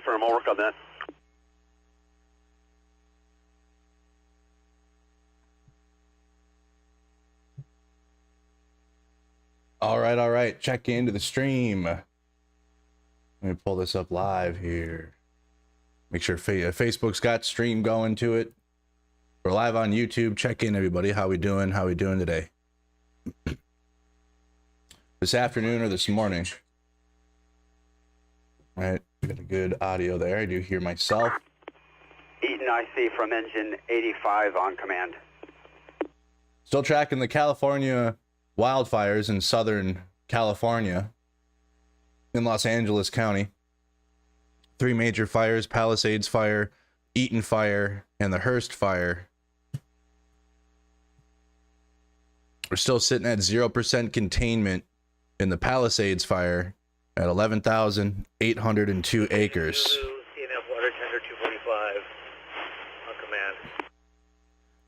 firm. I'll work on that. All right. Check into the stream. Let me pull this up live here. Make sure Facebook's got stream going to it. We're live on YouTube. Check in, everybody. How we doing? How we doing today? This afternoon or this morning? All right, got a good audio there. I do hear myself. Eaton IC from engine 85 on command. Still tracking the California wildfires in Southern California in Los Angeles County. 3 major fires: Palisades fire, Eaton fire, and the Hearst fire. We're still sitting at 0% containment in the Palisades fire at 11,802 acres. CNF water tender 245 on command.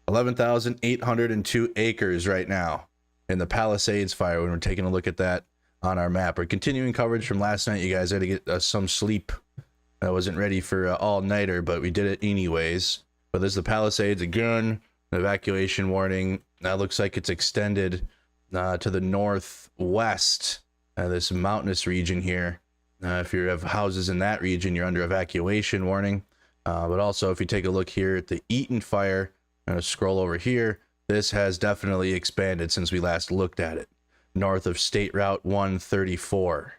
11,802 acres right now in the Palisades fire when we're taking a look at that on our map. We're continuing coverage from last night. You guys had to get some sleep. I wasn't ready for all-nighter, but we did it anyways. But this is the Palisades again. The evacuation warning. That looks like it's extended to the northwest, this mountainous region here. If you have houses in that region, you're under evacuation warning. But also, if you take a look here at the Eaton fire, I'm going to scroll over here. This has definitely expanded since we last looked at it. North of State Route 134.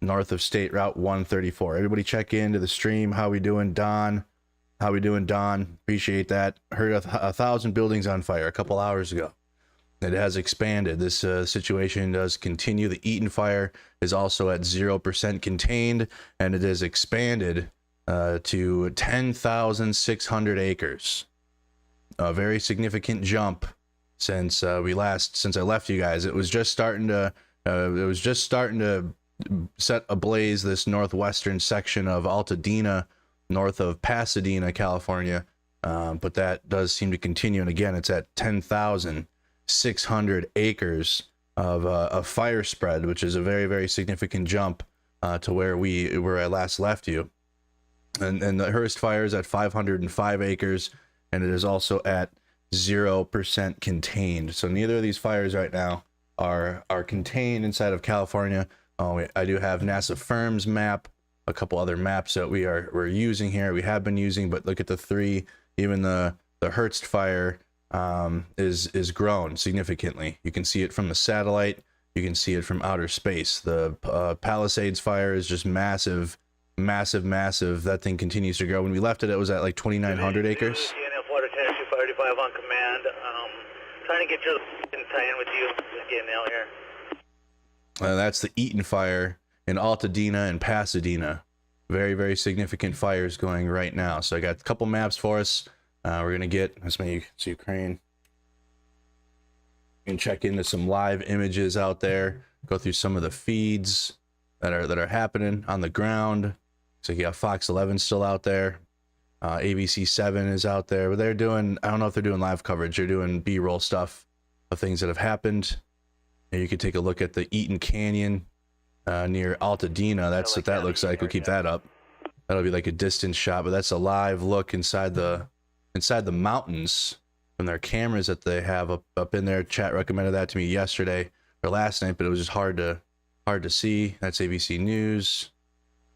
North of State Route 134. Everybody check into the stream. How we doing, Don? How we doing, Don? Appreciate that. Heard 1,000 buildings on fire a couple hours ago. It has expanded. This situation does continue. The Eaton fire is also at 0% contained, and it has expanded to 10,600 acres. A very significant jump since I left you guys. It was just starting to set ablaze this northwestern section of Altadena, north of Pasadena, California. But that does seem to continue. And again, it's at 10,600 acres of fire spread, which is a very, very significant jump to where I last left you. And the Hearst fire is at 505 acres, and it is also at 0% contained. So neither of these fires right now are contained inside of California. I do have NASA Firm's map, a couple other maps that we're using here. We have been using, but look at the 3. Even the Hearst fire is grown significantly. You can see it from the satellite. You can see it from outer space. The Palisades fire is just massive. That thing continues to grow. When we left it, it was at like 2,900 acres. CNF water tender 245 on command. Trying to get you and tie in with you. Just getting out here. That's the Eaton fire in Altadena and Pasadena. Very, very significant fires going right now. So I got a couple maps for us. We're going to get, let's make it's Ukraine. You can check into some live images out there. Go through some of the feeds that are happening on the ground. So you got Fox 11 still out there. ABC 7 is out there. But they're doing, I don't know if they're doing live coverage. They're doing B-roll stuff of things that have happened. And you can take a look at the Eaton Canyon near Altadena. That's what that looks like. We'll keep that up. That'll be like a distance shot, but that's a live look inside the mountains from their cameras that they have up in there. Chat recommended that to me yesterday or last night, but it was just hard to see. That's ABC News.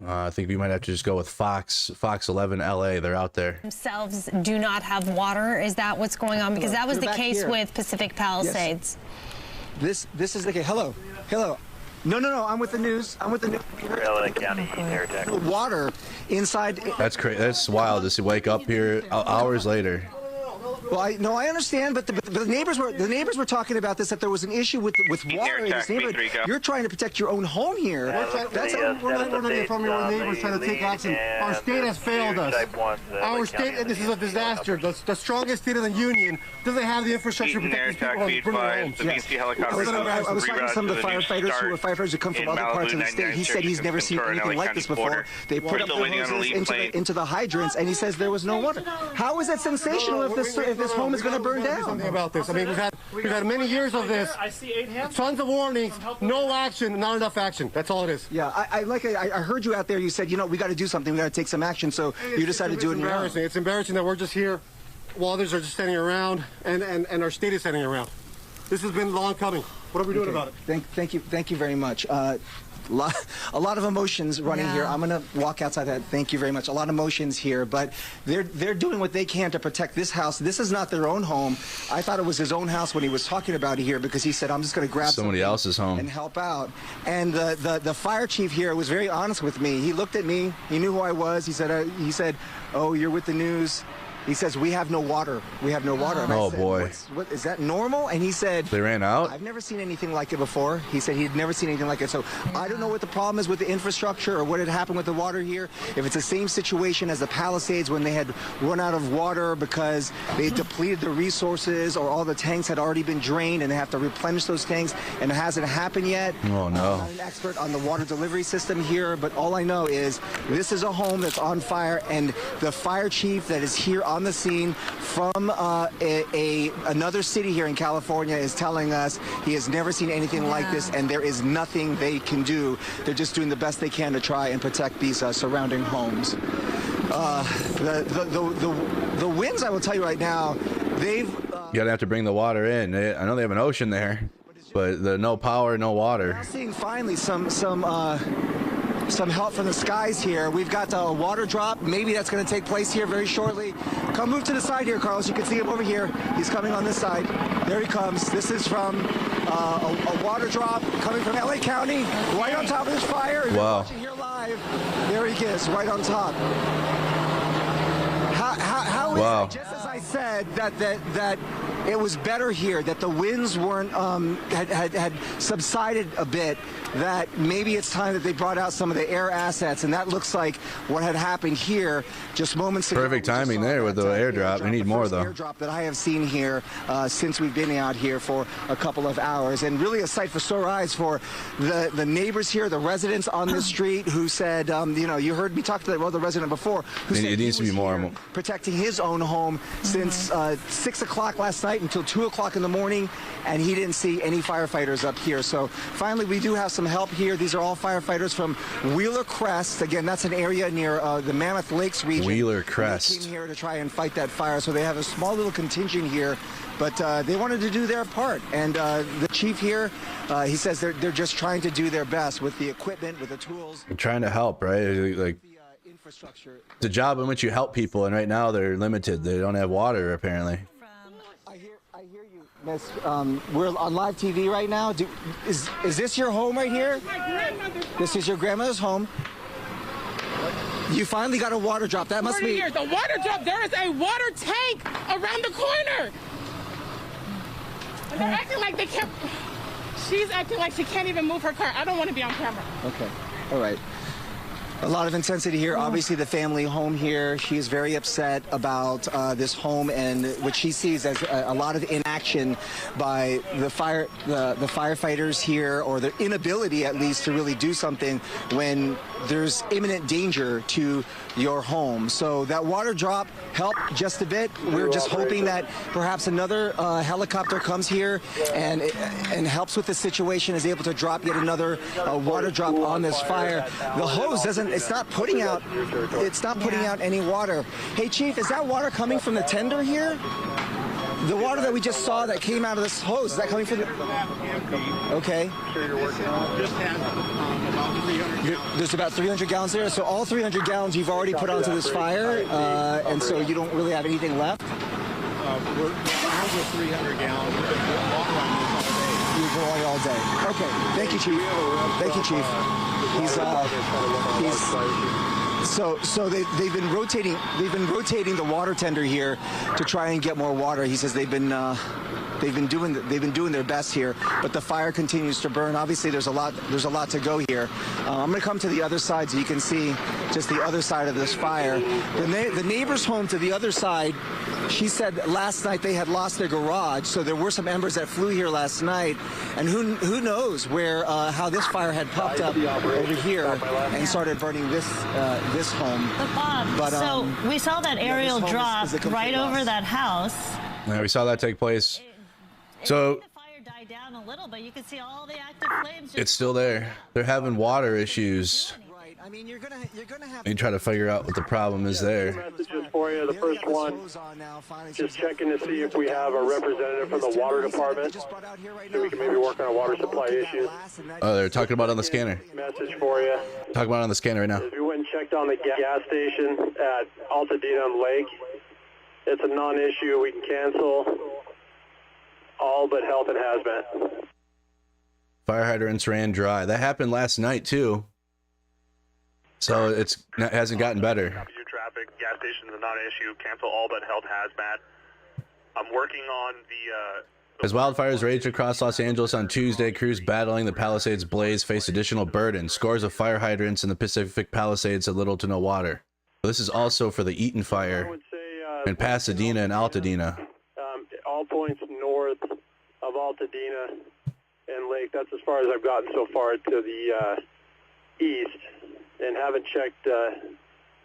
I think we might have to just go with Fox 11 LA. They're out there. Themselves do not have water. Is that what's going on? Because that was the case with Pacific Palisades. Yes. This is okay. Hello. No. I'm with the news. LA County air attack. Water inside. That's crazy. That's wild to see. Wake up here hours later. Well, I understand, but the neighbors were talking about this, that there was an issue with water in this neighborhood. You're trying to protect your own home here. We're not informing our neighbors trying to take action. Our state has failed us. Our state, this is a disaster. The strongest state in the union doesn't have the infrastructure to protect these people from their homes. I was talking to some of the firefighters who come from other parts of the state. He said he's never seen anything like this before. They put up the hoses into the hydrants, and he says there was no water. How is that sensational if that this home is going to burn down. Something about this. I mean, we've had many years of this. I see 8 hands. Tons of warnings, no action, not enough action. That's all it is. Yeah, I heard you out there. You said, you know, we got to do something. We got to take some action. So you decided to do it. It's embarrassing. It's embarrassing that we're just here while others are just standing around and our state is standing around. This has been long coming. What are we doing about it? Thank you very much. A lot of emotions running here. I'm going to walk outside that. Thank you very much. A lot of emotions here, but they're doing what they can to protect this house. This is not their own home. I thought it was his own house when he was talking about it here because he said, I'm just going to grab somebody else's home and help out. And the fire chief here was very honest with me. He looked at me. He knew who I was. He said, oh, you're with the news. He says, we have no water. We have no water. And I said, boy. What, is that normal? And he said, they ran out? I've never seen anything like it before. He said he'd never seen anything like it. So I don't know what the problem is with the infrastructure or what had happened with the water here. If it's the same situation as the Palisades when they had run out of water because they depleted the resources or all the tanks had already been drained and they have to replenish those tanks and it hasn't happened yet. Oh, no. I'm not an expert on the water delivery system here, but all I know is this is a home that's on fire and the fire chief that is here on the scene from another city here in California is telling us he has never seen anything like this and there is nothing they can do. They're just doing the best they can to try and protect these surrounding homes. The winds, I will tell you right now, they've... You're going to have to bring the water in. I know they have an ocean there, but no power, no water. Now seeing finally some help from the skies here. We've got a water drop. Maybe that's going to take place here very shortly. Come move to the side here, Carlos. You can see him over here. He's coming on this side. There he comes. This is from a water drop coming from LA County, right on top of this fire. If you're watching here live, there he is, right on top. How is it, just as I said, that it was better here, that the winds weren't had subsided a bit, that maybe it's time that they brought out some of the air assets, and that looks like what had happened here just moments ago. Perfect timing there with the airdrop. We need more, though. Airdrop that I have seen here since we've been out here for a couple of hours, and really a sight for sore eyes for the neighbors here, the residents on this street who said, you know, you heard me talk to the resident before, who said it needs to be more protecting his own home since 6 o'clock last night until 2 o'clock in the morning, and he didn't see any firefighters up here. So finally, we do have some help here. These are all firefighters from Wheeler Crest. Again, that's an area near the Mammoth Lakes region. Wheeler Crest. They came here to try and fight that fire, so they have a small little contingent here, but they wanted to do their part. And the chief here, he says they're just trying to do their best with the equipment, with the tools. They're trying to help, right? Like, infrastructure. It's a job in which you help people, and right now they're limited. They don't have water, apparently. I hear you, Miss. We're on live TV right now. Is this your home right here? This is your grandmother's home. You finally got a water drop. That must be... The water drop, there is a water tank around the corner. And they're acting like they can't... She's acting like she can't even move her car. I don't want to be on camera. Okay. All right. A lot of intensity here. Obviously, the family home here. She is very upset about this home and what she sees as a lot of inaction by the firefighters here, or their inability, at least, to really do something when there's imminent danger to your home. So that water drop helped just a bit. We're just hoping that perhaps another helicopter comes here and helps with the situation, is able to drop yet another water drop on this fire. The hose doesn't. It's not putting out any water. Hey, Chief, is that water coming from the tender here? The water that we just saw that came out of this hose, is that coming from the... Okay. There's about 300 gallons there, so all 300 gallons you've already put onto this fire, and so you don't really have anything left? We're over 300 gallons. You're going all day. Okay, thank you, Chief. Thank you, Chief. So they've been rotating the water tender here to try and get more water. He says they've been doing their best here, but the fire continues to burn. Obviously, there's a lot to go here. I'm going to come to the other side so you can see just the other side of this fire. The neighbor's home to the other side, she said last night they had lost their garage, so there were some embers that flew here last night, and who knows where how this fire had popped up over here and started burning this home. But Bob, so we saw that aerial drop right over that house. Yeah, we saw that take place. So the fire died down a little, but you can see all the active flames. it's still there. They're having water issues. Right. I mean, you're gonna have. They try to figure out what the problem is there. Messages for you. The first one, just checking to see if we have a representative from the water department, so we can maybe work on a water supply issue. Oh, they're talking about it on the scanner. Message for you. Talking about it on the scanner right now. We went and checked on the gas station at Altadena Lake. It's a non-issue. We can cancel all but health and hazmat. Fire hydrants ran dry. That happened last night too. So it hasn't gotten better. Traffic, gas station's a non-issue. Cancel all but health hazmat. I'm working on the... As wildfires raged across Los Angeles on Tuesday, crews battling the Palisades blaze faced additional burden. Scores of fire hydrants in the Pacific Palisades had little to no water. This is also for the Eaton fire in Pasadena and Altadena. All points north of Altadena and Lake. That's as far as I've gotten so far to the east, and haven't checked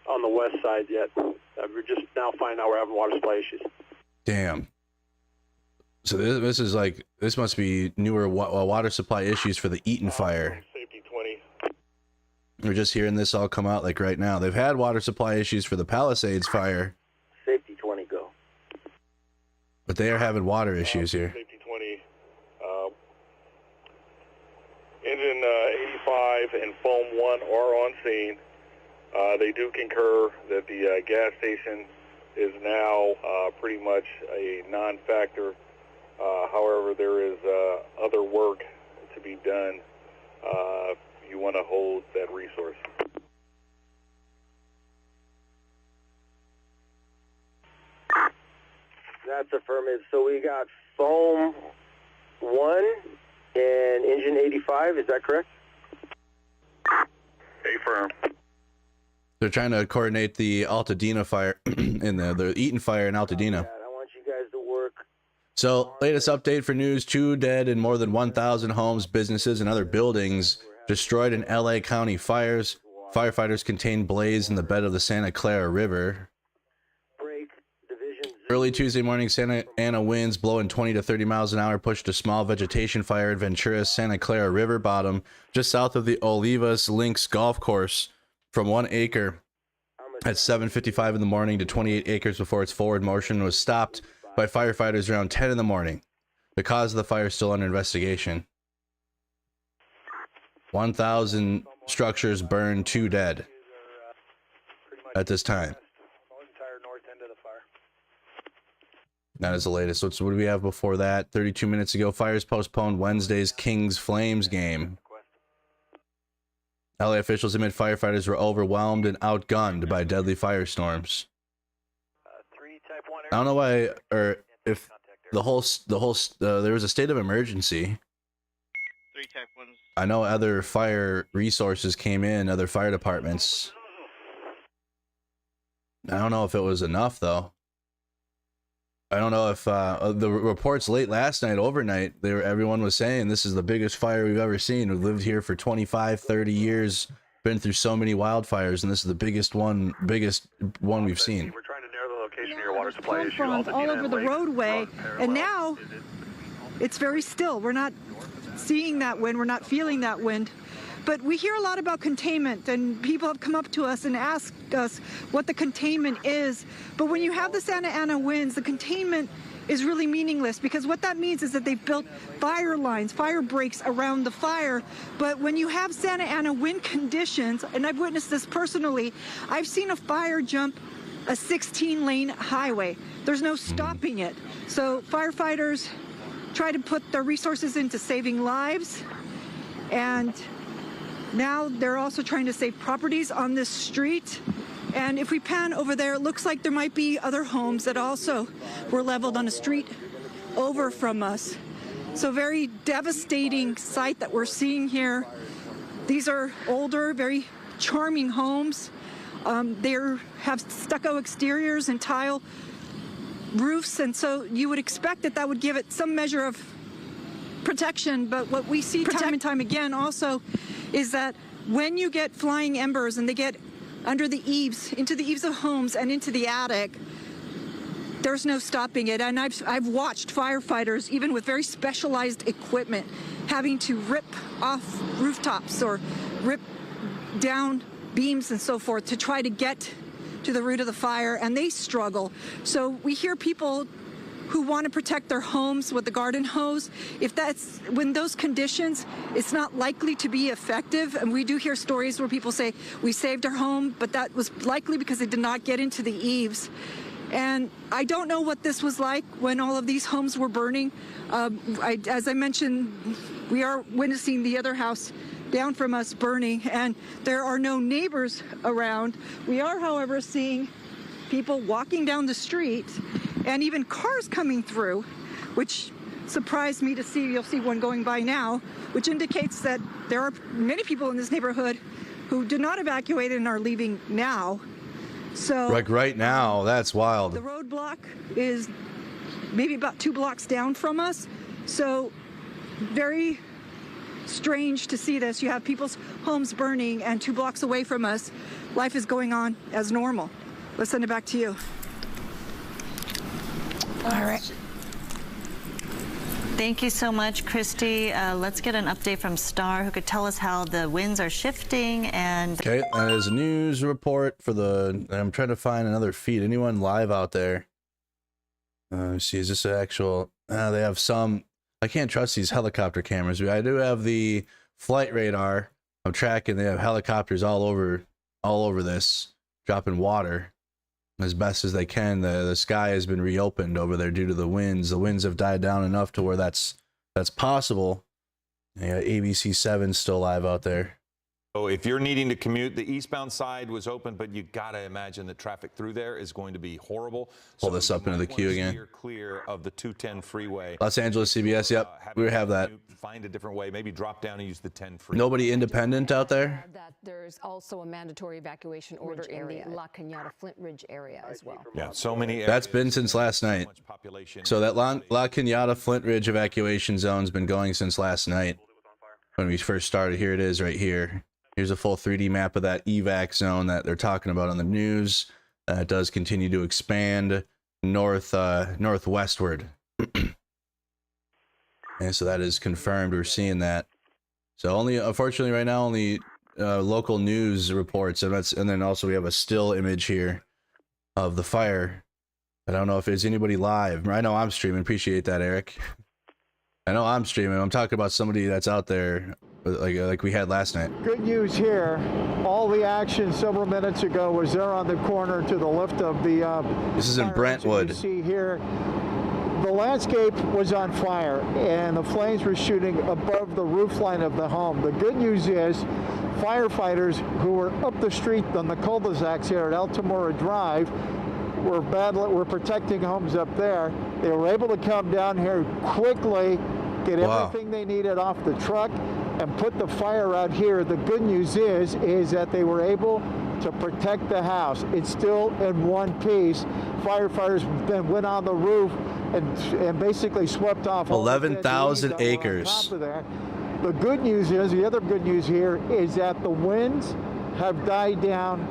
on the west side yet. We're just now finding out we're having water supply issues. Damn. So this must be newer water supply issues for the Eaton fire. Safety 20. We're just hearing this all come out like right now. They've had water supply issues for the Palisades fire. Safety 20, go. But they are having water issues here. Safety 20. Engine 85 and foam 1 are on scene. They do concur that the gas station is now pretty much a non-factor. However, there is other work to be done if you want to hold that resource. That's affirmative. So we got foam 1 and engine 85, is that correct? Affirm. They're trying to coordinate the Altadena fire and the Eaton fire in Altadena. I want you guys to work. So, latest update for news: 2 dead and more than 1,000 homes, businesses, and other buildings destroyed in LA County fires. Firefighters contained blaze in the bed of the Santa Clara River. Early Tuesday morning, Santa Ana winds blowing 20 to 30 miles an hour pushed a small vegetation fire at Ventura's Santa Clara River bottom, just south of the Olivas Links golf course, from 1 acre at 7:55 in the morning to 28 acres before its forward motion was stopped by firefighters around 10 in the morning. The cause of the fire is still under investigation. 1,000 structures burned, 2 dead at this time. That is the latest. So what do we have before that? 32 minutes ago, fires postponed Wednesday's Kings Flames game. LA officials admit firefighters were overwhelmed and outgunned by deadly firestorms. I don't know why, or if there was a state of emergency. I know other fire resources came in, other fire departments. I don't know if it was enough though. I don't know if the reports late last night, overnight, everyone was saying this is the biggest fire we've ever seen. We've lived here for 25, 30 years, been through so many wildfires, and this is the biggest one we've seen. We're trying to narrow the location of your water supply issue. All over the roadway, and now it's very still. We're not seeing that wind. We're not feeling that wind. But we hear a lot about containment, and people have come up to us and asked us what the containment is. But when you have the Santa Ana winds, the containment is really meaningless, because what that means is that they've built fire lines, fire breaks around the fire. But when you have Santa Ana wind conditions, and I've witnessed this personally, I've seen a fire jump a 16-lane highway. There's no stopping it. So firefighters try to put their resources into saving lives, and now they're also trying to save properties on this street. And if we pan over there, it looks like there might be other homes that also were leveled on a street over from us. So very devastating sight that we're seeing here. These are older, very charming homes. They have stucco exteriors and tile roofs, and so you would expect that would give it some measure of protection. But what we see time and time again also is that when you get flying embers and they get under the eaves, into the eaves of homes and into the attic, there's no stopping it. And I've watched firefighters, even with very specialized equipment, having to rip off rooftops or rip down beams and so forth to try to get to the root of the fire, and they struggle. So we hear people who want to protect their homes with the garden hose. If that's, when those conditions, it's not likely to be effective. And we do hear stories where people say, we saved our home, but that was likely because they did not get into the eaves. And I don't know what this was like when all of these homes were burning. As I mentioned, we are witnessing the other house down from us burning, and there are no neighbors around. We are, however, seeing people walking down the street and even cars coming through, which surprised me to see. You'll see one going by now, which indicates that there are many people in this neighborhood who did not evacuate and are leaving now. So like right now, that's wild. The roadblock is maybe about 2 blocks down from us. So very strange to see this. You have people's homes burning, and 2 blocks away from us, life is going on as normal. Let's send it back to you. All right. Thank you so much, Christy. Let's get an update from Star, who could tell us how the winds are shifting. And okay, that is a news report for the. I'm trying to find another feed. Anyone live out there? Let's see, is this an actual? They have some. I can't trust these helicopter cameras. I do have the flight radar. I'm tracking. They have helicopters all over this, dropping water as best as they can. The sky has been reopened over there due to the winds. The winds have died down enough to where that's possible. Yeah, ABC 7 still live out there. So if you're needing to commute, the eastbound side was open, but you got to imagine that traffic through there is going to be horrible. Pull this up into the queue again. Clear of the 210 freeway. Los Angeles CBS, yep, we have that. Find a different way, maybe drop down and use the 10 freeway. Nobody independent out there? That there's also a mandatory evacuation order in the La Cañada Flint Ridge area as well. Yeah, so many areas. That's been since last night. So that La Cañada Flint Ridge evacuation zone's been going since last night when we first started. Here it is right here. Here's a full 3D map of that evac zone that they're talking about on the news. It does continue to expand northwestward. And so that is confirmed. We're seeing that. So only, unfortunately, right now, only local news reports, and then also we have a still image here of the fire. I don't know if there's anybody live. I know I'm streaming. Appreciate that, Eric. I know I'm streaming. I'm talking about somebody that's out there, like we had last night. Good news here. All the action several minutes ago was there on the corner to the left of the. This is in Brentwood. You see here, the landscape was on fire, and the flames were shooting above the roofline of the home. The good news is, firefighters who were up the street on the cul-de-sacs here at Altamora Drive were protecting homes up there. They were able to come down here quickly, get everything they needed off the truck, and put the fire out here. The good news is that they were able to protect the house. It's still in one piece. Firefighters then went on the roof and basically swept off 11,000 acres. The good news is, the other good news here is that the winds have died down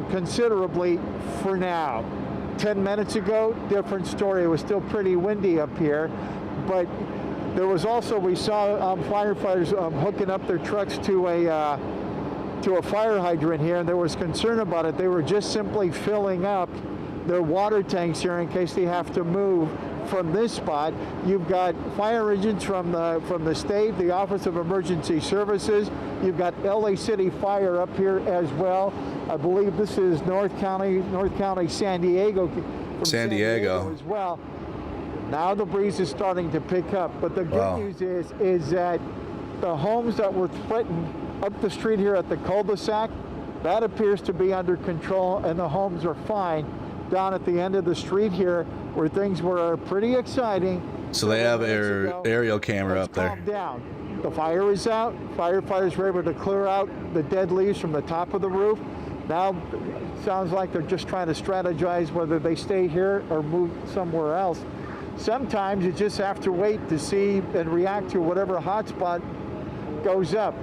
considerably for now. 10 minutes ago, different story. It was still pretty windy up here, but there was also, we saw firefighters hooking up their trucks to a fire hydrant here, and there was concern about it. They were just simply filling up their water tanks here in case they have to move from this spot. You've got fire engines from the state, the Office of Emergency Services. You've got LA City Fire up here as well. I believe this is North County, San Diego. San Diego as well. Now the breeze is starting to pick up, but the good news is that the homes that were threatened up the street here at the cul-de-sac, that appears to be under control, and the homes are fine. Down at the end of the street here, where things were pretty exciting. So they have aerial camera up there. Calm down. The fire is out. Firefighters were able to clear out the dead leaves from the top of the roof. Now it sounds like they're just trying to strategize whether they stay here or move somewhere else. Sometimes you just have to wait to see and react to whatever hotspot goes up.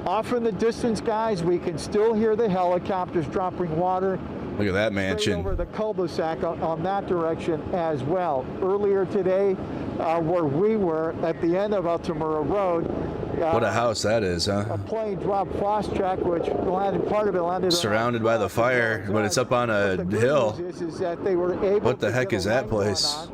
Off in the distance, guys, we can still hear the helicopters dropping water. Look at that mansion. Over the cul-de-sac on that direction as well. Earlier today, where we were at the end of Altamura Road. What a house that is, huh? A plane dropped frost track, which landed, part of it landed surrounded by the fire, but it's up on a hill. Is that they were able what the heck is that place?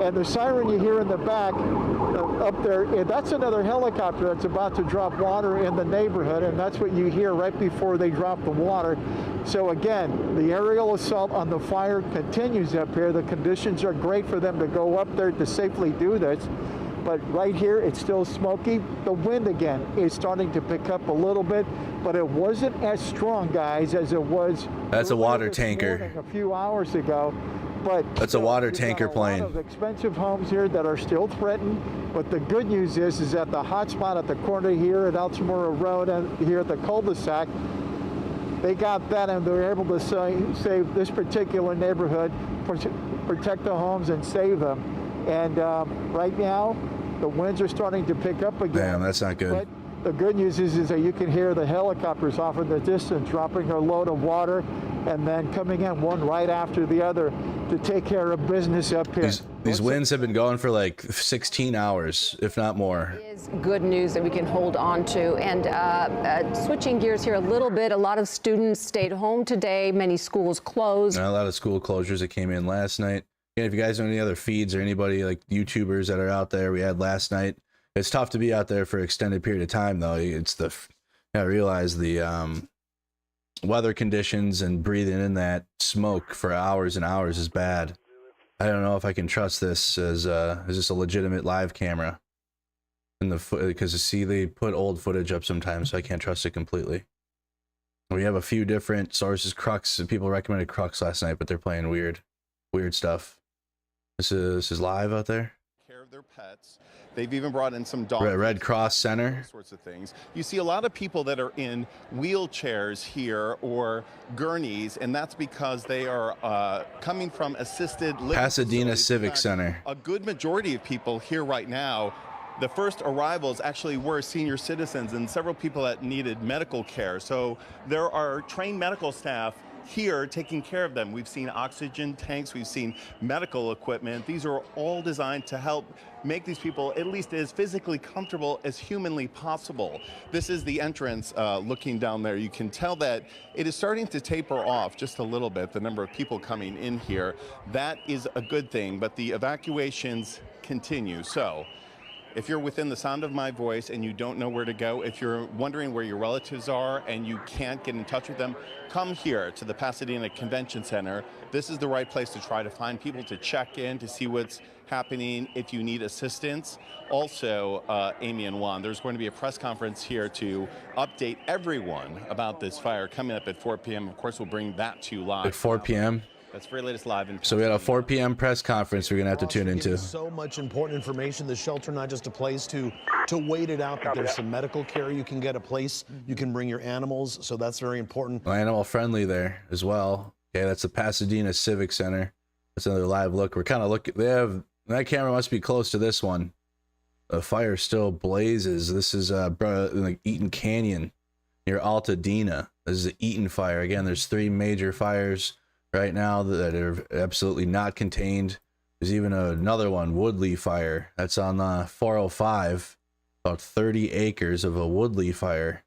And the siren you hear in the back up there, that's another helicopter that's about to drop water in the neighborhood, and that's what you hear right before they drop the water. So again, the aerial assault on the fire continues up here. The conditions are great for them to go up there to safely do this. But right here, it's still smoky. The wind, again, is starting to pick up a little bit, but it wasn't as strong, guys, as it was. That's a water tanker. A few hours ago. But that's a water tanker plane. A lot of expensive homes here that are still threatened. But the good news is that the hot spot at the corner here at Altamura Road and here at the cul-de-sac, they got that and they were able to save this particular neighborhood, protect the homes and save them. And right now, the winds are starting to pick up again. Damn, that's not good. But the good news is that you can hear the helicopters off in the distance dropping a load of water and then coming in one right after the other to take care of business up here. These winds have been going for like 16 hours, if not more. It is good news that we can hold on to. And switching gears here a little bit, a lot of students stayed home today. Many schools closed. A lot of school closures that came in last night. And if you guys know any other feeds or anybody like YouTubers that are out there, we had last night. It's tough to be out there for an extended period of time, though. It's the, I realize the weather conditions and breathing in that smoke for hours and hours is bad. I don't know if I can trust this as is this a legitimate live camera? In the because see they put old footage up sometimes, so I can't trust it completely. We have a few different sources. Crux, people recommended Crux last night, but they're playing weird stuff. This is live out there. Care of their pets. They've even brought in some dogs. Red Cross Center. Sorts of things. You see a lot of people that are in wheelchairs here or gurneys, and that's because they are coming from assisted living Pasadena Civic Center. A good majority of people here right now, the first arrivals actually were senior citizens and several people that needed medical care. So there are trained medical staff here taking care of them. We've seen oxygen tanks, we've seen medical equipment. These are all designed to help make these people at least as physically comfortable as humanly possible. This is the entrance looking down there. You can tell that it is starting to taper off just a little bit, the number of people coming in here. That is a good thing, but the evacuations continue. So if you're within the sound of my voice and you don't know where to go, if you're wondering where your relatives are and you can't get in touch with them, come here to the Pasadena Convention Center. This is the right place to try to find people to check in, to see what's happening if you need assistance. Also, Amy and Juan, there's going to be a press conference here to update everyone about this fire coming up at 4 p.m. Of course, we'll bring that to you live. At 4 p.m.? That's very latest live. So we had a 4 p.m. press conference we're going to have to tune into. So much important information. The shelter, not just a place to wait it out, but there's some medical care you can get, a place you can bring your animals. So that's very important. Well, animal friendly there as well. Okay, that's the Pasadena Civic Center. That's another live look. We're kind of looking. They have that camera must be close to this one. The fire still blazes. This is like Eaton Canyon near Altadena. This is the Eaton fire. Again, there's 3 major fires right now that are absolutely not contained. There's even another one, Woodley fire. That's on 405. About 30 acres of a Woodley fire.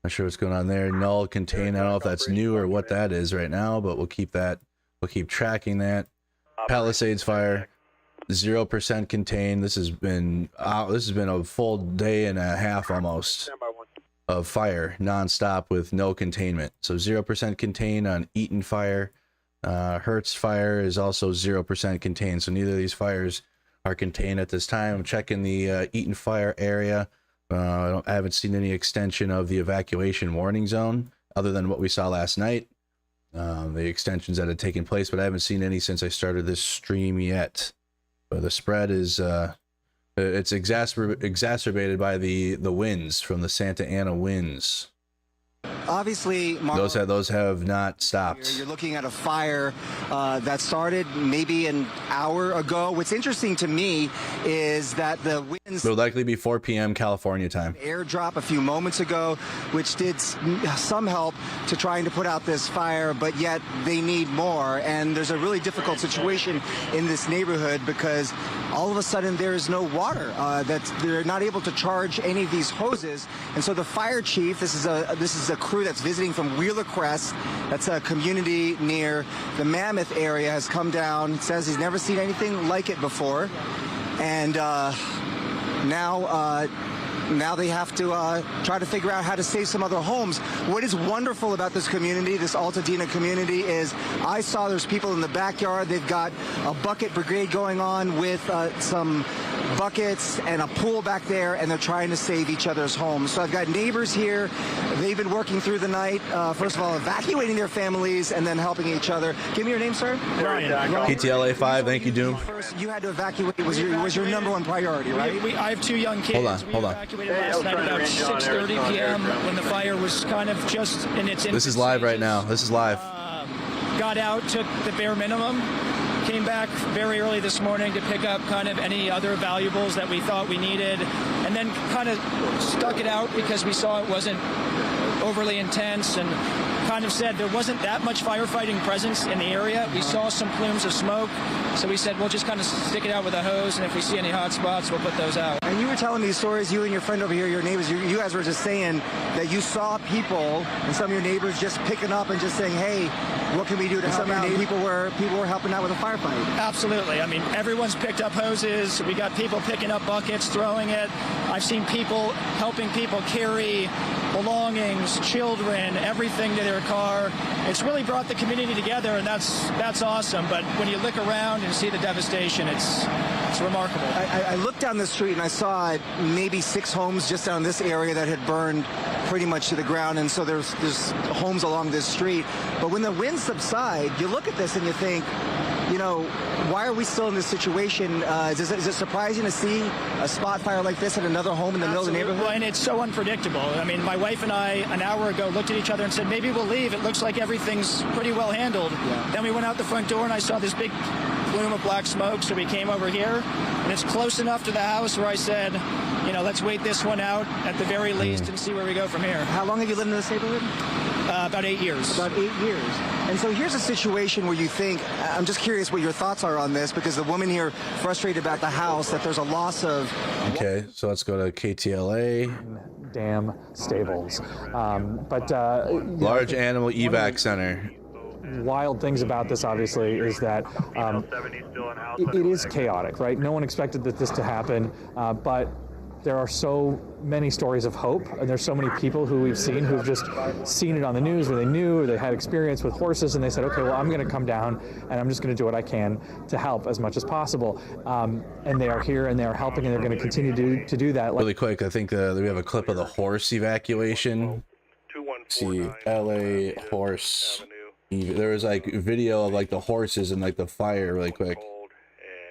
Not sure what's going on there. Null contained. I don't know if that's new or what that is right now, but we'll keep that. We'll keep tracking that. Palisades fire, 0% contained. This has been a full day and a half almost of fire nonstop with no containment. So 0% contained on Eaton fire. Hertz fire is also 0% contained. So neither of these fires are contained at this time. I'm checking the Eaton fire area. I haven't seen any extension of the evacuation warning zone other than what we saw last night. The extensions that had taken place, but I haven't seen any since I started this stream yet. But the spread is it's exacerbated by the winds from the Santa Ana winds. obviously, those have not stopped. You're looking at a fire that started maybe an hour ago. What's interesting to me is that the winds It'll likely be 4 p.m. California time. Airdrop a few moments ago, which did some help to trying to put out this fire, but yet they need more. And there's a really difficult situation in this neighborhood because all of a sudden there is no water. That they're not able to charge any of these hoses, and so the fire chief, this is a crew that's visiting from Wheeler Crest, that's a community near the Mammoth area, has come down, says he's never seen anything like it before, and now they have to try to figure out how to save some other homes. What is wonderful about this community, this Altadena community, is I saw there's people in the backyard. They've got a bucket brigade going on with some buckets and a pool back there, and they're trying to save each other's homes. So I've got neighbors here. They've been working through the night, first of all, evacuating their families and then helping each other. Give me your name, sir. Ryan. KTLA 5, thank you, Doom. First, you had to evacuate. Was your number one priority, right? I have 2 young kids. Hold on. Evacuated last night about 6:30 p.m. when the fire was kind of just in its infancy. This is live right now. This is live. Got out, took the bare minimum, came back very early this morning to pick up kind of any other valuables that we thought we needed, and then kind of stuck it out because we saw it wasn't overly intense, and kind of said there wasn't that much firefighting presence in the area. We saw some plumes of smoke, so we said we'll just kind of stick it out with a hose, and if we see any hot spots, we'll put those out. And you were telling me stories, you and your friend over here, your neighbors, you guys were just saying that you saw people and some of your neighbors just picking up and just saying, hey, what can we do to help out? People were helping out with a firefight. Absolutely. I mean, everyone's picked up hoses. We got people picking up buckets, throwing it. I've seen people helping people carry belongings, children, everything to their car. It's really brought the community together, and that's awesome. But when you look around and see the devastation, it's remarkable. I looked down the street and I saw maybe 6 homes just down this area that had burned pretty much to the ground, and so there's homes along this street. But when the winds subside, you look at this and you think, you know, why are we still in this situation? Is it surprising to see a spot fire like this at another home in the middle of the neighborhood? Well, and it's so unpredictable. I mean, my wife and I, an hour ago, looked at each other and said, maybe we'll leave. It looks like everything's pretty well handled. Yeah. Then we went out the front door and I saw this big plume of black smoke, so we came over here. And it's close enough to the house where I said, you know, let's wait this one out at the very least and see where we go from here. How long have you lived in this neighborhood? About 8 years. About 8 years. And so here's a situation where you think, I'm just curious what your thoughts are on this, because the woman here frustrated about the house, that there's a loss of... Okay, so let's go to KTLA. Dam stables. Large animal evac center. Wild things about this, obviously, is that it is chaotic, right? No one expected this to happen, but there are so many stories of hope, and there's so many people who we've seen who've just seen it on the news, or they knew, or they had experience with horses, and they said, okay, well, I'm going to come down and I'm just going to do what I can to help as much as possible. And they are here and they are helping, and they're going to continue to do that. Really quick, I think we have a clip of the horse evacuation. See, LA horse. There was like video of like the horses and like the fire really quick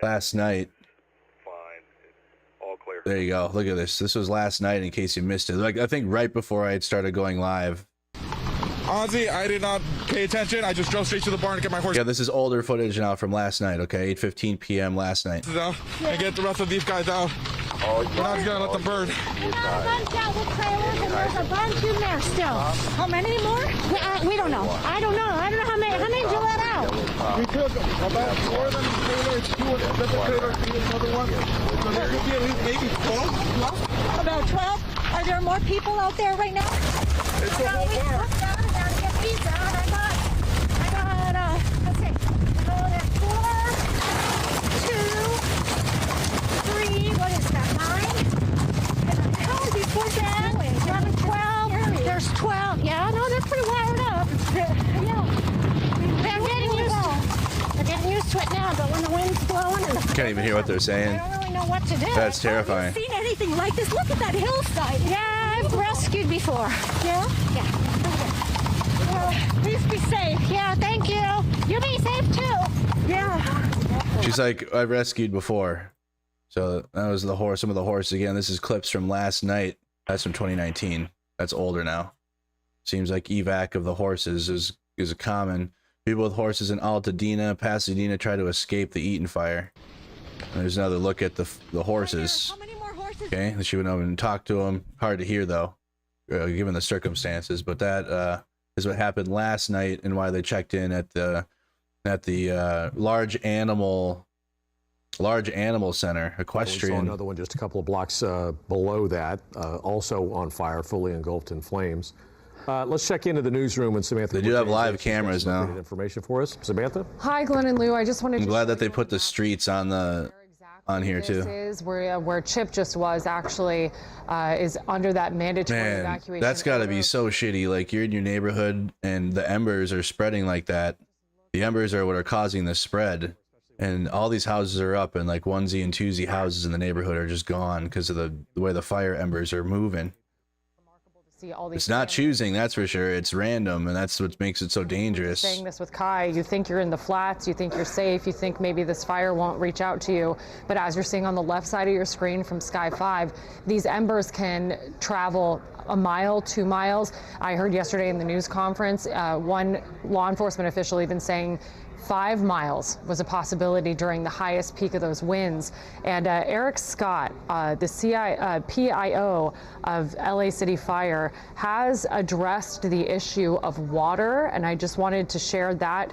last night. There you go. Look at this. This was last night in case you missed it. Like, I think right before I had started going live. Honestly, I did not pay attention. I just drove straight to the barn to get my horse. Yeah, this is older footage now from last night, okay? 8:15 p.m. last night. And get the rest of these guys out. We're not just gonna let them burn. There's a bunch in there still. How many more? We don't know. I don't know. I don't know how many. How many did you let out? We took about 4 of them trailers, 2 of them trailer, 3 another one. So there could be at least maybe 12. About 12? Are there more people out there right now? It's a whole bar. Let's see. So there's 4, 2, 3, what is that, 9? How would you put that? 11, 12. There's 12. Yeah, no, they're pretty wired up. Yeah. They're getting used to it now, but when the wind's blowing and Can't even hear what they're saying. I don't really know what to do. That's terrifying. I've never seen anything like this. Look at that hillside. Yeah, I've rescued before. Yeah? Yeah. Please be safe. Yeah, thank you. You be safe too. Yeah. She's like, I've rescued before. So that was the horse. Some of the horses again. This is clips from last night. That's from 2019. That's older now. Seems like evac of the horses is common. People with horses in Altadena, Pasadena try to escape the Eaton fire. There's another look at the horses. How many more horses? Okay, she went over and talked to them. Hard to hear though, given the circumstances. But that is what happened last night, and why they checked in at the large animal center, equestrian. We saw another one just a couple of blocks below that, also on fire, fully engulfed in flames. Let's check into the newsroom, and Samantha. They do have live cameras now. Information for us, Samantha. Hi, Glenn and Lou. I just wanted to. I'm glad that they put the streets on here too. This is where Chip just was actually is under that mandatory evacuation. That's got to be so shitty. Like, you're in your neighborhood and the embers are spreading like that. The embers are what are causing the spread, and all these houses are up, and like onesie and twosie houses in the neighborhood are just gone because of the way the fire embers are moving. It's not choosing, that's for sure. It's random, and that's what makes it so dangerous. Saying this with Kai, you think you're in the flats, you think you're safe, you think maybe this fire won't reach out to you, but as you're seeing on the left side of your screen from Sky 5, these embers can travel a mile, 2 miles. I heard yesterday in the news conference, one law enforcement official even saying 5 miles was a possibility during the highest peak of those winds. And Eric Scott, the PIO of LA City Fire, has addressed the issue of water. And I just wanted to share that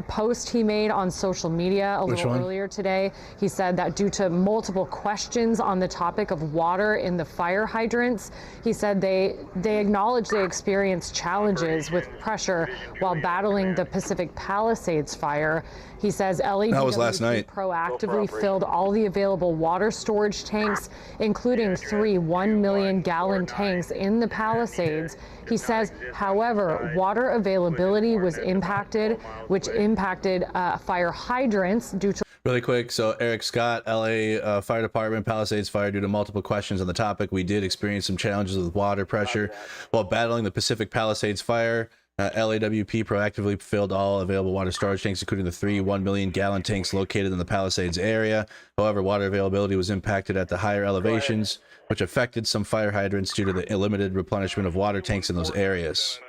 post he made on social media a little earlier today. He said that due to multiple questions on the topic of water in the fire hydrants, he said they acknowledge they experienced challenges with pressure while battling the Pacific Palisades fire. He says LADWP proactively filled all the available water storage tanks, including 3 1-million-gallon tanks in the Palisades. He says, however, water availability was impacted, which impacted fire hydrants due to... Really quick, so Eric Scott, LA Fire Department, Palisades Fire, due to multiple questions on the topic, we did experience some challenges with water pressure while battling the Pacific Palisades fire. LAWP proactively filled all available water storage tanks, including the 3 1-million-gallon tanks located in the Palisades area. However, water availability was impacted at the higher elevations, which affected some fire hydrants due to the limited replenishment of water tanks in those areas.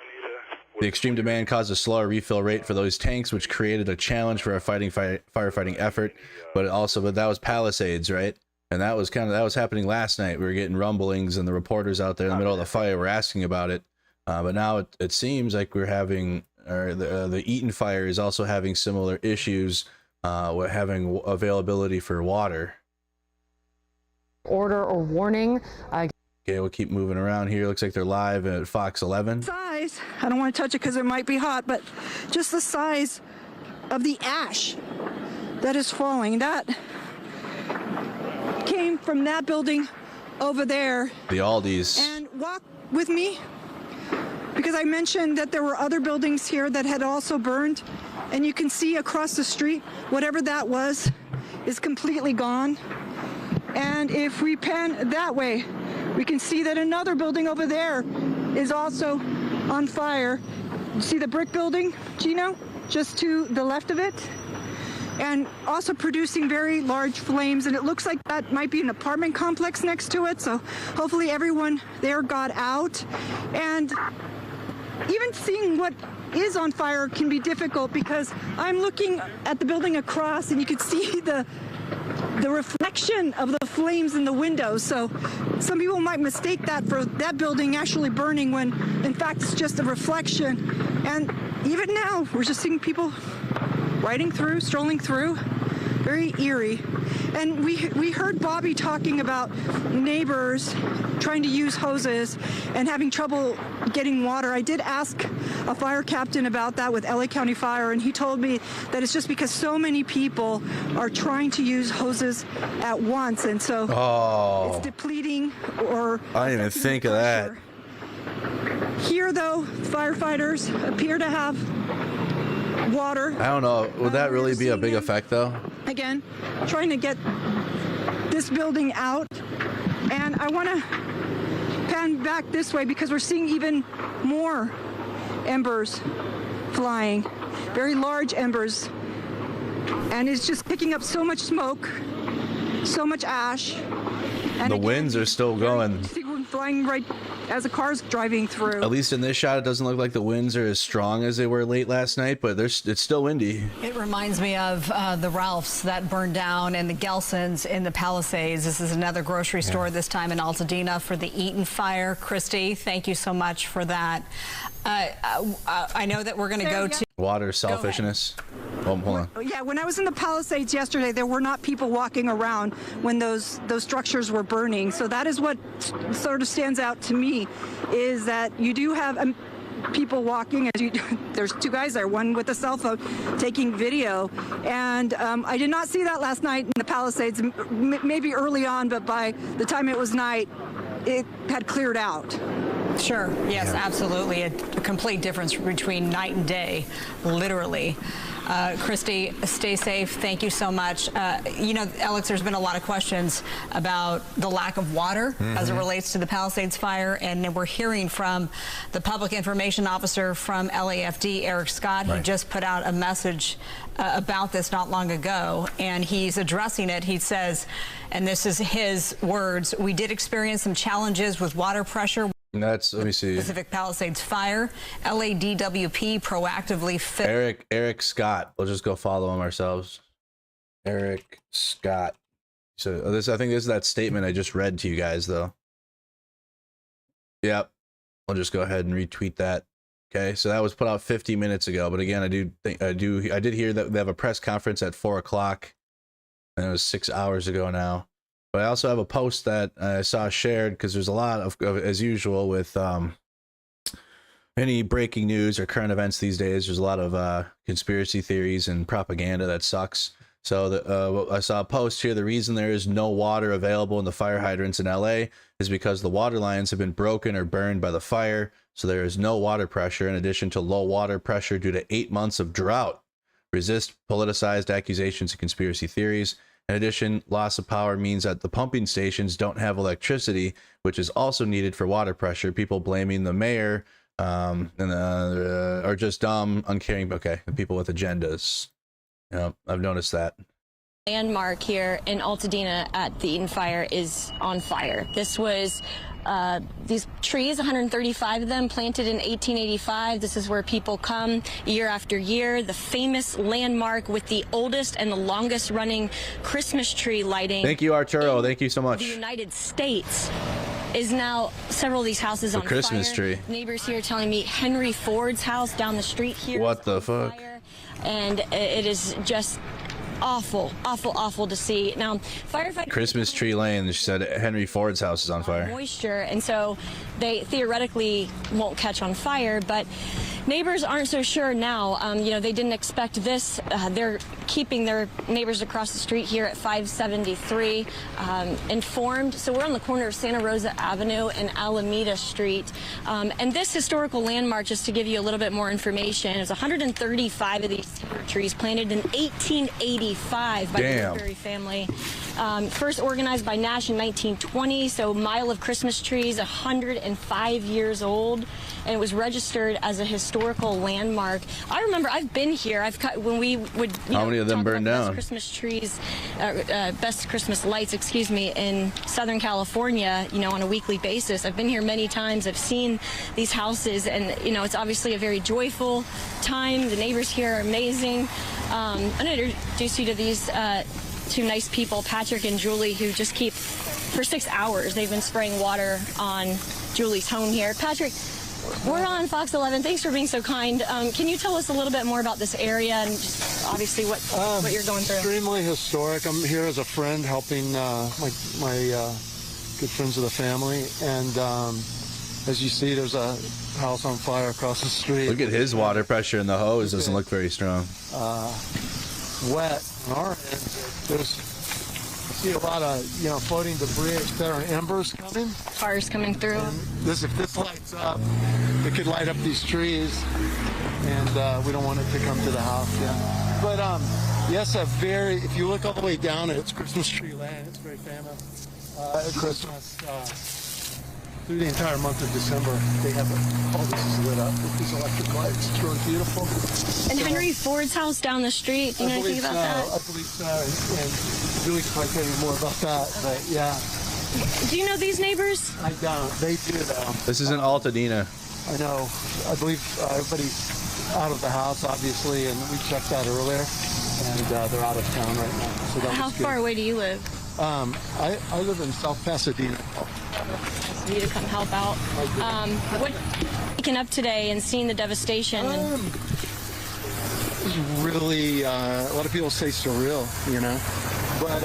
The extreme demand caused a slower refill rate for those tanks, which created a challenge for our firefighting effort. But that was Palisades, right? And that was happening last night. We were getting rumblings, and the reporters out there in the middle of the fire were asking about it. But now it seems like we're having, or the Eaton fire is also having similar issues with having availability for water. Order or warning. Okay, we'll keep moving around here. Looks like they're live at Fox 11. Size, I don't want to touch it because it might be hot, but just the size of the ash that is falling. That came from that building over there. The Aldi's. And walk with me, because I mentioned that there were other buildings here that had also burned, and you can see across the street, whatever that was is completely gone. And if we pan that way, we can see that another building over there is also on fire. You see the brick building, Gino, just to the left of it? And also producing very large flames, and it looks like that might be an apartment complex next to it, so hopefully everyone there got out. And even seeing what is on fire can be difficult, because I'm looking at the building across and you can see the reflection of the flames in the windows. So some people might mistake that for that building actually burning, when in fact it's just a reflection. And even now we're just seeing people riding through, strolling through. Very eerie. And we heard Bobby talking about neighbors trying to use hoses and having trouble getting water. I did ask a fire captain about that with LA County Fire, and he told me that it's just because so many people are trying to use hoses at once, and so it's depleting. Or I didn't even think of that. Here, though, firefighters appear to have water. I don't know. Would that really be a big effect, though? Again, trying to get this building out. And I want to pan back this way because we're seeing even more embers flying, very large embers. And it's just picking up so much smoke, so much ash. And the winds are still going. Flying right as a car's driving through. At least in this shot, it doesn't look like the winds are as strong as they were late last night, but it's still windy. It reminds me of the Ralphs that burned down and the Gelsons in the Palisades. This is another grocery store, this time in Altadena, for the Eaton fire. Christy, thank you so much for that. I know that we're going to go to Water selfishness. Oh, hold on. Yeah, when I was in the Palisades yesterday, there were not people walking around when those structures were burning. So that is what sort of stands out to me, is that you do have people walking. There's two guys there, one with a cell phone taking video. And I did not see that last night in the Palisades, maybe early on, but by the time it was night, it had cleared out. Sure. Yes, absolutely. A complete difference between night and day, literally. Christy, stay safe. Thank you so much. You know, Alex, there's been a lot of questions about the lack of water as it relates to the Palisades fire, and we're hearing from the public information officer from LAFD, Eric Scott. He just put out a message about this not long ago, and he's addressing it. He says, and this is his words, "We did experience some challenges with water pressure." Let me see. Pacific Palisades fire. LADWP proactively Eric Scott. We'll just go follow him ourselves. Eric Scott. So I think this is that statement I just read to you guys, though. Yep. I'll just go ahead and retweet that. Okay, so that was put out 50 minutes ago. But again, I did hear that they have a press conference at 4 o'clock, and it was 6 hours ago now. But I also have a post that I saw shared, because there's a lot of, as usual, with any breaking news or current events these days, there's a lot of conspiracy theories and propaganda that sucks. So I saw a post here. The reason there is no water available in the fire hydrants in LA is because the water lines have been broken or burned by the fire. So there is no water pressure, in addition to low water pressure due to 8 months of drought. Resist politicized accusations and conspiracy theories. In addition, loss of power means that the pumping stations don't have electricity, which is also needed for water pressure. People blaming the mayor are just dumb, uncaring. Okay, people with agendas. You know, I've noticed that. Landmark here in Altadena at the Eaton fire is on fire. This was these trees, 135 of them, planted in 1885. This is where people come year after year. The famous landmark with the oldest and the longest running Christmas tree lighting. Thank you, Arturo. Thank you so much. The United States is now several of these houses on fire. Christmas tree. Neighbors here telling me Henry Ford's house down the street here. What the fuck? And it is just awful, awful, awful to see. Now, firefighters... Christmas Tree Lane, she said Henry Ford's house is on fire. Moisture, and so they theoretically won't catch on fire, but neighbors aren't so sure now. You know, they didn't expect this. They're keeping their neighbors across the street here at 573 informed. So we're on the corner of Santa Rosa Avenue and Alameda Street. And this historical landmark, just to give you a little bit more information, is 135 of these trees planted in 1885 by the Woodbury family. First organized by Nash in 1920, so Mile of Christmas Trees, 105 years old, and it was registered as a historical landmark. I remember I've been here. When we would how many of them burned down? Best Christmas trees, best Christmas lights, excuse me, in Southern California, you know, on a weekly basis. I've been here many times. I've seen these houses, and you know, it's obviously a very joyful time. The neighbors here are amazing. I'm going to introduce you to these two nice people, Patrick and Julie, who just keep, for 6 hours, they've been spraying water on Julie's home here. Patrick, we're on Fox 11. Thanks for being so kind. Can you tell us a little bit more about this area and just obviously what you're going through? Extremely historic. I'm here as a friend helping my good friends of the family. And as you see, there's a house on fire across the street. Look at his water pressure in the hose. Doesn't look very strong. Wet on our end. There's see a lot of floating debris. There are embers coming. Fires coming through. If this lights up, it could light up these trees, and we don't want it to come to the house. Yeah. But yes, if you look all the way down, it's Christmas Tree Lane. It's very famous at Christmas. Through the entire month of December, they have all this is lit up with these electric lights. It's really beautiful. And Henry Ford's house down the street, do you know anything about that? I believe so, and Julie can probably tell you more about that, but yeah. Do you know these neighbors? I don't. They do, though. This is in Altadena. I know. I believe everybody's out of the house, obviously, and we checked that earlier, and they're out of town right now. So that How was good. far away do you live? I live in South Pasadena. For you to come help out. What waking up today and seeing the devastation? It's really, a lot of people say surreal, you know, but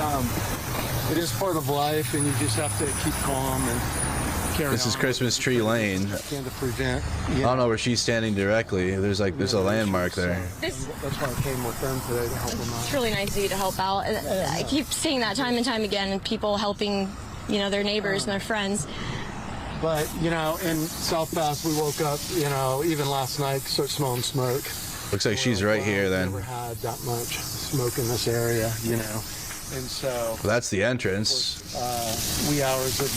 it is part of life, and you just have to keep calm and carry on. This is Christmas Tree Lane. Can to prevent. I don't know where she's standing directly. There's a landmark there. That's why I came with them today to help them out. It's really nice of you to help out. I keep seeing that time and time again, and people helping, their neighbors and their friends. But, in South Pass, we woke up, even last night, start smelling smoke. Looks like she's right here then. Never had that much smoke in this area, and so. Well, that's the entrance. Wee hours of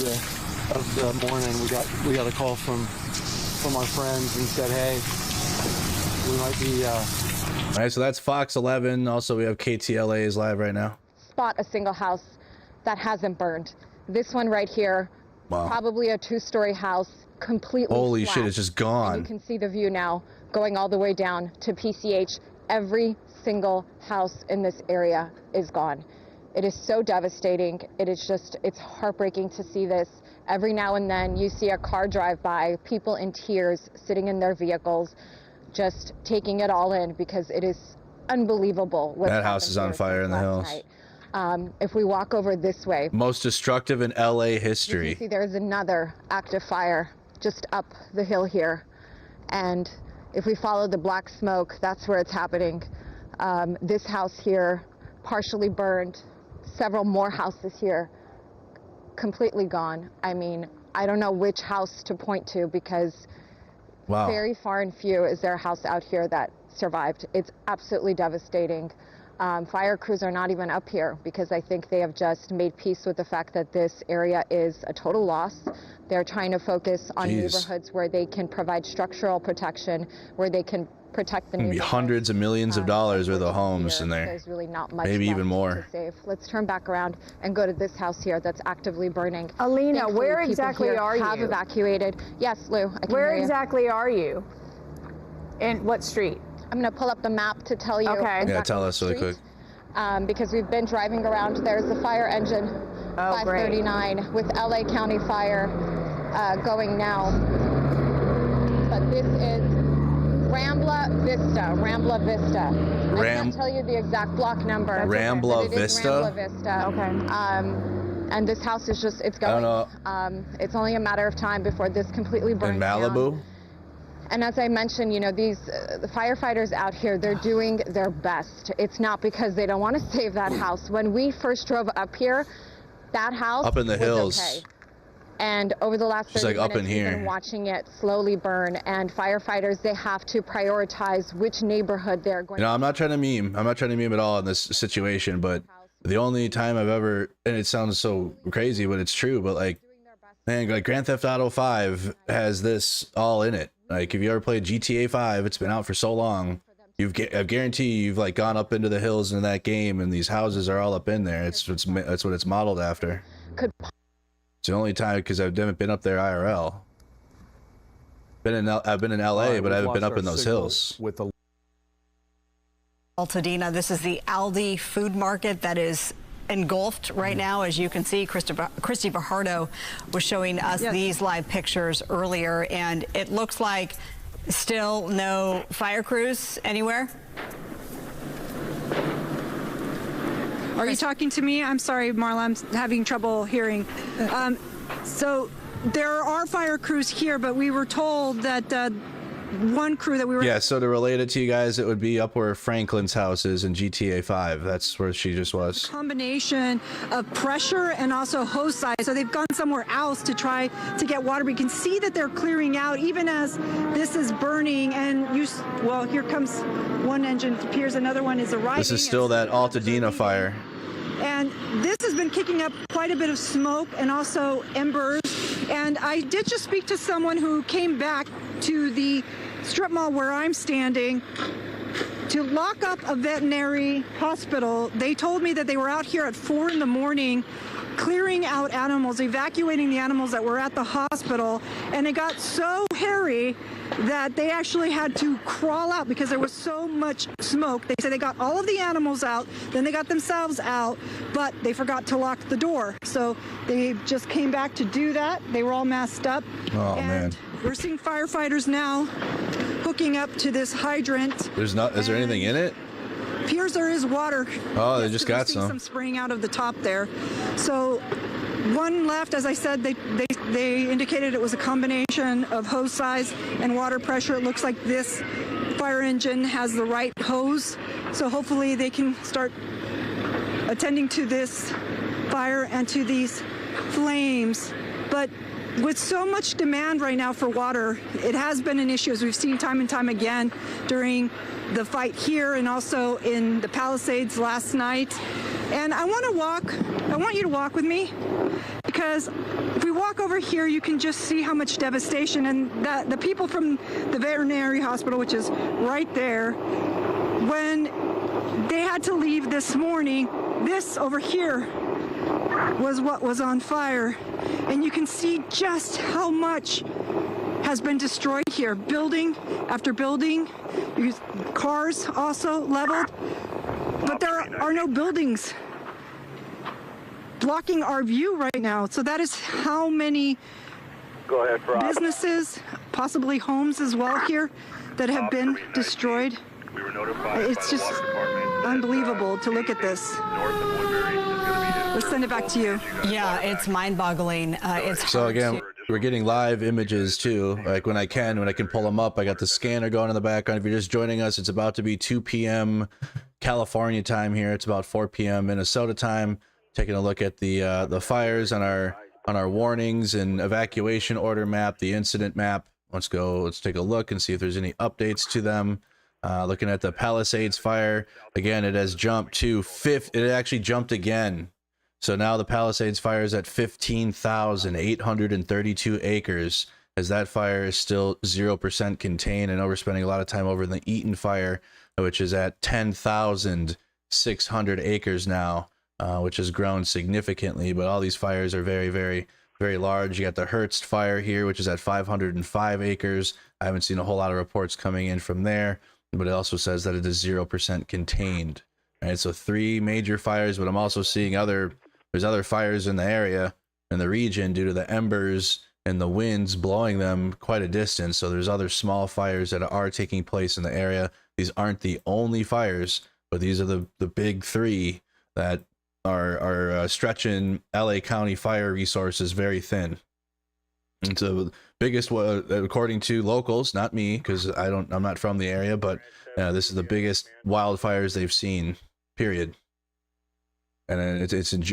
the morning, we got a call from our friends and said, hey, we might be. All right, so that's Fox 11. Also, we have KTLA is live right now. Spot a single house that hasn't burned. This one right here, wow. Probably a 2-story house, completely Holy flat. shit, it's just gone. And you can see the view now going all the way down to PCH. Every single house in this area is gone. It is so devastating. It's heartbreaking to see this. Every now and then you see a car drive by, people in tears, sitting in their vehicles, just taking it all in because it is unbelievable. That house is on fire in the hills. If we walk over this way. Most destructive in LA You history. can see there's another active fire just up the hill here. And if we follow the black smoke, that's where it's happening. This house here, partially burned. Several more houses here, completely gone. I mean, I don't know which house to point to because very far and few is there a house out here that survived. It's absolutely devastating. Fire crews are not even up here because I think they have just made peace with the fact that this area is a total loss. They're trying to focus on neighborhoods where they can provide structural protection, where they can protect the neighborhood. Hundreds of millions of dollars worth of homes in there. There's really not much Maybe left even more. to save. Let's turn back around and go to this house here that's actively burning. Alina, Thankfully, where people exactly here are you? have evacuated. Yes, Lou, I can Where hear you. exactly are you? In what street? I'm going to pull up the map to tell you. Okay. Exactly Yeah, tell us really quick. because we've been driving around. There's the fire engine 539 with LA County Fire going now. But this is Rambla Vista. I can't tell you the exact block number. Rambla but it is Vista? Rambla Vista. Okay. And this house is just, it's going. I don't know. It's only a matter of time before this completely burns In Malibu? down. And as I mentioned, these the firefighters out here, they're doing their best. It's not because they don't want to save that house. When we first drove up here, that house Up in the was hills. okay. And over the last 30 like up minutes, in we've here. been watching it slowly burn. And firefighters, they have to prioritize which neighborhood they're going I'm not trying to meme. I'm not trying to meme at all in this situation, but the only time I've ever, and it sounds so crazy, but it's true, but like Grand Theft Auto 5 has this all in it. Like, if you ever played GTA 5, it's been out for so long. I guarantee you've like gone up into the hills in that game, and these houses are all up in there. That's what it's modeled after. It's the only time because I've never been up there IRL. I've been in LA, but I haven't been up in those hills. With the Altadena, this is the Aldi food market that is engulfed right now. As you can see, Christy Fajardo was showing us these live pictures earlier, and it looks like still no fire crews anywhere. Are you talking to me? I'm sorry, Marla, I'm having trouble hearing. So there are fire crews here, but we were told that one crew that we were... Yeah, so to relate it to you guys, it would be up where Franklin's house is in GTA 5. That's where she just was. Combination of pressure and also hose size. So they've gone somewhere else to try to get water. We can see that they're clearing out even as this is burning. And well, here comes one engine. It appears another one is arriving. This is still that Altadena fire. And this has been kicking up quite a bit of smoke and also embers. And I did just speak to someone who came back to the strip mall where I'm standing. to lock up a veterinary hospital. They told me that they were out here at 4 in the morning clearing out animals, evacuating the animals that were at the hospital, and it got so hairy that they actually had to crawl out because there was so much smoke. They said they got all of the animals out, then they got themselves out, but they forgot to lock the door. So they just came back to do that. They were all masked up. Oh, and man. We're seeing firefighters now hooking up to this hydrant. Is there anything in it? Appears there is water. Oh, they just got some spraying out of the top there. So one left, as I said, they indicated it was a combination of hose size and water pressure. It looks like this fire engine has the right hose, so hopefully they can start attending to this fire and to these flames. But with so much demand right now for water, it has been an issue, as we've seen time and time again during the fight here and also in the Palisades last night. And I want you to walk with me, because if we walk over here, you can just see how much devastation, and that the people from the veterinary hospital, which is right there, when they had to leave this morning, this over here was what was on fire. And you can see just how much has been destroyed here. Building after building, cars also leveled, but there are no buildings blocking our view right now. So that is how many businesses, possibly homes as well here, that have been destroyed. It's just unbelievable to look at this. Let's send it back to you. Yeah, it's mind-boggling. So again, we're getting live images too. Like when I can pull them up. I got the scanner going in the background. If you're just joining us, it's about to be 2 p.m. California time here. It's about 4 p.m. Minnesota time. Taking a look at the fires on our warnings and evacuation order map, the incident map. Let's take a look and see if there's any updates to them. Looking at the Palisades fire, again, it has jumped to it actually jumped again. So now the Palisades fire is at 15,832 acres, as that fire is still 0% contained. I know we're spending a lot of time over in the Eaton fire, which is at 10,600 acres now, which has grown significantly. But all these fires are very, very, very large. You got the Hearst fire here, which is at 505 acres. I haven't seen a whole lot of reports coming in from there, but it also says that it is 0% contained. All right, so 3 major fires, but I'm also seeing there's other fires in the area, in the region, due to the embers and the winds blowing them quite a distance. So there's other small fires that are taking place in the area. These aren't the only fires, but these are the big 3 that are stretching LA County fire resources very thin. And so the biggest one, according to locals, not me, because I'm not from the area, but this is the biggest wildfires they've seen, period. And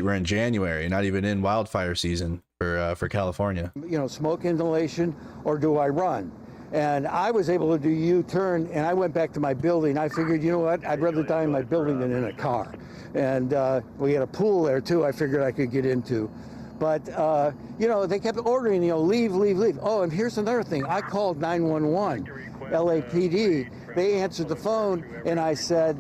we're in January, not even in wildfire season for California. Smoke inhalation, or do I run? And I was able to do U-turn, and I went back to my building. I figured, you know what, I'd rather die in my building than in a car. And we had a pool there too, I figured I could get into. But, they kept ordering, leave, leave, leave. Oh, and here's another thing. I called 911, LAPD. They answered the phone, and I said,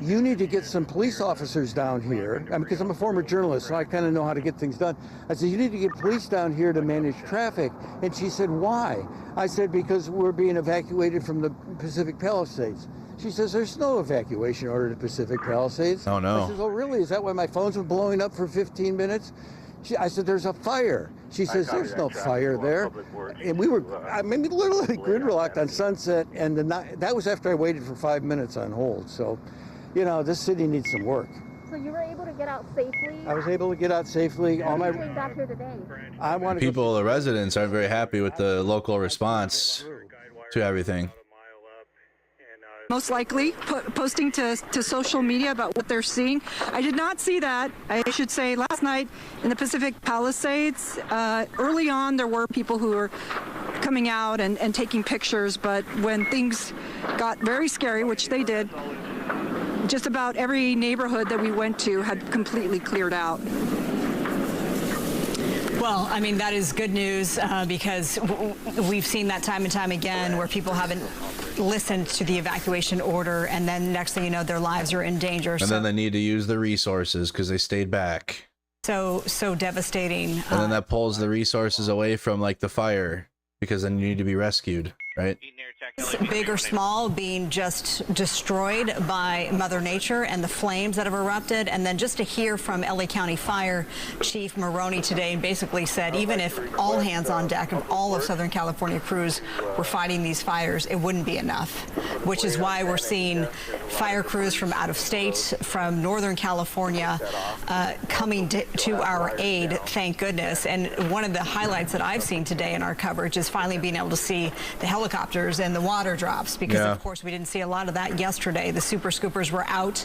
you need to get some police officers down here. Because I'm a former journalist, so I kind of know how to get things done. I said, you need to get police down here to manage traffic. And she said, why? I said, because we're being evacuated from the Pacific Palisades. She says, there's no evacuation order to Pacific Palisades. Oh, no. I said, oh, really? Is that why my phone's been blowing up for 15 minutes? I said, there's a fire. She says, there's no fire there. And we were, literally gridlocked on Sunset, and that was after I waited for 5 minutes on hold. So, this city needs some work. So you were able to get out safely? I was able to get out safely. What are you doing back here today? The residents aren't very happy with the local response to everything. Most likely posting to social media about what they're seeing. I did not see that, I should say, last night in the Pacific Palisades. Early on, there were people who were coming out and taking pictures, but when things got very scary, which they did, just about every neighborhood that we went to had completely cleared out. Well, that is good news because we've seen that time and time again where people haven't listened to the evacuation order, and then next thing you know, their lives are in danger. And then they need to use the resources because they stayed back. So devastating. And then that pulls the resources away from like the fire, because then you need to be rescued, right? Big or small, being just destroyed by Mother Nature and the flames that have erupted. And then just to hear from LA County Fire Chief Maroney today, and basically said even if all hands on deck of all of Southern California crews were fighting these fires, it wouldn't be enough, which is why we're seeing fire crews from out of state, from Northern California, coming to our aid, thank goodness. And one of the highlights that I've seen today in our coverage is finally being able to see the helicopters and the water drops, because of course we didn't see a lot of that yesterday. The super scoopers were out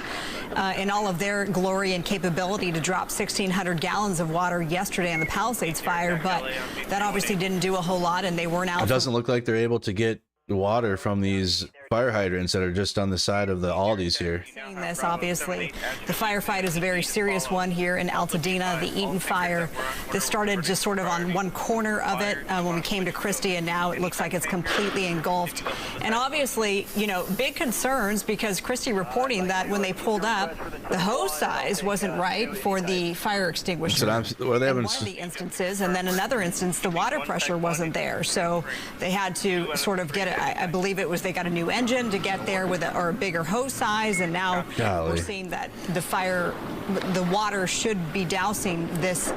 in all of their glory and capability to drop 1,600 gallons of water yesterday on the Palisades fire, but that obviously didn't do a whole lot, and they weren't out. It doesn't look like they're able to get the water from these fire hydrants that are just on the side of the Aldis here. Seeing this, obviously, the firefight is a very serious one here in Altadena. The Eaton fire, this started just sort of on one corner of it when we came to Christie, and now it looks like it's completely engulfed. And obviously, you know, big concerns, because Christie reporting that when they pulled up, the hose size wasn't right for the fire extinguisher. Well, they in one of the instances, and then another instance, the water pressure wasn't there, so they had to sort of get it. I believe it was they got a new engine to get there with a bigger hose size, and now we're seeing that the water should be dousing this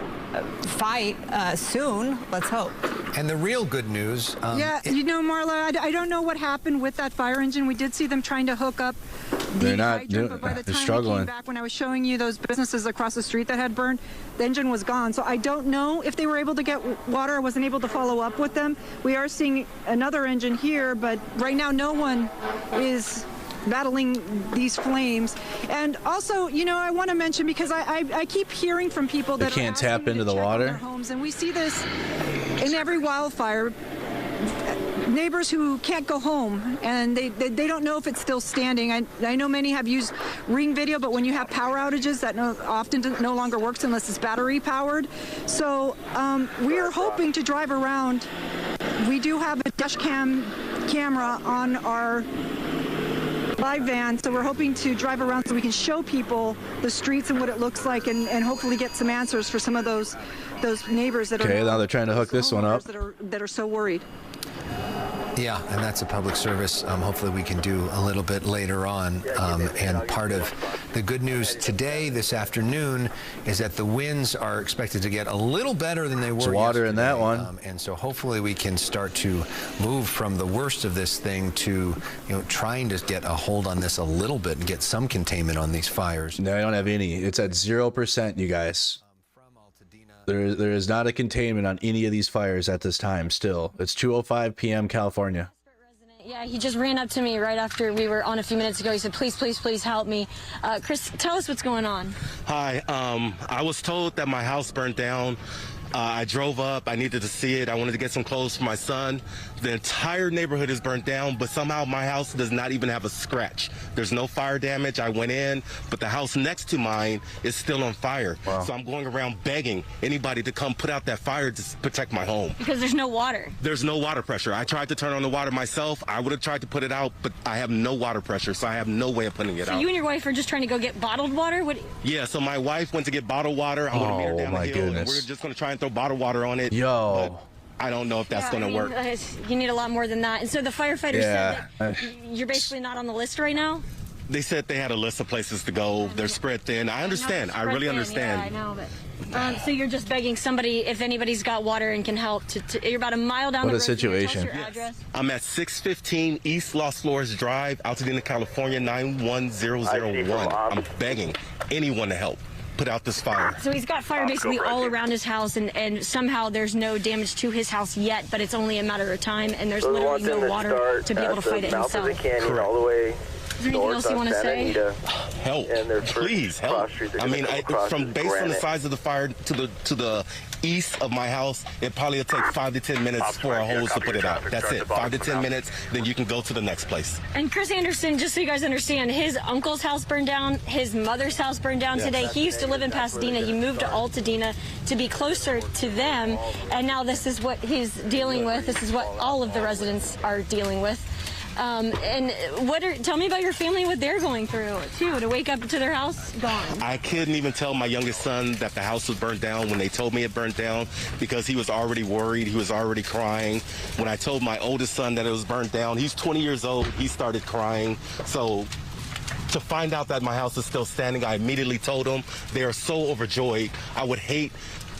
fight soon. Let's hope. And the real good news. Yeah, you know, Marla, I don't know what happened with that fire engine. We did see them trying to hook up the hydrant, but by the time we came back, when I was showing you those businesses across the street that had burned, the engine was gone. So I don't know if they were able to get water. I wasn't able to follow up with them. We are seeing another engine here, but right now no one is battling these flames. And also, you know, I want to mention, because I keep hearing from people that can't tap into the water. Homes, and we see this in every wildfire. Neighbors who can't go home, and they don't know if it's still standing. I know many have used Ring Video, but when you have power outages, that often no longer works unless it's battery powered. So we are hoping to drive around. We do have a dash camera on our live van, so we're hoping to drive around so we can show people the streets and what it looks like, and hopefully get some answers for some of those neighbors that are now they're trying to hook this one up, that are so worried. Yeah, and that's a public service. Hopefully we can do a little bit later on. And part of the good news today, this afternoon, is that the winds are expected to get a little better than they were. There's water in that one. And so hopefully we can start to move from the worst of this thing to, you know, trying to get a hold on this a little bit and get some containment on these fires. No, I don't have any. It's at 0%, you guys. There is not a containment on any of these fires at this time still. It's 2:05 p.m. California. Yeah, he just ran up to me right after we were on a few minutes ago. He said, please, please, please help me. Chris, tell us what's going on. Hi, I was told that my house burnt down. I drove up. I needed to see it. I wanted to get some clothes for my son. The entire neighborhood is burnt down, but somehow my house does not even have a scratch. There's no fire damage. I went in, but the house next to mine is still on fire. Wow. So I'm going around begging anybody to come put out that fire to protect my home. Because there's no water. There's no water pressure. I tried to turn on the water myself. I would have tried to put it out, but I have no water pressure, so I have no way of putting it out. So you and your wife are just trying to go get bottled water? Yeah, so my wife went to get bottled water. I'm going to meet her down the hill, and we're just going to try and throw bottled water on it. Yo. I don't know if that's going to work. You need a lot more than that. And so the firefighters said that you're basically not on the list right now? They said they had a list of places to go. They're spread thin. I understand. I really understand. Yeah, I know, but so you're just begging somebody, if anybody's got water and can help, you're about a mile down the road. What a situation. Tell us your address. I'm at 615 East Los Flores Drive, Altadena, California, 91001. I'm begging anyone to help put out this fire. So he's got fire basically all around his house, and somehow there's no damage to his house yet, but it's only a matter of time, and there's literally no water to be able to fight it himself. All the way. Is there anything else you want to say? Help! Please help! I mean, from based on the size of the fire to the east of my house, it probably will take 5 to 10 minutes for a hose to put it out. That's it. 5 to 10 minutes, then you can go to the next place. And Chris Anderson, just so you guys understand, his uncle's house burned down, his mother's house burned down today. He used to live in Pasadena. He moved to Altadena to be closer to them, and now this is what he's dealing with. This is what all of the residents are dealing with. And tell me about your family, what they're going through too, to wake up to their house gone. I couldn't even tell my youngest son that the house was burnt down when they told me it burnt down, because he was already worried. He was already crying. When I told my oldest son that it was burnt down, he's 20 years old. He started crying. So to find out that my house is still standing, I immediately told them. They are so overjoyed. I would hate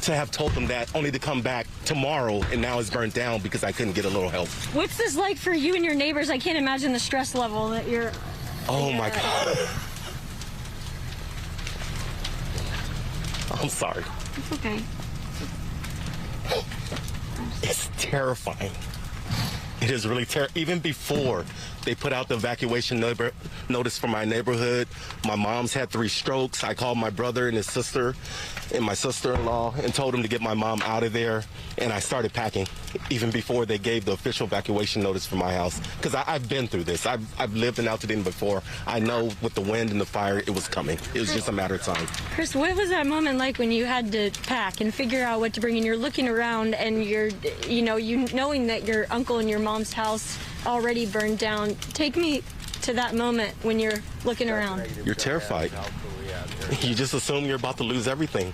to have told them that only to come back tomorrow and now it's burnt down because I couldn't get a little help. What's this like for you and your neighbors? I can't imagine the stress level that you're... Oh my God. I'm sorry. It's okay. It's terrifying. It is really terrible. Even before they put out the evacuation notice for my neighborhood, my mom's had 3 strokes. I called my brother and his sister and my sister-in-law and told them to get my mom out of there. And I started packing even before they gave the official evacuation notice for my house. Because I've been through this. I've lived in Altadena before. I know with the wind and the fire, it was coming. It was just a matter of time. Chris, what was that moment like when you had to pack and figure out what to bring, and you're looking around and you're, knowing that your uncle and your mom's house already burned down? Take me to that moment when you're looking around. You're terrified. You just assume you're about to lose everything.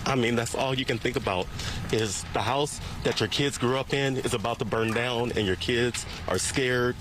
I mean, that's all you can think about, is the house that your kids grew up in is about to burn down, and your kids are scared,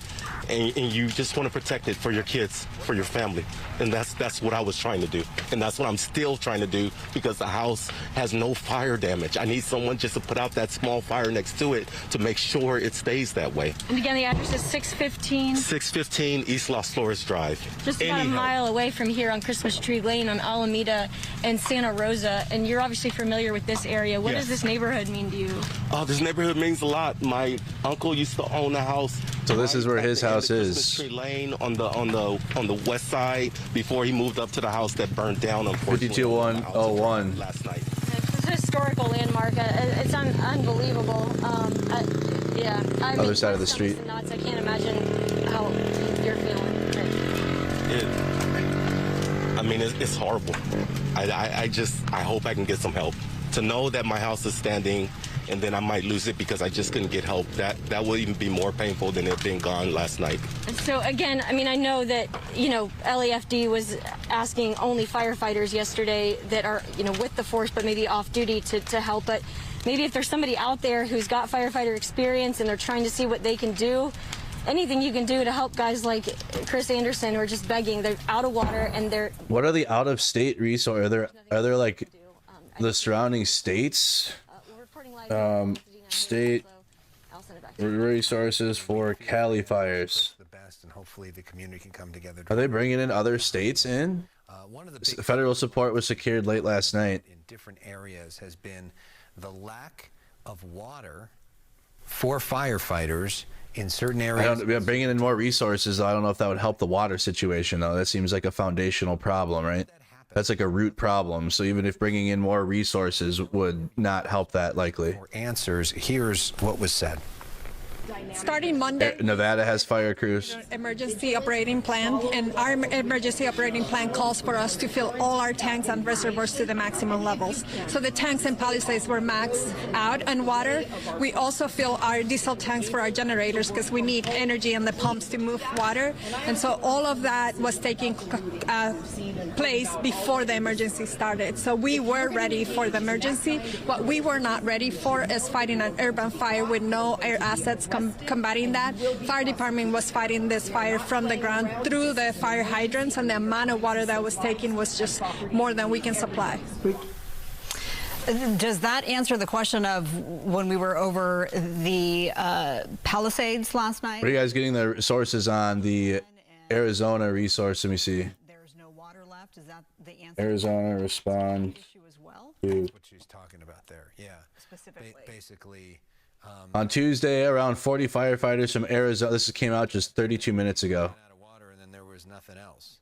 and you just want to protect it for your kids, for your family. And that's what I was trying to do. And that's what I'm still trying to do, because the house has no fire damage. I need someone just to put out that small fire next to it to make sure it stays that way. And again, the address is 615? 615 East Las Flores Drive. Just about a mile away from here on Christmas Tree Lane on Alameda and Santa Rosa. And you're obviously familiar with this area. What does this neighborhood mean to you? Oh, this neighborhood means a lot. My uncle used to own a house. So this is where his house is. Christmas Tree Lane on the west side before he moved up to the house that burned down, unfortunately. 52101 last night. It's a historical landmark. It's unbelievable. Other side of the street. Nuts. I can't imagine how you're feeling. It's horrible. I hope I can get some help. To know that my house is standing and then I might lose it because I just couldn't get help, that will even be more painful than it being gone last night. So again, I know that, LAFD was asking only firefighters yesterday that are, with the force but maybe off duty to help. But maybe if there's somebody out there who's got firefighter experience and they're trying to see what they can do, anything you can do to help guys like Chris Anderson who are just begging. They're out of water and they're... What are the out-of-state resources? Are there like the surrounding states? State resources for Cali fires. And hopefully the community can come together. Are they bringing in other states in? One of the federal support was secured late last night. In different areas has been the lack of water for firefighters in certain areas. Bringing in more resources, I don't know if that would help the water situation, though. That seems like a foundational problem, right? That's like a root problem. So even if bringing in more resources would not help that, likely. For answers, here's what was said. Starting Monday, Nevada has fire crews. Emergency operating plan, and our emergency operating plan calls for us to fill all our tanks and reservoirs to the maximum levels. So the tanks in Palisades were maxed out on water. We also fill our diesel tanks for our generators because we need energy in the pumps to move water. And so all of that was taking place before the emergency started. So we were ready for the emergency. What we were not ready for is fighting an urban fire with no air assets combating that. Fire department was fighting this fire from the ground through the fire hydrants, and the amount of water that was taken was just more than we can supply. Does that answer the question of when we were over the Palisades last night? What are you guys getting the sources on the Arizona resource? Let me see. There's no water left. Is that the answer? Arizona respond to What she's talking about there. Yeah. Specifically. Basically. On Tuesday, around 40 firefighters from Arizona. This came out just 32 minutes ago. Out of water, and then there was nothing else.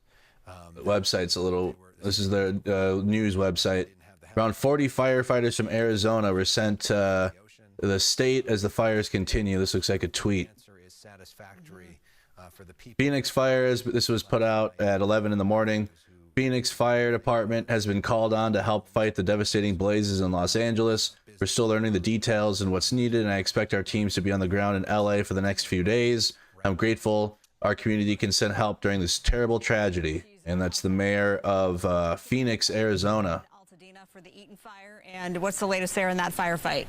The website's a little. This is their news website. Around 40 firefighters from Arizona were sent to the state as the fires continue. This looks like a tweet. Phoenix Fires. This was put out at 11 in the morning. Phoenix Fire Department has been called on to help fight the devastating blazes in Los Angeles. We're still learning the details and what's needed, and I expect our teams to be on the ground in LA for the next few days. I'm grateful our community can send help during this terrible tragedy. And that's the mayor of Phoenix, Arizona. For the Eaton fire, and what's the latest there in that firefight?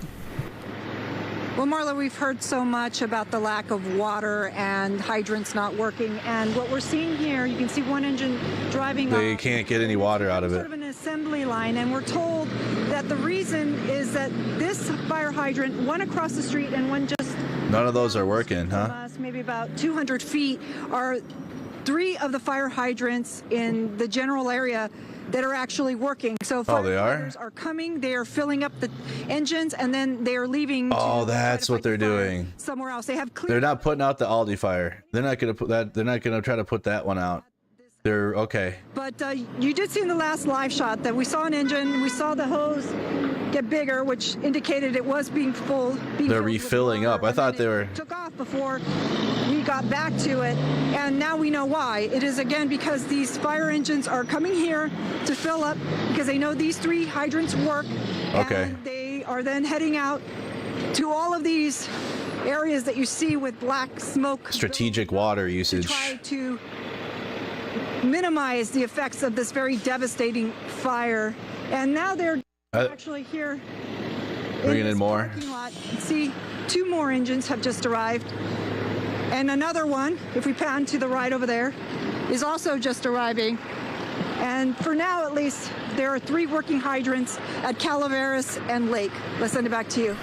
Well, Marla, we've heard so much about the lack of water and hydrants not working, and what we're seeing here, you can see one engine driving They off. can't get any water out of it. Sort of an assembly line, and we're told that the reason is that this fire hydrant, one across the street and one just None of those are working, huh? us, maybe about 200 feet, are 3 of the fire hydrants in the general area that are actually working. So firefighters are coming, they are filling up the engines, and then they are leaving. Oh, that's what they're doing. Somewhere else. They have They're not putting out the Aldi fire. They're not going to put that. They're not going to try to put that one out. They're okay. But you did see in the last live shot that we saw an engine, we saw the hose get bigger, which indicated it was being full. They're refilling up. I thought they were. Took off before we got back to it, and now we know why. It is again because these fire engines are coming here to fill up because they know these 3 hydrants work. Okay. And they are then heading out to all of these areas that you see with black smoke. Strategic water usage. Try to minimize the effects of this very devastating fire. And now they're actually here bringing in more. parking lot. See, 2 more engines have just arrived. And another one, if we pan to the right over there, is also just arriving. And for now, at least, there are 3 working hydrants at Calaveras and Lake. Let's send it back to you.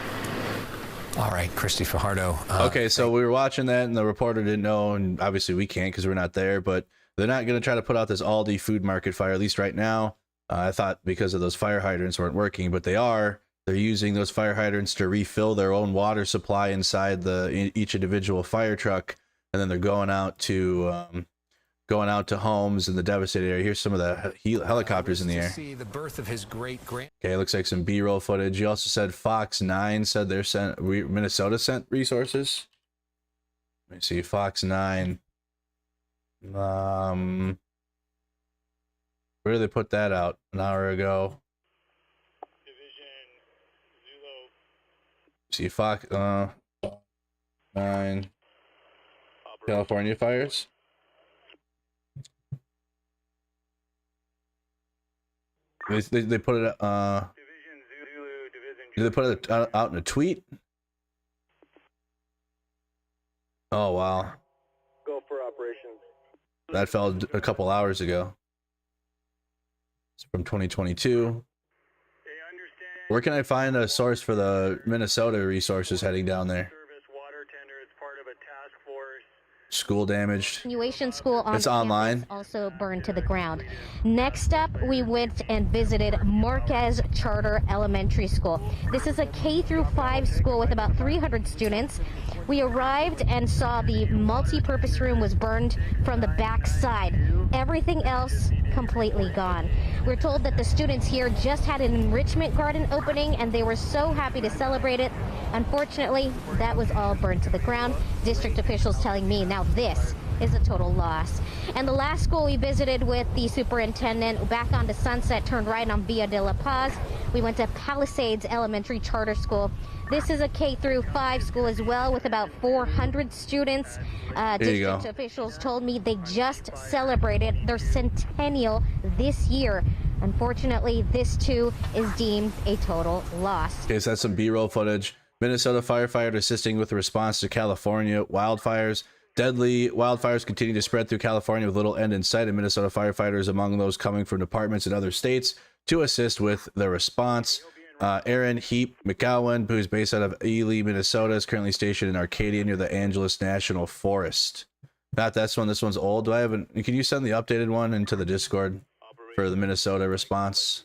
All right, Christy Fajardo. Okay, so we were watching that, and the reporter didn't know, and obviously we can't because we're not there, but they're not going to try to put out this Aldi food market fire, at least right now. I thought because of those fire hydrants weren't working, but they are. They're using those fire hydrants to refill their own water supply inside each individual fire truck, and then they're going out to homes in the devastated area. Here's some of the helicopters in the air. See the birth of his great-grand. Okay, looks like some B-roll footage. You also said Fox 9 said Minnesota sent resources. Let me see, Fox 9. Where did they put that out? An hour ago. See, Fox 9. California fires. They put it did they put it out in a tweet? Oh wow. Go for operations. That fell a couple hours ago. It's from 2022. Where can I find a source for the Minnesota resources heading down there? School damaged. Evacuation school on it's online. Also burned to the ground. Next up, we went and visited Marquez Charter Elementary School. This is a K-5 school with about 300 students. We arrived and saw the multi-purpose room was burned from the back side. Everything else completely gone. We're told that the students here just had an enrichment garden opening and they were so happy to celebrate it. Unfortunately, that was all burned to the ground. District officials telling me now this is a total loss. And the last school we visited with the superintendent back onto Sunset, turned right on Via de la Paz. We went to Palisades Elementary Charter School. This is a K-5 school as well with about 400 students. District officials told me they just celebrated their centennial this year. Unfortunately, this too is deemed a total loss. Okay, so that's some B-roll footage. Minnesota firefighter assisting with the response to California wildfires. Deadly wildfires continue to spread through California with little end in sight, and Minnesota firefighters among those coming from departments in other states to assist with the response. Aaron Heap McGowan, who's based out of Ely, Minnesota, is currently stationed in Arcadia near the Angeles National Forest. Not this one. This one's old. Can you send the updated one into the Discord for the Minnesota response?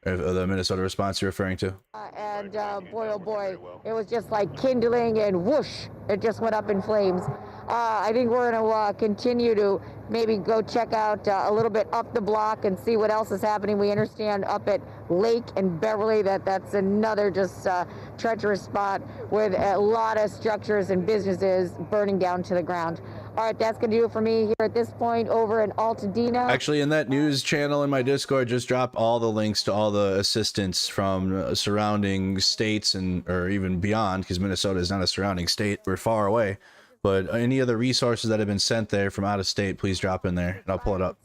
Or the Minnesota response you're referring to? And boy, oh boy, it was just like kindling and whoosh, it just went up in flames. I think we're going to continue to maybe go check out a little bit up the block and see what else is happening. We understand up at Lake and Beverly that's another just treacherous spot with a lot of structures and businesses burning down to the ground. All right, that's going to do it for me here at this point over in Altadena. Actually, in that news channel in my Discord, just drop all the links to all the assistance from surrounding states or even beyond, because Minnesota is not a surrounding state. We're far away. But any other resources that have been sent there from out of state, please drop in there and I'll pull it up.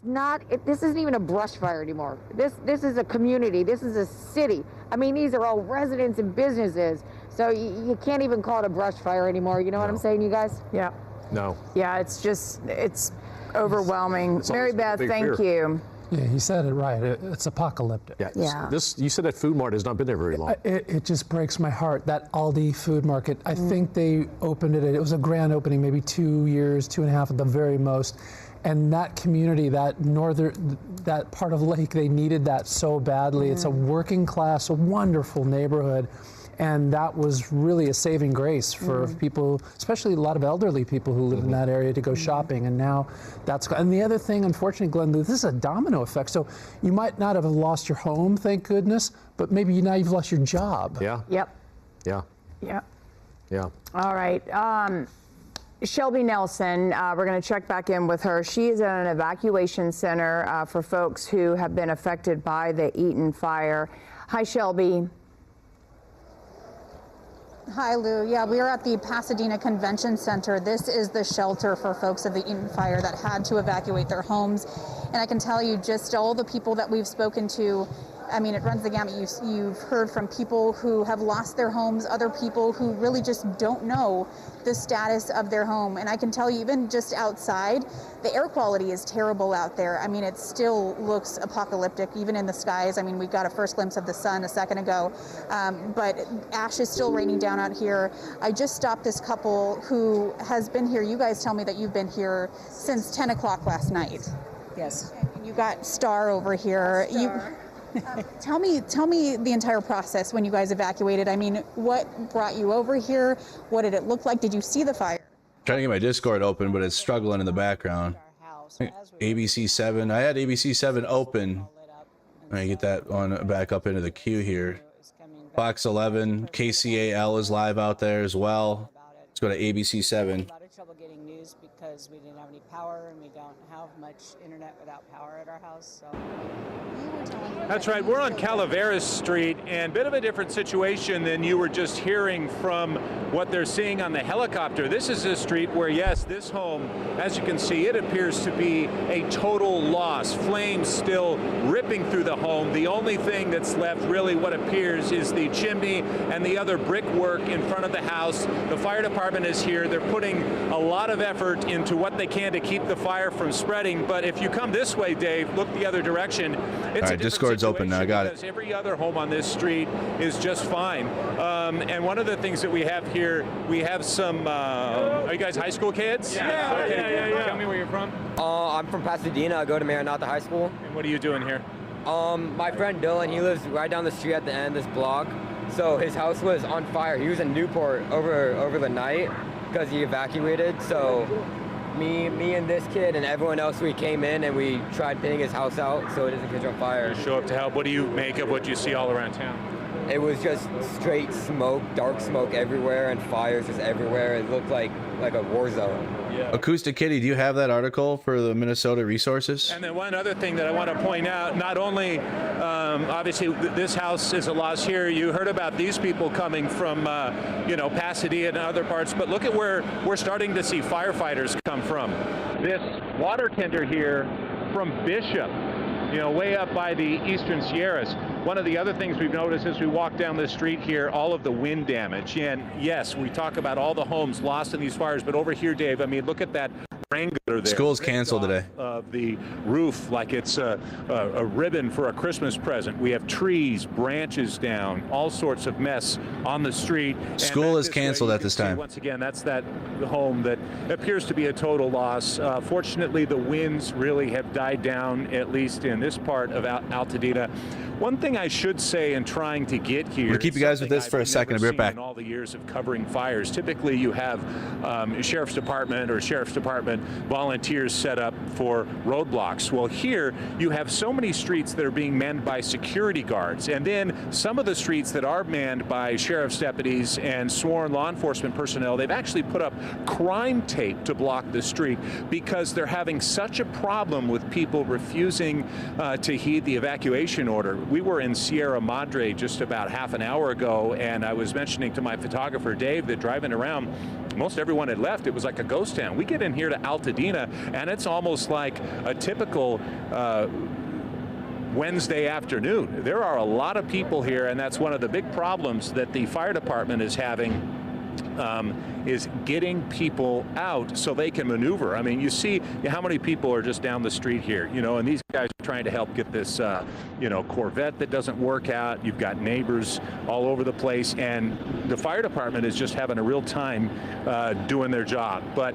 This isn't even a brush fire anymore. This is a community. This is a city. I mean, these are all residents and businesses. So you can't even call it a brush fire anymore. You know what I'm saying, you guys? Yeah. No. Yeah, it's overwhelming. Mary Beth, thank fear. you. Yeah, he said it right. It's apocalyptic. Yeah. You said that Food Mart has not been there very long. It just breaks my heart. That Aldi food market. I think they opened it. It was a grand opening, maybe 2 years, 2.5 at the very most. And that community, that part of Lake, they needed that so badly. It's a working class, a wonderful neighborhood. And that was really a saving grace for people, especially a lot of elderly people who live in that area, to go shopping. And now that's, and the other thing, unfortunately, Glenn, this is a domino effect. So you might not have lost your home, thank goodness, but maybe now you've lost your job. Yeah. Yep. Yeah. Yep. Yeah. All right. Shelby Nelson, we're going to check back in with her. She is at an evacuation center for folks who have been affected by the Eaton fire. Hi, Shelby. Hi, Lou. Yeah, we are at the Pasadena Convention Center. This is the shelter for folks of the Eaton fire that had to evacuate their homes. And I can tell you, just all the people that we've spoken to, I mean, it runs the gamut. You've heard from people who have lost their homes, other people who really just don't know the status of their home. And I can tell you, even just outside, the air quality is terrible out there. I mean, it still looks apocalyptic, even in the skies. I mean, we got a first glimpse of the sun a second ago, but ash is still raining down out here. I just stopped this couple who has been here. You guys tell me that you've been here since 10 o'clock last night. Yes. And you got Star over here. Tell me the entire process when you guys evacuated. I mean, what brought you over here? What did it look like? Did you see the fire? Trying to get my Discord open, but it's struggling in the background. ABC7. I had ABC7 open. I get that on back up into the queue here. Fox 11, KCAL is live out there as well. Let's go to ABC7. A lot of trouble getting news because we didn't have any power and we don't have much internet without power at our house. So. That's right. We're on Calaveras Street, and a bit of a different situation than you were just hearing from what they're seeing on the helicopter. This is a street where, yes, this home, as you can see, it appears to be a total loss. Flames still ripping through the home. The only thing that's left, really, what appears is the chimney and the other brickwork in front of the house. The fire department is here. They're putting a lot of effort into what they can to keep the fire from spreading. But if you come this way, Dave, look the other direction. It's all right, Discord's open now. I got it. Every other home on this street is just fine. And one of the things that we have here, we have some. Are you guys high school kids? Yeah. Okay. Yeah. Tell me where you're from. I'm from Pasadena. I go to Maranatha High School. And what are you doing here? My friend Dylan, he lives right down the street at the end of this block. So his house was on fire. He was in Newport over the night because he evacuated. So me and this kid and everyone else, we came in and we tried pinning his house out so it doesn't catch on fire. Show up to help. What do you make of what you see all around town? It was just straight smoke, dark smoke everywhere, and fires just everywhere. It looked like a war zone. Yeah. Acoustic Kitty, do you have that article for the Minnesota resources? And then one other thing that I want to point out, not only obviously this house is a loss here, you heard about these people coming from Pasadena and other parts, but look at where we're starting to see firefighters come from. This water tender here from Bishop, way up by the Eastern Sierras. One of the other things we've noticed as we walk down the street here, all of the wind damage. And yes, we talk about all the homes lost in these fires, but over here, Dave, I mean, look at that rain gutter there. School's canceled today. The roof like it's a ribbon for a Christmas present. We have trees, branches down, all sorts of mess on the street. School is canceled at this time. Once again, that's that home that appears to be a total loss. Fortunately, the winds really have died down, at least in this part of Altadena. One thing I should say in trying to get here. We'll keep you guys with this for a second. I'll be right back. In all the years of covering fires, typically you have sheriff's department volunteers set up for roadblocks. Well, here you have so many streets that are being manned by security guards, and then some of the streets that are manned by sheriff's deputies and sworn law enforcement personnel, they've actually put up crime tape to block the street because they're having such a problem with people refusing to heed the evacuation order. We were in Sierra Madre just about half an hour ago, and I was mentioning to my photographer, Dave, that driving around, most everyone had left. It was like a ghost town. We get in here to Altadena, and it's almost like a typical Wednesday afternoon. There are a lot of people here, and that's one of the big problems that the fire department is having, is getting people out so they can maneuver. I mean, you see how many people are just down the street here, you know, and these guys are trying to help get this, you know, Corvette that doesn't work out. You've got neighbors all over the place, and the fire department is just having a real time doing their job. But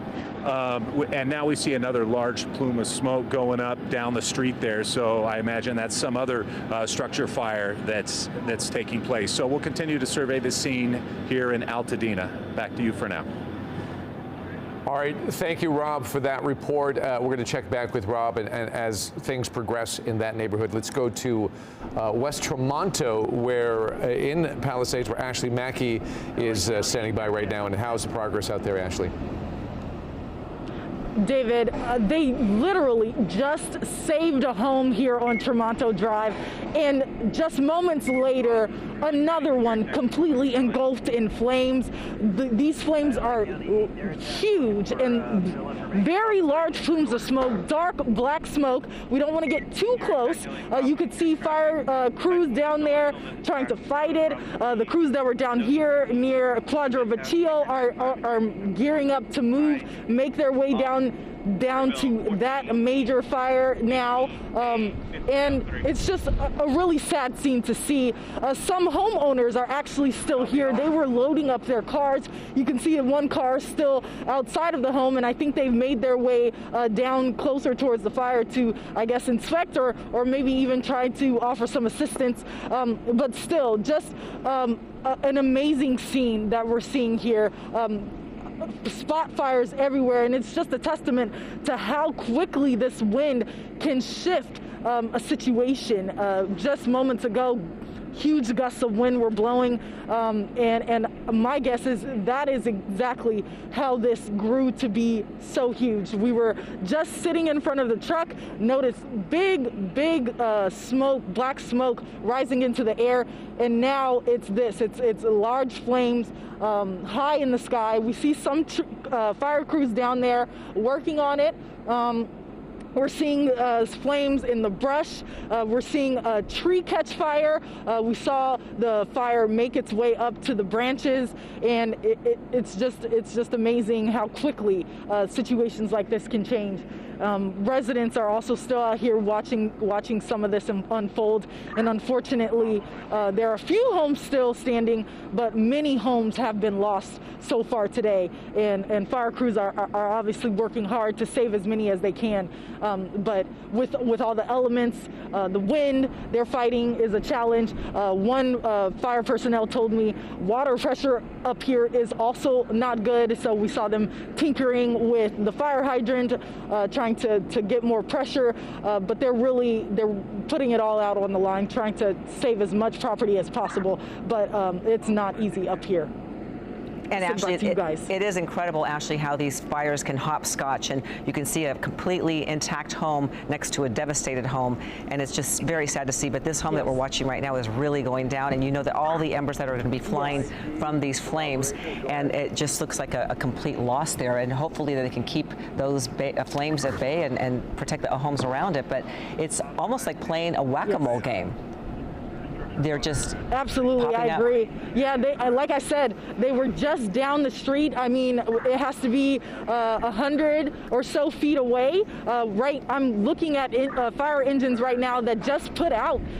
and now we see another large plume of smoke going up down the street there. So I imagine that's some other structure fire that's taking place. So we'll continue to survey the scene here in Altadena. Back to you for now. All right, thank you, Rob, for that report. We're going to check back with Rob, and as things progress in that neighborhood, let's go to West Tremonto, where in Palisades, where Ashley Mackey is standing by right now. And how's the progress out there, Ashley? David, they literally just saved a home here on Tremonto Drive, and just moments later, another one completely engulfed in flames. These flames are huge and very large plumes of smoke, dark black smoke. We don't want to get too close. You could see fire crews down there trying to fight it. The crews that were down here near Quadro Vecchio are gearing up to move, make their way down to that major fire now, and it's just a really sad scene to see. Some homeowners are actually still here. They were loading up their cars. You can see one car still outside of the home, and I think they've made their way down closer towards the fire to, I guess, inspect or maybe even try to offer some assistance, but still just an amazing scene that we're seeing here. Spot fires everywhere, and it's just a testament to how quickly this wind can shift a situation. Just moments ago, huge gusts of wind were blowing, and my guess is that is exactly how this grew to be so huge. We were just sitting in front of the truck, noticed big smoke, black smoke rising into the air, and now it's large flames high in the sky. We see some fire crews down there working on it. We're seeing flames in the brush. We're seeing a tree catch fire. We saw the fire make its way up to the branches, and it's just amazing how quickly situations like this can change. Residents are also still out here watching some of this unfold, and unfortunately, there are a few homes still standing, but many homes have been lost so far today, and fire crews are obviously working hard to save as many as they can. But with all the elements, the wind they're fighting is a challenge. One fire personnel told me water pressure up here is also not good, so we saw them tinkering with the fire hydrant, trying to get more pressure, but they're putting it all out on the line, trying to save as much property as possible, but it's not easy up here. And actually, it is incredible, Ashley, how these fires can hopscotch, and you can see a completely intact home next to a devastated home, and it's just very sad to see. But this home that we're watching right now is really going down, and you know that all the embers that are going to be flying from these flames, and it just looks like a complete loss there. And hopefully they can keep those flames at bay and protect the homes around it. But it's almost like playing a whack-a-mole game. They're just absolutely. I agree. Yeah, like I said, they were just down the street. I mean, it has to be 100 or so feet away. I'm looking at fire engines right now that just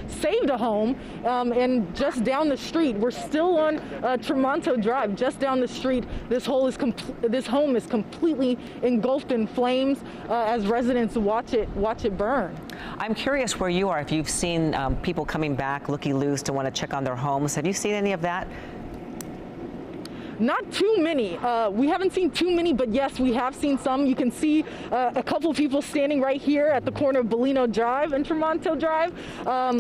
saved a home, and just down the street. We're still on Tremonto Drive, just down the street. This home is completely engulfed in flames as residents watch it burn. I'm curious where you are, if you've seen people coming back looky-loos to want to check on their homes. Have you seen any of that? Not too many. We haven't seen too many, but yes, we have seen some. You can see a couple people standing right here at the corner of Bellino Drive and Tremonto Drive.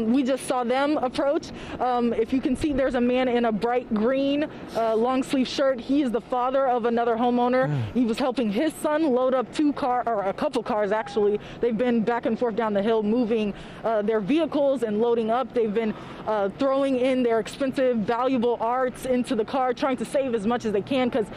We just saw them approach. If you can see, there's a man in a bright green long sleeve shirt. He is the father of another homeowner. He was helping his son load up a couple cars actually. They've been back and forth down the hill moving their vehicles and loading up. They've been throwing in their expensive, valuable arts into the car, trying to save as much as they can, because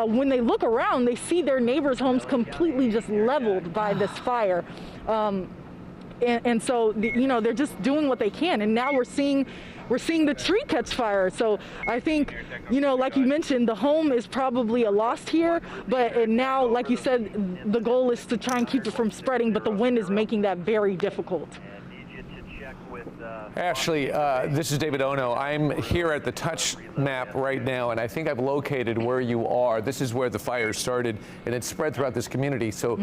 when they look around, they see their neighbors' homes completely just leveled by this fire. And so, you know, they're just doing what they can. And now we're seeing the tree catch fire. So I think, you know, like you mentioned, the home is probably a loss here. But now, like you said, the goal is to try and keep it from spreading. But the wind is making that very difficult. Ashley, this is David Ono. I'm here at the touch map right now, and I think I've located where you are. This is where the fire started, and it spread throughout this community. So,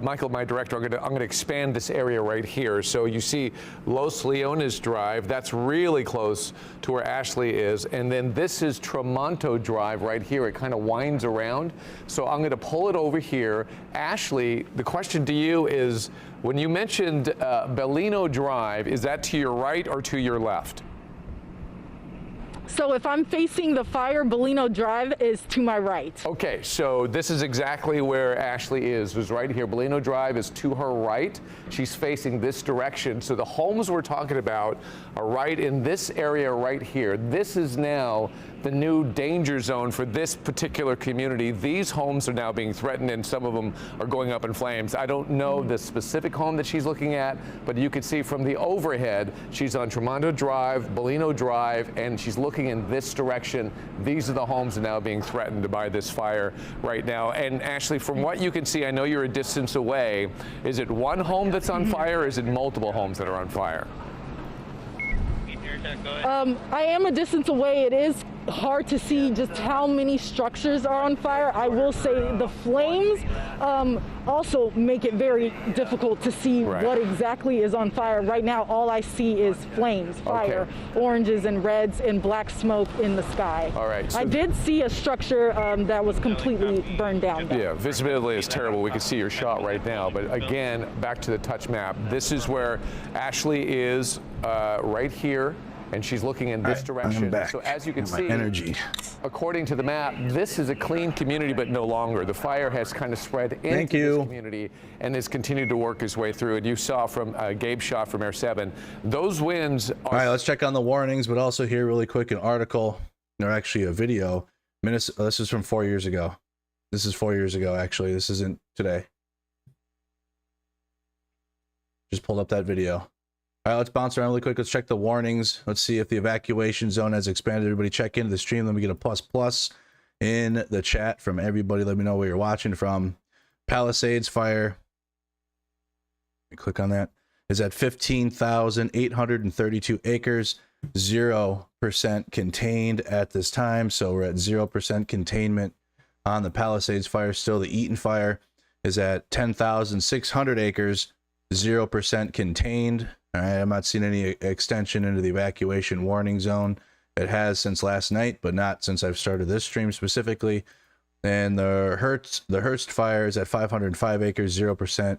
Michael, my director, I'm going to expand this area right here. So you see Los Leones Drive. That's really close to where Ashley is, and then this is Tramonto Drive right here. It kind of winds around. So I'm going to pull it over here. Ashley, the question to you is, when you mentioned Bellino Drive, is that to your right or to your left? So if I'm facing the fire, Bellino Drive is to my right. Okay, so this is exactly where Ashley is right here. Bellino Drive is to her right. She's facing this direction. So the homes we're talking about are right in this area right here. This is now the new danger zone for this particular community. These homes are now being threatened, and some of them are going up in flames. I don't know the specific home that she's looking at, but you can see from the overhead, she's on Tramonto Drive, Bellino Drive, and she's looking in this direction. These are the homes that are now being threatened by this fire right now. And Ashley, from what you can see, I know you're a distance away. Is it one home that's on fire, or is it multiple homes that are on fire? I am a distance away. It is hard to see just how many structures are on fire. I will say the flames also make it very difficult to see what exactly is on fire. Right now, all I see is flames, fire, oranges and reds, and black smoke in the sky. All right. So I did see a structure that was completely burned down, though. Yeah, visibility is terrible. We can see your shot right now. But again, back to the touch map. This is where Ashley is right here, and she's looking in this direction. So as you can see, according to the map, this is a clean community, but no longer. The fire has kind of spread into this community and has continued to work its way through. And you saw from Gabe's shot from Air 7, those winds are... All right, let's check on the warnings, but also here really quick, an article, or actually a video. This is from 4 years ago. This is 4 years ago, actually. This isn't today. Just pulled up that video. All right, let's bounce around really quick. Let's check the warnings. Let's see if the evacuation zone has expanded. Everybody check into the stream. Let me get a ++ in the chat from everybody. Let me know where you're watching from. Palisades fire. Let me click on that. Is at 15,832 acres. 0% contained at this time. So we're at 0% containment on the Palisades fire. Still, the Eaton fire is at 10,600 acres. 0% contained. All right, I'm not seeing any extension into the evacuation warning zone. It has since last night, but not since I've started this stream specifically. And the Hearst fire is at 505 acres, 0%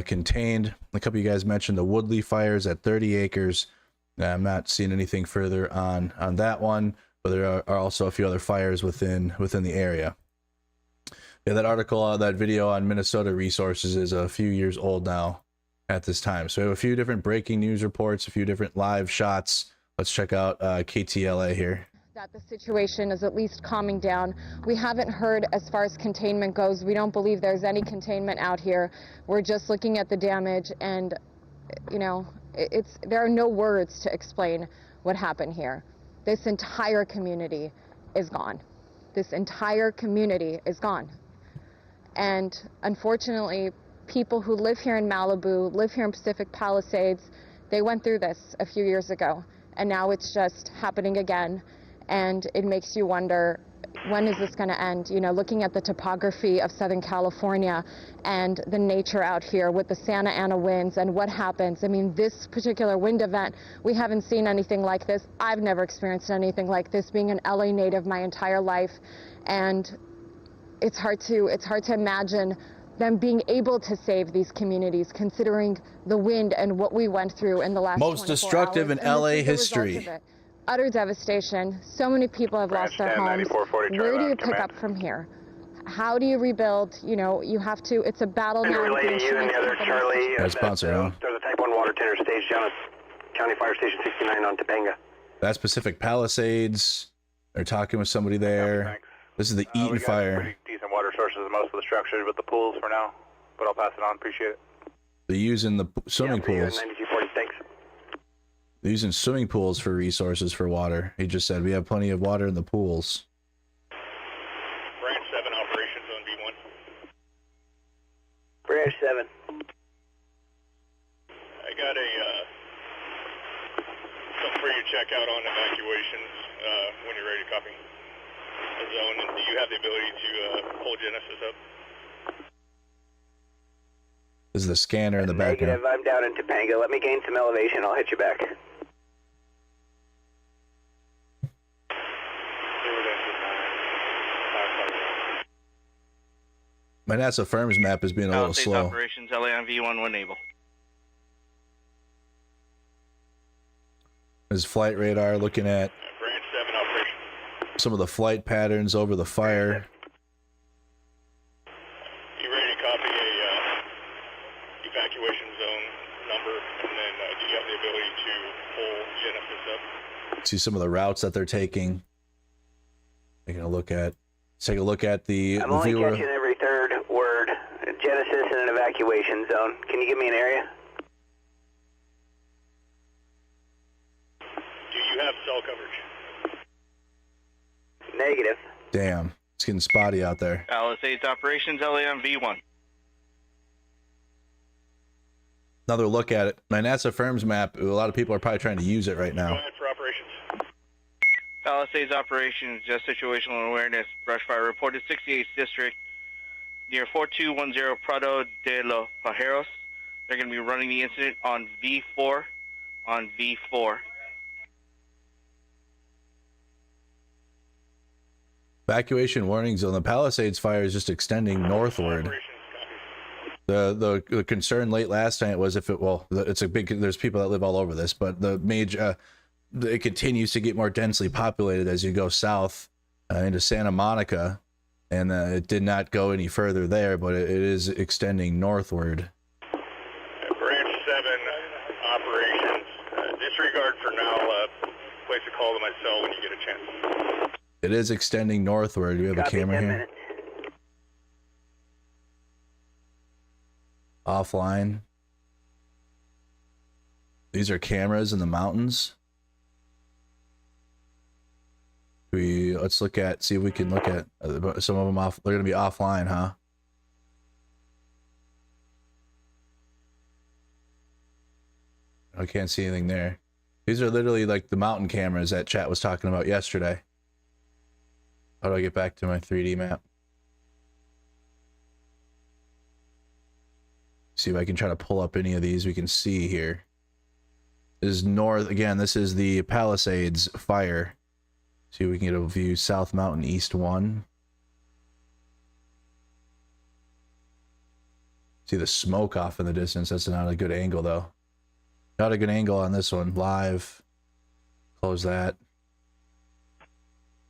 contained. A couple of you guys mentioned the Woodley fires at 30 acres. I'm not seeing anything further on that one, but there are also a few other fires within the area. Yeah, that article, that video on Minnesota Resources is a few years old now at this time. So we have a few different breaking news reports, a few different live shots. Let's check out KTLA here. That the situation is at least calming down. We haven't heard as far as containment goes. We don't believe there's any containment out here. We're just looking at the damage, and you know, there are no words to explain what happened here. This entire community is gone. This entire community is gone. And unfortunately, people who live here in Malibu, live here in Pacific Palisades, they went through this a few years ago, and now it's just happening again. And it makes you wonder, when is this going to end? You know, looking at the topography of Southern California and the nature out here with the Santa Ana winds and what happens. I mean, this particular wind event, we haven't seen anything like this. I've never experienced anything like this, being an LA native my entire life. And it's hard to imagine them being able to save these communities, considering the wind and what we went through in the last 24 hours. Most destructive in LA history. Utter devastation. So many people have lost their homes. Where do you pick up from here? How do you rebuild? You know, you have to. It's a battle now. Relating you and the other Charlie. That's Bouncer. There's a Type 1 water to Interstate, Jonas. County Fire Station 69 on Topanga. That's Pacific Palisades. They're talking with somebody there. This is the Eaton fire. Pretty decent water sources in most of the structures with the pools for now, but I'll pass it on. Appreciate it. They're using the swimming pools. 9240, thanks. They're using swimming pools for resources for water. He just said we have plenty of water in the pools. Branch 7 operations on V1. Branch 7. I got a something for you to check out on evacuations when you're ready to copy the zone. And do you have the ability to pull Genesis up? This is the scanner in the background. Negative, I'm down in Topanga. Let me gain some elevation. I'll hit you back. My NASA Firms map is being a little slow. Operations, LA on V1 when able. There's flight radar looking at Branch 7 operation. some of the flight patterns over the fire. You ready to copy a evacuation zone number, and then do you have the ability to pull Genesis up? See some of the routes that they're taking. Taking a look at. Let's take a look at the I'm only viewer. catching every third word. Genesis in an evacuation zone. Can you give me an area? Do you have cell coverage? Negative. Damn, it's getting spotty out there. Palisades operations, LA on V1. Another look at it. My NASA Firms map. A lot of people are probably trying to use it right now. Go ahead for operations. Palisades operations, just situational awareness. Brush fire reported 68th district near 4210 Prado de los Pajeros. They're going to be running the incident on V4. On V4. Evacuation warning zone. The Palisades fire is just extending northward. The concern late last night was if it, well, it's a big, there's people that live all over this, but the major, it continues to get more densely populated as you go south into Santa Monica, and it did not go any further there, but it is extending northward. Branch 7 operations. Disregard for now. Place a call to my cell when you get a chance. It is extending northward. Do we have a camera here? Minutes. Offline. These are cameras in the mountains. Let's look at, see if we can look at some of them off. They're going to be offline, huh? I can't see anything there. These are literally like the mountain cameras that chat was talking about yesterday. How do I get back to my 3D map? See if I can try to pull up any of these we can see here. This is north, again, this is the Palisades fire. See if we can get a view. South Mountain East 1. See the smoke off in the distance. That's not a good angle though. Not a good angle on this one. Live. Close that.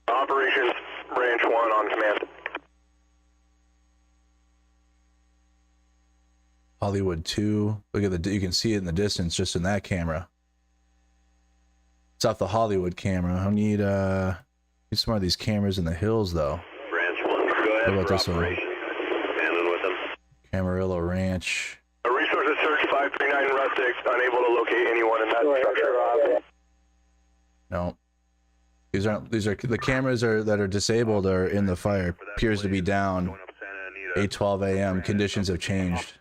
Operations, Branch 1 on command. Hollywood 2. Look at you can see it in the distance just in that camera. It's off the Hollywood camera. I need some more of these cameras in the hills though. Branch 1, go ahead. How about this one? Standing with them. Camarillo Ranch. A resources search 539 Rustic, unable to locate anyone in that structure. No. These are the cameras that are disabled are in the fire. Appears to be down. 8:12 a.m. Conditions have changed.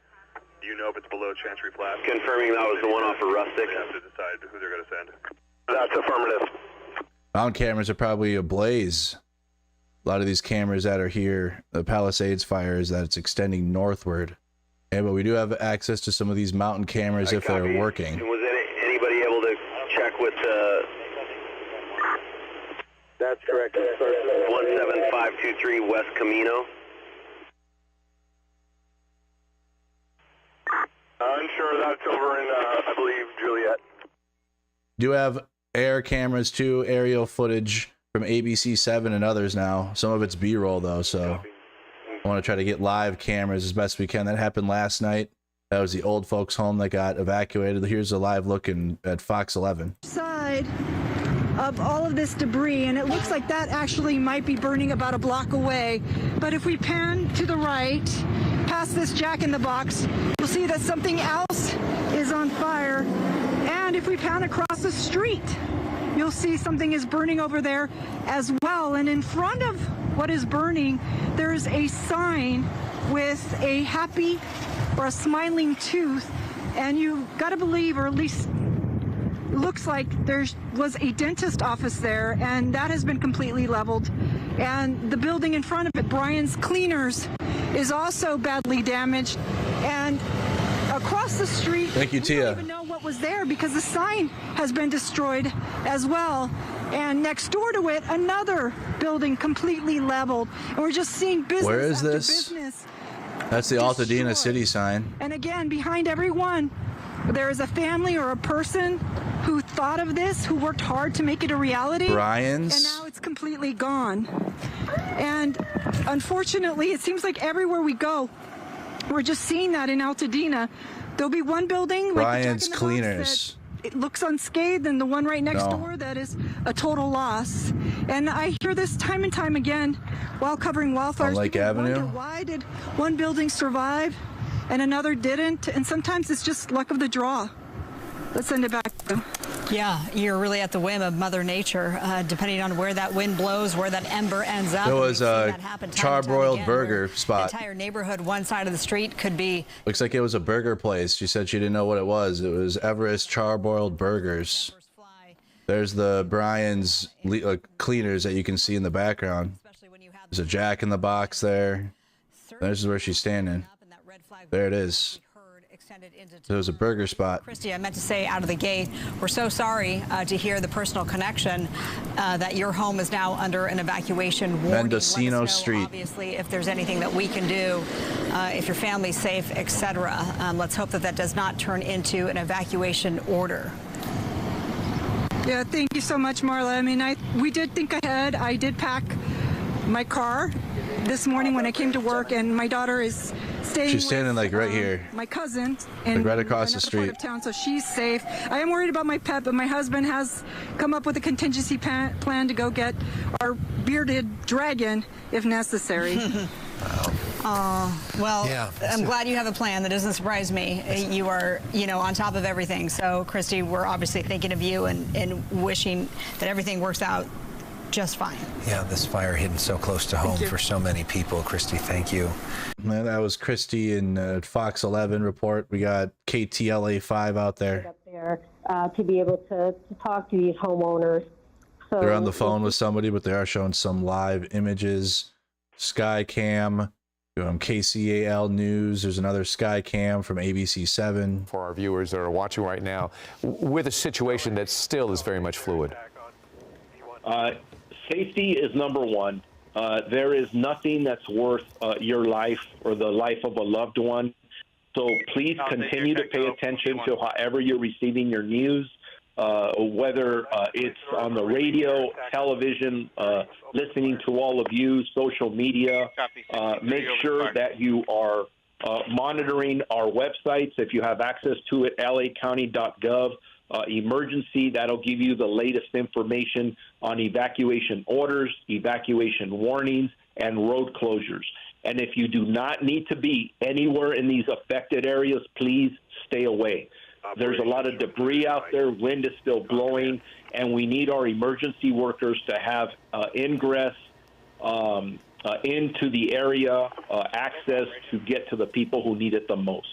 Do you know if it's below Chancery Flat? Confirming that was the one off of Rustic. They have to decide who they're going to send. That's affirmative. Mountain cameras are probably ablaze. A lot of these cameras that are here, the Palisades fire, is that it's extending northward. Yeah, but we do have access to some of these mountain cameras if they're working. Was anybody able to check with the... That's correct. 17523 West Camino. Unsure, that's over in, I believe, Juliet. Do have air cameras too, aerial footage from ABC7 and others now. Some of it's B-roll though, so I want to try to get live cameras as best we can. That happened last night That was the old folks' home that got evacuated. Here's a live look at Fox 11. Side of all of this debris, and it looks like that actually might be burning about a block away. But if we pan to the right, past this Jack in the Box, you'll see that something else is on fire. And if we pan across the street, you'll see something is burning over there as well. And in front of what is burning, there's a sign with a happy or a smiling tooth. And you gotta believe, or at least looks like there was a dentist office there, and that has been completely leveled. And the building in front of it, Brian's Cleaners, is also badly damaged. And across the street, thank you, Tia. We don't even know what was there because the sign has been destroyed as well. And next door to it, another building completely leveled. And we're just seeing business Where is after this? business. That's the Altadena city sign. And again, behind everyone, there is a family or a person who thought of this, who worked hard to make it a reality. Brian's. And now it's completely gone. And unfortunately, it seems like everywhere we go, we're just seeing that in Altadena. There'll be one building, Brian's like Cleaners. it looks unscathed, and the one right next door that is a total loss. And I hear this time and time again while covering wildfires. On Lake People Avenue? wonder, why did one building survive and another didn't? And sometimes it's just luck of the draw. Let's send it back. Yeah, you're really at the whim of Mother Nature, depending on where that wind blows, where that ember ends up. There was a charbroiled burger spot. The entire neighborhood, one side of the street could be. Looks like it was a burger place. She said she didn't know what it was. It was Everest Charbroiled Burgers. There's the Brian's Cleaners that you can see in the background. There's a Jack in the Box there. This is where she's standing. There it is. There was a burger spot. Christy, I meant to say out of the gate, we're so sorry to hear the personal connection that your home is now under an evacuation warning. Mendocino Street. Obviously, if there's anything that we can do, if your family's safe, etc. Let's hope that that does not turn into an evacuation order. Yeah, thank you so much, Marla. I mean, we did think ahead. I did pack my car this morning when I came to work, and my daughter is staying. She's standing like right here. My cousin, in right across the another street. part of town, so she's safe. I am worried about my pet, but my husband has come up with a contingency plan to go get our bearded dragon if necessary. Well, Yeah. I'm glad you have a plan. That doesn't surprise me. You are, on top of everything. So, Christy, we're obviously thinking of you and wishing that everything works out just fine. Yeah, this fire hitting so close to home for so many people. Christy, thank you. Man, that was Christy in Fox 11 report. We got KTLA 5 out there. Up there to be able to talk to these homeowners. So They're on the phone with somebody, but they are showing some live images. Skycam, KCAL News. There's another Skycam from ABC 7. For our viewers that are watching right now, with a situation that still is very much fluid. Safety is number one. There is nothing that's worth your life or the life of a loved one. So please continue to pay attention to however you're receiving your news, whether it's on the radio, television, listening to all of you, social media. Make sure that you are monitoring our websites. If you have access to it, lacounty.gov. Emergency, that'll give you the latest information on evacuation orders, evacuation warnings, and road closures. And if you do not need to be anywhere in these affected areas, please stay away. There's a lot of debris out there, wind is still blowing, and we need our emergency workers to have ingress into the area, access to get to the people who need it the most.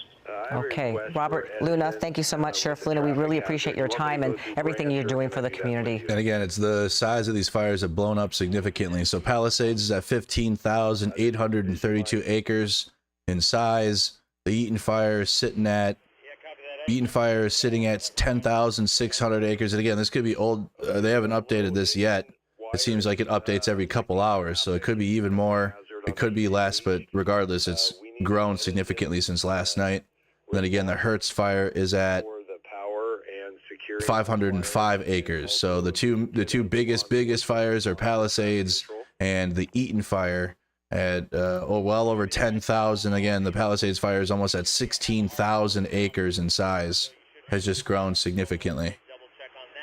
Okay, Robert Luna, thank you so much, Sheriff Luna. We really appreciate your time and everything you're doing for the community. And again, it's the size of these fires have blown up significantly. So Palisades is at 15,832 acres in size. The Eaton fire is sitting at 10,600 acres. And again, this could be old. They haven't updated this yet. It seems like it updates every couple hours, so it could be even more. It could be less, but regardless, it's grown significantly since last night. And then again, the Hertz fire is at 505 acres. So the two biggest fires are Palisades and the Eaton fire. at well over 10,000. Again, the Palisades fire is almost at 16,000 acres in size. Has just grown significantly.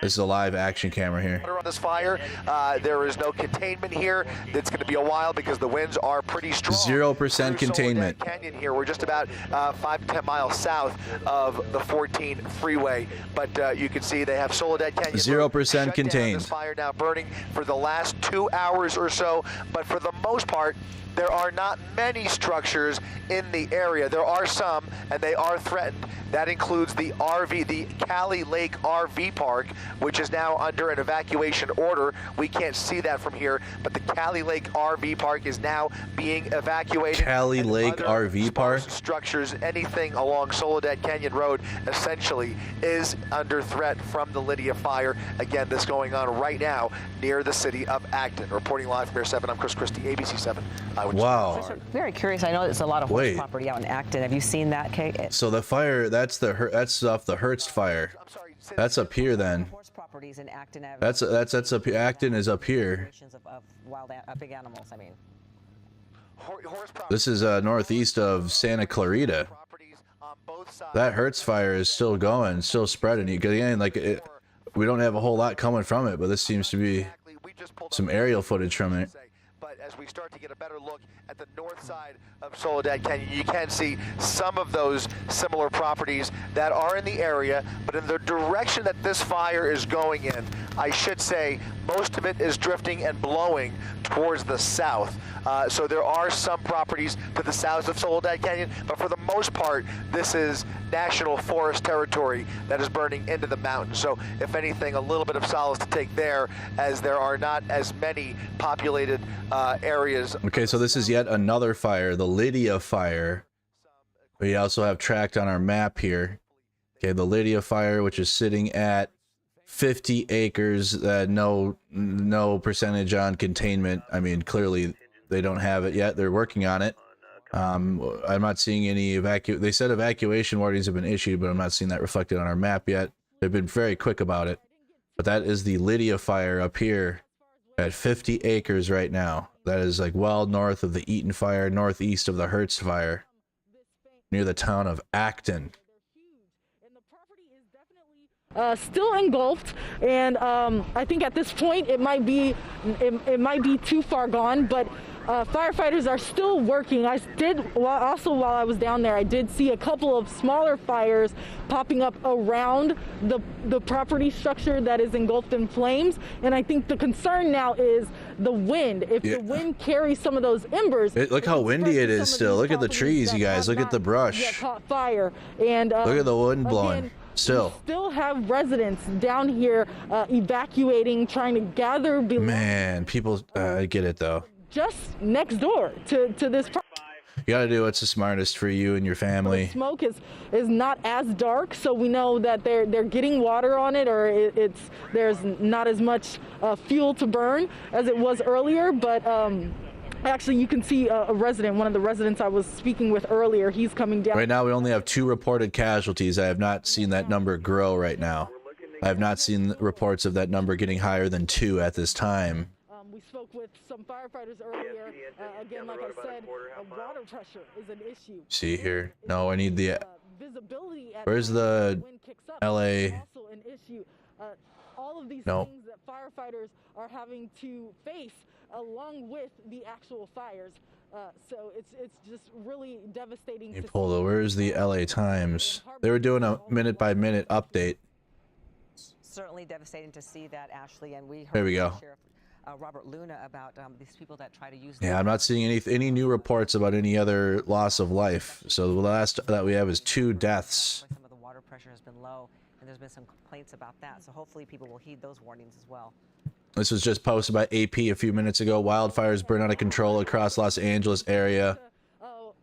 This is a live action camera here. On this fire, there is no containment here. It's going to be a while because the winds are pretty strong. 0% containment. Canyon here. We're just about 5 to 10 miles south of the 14 freeway, but you can see they have Soledad Canyon. 0% contained. This fire now burning for the last 2 hours or so, but for the most part, there are not many structures in the area. There are some, and they are threatened. That includes the Cali Lake RV Park, which is now under an evacuation order. We can't see that from here, but the Cali Lake RV Park is now being evacuated. Cali Lake RV Park? Structures, anything along Soledad Canyon Road, essentially, is under threat from the Lydia fire. Again, this going on right now near the city of Acton. Reporting live from Air 7, I'm Chris Christie, ABC 7. Wow. Very curious. I know it's a lot of horse property out in Acton. Have you seen that, Kate? So the fire, that's off the Hurst fire. That's up here then. Horse properties in Acton. That's up. Acton is up here. Of wild, big animals. I mean. This is northeast of Santa Clarita. That Hurst fire is still going, still spreading. Again, like we don't have a whole lot coming from it, but this seems to be some aerial footage from it. But as we start to get a better look at the north side of Soledad Canyon, you can see some of those similar properties that are in the area, but in the direction that this fire is going in, I should say most of it is drifting and blowing towards the south. So there are some properties to the south of Soledad Canyon, but for the most part, this is national forest territory that is burning into the mountains. So if anything, a little bit of solace to take there, as there are not as many populated areas. Okay, so this is yet another fire, the Lydia fire. We also have tracked on our map here. Okay, the Lydia fire, which is sitting at 50 acres, no percentage on containment. I mean, clearly they don't have it yet. They're working on it. I'm not seeing any they said evacuation warnings have been issued, but I'm not seeing that reflected on our map yet. They've been very quick about it. But that is the Lydia fire up here at 50 acres right now. That is like well north of the Eaton fire, northeast of the Hurst fire, near the town of Acton. Still engulfed, and I think at this point it might be too far gone, but firefighters are still working. Also while I was down there, I did see a couple of smaller fires popping up around the property structure that is engulfed in flames, and I think the concern now is the wind. If the wind carries some of those embers, look how windy it is still. Look at the trees, you guys. Look at the brush. Caught fire, and look at the wind blowing. Again, still have residents down here evacuating, trying to gather. Man, people, I get it though. Just next door to this. You gotta do what's the smartest for you and your family. The smoke is not as dark, so we know that they're getting water on it, or there's not as much fuel to burn as it was earlier. But actually, you can see a resident, one of the residents I was speaking with earlier. He's coming down. Right now, we only have 2 reported casualties. I have not seen that number grow right now. I have not seen reports of that number getting higher than 2 at this time. We spoke with some firefighters earlier. Again, like I said, water pressure is an issue. See here? No, I need the visibility. Where's the LA? Also an issue. All of these Nope. things that firefighters are having to face along with the actual fires. So it's just really devastating. You pull the, where's the LA Times? They were doing a minute-by-minute update. Certainly devastating to see that, Ashley, and we heard There we go. Sheriff Robert Luna about these people that try to use. Yeah, I'm not seeing any new reports about any other loss of life. So the last that we have is 2 deaths. Some of the water pressure has been low, and there's been some complaints about that. So hopefully people will heed those warnings as well. This was just posted by AP a few minutes ago. Wildfires burn out of control across Los Angeles area.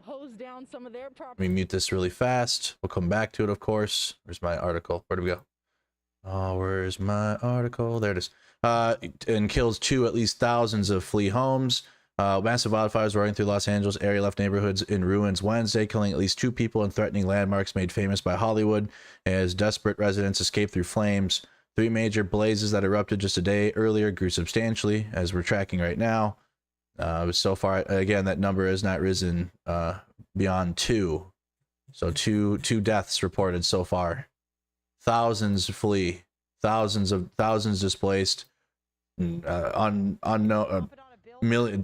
Hose down some of their property. Let me mute this really fast. We'll come back to it, of course. Where's my article? Where do we go? Oh, where's my article? There it is. And kills 2, at least thousands of flee homes. Massive wildfires roaring through Los Angeles area left neighborhoods in ruins Wednesday, killing at least 2 people and threatening landmarks made famous by Hollywood as desperate residents escaped through flames. 3 major blazes that erupted just a day earlier grew substantially, as we're tracking right now. So far, again, that number has not risen beyond 2. So two deaths reported so far. Thousands flee, thousands displaced,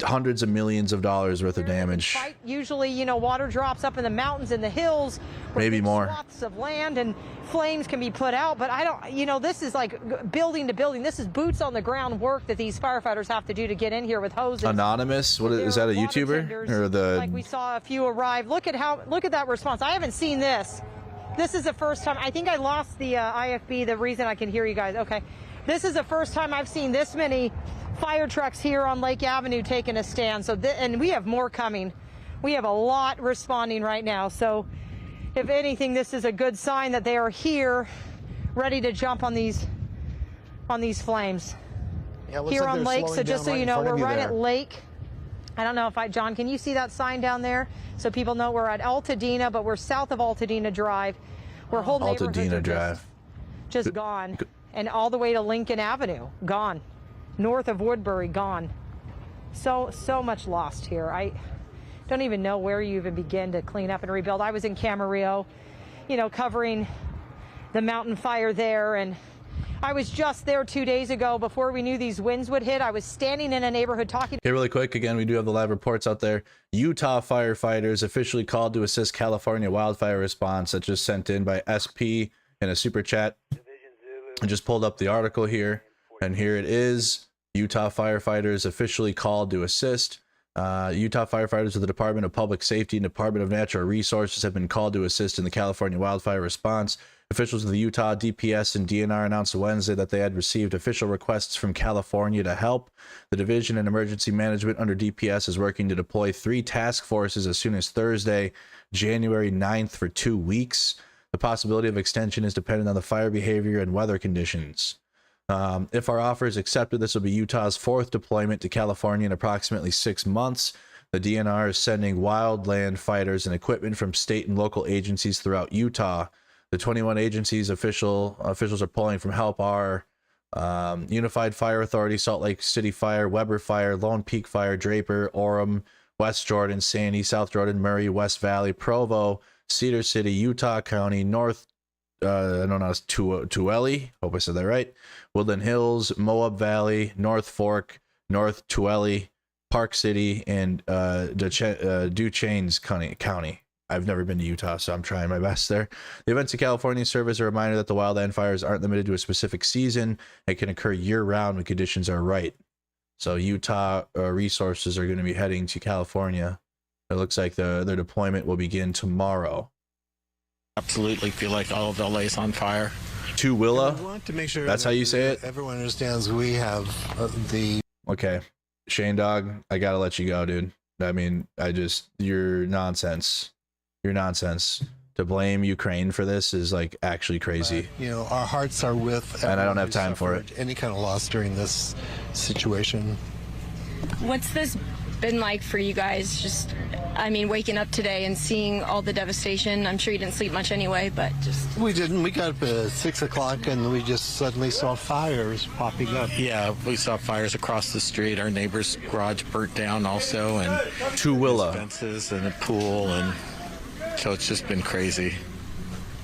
hundreds of millions of dollars worth of damage. Usually, you know, water drops up in the mountains and the hills. Maybe more. Swaths of land and flames can be put out, but I don't, you know, this is like building to building. This is boots on the ground work that these firefighters have to do to get in here with hoses. Anonymous? What is that, a YouTuber? Or the... Like we saw a few arrive. Look at that response. I haven't seen this. This is the first time. I think I lost the IFB, the reason I can hear you guys. Okay. This is the first time I've seen this many fire trucks here on Lake Avenue taking a stand. So, and we have more coming. We have a lot responding right now. So, if anything, this is a good sign that they are here, ready to jump on these flames. Yeah, here on Lake. So just so you know, we're right at Lake. I don't know if John, can you see that sign down there? So people know we're at Altadena, but we're south of Altadena Drive. We're whole neighborhoods are just gone, and all the way to Lincoln Avenue, gone. North of Woodbury, gone. So much lost here. I don't even know where you even begin to clean up and rebuild. I was in Camarillo, you know, covering the mountain fire there, and I was just there 2 days ago before we knew these winds would hit. I was standing in a neighborhood talking. Okay, really quick, again, we do have the live reports out there. Utah firefighters officially called to assist California wildfire response. That just sent in by SP in a super chat. I just pulled up the article here, and here it is. Utah firefighters officially called to assist. Utah firefighters of the Department of Public Safety and Department of Natural Resources have been called to assist in the California wildfire response. Officials of the Utah DPS and DNR announced Wednesday that they had received official requests from California to help. The Division in Emergency Management under DPS is working to deploy 3 task forces as soon as Thursday, January 9th for 2 weeks. The possibility of extension is dependent on the fire behavior and weather conditions. If our offer is accepted, this will be Utah's 4th deployment to California in approximately 6 months. The DNR is sending wildland fighters and equipment from state and local agencies throughout Utah. The 21 agencies officials are pulling from help are Unified Fire Authority, Salt Lake City Fire, Weber Fire, Lone Peak Fire, Draper, Orem, West Jordan, Sandy, South Jordan, Murray, West Valley, Provo, Cedar City, Utah County, North, Tuele, hope I said that right, Woodland Hills, Moab Valley, North Fork, North Tuele, Park City, and Duchesnes County. I've never been to Utah, so I'm trying my best there. The Events of California serve as a reminder that the wildland fires aren't limited to a specific season. It can occur year-round when conditions are right. So Utah resources are going to be heading to California. It looks like their deployment will begin tomorrow. Absolutely feel like all of LA is on fire. Willa? We want to make sure that's how you say it? Everyone understands we have the... Okay. Shane Dog, I got to let you go, dude. I mean, you're nonsense. You're nonsense. To blame Ukraine for this is like actually crazy. You know, our hearts are with... And I don't have time for it. Any kind of loss during this situation. What's this been like for you guys? Just, I mean, waking up today and seeing all the devastation. I'm sure you didn't sleep much anyway, but just... We didn't. We got up at 6 o'clock and we just suddenly saw fires popping up. Yeah, we saw fires across the street. Our neighbor's garage burnt down also, and Willa fences and a pool, and so it's just been crazy.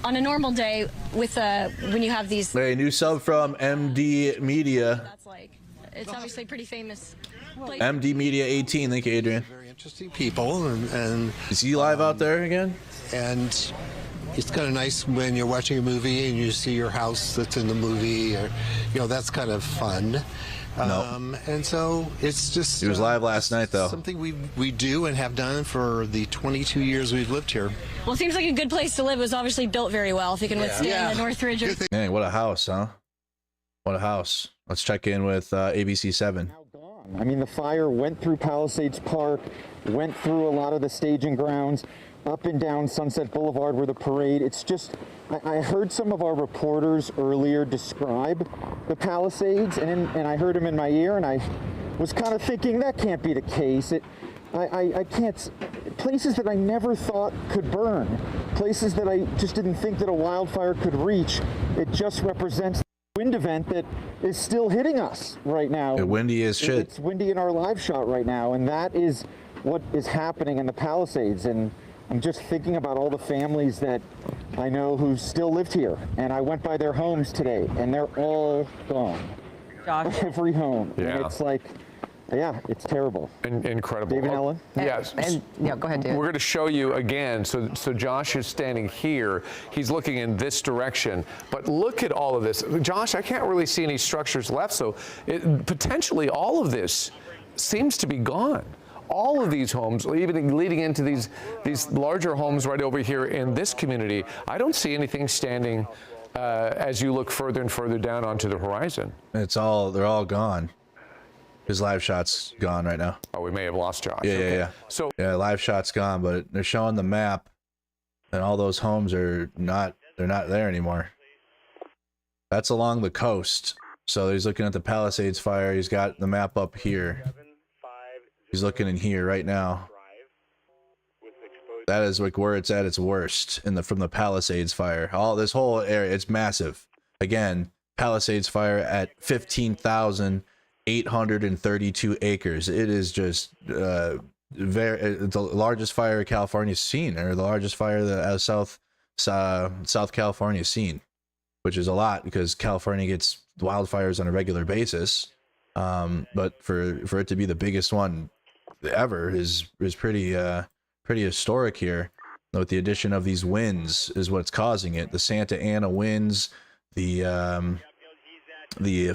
On a normal day, with when you have these... Hey, new sub from MD Media. That's like, it's obviously pretty famous. MD Media 18, thank you, Adrian. Very interesting people, and is he live out there again? And it's kind of nice when you're watching a movie and you see your house that's in the movie, or, you know, that's kind of fun. And so it's just... He was live last night, though. Something we do and have done for the 22 years we've lived here. Well, it seems like a good place to live. It was obviously built very well, if you can withstand the Northridge. Dang, what a house, huh? What a house. Let's check in with ABC7. I mean, the fire went through Palisades Park, went through a lot of the staging grounds, up and down Sunset Boulevard where the parade. It's just, I heard some of our reporters earlier describe the Palisades, and I heard them in my ear, and I was kind of thinking that can't be the case. I can't, places that I never thought could burn, places that I just didn't think that a wildfire could reach. It just represents the wind event that is still hitting us right now. The windy as shit. It's windy in our live shot right now, and that is what is happening in the Palisades. And I'm just thinking about all the families that I know who still lived here, and I went by their homes today, and they're all gone. Josh? Every home. Yeah. And it's like, yeah, it's terrible. Incredible. David and Ellen? Yes. Yeah, go ahead, David. We're going to show you again. So Josh is standing here. He's looking in this direction. But look at all of this. Josh, I can't really see any structures left. So potentially all of this seems to be gone. All of these homes, even leading into these larger homes right over here in this community, I don't see anything standing as you look further and further down onto the horizon. They're all gone. His live shot's gone right now. Oh, we may have lost Josh. Yeah, okay. yeah. So live shot's gone, but they're showing the map, and all those homes are not there anymore. That's along the coast. So he's looking at the Palisades fire. He's got the map up here. He's looking in here right now. That is like where it's at its worst from the Palisades fire. All this whole area, it's massive. Again, Palisades fire at 15,832 acres. It is just the largest fire California's seen, or the largest fire that South California's seen, which is a lot because California gets wildfires on a regular basis. But for it to be the biggest one ever is pretty historic here. With the addition of these winds is what's causing it. The Santa Ana winds, the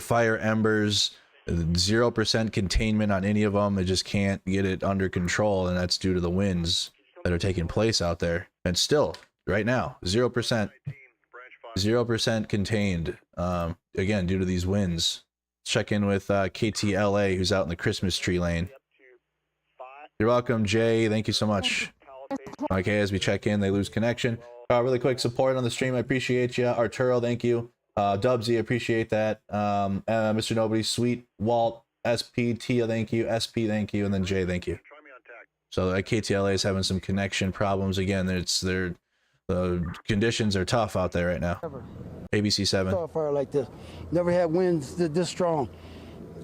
fire embers, 0% containment on any of them. They just can't get it under control, and that's due to the winds that are taking place out there. And still, right now, 0% contained. Again, due to these winds. Check in with KTLA, who's out in the Christmas tree lane. You're welcome, Jay. Thank you so much. Okay, as we check in, they lose connection. Really quick support on the stream. I appreciate you. Arturo, thank you. Dubsy, appreciate that. Mr. Nobody, Sweet, Walt, SP, Tia, thank you. SP, thank you. And then Jay, thank you. So KTLA is having some connection problems again. The conditions are tough out there right now. ABC7. Fire like this. Never had winds this strong.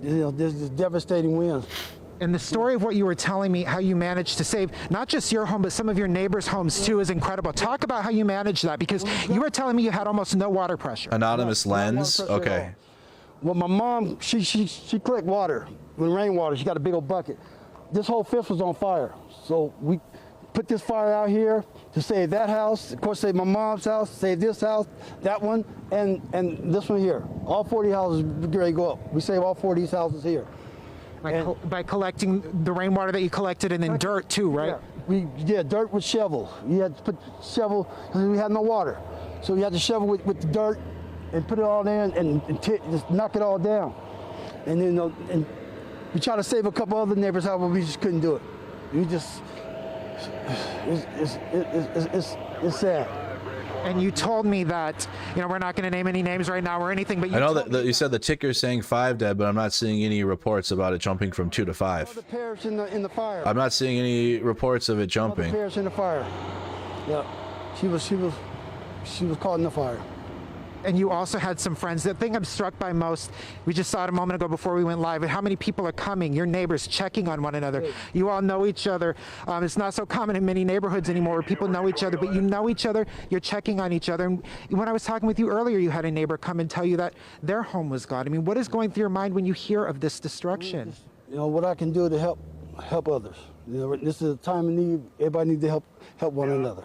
There's devastating winds. And the story of what you were telling me, how you managed to save not just your home, but some of your neighbors' homes too, is incredible. Talk about how you managed that, because you were telling me you had almost no water pressure. Anonymous lens. Okay. Well, my mom, she collect water, when rainwater. She got a big old bucket. This whole fence was on fire, so we put this fire out here to save that house. Of course, save my mom's house, save this house, that one, and this one here. All 40 houses ready to go up. We save all 40 of these houses here. By collecting the rainwater that you collected, and then dirt too, right? Yeah, dirt with shovel. You had to put shovel because we had no water, so we had to shovel with the dirt and put it all there and just knock it all down. And then and we tried to save a couple other neighbors' house, but we just couldn't do it. It's sad. And you told me that, we're not going to name any names right now or anything, but I know that you said the ticker's saying 5 dead, but I'm not seeing any reports about it jumping from 2 to 5. The perished in the fire. I'm not seeing any reports of it jumping. The perished in the fire. Yeah, she was caught in the fire. And you also had some friends. The thing I'm struck by most, we just saw it a moment ago before we went live, and how many people are coming, your neighbors checking on one another. You all know each other. It's not so common in many neighborhoods anymore where people know each other, but you know each other, you're checking on each other. And when I was talking with you earlier, you had a neighbor come and tell you that their home was gone. I mean, what is going through your mind when you hear of this destruction? What I can do to help others. This is a time of need. Everybody needs to help one another.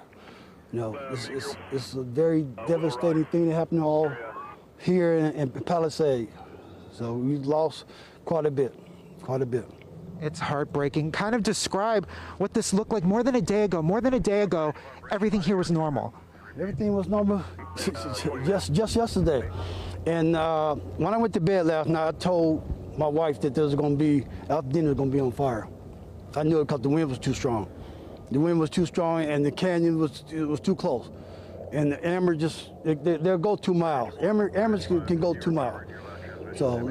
It's a very devastating thing that happened all here in Palisades. So we lost quite a bit. It's heartbreaking. Kind of describe what this looked like more than a day ago. More than a day ago, everything here was normal. Everything was normal just yesterday. And when I went to bed last night, I told my wife that our dinner was going to be on fire. I knew it because the wind was too strong. The wind was too strong, and the canyon was too close. And the amber they'll go 2 miles. Ambers can go 2 miles. So I ain't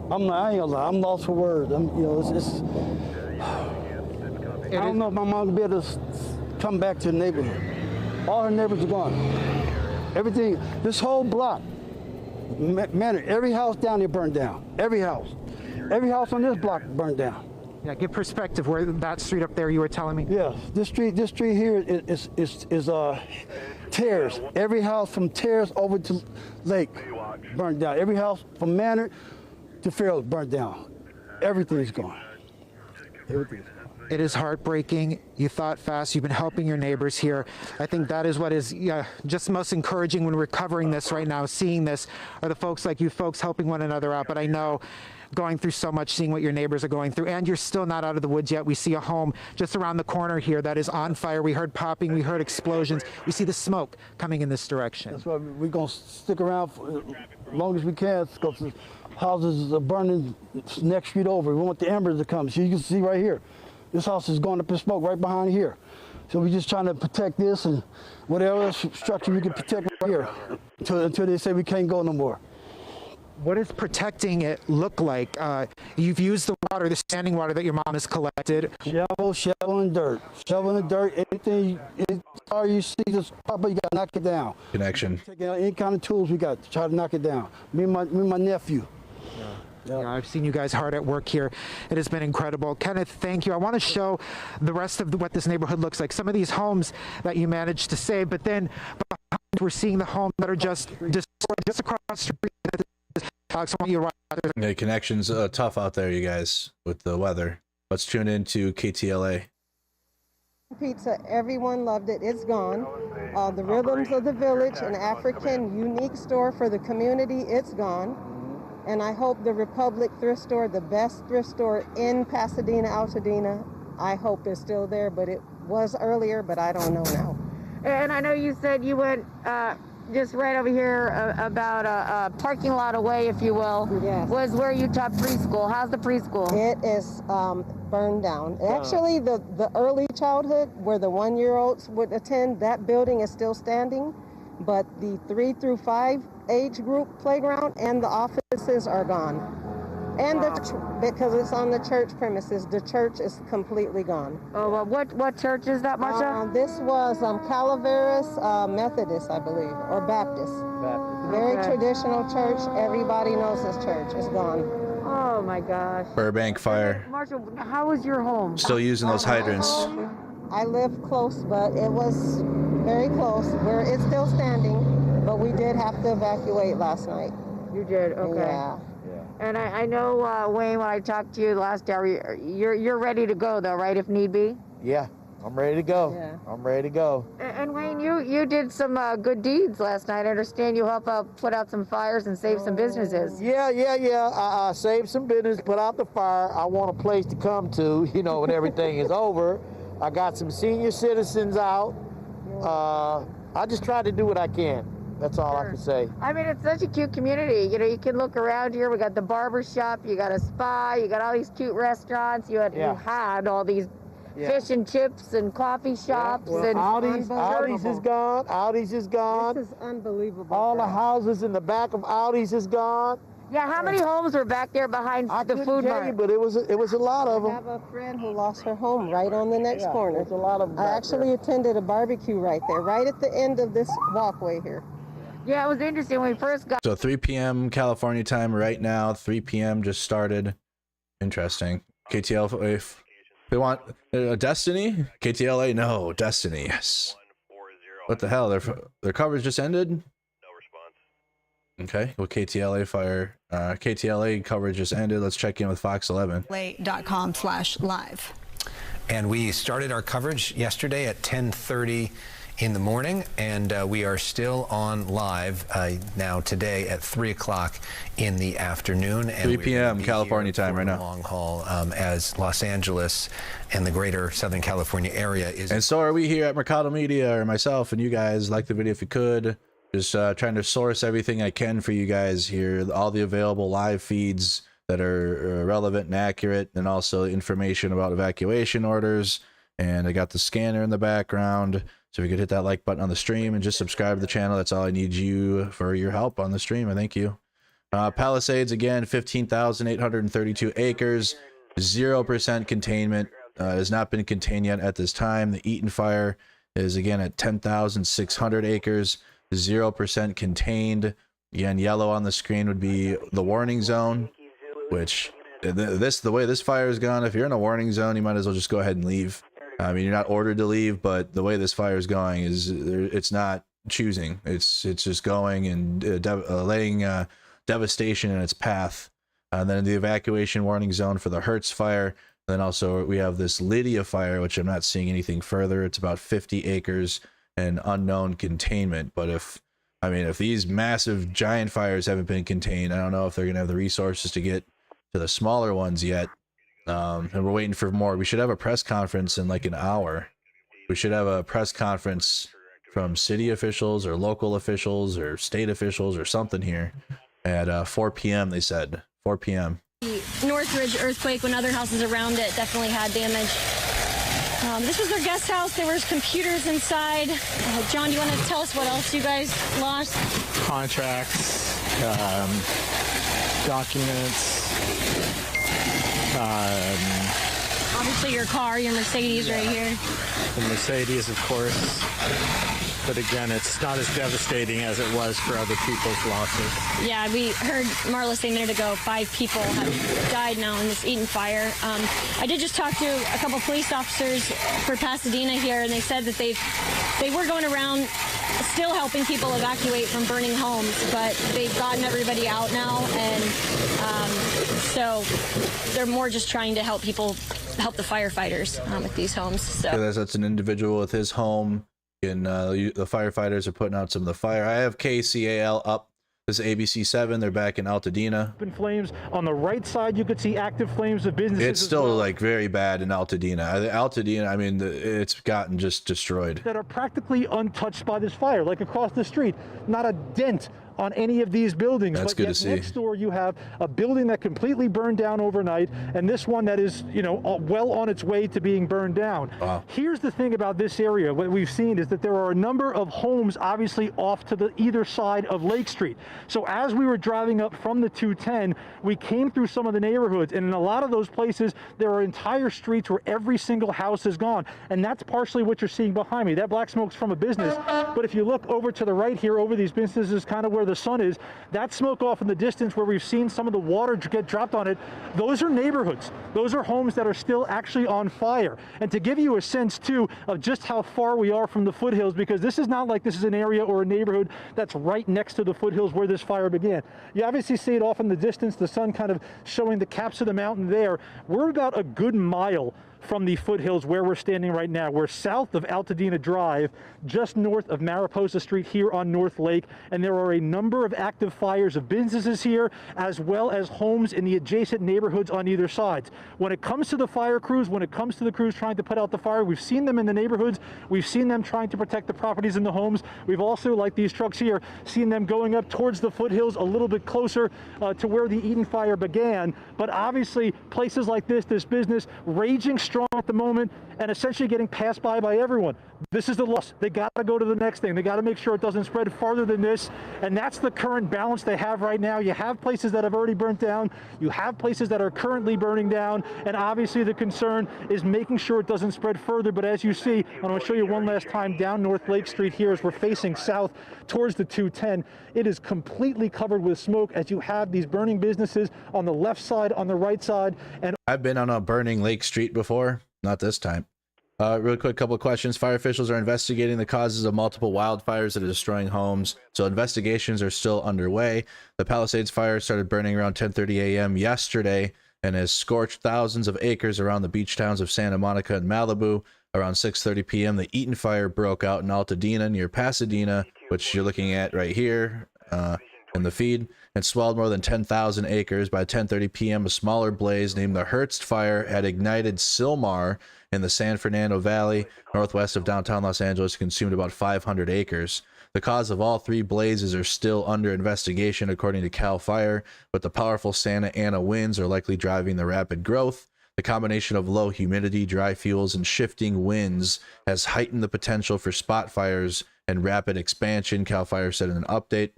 gonna lie, I'm lost for words. I don't know if my mom will be able to come back to the neighborhood. All her neighbors are gone. Everything, this whole block, man, every house down there burned down. Every house. Every house on this block burned down. Yeah, give perspective where that street up there you were telling me. Yeah, this street here is Terrace. Every house from Terrace over to Lake burned down. Every house from Manor to Fairfield burned down. Everything's gone. Everything's gone. It is heartbreaking. You thought fast. You've been helping your neighbors here. I think that is what is just most encouraging when we're covering this right now, seeing this, are the folks like you folks helping one another out. But I know going through so much, seeing what your neighbors are going through, and you're still not out of the woods yet. We see a home just around the corner here that is on fire. We heard popping, we heard explosions. We see the smoke coming in this direction. That's why we're going to stick around for as long as we can, because the houses are burning next street over. We want the embers to come. So you can see right here, this house is going up in smoke right behind here. So we're just trying to protect this and whatever else structure we can protect right here until they say we can't go no more. What does protecting it look like? You've used the water, the standing water that your mom has collected. Shovel and dirt. Shovel and dirt, anything you see this property, you got to knock it down. Connection. Taking out any kind of tools we got to try to knock it down. Me and my nephew. Yeah, I've seen you guys hard at work here. It has been incredible. Kenneth, thank you. I want to show the rest of what this neighborhood looks like. Some of these homes that you managed to save, but then behind, we're seeing the homes that are just destroyed just across the street. Alex, I want you to right there. Connection's tough out there, you guys, with the weather. Let's tune in to KTLA. Pizza, everyone loved it. It's gone. The Rhythms of the Village, an African unique store for the community, it's gone. And I hope the Republic thrift store, the best thrift store in Pasadena, Altadena, I hope is still there, but it was earlier, but I don't know now. And I know you said you went just right over here about a parking lot away, if you will, yes, was where you taught preschool. How's the preschool? It is burned down. Actually, the early childhood where the 1-year-olds would attend, that building is still standing, but the 3 through 5 age group playground and the offices are gone. And because it's on the church premises, the church is completely gone. Oh, well, what church is that, Marsha? This was Calaveras Methodist, I believe, or Baptist. Very traditional church. Everybody knows this church. It's gone. Oh my gosh. Burbank fire. Marsha, how was your home? Still using those hydrants. I live close, but it was very close. Where it's still standing, but we did have to evacuate last night. You did, okay. Yeah. And I know, Wayne, when I talked to you last hour, you're ready to go, though, right, if need be? Yeah, I'm ready to go. Yeah. I'm ready to go. And Wayne, you did some good deeds last night. I understand you helped put out some fires and save some businesses. Yeah. I saved some business, put out the fire. I want a place to come to, when everything is over. I got some senior citizens out. I just try to do what I can. That's all I can say. I mean, it's such a cute community. You can look around here. We got the barber shop. You got a spa. You got all these cute restaurants. You had all these fish and chips and coffee shops. Well, and Aldi's is gone. Aldi's is gone. This is unbelievable. All the houses in the back of Aldi's is gone. Yeah, how many homes were back there behind the food mart? But it was a lot of them. I have a friend who lost her home right on the next corner. There's a lot of them. I actually attended a barbecue right there, right at the end of this walkway here. Yeah, it was interesting when we first got. So 3 p.m. California time right now. 3 p.m. just started. Interesting. KTL, if they want Destiny, KTLA, no Destiny. Yes. What the hell? Their coverage just ended. No response. Okay. Well, KTLA coverage just ended. Let's check in with Fox 11. LA.com/live. And we started our coverage yesterday at 10:30 in the morning, and we are still on live now today at 3 o'clock in the afternoon. And 3 p.m. California time right now. Long haul as Los Angeles and the greater Southern California area is. And so are we here at Mercado Media, or myself and you guys. Like the video if you could. Just trying to source everything I can for you guys here. All the available live feeds that are relevant and accurate, and also information about evacuation orders. And I got the scanner in the background. So if you could hit that like button on the stream and just subscribe to the channel, that's all I need you for your help on the stream. I thank you. Palisades, again, 15,832 acres, 0% containment. Has not been contained yet at this time. The Eaton fire is again at 10,600 acres, 0% contained. Again, yellow on the screen would be the warning zone, which the way this fire is gone, if you're in a warning zone, you might as well just go ahead and leave. I mean, you're not ordered to leave, but the way this fire is going is it's not choosing. It's just going and laying devastation in its path. And then the evacuation warning zone for the Hertz fire. Then also we have this Lydia fire, which I'm not seeing anything further. It's about 50 acres and unknown containment. But if these massive giant fires haven't been contained, I don't know if they're gonna have the resources to get to the smaller ones yet. And we're waiting for more. We should have a press conference in like an hour. We should have a press conference from city officials or local officials or state officials or something here at 4 p.m. They said 4 p.m. The Northridge earthquake, when other houses around it definitely had damage. This was their guest house. There was computers inside. John, do you want to tell us what else you guys lost? Contracts, documents. Obviously your car, your Mercedes right here. The Mercedes, of course. But again, it's not as devastating as it was for other people's losses. Yeah, we heard Marla say a minute ago, 5 people have died now in this Eaton fire. I did just talk to a couple police officers for Pasadena here, and they said that they were going around still helping people evacuate from burning homes, but they've gotten everybody out now, and so they're more just trying to help people, help the firefighters with these homes. So yeah, that's an individual with his home. And the firefighters are putting out some of the fire. I have KCAL up. This is ABC7. They're back in Altadena. In flames on the right side, you could see active flames of businesses. It's still like very bad in Altadena. Altadena, I mean, it's gotten just destroyed. That are practically untouched by this fire, like across the street, not a dent on any of these buildings. That's but good yet to see. Next door, you have a building that completely burned down overnight, and this one that is, well on its way to being burned down. Wow. Here's the thing about this area. What we've seen is that there are a number of homes, obviously, off to the either side of Lake Street. So as we were driving up from the 210, we came through some of the neighborhoods, and in a lot of those places, there are entire streets where every single house is gone, and that's partially what you're seeing behind me. That black smoke's from a business, but if you look over to the right here, over these businesses, kind of where the sun is, that smoke off in the distance where we've seen some of the water get dropped on it, those are neighborhoods. Those are homes that are still actually on fire. And to give you a sense too of just how far we are from the foothills, because this is not like this is an area or a neighborhood that's right next to the foothills where this fire began. You obviously see it off in the distance, the sun kind of showing the caps of the mountain there. We're about a good mile from the foothills where we're standing right now. We're south of Altadena Drive, just north of Mariposa Street here on North Lake, and there are a number of active fires of businesses here, as well as homes in the adjacent neighborhoods on either side. When it comes to the fire crews, when it comes to the crews trying to put out the fire, we've seen them in the neighborhoods, we've seen them trying to protect the properties in the homes. We've also, like these trucks here, seen them going up towards the foothills a little bit closer to where the Eaton fire began. But obviously, places like this business, raging strong at the moment and essentially getting passed by everyone. This is the loss. They got to go to the next thing. They got to make sure it doesn't spread farther than this. And that's the current balance they have right now. You have places that have already burnt down. You have places that are currently burning down. And obviously the concern is making sure it doesn't spread further. But as you see, I'm going to show you one last time down North Lake Street here as we're facing south towards the 210. It is completely covered with smoke as you have these burning businesses on the left side, on the right side. And I've been on a burning Lake Street before. Not this time. Real quick, couple of questions. Fire officials are investigating the causes of multiple wildfires that are destroying homes. So investigations are still underway. The Palisades fire started burning around 10:30 a.m. yesterday and has scorched thousands of acres around the beach towns of Santa Monica and Malibu. Around 6:30 p.m., the Eaton fire broke out in Altadena near Pasadena, which you're looking at right here in the feed, and swallowed more than 10,000 acres. By 10:30 p.m., a smaller blaze named the Hertz fire had ignited Sylmar in the San Fernando Valley, northwest of downtown Los Angeles, consumed about 500 acres. The cause of all 3 blazes are still under investigation, according to CAL FIRE, but the powerful Santa Ana winds are likely driving the rapid growth. The combination of low humidity, dry fuels, and shifting winds has heightened the potential for spot fires and rapid expansion, CAL FIRE said in an update.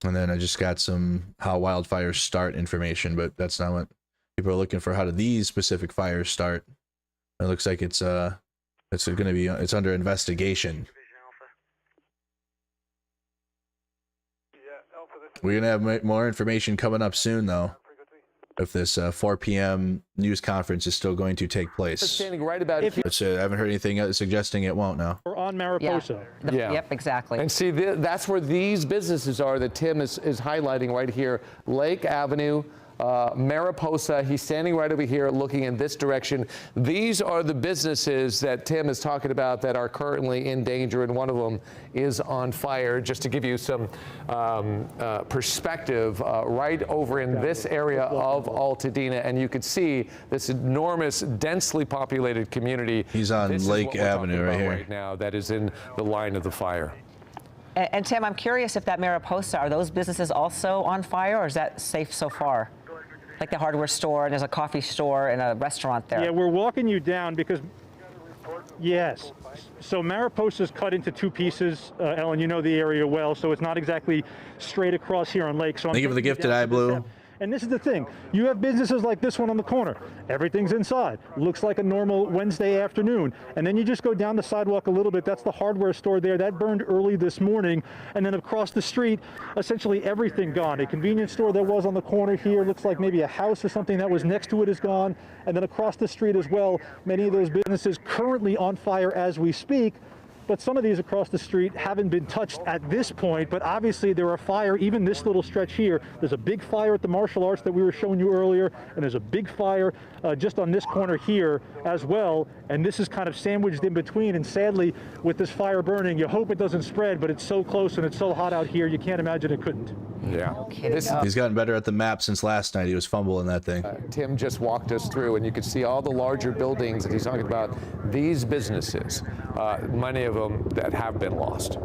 And then I just got some how wildfires start information, but that's not what people are looking for. How do these specific fires start? It looks like it's It's going to be, it's under investigation. We're going to have more information coming up soon, though, if this 4 p.m. news conference is still going to take place. Standing right about here. I haven't heard anything suggesting it won't now. We're on Mariposa. Yeah. Yep, exactly. And see, that's where these businesses are that Tim is highlighting right here. Lake Avenue, Mariposa. He's standing right over here looking in this direction. These are the businesses that Tim is talking about that are currently in danger, and one of them is on fire. Just to give you some perspective, right over in this area of Altadena, and you can see this enormous, densely populated community. He's on Lake Avenue right here. Right now, that is in the line of the fire. And Tim, I'm curious if that Mariposa, are those businesses also on fire, or is that safe so far? Like the hardware store, and there's a coffee store and a restaurant there. Yeah, we're walking you down because, yes. So Mariposa's cut into 2 pieces. Ellen, you know the area well, so it's not exactly straight across here on Lake. So Thank you for the gifted eye, Blue. And this is the thing. You have businesses like this one on the corner. Everything's inside. Looks like a normal Wednesday afternoon. And then you just go down the sidewalk a little bit. That's the hardware store there. That burned early this morning. And then across the street, essentially everything gone. A convenience store that was on the corner here. Looks like maybe a house or something that was next to it is gone. And then across the street as well, many of those businesses currently on fire as we speak. But some of these across the street haven't been touched at this point, but obviously there are fire, even this little stretch here. There's a big fire at the martial arts that we were showing you earlier, and there's a big fire just on this corner here as well, and this is kind of sandwiched in between, and sadly, with this fire burning, you hope it doesn't spread, but it's so close and it's so hot out here, you can't imagine it couldn't. Yeah. He's gotten better at the map since last night. He was fumbling that thing. Tim just walked us through, and you can see all the larger buildings that he's talking about. These businesses, many of them that have been lost.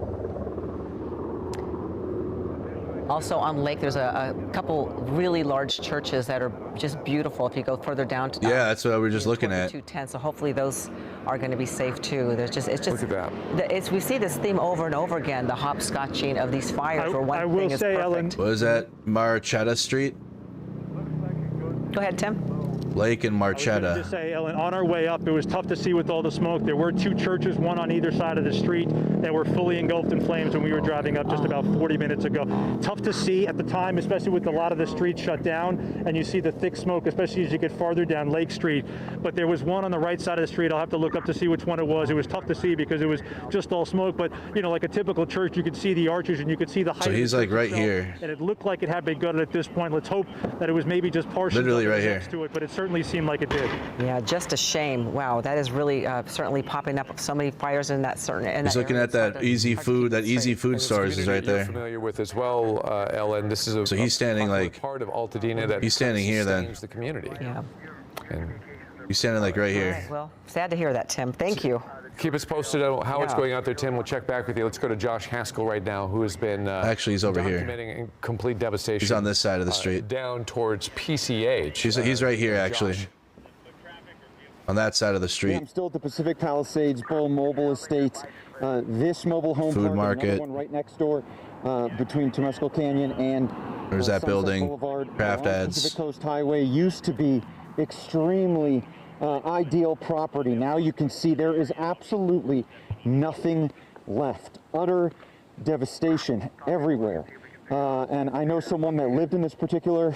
Also on Lake, there's a couple really large churches that are just beautiful. If you go further down to yeah, that's what we were just looking at. 210, so hopefully those are going to be safe too. There's just, it's just, look at that. We see this theme over and over again, the hopscotching of these fires where one thing is perfect. Ellen, what is that? Marchetta Street? Go ahead, Tim. Lake and I was Marchetta. gonna just say, Ellen, on our way up, it was tough to see with all the smoke. There were 2 churches, one on either side of the street, that were fully engulfed in flames when we were driving up just about 40 minutes ago. Tough to see at the time, especially with a lot of the streets shut down, and you see the thick smoke, especially as you get farther down Lake Street. But there was one on the right side of the street. I'll have to look up to see which one it was. It was tough to see because it was just all smoke. But, you know, like a typical church, you could see the arches and you could see the height. So he's like right here. And it looked like it had been gutted at this point. Let's hope that it was maybe just partially literally right here next to it, but it certainly seemed like it did. Yeah, just a shame. Wow, that is really certainly popping up so many fires in that certain. He's looking at that easy food. That easy food stores is right there. Familiar with as well, Ellen. This is so he's standing like part of Altadena that he's standing here then. The community. Yeah. And he's standing like right here. Right, well, sad to hear that, Tim. Thank you. Keep us posted on how it's going out there, Tim. We'll check back with you. Let's go to Josh Haskell right now, who has been actually he's over here. Documenting complete devastation. He's on this side of the street, down towards PCH. He's right here actually. Josh. On that side of the street. Yeah, I'm still at the Pacific Palisades Bull Mobile Estates. This mobile home food park, market. another one right next door between Temescal Canyon and there's that Sunset building. Boulevard. Craft ads. Pacific Coast Highway used to be extremely ideal property. Now you can see there is absolutely nothing left. Utter devastation everywhere. And I know someone that lived in this particular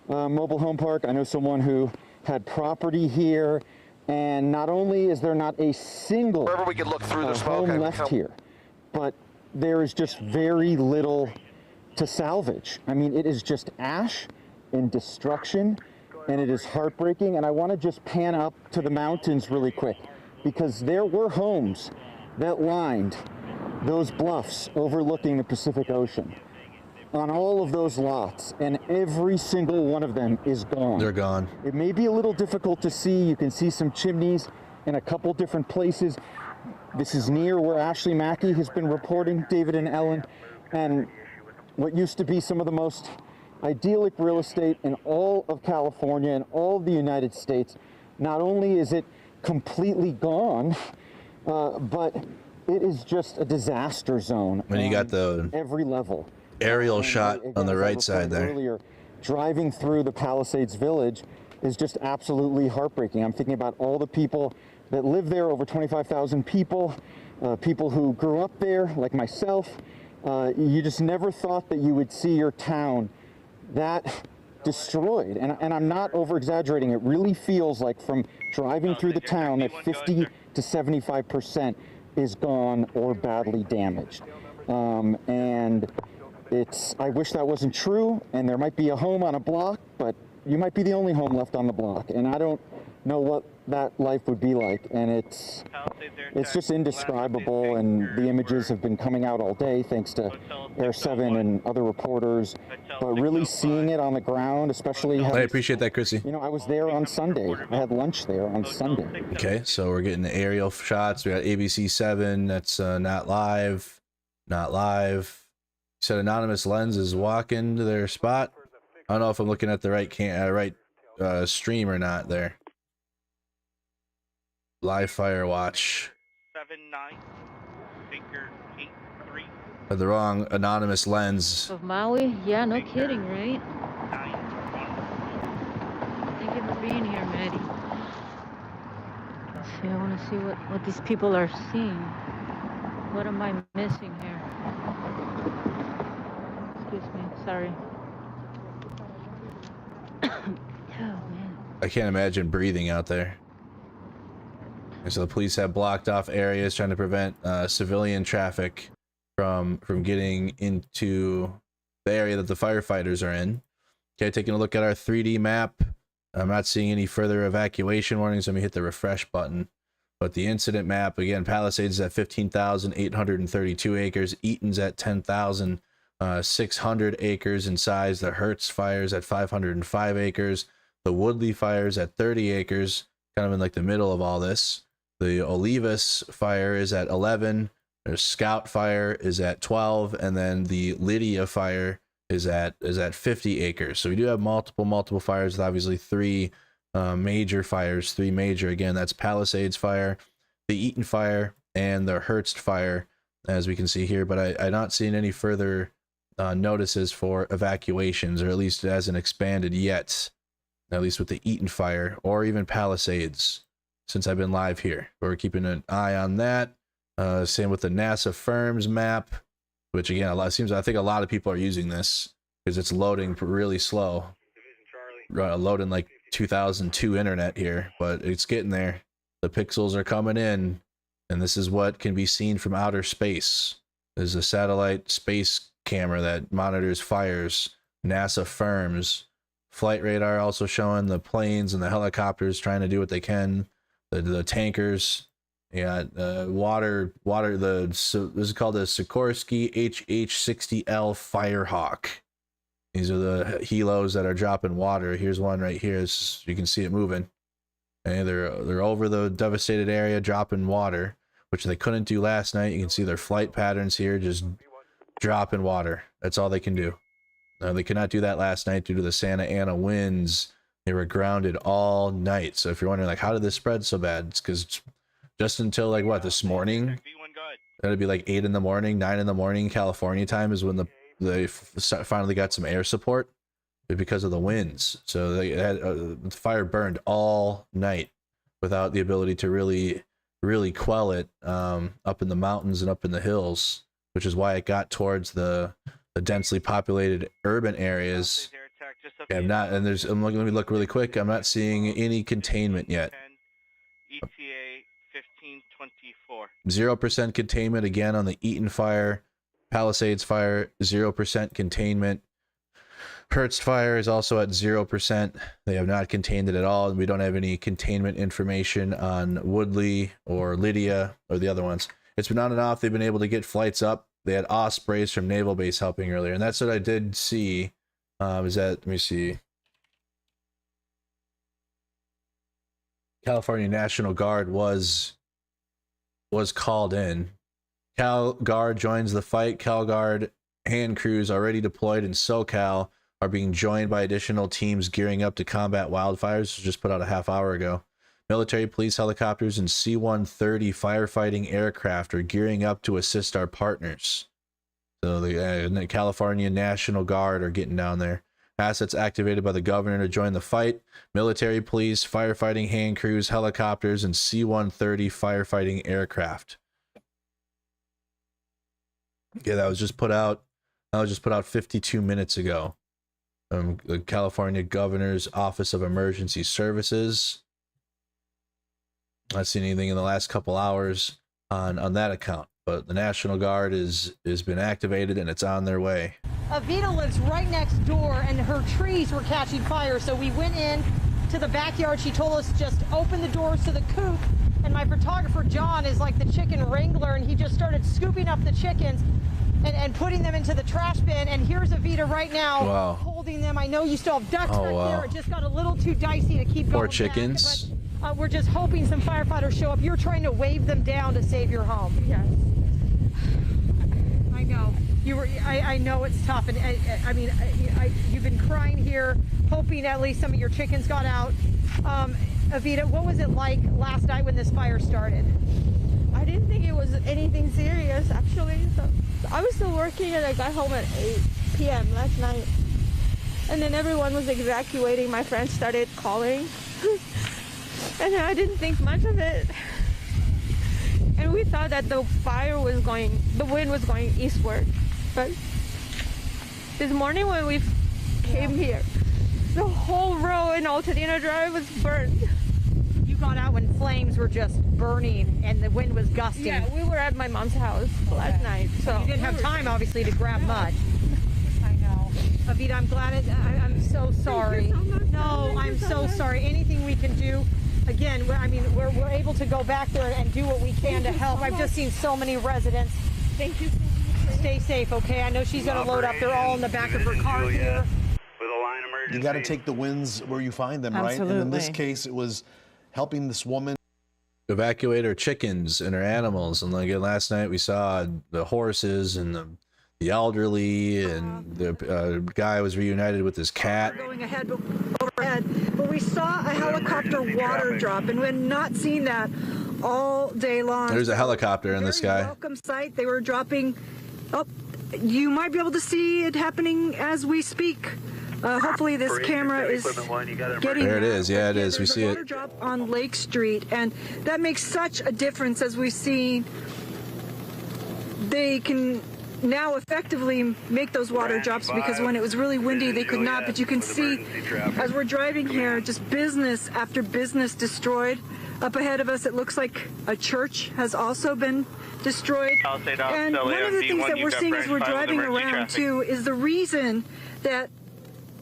mobile home park. I know someone who had property here, and not only is there not a single wherever we can look through the smoke home left here, but there is just very little to salvage. I mean, it is just ash and destruction, and it is heartbreaking. And I want to just pan up to the mountains really quick, because there were homes that lined those bluffs overlooking the Pacific Ocean. On all of those lots, and every single one of them is gone. They're gone. It may be a little difficult to see. You can see some chimneys in a couple different places. This is near where Ashley Mackey has been reporting, David and Ellen, and what used to be some of the most idyllic real estate in all of California and all of the United States. Not only is it completely gone, but it is just a disaster zone. When you got the every level. Aerial shot on the right side there. Earlier, driving through the Palisades Village is just absolutely heartbreaking. I'm thinking about all the people that live there, over 25,000 people, people who grew up there, like myself. You just never thought that you would see your town that destroyed. And I'm not over-exaggerating. It really feels like from driving through the town that 50 to 75% is gone or badly damaged. And I wish that wasn't true, and there might be a home on a block, but you might be the only home left on the block. And I don't know what that life would be like, and it's just indescribable. And the images have been coming out all day thanks to Air 7 and other reporters, but really seeing it on the ground, especially I appreciate that, Chrissy. You know, I was there on Sunday. I had lunch there on Sunday. Okay, so we're getting the aerial shots. We got ABC 7. That's not live. You said Anonymous Lens is walking to their spot. I don't know if I'm looking at the right stream or not there. Live Fire Watch. 79 Baker 83. The wrong Anonymous Lens. Of Maui? Yeah, no kidding, right? Thank you for being here, Maddie. Let's see, I want to see what these people are seeing. What am I missing here? Excuse me, sorry. Oh, man. I can't imagine breathing out there. And so the police have blocked off areas trying to prevent civilian traffic from getting into the area that the firefighters are in. Okay, taking a look at our 3D map. I'm not seeing any further evacuation warnings. Let me hit the refresh button. But the incident map, again, Palisades is at 15,832 acres. Eaton's at 10,600 acres in size. The Hertz fires at 505 acres. The Woodley fires at 30 acres, kind of in like the middle of all this. The Olivas fire is at 11. There's Scout fire is at 12, and then the Lydia fire is at 50 acres. So we do have multiple fires. With obviously three major fires. Again, that's Palisades fire, the Eaton fire, and the Hertz fire, as we can see here. But I'm not seeing any further notices for evacuations, or at least it hasn't expanded yet. At least with the Eaton fire or even Palisades, since I've been live here. But we're keeping an eye on that. Same with the NASA firms map, which again, I think a lot of people are using this because it's loading really slow. Loading like 2002 internet here, but it's getting there. The pixels are coming in, and this is what can be seen from outer space. There's a satellite space camera that monitors fires. NASA firms. Flight radar also showing the planes and the helicopters trying to do what they can. The tankers, yeah, this is called the Sikorsky HH-60L Firehawk. These are the helos that are dropping water. Here's one right here. You can see it moving. And they're over the devastated area dropping water, which they couldn't do last night. You can see their flight patterns here, just dropping water. That's all they can do. They could not do that last night due to the Santa Ana winds. They were grounded all night. So if you're wondering, like, how did this spread so bad? It's because just until, like, what, this morning? That'd be like 8 in the morning, 9 in the morning, California time is when they finally got some air support because of the winds. So they had the fire burned all night without the ability to really quell it up in the mountains and up in the hills, which is why it got towards the densely populated urban areas. Yeah, let me look really quick. I'm not seeing any containment yet. ETA 1524. 0% containment again on the Eaton fire. Palisades fire, 0% containment. Hertz fire is also at 0%. They have not contained it at all, and we don't have any containment information on Woodley or Lydia or the other ones. It's been on and off. They've been able to get flights up. They had Ospreys from Naval Base helping earlier, and that's what I did see. Let me see. California National Guard was called in. Cal Guard joins the fight. Cal Guard hand crews already deployed in SoCal are being joined by additional teams gearing up to combat wildfires. Just put out a half hour ago. Military, police helicopters, and C-130 firefighting aircraft are gearing up to assist our partners. So the California National Guard are getting down there. Assets activated by the governor to join the fight: military, police, firefighting hand crews, helicopters, and C-130 firefighting aircraft. Yeah, that was just put out. 52 minutes ago. The California Governor's Office of Emergency Services. Not seen anything in the last couple hours on that account, but the National Guard has been activated and it's on their way. Avita lives right next door, and her trees were catching fire, so we went in to the backyard. She told us just open the doors to the coop, and my photographer John is like the chicken wrangler, and he just started scooping up the chickens and putting them into the trash bin. And here's Avita right now holding them. I know you still have ducks back there. It just got a little too dicey to keep going. Poor chickens. But, we're just hoping some firefighters show up. You're trying to wave them down to save your home. Yes. I know. I know it's tough, and I mean, you've been crying here, hoping at least some of your chickens got out. Avita, what was it like last night when this fire started? I didn't think it was anything serious, actually. So I was still working, and I got home at 8 p.m. last night. And then everyone was evacuating. My friends started calling. And I didn't think much of it. And we thought that the wind was going eastward. But this morning when we came here, the whole row in Altadena Drive was burned. You got out when flames were just burning and the wind was gusting. Yeah, we were at my mom's house last night. So you didn't have time, obviously, to grab mud. I know. Avita, I'm glad I'm so sorry. Thank you so much. No, I'm so sorry. Anything we can do. Again, we're able to go back there and do what we can to help. I've just seen so many residents. Thank you so much. Stay safe, okay? I know she's going to load up. They're all in the back of her car here. You got to take the wins where you find them, right? And in this case, it was helping this woman evacuate her chickens and her animals. And like last night, we saw the horses and the elderly, and the guy was reunited with his cat. Going ahead, overhead, but we saw a helicopter water drop, and we had not seen that all day long. There's a helicopter in the sky. Welcome sight. They were dropping. Oh, you might be able to see it happening as we speak. Hopefully this camera is getting there. It is. Yeah, it is. We see it. Water drop on Lake Street, and that makes such a difference. As we see, they can now effectively make those water drops, because when it was really windy they could not. But you can see as we're driving here, just business after business destroyed. Up ahead of us, it looks like a church has also been destroyed. And one of the things that we're seeing as we're driving around too is the reason that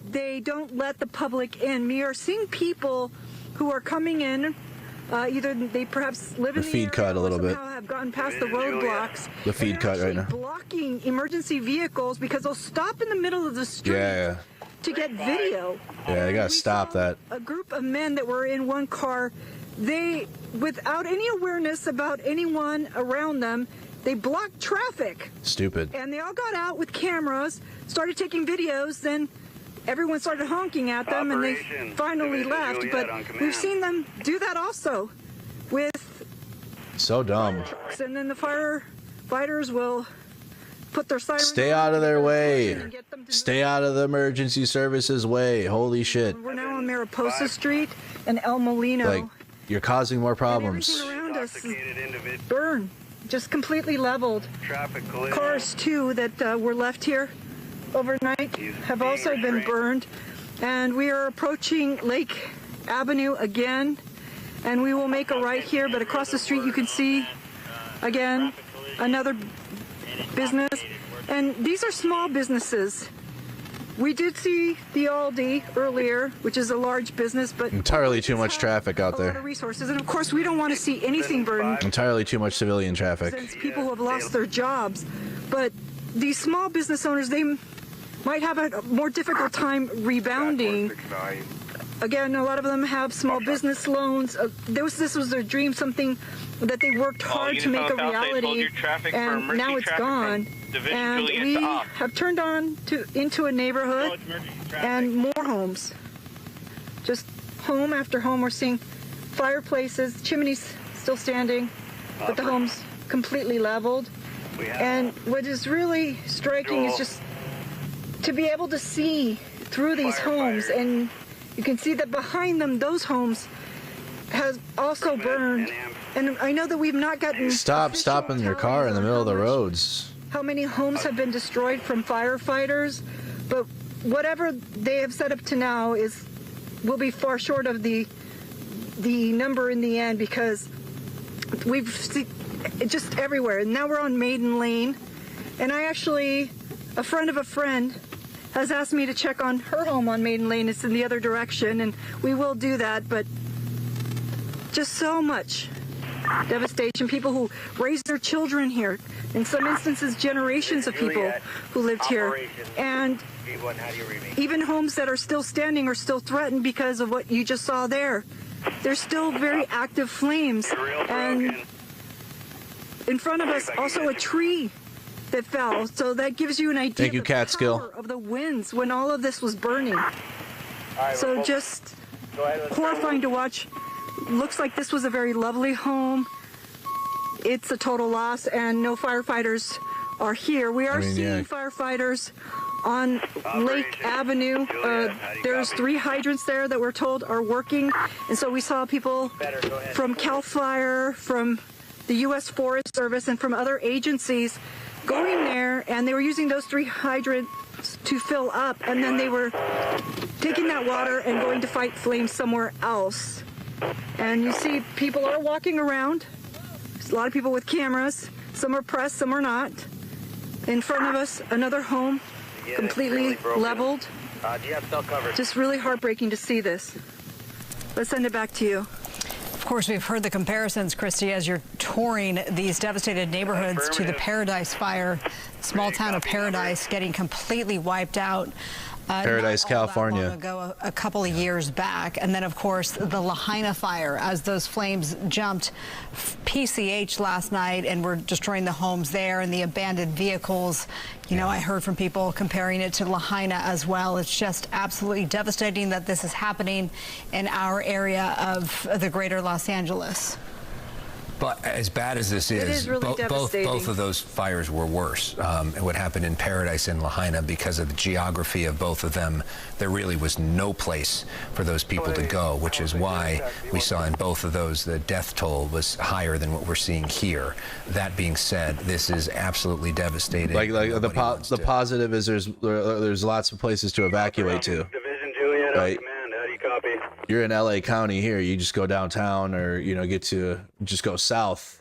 they don't let the public in. We are seeing people who are coming in, either they perhaps live in the feed cut a little bit, have gotten past the roadblocks. The feed cut right now. Blocking emergency vehicles because they'll stop in the middle of the street to get video. Yeah, they gotta stop that. A group of men that were in one car, they, without any awareness about anyone around them, they blocked traffic. Stupid. And they all got out with cameras, started taking videos, then everyone started honking at them, and they finally left. But we've seen them do that also with so dumb. Trucks, and then the firefighters will put their sirens. Stay out of their way. Stay out of the emergency services way. Holy shit. We're now on Mariposa Street and El Molino. Like, you're causing more problems. And everything around us is burned, just completely leveled. Cars too that were left here overnight have also been burned, and we are approaching Lake Avenue again, and we will make a right here, but across the street you can see again another business, and these are small businesses. We did see the Aldi earlier, which is a large business, but entirely too much traffic out there. A lot of resources, and of course we don't want to see anything burned. Entirely too much civilian traffic. Since people who have lost their jobs, but these small business owners, they might have a more difficult time rebounding. Again, a lot of them have small business loans. This was their dream, something that they worked hard to make a reality, and now it's gone. And we have turned on into a neighborhood and more homes. Just home after home. We're seeing fireplaces, chimneys still standing, but the homes completely leveled. And what is really striking is just to be able to see through these homes, and you can see that behind them, those homes has also burned. And I know that we've not gotten Stop stopping your car in the middle of the roads. how many homes have been destroyed from firefighters, but whatever they have set up to now will be far short of the number in the end, because we've seen it just everywhere. And now we're on Maiden Lane, and a friend of a friend has asked me to check on her home on Maiden Lane. It's in the other direction, and we will do that, but just so much devastation. People who raised their children here, in some instances generations of people who lived here, and even homes that are still standing are still threatened because of what you just saw there. There's still very active flames, and in front of us also a tree that fell, so that gives you an idea Thank you, of the Catskill. power of the winds when all of this was burning. So just horrifying to watch. Looks like this was a very lovely home. It's a total loss, and no firefighters are here. We are seeing firefighters on Lake Avenue. There's 3 hydrants there that we're told are working, and so we saw people from CAL FIRE, from the U.S. Forest Service, and from other agencies going there, and they were using those 3 hydrants to fill up, and then they were taking that water and going to fight flames somewhere else. And you see people are walking around. There's a lot of people with cameras. Some are pressed, some are not. In front of us, another home completely leveled. Just really heartbreaking to see this. Let's send it back to you. Of course, we've heard the comparisons, Christy, as you're touring these devastated neighborhoods to the Paradise fire, small town of Paradise getting completely wiped out. Paradise, California. Long ago, a couple of years back. And then, of course, the Lahaina fire, as those flames jumped PCH last night and were destroying the homes there and the abandoned vehicles. You know, I heard from people comparing it to Lahaina as well. It's just absolutely devastating that this is happening in our area of the greater Los Angeles. But as bad as this is, really both of those fires were worse. What happened in Paradise and Lahaina, because of the geography of both of them, there really was no place for those people to go, which is why we saw in both of those the death toll was higher than what we're seeing here. That being said, this is absolutely devastating. Like the positive is there's lots of places to evacuate to. Division Juliet, right? command. How do you copy? You're in LA County here. You just go downtown, or just go south.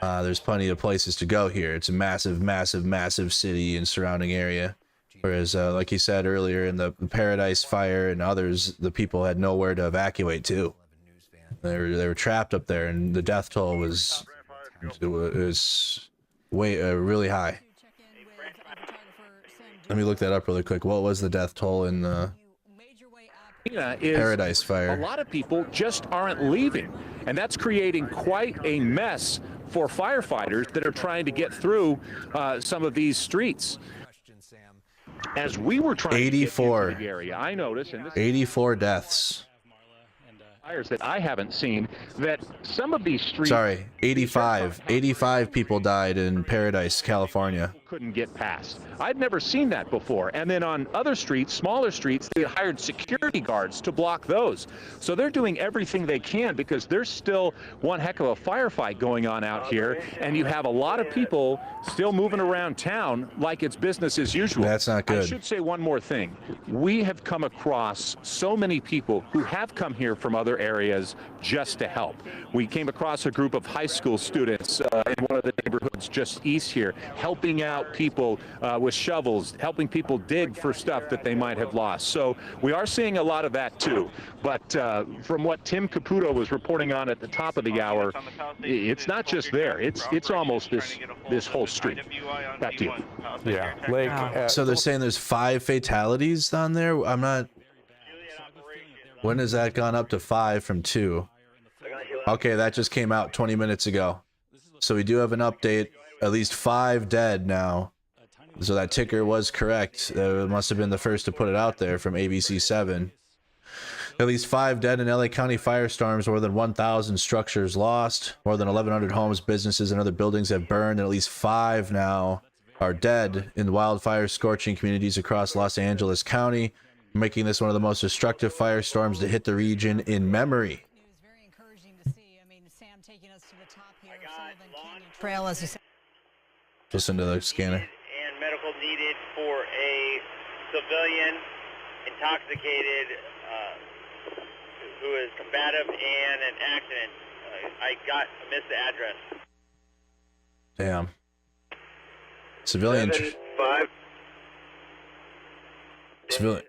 There's plenty of places to go here. It's a massive city and surrounding area. Whereas, like you said earlier, in the Paradise fire and others, the people had nowhere to evacuate to. They were trapped up there, and the death toll was really high. Let me look that up really quick. What was the death toll in the Paradise fire? A lot of people just aren't leaving, and that's creating quite a mess for firefighters that are trying to get through some of these streets. As we were trying 84 to get into the area, I noticed, and this 84 deaths. fires that I haven't seen, that some of these streets... Sorry, 85. 85 people died in Paradise, California. Couldn't get past. I'd never seen that before. And then on other streets, smaller streets, they hired security guards to block those. So they're doing everything they can, because there's still one heck of a firefight going on out here, and you have a lot of people still moving around town like it's business as usual. That's not good. I should say one more thing. We have come across so many people who have come here from other areas just to help. We came across a group of high school students in one of the neighborhoods just east here, helping out people with shovels, helping people dig for stuff that they might have lost. So we are seeing a lot of that too. But from what Tim Caputo was reporting on at the top of the hour, it's not just there. It's almost this whole street. Back to you. Yeah, Lake. So they're saying there's 5 fatalities on there. I'm not. When has that gone up to 5 from 2? Okay, that just came out 20 minutes ago. So we do have an update. At least 5 dead now. So that ticker was correct. It must have been the first to put it out there from ABC7. At least 5 dead in LA County firestorms, more than 1,000 structures lost, more than 1,100 homes, businesses, and other buildings have burned, and at least 5 now are dead in wildfire scorching communities across Los Angeles County. making this one of the most destructive firestorms to hit the region in memory. Very encouraging to see. I mean, Sam taking us to the top here of Sullivan Canyon Trail, as you said. Listen to the scanner. And medical needed for a civilian intoxicated who is combative and an accident. I missed the address. Damn. Civilian.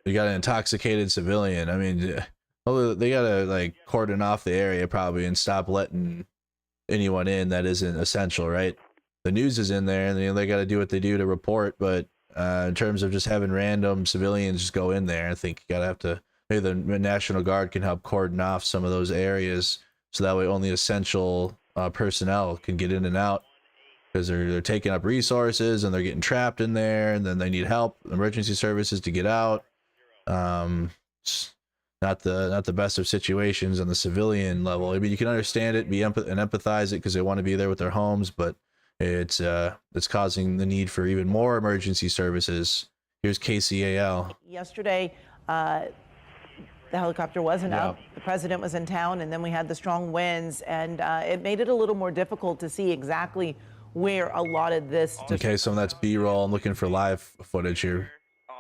We got an intoxicated civilian. I mean, they gotta like cordon off the area probably and stop letting anyone in that isn't essential, right? The news is in there, and they got to do what they do to report. But in terms of just having random civilians just go in there, I think you gotta have to. Maybe the National Guard can help cordon off some of those areas, so that way only essential personnel can get in and out, because they're taking up resources and they're getting trapped in there, and then they need help, emergency services to get out. Not the best of situations on the civilian level. I mean, you can understand it, and empathize it because they want to be there with their homes, but it's causing the need for even more emergency services. Here's KCAL. Yesterday, the helicopter wasn't up. The president was in town, and then we had the strong winds, and it made it a little more difficult to see exactly where a lot of this. Okay, so that's B-roll. I'm looking for live footage here.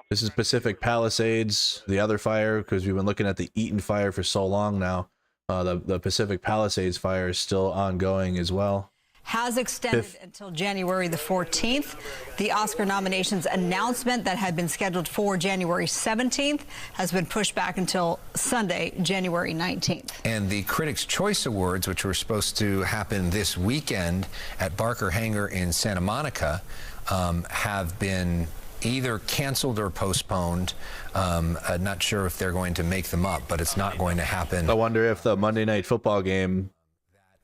This is Pacific Palisades, the other fire, because we've been looking at the Eaton fire for so long now. The Pacific Palisades fire is still ongoing as well. Has extended until January the 14th. The Oscar nominations announcement that had been scheduled for January 17th has been pushed back until Sunday, January 19th. And the Critics' Choice Awards, which were supposed to happen this weekend at Barker Hangar in Santa Monica, have been either canceled or postponed. Not sure if they're going to make them up, but it's not going to happen. I wonder if the Monday Night Football game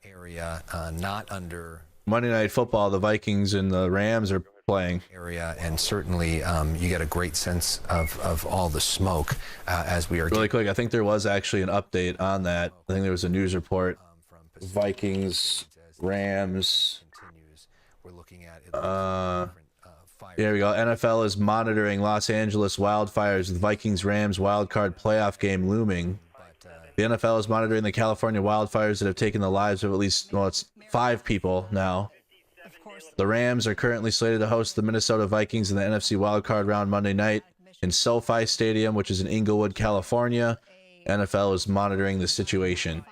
area, not under Monday Night Football, the Vikings and the Rams are playing area, and certainly you get a great sense of all the smoke as we are really quick. I think there was actually an update on that. I think there was a news report. Vikings, Rams. We're looking at There we go. NFL is monitoring Los Angeles wildfires with Vikings Rams wildcard playoff game looming. The NFL is monitoring the California wildfires that have taken the lives of at least, well, it's 5 people now. The Rams are currently slated to host the Minnesota Vikings in the NFC wildcard round Monday night in SoFi Stadium, which is in Inglewood, California. NFL is monitoring the situation.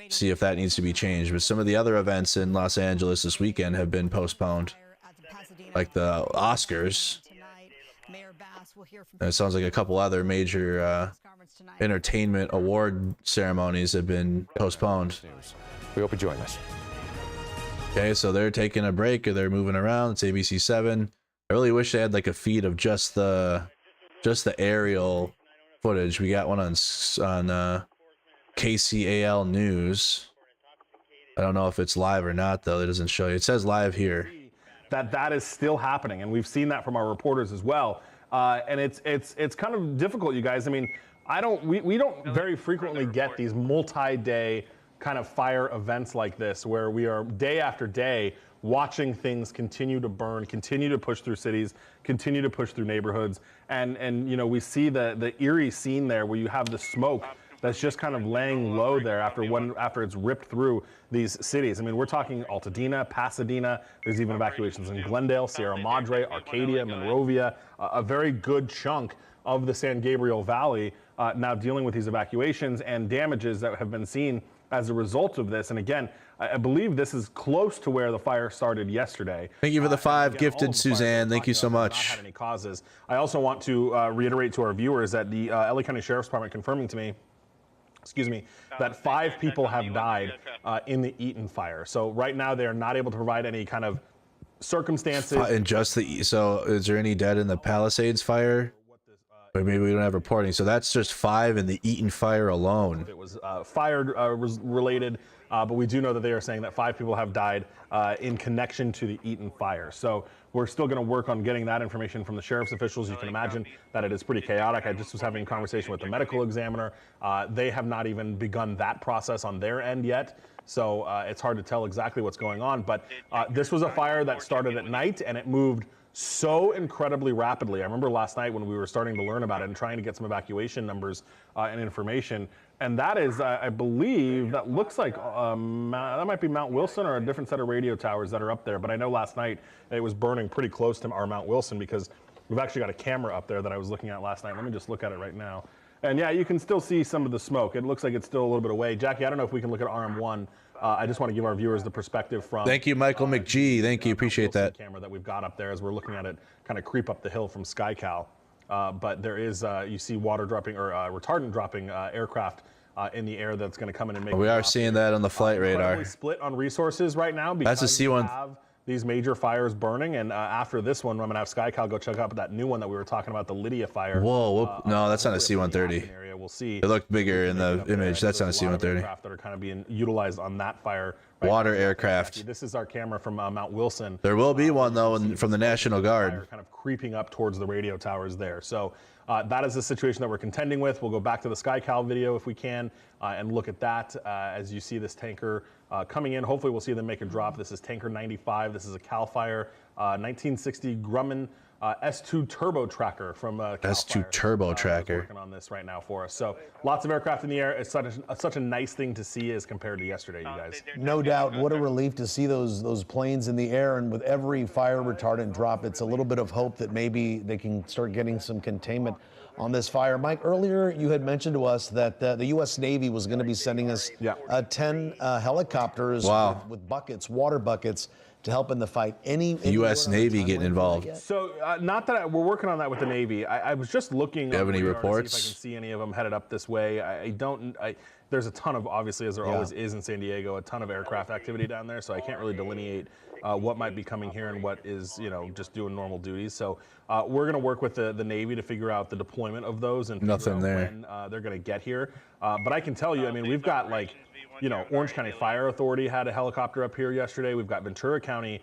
See if that needs to be changed. But some of the other events in Los Angeles this weekend have been postponed, like the Oscars. And it sounds like a couple other major entertainment award ceremonies have been postponed. We hope you join us. Okay, so they're taking a break, or they're moving around. It's ABC 7. I really wish they had like a feed of just the aerial footage. We got one on KCAL News. I don't know if it's live or not, though. It doesn't show you. It says live here. That is still happening, and we've seen that from our reporters as well. And it's kind of difficult, you guys. I mean, we don't very frequently get these multi-day kind of fire events like this, where we are day after day watching things continue to burn, continue to push through cities, continue to push through neighborhoods, and you know, we see the eerie scene there where you have the smoke that's just kind of laying low there after it's ripped through these cities. I mean, we're talking Altadena, Pasadena. There's even evacuations in Glendale, Sierra Madre, Arcadia, Monrovia, a very good chunk of the San Gabriel Valley now dealing with these evacuations and damages that have been seen as a result of this. And again, I believe this is close to where the fire started yesterday. Thank you for the 5 gifted, Suzanne. Thank you so much. Not had any causes. I also want to reiterate to our viewers that the LA County Sheriff's Department confirming to me, that 5 people have died in the Eaton fire. So right now they are not able to provide any kind of circumstances. And so is there any dead in the Palisades fire? Or maybe we don't have reporting. So that's just 5 in the Eaton fire alone. It was fire related, but we do know that they are saying that 5 people have died in connection to the Eaton fire. So we're still going to work on getting that information from the sheriff's officials. You can imagine that it is pretty chaotic. I just was having a conversation with the medical examiner. They have not even begun that process on their end yet. So it's hard to tell exactly what's going on. But this was a fire that started at night, and it moved so incredibly rapidly. I remember last night when we were starting to learn about it and trying to get some evacuation numbers and information. And that is, I believe, that looks like that might be Mount Wilson or a different set of radio towers that are up there. But I know last night it was burning pretty close to our Mount Wilson because we've actually got a camera up there that I was looking at last night. Let me just look at it right now. And yeah, you can still see some of the smoke. It looks like it's still a little bit away. Jackie, I don't know if we can look at RM1. I just want to give our viewers the perspective from. Thank you, Michael McGee. Thank you, appreciate that. Camera that we've got up there as we're looking at it kind of creep up the hill from SkyCal. But there is, you see water dropping or retardant dropping aircraft in the air that's going to come in and make. We are seeing that on the flight radar. Split on resources right now because that's a C1. We have these major fires burning, and after this one, I'm going to have SkyCal go check out that new one that we were talking about, the Lydia fire. Whoa, no, that's not a C-130. We'll see. It looked bigger in the image. That's not a C-130. Aircraft that are kind of being utilized on that fire. Water aircraft. This is our camera from Mount Wilson. There will be one though from the National Guard. Kind of creeping up towards the radio towers there. So that is the situation that we're contending with. We'll go back to the SkyCal video if we can and look at that as you see this tanker coming in. Hopefully we'll see them make a drop. This is Tanker 95. This is a CAL FIRE 1960 Grumman S2 turbo tracker from S2 turbo tracker. Working on this right now for us. So lots of aircraft in the air. It's such a nice thing to see as compared to yesterday, you guys. No doubt. What a relief to see those planes in the air. And with every fire retardant drop, it's a little bit of hope that maybe they can start getting some containment on this fire. Mike, earlier you had mentioned to us that the U.S. Navy was going to be sending us 10 helicopters with buckets, water buckets, to help in the fight. Any U.S. Navy getting involved? So not that we're working on that with the Navy. I was just looking. Do you have any reports? To see if I can see any of them headed up this way. I don't. There's a ton of, obviously, as there always is in San Diego, a ton of aircraft activity down there. So I can't really delineate what might be coming here and what is, just doing normal duties. So we're going to work with the Navy to figure out the deployment of those and nothing there when they're going to get here. But I can tell you, I mean, we've got Orange County Fire Authority had a helicopter up here yesterday. We've got Ventura County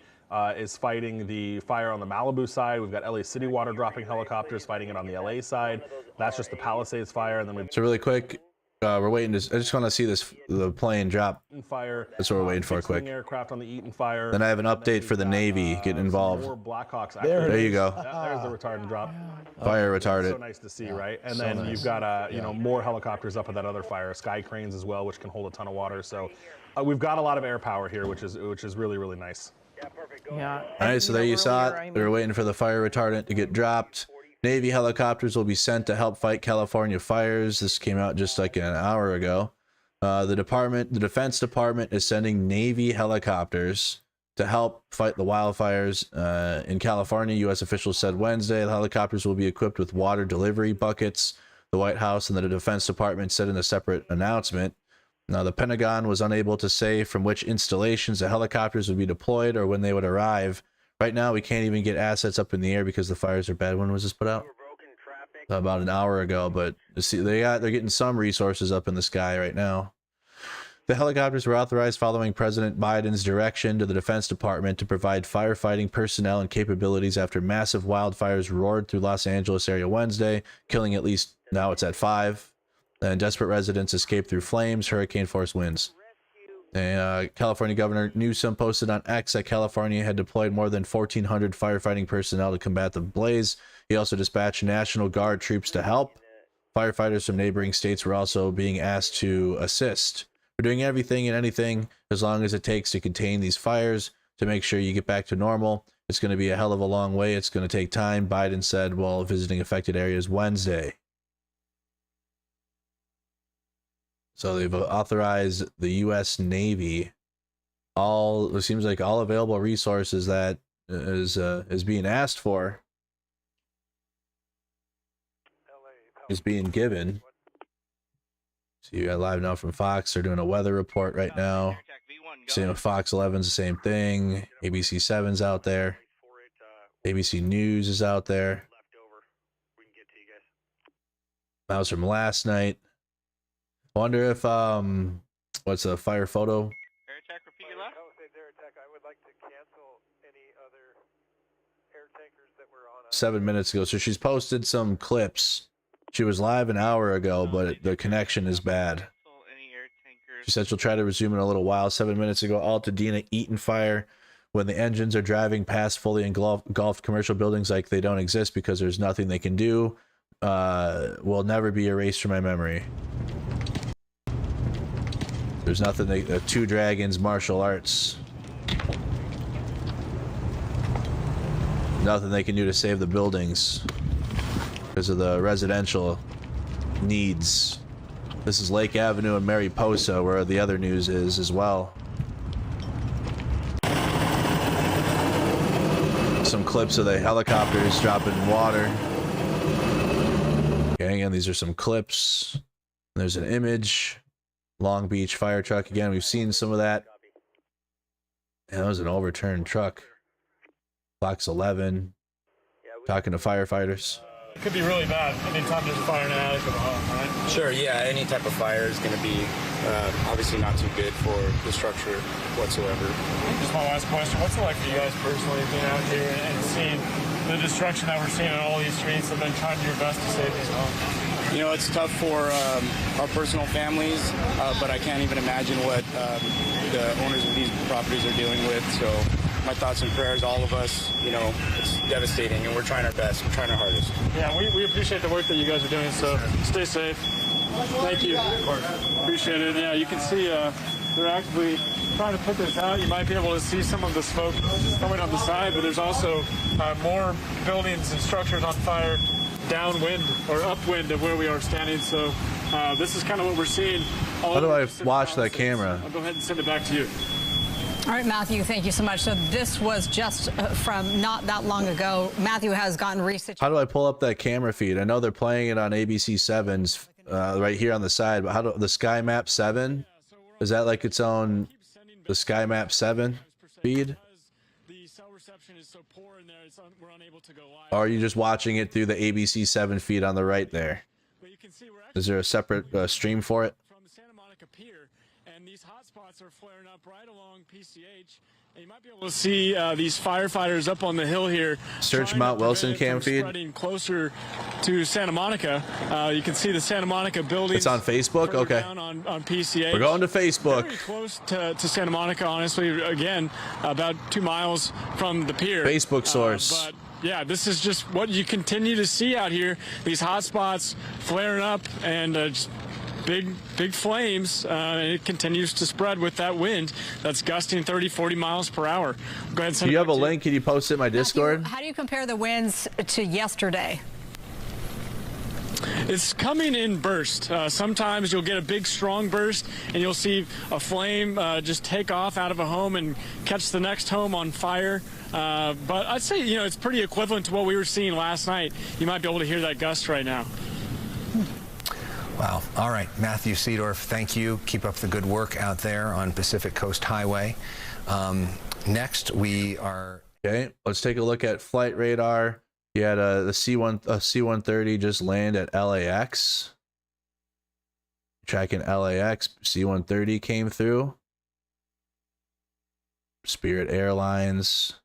is fighting the fire on the Malibu side. We've got LA City Water dropping helicopters fighting it on the LA side. That's just the Palisades fire. And then so really quick, we're waiting to. I just want to see the plane drop. Fire. That's what we're waiting for. Quick. Aircraft on the Eaton fire. Then I have an update for the Navy getting involved. More Blackhawks. There you go. There's the retardant drop. Fire retardant. So nice to see, right? And then you've got more helicopters up at that other fire, sky cranes as well, which can hold a ton of water. So we've got a lot of air power here, which is really, really nice. Yeah. All right, so there you saw it. We were waiting for the fire retardant to get dropped. Navy helicopters will be sent to help fight California fires. This came out just like an hour ago. The Defense Department is sending Navy helicopters to help fight the wildfires in California. U.S. officials said Wednesday the helicopters will be equipped with water delivery buckets. The White House and the Defense Department said in a separate announcement. Now, the Pentagon was unable to say from which installations the helicopters would be deployed or when they would arrive. Right now, we can't even get assets up in the air because the fires are bad. When was this put out? About an hour ago, but see, they're getting some resources up in the sky right now. The helicopters were authorized following President Biden's direction to the Defense Department to provide firefighting personnel and capabilities after massive wildfires roared through Los Angeles area Wednesday, killing at least, now it's at 5. And desperate residents escaped through flames, hurricane-force winds. And, California Governor Newsom posted on X that California had deployed more than 1,400 firefighting personnel to combat the blaze. He also dispatched National Guard troops to help. Firefighters from neighboring states were also being asked to assist. We're doing everything and anything as long as it takes to contain these fires, to make sure you get back to normal. It's going to be a hell of a long way. It's going to take time, Biden said while visiting affected areas Wednesday. So they've authorized the U.S. Navy it seems like all available resources that is being asked for is being given. So you got live now from Fox. They're doing a weather report right now. Same with Fox 11's the same thing. ABC 7's out there. ABC News is out there. That was from last night. I wonder if what's a fire photo? 7 minutes ago. So she's posted some clips. She was live an hour ago, but the connection is bad. She said she'll try to resume in a little while. 7 minutes ago, Altadena Eaton fire when the engines are driving past fully engulfed commercial buildings like they don't exist because there's nothing they can do, will never be erased from my memory. There's nothing they, Two Dragons martial arts. Nothing they can do to save the buildings because of the residential needs. This is Lake Avenue and Mariposa, where the other news is as well. Some clips of the helicopters dropping water. Okay, again, these are some clips. There's an image. Long Beach fire truck again. We've seen some of that. And that was an overturned truck. Clock's 11. Talking to firefighters. It could be really bad anytime there's a fire in an attic of a home, right? Sure, yeah. Any type of fire is going to be obviously not too good for the structure whatsoever. Just my last question. What's it like for you guys personally being out here and seeing the destruction that we're seeing on all these streets and then trying to do your best to save these homes? You know, it's tough for our personal families, but I can't even imagine what the owners of these properties are dealing with. So my thoughts and prayers, all of us, you know, it's devastating, and we're trying our best. We're trying our hardest. Yeah, we appreciate the work that you guys are doing, so stay safe. Thank you. Of course. Appreciate it. Yeah, you can see they're actively trying to put this out. You might be able to see some of the smoke coming on the side, but there's also more buildings and structures on fire downwind or upwind of where we are standing. So this is kind of what we're seeing. How do I watch that camera? I'll go ahead and send it back to you. All right, Matthew, thank you so much. So this was just from not that long ago. Matthew has gotten resituated. How do I pull up that camera feed? I know they're playing it on ABC 7's right here on the side, but how do the Sky Map 7? Is that like its own, the Sky Map 7 feed? Or are you just watching it through the ABC 7 feed on the right there? Is there a separate stream for it? And these hotspots are flaring up right along PCH. And you might be able to see these firefighters up on the hill here. Search Mount Wilson cam feed. Spreading closer to Santa Monica. You can see the Santa Monica buildings. It's on Facebook? Okay. On PCH. We're going to Facebook. Very close to Santa Monica, honestly. Again, about 2 miles from the pier. Facebook source. But yeah, this is just what you continue to see out here. These hotspots flaring up and just big flames, and it continues to spread with that wind that's gusting 30-40 miles per hour. Go ahead and send Do you have a link? Can you post it in my Discord? How do you compare the winds to yesterday? It's coming in bursts. Sometimes you'll get a big strong burst and you'll see a flame just take off out of a home and catch the next home on fire. But I'd say, you know, it's pretty equivalent to what we were seeing last night. You might be able to hear that gust right now. Wow. All right. Matthew Seedorf, thank you. Keep up the good work out there on Pacific Coast Highway. Next, we are... Okay, let's take a look at flight radar. You had the C-130 just land at LAX. Tracking LAX. C-130 came through. Spirit Airlines.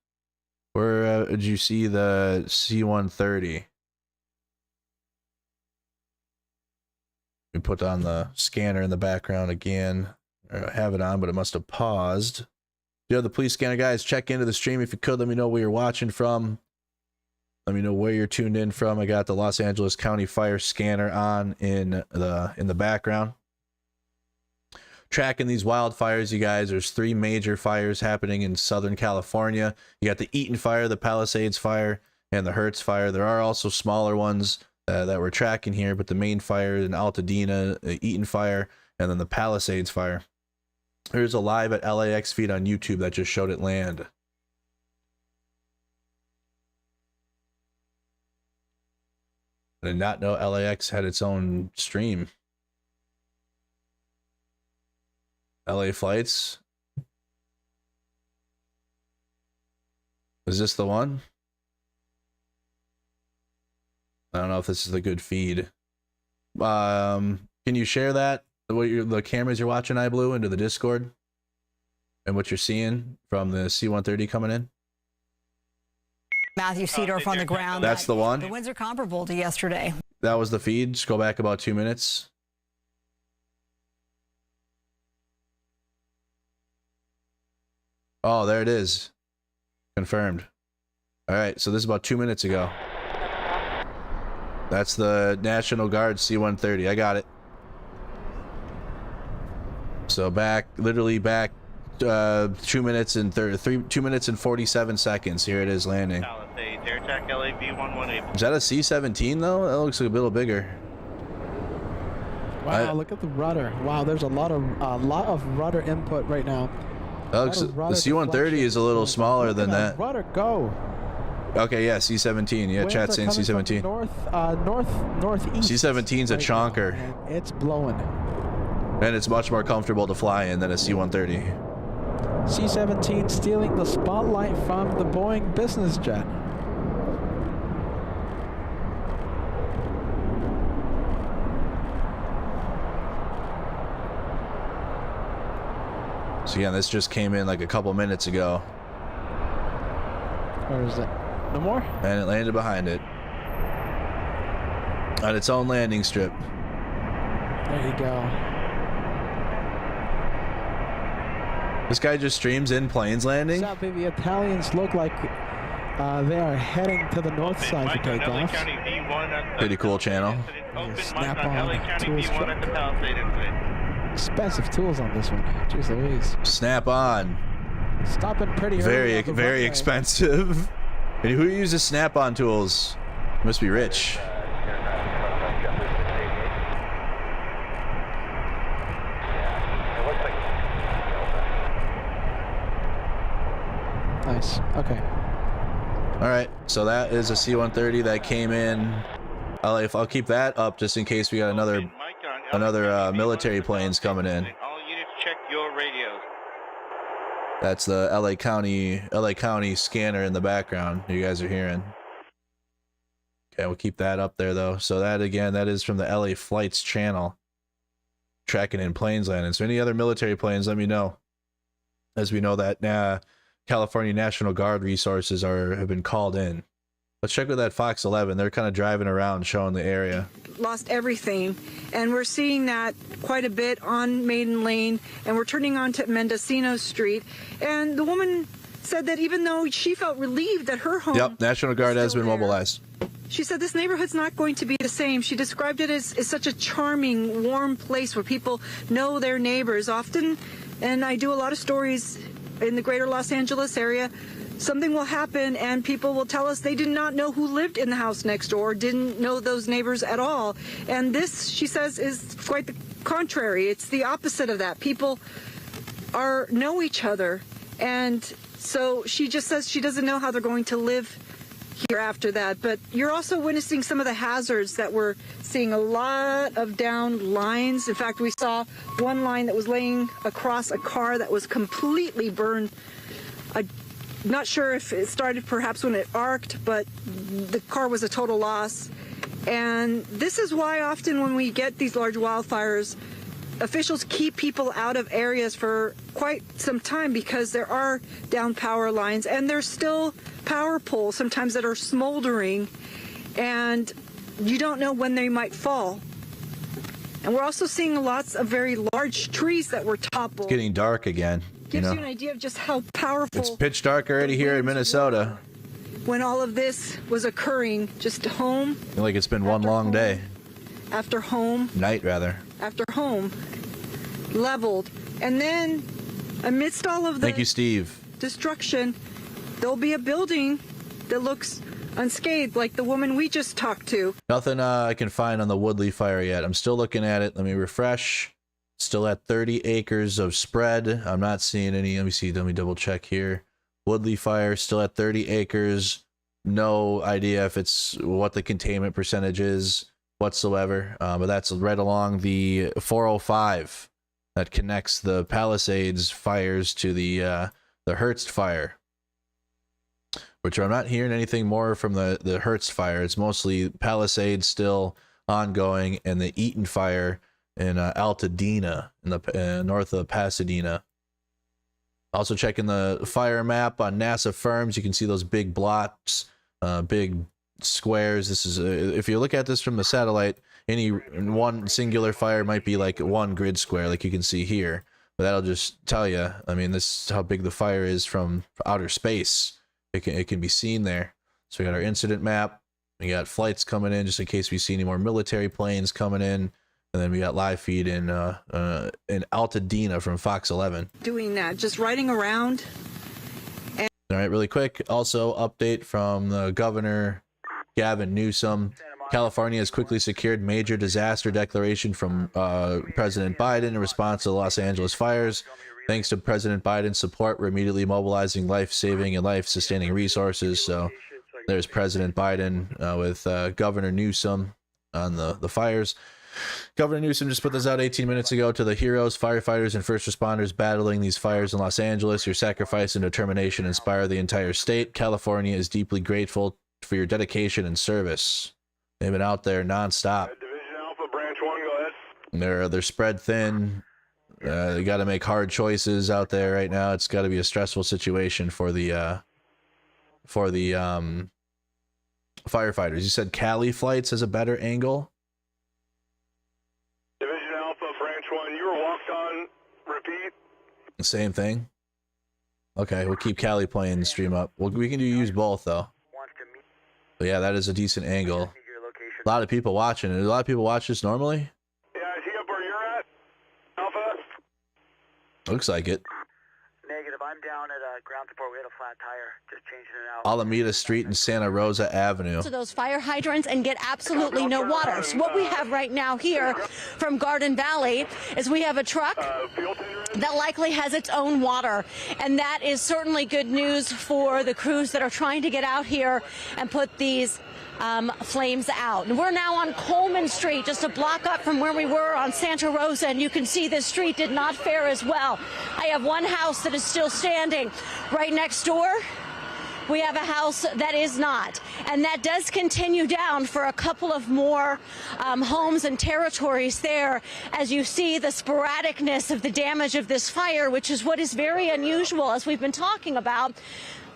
Where did you see the C-130? We put on the scanner in the background again. I have it on, but it must have paused. Do you have the police scanner, guys? Check into the stream if you could. Let me know where you're watching from. Let me know where you're tuned in from. I got the Los Angeles County Fire Scanner on in the background. Tracking these wildfires, you guys. There's 3 major fires happening in Southern California. You got the Eaton fire, the Palisades fire, and the Hertz fire. There are also smaller ones that we're tracking here, but the main fire in Altadena, the Eaton fire, and then the Palisades fire. There's a live at LAX feed on YouTube that just showed it land. I did not know LAX had its own stream. LA flights. Is this the one? I don't know if this is a good feed. Can you share that? The cameras you're watching, iBlue, into the Discord? And what you're seeing from the C-130 coming in? Matthew Seedorf on the ground. That's the one? The winds are comparable to yesterday. That was the feed. Just go back about 2 minutes. Oh, there it is. Confirmed. All right, so this is about 2 minutes ago. That's the National Guard C-130. I got it. So literally back 2 minutes and 2 minutes and 47 seconds. Here it is landing. Palisades, air attack LAV 118. Is that a C-17 though? That looks like a little bigger. Wow, look at the rudder. Wow, there's a lot of rudder input right now. That looks, the C-130 is a little smaller than that. Rudder go. Okay, yeah, C-17. Yeah, chat's saying C-17. Northeast. C-17's a chonker. It's blowing. And it's much more comfortable to fly in than a C-130. C-17 stealing the spotlight from the Boeing business jet. So yeah, this just came in like a couple minutes ago. Where is it? No more? And it landed behind it. On its own landing strip. There you go. This guy just streams in planes landing? Sadly, the Italians look like they are heading to the north side to take off. Pretty cool channel. Snap-on tools truck. Expensive tools on this one. Jeez Louise. Snap-on. Stopping pretty early. Very expensive. And who uses Snap-on tools? Must be rich. Nice. Okay. All right. So that is a C-130 that came in. I'll keep that up just in case we got another military planes coming in. All units check your radios. That's the LA County scanner in the background you guys are hearing. Okay, we'll keep that up there though. So that again, that is from the LA Flights channel. Tracking in planes landing. So any other military planes, let me know. As we know that California National Guard resources have been called in. Let's check with that Fox 11. They're kind of driving around showing the area. Lost everything, and we're seeing that quite a bit on Maiden Lane, and we're turning on to Mendocino Street. And the woman said that even though she felt relieved that her home... Yep, National Guard has been mobilized. She said this neighborhood's not going to be the same. She described it as such a charming, warm place where people know their neighbors often. And I do a lot of stories in the greater Los Angeles area. Something will happen and people will tell us they did not know who lived in the house next door, didn't know those neighbors at all. And this, she says, is quite the contrary. It's the opposite of that. People know each other. And so she just says she doesn't know how they're going to live here after that. But you're also witnessing some of the hazards that we're seeing. A lot of down lines. In fact, we saw one line that was laying across a car that was completely burned. Not sure if it started perhaps when it arced, but the car was a total loss. And this is why often when we get these large wildfires, officials keep people out of areas for quite some time because there are down power lines and there's still power poles sometimes that are smoldering and you don't know when they might fall. And we're also seeing lots of very large trees that were toppled. It's getting dark again. Gives you an idea of just how powerful. It's pitch dark already here in Minnesota. When all of this was occurring, just home. I feel like it's been one long day. After home. Night, rather. After home. Leveled. And then, amidst all of the Thank you, Steve. destruction, there'll be a building that looks unscathed, like the woman we just talked to. Nothing I can find on the Woodley fire yet. I'm still looking at it. Let me refresh. Still at 30 acres of spread. I'm not seeing any. Let me see. Let me double check here. Woodley fire still at 30 acres. No idea if it's what the containment percentage is whatsoever. But that's right along the 405 that connects the Palisades fires to the Hearst fire. Which I'm not hearing anything more from the Hearst fire. It's mostly Palisades still ongoing, and the Eaton fire in Altadena in the north of Pasadena. Also checking the fire map on NASA Firms, you can see those big blots, big squares. This is if you look at this from the satellite, any one singular fire might be like one grid square, like you can see here. But that'll just tell you. I mean, this is how big the fire is from outer space. it can be seen there. So we got our incident map. We got flights coming in just in case we see any more military planes coming in. And then we got live feed in Altadena from Fox 11. Doing that, just riding around. All right, really quick. Also, update from the governor, Gavin Newsom. California has quickly secured major disaster declaration from President Biden in response to the Los Angeles fires. Thanks to President Biden's support, we're immediately mobilizing life-saving and life-sustaining resources. So there's President Biden with Governor Newsom on the fires. Governor Newsom just put this out 18 minutes ago. To the heroes, firefighters, and first responders battling these fires in Los Angeles, your sacrifice and determination inspire the entire state. California is deeply grateful for your dedication and service. They've been out there nonstop. Division Alpha, Branch 1, go ahead. They're spread thin. They got to make hard choices out there right now. It's got to be a stressful situation for the firefighters. You said Cali flights has a better angle. Division Alpha, Branch 1, you were walked on. Repeat. Same thing. Okay, we'll keep Cali playing the stream up. We can use both though. But yeah, that is a decent angle. A lot of people watching it. A lot of people watch this normally. Yeah, is he up where you're at? Alpha? Looks like it. Negative. I'm down at ground support. We had a flat tire. Just changing it out. Alameda Street and Santa Rosa Avenue. To those fire hydrants and get absolutely no water. So what we have right now here from Garden Valley is we have a truck that likely has its own water. And that is certainly good news for the crews that are trying to get out here and put these flames out. And we're now on Coleman Street, just a block up from where we were on Santa Rosa, and you can see this street did not fare as well. I have one house that is still standing. Right next door, we have a house that is not. And that does continue down for a couple of more homes and territories there, as you see the sporadicness of the damage of this fire, which is what is very unusual, as we've been talking about.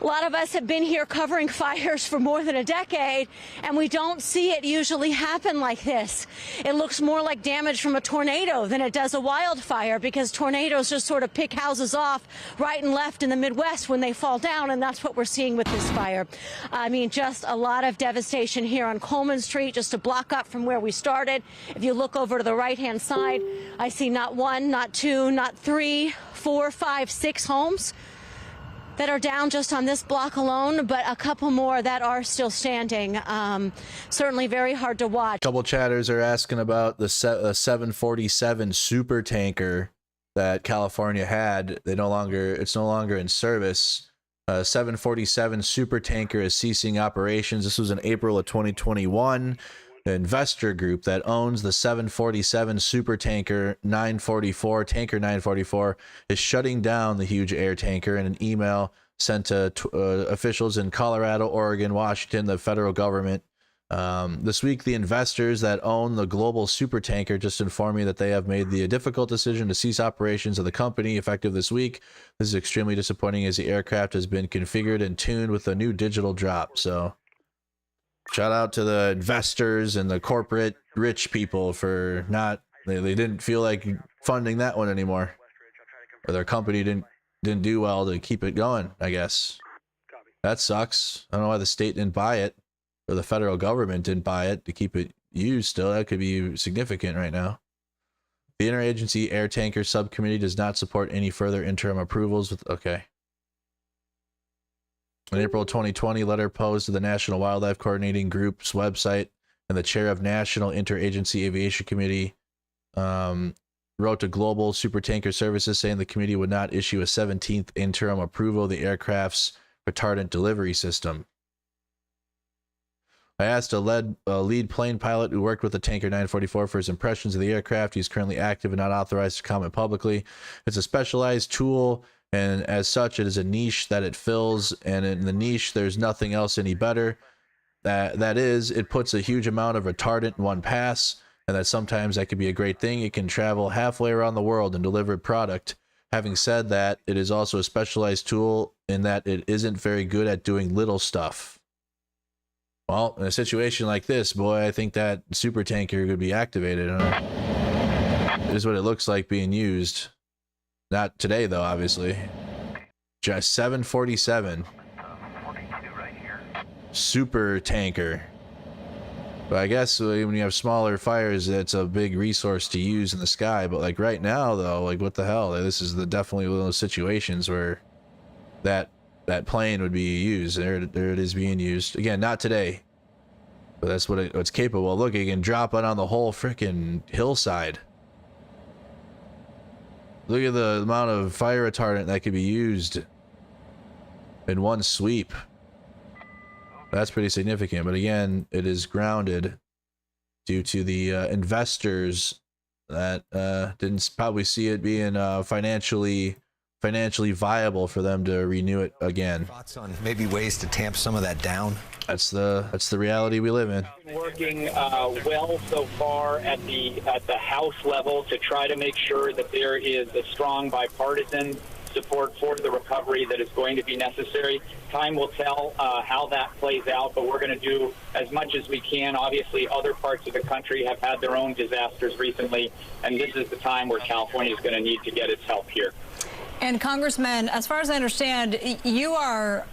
A lot of us have been here covering fires for more than a decade, and we don't see it usually happen like this. It looks more like damage from a tornado than it does a wildfire, because tornadoes just sort of pick houses off right and left in the Midwest when they fall down, and that's what we're seeing with this fire. I mean, just a lot of devastation here on Coleman Street, just a block up from where we started. If you look over to the right-hand side, I see not one, not two, not three, 4, 5, 6 homes that are down just on this block alone, but a couple more that are still standing. Certainly very hard to watch. A couple chatters are asking about the 747 super tanker that California had. It's no longer in service. 747 super tanker is ceasing operations. This was in April of 2021. The investor group that owns the 747 super tanker 944 is shutting down the huge air tanker. In an email sent to officials in Colorado, Oregon, Washington, the federal government this week, the investors that own the global super tanker just informed me that they have made the difficult decision to cease operations of the company effective this week. This is extremely disappointing, as the aircraft has been configured and tuned with a new digital drop. So shout out to the investors and the corporate rich people for not, they didn't feel like funding that one anymore, or their company didn't do well to keep it going, I guess. That sucks. I don't know why the state didn't buy it, or the federal government didn't buy it to keep it used still. That could be significant right now. The Interagency Air Tanker Subcommittee does not support any further interim approvals with, okay. In April 2020, letter posed to the National Wildlife Coordinating Group's website, and the chair of National Interagency Aviation Committee wrote to Global Supertanker Services saying the committee would not issue a 17th interim approval of the aircraft's retardant delivery system. I asked a lead plane pilot who worked with the Tanker 944 for his impressions of the aircraft. He's currently active and not authorized to comment publicly. It's a specialized tool, and as such, it is a niche that it fills, and in the niche, there's nothing else any better. That is, it puts a huge amount of retardant in one pass, and that sometimes that could be a great thing. It can travel halfway around the world and deliver product. Having said that, it is also a specialized tool in that it isn't very good at doing little stuff. Well, in a situation like this, boy, I think that super tanker could be activated. This is what it looks like being used. Not today, though, obviously. Just 747. super tanker. But I guess when you have smaller fires, it's a big resource to use in the sky. But like right now, though, like what the hell? This is definitely one of those situations where that plane would be used. There it is being used again. Not today, but that's what it's capable of. Look, it can drop it on the whole freaking hillside. Look at the amount of fire retardant that could be used in one sweep. That's pretty significant, but again, it is grounded due to the investors that didn't probably see it being financially viable for them to renew it again. Thoughts on maybe ways to tamp some of that down? That's the reality we live in. Working well so far at the House level to try to make sure that there is a strong bipartisan support for the recovery that is going to be necessary. Time will tell how that plays out, but we're going to do as much as we can. Obviously, other parts of the country have had their own disasters recently, and this is the time where California is going to need to get its help here. And Congressman, as far as I understand, you are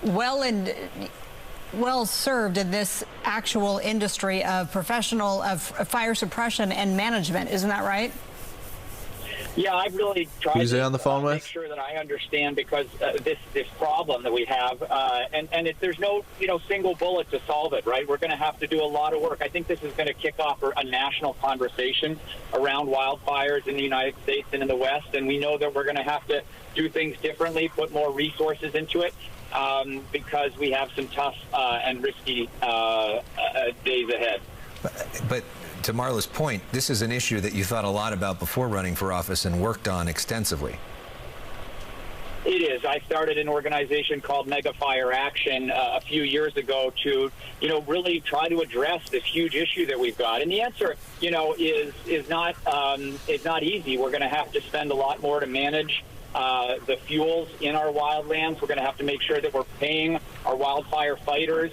well served in this actual industry of fire suppression and management. Isn't that right? Yeah, I've really tried Who's to on the phone with? make sure that I understand, because this problem that we have, and there's no single bullet to solve it, right? We're going to have to do a lot of work. I think this is going to kick off a national conversation around wildfires in the United States and in the West, and we know that we're going to have to do things differently, put more resources into it, because we have some tough and risky days ahead. But to Marla's point, this is an issue that you thought a lot about before running for office and worked on extensively. It is. I started an organization called Mega Fire Action a few years ago to, really try to address this huge issue that we've got. And the answer, is not easy. We're going to have to spend a lot more to manage the fuels in our wildlands. We're going to have to make sure that we're paying our wildfire fighters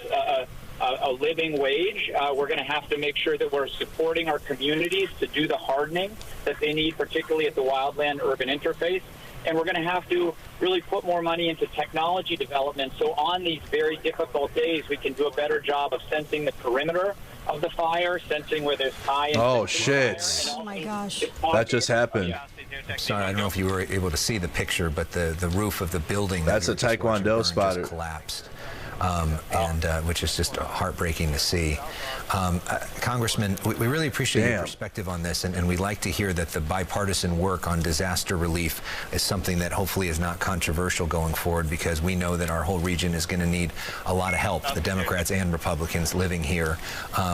a living wage. We're going to have to make sure that we're supporting our communities to do the hardening that they need, particularly at the wildland-urban interface. And we're going to have to really put more money into technology development, so on these very difficult days, we can do a better job of sensing the perimeter of the fire, sensing where there's high. Oh, shit. Oh, my gosh. That just happened. Sorry, I don't know if you were able to see the picture, but the roof of the building. That's a Taekwondo spotter. Collapsed. Which is just heartbreaking to see. Congressman, we really appreciate your perspective on this, and we'd like to hear that the bipartisan work on disaster relief is something that hopefully is not controversial going forward, because we know that our whole region is going to need a lot of help, the Democrats and Republicans living here.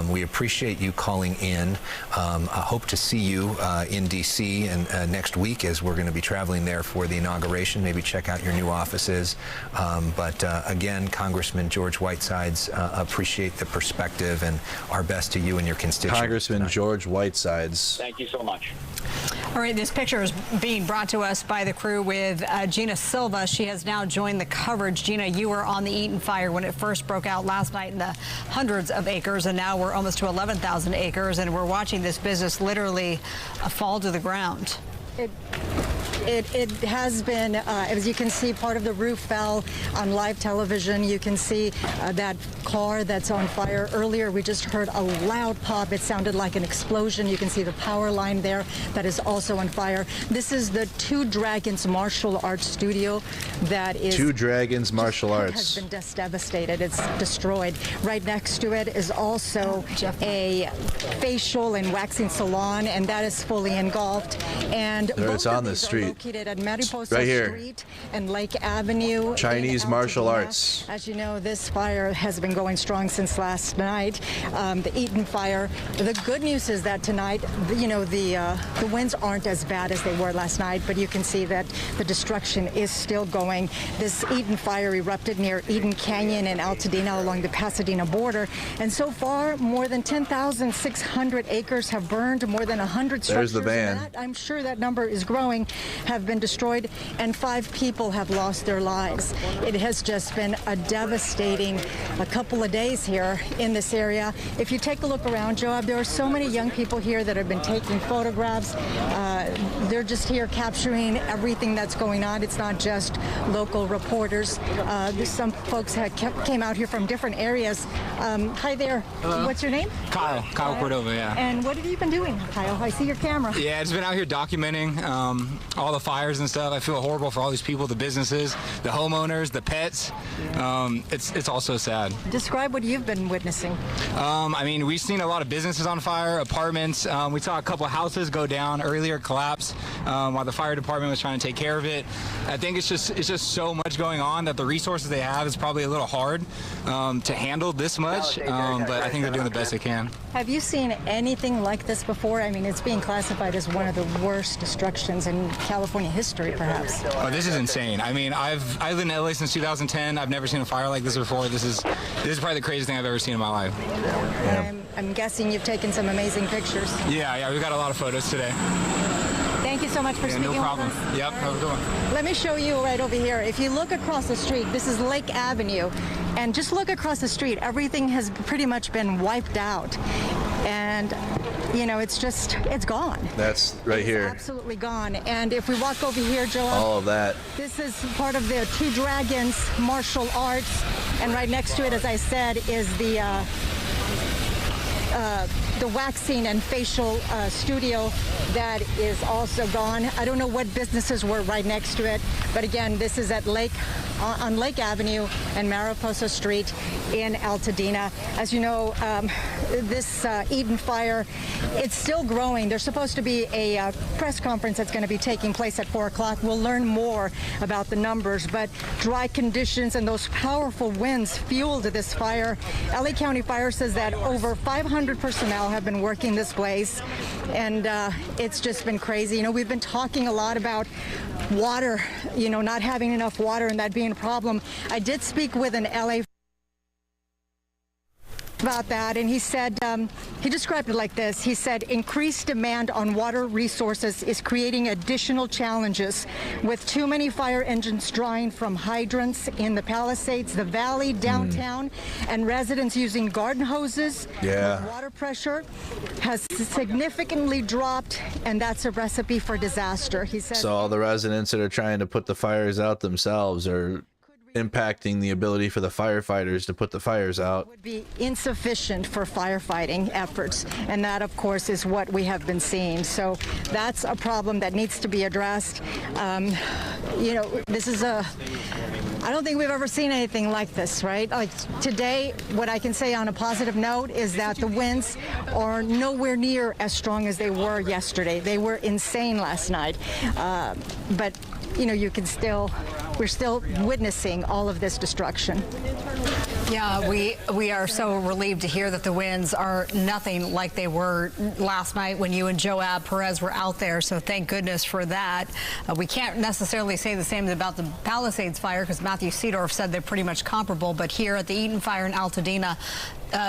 We appreciate you calling in. I hope to see you in D.C. and next week, as we're going to be traveling there for the inauguration. Maybe check out your new offices. But again, Congressman George Whitesides, appreciate the perspective, and our best to you and your constituents. Congressman George Whitesides. Thank you so much. All right, this picture is being brought to us by the crew with Gina Silva. She has now joined the coverage. Gina, you were on the Eaton fire when it first broke out last night in the hundreds of acres, and now we're almost to 11,000 acres, and we're watching this business literally fall to the ground. It has been, as you can see, part of the roof fell on live television. You can see that car that's on fire. Earlier, we just heard a loud pop. It sounded like an explosion. You can see the power line there that is also on fire. This is the Two Dragons Martial Arts studio that is... Two Dragons Martial Arts. ...has been devastated. It's destroyed. Right next to it is also a facial and waxing salon, and that is fully engulfed. And there it's on the street. Located at Mariposa right here. Street and Lake Avenue. Chinese martial arts. As you know, this fire has been going strong since last night. The Eaton fire. The good news is that tonight, the winds aren't as bad as they were last night, but you can see that the destruction is still going. This Eaton fire erupted near Eden Canyon and Altadena along the Pasadena border, and so far, more than 10,600 acres have burned. More than 100 structures. There's the van. I'm sure that number is growing. have been destroyed and 5 people have lost their lives. It has just been a devastating a couple of days here in this area. If you take a look around, Joab, there are so many young people here that have been taking photographs. They're just here capturing everything that's going on. It's not just local reporters. Some folks came out here from different areas. Hi there. Hello. What's your name? Kyle Cordova, yeah. And what have you been doing, Kyle? I see your camera. Yeah, I've just been out here documenting all the fires and stuff. I feel horrible for all these people, the businesses, the homeowners, the pets. It's all so sad. Describe what you've been witnessing. I mean, we've seen a lot of businesses on fire, apartments. We saw a couple houses go down earlier, collapse, while the fire department was trying to take care of it. I think it's just so much going on that the resources they have is probably a little hard to handle this much, but I think they're doing the best they can. Have you seen anything like this before? I mean, it's being classified as one of the worst destructions in California history, perhaps. Oh, this is insane. I mean, I've lived in LA since 2010. I've never seen a fire like this before. This is probably the craziest thing I've ever seen in my life. I'm guessing you've taken some amazing pictures. Yeah, we've got a lot of photos today. Thank you so much for speaking no problem. with us. Yep, have a good one. Let me show you right over here. If you look across the street, this is Lake Avenue, and just look across the street. Everything has pretty much been wiped out, and you know, it's gone. That's right here. Absolutely gone. And if we walk over here, Joel, all of that. This is part of the Two Dragons martial arts, and right next to it, as I said, is the waxing and facial studio that is also gone. I don't know what businesses were right next to it, but again, this is at on Lake Avenue and Mariposa Street in Altadena. As you know, this Eaton fire, it's still growing. There's supposed to be a press conference that's going to be taking place at 4 o'clock. We'll learn more about the numbers, but dry conditions and those powerful winds fueled this fire. LA County Fire says that over 500 personnel have been working this blaze, and it's just been crazy. You know, we've been talking a lot about water, you know, not having enough water and that being a problem. I did speak with an LA about that, and he said, he described it like this. He said, increased demand on water resources is creating additional challenges with too many fire engines drawing from hydrants in the Palisades, the valley, downtown, and residents using garden hoses. Yeah. Water pressure has significantly dropped, and that's a recipe for disaster. He said. So all the residents that are trying to put the fires out themselves are impacting the ability for the firefighters to put the fires out. Would be insufficient for firefighting efforts, and that of course is what we have been seeing. So that's a problem that needs to be addressed. You know, this is I don't think we've ever seen anything like this, right? Like today, what I can say on a positive note is that the winds are nowhere near as strong as they were yesterday. They were insane last night, but you know, we're still witnessing all of this destruction. Yeah, we are so relieved to hear that the winds are nothing like they were last night when you and Joab Perez were out there, so thank goodness for that. We can't necessarily say the same about the Palisades fire because Matthew Seedorf said they're pretty much comparable, but here at the Eaton fire in Altadena,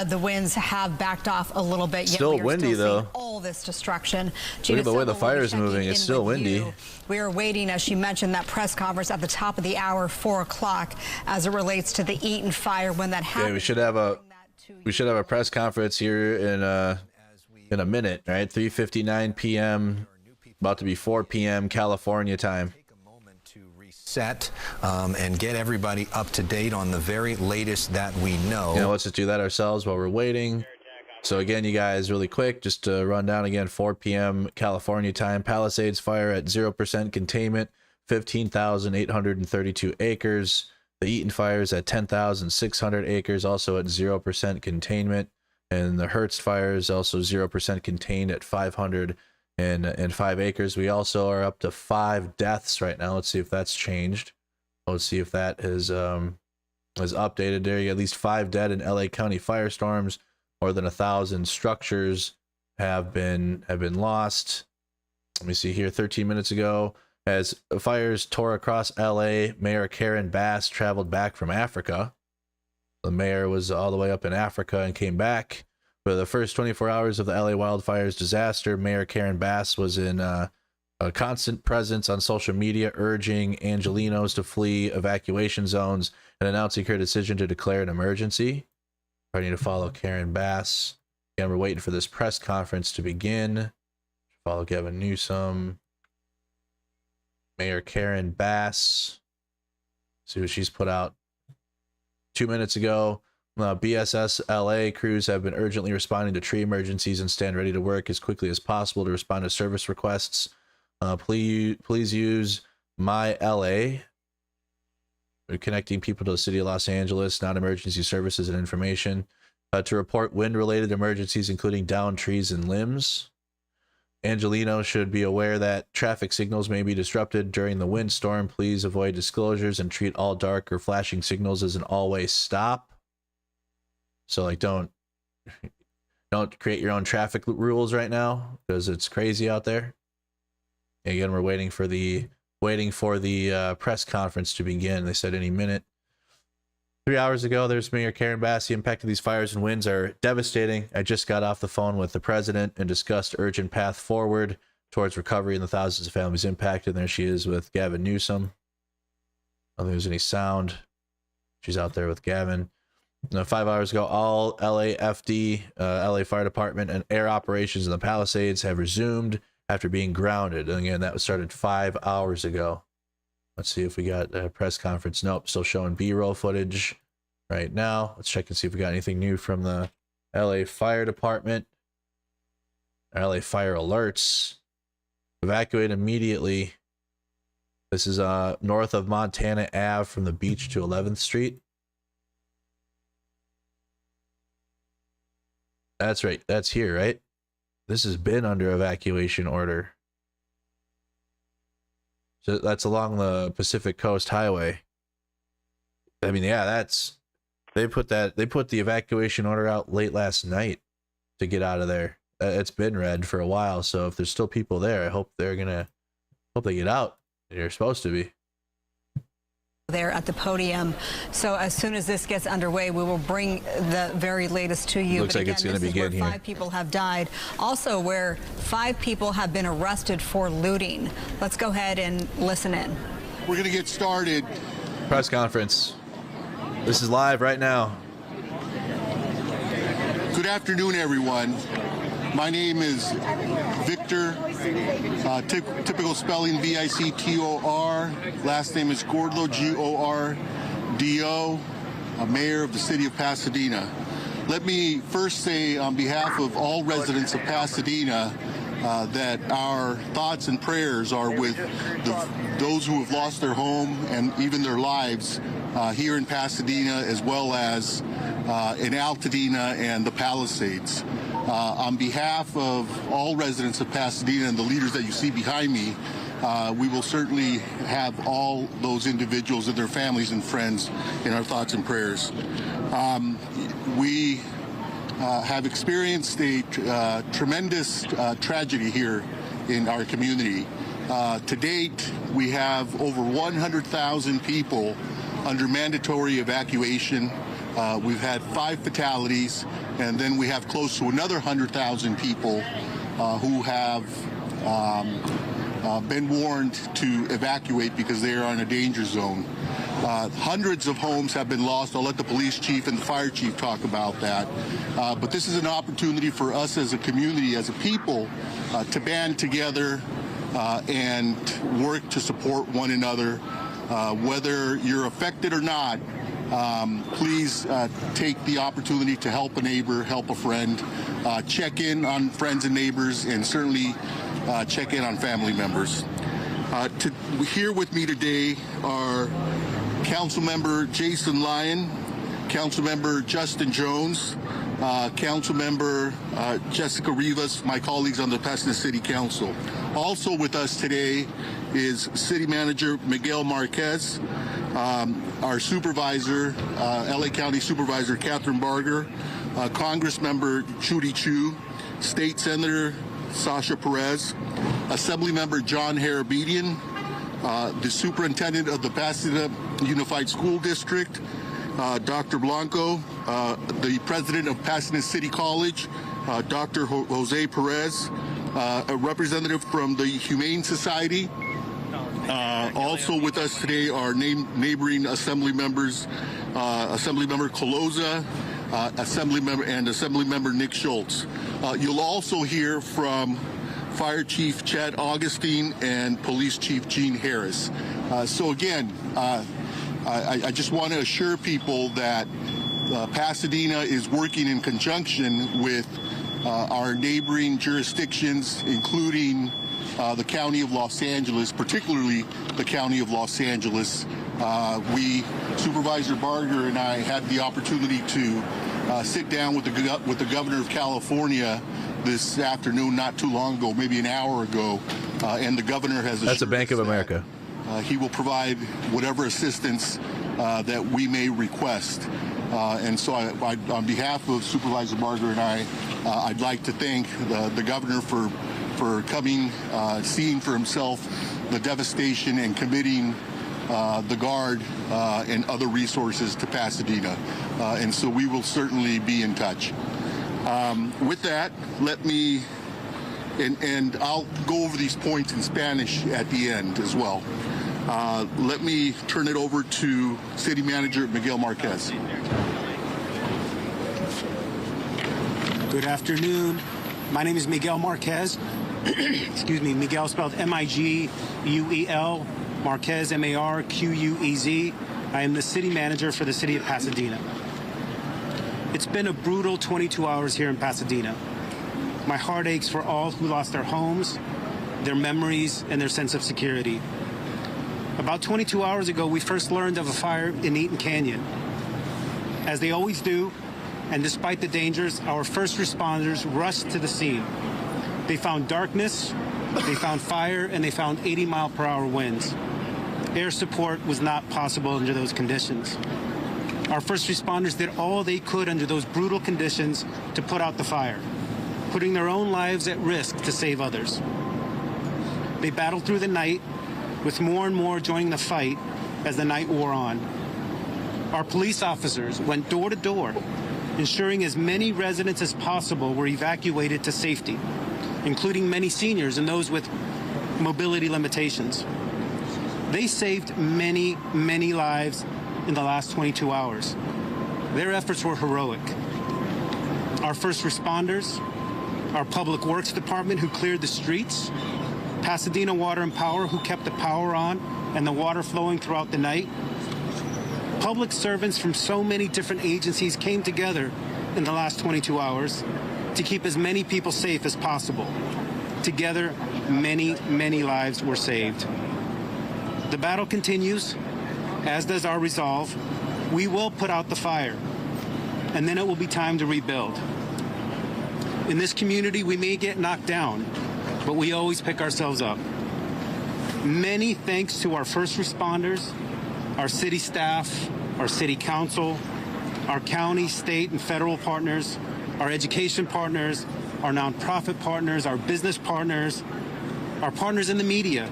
the winds have backed off a little bit. Still yet we are windy still though. Seeing all this destruction. Look at the way the fire is moving. It's still windy. We are waiting, as she mentioned, that press conference at the top of the hour, 4 o'clock, as it relates to the Eaton fire when that happened. Yeah, we should have a press conference here in a minute, right? 3:59 p.m. About to be 4 p.m. California time. Set and get everybody up to date on the very latest that we know. Yeah, let's just do that ourselves while we're waiting. So again, you guys, really quick, just to run down again, 4 p.m. California time. Palisades fire at 0% containment, 15,832 acres. The Eaton fires at 10,600 acres, also at 0% containment. And the Hertz fires also 0% contained at 505 acres. We also are up to 5 deaths right now. Let's see if that's changed. Let's see if that is updated there. You got at least 5 dead in LA County firestorms. More than 1,000 structures have been lost. Let me see here. 13 minutes ago, as fires tore across LA, Mayor Karen Bass traveled back from Africa. The mayor was all the way up in Africa and came back. For the first 24 hours of the LA wildfires disaster, Mayor Karen Bass was in A constant presence on social media urging Angelenos to flee evacuation zones and announcing her decision to declare an emergency. Ready to follow Karen Bass. Again, we're waiting for this press conference to begin. Follow Gavin Newsom. Mayor Karen Bass. See what she's put out 2 minutes ago. BSS LA crews have been urgently responding to tree emergencies and stand ready to work as quickly as possible to respond to service requests. Please use My LA. We're connecting people to the city of Los Angeles, not emergency services and information, to report wind-related emergencies, including downed trees and limbs. Angelino should be aware that traffic signals may be disrupted during the windstorm. Please avoid disclosures and treat all dark or flashing signals as an always stop. So, like, don't create your own traffic rules right now because it's crazy out there. Again, we're waiting for the press conference to begin. They said any minute. 3 hours ago, there's Mayor Karen Bass. The impact of these fires and winds are devastating. I just got off the phone with the president and discussed urgent path forward towards recovery and the thousands of families impacted. And there she is with Gavin Newsom. I don't think there's any sound. She's out there with Gavin. 5 hours ago, all LAFD, LA Fire Department, and air operations in the Palisades have resumed after being grounded. And again, that was started 5 hours ago. Let's see if we got a press conference. Nope, still showing B-roll footage right now. Let's check and see if we got anything new from the LA Fire Department. LA Fire alerts. Evacuate immediately. This is north of Montana Ave from the beach to 11th Street. That's right. That's here, right? This has been under evacuation order. So that's along the Pacific Coast Highway. I mean, yeah, they put the evacuation order out late last night to get out of there. It's been red for a while, so if there's still people there, I hope they get out. They're supposed to be there at the podium. So as soon as this gets underway, we will bring the very latest to you. Looks like it's going to begin here. 5 people have died. Also, where 5 people have been arrested for looting. Let's go ahead and listen in. We're going to get started. Press conference. This is live right now. Good afternoon, everyone. My name is Victor, typical spelling V-I-C-T-O-R. Last name is Gordlo, G-O-R-D-O, mayor of the city of Pasadena. Let me first say on behalf of all residents of Pasadena that our thoughts and prayers are with those who have lost their home and even their lives here in Pasadena, as well as in Altadena and the Palisades. On behalf of all residents of Pasadena and the leaders that you see behind me, we will certainly have all those individuals and their families and friends in our thoughts and prayers. We have experienced a tremendous tragedy here in our community. To date, we have over 100,000 people under mandatory evacuation. We've had 5 fatalities, and then we have close to another 100,000 people who have been warned to evacuate because they are in a danger zone. Hundreds of homes have been lost. I'll let the police chief and the fire chief talk about that. But this is an opportunity for us as a community, as a people, to band together and work to support one another. Whether you're affected or not, please take the opportunity to help a neighbor, help a friend, check in on friends and neighbors, and certainly check in on family members. Here with me today are Councilmember Jason Lyon, Councilmember Justin Jones, Councilmember Jessica Rivas, my colleagues on the Pasadena City Council. Also with us today is City Manager Miguel Marquez, our Supervisor, LA County Supervisor Catherine Barger, Congress Member Judy Chu, State Senator Sasha Perez, Assembly Member John Harabedian, the Superintendent of the Pasadena Unified School District, Dr. Blanco, the President of Pasadena City College, Dr. Jose Perez, a representative from the Humane Society. Also with us today are neighboring Assembly members, Assemblymember Coloza, Assemblymember Nick Schultz. You'll also hear from Fire Chief Chad Augustine and Police Chief Gene Harris. So again, I just want to assure people that Pasadena is working in conjunction with our neighboring jurisdictions, including the County of Los Angeles, particularly the County of Los Angeles. Supervisor Barger and I had the opportunity to sit down with the Governor of California this afternoon, not too long ago, maybe an hour ago, and the Governor has assured That's a Bank of America. He will provide whatever assistance that we may request. And so on behalf of Supervisor Barger and I'd like to thank the Governor for coming, seeing for himself the devastation and committing the Guard and other resources to Pasadena. And so we will certainly be in touch. With that, let me, and I'll go over these points in Spanish at the end as well. Let me turn it over to City Manager Miguel Marquez. Good afternoon. My name is Miguel Marquez. Excuse me, Miguel spelled M-I-G-U-E-L, Marquez, M-A-R-Q-U-E-Z. I am the City Manager for the City of Pasadena. It's been a brutal 22 hours here in Pasadena. My heart aches for all who lost their homes, their memories, and their sense of security. About 22 hours ago, we first learned of a fire in Eaton Canyon. As they always do, and despite the dangers, our first responders rushed to the scene. They found darkness, they found fire, and they found 80-mile-per-hour winds. Air support was not possible under those conditions. Our first responders did all they could under those brutal conditions to put out the fire, putting their own lives at risk to save others. They battled through the night, with more and more joining the fight as the night wore on. Our police officers went door to door, ensuring as many residents as possible were evacuated to safety, including many seniors and those with mobility limitations. They saved many, many lives in the last 22 hours. Their efforts were heroic. Our first responders, our Public Works Department who cleared the streets, Pasadena Water and Power who kept the power on and the water flowing throughout the night. Public servants from so many different agencies came together in the last 22 hours to keep as many people safe as possible. Together, many, many lives were saved. The battle continues, as does our resolve. We will put out the fire, and then it will be time to rebuild. In this community, we may get knocked down, but we always pick ourselves up. Many thanks to our first responders, our city staff, our city council, our county, state, and federal partners, our education partners, our nonprofit partners, our business partners, our partners in the media,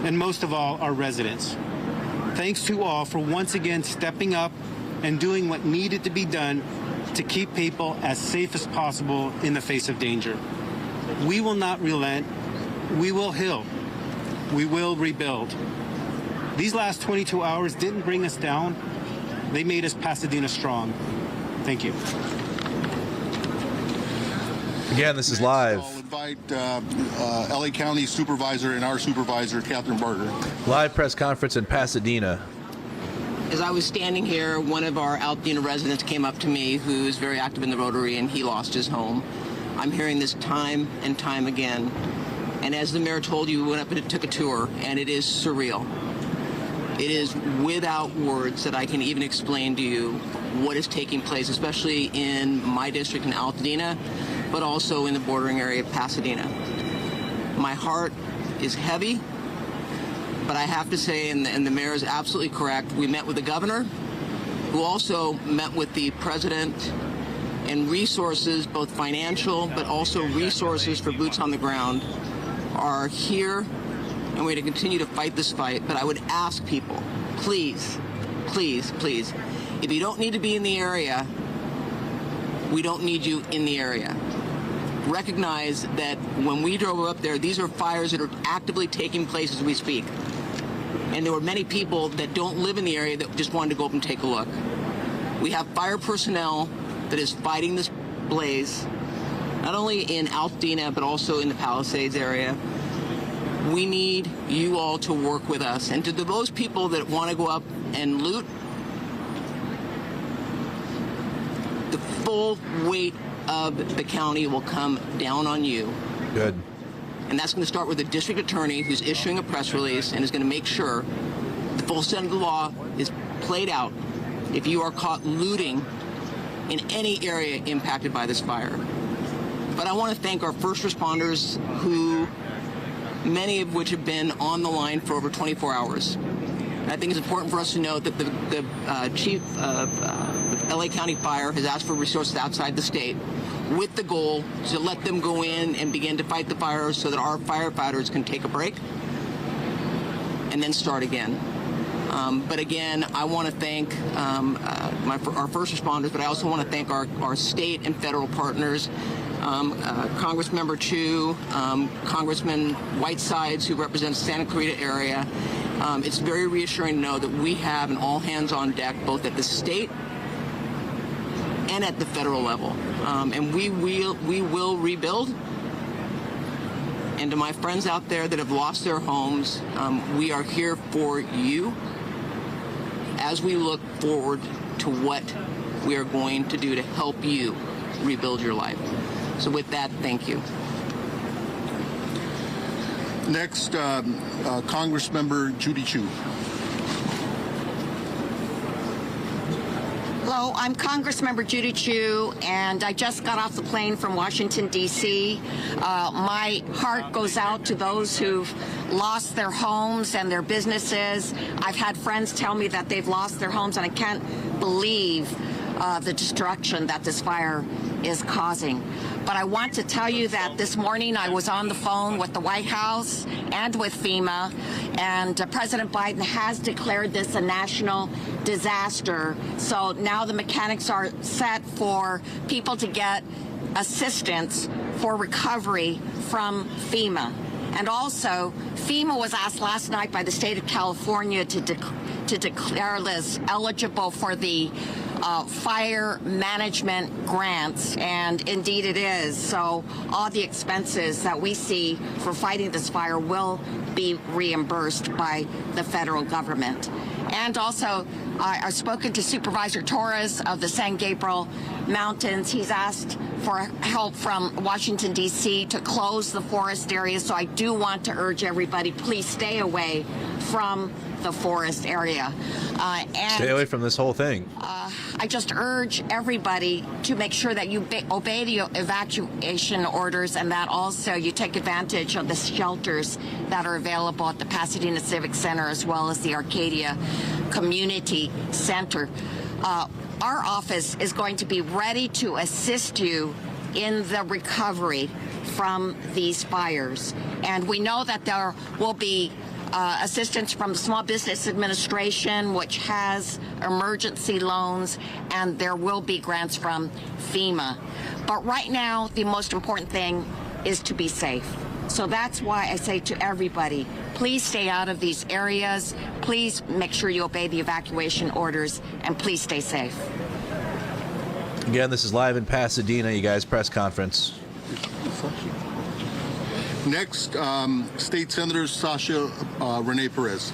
and most of all, our residents. Thanks to all for once again stepping up and doing what needed to be done to keep people as safe as possible in the face of danger. We will not relent. We will heal. We will rebuild. These last 22 hours didn't bring us down. They made us Pasadena strong. Thank you. Again, this is live. I'll invite LA County Supervisor and our Supervisor, Catherine Barger. Live press conference in Pasadena. As I was standing here, one of our Altadena residents came up to me who's very active in the Rotary, and he lost his home. I'm hearing this time and time again. And as the mayor told you, we went up and took a tour, and it is surreal. It is without words that I can even explain to you what is taking place, especially in my district in Altadena, but also in the bordering area of Pasadena. My heart is heavy, but I have to say, and the mayor is absolutely correct, we met with the governor, who also met with the president, and resources, both financial, but also resources for boots on the ground, are here, and we're going to continue to fight this fight. But I would ask people, please, please, please, if you don't need to be in the area, we don't need you in the area. recognize that when we drove up there, these are fires that are actively taking place as we speak. And there were many people that don't live in the area that just wanted to go up and take a look. We have fire personnel that is fighting this blaze, not only in Altadena, but also in the Palisades area. We need you all to work with us. And to those people that want to go up and loot, the full weight of the county will come down on you. Good. And that's going to start with the district attorney who's issuing a press release and is going to make sure the full extent of the law is played out if you are caught looting in any area impacted by this fire. But I want to thank our first responders, who many of which have been on the line for over 24 hours. And I think it's important for us to note that the chief of LA County Fire has asked for resources outside the state with the goal to let them go in and begin to fight the fires so that our firefighters can take a break and then start again. But again, I want to thank our first responders, but I also want to thank our state and federal partners, Congressmember Chu, Congressman Whitesides, who represents the Santa Clarita area. It's very reassuring to know that we have an all hands on deck, both at the state and at the federal level. And we will rebuild. And to my friends out there that have lost their homes, we are here for you as we look forward to what we are going to do to help you rebuild your life. So with that, thank you. Next, Congressmember Judy Chu. Hello, I'm Congressmember Judy Chu, and I just got off the plane from Washington, D.C. My heart goes out to those who've lost their homes and their businesses. I've had friends tell me that they've lost their homes, and I can't believe the destruction that this fire is causing. But I want to tell you that this morning I was on the phone with the White House and with FEMA, and President Biden has declared this a national disaster. So now the mechanics are set for people to get assistance for recovery from FEMA. And also, FEMA was asked last night by the state of California to declare this eligible for the fire management grants, and indeed it is. So all the expenses that we see for fighting this fire will be reimbursed by the federal government. And also, I've spoken to Supervisor Torres of the San Gabriel Mountains. He's asked for help from Washington, D.C. to close the forest area. So I do want to urge everybody, please stay away from the forest area. Stay away from this whole thing. I just urge everybody to make sure that you obey the evacuation orders, and that also you take advantage of the shelters that are available at the Pasadena Civic Center as well as the Arcadia Community Center. Our office is going to be ready to assist you in the recovery from these fires. And we know that there will be assistance from the Small Business Administration, which has emergency loans, and there will be grants from FEMA. But right now, the most important thing is to be safe. So that's why I say to everybody, please stay out of these areas. Please make sure you obey the evacuation orders, and please stay safe. Again, this is live in Pasadena, you guys, press conference. Next, State Senator Sasha Renee Perez.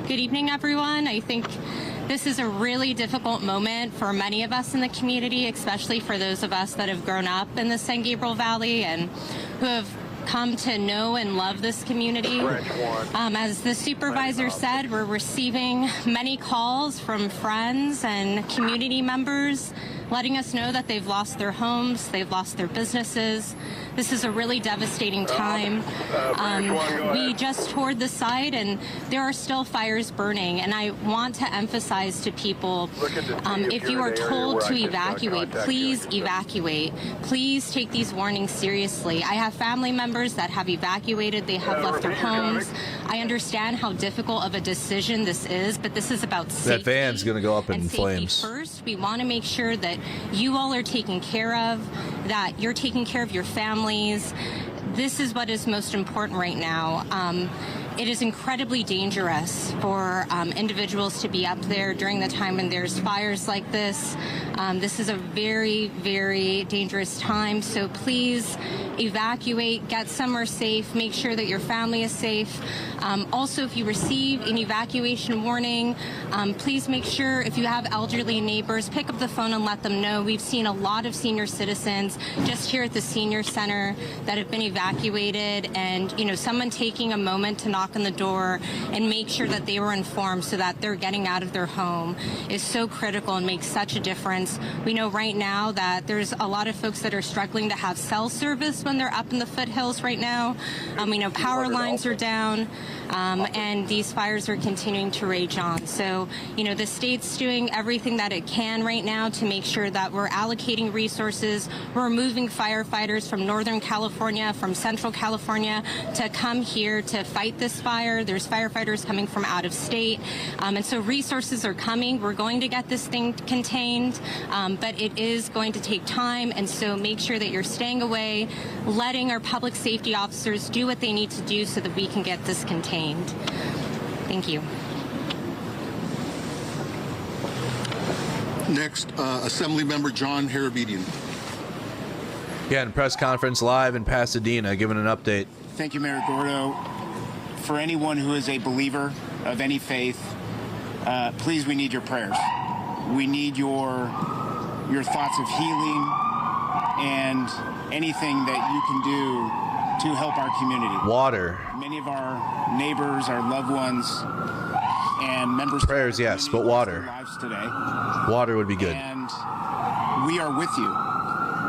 Good evening, everyone. I think this is a really difficult moment for many of us in the community, especially for those of us that have grown up in the San Gabriel Valley and who have come to know and love this community. As the supervisor said, we're receiving many calls from friends and community members letting us know that they've lost their homes, they've lost their businesses. This is a really devastating time. We just toured the site and there are still fires burning, and I want to emphasize to people, if you are told to evacuate, please evacuate. Please take these warnings seriously. I have family members that have evacuated, they have left their homes. I understand how difficult of a decision this is, but this is about safety. That van's going to go up in flames. First, we want to make sure that you all are taken care of, that you're taking care of your families. This is what is most important right now. It is incredibly dangerous for individuals to be up there during the time when there's fires like this. This is a very, very dangerous time, so please evacuate, get somewhere safe, make sure that your family is safe. Also, if you receive an evacuation warning, please make sure, if you have elderly neighbors, pick up the phone and let them know. We've seen a lot of senior citizens just here at the senior center that have been evacuated, and someone taking a moment to knock on the door and make sure that they were informed so that they're getting out of their home is so critical and makes such a difference. We know right now that there's a lot of folks that are struggling to have cell service when they're up in the foothills right now. We know power lines are down, and these fires are continuing to rage on. So, the state's doing everything that it can right now to make sure that we're allocating resources. We're moving firefighters from Northern California, from Central California to come here to fight this fire. There's firefighters coming from out of state. And so resources are coming. We're going to get this thing contained, but it is going to take time. And so make sure that you're staying away, letting our public safety officers do what they need to do so that we can get this contained. Thank you. Next, Assemblymember John Harabedian. Yeah, in press conference live in Pasadena, giving an update. Thank you, Mayor Gordo. For anyone who is a believer of any faith, please, we need your prayers. We need your thoughts of healing and anything that you can do to help our community. Water. Many of our neighbors, our loved ones, and members. Prayers, yes, but water. Lives today. Water would be good. And we are with you.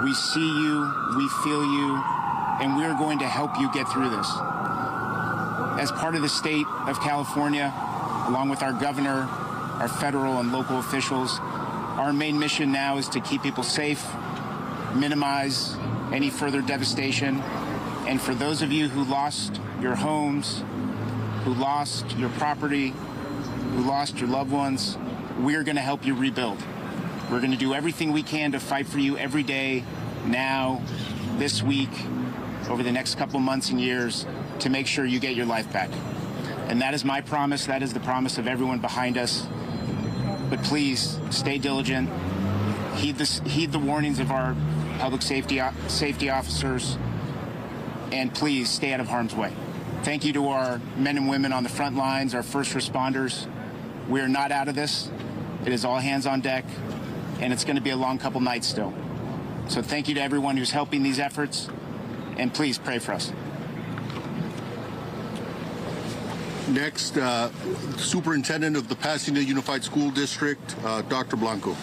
We see you, we feel you, and we are going to help you get through this. As part of the state of California, along with our governor, our federal and local officials, our main mission now is to keep people safe, minimize any further devastation, and for those of you who lost your homes, who lost your property, who lost your loved ones, we are going to help you rebuild. We're going to do everything we can to fight for you every day, now, this week, over the next couple months and years, to make sure you get your life back. And that is my promise. That is the promise of everyone behind us. But please, stay diligent. Heed the warnings of our public safety officers. And please, stay out of harm's way. Thank you to our men and women on the front lines, our first responders. We are not out of this. It is all hands on deck, and it's going to be a long couple nights still. So thank you to everyone who's helping these efforts, and please pray for us. Next, Superintendent of the Pasadena Unified School District, Dr. Blanco.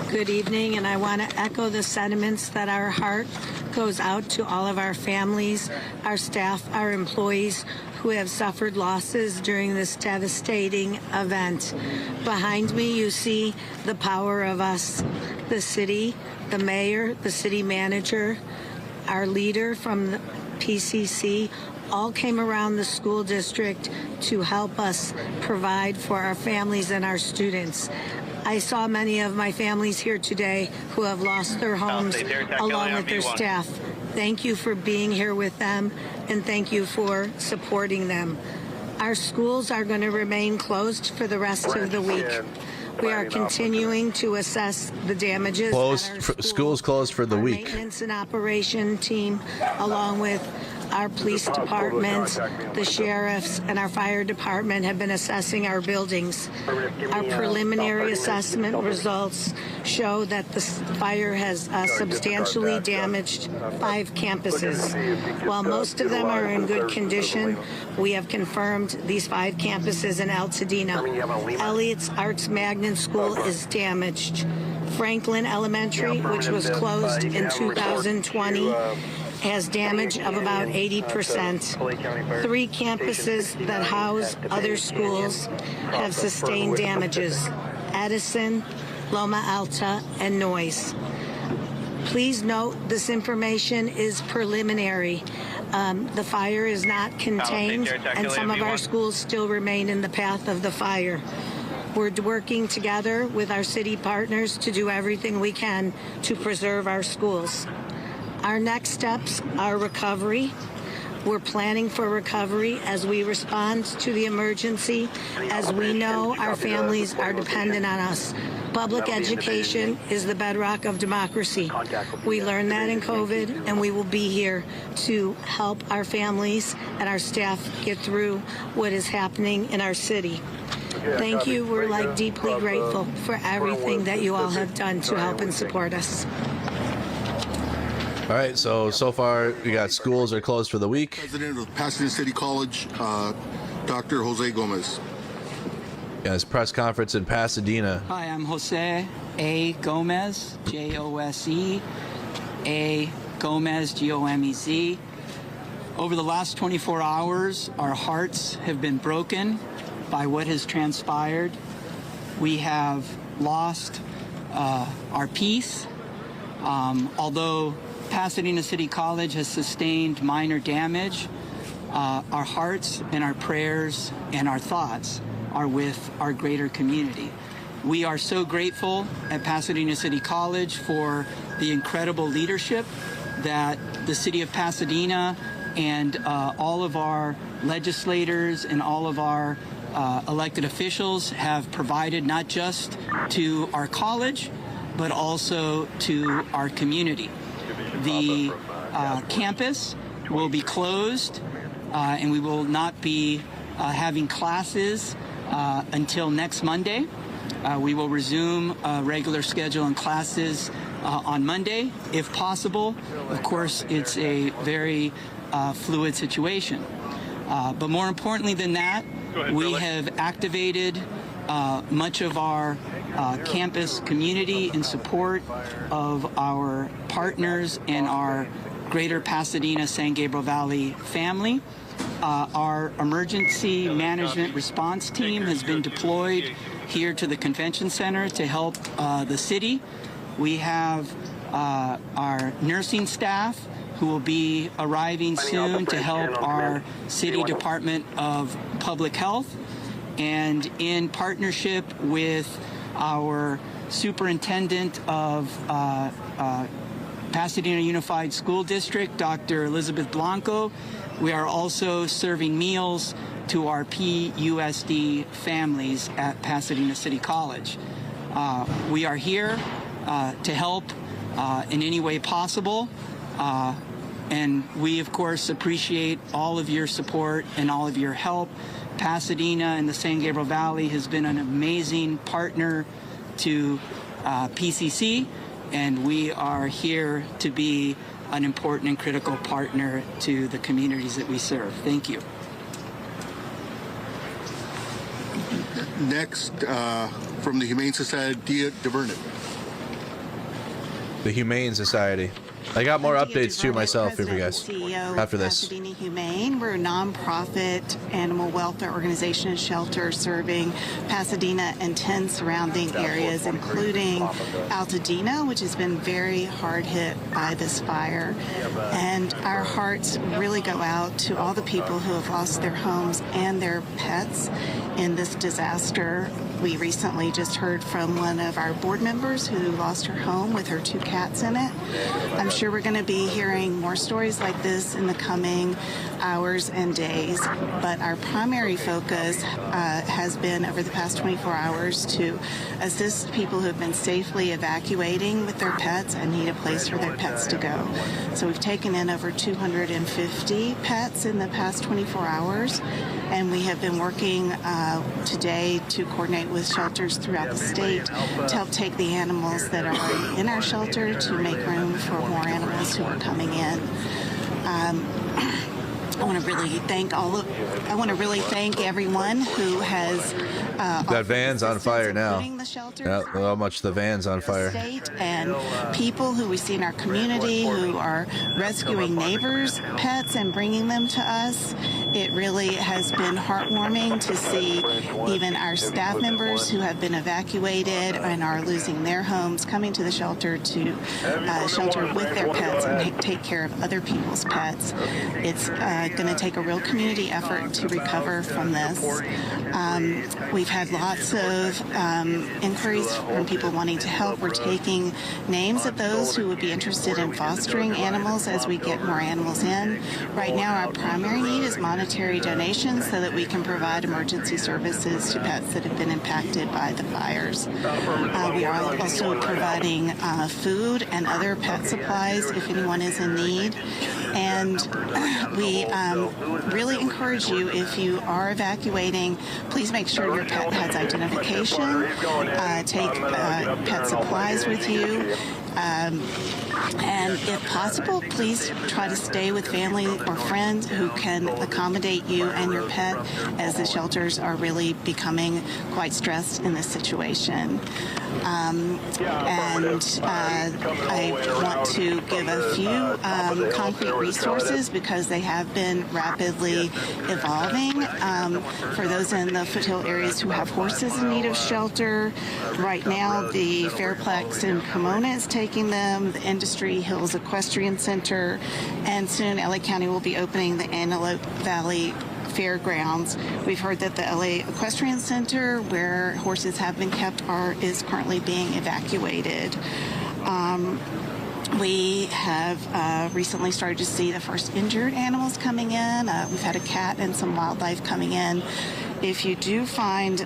Good evening, and I want to echo the sentiments that our heart goes out to all of our families, our staff, our employees who have suffered losses during this devastating event. Behind me, you see the power of us, the city, the mayor, the city manager, our leader from the PCC, all came around the school district to help us provide for our families and our students. I saw many of my families here today who have lost their homes along with their staff. Thank you for being here with them, and thank you for supporting them. Our schools are going to remain closed for the rest of the week. We are continuing to assess the damages. Schools closed for the week. Maintenance and operation team, along with Our police departments, the sheriffs, and our fire department have been assessing our buildings. Our preliminary assessment results show that the fire has substantially damaged 5 campuses. While most of them are in good condition, we have confirmed these 5 campuses in Altadena. Elliott's Arts Magnet School is damaged. Franklin Elementary, which was closed in 2020, has damage of about 80%. 3 campuses that house other schools have sustained damages: Edison, Loma Alta, and Noyes. Please note this information is preliminary. The fire is not contained, and some of our schools still remain in the path of the fire. We're working together with our city partners to do everything we can to preserve our schools. Our next steps are recovery. We're planning for recovery as we respond to the emergency, as we know our families are dependent on us. Public education is the bedrock of democracy. We learned that in COVID, and we will be here to help our families and our staff get through what is happening in our city. Thank you. We're deeply grateful for everything that you all have done to help and support us. All right, so far we got schools are closed for the week. President of Pasadena City College, Dr. Jose Gomez. Yeah, it's press conference in Pasadena. Hi, I'm Jose A. Gomez, Jose A. Gomez, Gomez. Over the last 24 hours, our hearts have been broken by what has transpired. We have lost our peace, although Pasadena City College has sustained minor damage. Our hearts and our prayers and our thoughts are with our greater community. We are so grateful at Pasadena City College for the incredible leadership that the city of Pasadena and all of our legislators and all of our elected officials have provided, not just to our college, but also to our community. The campus will be closed, and we will not be having classes until next Monday. We will resume a regular schedule and classes on Monday, if possible. Of course, it's a very fluid situation. But more importantly than that, we have activated much of our campus community in support of our partners and our greater Pasadena San Gabriel Valley family. Our emergency management response team has been deployed here to the convention center to help the city. We have our nursing staff who will be arriving soon to help our city Department of Public Health, and in partnership with our superintendent of Pasadena Unified School District, Dr. Elizabeth Blanco, we are also serving meals to our PUSD families at Pasadena City College. We are here to help in any way possible, and we, of course, appreciate all of your support and all of your help. Pasadena and the San Gabriel Valley has been an amazing partner to PCC, and we are here to be an important and critical partner to the communities that we serve. Thank you. Next, from the Humane Society, Dia DeVernon. The Humane Society. I got more updates too myself for you guys after this. Pasadena Humane. We're a nonprofit animal welfare organization and shelter serving Pasadena and 10 surrounding areas, including Altadena, which has been very hard hit by this fire. And our hearts really go out to all the people who have lost their homes and their pets in this disaster. We recently just heard from one of our board members who lost her home with her 2 cats in it. I'm sure we're going to be hearing more stories like this in the coming hours and days, but our primary focus has been over the past 24 hours to assist people who have been safely evacuating with their pets and need a place for their pets to go. So we've taken in over 250 pets in the past 24 hours, and we have been working today to coordinate with shelters throughout the state to help take the animals that are already in our shelter to make room for more animals who are coming in. I want to really thank everyone who has. That van's on fire now. Yeah, how much the van's on fire. And people who we see in our community who are rescuing neighbors' pets and bringing them to us. It really has been heartwarming to see even our staff members who have been evacuated and are losing their homes coming to the shelter to shelter with their pets and take care of other people's pets. It's going to take a real community effort to recover from this. We've had lots of inquiries from people wanting to help. We're taking names of those who would be interested in fostering animals as we get more animals in. Right now, our primary need is monetary donations so that we can provide emergency services to pets that have been impacted by the fires. We are also providing food and other pet supplies if anyone is in need. And we really encourage you, if you are evacuating, please make sure your pet has identification, take pet supplies with you, and if possible, please try to stay with family or friends who can accommodate you and your pet, as the shelters are really becoming quite stressed in this situation. I want to give a few concrete resources because they have been rapidly evolving. For those in the foothill areas who have horses in need of shelter, right now the Fairplex in Pomona is taking them, the Industry Hills Equestrian Center, and soon LA County will be opening the Antelope Valley Fairgrounds. We've heard that the LA Equestrian Center, where horses have been kept, is currently being evacuated. We have recently started to see the first injured animals coming in. We've had a cat and some wildlife coming in. If you do find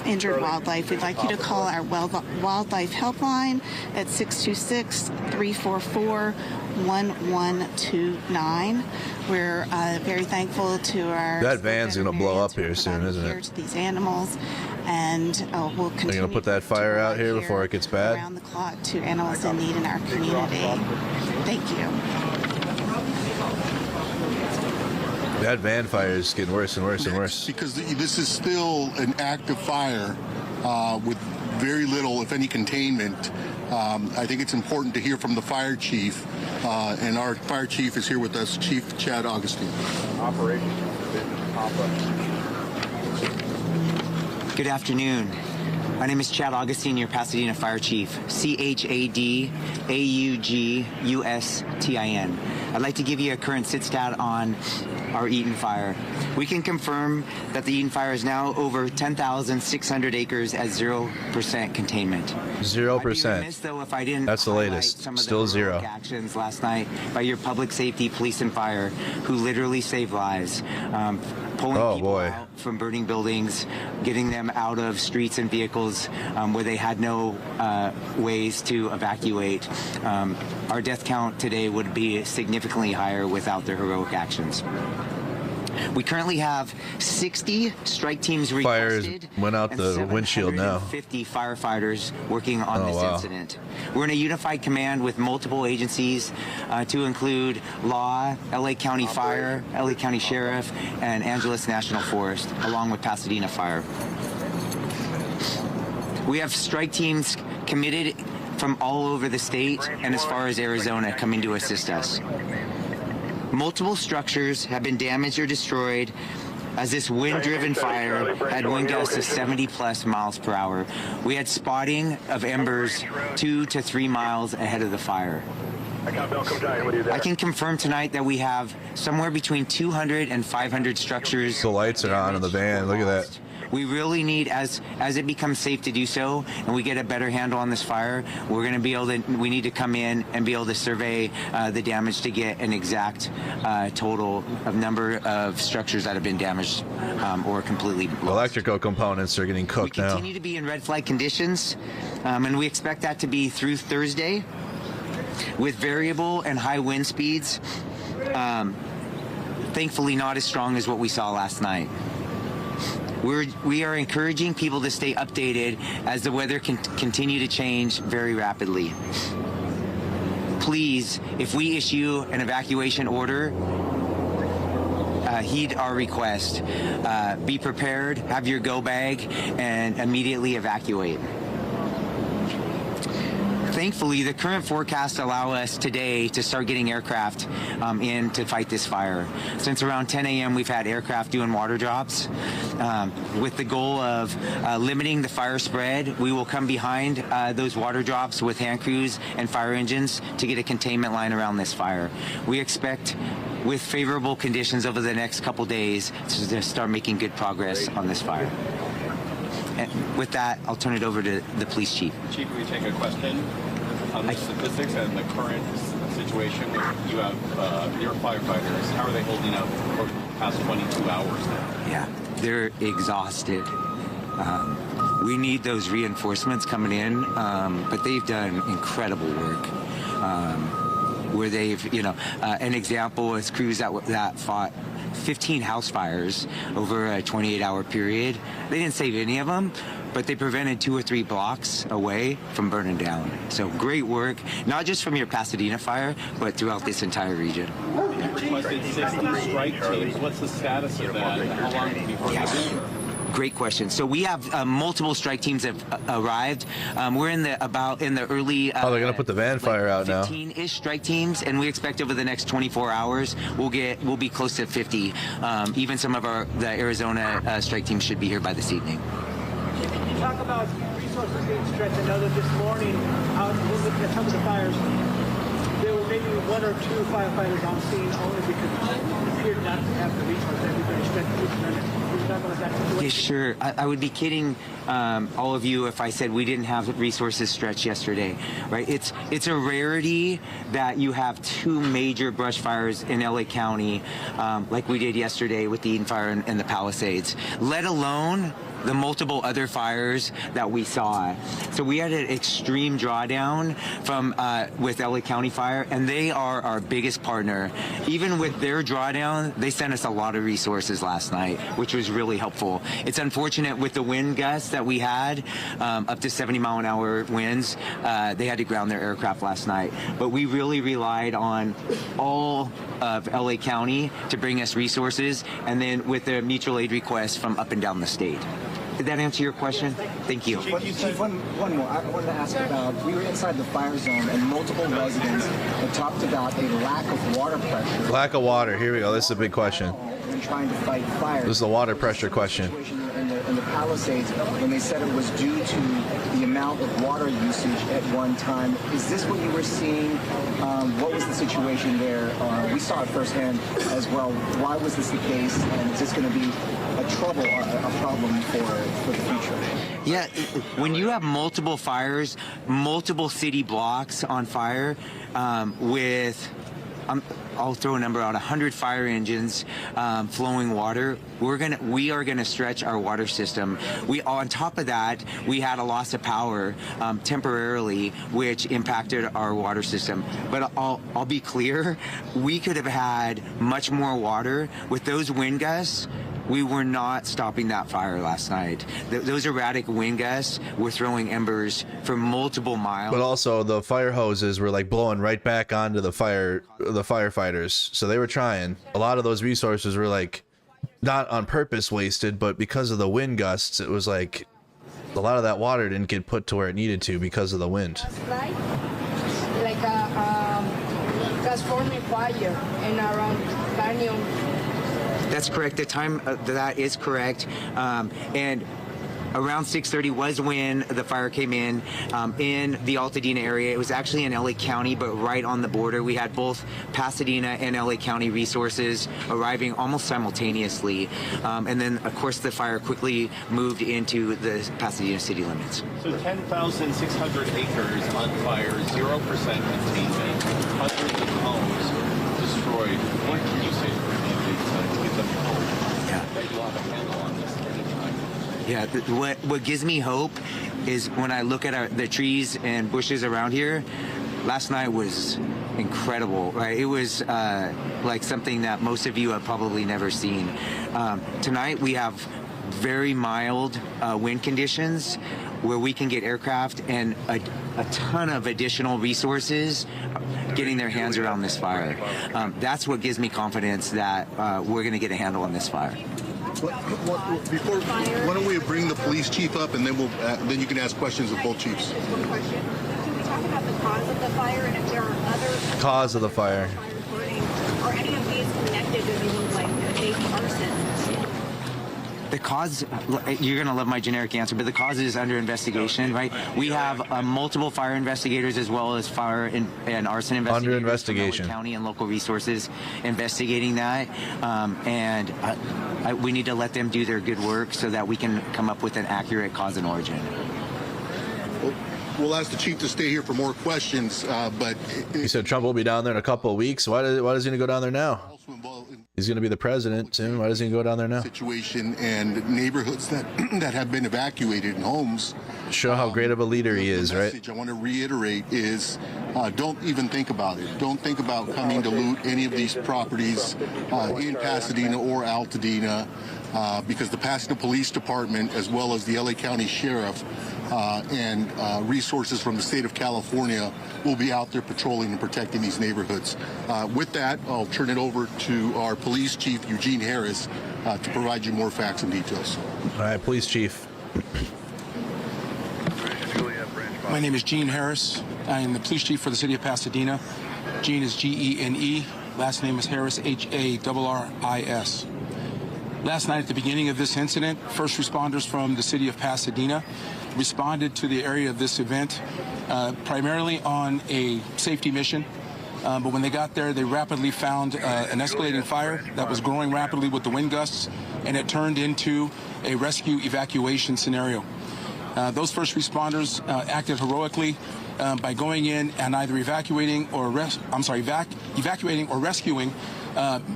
injured wildlife, we'd like you to call our wildlife helpline at 626-344-1129. We're very thankful to our... That van's going to blow up here soon, isn't it? To these animals, and we'll continue. They're going to put that fire out here before it gets bad? Around the clock to animals in need in our community. Thank you. That van fire is getting worse and worse and worse. Because this is still an active fire with very little, if any, containment. I think it's important to hear from the fire chief, and our fire chief is here with us, Chief Chad Augustine. Operations Business Complex. Good afternoon. My name is Chad Augustine, your Pasadena Fire Chief, CHADAUGUSTIN. I'd like to give you a current sit stat on our Eaton fire. We can confirm that the Eaton fire is now over 10,600 acres at 0% containment. 0%. That's the latest. Still zero. Actions last night by your public safety, police, and fire, who literally saved lives. Pulling people out from burning buildings, getting them out of streets and vehicles where they had no ways to evacuate. Our death count today would be significantly higher without their heroic actions. We currently have 60 strike teams requested. Fires went out the windshield now. 50 firefighters working on this incident. We're in a unified command with multiple agencies to include Law, LA County Fire, LA County Sheriff, and Angeles National Forest, along with Pasadena Fire. We have strike teams committed from all over the state and as far as Arizona coming to assist us. Multiple structures have been damaged or destroyed as this wind-driven fire had wind gusts of 70+ miles per hour. We had spotting of embers 2 to 3 miles ahead of the fire. I can confirm tonight that we have somewhere between 200 and 500 structures. The lights are on in the van. Look at that. We really need, as it becomes safe to do so, and we get a better handle on this fire, we're going to be able to. We need to come in and be able to survey the damage to get an exact total of number of structures that have been damaged or completely lost. Electrical components are getting cooked now. We continue to be in red flag conditions, and we expect that to be through Thursday, with variable and high wind speeds. Thankfully, not as strong as what we saw last night. We are encouraging people to stay updated as the weather can continue to change very rapidly. Please, if we issue an evacuation order, heed our request. Be prepared, have your go bag, and immediately evacuate. Thankfully, the current forecasts allow us today to start getting aircraft in to fight this fire. Since around 10 a.m., we've had aircraft doing water drops. With the goal of limiting the fire spread, we will come behind those water drops with hand crews and fire engines to get a containment line around this fire. We expect, with favorable conditions over the next couple days, to start making good progress on this fire. And with that, I'll turn it over to the police chief. Chief, we take a question on the statistics and the current situation. You have your firefighters. How are they holding up for the past 22 hours now? Yeah, they're exhausted. We need those reinforcements coming in, but they've done incredible work. Where they've, an example is crews that fought 15 house fires over a 28-hour period. They didn't save any of them, but they prevented 2 or 3 blocks away from burning down. So great work, not just from your Pasadena fire, but throughout this entire region. You requested 60 strike teams. What's the status of that? And how long before they do? Great question. So we have multiple strike teams have arrived. We're in the early. They're gonna put the van fire out now. 15-ish strike teams, and we expect over the next 24 hours we'll be close to 50. Even some of the Arizona strike teams should be here by this evening. Can you talk about resources being stretched? I know that this morning, out looking at some of the fires, there were maybe 1 or 2 firefighters on scene only because it appeared not to have the resources. Everybody stretched to Yeah, sure. I would be kidding all of you if I said we didn't have resources stretched yesterday, right? It's a rarity that you have 2 major brush fires in LA County, like we did yesterday with the Eaton fire and the Palisades, let alone the multiple other fires that we saw. So we had an extreme drawdown from with LA County Fire, and they are our biggest partner. Even with their drawdown, they sent us a lot of resources last night, which was really helpful. It's unfortunate with the wind gusts that we had, up to 70-mile-an-hour winds, they had to ground their aircraft last night. But we really relied on all of LA County to bring us resources, and then with the mutual aid requests from up and down the state. Did that answer your question? Thank you. Chief, one more. I wanted to ask about, we were inside the fire zone and multiple residents have talked about a lack of water pressure. Lack of water. Here we go. This is a big question. When trying to fight fire. This is the water pressure question. In the Palisades, when they said it was due to the amount of water usage at one time. Is this what you were seeing? What was the situation there? We saw it firsthand as well. Why was this the case? And is this going to be a problem for the future? Yeah, when you have multiple fires, multiple city blocks on fire, with I'll throw a number out, 100 fire engines flowing water. We are gonna stretch our water system. On top of that, we had a loss of power temporarily, which impacted our water system. But I'll be clear, we could have had much more water with those wind gusts. We were not stopping that fire last night. Those erratic wind gusts were throwing embers for multiple miles. But also the fire hoses were like blowing right back onto the firefighters. So they were trying. A lot of those resources were like not on purpose wasted, but because of the wind gusts, it was like a lot of that water didn't get put to where it needed to because of the wind. Like a transforming fire and around Banyan. That's correct. The time that is correct. And Around 6:30 was when the fire came in the Altadena area. It was actually in LA County, but right on the border. We had both Pasadena and LA County resources arriving almost simultaneously. And then, of course, the fire quickly moved into the Pasadena city limits. So 10,600 acres on fire, 0% containment, hundreds of homes destroyed. What can you say to the community to give them hope that you'll have a handle on this anytime? Yeah, what gives me hope is when I look at the trees and bushes around here. Last night was incredible, right? It was like something that most of you have probably never seen. Tonight we have very mild wind conditions where we can get aircraft and a ton of additional resources getting their hands around this fire. That's what gives me confidence that we're going to get a handle on this fire. Before, why don't we bring the police chief up, and then then you can ask questions of both chiefs. Just one question. Can we talk about the cause of the fire and if there are other cause of the fire? Are any of these connected to things like maybe arson? The cause, you're going to love my generic answer, but the cause is under investigation, right? We have multiple fire investigators as well as fire and arson investigators. Under investigation. From LA County and local resources investigating that. We need to let them do their good work so that we can come up with an accurate cause and origin. We'll ask the chief to stay here for more questions, but... He said Trump will be down there in a couple of weeks. Why does he go down there now? He's going to be the president soon. Why doesn't he go down there now? Situation and neighborhoods that have been evacuated and homes. Show how great of a leader he is, right? The message I want to reiterate is don't even think about it. Don't think about coming to loot any of these properties in Pasadena or Altadena because the Pasadena Police Department, as well as the LA County Sheriff, and resources from the state of California will be out there patrolling and protecting these neighborhoods. With that, I'll turn it over to our police chief, Eugene Harris, to provide you more facts and details. All right, police chief. My name is Gene Harris. I am the police chief for the city of Pasadena. Gene is G-E-N-E. Last name is Harris, H-A-R-R-I-S. Last night at the beginning of this incident, first responders from the city of Pasadena responded to the area of this event primarily on a safety mission. But when they got there, they rapidly found an escalating fire that was growing rapidly with the wind gusts, and it turned into a rescue evacuation scenario. Those first responders acted heroically by going in and either evacuating or rescuing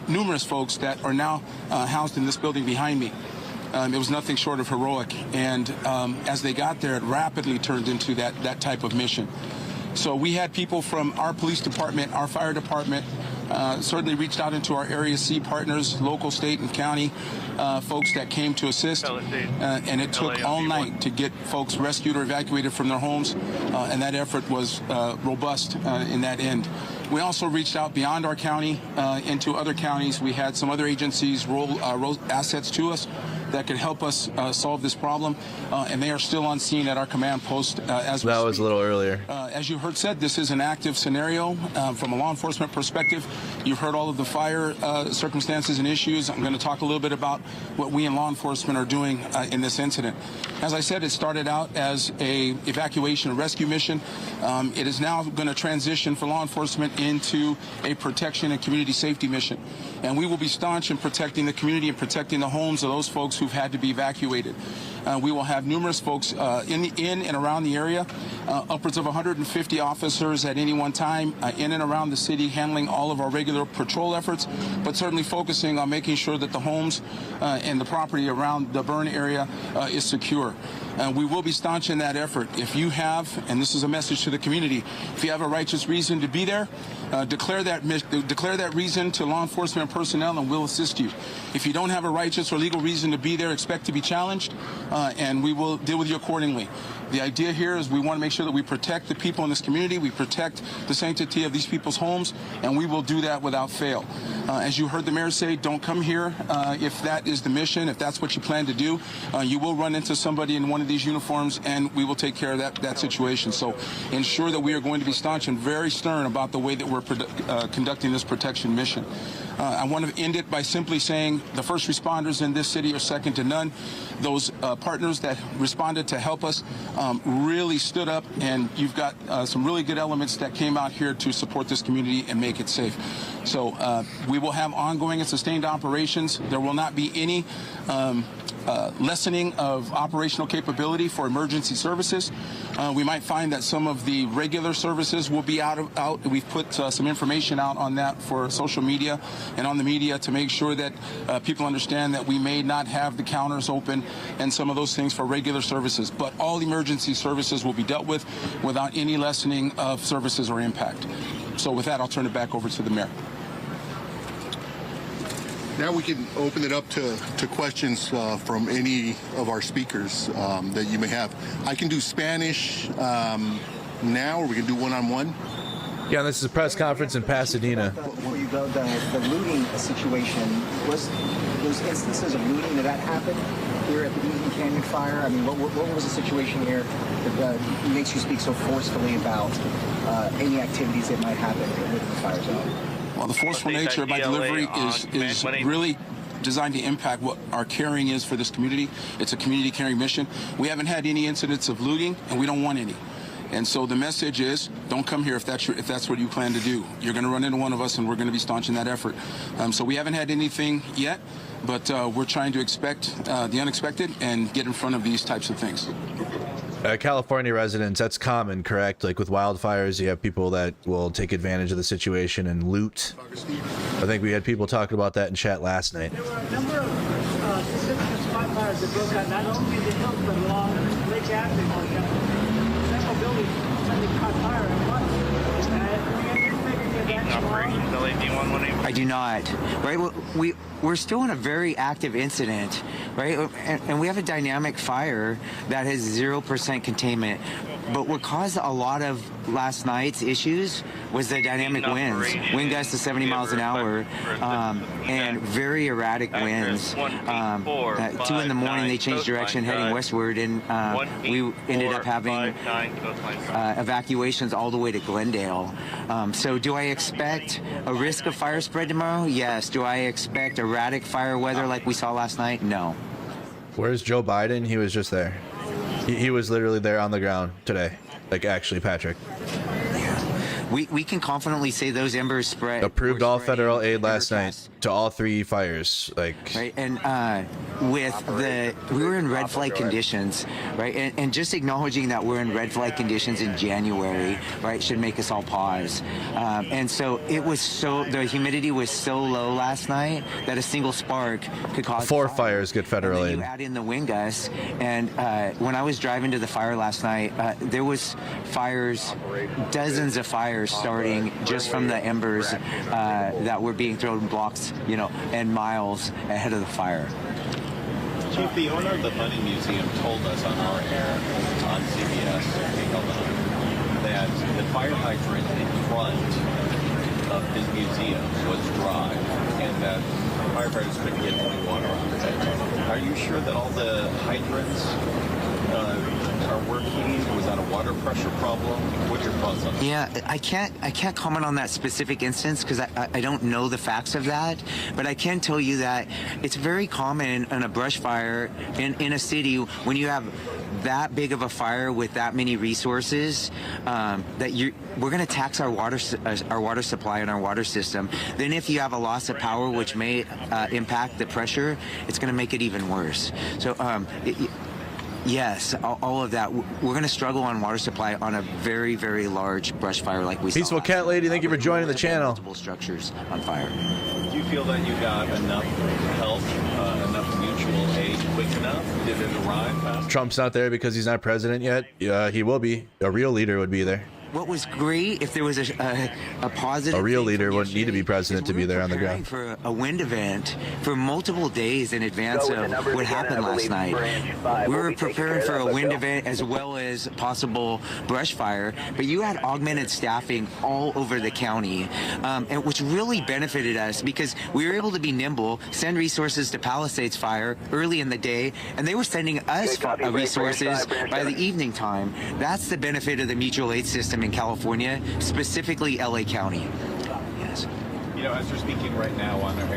numerous folks that are now housed in this building behind me. It was nothing short of heroic, and as they got there, it rapidly turned into that type of mission. So we had people from our police department, our fire department, certainly reached out into our Area C partners, local, state, and county folks that came to assist, and it took all night to get folks rescued or evacuated from their homes, and that effort was robust in that end. We also reached out beyond our county into other counties. We had some other agencies roll assets to us that could help us solve this problem, and they are still on scene at our command post as we speak. That was a little earlier. As you heard said, this is an active scenario from a law enforcement perspective. You've heard all of the fire circumstances and issues. I'm going to talk a little bit about what we in law enforcement are doing in this incident. As I said, it started out as a evacuation and rescue mission. It is now going to transition for law enforcement into a protection and community safety mission. And we will be staunch in protecting the community and protecting the homes of those folks who've had to be evacuated. We will have numerous folks in and around the area, upwards of 150 officers at any one time in and around the city handling all of our regular patrol efforts, but certainly focusing on making sure that the homes and the property around the burn area is secure. We will be staunch in that effort. If you have, and this is a message to the community, if you have a righteous reason to be there, declare that reason to law enforcement personnel and we'll assist you. If you don't have a righteous or legal reason to be there, expect to be challenged, and we will deal with you accordingly. The idea here is we want to make sure that we protect the people in this community, we protect the sanctity of these people's homes, and we will do that without fail. As you heard the mayor say, don't come here if that is the mission, if that's what you plan to do. You will run into somebody in one of these uniforms, and we will take care of that situation. So ensure that we are going to be staunch and very stern about the way that we're conducting this protection mission. I want to end it by simply saying the first responders in this city are second to none. Those partners that responded to help us really stood up, and you've got some really good elements that came out here to support this community and make it safe. So we will have ongoing and sustained operations. There will not be any lessening of operational capability for emergency services. We might find that some of the regular services will be out. We've put some information out on that for social media and on the media to make sure that people understand that we may not have the counters open and some of those things for regular services. But all emergency services will be dealt with without any lessening of services or impact. So with that, I'll turn it back over to the mayor. Now we can open it up to questions from any of our speakers that you may have. I can do Spanish now, or we can do one-on-one. Yeah, this is a press conference in Pasadena. Before you go, the looting situation, was those instances of looting, did that happen here at the Eaton Canyon fire? I mean, what was the situation here that makes you speak so forcefully about any activities that might happen with the fire zone? Well, the forceful nature of my delivery is really designed to impact what our caring is for this community. It's a community caring mission. We haven't had any incidents of looting, and we don't want any. And so the message is, don't come here if that's what you plan to do. You're going to run into one of us, and we're going to be staunching that effort. So we haven't had anything yet, but we're trying to expect the unexpected and get in front of these types of things. California residents, that's common, correct? Like with wildfires, you have people that will take advantage of the situation and loot. I think we had people talking about that in chat last night. There were a number of significant spot fires that broke out not only in the hills but along Lake Avenue. Several buildings suddenly caught fire at once. I do not. Right, we're still in a very active incident, right? And we have a dynamic fire that has 0% containment. But what caused a lot of last night's issues was the dynamic winds, wind gusts to 70 miles an hour, and very erratic winds. At 2 in the morning, they changed direction, heading westward, and we ended up having evacuations all the way to Glendale. So do I expect a risk of fire spread tomorrow? Yes. Do I expect erratic fire weather like we saw last night? No. Where's Joe Biden? He was just there. He was literally there on the ground today. Like, actually, Patrick. We can confidently say those embers spread. Approved all federal aid last night to all 3 fires. Like, right, and we were in red flag conditions, right, and just acknowledging that we're in red flag conditions in January, right, should make us all pause. And so the humidity was so low last night that a single spark could cause 4 fires get federal aid. You add in the wind gusts, and when I was driving to the fire last night, there was fires, dozens of fires starting just from the embers that were being thrown blocks, and miles ahead of the fire. Chief, the owner of the Bunny Museum told us on our air on CBS that the fire hydrant in front of his museum was dry and that firefighters couldn't get any water out of it. Are you sure that all the hydrants are working? Was that a water pressure problem? What's your thoughts on that? Yeah, I can't comment on that specific instance because I don't know the facts of that, but I can tell you that it's very common in a brush fire in a city when you have that big of a fire with that many resources that we're going to tax our water supply and our water system. Then if you have a loss of power, which may impact the pressure, it's going to make it even worse. So yes, all of that. We're going to struggle on water supply on a very, very large brush fire like we saw. Peaceful Cat Lady, thank you for joining the channel. Multiple structures on fire. Do you feel that you got enough help, enough mutual aid quick enough? Did it arrive fast? Trump's not there because he's not president yet. He will be. A real leader would be there. What was great, if there was a positive... A real leader wouldn't need to be president to be there on the ground. For a wind event for multiple days in advance of what happened last night. We were preparing for a wind event as well as possible brush fire, but you had augmented staffing all over the county, and which really benefited us because we were able to be nimble, send resources to Palisades fire early in the day, and they were sending us resources by the evening time. That's the benefit of the mutual aid system in California, specifically LA County. Yes. You know, as we're speaking right now on our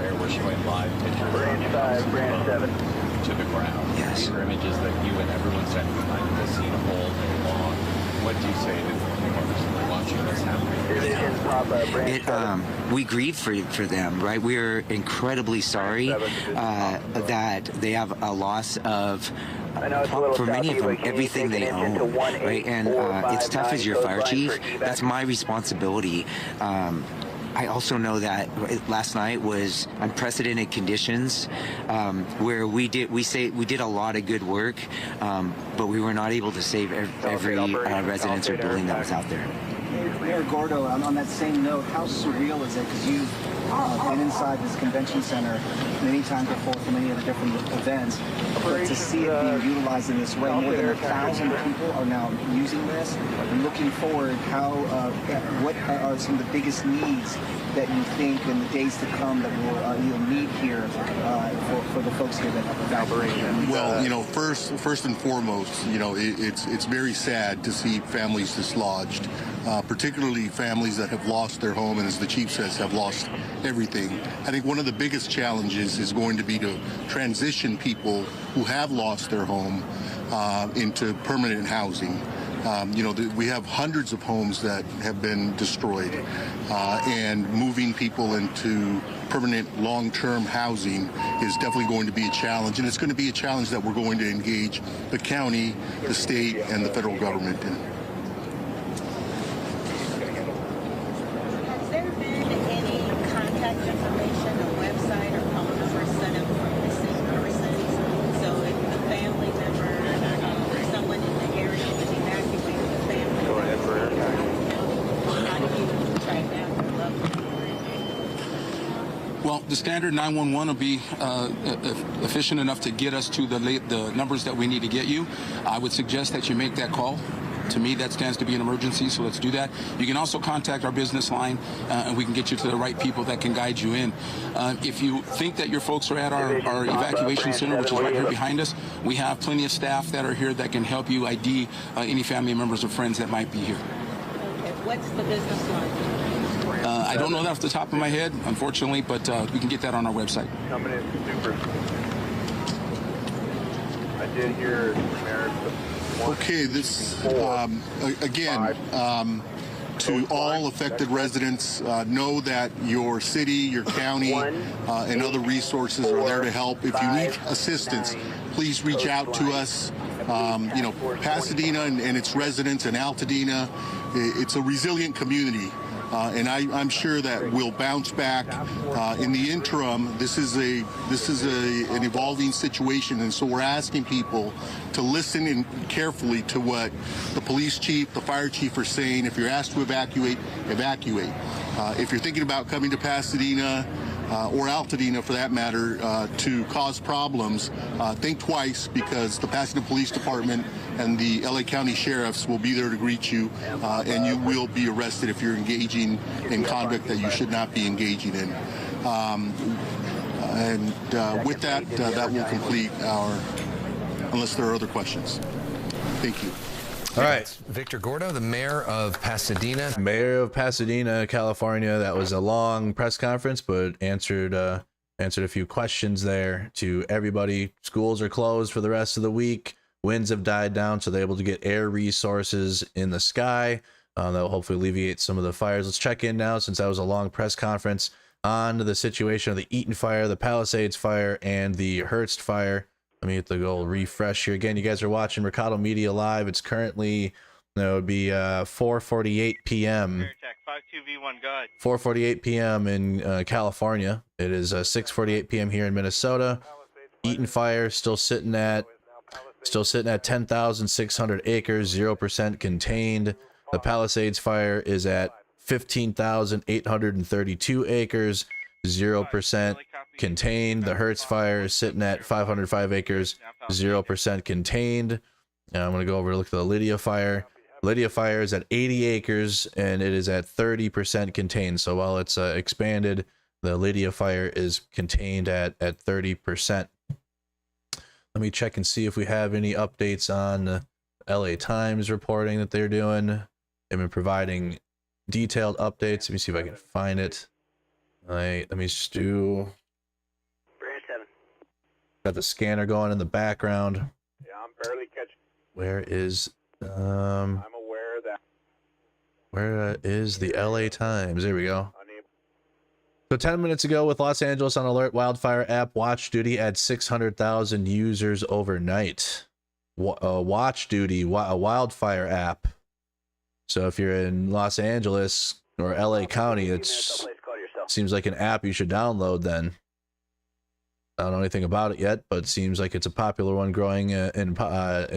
air, we're showing live pictures Branch 5, Branch 7 to the ground. Yes. These are images that you and everyone standing behind the scene all day long. What do you say to the watching this happen? We grieve for them, right? We are incredibly sorry that they have a loss of, for many of them, everything they own, right? And it's tough as your fire chief. That's my responsibility. I also know that last night was unprecedented conditions, where we did a lot of good work, but we were not able to save every residence or building that was out there. Mayor Gordo, on that same note, how surreal is it? Because you've been inside this convention center many times before for many of the different events, but to see it being utilized in this way, more than 1,000 people are now using this. And looking forward, what are some of the biggest needs that you think in the days to come that you'll need here for the folks here that evacuate? Well, you know, first and foremost, you know, it's very sad to see families dislodged, particularly families that have lost their home and, as the chief says, have lost everything. I think one of the biggest challenges is going to be to transition people who have lost their home into permanent housing. You know, we have hundreds of homes that have been destroyed, and moving people into permanent long-term housing is definitely going to be a challenge, and it's going to be a challenge that we're going to engage the county, the state, and the federal government in. Has there been any contact information, a website, or phone number set up for missing persons? So if a family member or someone in the area was evacuated, the family how do you track down their loved ones? Well, the standard 911 will be efficient enough to get us to the numbers that we need to get you. I would suggest that you make that call. To me, that stands to be an emergency, so let's do that. You can also contact our business line, and we can get you to the right people that can guide you in. If you think that your folks are at our evacuation center, which is right here behind us, we have plenty of staff that are here that can help you ID any family members or friends that might be here. Okay, what's the business line? I don't know that off the top of my head, unfortunately, but we can get that on our website. Coming in super. I did hear Okay, this again, to all affected residents, know that your city, your county, and other resources are there to help. If you need assistance, please reach out to us. You know, Pasadena and its residents and Altadena, it's a resilient community. And I'm sure that we'll bounce back. In the interim, this is an evolving situation, and so we're asking people to listen in carefully to what the police chief, the fire chief are saying. If you're asked to evacuate, evacuate. If you're thinking about coming to Pasadena or Altadena, for that matter, to cause problems, think twice, because the Pasadena Police Department and the LA County Sheriffs will be there to greet you, and you will be arrested if you're engaging in conduct that you should not be engaging in. With that, that will complete our, unless there are other questions. Thank you. All right. Victor Gordo, the mayor of Pasadena. Mayor of Pasadena, California. That was a long press conference, but answered a few questions there to everybody. Schools are closed for the rest of the week. Winds have died down, so they're able to get air resources in the sky. That will hopefully alleviate some of the fires. Let's check in now, since that was a long press conference, on the situation of the Eaton fire, the Palisades fire, and the Hearst fire. Let me hit the goal refresh here. Again, you guys are watching Mercado Media Live. It's currently, it would be 4:48 p.m. 4:48 p.m. in California. It is 6:48 p.m. here in Minnesota. Eaton fire still sitting at 10,600 acres, 0% contained. The Palisades fire is at 15,832 acres, 0% contained. The Hearst fire is sitting at 505 acres, 0% contained. Now I'm going to go over and look at the Lydia fire. Lydia fire is at 80 acres and it is at 30% contained. So while it's expanded, the Lydia fire is contained at 30%. Let me check and see if we have any updates on LA Times reporting that they're doing. They've been providing detailed updates. Let me see if I can find it. All right, let me just do. Branch 7. Got the scanner going in the background. Yeah, I'm barely catching. Where is I'm aware that. where is the LA Times? There we go. So 10 minutes ago, with Los Angeles on alert, wildfire app Watch Duty had 600,000 users overnight. Watch Duty, a wildfire app. So if you're in Los Angeles or LA County, it seems like an app you should download then. I don't know anything about it yet, but it seems like it's a popular one growing in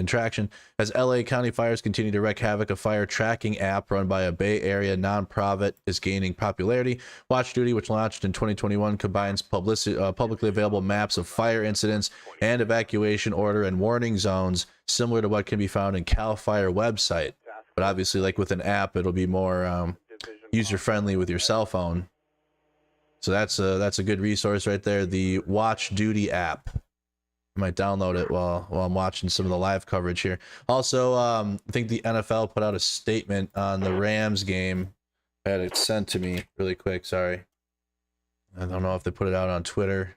traction. As LA County fires continue to wreak havoc, a fire tracking app run by a Bay Area nonprofit is gaining popularity. Watch Duty, which launched in 2021, combines publicly available maps of fire incidents and evacuation order and warning zones, similar to what can be found in CAL FIRE website. But obviously, like with an app, it'll be more user-friendly with your cell phone. So that's a good resource right there. The Watch Duty app. I might download it while I'm watching some of the live coverage here. Also, I think the NFL put out a statement on the Rams game. I had it sent to me really quick. Sorry. I don't know if they put it out on Twitter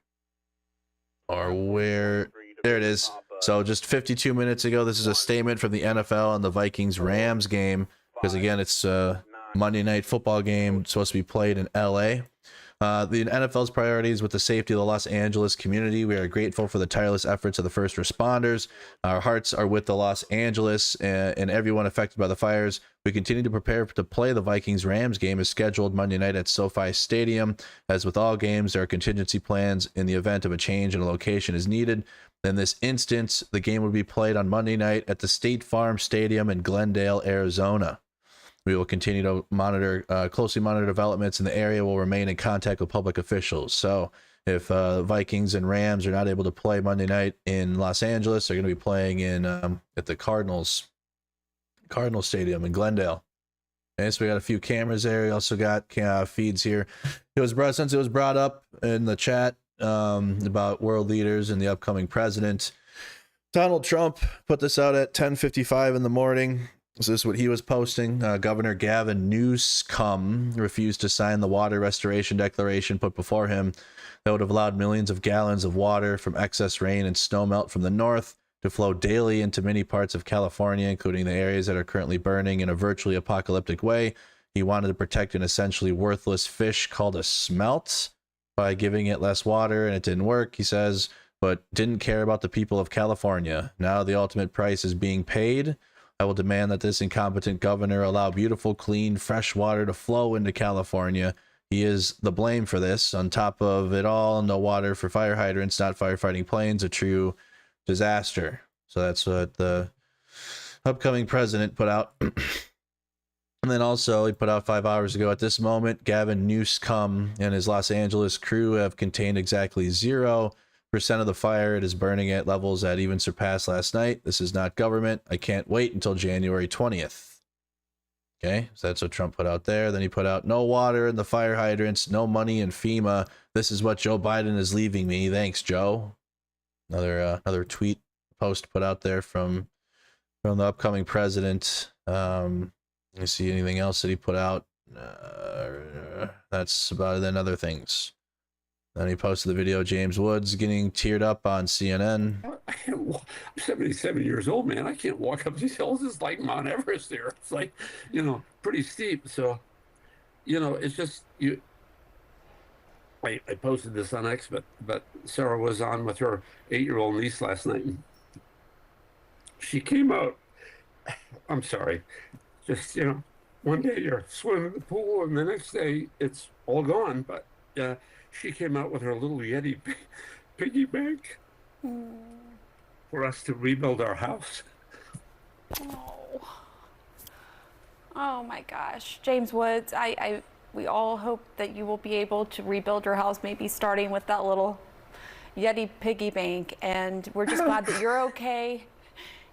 or where. There it is. So just 52 minutes ago, this is a statement from the NFL on the Vikings-Rams game. Because again, it's a Monday night football game supposed to be played in LA. The NFL's priorities with the safety of the Los Angeles community. We are grateful for the tireless efforts of the first responders. Our hearts are with the Los Angeles and everyone affected by the fires. We continue to prepare to play the Vikings-Rams game as scheduled Monday night at SoFi Stadium. As with all games, there are contingency plans in the event of a change in a location is needed. In this instance, the game will be played on Monday night at the State Farm Stadium in Glendale, Arizona. We will continue to closely monitor developments in the area. We'll remain in contact with public officials. So if Vikings and Rams are not able to play Monday night in Los Angeles, they're going to be playing in at the Cardinal Stadium in Glendale. Okay, so we got a few cameras there. We also got feeds here. Since it was brought up in the chat about world leaders and the upcoming president, Donald Trump put this out at 10:55 in the morning. So this is what he was posting. Governor Gavin Newsom refused to sign the water restoration declaration put before him that would have allowed millions of gallons of water from excess rain and snowmelt from the north to flow daily into many parts of California, including the areas that are currently burning in a virtually apocalyptic way. He wanted to protect an essentially worthless fish called a smelt by giving it less water, and it didn't work, he says, but didn't care about the people of California. Now the ultimate price is being paid. I will demand that this incompetent governor allow beautiful, clean, fresh water to flow into California. He is the blame for this. On top of it all, no water for fire hydrants, not firefighting planes, a true disaster. So that's what the upcoming president put out. And then also, he put out 5 hours ago, at this moment, Gavin Newsom and his Los Angeles crew have contained exactly 0% of the fire. It is burning at levels that even surpassed last night. This is not government. I can't wait until January 20th. Okay, so that's what Trump put out there. Then he put out no water in the fire hydrants, no money in FEMA. This is what Joe Biden is leaving me. Thanks, Joe. Another tweet post put out there from the upcoming president. Let me see anything else that he put out. That's about it. Then other things. Then he posted the video of James Woods getting teared up on CNN. I'm 77 years old, man. I can't walk up these hills. It's like Mount Everest there. It's like, pretty steep. So, it's just you. I posted this on X, but Sarah was on with her 8-year-old niece last night. And she came out. I'm sorry. Just, one day you're swimming in the pool and the next day it's all gone. But she came out with her little Yeti piggy bank for us to rebuild our house. Oh my gosh. James Woods, we all hope that you will be able to rebuild your house, maybe starting with that little Yeti piggy bank. And we're just glad that you're okay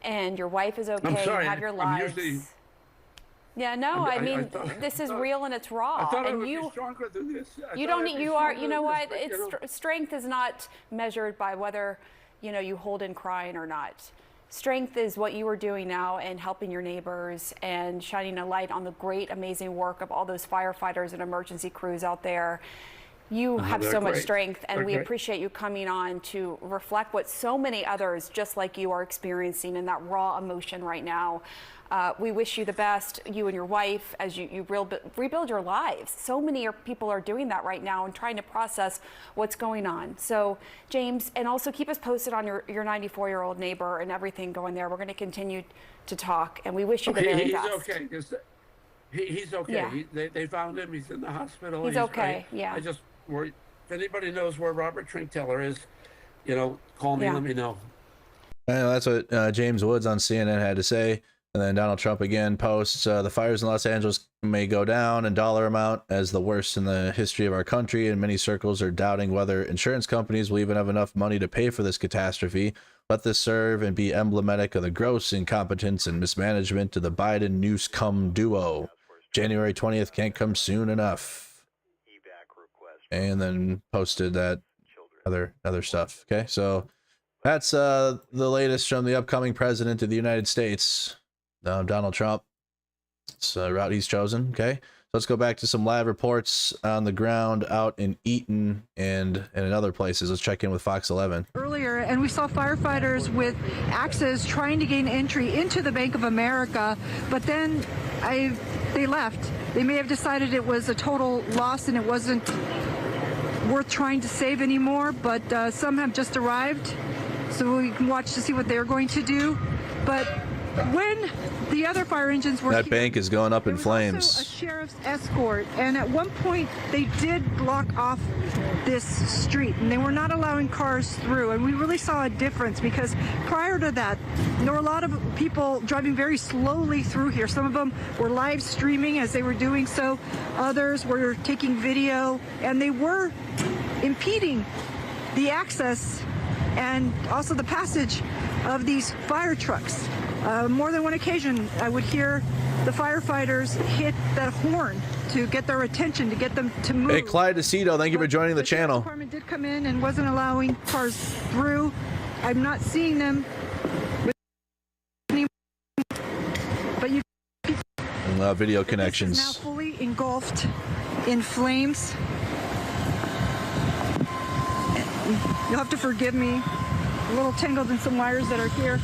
and your wife is okay. I'm sorry, you have your lives. Yeah, no, I mean, this is real and it's raw. I thought and I would be stronger than this. You know what? Strength is not measured by whether, you hold in crying or not. Strength is what you are doing now and helping your neighbors and shining a light on the great, amazing work of all those firefighters and emergency crews out there. You have so much great. strength, and They're we great. appreciate you coming on to reflect what so many others just like you are experiencing in that raw emotion right now. We wish you the best, you and your wife, as you rebuild your lives. So many people are doing that right now and trying to process what's going on. So, James, and also keep us posted on your 94-year-old neighbor and everything going there. We're going to continue to talk, and we wish you the very best. He's okay. He's okay. Yeah. They found him. He's in the hospital. He's okay, yeah. I just worry. If anybody knows where Robert Trinkteller is, call me, let me know. I know that's what James Woods on CNN had to say. And then Donald Trump again posts, the fires in Los Angeles may go down in dollar amount as the worst in the history of our country, and many circles are doubting whether insurance companies will even have enough money to pay for this catastrophe. Let this serve and be emblematic of the gross incompetence and mismanagement of the Biden-Newsom duo. January 20th can't come soon enough. And then posted that other stuff. Okay, so that's the latest from the upcoming president of the United States, Donald Trump. It's a route he's chosen. Okay, so let's go back to some live reports on the ground out in Eaton and in other places. Let's check in with Fox 11. Earlier, and we saw firefighters with axes trying to gain entry into the Bank of America, but then they left. They may have decided it was a total loss and it wasn't worth trying to save anymore, but some have just arrived, so we can watch to see what they're going to do. But when the other fire engines were that bank is going up in flames. also a sheriff's escort, and at one point they did block off this street and they were not allowing cars through, and we really saw a difference because prior to that there were a lot of people driving very slowly through here. Some of them were live streaming as they were doing so, others were taking video, and they were impeding the access and also the passage of these fire trucks. More than one occasion, I would hear the firefighters hit that horn to get their attention, to get them to move. Hey, Clyde DeCito, thank you for joining the channel. The department did come in and wasn't allowing cars through. I'm not seeing them. But you. Video connections. This is now fully engulfed in flames. You'll have to forgive me. A little tangled in some wires that are here.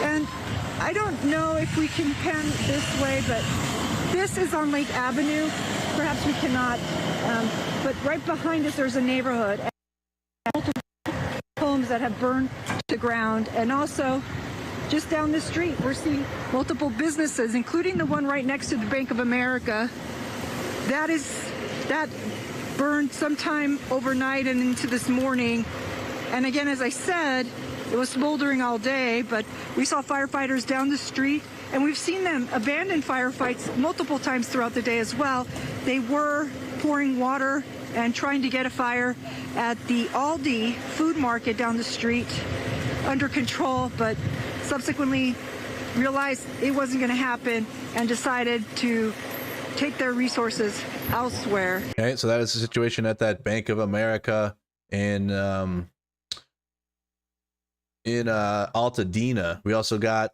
And I don't know if we can pan this way, but this is on Lake Avenue. Perhaps we cannot. But right behind us, there's a neighborhood. And multiple homes that have burned to the ground. And also, just down the street, we're seeing multiple businesses, including the one right next to the Bank of America. That burned sometime overnight and into this morning. And again, as I said, it was smoldering all day, but we saw firefighters down the street, and we've seen them abandon firefights multiple times throughout the day as well. They were pouring water and trying to get a fire at the Aldi food market down the street under control, but subsequently realized it wasn't going to happen and decided to take their resources elsewhere. Okay, so that is the situation at that Bank of America in Altadena. We also got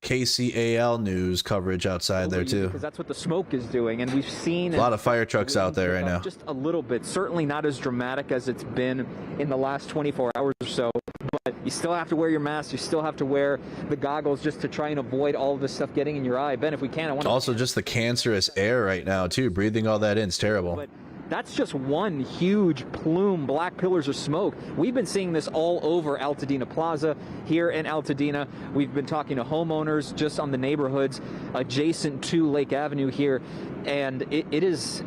KCAL news coverage outside there too, because that's what the smoke is doing, and we've seen a lot of fire trucks out there right now. Just a little bit, certainly not as dramatic as it's been in the last 24 hours or so, but you still have to wear your mask, you still have to wear the goggles just to try and avoid all of this stuff getting in your eye. Ben, if we can, I want to also just the cancerous air right now too. Breathing all that in is terrible. But that's just one huge plume, black pillars of smoke. We've been seeing this all over Altadena Plaza here in Altadena. We've been talking to homeowners just on the neighborhoods adjacent to Lake Avenue here, and it is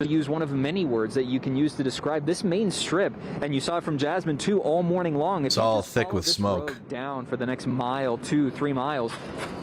to use one of many words that you can use to describe this main strip, and you saw it from Jasmine too all morning long. It's all thick with smoke. Down for the next mile, 2-3 miles.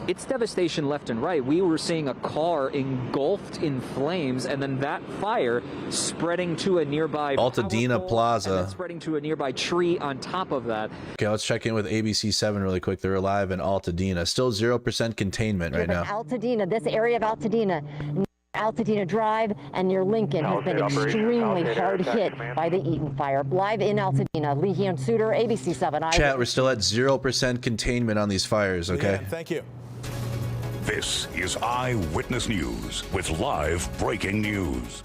It's devastation left and right. We were seeing a car engulfed in flames, and then that fire spreading to a nearby Altadena Plaza, and then spreading to a nearby tree on top of that. Okay, let's check in with ABC7 really quick. They're alive in Altadena. Still 0% containment right now. Altadena, this area of Altadena Drive and near Lincoln has been extremely hard hit by the Eaton fire. Live in Altadena, Lehean Suter, ABC7. Chat, we're still at 0% containment on these fires, okay? Yeah, thank you. This is Eyewitness News with live breaking news.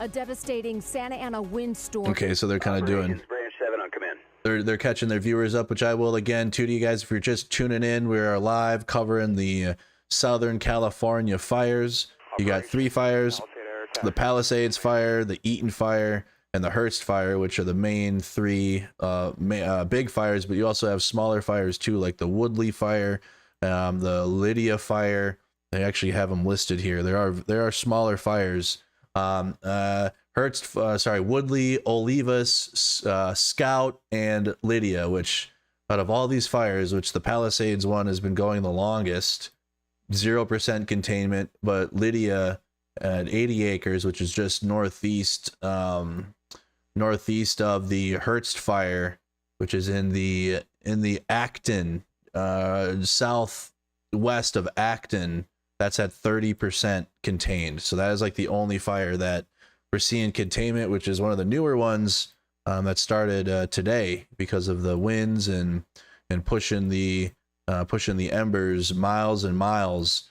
A devastating Santa Ana windstorm. Okay, so they're kind of doing. Branch 7 on command. They're catching their viewers up, which I will again to you guys. If you're just tuning in, we are live covering the Southern California fires. You got 3 fires: the Palisades fire, the Eaton fire, and the Hearst fire, which are the main 3 big fires. But you also have smaller fires too, like the Woodley fire, the Lydia fire. They actually have them listed here. There are smaller fires. Woodley, Olivas, Scout, and Lydia, which out of all these fires, which the Palisades one has been going the longest, 0% containment, but Lydia at 80 acres, which is just northeast of the Hearst fire, which is in the Acton, southwest of Acton, that's at 30% contained. So that is like the only fire that we're seeing containment, which is one of the newer ones that started today because of the winds and pushing the embers miles and miles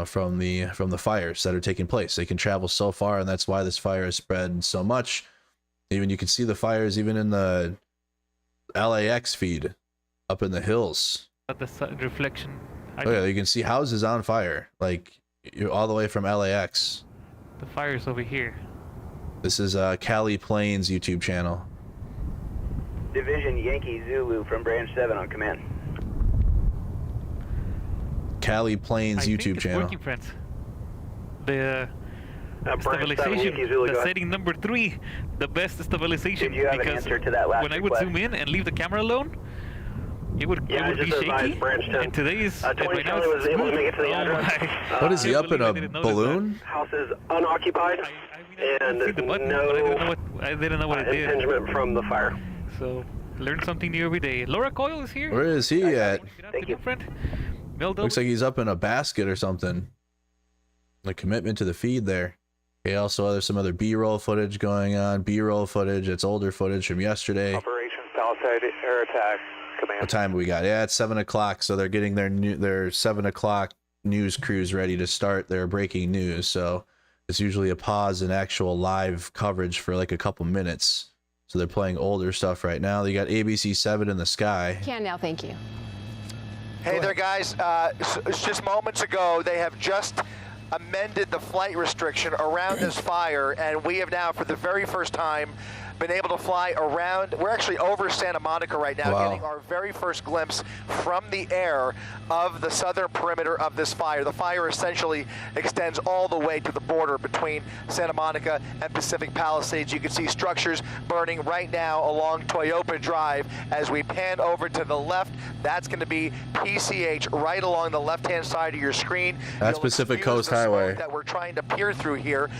from the fires that are taking place. They can travel so far, and that's why this fire has spread so much. Even you can see the fires even in the LAX feed up in the hills. The reflection. Oh yeah, you can see houses on fire, like you're all the way from LAX. The fire's over here. This is Cali Plains YouTube channel. Division Yankee Zulu from Branch 7 on command. Cali Plains YouTube channel. Working, friends. The stabilization, the setting number 3, the best stabilization. Did you have an answer to that last when I would zoom in and leave the camera alone, it would be shaky. And today is 20 Charlie was able to make it to the address. What is he up in a balloon? House is unoccupied and the button, no I didn't know what it did. impingement from the fire. So learn something new every day. Laura Coyle is here. Where is he at? Thank you, friend. Looks like he's up in a basket or something. The commitment to the feed there. Okay, also there's some other B-roll footage going on. B-roll footage. It's older footage from yesterday. Operation Palisade Air Attack Command. What time do we got? Yeah, it's 7 o'clock. So they're getting their 7 o'clock news crews ready to start their breaking news. So it's usually a pause in actual live coverage for like a couple minutes. So they're playing older stuff right now. They got ABC 7 in the sky. Can now, thank you. Hey there, guys. Just moments ago, they have just amended the flight restriction around this fire, and we have now, for the very first time, been able to fly around. We're actually over Santa Monica right now, getting our very first glimpse from the air of the southern perimeter of this fire. The fire essentially extends all the way to the border between Santa Monica and Pacific Palisades. You can see structures burning right now along Toyopa Drive. As we pan over to the left, that's going to be PCH right along the left-hand side of your screen. That's Pacific Coast Highway that we're trying to peer through here.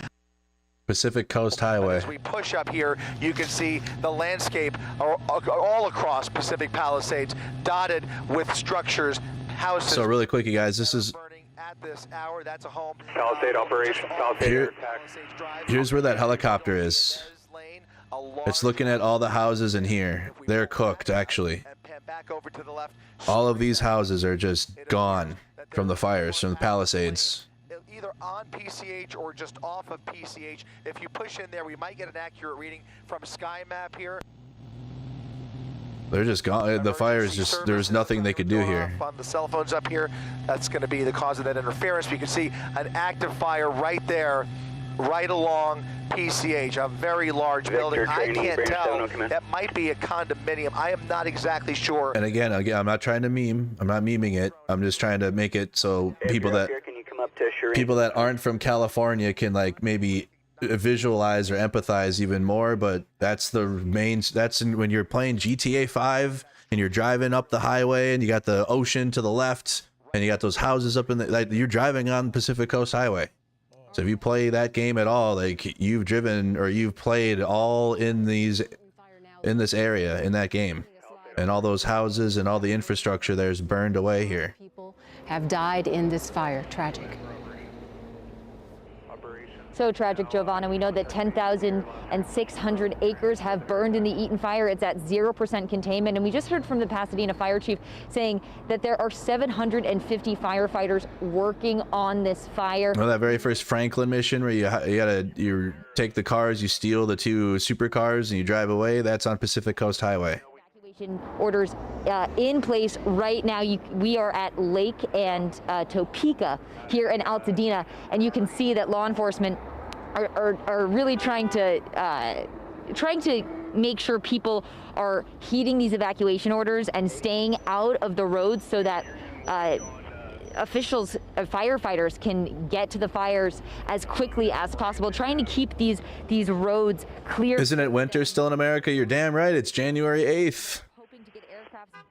Pacific Coast Highway. As we push up here, you can see the landscape all across Pacific Palisades, dotted with structures, houses. So really quick, you guys, this is at this hour. That's a home. Palisade operation. Palisade attack. Here's where that helicopter is. It's looking at all the houses in here. They're cooked, actually. All of these houses are just gone from the fires, from the Palisades. Either on PCH or just off of PCH. If you push in there, we might get an accurate reading from SkyMap here. They're just gone. The fire is just, there's nothing they could do here. On the cell phones up here, that's going to be the cause of that interference. You can see an active fire right there, right along PCH, a very large building. I can't tell. That might be a condominium. I am not exactly sure. And again, I'm not trying to meme. I'm not memeing it. I'm just trying to make it so people that aren't from California can like maybe visualize or empathize even more. But that's the main. That's when you're playing GTA 5 and you're driving up the highway and you got the ocean to the left and you got those houses up in the. Like, you're driving on Pacific Coast Highway. So if you play that game at all, like you've driven or you've played all in this area in that game, and all those houses and all the infrastructure there's burned away here. People have died in this fire. Tragic. Operation So tragic, Giovanna. We know that 10,600 acres have burned in the Eaton fire. It's at 0% containment. And we just heard from the Pasadena fire chief saying that there are 750 firefighters working on this fire. Well, that very first Franklin mission where you take the cars, you steal the 2 supercars, and you drive away. That's on Pacific Coast Highway. Orders in place right now. We are at Lake and Topeka here in Altadena, and you can see that law enforcement are really trying to make sure people are heeding these evacuation orders and staying out of the roads so that officials, firefighters can get to the fires as quickly as possible, trying to keep these roads clear. Isn't it winter still in America? You're damn right. It's January 8th.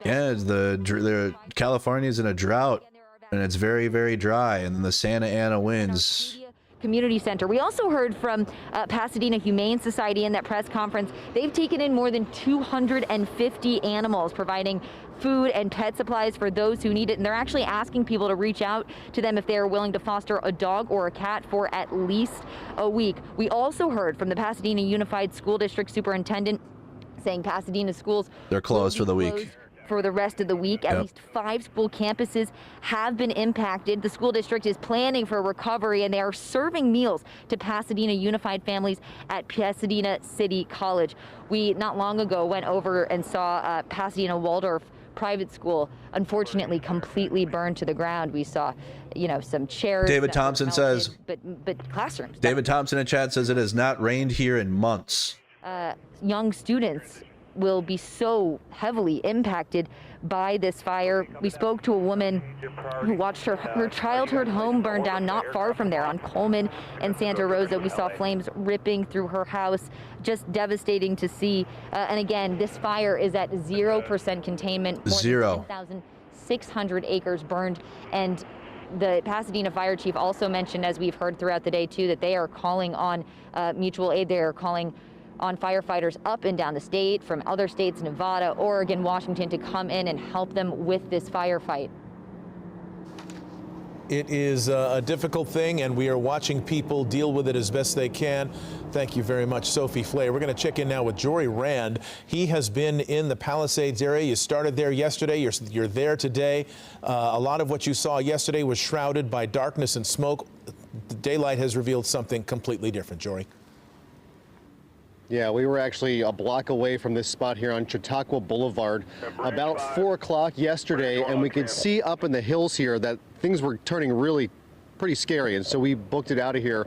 Yeah, the California's in a drought, and it's very, very dry, and then the Santa Ana winds. Community Center. We also heard from Pasadena Humane Society in that press conference. They've taken in more than 250 animals, providing food and pet supplies for those who need it. And they're actually asking people to reach out to them if they are willing to foster a dog or a cat for at least a week. We also heard from the Pasadena Unified School District Superintendent saying Pasadena schools, they're closed for the week. For the rest of the week. At least 5 school campuses have been impacted. The school district is planning for recovery, and they are serving meals to Pasadena Unified families at Pasadena City College. We not long ago went over and saw Pasadena Waldorf private school, unfortunately completely burned to the ground. We saw, some chairs. David Thompson says, but classrooms. David Thompson in chat says it has not rained here in months. Young students will be so heavily impacted by this fire. We spoke to a woman who watched her childhood home burn down not far from there on Coleman and Santa Rosa. We saw flames ripping through her house. Just devastating to see. And again, this fire is at 0% containment. More than 10,600 acres burned. And the Pasadena fire chief also mentioned, as we've heard throughout the day too, that they are calling on mutual aid. They are calling on firefighters up and down the state from other states, Nevada, Oregon, Washington, to come in and help them with this firefight. It is a difficult thing, and we are watching people deal with it as best they can. Thank you very much, Sophie Flay. We're going to check in now with Jory Rand. He has been in the Palisades area. You started there yesterday. You're there today. A lot of what you saw yesterday was shrouded by darkness and smoke. The daylight has revealed something completely different, Jory. Yeah, we were actually a block away from this spot here on Chautauqua Boulevard about 4 o'clock yesterday, and we could see up in the hills here that things were turning really pretty scary, and so we booked it out of here,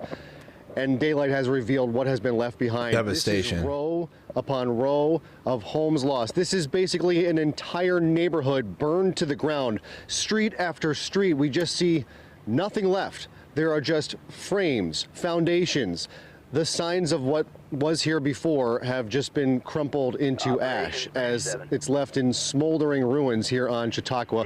and daylight has revealed what has been left behind. Devastation. This is row upon row of homes lost. This is basically an entire neighborhood burned to the ground. Street after street, we just see nothing left. There are just frames, foundations. The signs of what was here before have just been crumpled into ash as it's left in smoldering ruins here on Chautauqua.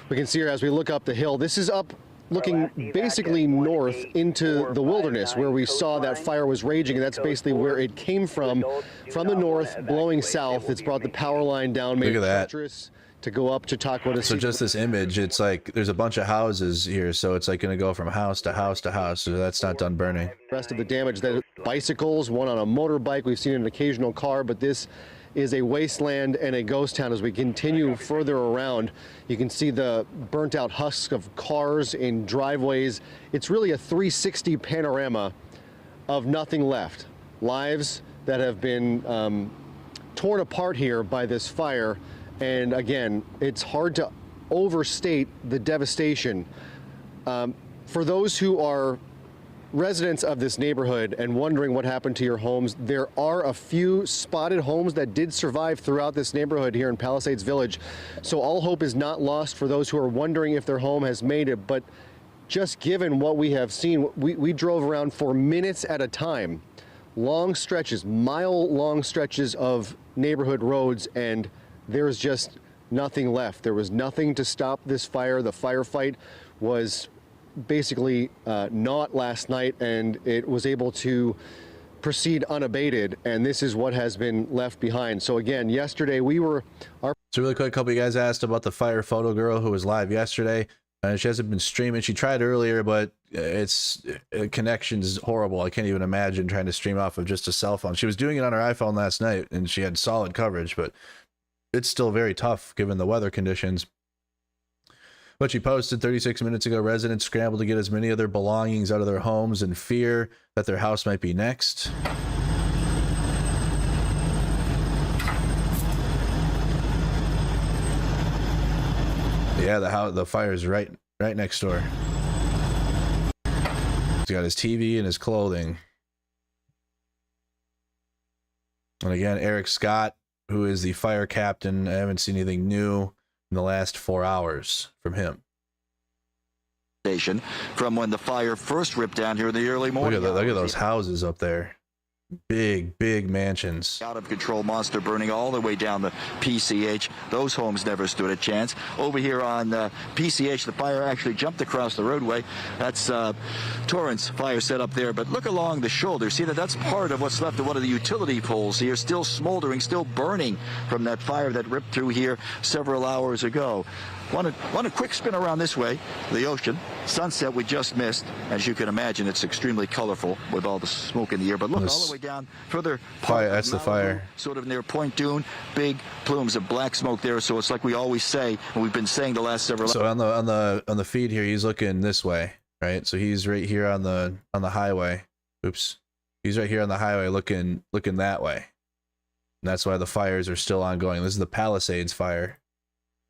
We can see here as we look up the hill, this is up looking basically north into the wilderness where we saw that fire was raging, and that's basically where it came from the north, blowing south. It's brought the power line down, made it treacherous to go up Chautauqua to see. So just this image, it's like there's a bunch of houses here, so it's like going to go from house to house to house, so that's not done burning. The rest of the damage, that bicycles, one on a motorbike, we've seen an occasional car, but this is a wasteland and a ghost town. As we continue further around, you can see the burnt out husks of cars in driveways. It's really a 360 panorama of nothing left. Lives that have been torn apart here by this fire. And again, it's hard to overstate the devastation. For those who are residents of this neighborhood and wondering what happened to your homes, there are a few spotted homes that did survive throughout this neighborhood here in Palisades Village. So all hope is not lost for those who are wondering if their home has made it. But just given what we have seen, we drove around for minutes at a time, long stretches, mile-long stretches of neighborhood roads, and there's just nothing left. There was nothing to stop this fire. The firefight was basically not last night, and it was able to proceed unabated, and this is what has been left behind. So again, yesterday we were... So really quick, a couple of you guys asked about the fire photo girl who was live yesterday. She hasn't been streaming. She tried earlier, but connection is horrible. I can't even imagine trying to stream off of just a cell phone. She was doing it on her iPhone last night, and she had solid coverage, but it's still very tough given the weather conditions. But she posted 36 minutes ago, residents scrambled to get as many of their belongings out of their homes in fear that their house might be next. Yeah, the fire's right next door. He's got his TV and his clothing. And again, Eric Scott, who is the fire captain, I haven't seen anything new in the last 4 hours from him. From when the fire first ripped down here in the early morning. Look at those houses up there. Big mansions. Out of control monster burning all the way down the PCH. Those homes never stood a chance. Over here on PCH, the fire actually jumped across the roadway. That's Torrance fire set up there. But look along the shoulder. See that's part of what's left of one of the utility poles here, still smoldering, still burning from that fire that ripped through here several hours ago. Want a quick spin around this way, the ocean. Sunset we just missed. As you can imagine, it's extremely colorful with all the smoke in the air. But look, all the way down further. Fire, that's the fire. Sort of near Point Dune, big plumes of black smoke there. So it's like we always say, and we've been saying the last several. So on the feed here, he's looking this way, right? So he's right here on the highway. Oops, he's right here on the highway, looking that way. And that's why the fires are still ongoing. This is the Palisades fire.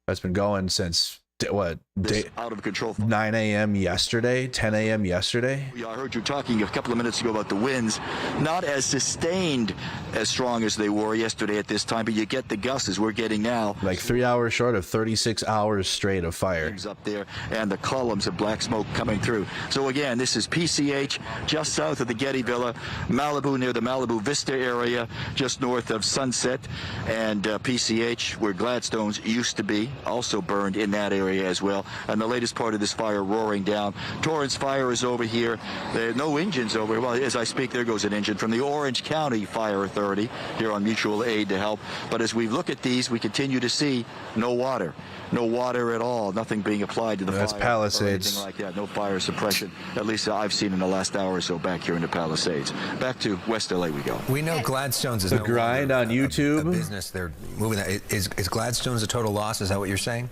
That's been going since out of control. 9 a.m. yesterday, 10 a.m. yesterday. I heard you talking a couple of minutes ago about the winds, not as sustained as strong as they were yesterday at this time, but you get the gusts as we're getting now. Like 3 hours short of 36 hours straight of fire. Up there, and the columns of black smoke coming through. So again, this is PCH, just south of the Getty Villa, Malibu near the Malibu Vista area, just north of Sunset, and PCH, where Gladstone's used to be, also burned in that area as well. And the latest part of this fire roaring down. Torrance fire is over here. There are no engines over here. Well, as I speak, there goes an engine from the Orange County Fire Authority here on mutual aid to help. But as we look at these, we continue to see no water. No water at all. Nothing being applied to the fire. That's Palisades. Or anything like that. No fire suppression. At least I've seen in the last hour or so back here in the Palisades. Back to West LA we go. We know Gladstone's is the grind on YouTube. A business. They're moving that. Is Gladstone's a total loss? Is that what you're saying?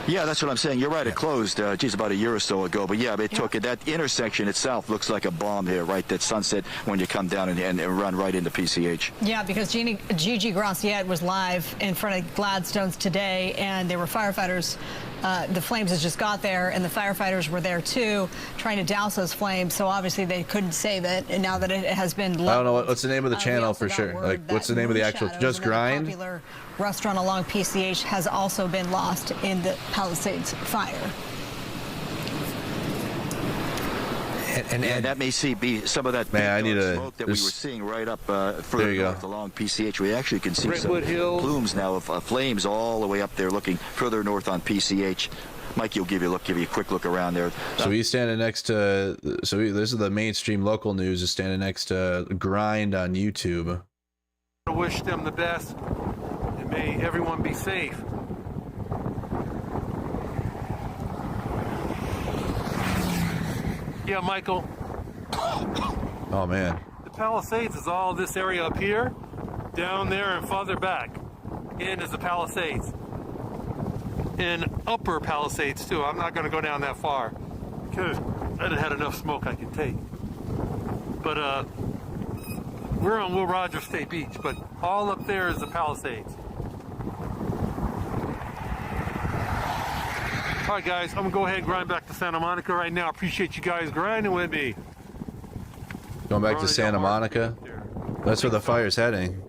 Yeah, that's what I'm saying. You're right. It closed, about a year or so ago. But yeah, it took it. That intersection itself looks like a bomb here, right? That Sunset when you come down and run right into PCH. Yeah, because Gigi Graciette was live in front of Gladstone's today, and there were firefighters. The flames had just got there, and the firefighters were there too, trying to douse those flames. So obviously they couldn't save it. And now that it has been, I don't know what's the name of the channel for sure. Like, what's the name of the actual? Just Grind. Popular restaurant along PCH has also been lost in the Palisades fire. And that may be some of that smoke that we were seeing right up further north along PCH. We actually can see some plumes now of flames all the way up there, looking further north on PCH. Mike, give you a quick look around there. So he's standing next to. This is the mainstream local news. Is standing next to Grind on YouTube. I wish them the best, and may everyone be safe. Yeah, Michael. Oh, man. The Palisades is all this area up here, down there and farther back. In is the Palisades. And upper Palisades, too. I'm not going to go down that far because I didn't have enough smoke I could take. But we're on Will Rogers State Beach, but all up there is the Palisades. All right, guys, I'm going to go ahead and grind back to Santa Monica right now. I appreciate you guys grinding with me. Going back to Santa Monica? That's where the fire's heading.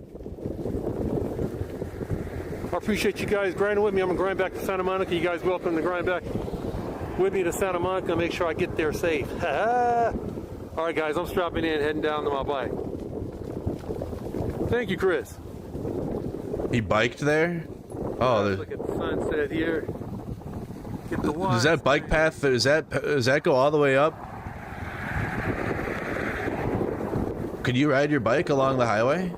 I appreciate you guys grinding with me. I'm going to grind back to Santa Monica. You guys welcome to grind back with me to Santa Monica. Make sure I get there safe. All right, guys, I'm strapping in, heading down to my bike. Thank you, Chris. He biked there? Oh, look at the sunset here. Get the does that bike path? Does that go all the way up? Could you ride your bike along the highway?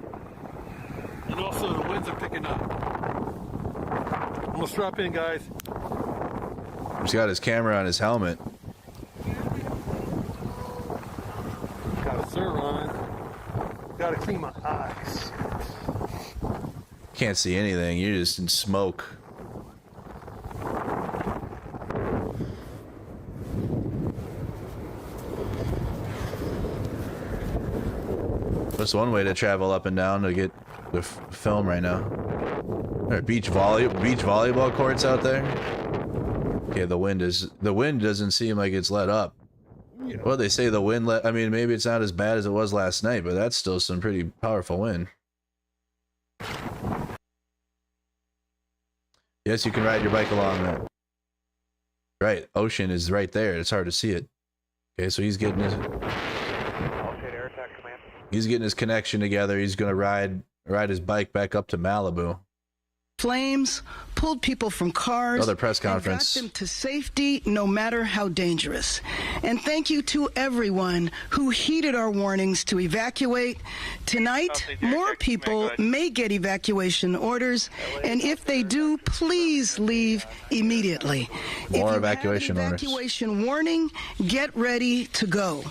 And also the winds are picking up. I'm gonna strap in, guys. He's got his camera on his helmet. Got a sir on. Got to clean my eyes. Can't see anything. You're just in smoke. That's one way to travel up and down to get the film right now. There are beach volleyball courts out there. Okay, the wind doesn't seem like it's let up. Well, they say the wind I mean, maybe it's not as bad as it was last night, but that's still some pretty powerful wind. Yes, you can ride your bike along that. Right, ocean is right there. It's hard to see it. Okay, so he's getting his connection together. He's gonna ride his bike back up to Malibu. Flames pulled people from cars. Another press conference. And got them to safety, no matter how dangerous. And thank you to everyone who heeded our warnings to evacuate. Tonight, more people may get evacuation orders, and if they do, please leave immediately. More evacuation orders. Evacuation warning. Get ready to go.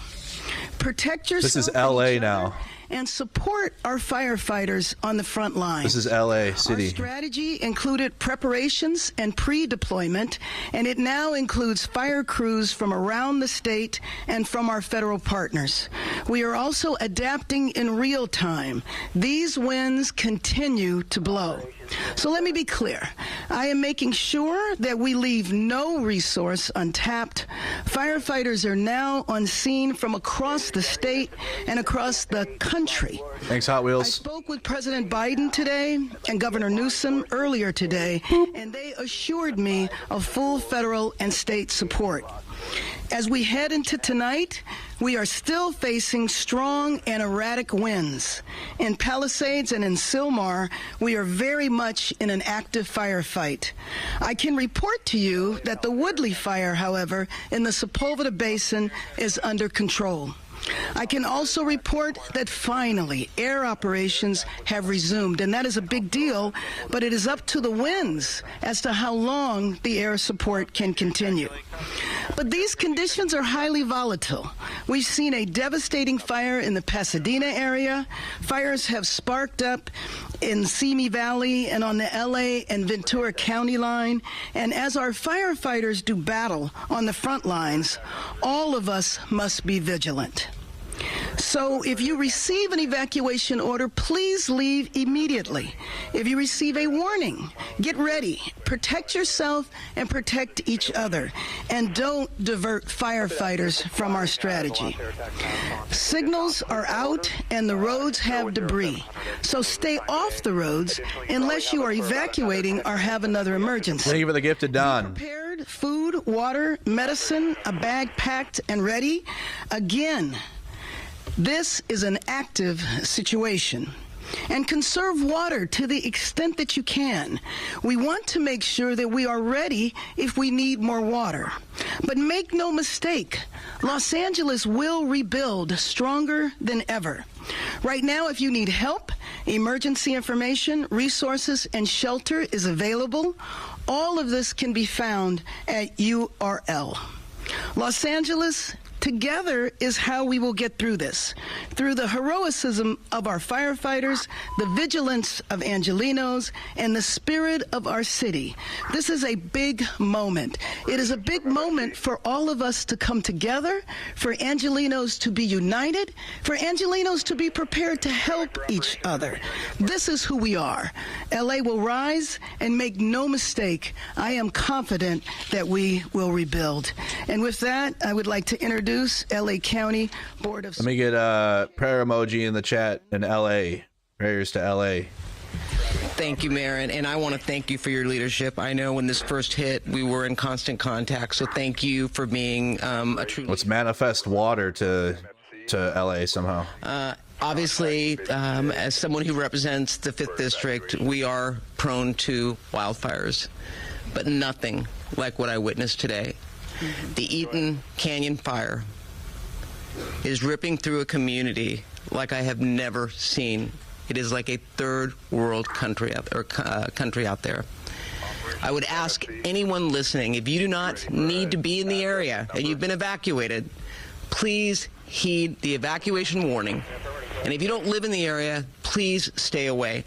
Protect yourself. This is LA now. And support our firefighters on the front line. This is LA City. Our strategy included preparations and pre-deployment, and it now includes fire crews from around the state and from our federal partners. We are also adapting in real time. These winds continue to blow. So let me be clear. I am making sure that we leave no resource untapped. Firefighters are now on scene from across the state and across the country. Thanks, Hot Wheels. I spoke with President Biden today and Governor Newsom earlier today, and they assured me of full federal and state support. As we head into tonight, we are still facing strong and erratic winds. In Palisades and in Sylmar, we are very much in an active firefight. I can report to you that the Woodley fire, however, in the Sepulveda Basin is under control. I can also report that finally air operations have resumed, and that is a big deal, but it is up to the winds as to how long the air support can continue. But these conditions are highly volatile. We've seen a devastating fire in the Pasadena area. Fires have sparked up in Simi Valley and on the LA and Ventura County line. And as our firefighters do battle on the front lines, all of us must be vigilant. So if you receive an evacuation order, please leave immediately. If you receive a warning, get ready. Protect yourself and protect each other. And don't divert firefighters from our strategy. Signals are out and the roads have debris. So stay off the roads unless you are evacuating or have another emergency. Thank you for the gift of Don. Prepared, food, water, medicine, a bag packed and ready. Again, this is an active situation. And conserve water to the extent that you can. We want to make sure that we are ready if we need more water. But make no mistake, Los Angeles will rebuild stronger than ever. Right now, if you need help, emergency information, resources, and shelter is available. All of this can be found at URL. Los Angeles, together is how we will get through this. Through the heroism of our firefighters, the vigilance of Angelenos, and the spirit of our city. This is a big moment. It is a big moment for all of us to come together, for Angelenos to be united, for Angelenos to be prepared to help each other. This is who we are. LA will rise, and make no mistake, I am confident that we will rebuild. And with that, I would like to introduce LA County Board of... Let me get a prayer emoji in the chat in LA. Prayers to LA. Thank you, Mayor, and I want to thank you for your leadership. I know when this first hit, we were in constant contact, so thank you for being a true... Let's manifest water to LA somehow. Obviously, as someone who represents the 5th District, we are prone to wildfires, but nothing like what I witnessed today. The Eaton Canyon fire is ripping through a community like I have never seen. It is like a third world country out there. I would ask anyone listening, if you do not need to be in the area and you've been evacuated, please heed the evacuation warning. And if you don't live in the area, please stay away.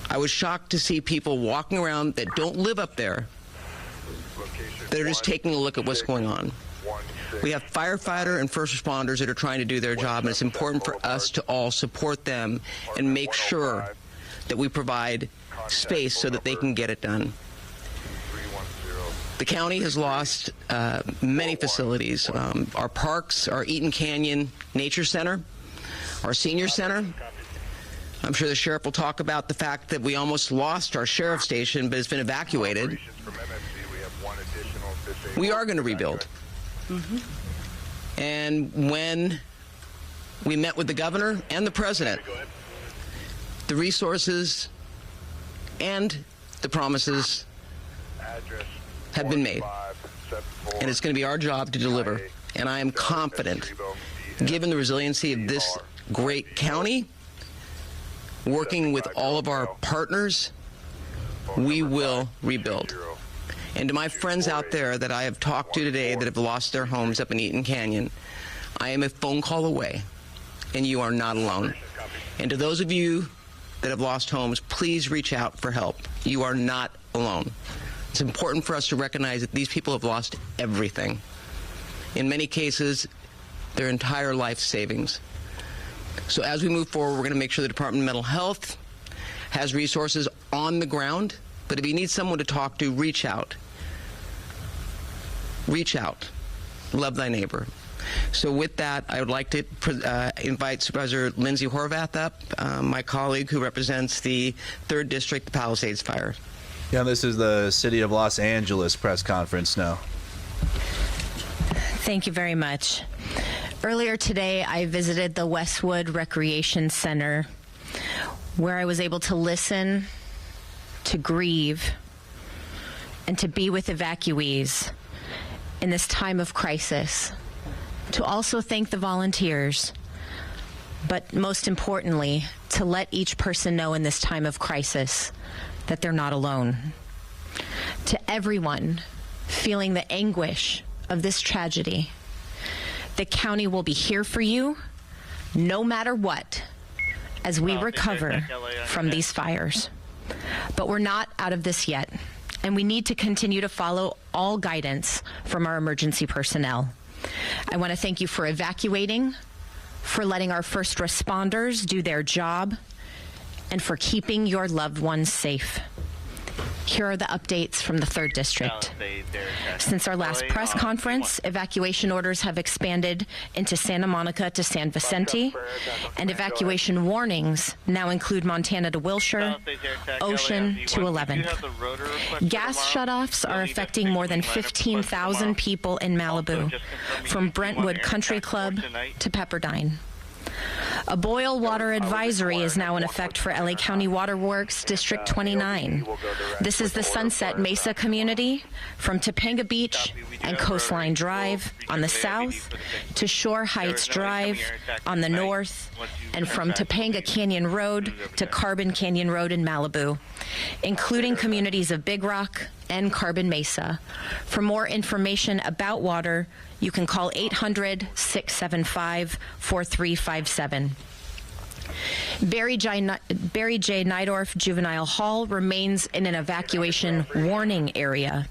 I was shocked to see people walking around that don't live up there, that are just taking a look at what's going on. We have firefighter and first responders that are trying to do their job, and it's important for us to all support them and make sure that we provide space so that they can get it done. The county has lost many facilities. Our parks, our Eaton Canyon Nature Center, our senior center. I'm sure the sheriff will talk about the fact that we almost lost our sheriff's station, but it's been evacuated. We are going to rebuild. And when we met with the governor and the president, the resources and the promises have been made. And it's going to be our job to deliver. And I am confident, given the resiliency of this great county, working with all of our partners, we will rebuild. And to my friends out there that I have talked to today that have lost their homes up in Eaton Canyon, I am a phone call away, and you are not alone. And to those of you that have lost homes, please reach out for help. You are not alone. It's important for us to recognize that these people have lost everything. In many cases, their entire life savings. So as we move forward, we're going to make sure the Department of Mental Health has resources on the ground. But if you need someone to talk to, reach out. Reach out. Love thy neighbor. So with that, I would like to invite Supervisor Lindsay Horvath up, my colleague who represents the 3rd District, the Palisades Fire. Yeah, this is the City of Los Angeles press conference now. Thank you very much. Earlier today, I visited the Westwood Recreation Center, where I was able to listen, to grieve, and to be with evacuees in this time of crisis. To also thank the volunteers, but most importantly, to let each person know in this time of crisis that they're not alone. To everyone feeling the anguish of this tragedy, the county will be here for you no matter what as we recover from these fires. But we're not out of this yet, and we need to continue to follow all guidance from our emergency personnel. I want to thank you for evacuating, for letting our first responders do their job, and for keeping your loved ones safe. Here are the updates from the 3rd District. Since our last press conference, evacuation orders have expanded into Santa Monica to San Vicente, and evacuation warnings now include Montana to Wilshire, Ocean to 11th. Gas shutoffs are affecting more than 15,000 people in Malibu, from Brentwood Country Club to Pepperdine. A boil water advisory is now in effect for LA County Water Works District 29. This is the Sunset Mesa community from Topanga Beach and Coastline Drive on the south to Shore Heights Drive on the north, and from Topanga Canyon Road to Carbon Canyon Road in Malibu, including communities of Big Rock and Carbon Mesa. For more information about water, you can call 800-675-4357. Barry J. Nydorf Juvenile Hall remains in an evacuation warning area.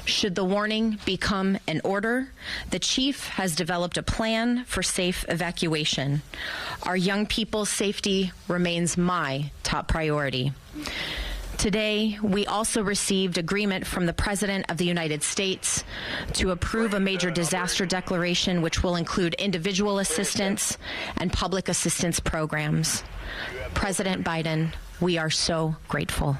Should the warning become an order, the chief has developed a plan for safe evacuation. Our young people's safety remains my top priority. Today, we also received agreement from the President of the United States to approve a major disaster declaration, which will include individual assistance and public assistance programs. President Biden, we are so grateful.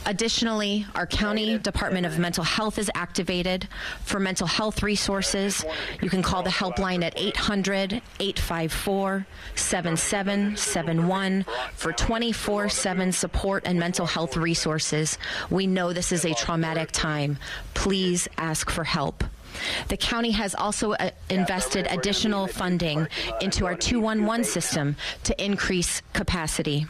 Additionally, our County Department of Mental Health is activated for mental health resources. You can call the helpline at 800-854-7771 for 24/7 support and mental health resources. We know this is a traumatic time. Please ask for help. The county has also invested additional funding into our 211 system to increase capacity.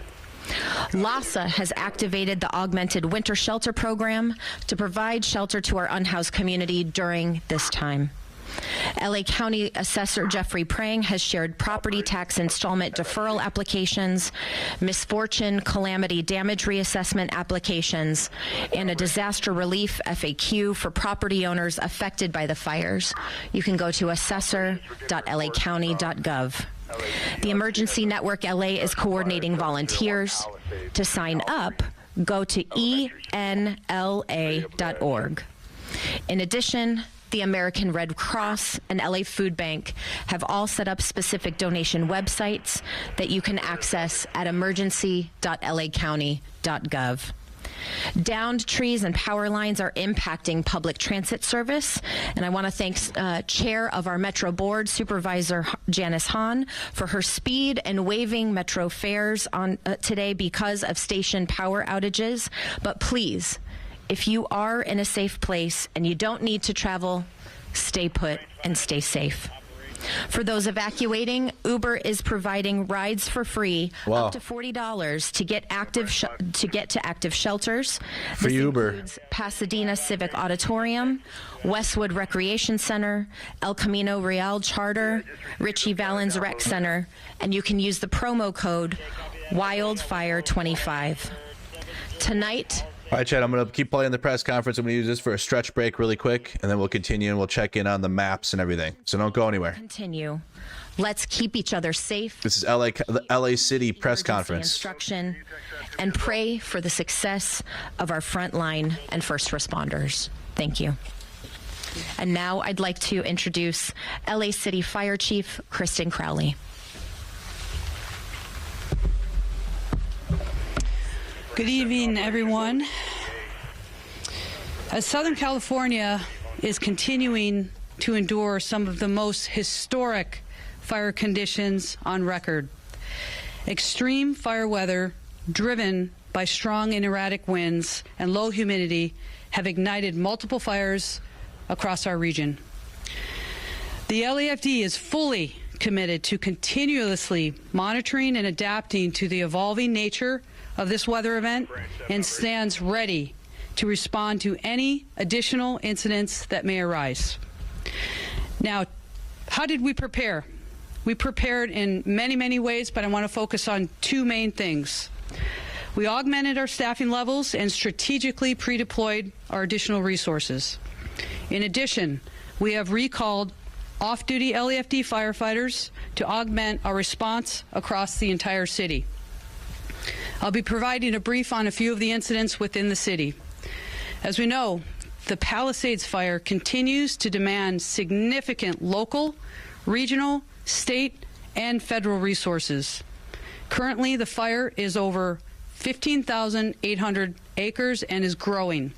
LASA has activated the Augmented Winter Shelter Program to provide shelter to our unhoused community during this time. LA County Assessor Jeffrey Prang has shared property tax installment deferral applications, misfortune calamity damage reassessment applications, and a disaster relief FAQ for property owners affected by the fires. You can go to assessor.lacounty.gov. The Emergency Network LA is coordinating volunteers. To sign up, go to enla.org. In addition, the American Red Cross and LA Food Bank have all set up specific donation websites that you can access at emergency.lacounty.gov. Downed trees and power lines are impacting public transit service, and I want to thank Chair of our Metro Board, Supervisor Janice Hahn, for her speed and waiving Metro fares on today because of station power outages. But please, if you are in a safe place and you don't need to travel, stay put and stay safe. For those evacuating, Uber is providing rides for free up to $40 to get to active shelters. Free Uber. Includes Pasadena Civic Auditorium, Westwood Recreation Center, El Camino Real Charter, Richie Valens Rec Center, and you can use the promo code Wildfire25. Tonight. All right, Chad, I'm going to keep playing the press conference. I'm going to use this for a stretch break really quick, and then we'll continue and we'll check in on the maps and everything. So don't go anywhere. Continue. Let's keep each other safe. This is the LA City press conference. Instruction, and pray for the success of our frontline and first responders. Thank you. And now I'd like to introduce LA City Fire Chief Kristen Crowley. Good evening, everyone. As Southern California is continuing to endure some of the most historic fire conditions on record, extreme fire weather driven by strong and erratic winds and low humidity have ignited multiple fires across our region. The LAFD is fully committed to continuously monitoring and adapting to the evolving nature of this weather event and stands ready to respond to any additional incidents that may arise. Now, how did we prepare? We prepared in many, many ways, but I want to focus on two main things. We augmented our staffing levels and strategically pre-deployed our additional resources. In addition, we have recalled off-duty LAFD firefighters to augment our response across the entire city. I'll be providing a brief on a few of the incidents within the city. As we know, the Palisades fire continues to demand significant local, regional, state, and federal resources. Currently, the fire is over 15,800 acres and is growing,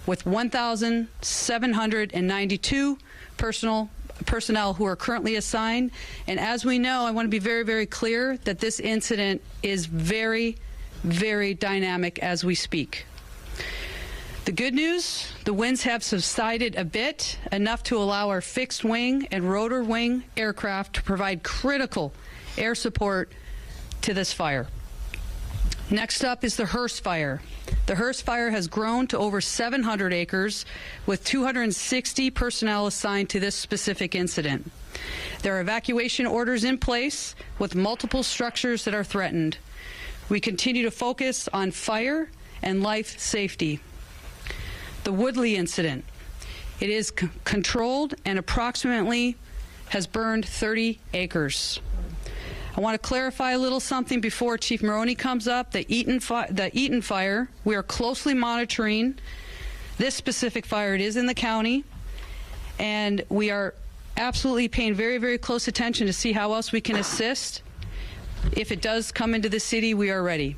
with 1,792 personnel who are currently assigned. And as we know, I want to be very, very clear that this incident is very, very dynamic as we speak. The good news, the winds have subsided a bit, enough to allow our fixed wing and rotor wing aircraft to provide critical air support to this fire. Next up is the Hearst fire. The Hearst fire has grown to over 700 acres with 260 personnel assigned to this specific incident. There are evacuation orders in place with multiple structures that are threatened. We continue to focus on fire and life safety. The Woodley incident. It is controlled and approximately has burned 30 acres. I want to clarify a little something before Chief Maroney comes up. The Eaton fire, we are closely monitoring this specific fire. It is in the county, and we are absolutely paying very, very close attention to see how else we can assist. If it does come into the city, we are ready.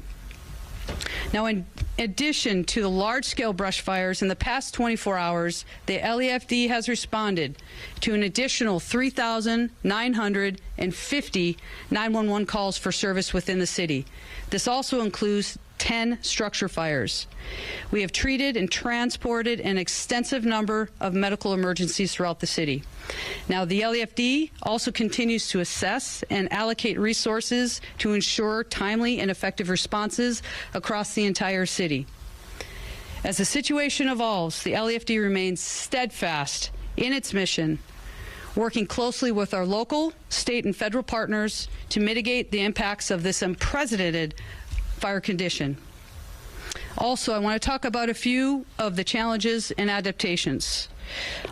Now, in addition to the large-scale brush fires, in the past 24 hours, the LAFD has responded to an additional 3,950 911 calls for service within the city. This also includes 10 structure fires. We have treated and transported an extensive number of medical emergencies throughout the city. Now, the LEFD also continues to assess and allocate resources to ensure timely and effective responses across the entire city. As the situation evolves, the LEFD remains steadfast in its mission, working closely with our local, state, and federal partners to mitigate the impacts of this unprecedented fire condition. Also, I want to talk about a few of the challenges and adaptations.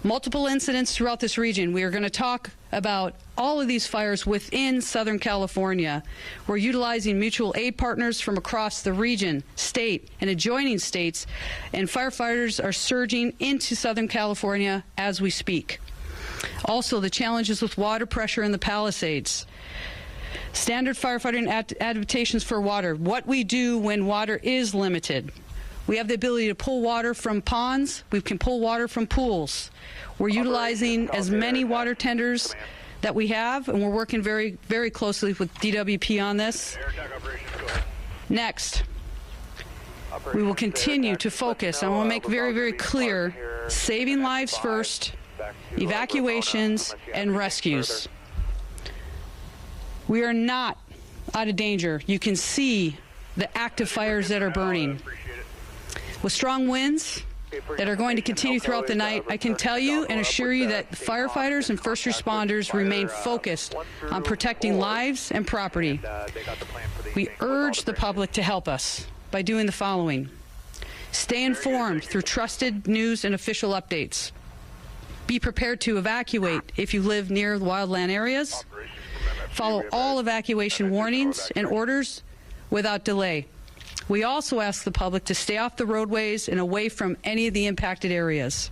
Multiple incidents throughout this region. We are going to talk about all of these fires within Southern California. We're utilizing mutual aid partners from across the region, state, and adjoining states, and firefighters are surging into Southern California as we speak. Also, the challenges with water pressure in the Palisades. Standard firefighting adaptations for water. What we do when water is limited. We have the ability to pull water from ponds. We can pull water from pools. We're utilizing as many water tenders that we have, and we're working very, very closely with DWP on this. Next, we will continue to focus. I want to make very, very clear, saving lives first, evacuations, and rescues. We are not out of danger. You can see the active fires that are burning. With strong winds that are going to continue throughout the night, I can tell you and assure you that firefighters and first responders remain focused on protecting lives and property. We urge the public to help us by doing the following. Stay informed through trusted news and official updates. Be prepared to evacuate if you live near wildland areas. Follow all evacuation warnings and orders without delay. We also ask the public to stay off the roadways and away from any of the impacted areas.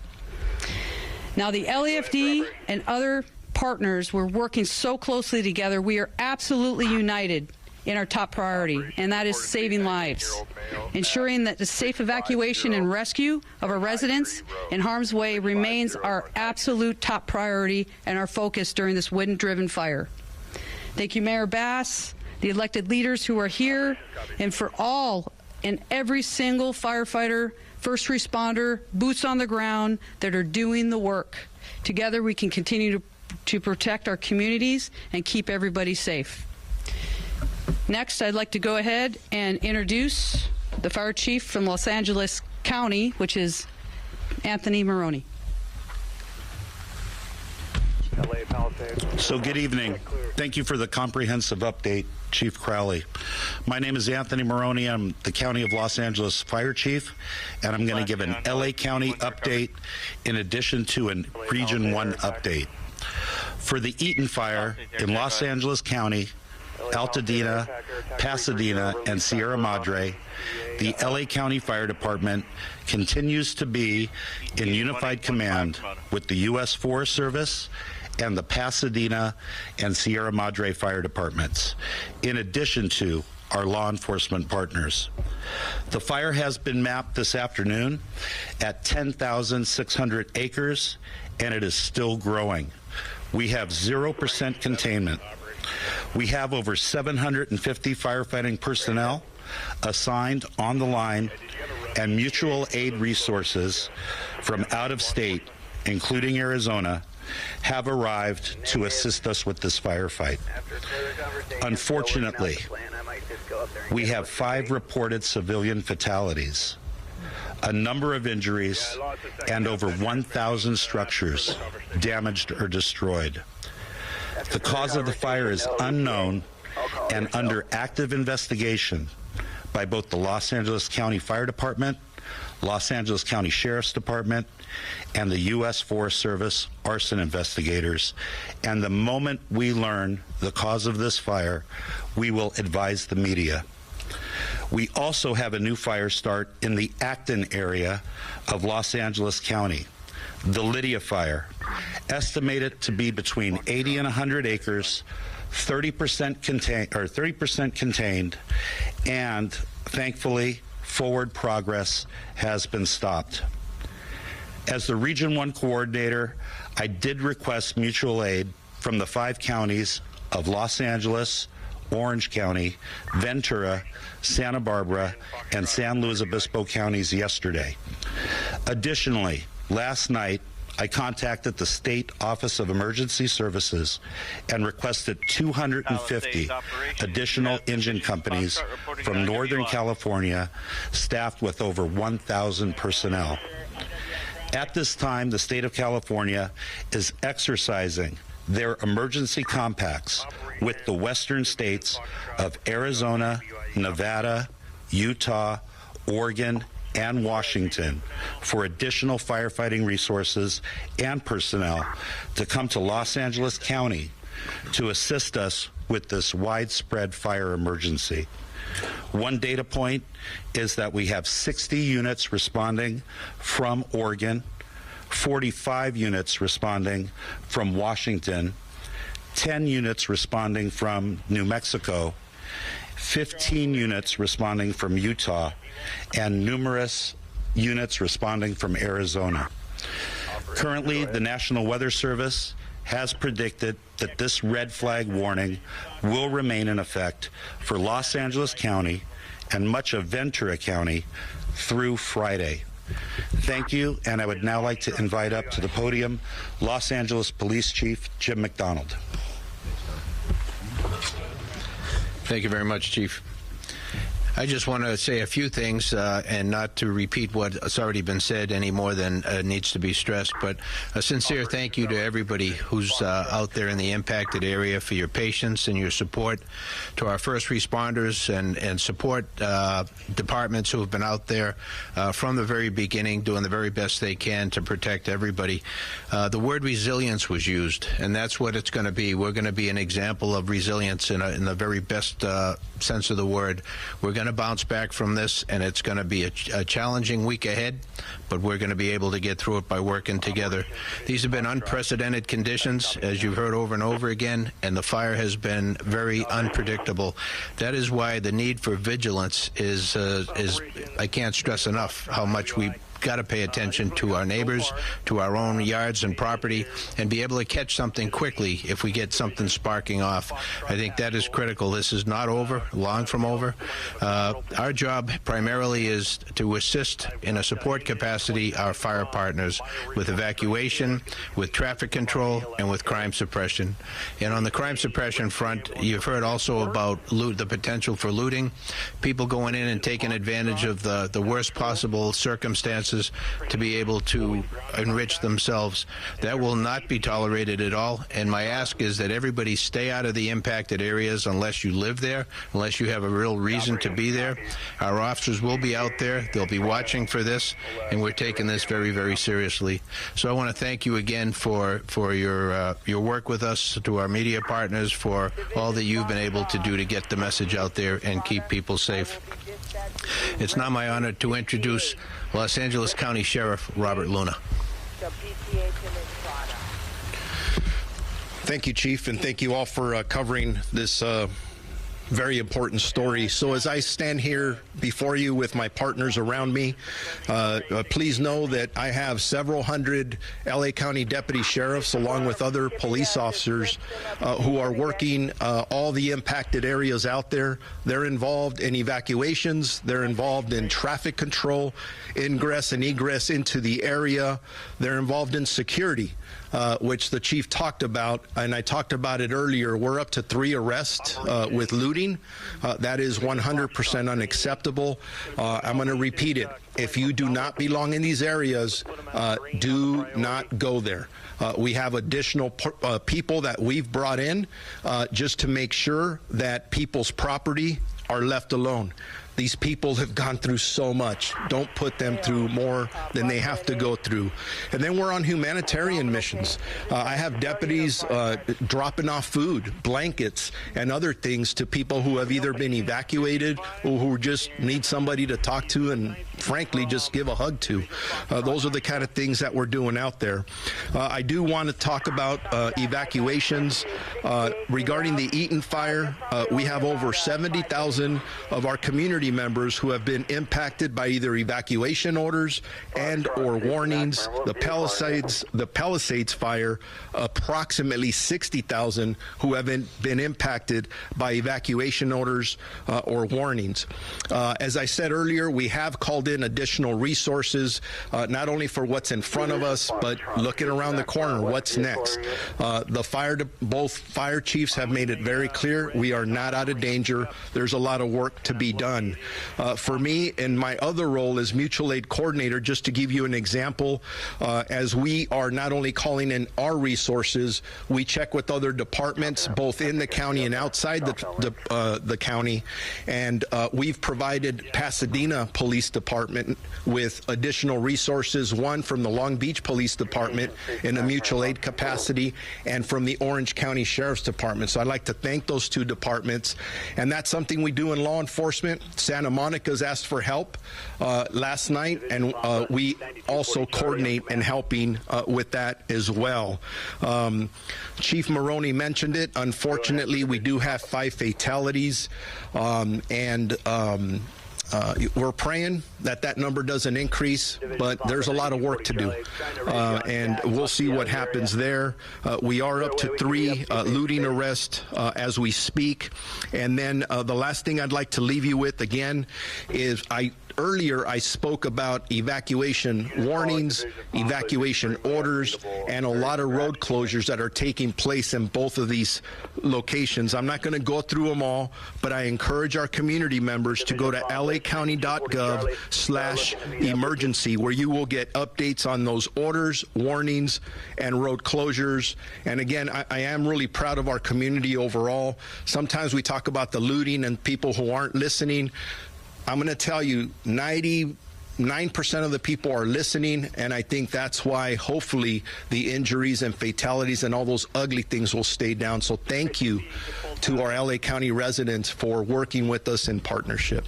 Now, the LEFD and other partners, we're working so closely together. We are absolutely united in our top priority, and that is saving lives. Ensuring that the safe evacuation and rescue of our residents in harm's way remains our absolute top priority and our focus during this wind-driven fire. Thank you, Mayor Bass, the elected leaders who are here, and for all and every single firefighter, first responder, boots on the ground that are doing the work. Together we can continue to protect our communities and keep everybody safe. Next, I'd like to go ahead and introduce the fire chief from Los Angeles County, which is Anthony Maroney. So good evening. Thank you for the comprehensive update, Chief Crowley. My name is Anthony Maroney. I'm the County of Los Angeles Fire Chief, and I'm going to give an LA County update in addition to a Region 1 update. For the Eaton fire in Los Angeles County, Altadena, Pasadena, and Sierra Madre, the LA County Fire Department continues to be in unified command with the U.S. Forest Service and the Pasadena and Sierra Madre Fire Departments, in addition to our law enforcement partners. The fire has been mapped this afternoon at 10,600 acres, and it is still growing. We have 0% containment. We have over 750 firefighting personnel assigned on the line, and mutual aid resources from out of state, including Arizona, have arrived to assist us with this firefight. Unfortunately, we have 5 reported civilian fatalities, a number of injuries, and over 1,000 structures damaged or destroyed. The cause of the fire is unknown and under active investigation by both the Los Angeles County Fire Department, Los Angeles County Sheriff's Department, and the U.S. Forest Service arson investigators. And the moment we learn the cause of this fire, we will advise the media. We also have a new fire start in the Acton area of Los Angeles County, the Lydia fire, estimated to be between 80 and 100 acres, 30% contained, and thankfully, forward progress has been stopped. As the Region 1 coordinator, I did request mutual aid from the 5 counties of Los Angeles, Orange County, Ventura, Santa Barbara, and San Luis Obispo counties yesterday. Additionally, last night, I contacted the State Office of Emergency Services and requested 250 additional engine companies from Northern California, staffed with over 1,000 personnel. At this time, the state of California is exercising their emergency compacts with the western states of Arizona, Nevada, Utah, Oregon, and Washington for additional firefighting resources and personnel to come to Los Angeles County to assist us with this widespread fire emergency. One data point is that we have 60 units responding from Oregon, 45 units responding from Washington, 10 units responding from New Mexico, 15 units responding from Utah, and numerous units responding from Arizona. Currently, the National Weather Service has predicted that this red flag warning will remain in effect for Los Angeles County and much of Ventura County through Friday. Thank you, and I would now like to invite up to the podium Los Angeles Police Chief Jim McDonald. Thank you very much, Chief. I just want to say a few things and not to repeat what's already been said any more than needs to be stressed, but a sincere thank you to everybody who's out there in the impacted area for your patience and your support, to our first responders and support departments who have been out there from the very beginning doing the very best they can to protect everybody. The word resilience was used, and that's what it's going to be. We're going to be an example of resilience in the very best sense of the word. We're going to bounce back from this, and it's going to be a challenging week ahead, but we're going to be able to get through it by working together. These have been unprecedented conditions, as you've heard over and over again, and the fire has been very unpredictable. That is why the need for vigilance is I can't stress enough how much we got to pay attention to our neighbors, to our own yards and property, and be able to catch something quickly if we get something sparking off. I think that is critical. This is not over, long from over. Our job primarily is to assist in a support capacity our fire partners with evacuation, with traffic control, and with crime suppression. And on the crime suppression front, you've heard also about the potential for looting, people going in and taking advantage of the worst possible circumstances to be able to enrich themselves. That will not be tolerated at all, and my ask is that everybody stay out of the impacted areas unless you live there, unless you have a real reason to be there. Our officers will be out there. They'll be watching for this, and we're taking this very, very seriously. So I want to thank you again for your work with us, to our media partners, for all that you've been able to do to get the message out there and keep people safe. It's now my honor to introduce Los Angeles County Sheriff Robert Luna. Thank you, Chief, and thank you all for covering this very important story. So as I stand here before you with my partners around me, please know that I have several hundred LA County deputy sheriffs along with other police officers who are working all the impacted areas out there. They're involved in evacuations. They're involved in traffic control, ingress and egress into the area. They're involved in security. Which the chief talked about, and I talked about it earlier. We're up to 3 arrests with looting. That is 100% unacceptable. I'm going to repeat it. If you do not belong in these areas, do not go there. We have additional people that we've brought in just to make sure that people's property are left alone. These people have gone through so much. Don't put them through more than they have to go through. And then we're on humanitarian missions. I have deputies dropping off food, blankets, and other things to people who have either been evacuated or who just need somebody to talk to and frankly just give a hug to. Those are the kind of things that we're doing out there. I do want to talk about evacuations. Regarding the Eaton fire, we have over 70,000 of our community members who have been impacted by either evacuation orders and or warnings. The Palisades fire, approximately 60,000 who have been impacted by evacuation orders or warnings. As I said earlier, we have called in additional resources, not only for what's in front of us, but looking around the corner, what's next. Both fire chiefs have made it very clear we are not out of danger. There's a lot of work to be done. For me, in my other role as mutual aid coordinator, just to give you an example, as we are not only calling in our resources, we check with other departments, both in the county and outside the county, and we've provided Pasadena Police Department with additional resources, one from the Long Beach Police Department in a mutual aid capacity, and from the Orange County Sheriff's Department. So I'd like to thank those two departments, and that's something we do in law enforcement. Santa Monica's asked for help last night, and we also coordinate in helping with that as well. Chief Maroney mentioned it. Unfortunately, we do have 5 fatalities, and we're praying that number doesn't increase, but there's a lot of work to do, and we'll see what happens there. We are up to 3 looting arrests as we speak. And then the last thing I'd like to leave you with again is earlier I spoke about evacuation warnings, evacuation orders, and a lot of road closures that are taking place in both of these locations. I'm not going to go through them all, but I encourage our community members to go to lacounty.gov/emergency, where you will get updates on those orders, warnings, and road closures. And again, I am really proud of our community overall. Sometimes we talk about the looting and people who aren't listening. I'm going to tell you, 99% of the people are listening, and I think that's why hopefully the injuries and fatalities and all those ugly things will stay down. So thank you to our LA County residents for working with us in partnership.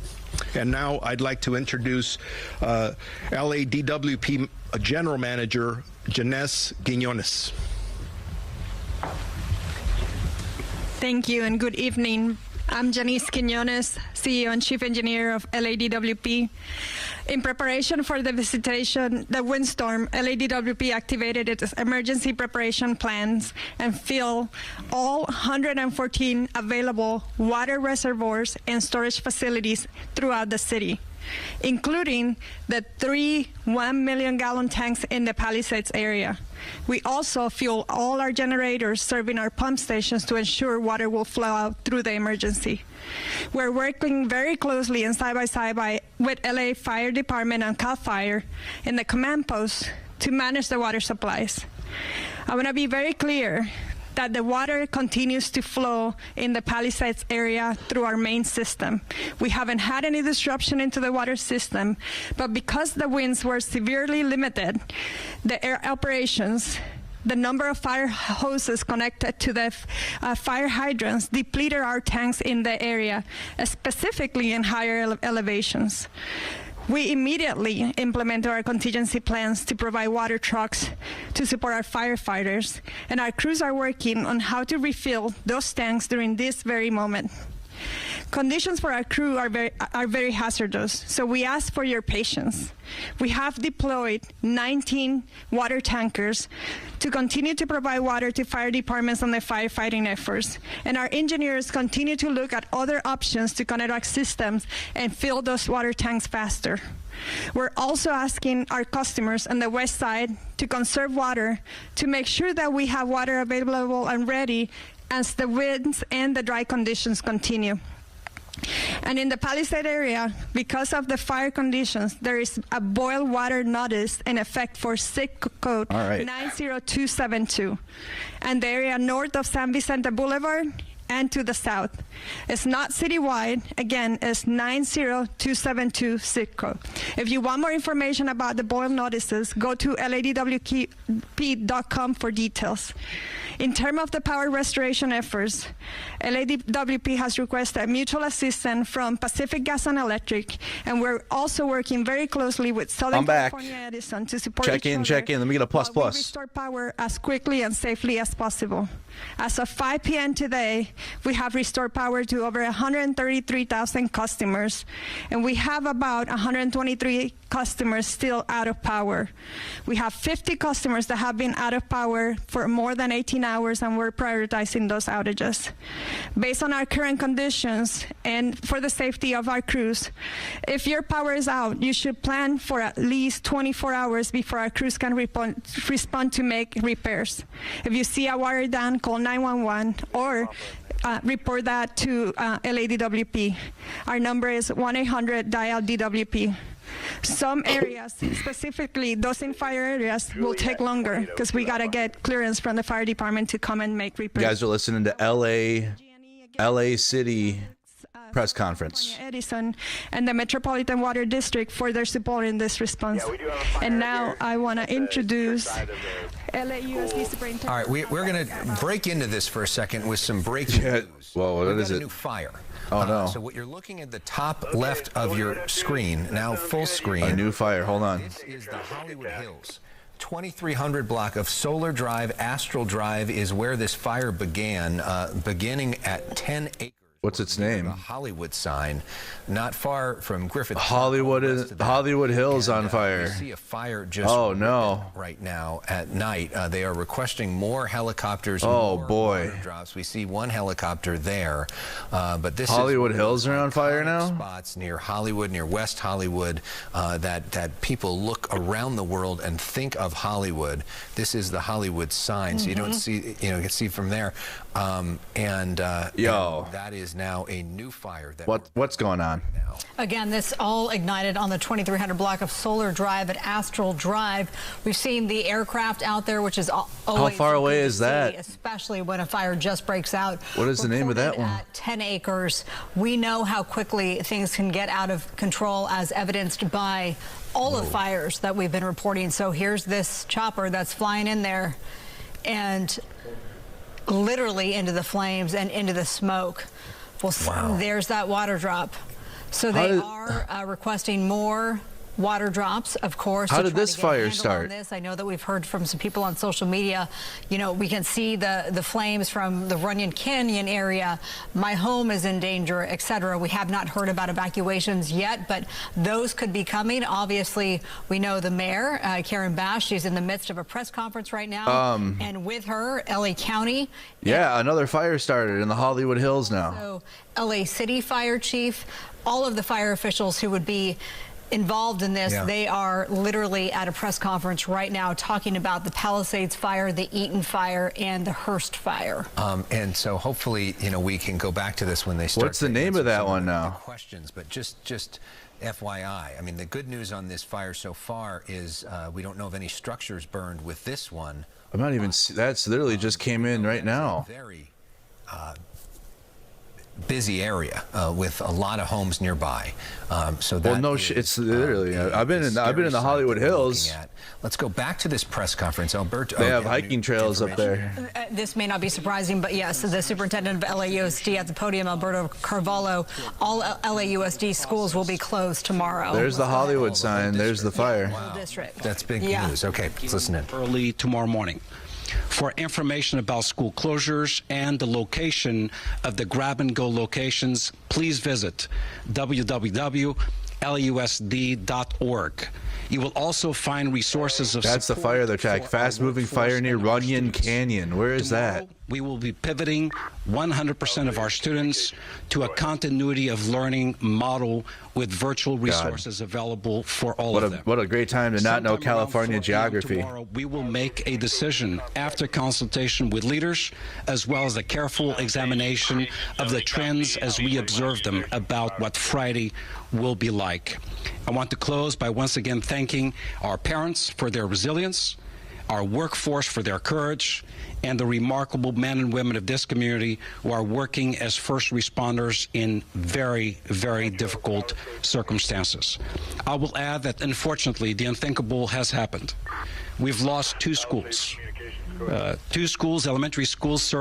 And now I'd like to introduce LADWP General Manager Janice Quiñones. Thank you and good evening. I'm Janice Quiñones, CEO and Chief Engineer of LADWP. In preparation for the windstorm, LADWP activated its emergency preparation plans and filled all 114 available water reservoirs and storage facilities throughout the city, including the 3 1-million-gallon tanks in the Palisades area. We also fuel all our generators serving our pump stations to ensure water will flow out through the emergency. We're working very closely and side by side with LA Fire Department and CAL FIRE in the command post to manage the water supplies. I want to be very clear that the water continues to flow in the Palisades area through our main system. We haven't had any disruption into the water system, but because the winds were severely limited, the air operations, the number of fire hoses connected to the fire hydrants depleted our tanks in the area, specifically in higher elevations. We immediately implemented our contingency plans to provide water trucks to support our firefighters, and our crews are working on how to refill those tanks during this very moment. Conditions for our crew are very hazardous, so we ask for your patience. We have deployed 19 water tankers to continue to provide water to fire departments on the firefighting efforts, and our engineers continue to look at other options to connect our systems and fill those water tanks faster. We're also asking our customers on the west side to conserve water to make sure that we have water available and ready as the winds and the dry conditions continue. And in the Palisade area, because of the fire conditions, there is a boil water notice in effect for SIC code 90272. And the area north of San Vicente Boulevard and to the south. It's not citywide. Again, it's 90272 zip code. If you want more information about the boil notices, go to ladwp.com for details. In terms of the power restoration efforts, LADWP has requested mutual assistance from Pacific Gas and Electric, and we're also working very closely with Southern California Edison to support check in. Let me get a plus. We restore power as quickly and safely as possible. As of 5 p.m. today, we have restored power to over 133,000 customers, and we have about 123 customers still out of power. We have 50 customers that have been out of power for more than 18 hours, and we're prioritizing those outages. Based on our current conditions and for the safety of our crews, if your power is out, you should plan for at least 24 hours before our crews can respond to make repairs. If you see a wire down, call 911 or report that to LADWP. Our number is 1-800-DIAL-DWP. Some areas, specifically those in fire areas, will take longer because we got to get clearance from the fire department to come and make repairs. You guys are listening to LA City press conference. Edison and the Metropolitan Water District for their support in this response. And now I want to introduce LAUSD Superintendent. All right, we're going to break into this for a second with some breaking news. Well, what is it? A new fire. Oh, no. So what you're looking at the top left of your screen, now full screen. A new fire. Hold on. This is the Hollywood Hills. 2300 block of Solar Drive, Astral Drive is where this fire began, beginning at 10 acres. What's its name? A Hollywood sign, not far from Griffith. Hollywood Hills on fire. We see a fire just right now at night. They are requesting more helicopters. More water drops. We see one helicopter there, but this Hollywood Hills are on fire now. Spots near Hollywood, near West Hollywood, that people look around the world and think of Hollywood. This is the Hollywood sign, so you don't see, you can see from there, and that is now a new fire. What's going on? Again, this all ignited on the 2300 block of Solar Drive at Astral Drive. We've seen the aircraft out there, which is always how far away is that? Especially when a fire just breaks out. What is the name of that one? At 10 acres. We know how quickly things can get out of control, as evidenced by all the fires that we've been reporting. So here's this chopper that's flying in there and literally into the flames and into the smoke. Well, there's that water drop. So they are requesting more water drops, of course. How did this fire start? I know that we've heard from some people on social media. We can see the flames from the Runyon Canyon area. My home is in danger, etc. We have not heard about evacuations yet, but those could be coming. Obviously, we know the mayor, Karen Bash, she's in the midst of a press conference right now, and with her, LA County. Yeah, another fire started in the Hollywood Hills now. So, LA City Fire Chief, all of the fire officials who would be involved in this, they are literally at a press conference right now talking about the Palisades fire, the Eaton fire, and the Hearst fire. And so hopefully, we can go back to this when they start. What's the name of that one now? Questions, but just FYI, I mean, the good news on this fire so far is we don't know of any structures burned with this one. I'm not even. That's literally just came in right now. Very busy area with a lot of homes nearby. So that it's literally. I've been in the Hollywood Hills. Let's go back to this press conference, Alberto. They have hiking trails up there. This may not be surprising, but yes, the superintendent of LAUSD at the podium, Alberto Carvalho. All LAUSD schools will be closed tomorrow. There's the Hollywood sign. There's the fire. Wow. That's big news. Okay, let's listen in. Early tomorrow morning. For information about school closures and the location of the grab-and-go locations, please visit www.lausd.org. You will also find resources of That's the fire they're tracking. Fast-moving fire near Runyon Canyon. Where is that? We will be pivoting 100% of our students to a continuity of learning model with virtual resources available for all of them. What a great time to not know California geography. Tomorrow, we will make a decision after consultation with leaders, as well as a careful examination of the trends as we observe them about what Friday will be like. I want to close by once again thanking our parents for their resilience, our workforce for their courage, and the remarkable men and women of this community who are working as first responders in very, very difficult circumstances. I will add that, unfortunately, the unthinkable has happened. We've lost two schools, elementary schools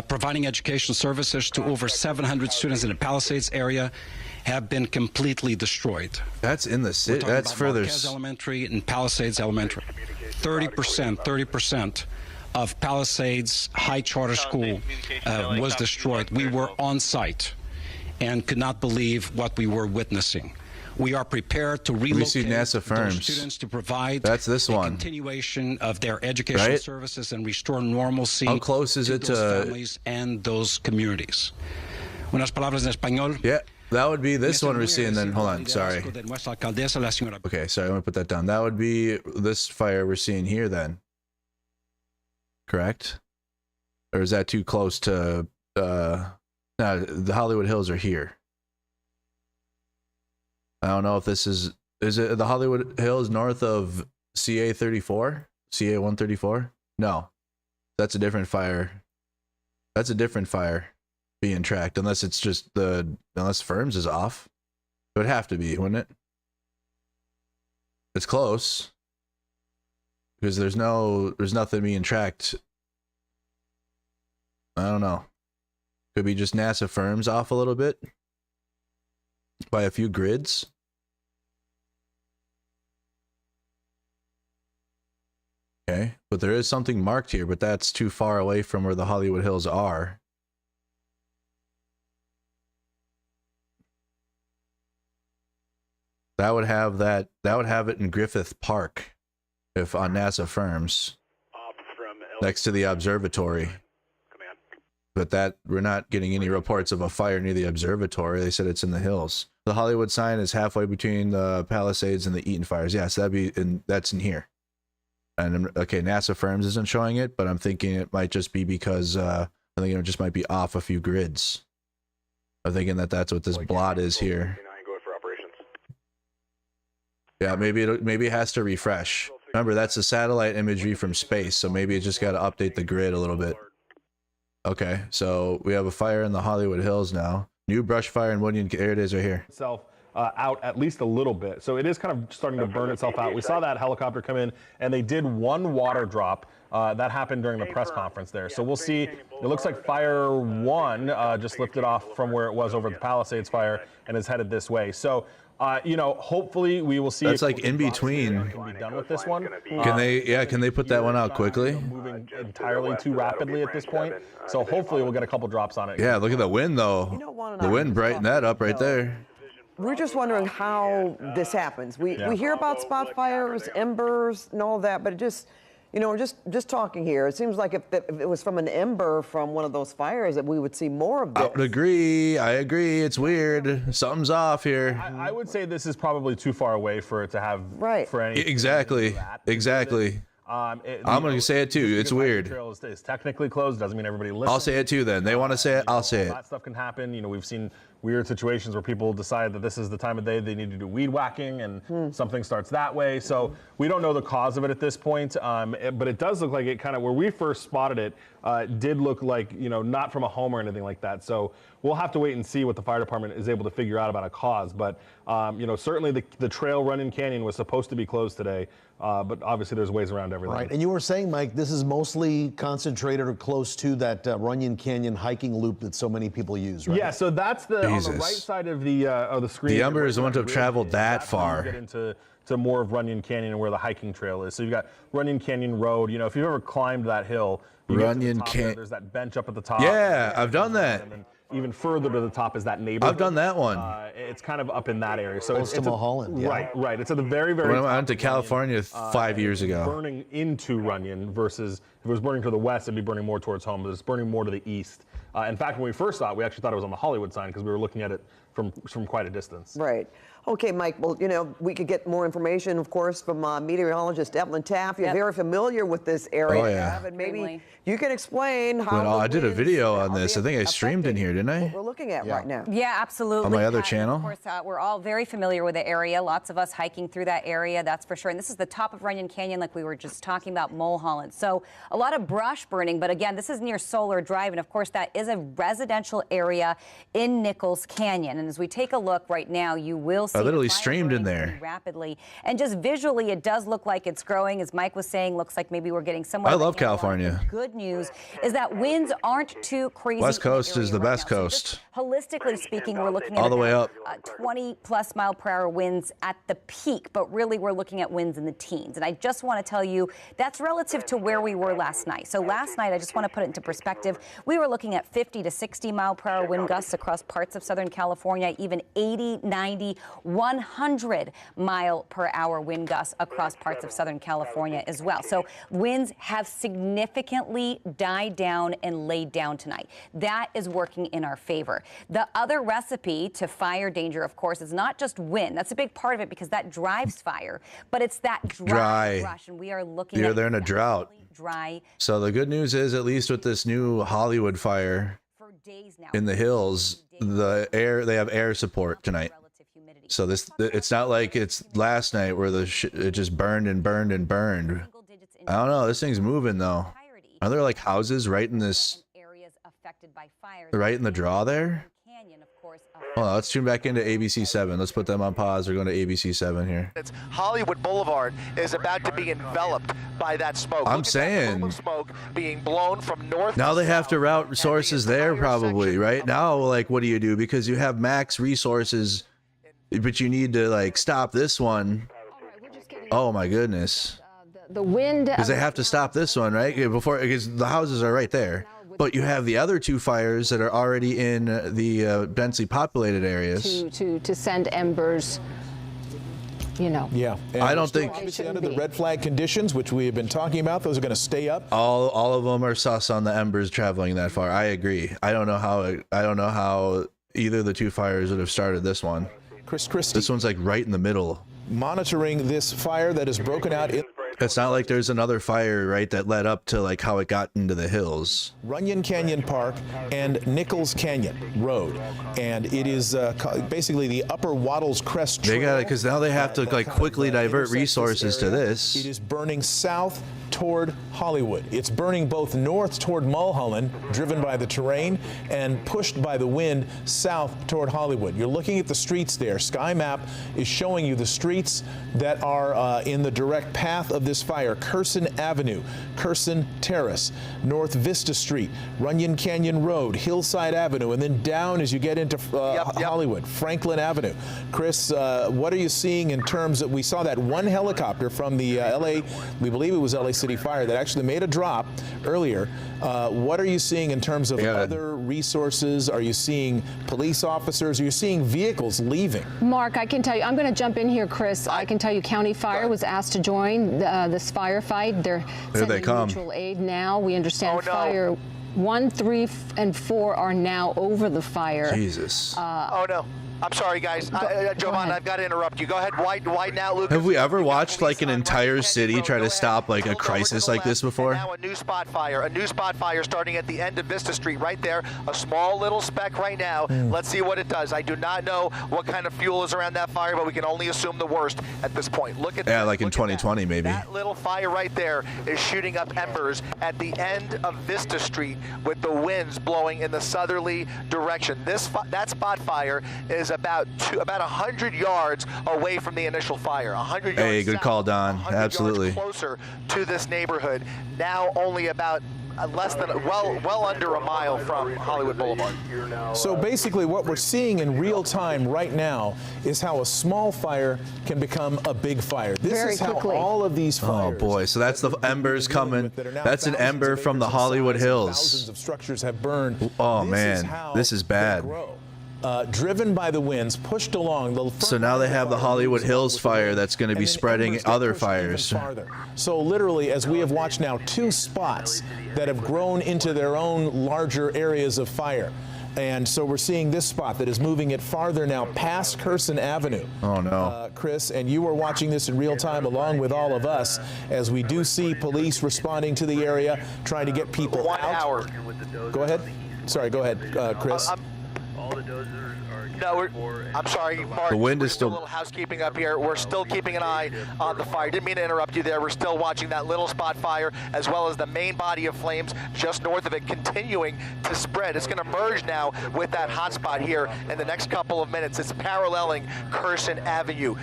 providing educational services to over 700 students in the Palisades area have been completely destroyed. That's in the city. That's further. Marquez Elementary and Palisades Elementary. 30% of Palisades High Charter School was destroyed. We were on site and could not believe what we were witnessing. We are prepared to relocate NASA firms. those students to provide continuation of their educational services and restore normalcy How close is to it those to families and those communities. Unas palabras en español. Yeah, that would be this one we're seeing then. Hold on, sorry. Okay, sorry, I'm going to put that down. That would be this fire we're seeing here then. Correct? Or is that too close to... no, the Hollywood Hills are here. I don't know if this is it the Hollywood Hills north of CA 34? CA 134? No. That's a different fire. That's a different fire being tracked, unless it's just unless Firms is off. It would have to be, wouldn't it? It's close. Because there's nothing being tracked. I don't know. Could be just NASA Firms off a little bit. By a few grids. Okay, but there is something marked here, but that's too far away from where the Hollywood Hills are. That would have it in Griffith Park, if on NASA Firms, next to the observatory. But that we're not getting any reports of a fire near the observatory. They said it's in the hills. The Hollywood sign is halfway between the Palisades and the Eaton fires. Yes, that's in here. And okay, NASA Firms isn't showing it, but I'm thinking it might just be because I think it just might be off a few grids. I'm thinking that's what this blot is here. Yeah, maybe it has to refresh. Remember, that's the satellite imagery from space, so maybe it just got to update the grid a little bit. Okay, so we have a fire in the Hollywood Hills now. New brush fire in Woodland. There it is right here. Itself out at least a little bit. So it is kind of starting to burn itself out. We saw that helicopter come in, and they did one water drop. That happened during the press conference there. So we'll see. It looks like fire one just lifted off from where it was over the Palisades fire and is headed this way. So, hopefully we will see. That's like in between. Can be done with this one. Can they put that one out quickly? Moving entirely too rapidly at this point. So hopefully we'll get a couple drops on it. Yeah, look at the wind though. The wind brightened that up right there. We're just wondering how this happens. We hear about spot fires, embers, and all that, but it just, just talking here, it seems like if it was from an ember from one of those fires that we would see more of this. I agree. It's weird. Something's off here. I would say this is probably too far away for it to have for any. Exactly. I'm going to say it too. It's weird. The trail is technically closed. Doesn't mean everybody listens. I'll say it too then. They want to say it, I'll say it. That stuff can happen. We've seen weird situations where people decide that this is the time of day they need to do weed whacking and something starts that way. So we don't know the cause of it at this point, but it does look like it kind of, where we first spotted it, did look like, not from a home or anything like that. So we'll have to wait and see what the fire department is able to figure out about a cause. But, certainly the trail Runyon Canyon was supposed to be closed today, but obviously there's ways around everything. Right, and you were saying, Mike, this is mostly concentrated or close to that Runyon Canyon hiking loop that so many people use, right? Yeah, so that's on the right side of the screen. The embers wouldn't have traveled that far. Get into more of Runyon Canyon and where the hiking trail is. So you've got Runyon Canyon Road. If you've ever climbed that hill, Runyon Canyon. There's that bench up at the top. Yeah, I've done that. And then even further to the top is that neighborhood. I've done that one. It's kind of up in that area. So it's to Mulholland. Yeah. Right. It's at the very, very when top. I went to California 5 years ago. Burning into Runyon versus it was burning to the west, it'd be burning more towards home, but it's burning more to the east. In fact, when we first saw it, we actually thought it was on the Hollywood sign because we were looking at it from quite a distance. Right. Okay, Mike, well, you know, we could get more information, of course, from meteorologist Evelyn Taff. You're very familiar with this area. Oh, yeah. And maybe you can explain how I did a video on this. I think I streamed in here, didn't I? what we're looking at right now. Yeah, absolutely. On my other And channel? Of course, we're all very familiar with the area. Lots of us hiking through that area, that's for sure. And this is the top of Runyon Canyon, like we were just talking about, Mulholland. So a lot of brush burning, but again, this is near Solar Drive, and of course, that is a residential area in Nichols Canyon. And as we take a look right now, you will see I literally streamed in there rapidly, and just visually, it does look like it's growing. As Mike was saying, looks like maybe we're getting somewhere. I love California. Good news is that winds aren't too crazy. West Coast is the best coast. Holistically speaking, we're looking at all the way up 20+ mile/hour winds at the peak, but really we're looking at winds in the teens. And I just want to tell you that's relative to where we were last night. So last night, I just want to put it into perspective, we were looking at 50 to 60 mile/hour wind gusts across parts of Southern California, even 80, 90, 100 mile/hour wind gusts across parts of Southern California as well. So winds have significantly died down and laid down tonight. That is working in our favor. The other recipe to fire danger, of course, is not just wind. That's a big part of it because that drives fire, but it's that dry rush, and we are looking at they're in a drought. Dry. So the good news is, at least with this new Hollywood fire in the hills, they have air support tonight. So it's not like it's last night where it just burned and burned and burned. I don't know. This thing's moving though. Are there like houses right in this, right in the draw there? Hold on, let's tune back into ABC7. Let's put them on pause. We're going to ABC7 here. Hollywood Boulevard is about to be enveloped by that smoke. I'm saying Smoke being blown from north. now they have to route resources there probably, right? Now, like, what do you do? Because you have max resources, but you need to like stop this one. Oh my goodness. The wind. Because they have to stop this one, right? Because the houses are right there. But you have the other two fires that are already in the densely populated areas. To send embers, you know. Yeah. And I don't think obviously under the red flag conditions, which we have been talking about, those are going to stay up. All of them are sus on the embers traveling that far. I agree. I don't know how either of the two fires would have started this one. Chris Christie. This one's like right in the middle. Monitoring this fire that has broken out in. It's not like there's another fire, right, that led up to like how it got into the hills. Runyon Canyon Park and Nichols Canyon Road, and it is basically the Upper Wattles Crest Trail. They got it because now they have to like quickly divert resources to this. It is burning south toward Hollywood. It's burning both north toward Mulholland, driven by the terrain, and pushed by the wind south toward Hollywood. You're looking at the streets there. Sky Map is showing you the streets that are in the direct path of this fire. Curson Avenue, Curson Terrace, North Vista Street, Runyon Canyon Road, Hillside Avenue, and then down as you get into Hollywood, Franklin Avenue. Chris, what are you seeing in terms of, we saw that one helicopter from the LA, we believe it was LA City Fire, that actually made a drop earlier. What are you seeing in terms of other resources? Are you seeing police officers? Are you seeing vehicles leaving? Mark, I can tell you, I'm going to jump in here, Chris. I can tell you County Fire was asked to join this firefight. They're sending mutual aid now. We understand Fire 1, 3, and 4 are now over the fire. Jesus. Oh, no. I'm sorry, guys. Jovan, I've got to interrupt you. Go ahead, widen out, Lucas. Have we ever watched like an entire city try to stop like a crisis like this before? Now a new spot fire starting at the end of Vista Street right there. A small little speck right now. Let's see what it does. I do not know what kind of fuel is around that fire, but we can only assume the worst at this point. Look at that. Yeah, like in 2020 maybe. That little fire right there is shooting up embers at the end of Vista Street with the winds blowing in the southerly direction. That spot fire is about 100 yards away from the initial fire. 100 yards. Hey, good call, Don. 100 Absolutely. yards closer to this neighborhood. Now only about less than well under a mile from Hollywood Boulevard. So basically what we're seeing in real time right now is how a small fire can become a big fire. This is how all of these fires. Oh boy, so that's the embers coming. That's an ember from the Hollywood Hills. Thousands of structures have burned. Oh man, this is bad. driven by the winds, pushed along. So now they have the Hollywood Hills fire that's going to be spreading other fires. So literally, as we have watched now, 2 spots that have grown into their own larger areas of fire. And so we're seeing this spot that is moving it farther now past Curson Avenue. Oh, no. Chris, and you are watching this in real time along with all of us as we do see police responding to the area, trying to get people 1 out. hour. Go ahead. Sorry, go ahead, Chris. No, I'm sorry, Mark. The wind is still. A little housekeeping up here. We're still keeping an eye on the fire. Didn't mean to interrupt you there. We're still watching that little spot fire as well as the main body of flames just north of it continuing to spread. It's going to merge now with that hot spot here in the next couple of minutes. It's paralleling Curson Avenue.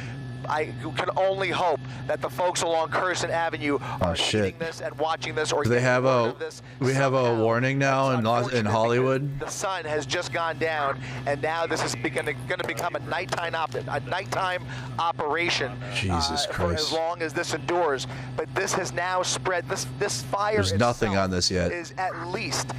I can only hope that the folks along Curson Avenue are seeing this and watching this. Or Do they have we have a warning now in Hollywood? The sun has just gone down, and now this is going to become a nighttime operation. Jesus for Christ! as long as this endures. But this has now spread. This fire. There's nothing on this yet. Is at least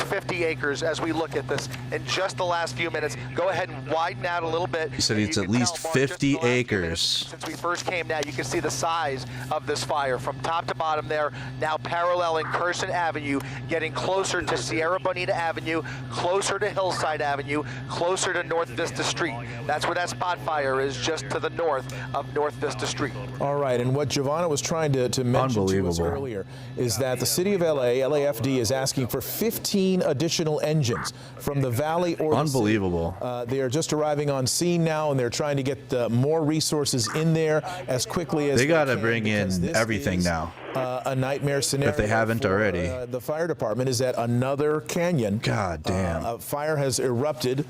50 acres as we look at this in just the last few minutes. Go ahead and widen out a little bit. You said it's at least 50 acres. Since we first came now, you can see the size of this fire from top to bottom there, now paralleling Curson Avenue, getting closer to Sierra Bonita Avenue, closer to Hillside Avenue, closer to North Vista Street. That's where that spot fire is, just to the north of North Vista Street. All right, and what Giovanna was trying to mention to us earlier is that the city of LAFD is asking for 15 additional engines from the valley or Unbelievable. They are just arriving on scene now, and they're trying to get more resources in there as quickly as they got to bring in everything now. A nightmare scenario. If they haven't already. The fire department is at another canyon. God damn. A fire has erupted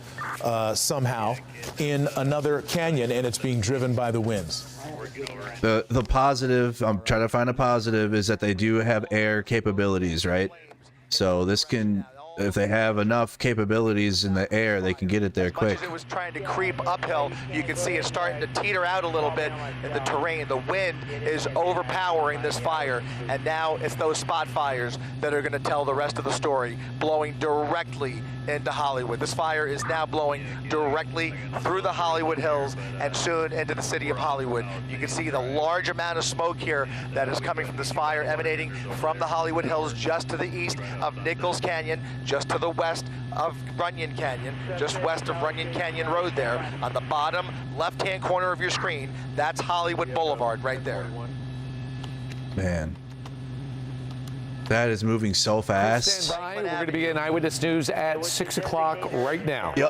somehow in another canyon, and it's being driven by the winds. The positive, I'm trying to find a positive, is that they do have air capabilities, right? So this can, if they have enough capabilities in the air, they can get it there quick. As it was trying to creep uphill, you can see it's starting to teeter out a little bit in the terrain. The wind is overpowering this fire, and now it's those spot fires that are going to tell the rest of the story, blowing directly into Hollywood. This fire is now blowing directly through the Hollywood Hills and soon into the city of Hollywood. You can see the large amount of smoke here that is coming from this fire emanating from the Hollywood Hills just to the east of Nichols Canyon, just to the west of Runyon Canyon, just west of Runyon Canyon Road there. On the bottom left-hand corner of your screen, that's Hollywood Boulevard right there. Man. That is moving so fast. Stand by. We're going to begin Eyewitness News at 6 o'clock right now. Yeah,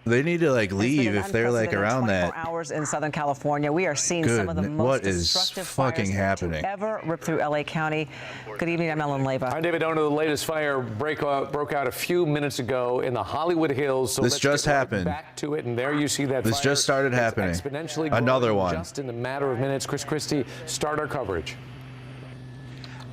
they need to leave if they're around that. Hours in Southern California, we are seeing some of the most destructive fires happening? To ever rip through LA County. Good evening, I'm Ellen Leyva. I'm David Ono. The latest fire broke out a few minutes ago in the Hollywood Hills. So this just happened. Back to it, and there you see that. This just started happening. Exponentially Another one. Just in a matter of minutes. Chris Christie, start our coverage.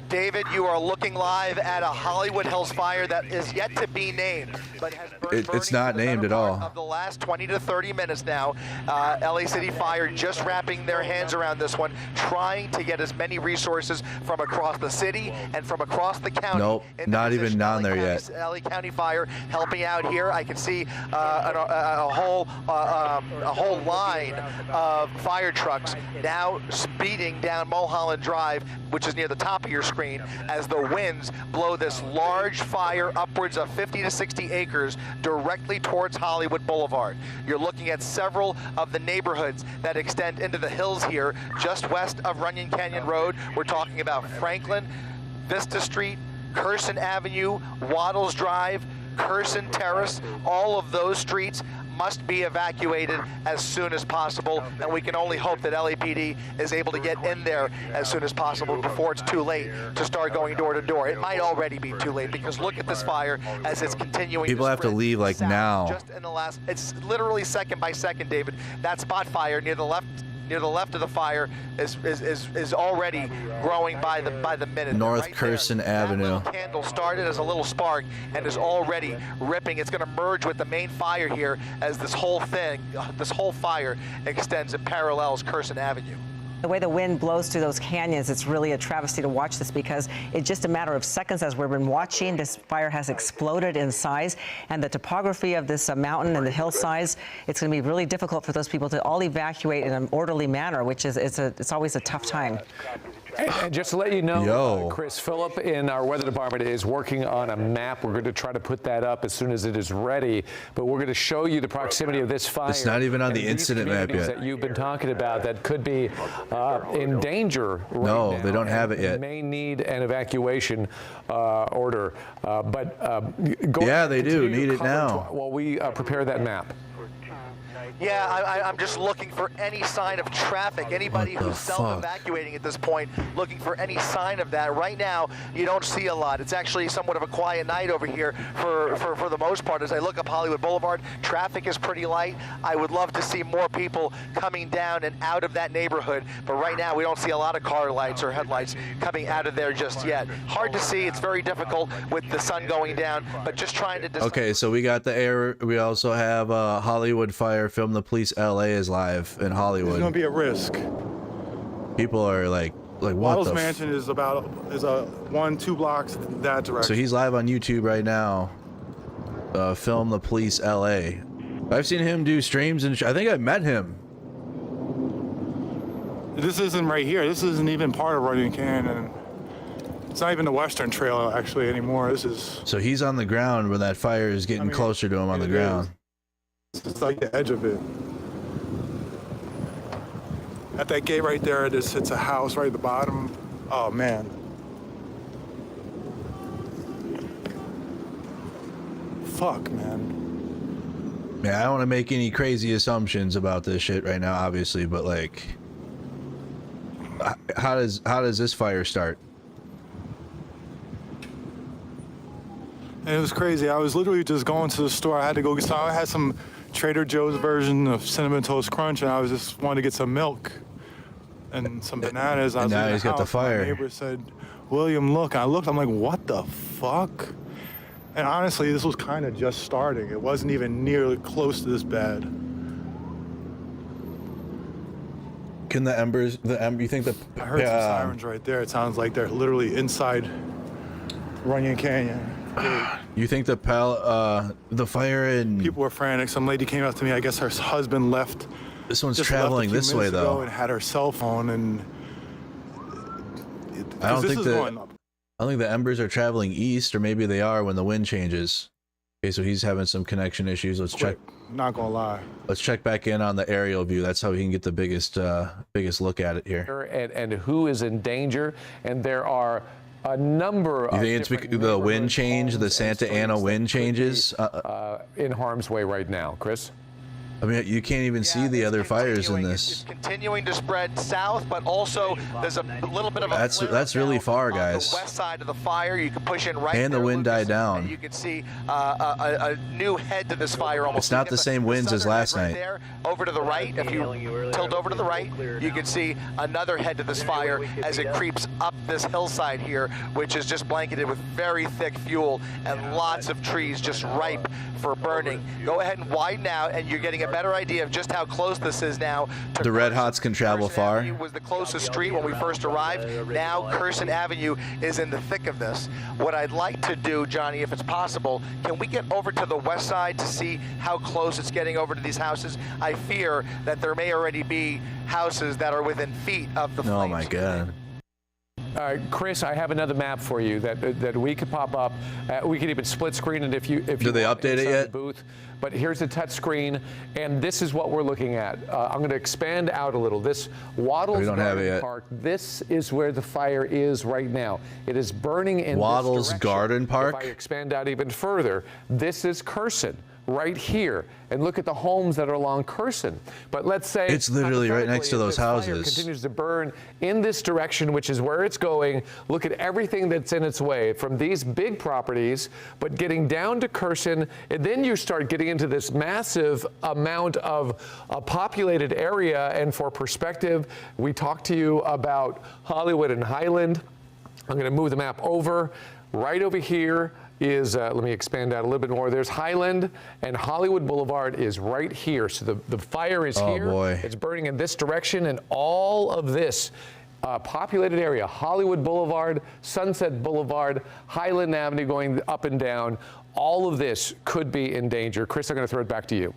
David, you are looking live at a Hollywood Hills fire that is yet to be named, but has burned it's not named at all. Of the last 20 to 30 minutes now, LA City Fire just wrapping their hands around this one, trying to get as many resources from across the city and from across the county. Nope, not even down there yet. LA County Fire helping out here. I can see a whole line of fire trucks now speeding down Mulholland Drive, which is near the top of your screen, as the winds blow this large fire upwards of 50 to 60 acres directly towards Hollywood Boulevard. You're looking at several of the neighborhoods that extend into the hills here, just west of Runyon Canyon Road. We're talking about Franklin, Vista Street, Curson Avenue, Waddles Drive, Curson Terrace. All of those streets must be evacuated as soon as possible, and we can only hope that LAPD is able to get in there as soon as possible before it's too late to start going door to door. It might already be too late, because look at this fire as it's continuing. People have to leave now. Just in the last, it's literally second by second, David. That spot fire near the left of the fire is already growing by the minute. North right Curson Avenue. That little candle started as a little spark and is already ripping. It's going to merge with the main fire here as this whole fire extends and parallels Curson Avenue. The way the wind blows through those canyons, it's really a travesty to watch this because it's just a matter of seconds as we've been watching. This fire has exploded in size, and the topography of this mountain and the hillsides, it's going to be really difficult for those people to all evacuate in an orderly manner, which is it's always a tough time. And just to let you know, Chris Phillip in our weather department is working on a map. We're going to try to put that up as soon as it is ready. But we're going to show you the proximity of this fire. It's not even on the incident map yet. That you've been talking about that could be in danger right now. No, they don't have it yet. May need an evacuation order. Yeah, they do need it now. While we prepare that map. Yeah, I'm just looking for any sign of traffic. Anybody who's self-evacuating at this point, looking for any sign of that. Right now, you don't see a lot. It's actually somewhat of a quiet night over here for the most part. As I look up Hollywood Boulevard, traffic is pretty light. I would love to see more people coming down and out of that neighborhood, but right now we don't see a lot of car lights or headlights coming out of there just yet. Hard to see. It's very difficult with the sun going down, but just trying to... Okay, so we got the air. We also have Hollywood Fire Film the Police LA is live in Hollywood. It's going to be a risk. People are like what Waddles the Mansion is about 1-2 blocks that direction. So he's live on YouTube right now. Film the Police LA. I've seen him do streams and I think I met him. This isn't right here. This isn't even part of Runyon Canyon. It's not even the Western Trail actually anymore. This is. So he's on the ground where that fire is getting closer to him on the ground. It's like the edge of it. At that gate right there, it's a house right at the bottom. Oh, man. Fuck, man. Yeah, I don't want to make any crazy assumptions about this shit right now, obviously, but like, how does this fire start? And it was crazy. I was literally just going to the store. I had to go get some. I had some Trader Joe's version of Cinnamon Toast Crunch, and I was just wanted to get some milk and some bananas. And now he's got the fire. My neighbor said, "William, look." I looked. I'm like, "What the fuck?" And honestly, this was kind of just starting. It wasn't even nearly close to this bad. Can the embers? You think the? I heard some sirens right there. It sounds like they're literally inside Runyon Canyon. You think the fire in... People were frantic. Some lady came up to me. I guess her husband left. This one's traveling this way, though. And had her cell phone, and I don't think the embers are traveling east, or maybe they are when the wind changes. Okay, so he's having some connection issues. Let's check. Not gonna lie. Let's check back in on the aerial view. That's how we can get the biggest look at it here. And who is in danger? And there are a number of. You think it's the wind change, the Santa Ana wind changes? In harm's way right now, Chris? I mean, you can't even see the other fires in this. It's continuing to spread south, but also there's a little bit of a that's really far, guys. The west side of the fire, you can push in right. And the wind died down. You can see a new head to this fire. Almost. It's not the same winds as last night. There, over to the right, if you tilt over to the right, you can see another head to this fire as it creeps up this hillside here, which is just blanketed with very thick fuel and lots of trees just ripe for burning. Go ahead and widen out, and you're getting a better idea of just how close this is now. The Red Hots can travel far. Avenue was the closest street when we first arrived. Now Curson Avenue is in the thick of this. What I'd like to do, Johnny, if it's possible, can we get over to the west side to see how close it's getting over to these houses? I fear that there may already be houses that are within feet of the flames. Oh my God. Chris, I have another map for you that we could pop up. We could even split screen it if you. Did they update it yet? Booth. But here's the touch screen, and this is what we're looking at. I'm going to expand out a little. This Waddles Garden Park. This is where the fire is right now. It is burning in Waddles Garden Park. If I expand out even further, this is Curson. Right here, and look at the homes that are along Curson. But let's say it's literally right next to those houses. Fire continues to burn in this direction, which is where it's going. Look at everything that's in its way from these big properties, but getting down to Curson, and then you start getting into this massive amount of a populated area. And for perspective, we talked to you about Hollywood and Highland. I'm going to move the map over. Right over here is, let me expand out a little bit more. There's Highland, and Hollywood Boulevard is right here. So the fire is here. Boy. It's burning in this direction, and all of this populated area, Hollywood Boulevard, Sunset Boulevard, Highland Avenue going up and down, all of this could be in danger. Chris, I'm going to throw it back to you.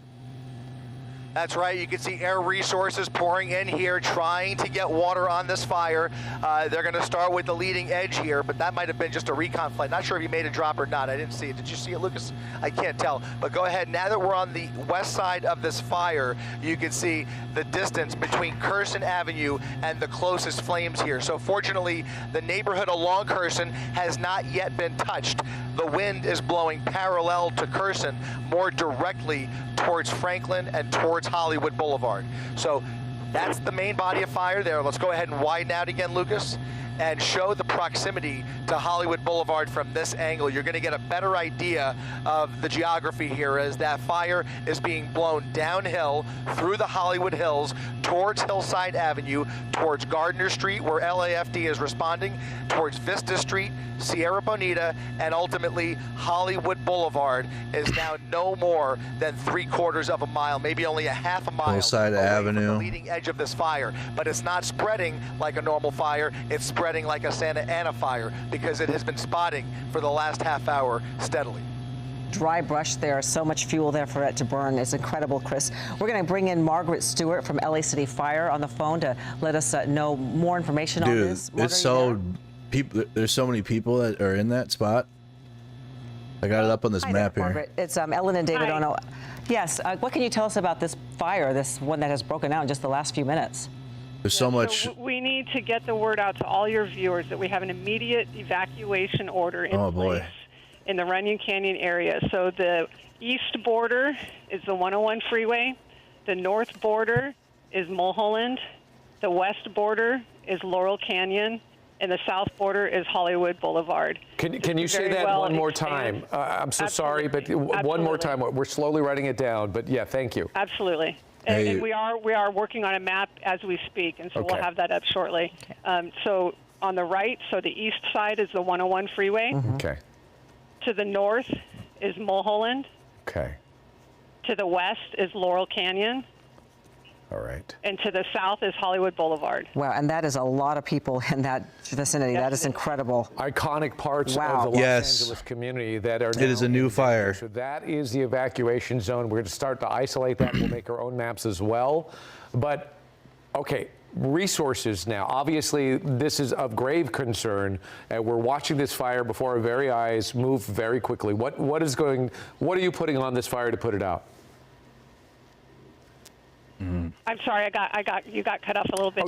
That's right. You can see air resources pouring in here, trying to get water on this fire. They're going to start with the leading edge here, but that might have been just a recon flight. Not sure if he made a drop or not. I didn't see it. Did you see it, Lucas? I can't tell. But go ahead. Now that we're on the west side of this fire, you can see the distance between Curson Avenue and the closest flames here. So fortunately, the neighborhood along Curson has not yet been touched. The wind is blowing parallel to Curson, more directly towards Franklin and towards Hollywood Boulevard. So that's the main body of fire there. Let's go ahead and widen out again, Lucas, and show the proximity to Hollywood Boulevard from this angle. You're going to get a better idea of the geography here as that fire is being blown downhill through the Hollywood Hills towards Hillside Avenue, towards Gardner Street, where LAFD is responding, towards Vista Street, Sierra Bonita, and ultimately Hollywood Boulevard is now no more than 3/4 of a mile, maybe only a half a mile Hillside away Avenue. from the leading edge of this fire. But it's not spreading like a normal fire, it's spreading like a Santa Ana fire because it has been spotting for the last half hour steadily. Dry brush there, so much fuel there for it to burn. It's incredible, Chris. We're going to bring in Margaret Stewart from LA City Fire on the phone to let us know more information on this. Dude, it's so people. There's so many people that are in that spot. I got it up on this map here. Margaret, it's Ellen and David Hi. Ono. Yes, what can you tell us about this fire, this one that has broken out in just the last few minutes? There's so much. So we need to get the word out to all your viewers that we have an immediate evacuation order in place in the Runyon Canyon area. So the east border is the 101 freeway, the north border is Mulholland, the west border is Laurel Canyon, and the south border is Hollywood Boulevard. Can you say that one more time? I'm so sorry, but one more time. We're slowly writing it down, but yeah, thank you. Absolutely. And we are working on a map as we speak, and so we'll have that up shortly. So on the right, so the east side is the 101 freeway. Okay. To the north is Mulholland. Okay. To the west is Laurel Canyon. All right. And to the south is Hollywood Boulevard. Wow, and that is a lot of people in that vicinity. That is incredible. Iconic parts of the Los Angeles community that are. It is a new fire. So that is the evacuation zone. We're going to start to isolate that. We'll make our own maps as well. But okay, resources now. Obviously, this is of grave concern, and we're watching this fire before our very eyes move very quickly. What are you putting on this fire to put it out? I'm sorry, you got cut off a little bit.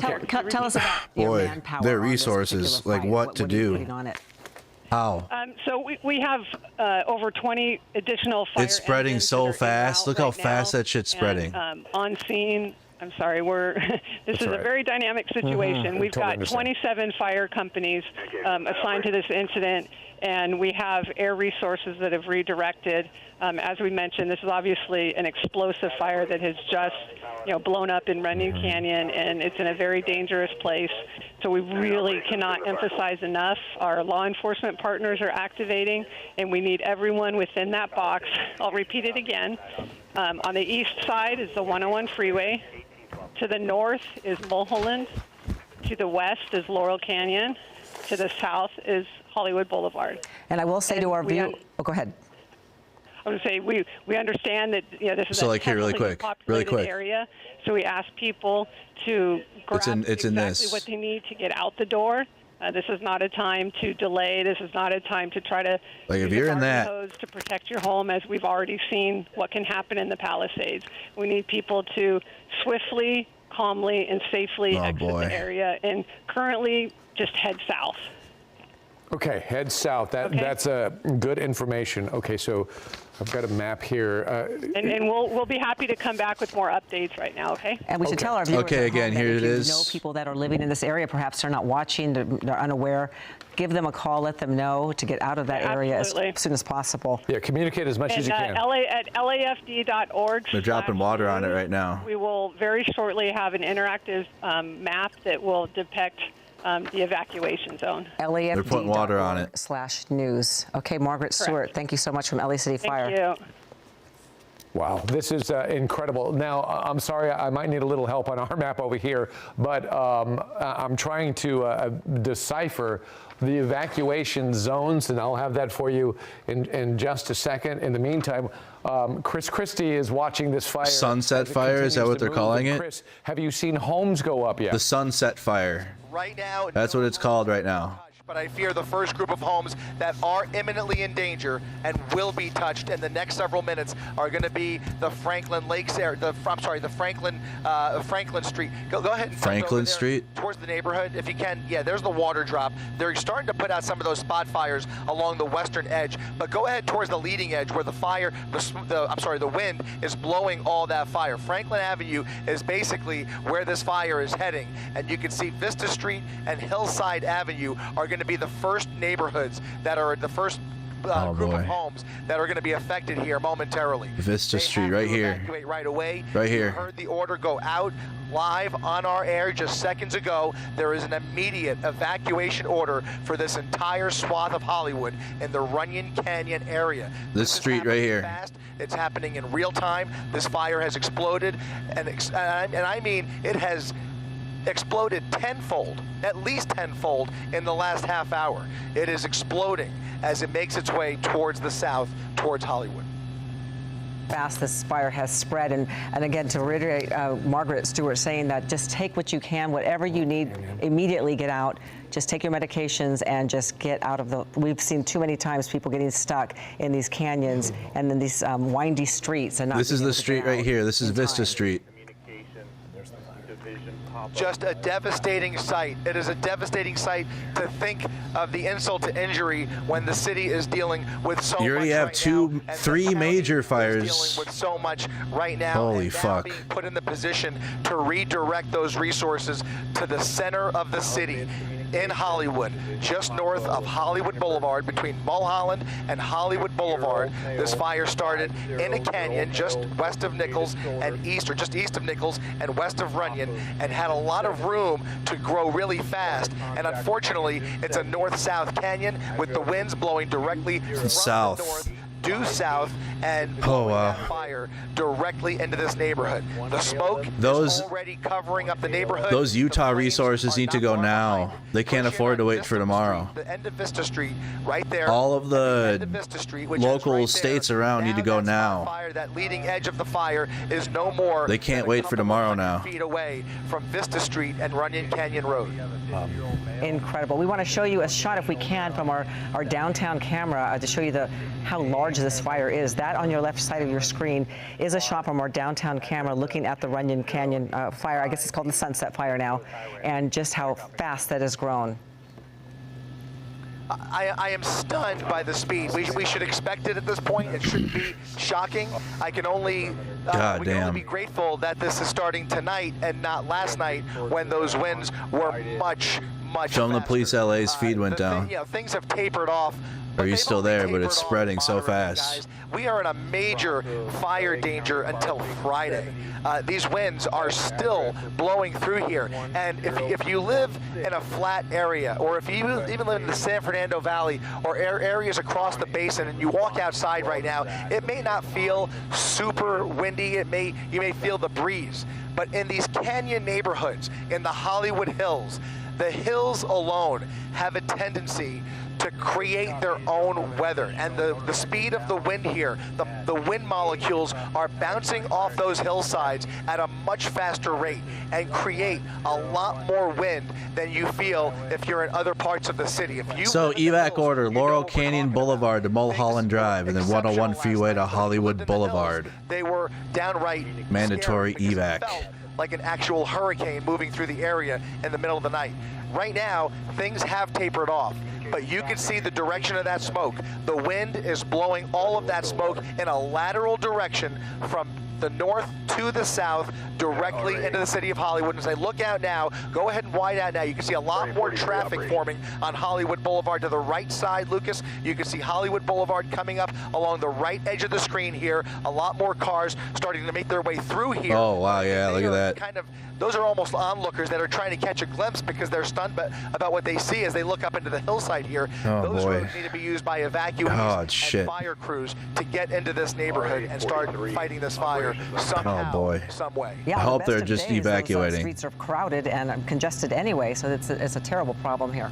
Tell us about your manpower. their on this resources, particular like fire. what to are you do. putting on it? How? So we have over 20 additional fire It's spreading engines so that are fast. Look how fast that shit's spreading. And, on scene. I'm sorry, this is a very dynamic situation. We've got 27 fire companies assigned to this incident, and we have air resources that have redirected. As we mentioned, this is obviously an explosive fire that has just blown up in Runyon Canyon, and it's in a very dangerous place. So we really cannot emphasize enough. Our law enforcement partners are activating, and we need everyone within that box. I'll repeat it again. On the east side is the 101 freeway. To the north is Mulholland. To the west is Laurel Canyon. To the south is Hollywood Boulevard. And I will say to our view, go ahead. I would say we understand that this is a really heavily populated area, so we ask people to grab exactly what they need to get out the door. This is not a time to delay. This is not a time to try to if you're in that hose to protect your home, as we've already seen what can happen in the Palisades. We need people to swiftly, calmly, and safely exit the area, and currently just head south. Okay, head south. That's good information. Okay, so I've got a map here. And we'll be happy to come back with more updates right now, okay? And we should tell our viewers Okay, again, here it is. If you know people that are living in this area, perhaps they're not watching, they're unaware, give them a call, let them know to get out of that area as soon as possible. Yeah, communicate as much as you can. At LAFD.org. They're dropping water on it right now. We will very shortly have an interactive map that will depict the evacuation zone. They're putting water on it. /news. Okay, Margaret Stewart, thank you so much from LA City Fire. Thank you. Wow, this is incredible. Now, I'm sorry, I might need a little help on our map over here, but I'm trying to decipher the evacuation zones, and I'll have that for you in just a second. In the meantime, Chris Christie is watching this fire. Sunset fire, is that what they're calling it? Chris, have you seen homes go up yet? The sunset fire. Right now, that's what it's called right now. But I fear the first group of homes that are imminently in danger and will be touched in the next several minutes are going to be the Franklin Lakes area. The Franklin Street. Go ahead and Franklin Street towards the neighborhood if you can. Yeah, there's the water drop. They're starting to put out some of those spot fires along the western edge. But go ahead towards the leading edge where the wind is blowing all that fire. Franklin Avenue is basically where this fire is heading, and you can see Vista Street and Hillside Avenue are going to be the first neighborhoods that are the first group of homes that are going to be affected here momentarily. Vista Street right here. Evacuate right away. Right here. You heard the order go out live on our air just seconds ago. There is an immediate evacuation order for this entire swath of Hollywood in the Runyon Canyon area. This street right here. Fast. It's happening in real time. This fire has exploded, and I mean it has exploded tenfold, at least tenfold in the last half hour. It is exploding as it makes its way towards the south, towards Hollywood. Fast this fire has spread, and again, to reiterate Margaret Stewart saying that just take what you can, whatever you need, immediately get out. Just take your medications and just get out of the. We've seen too many times people getting stuck in these canyons and then these windy streets. And not this is the street right here. This is Vista Street. Just a devastating sight. It is a devastating sight to think of the insult to injury when the city is dealing with so much. You already have three major fires. Dealing with so much right now. Holy and now fuck. being put in the position to redirect those resources to the center of the city in Hollywood, just north of Hollywood Boulevard, between Mulholland and Hollywood Boulevard. This fire started in a canyon just west of Nichols and just east of Nichols and west of Runyon, and had a lot of room to grow really fast. And unfortunately, it's a north-south canyon with the winds blowing directly from south. the north due south and blowing that fire directly into this neighborhood. The smoke is already covering up the neighborhood. Those Utah resources need to go now. They can't afford to wait for tomorrow. The end of Vista Street, right there. All of the local states around need to go now. That leading edge of the fire is no more. They can't wait for tomorrow now. Feet away from Vista Street and Runyon Canyon Road. Incredible. We want to show you a shot, if we can, from our downtown camera to show you how large this fire is. That on your left side of your screen is a shot from our downtown camera looking at the Runyon Canyon fire. I guess it's called the Sunset Fire now, and just how fast that has grown. I am stunned by the speed. We should expect it at this point. It shouldn't be shocking. I can only we can only be grateful that this is starting tonight and not last night when those winds were much Show them the police LA's feed went down. Things have tapered off. Are you still there? But it's spreading so fast. We are in a major fire danger until Friday. These winds are still blowing through here. And if you live in a flat area, or if you even live in the San Fernando Valley or areas across the basin, and you walk outside right now, it may not feel super windy. You may feel the breeze. But in these canyon neighborhoods, in the Hollywood Hills, the hills alone have a tendency to create their own weather, and the speed of the wind here, the wind molecules are bouncing off those hillsides at a much faster rate and create a lot more wind than you feel if you're in other parts of the city. So evac order, Laurel Canyon Boulevard to Mulholland Drive, and then 101 freeway to Hollywood Boulevard. They were downright mandatory evac. Like an actual hurricane moving through the area in the middle of the night. Right now, things have tapered off, but you can see the direction of that smoke. The wind is blowing all of that smoke in a lateral direction from the north to the south, directly into the city of Hollywood. As I look out now, go ahead and wide out now. You can see a lot more traffic forming on Hollywood Boulevard to the right side, Lucas. You can see Hollywood Boulevard coming up along the right edge of the screen here. A lot more cars starting to make their way through here. Oh, wow, yeah, look at that. Kind of those are almost onlookers that are trying to catch a glimpse because they're stunned about what they see as they look up into the hillside here. Oh, those boy. roads need to be used by evacuees and fire crews to get into this neighborhood and start fighting this fire somehow, some way. Yeah, I hope they're best of just days, evacuating. Those streets are crowded and congested anyway, so it's a terrible problem here.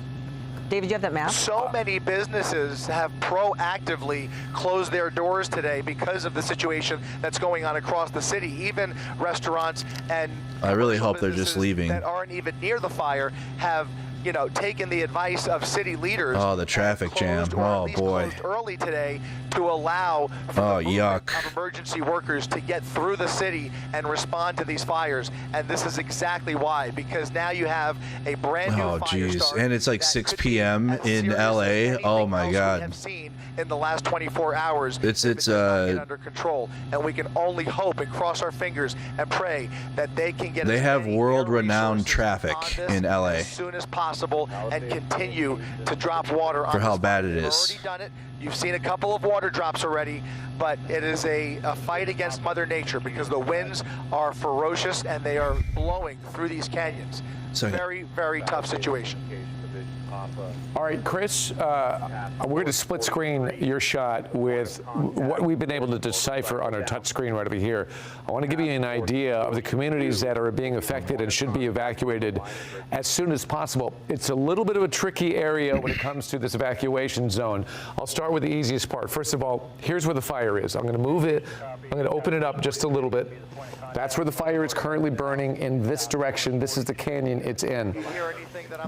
David, you have that map? So many businesses have proactively closed their doors today because of the situation that's going on across the city. Even restaurants and I really hope they're just businesses leaving. that aren't even near the fire have, you know, taken the advice of city leaders. Oh, the traffic jam. Oh, boy. Closed early today to allow for the movement of emergency workers to get through the city and respond to these fires. And this is exactly why, because now you have a brand new fire geez. start And it's like 6 p.m. in LA. Oh, my God. have seen in the last 24 hours. It's get under control, and we can only hope and cross our fingers and pray that they can get. They have world-renowned traffic in LA as soon as possible and continue to drop water on for how this bad fire. it They've is. already done it. You've seen a couple of water drops already, but it is a fight against Mother Nature because the winds are ferocious and they are blowing through these canyons. Very, very tough situation. All right, Chris, we're going to split screen your shot with what we've been able to decipher on our touch screen right over here. I want to give you an idea of the communities that are being affected and should be evacuated as soon as possible. It's a little bit of a tricky area when it comes to this evacuation zone. I'll start with the easiest part. First of all, here's where the fire is. I'm going to move it. I'm going to open it up just a little bit. That's where the fire is currently burning in this direction. This is the canyon it's in.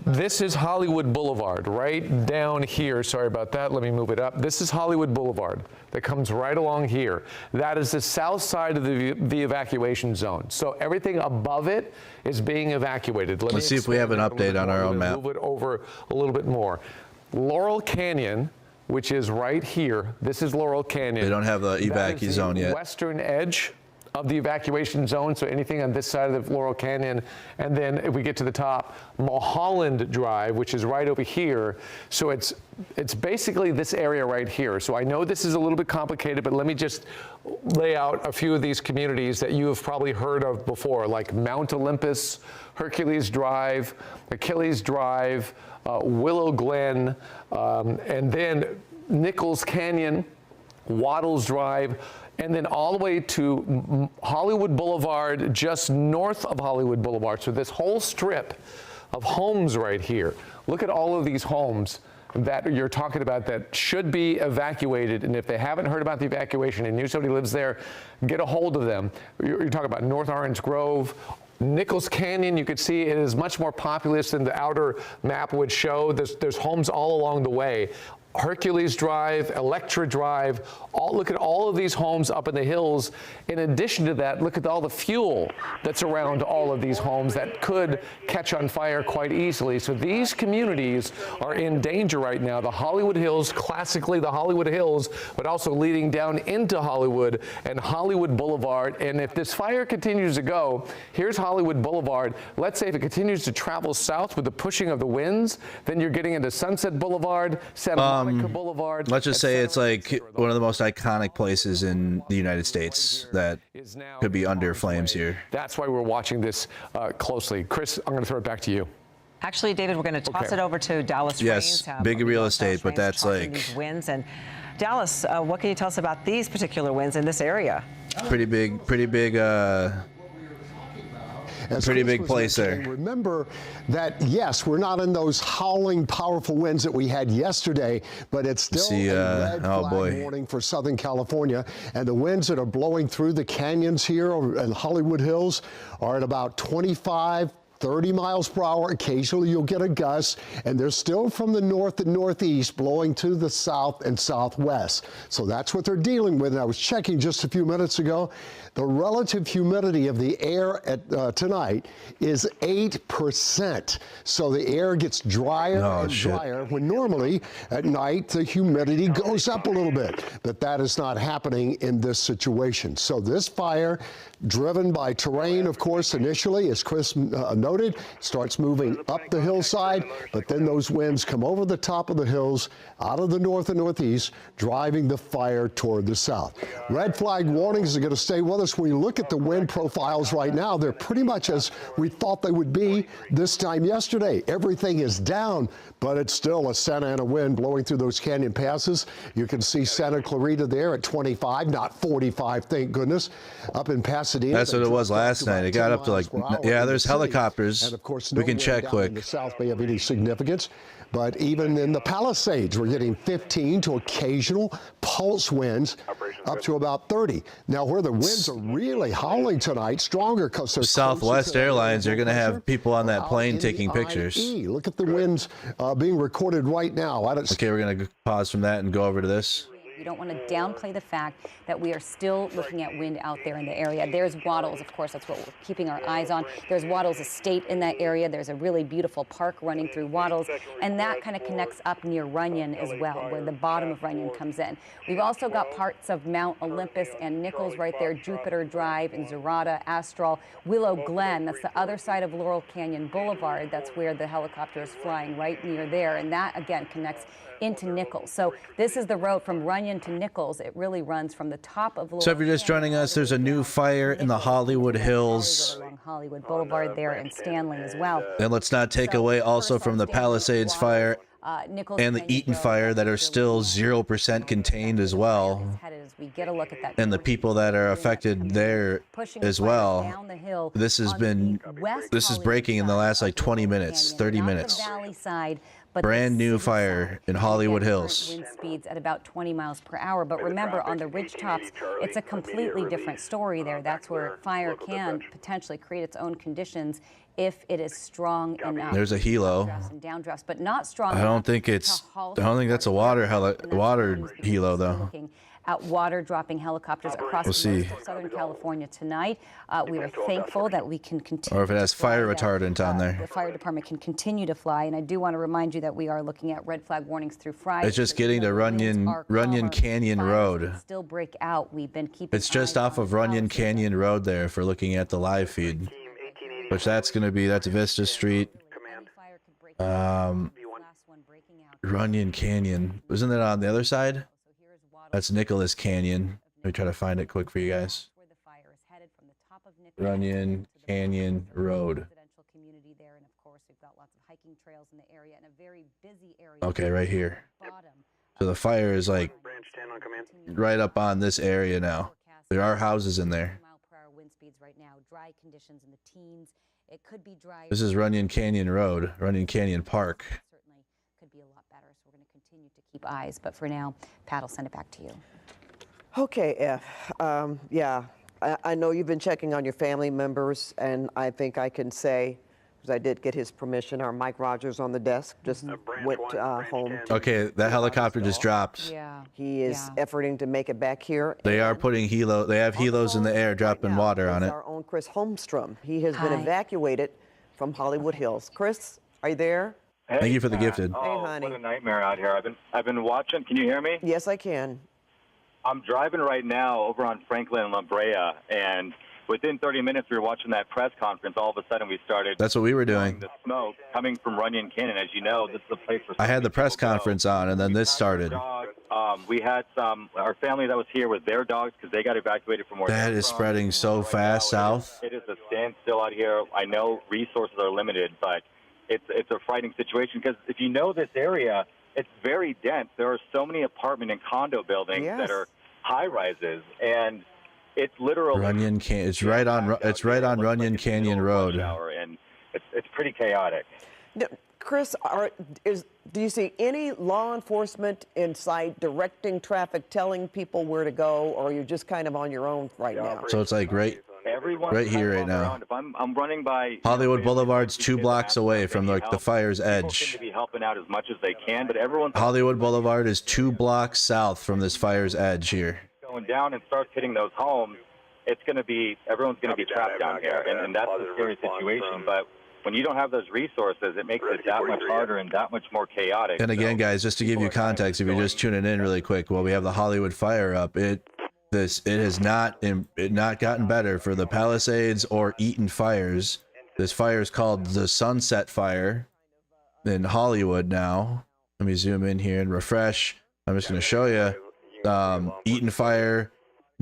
This is Hollywood Boulevard, right down here. Sorry about that. Let me move it up. This is Hollywood Boulevard that comes right along here. That is the south side of the evacuation zone. So everything above it is being evacuated. Let's see if we have an update on our own map. Move it over a little bit more. Laurel Canyon, which is right here. This is Laurel Canyon. They don't have the evac zone yet. Western edge of the evacuation zone, so anything on this side of the Laurel Canyon. And then if we get to the top, Mulholland Drive, which is right over here. So it's basically this area right here. So I know this is a little bit complicated, but let me just lay out a few of these communities that you have probably heard of before, like Mount Olympus, Hercules Drive, Achilles Drive, Willow Glen, and then Nichols Canyon, Waddles Drive, and then all the way to Hollywood Boulevard, just north of Hollywood Boulevard. So this whole strip of homes right here. Look at all of these homes that you're talking about that should be evacuated. And if they haven't heard about the evacuation and you somebody lives there, get a hold of them. You're talking about North Orange Grove, Nichols Canyon. You could see it is much more populous than the outer map would show. There's homes all along the way. Hercules Drive, Electra Drive, look at all of these homes up in the hills. In addition to that, look at all the fuel that's around all of these homes that could catch on fire quite easily. So these communities are in danger right now. The Hollywood Hills, classically the Hollywood Hills, but also leading down into Hollywood and Hollywood Boulevard. And if this fire continues to go, here's Hollywood Boulevard. Let's say if it continues to travel south with the pushing of the winds, then you're getting into Sunset Boulevard, Santa Monica Boulevard. Let's just say it's like one of the most iconic places in the United States that could be under flames here. That's why we're watching this closely. Chris, I'm going to throw it back to you. Actually, David, we're going to toss it over to Dallas Yes, Rains. big real estate, but that's like these winds. And Dallas, what can you tell us about these particular winds in this area? pretty big place there. Remember that, yes, we're not in those howling, powerful winds that we had yesterday, but it's still a red flag warning for Southern California. And the winds that are blowing through the canyons here in Hollywood Hills are at about 25, 30 miles per hour. Occasionally you'll get a gust, and they're still from the north and northeast blowing to the south and southwest. So that's what they're dealing with. And I was checking just a few minutes ago. The relative humidity of the air at tonight is 8%. So the air gets drier and drier when normally at night the humidity goes up a little bit. But that is not happening in this situation. So this fire, driven by terrain, of course, initially, as Chris noted, noted, starts moving up the hillside, but then those winds come over the top of the hills, out of the north and northeast, driving the fire toward the south. Red flag warnings are going to stay with us. When you look at the wind profiles right now, they're pretty much as we thought they would be this time yesterday. Everything is down, but it's still a Santa Ana wind blowing through those canyon passes. You can see Santa Clarita there at 25, not 45, thank goodness. Up in Pasadena. That's what it was last night. It got up to like, yeah, there's helicopters. And of course, we can check quick. In the South Bay of any significance. But even in the Palisades, we're getting 15 to occasional pulse winds up to about 30. Now, where the winds are really howling tonight, stronger because they're Southwest Airlines, you're going to have people on that plane taking pictures. Look at the winds being recorded right now. Okay, we're going to pause from that and go over to this. We don't want to downplay the fact that we are still looking at wind out there in the area. There's Waddles, of course, that's what we're keeping our eyes on. There's Waddles Estate in that area. There's a really beautiful park running through Waddles, and that kind of connects up near Runyon as well, where the bottom of Runyon comes in. We've also got parts of Mount Olympus and Nichols right there, Jupiter Drive and Zerata, Astral, Willow Glen. That's the other side of Laurel Canyon Boulevard. That's where the helicopter is flying right near there, and that, again, connects into Nichols. So this is the road from Runyon to Nichols. It really runs from the top of Laurel. So if you're just joining us, there's a new fire in the Hollywood Hills. Along Hollywood Boulevard there in Stanley as well. And let's not take away also from the Palisades fire and the Eaton fire that are still 0% contained as well. And the people that are affected there as well. This is breaking in the last like 20 minutes, 30 minutes. Brand new fire in Hollywood Hills. Wind speeds at about 20 miles per hour. But remember, on the ridge tops, it's a completely different story there. That's where fire can potentially create its own conditions if it is strong enough. There's a helo. Downdrafts, but not strong. I don't think that's a water helo though. At water dropping helicopters across most of Southern California tonight. We are thankful that we can continue. Or if it has fire retardant on there. The fire department can continue to fly, and I do want to remind you that we are looking at red flag warnings through Friday. It's just getting to Runyon Canyon Road. Still break out. We've been keeping. It's just off of Runyon Canyon Road there if we're looking at the live feed, which that's Vista Street. Runyon Canyon. Wasn't that on the other side? That's Nicholas Canyon. Let me try to find it quick for you guys. Runyon Canyon Road. Okay, right here. So the fire is like right up on this area now. There are houses in there. This is Runyon Canyon Road, Runyon Canyon Park. Keep eyes, but for now, Pat will send it back to you. Okay, F. Yeah, I know you've been checking on your family members, and I think I can say, because I did get his permission, our Mike Rogers on the desk just went home. Okay, that helicopter just dropped. Yeah. He is efforting to make it back here. They are putting they have helos in the air dropping water on it. Our own Chris Holmstrom. He has been evacuated from Hollywood Hills. Chris, are you there? Hey, thank you for the gifted. Oh, hey, honey. What a nightmare out here. I've been watching. Can you hear me? Yes, I can. I'm driving right now over on Franklin and La Brea, and within 30 minutes we were watching that press conference. All of a sudden we started. That's what we were doing. The smoke coming from Runyon Canyon. As you know, this is the place where I had the press conference on, and then this started. We had our family that was here with their dogs because they got evacuated from where that is spreading so fast south. It is a standstill out here. I know resources are limited, but it's a frightening situation because if you know this area, it's very dense. There are so many apartment and condo buildings that are high rises, and it's literally It's right on Runyon Canyon Road, and it's pretty chaotic. Chris, do you see any law enforcement in sight directing traffic, telling people where to go, or are you just kind of on your own right now? So it's like right here right now. If I'm running by Hollywood Boulevard's 2 blocks away from like the fire's edge. People seem to be helping out as much as they can, but everyone's Hollywood Boulevard is 2 blocks south from this fire's edge here. Going down and starts hitting those homes. Everyone's going to be trapped down here, and that's a scary situation. But when you don't have those resources, it makes it that much harder and that much more chaotic. And again, guys, just to give you context, if you're just tuning in really quick, while we have the Hollywood fire up, it has not gotten better for the Palisades or Eaton fires This fire is called the Sunset Fire in Hollywood now. Let me zoom in here and refresh. I'm just going to show you. Eaton fire,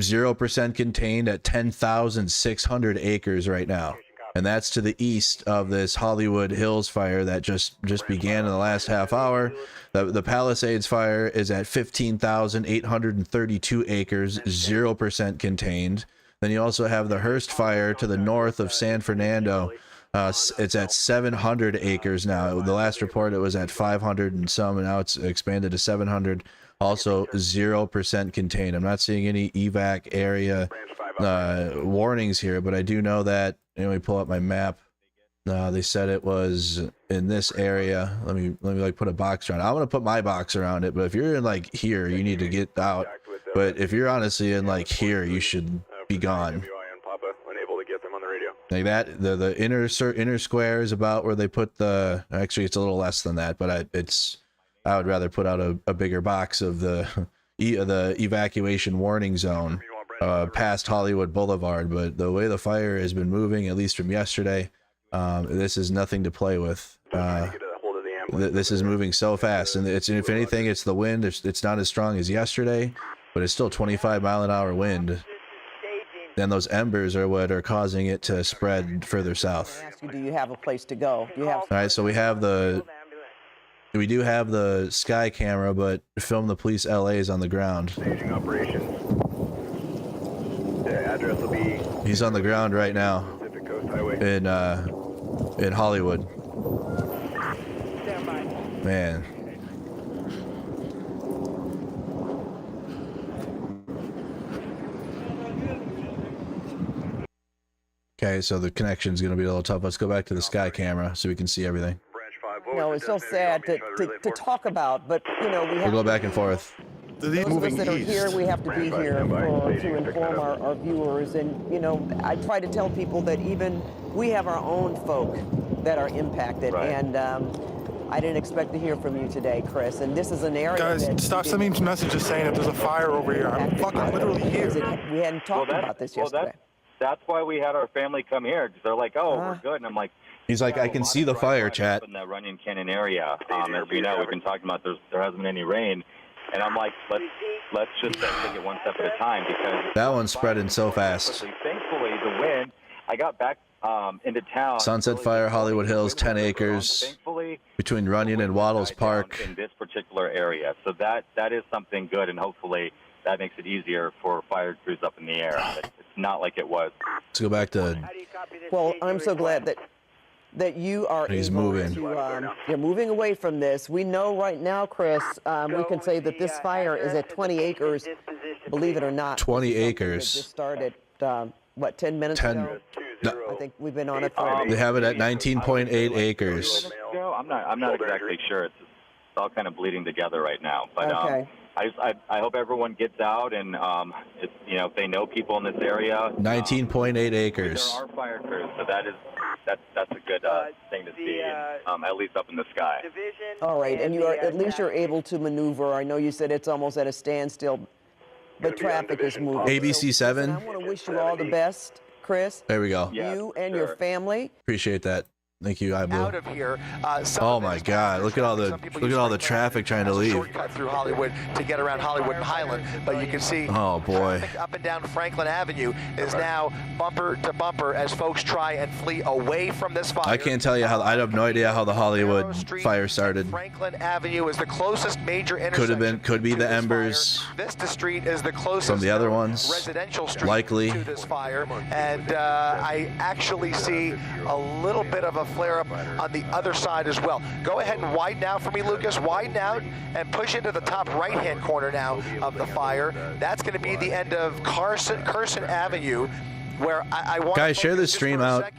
0% contained at 10,600 acres right now. And that's to the east of this Hollywood Hills fire that just began in the last half hour. The Palisades fire is at 15,832 acres, 0% contained. Then you also have the Hearst fire to the north of San Fernando. It's at 700 acres now. The last report, it was at 500 and some, and now it's expanded to 700. Also 0% contained. I'm not seeing any evac area warnings here, but I do know that, let me pull up my map. They said it was in this area. Let me like put a box around it. I'm gonna put my box around it, but if you're in like here, you need to get out. But if you're honestly in like here, you should be gone. Like that, the inner square is about where they put the. Actually, it's a little less than that, but I would rather put out a bigger box of the evacuation warning zone past Hollywood Boulevard. But the way the fire has been moving, at least from yesterday, this is nothing to play with. This is moving so fast, and if anything, it's the wind. It's not as strong as yesterday, but it's still 25-mile-an-hour wind. And those embers are what are causing it to spread further south. Do you have a place to go? Do you have? All right, so we do have the sky camera, but film the police LA's on the ground. Staging operations. The address will be. He's on the ground right now. Pacific Coast Highway. In Hollywood. Stand by. Man. Okay, so the connection's going to be a little tough. Let's go back to the sky camera so we can see everything. You know, it's so sad to talk about, but you know we have. We'll go back and forth. Those of us that are here, we have to be here to inform our viewers. And you know, I try to tell people that even we have our own folk that are impacted. Right. And I didn't expect to hear from you today, Chris. And this is an area. Guys, stop sending me messages saying that there's a fire over here. I'm fucking literally here. We hadn't talked about this yesterday. That's why we had our family come here, because they're like, oh, we're good. And I'm like, he's like, I can see the fire, chat. In the Runyon Canyon area, as you know, we've been talking about there hasn't been any rain. And I'm like, let's just take it one step at a time, because that one's spreading so fast. Thankfully, the wind, I got back into town. Sunset Fire, Hollywood Hills, 10 acres between Runyon and Waddles Park. In this particular area. So that is something good, and hopefully that makes it easier for fire crews up in the air. It's not like it was. Let's go back to. Well, I'm so glad that you are moving. You're moving away from this. We know right now, Chris, we can say that this fire is at 20 acres, believe it or not. 20 acres. It just started, 10 minutes ago? I think we've been on it for They have it at 19.8 acres. I'm not exactly sure. It's all kind of bleeding together right now. But okay. I hope everyone gets out, and if they know people in this area. 19.8 acres. There are fire crews, so that's a good thing to see, at least up in the sky. All right, and at least you're able to maneuver. I know you said it's almost at a standstill, but traffic is moving. ABC 7. I want to wish you all the best, Chris. There we go. You and your family. Appreciate that. Thank you, iBlue. Out of here. Oh my God! Look at all the traffic trying to leave. Shortcut through Hollywood to get around Hollywood and Highland, but you can see. Oh boy! Traffic up and down Franklin Avenue is now bumper to bumper as folks try and flee away from this fire. I can't tell you how. I have no idea how the Hollywood fire started. Franklin Avenue is the closest major intersection. Could be the embers. Vista Street is the closest from the other ones. Residential street likely to this fire, and I actually see a little bit of a flare-up on the other side as well. Go ahead and widen out for me, Lucas. Widen out and push into the top right-hand corner now of the fire. That's going to be the end of Carson Avenue, where I want guys, share this stream out.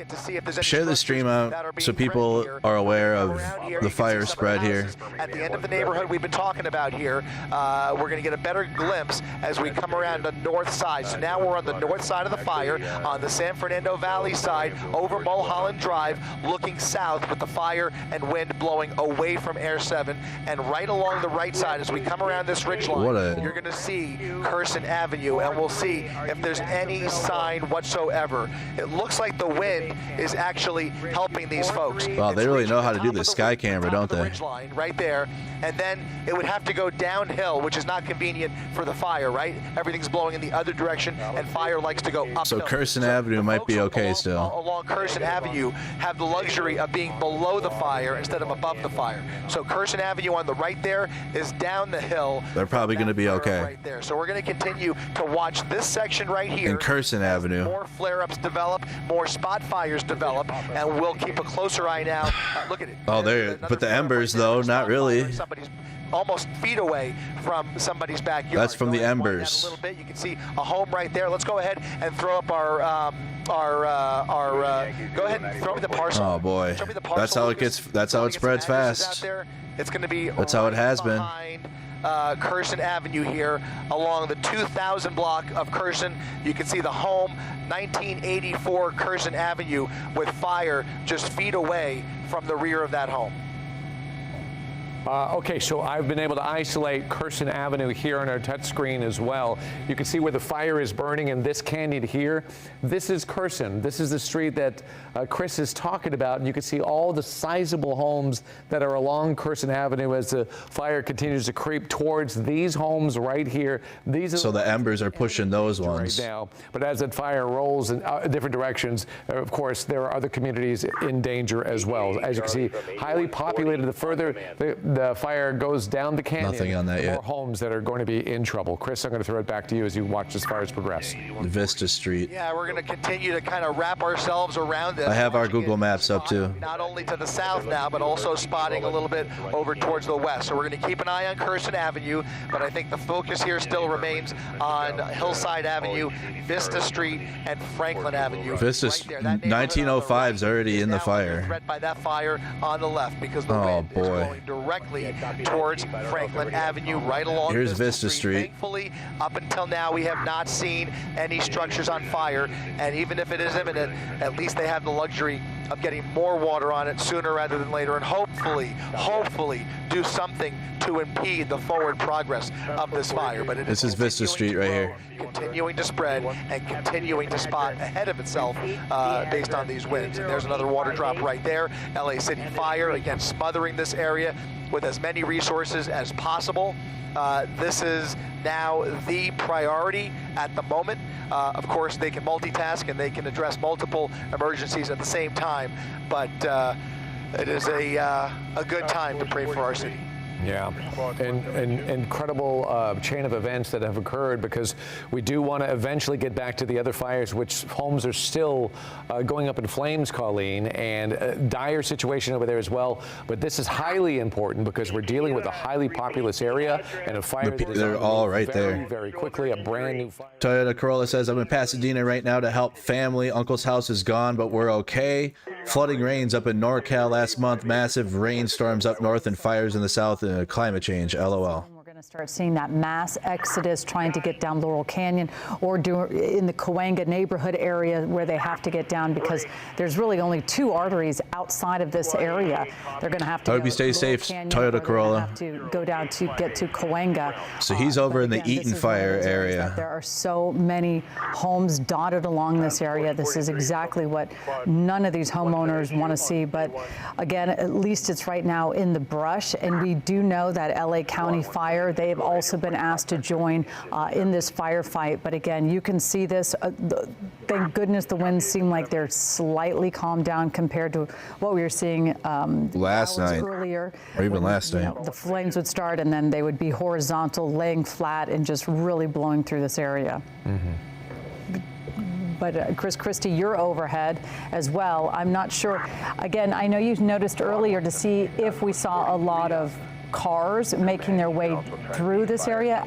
Share the stream out so people are aware of the fire spread here. At the end of the neighborhood we've been talking about here, we're going to get a better glimpse as we come around the north side. So now we're on the north side of the fire, on the San Fernando Valley side, over Mulholland Drive, looking south with the fire and wind blowing away from Air 7. And right along the right side, as we come around this ridge line, you're going to see Carson Avenue, and we'll see if there's any sign whatsoever whatsoever. It looks like the wind is actually helping these folks. Wow, they really know how to do the sky camera, don't they? Ridgeline right there, and then it would have to go downhill, which is not convenient for the fire, right? Everything's blowing in the other direction, and fire likes to go uphill. So Curson Avenue might be okay still. Along Curson Avenue have the luxury of being below the fire instead of above the fire. So Curson Avenue on the right there is down the hill. They're probably going to be okay. Right there. So we're going to continue to watch this section right here. In Curson Avenue. More flare-ups develop, more spot fires develop, and we'll keep a closer eye now. Look at it. Oh, there. But the embers, though, not really. Somebody's almost feet away from somebody's backyard. That's from the embers. A little bit. You can see a home right there. Let's go ahead and throw up our go ahead and throw me the parcel. Oh boy, that's how it gets. That's how it spreads fast. It's going to be. That's how it has been. Curson Avenue here along the 2000 block of Curson. You can see the home, 1984 Curson Avenue, with fire just feet away from the rear of that home. Okay, so I've been able to isolate Curson Avenue here on our touch screen as well. You can see where the fire is burning in this canyon here. This is Curson. This is the street that Chris is talking about, and you can see all the sizable homes that are along Curson Avenue as the fire continues to creep towards these homes right here. These are so the embers are pushing those ones right now. But as that fire rolls in different directions, of course, there are other communities in danger as well. As you can see, highly populated. The further the fire goes down the canyon, nothing on that yet. More homes that are going to be in trouble. Chris, I'm going to throw it back to you as you watch this fires progress. Vista Street. Yeah, we're going to continue to kind of wrap ourselves around this. I have our Google Maps up too. Not only to the south now, but also spotting a little bit over towards the west. So we're going to keep an eye on Curson Avenue, but I think the focus here still remains on Hillside Avenue, Vista Street, and Franklin Avenue. Vista's 1905 is already in the fire. Threat by that fire on the left because the wind is blowing directly towards Franklin Avenue, right along. Here's Vista Street. Thankfully, up until now, we have not seen any structures on fire, and even if it is imminent, at least they have the luxury of getting more water on it sooner rather than later, and hopefully do something to impede the forward progress of this fire. But this is Vista Street right here. Continuing to spread and continuing to spot ahead of itself based on these winds. And there's another water drop right there. LA City Fire, again, smothering this area with as many resources as possible. This is now the priority at the moment. Of course, they can multitask and they can address multiple emergencies at the same time, but it is a good time to pray for our city. Yeah, and incredible chain of events that have occurred, because we do want to eventually get back to the other fires, which homes are still going up in flames, Colleen, and a dire situation over there as well. But this is highly important because we're dealing with a highly populous area and a fire that is they're all right there. Very quickly, a brand new fire. Toyota Corolla says, I'm in Pasadena right now to help family. Uncle's house is gone, but we're okay. Flooding rains up in NorCal last month, massive rainstorms up north and fires in the south. Climate change, LOL. We're going to start seeing that mass exodus trying to get down Laurel Canyon or in the Cahuenga neighborhood area where they have to get down, because there's really only two arteries outside of this area. They're going to have to. I hope you stay safe, Toyota Corolla. Have to go down to get to Cahuenga. So he's over in the Eaton fire area. There are so many homes dotted along this area. This is exactly what none of these homeowners want to see. But again, at least it's right now in the brush, and we do know that LA County Fire, they have also been asked to join in this firefight. But again, you can see this. Thank goodness the winds seem like they're slightly calmed down compared to what we were seeing last night earlier, or even last night. The flames would start and then they would be horizontal, laying flat and just really blowing through this area. But Chris Christie, you're overhead as well. I'm not sure. Again, I know you noticed earlier to see if we saw a lot of cars making their way through this area.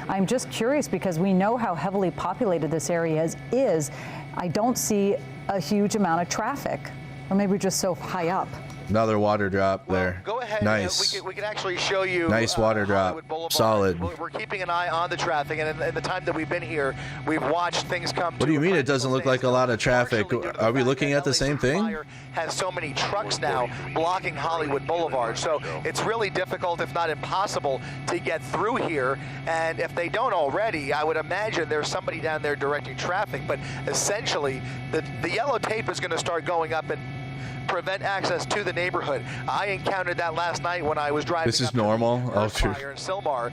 I'm just curious because we know how heavily populated this area is. I don't see a huge amount of traffic, or maybe we're just so high up. Another water drop there. Go ahead. Nice. We can actually show you. Nice water drop. Solid. We're keeping an eye on the traffic, and in the time that we've been here, we've watched things come. What do you mean it doesn't look like a lot of traffic? Are we looking at the same thing? Fire has so many trucks now blocking Hollywood Boulevard, so it's really difficult, if not impossible, to get through here. And if they don't already, I would imagine there's somebody down there directing traffic. But essentially, the yellow tape is going to start going up and prevent access to the neighborhood. I encountered that last night when I was driving. This is normal. Oh, true. In Sylmar.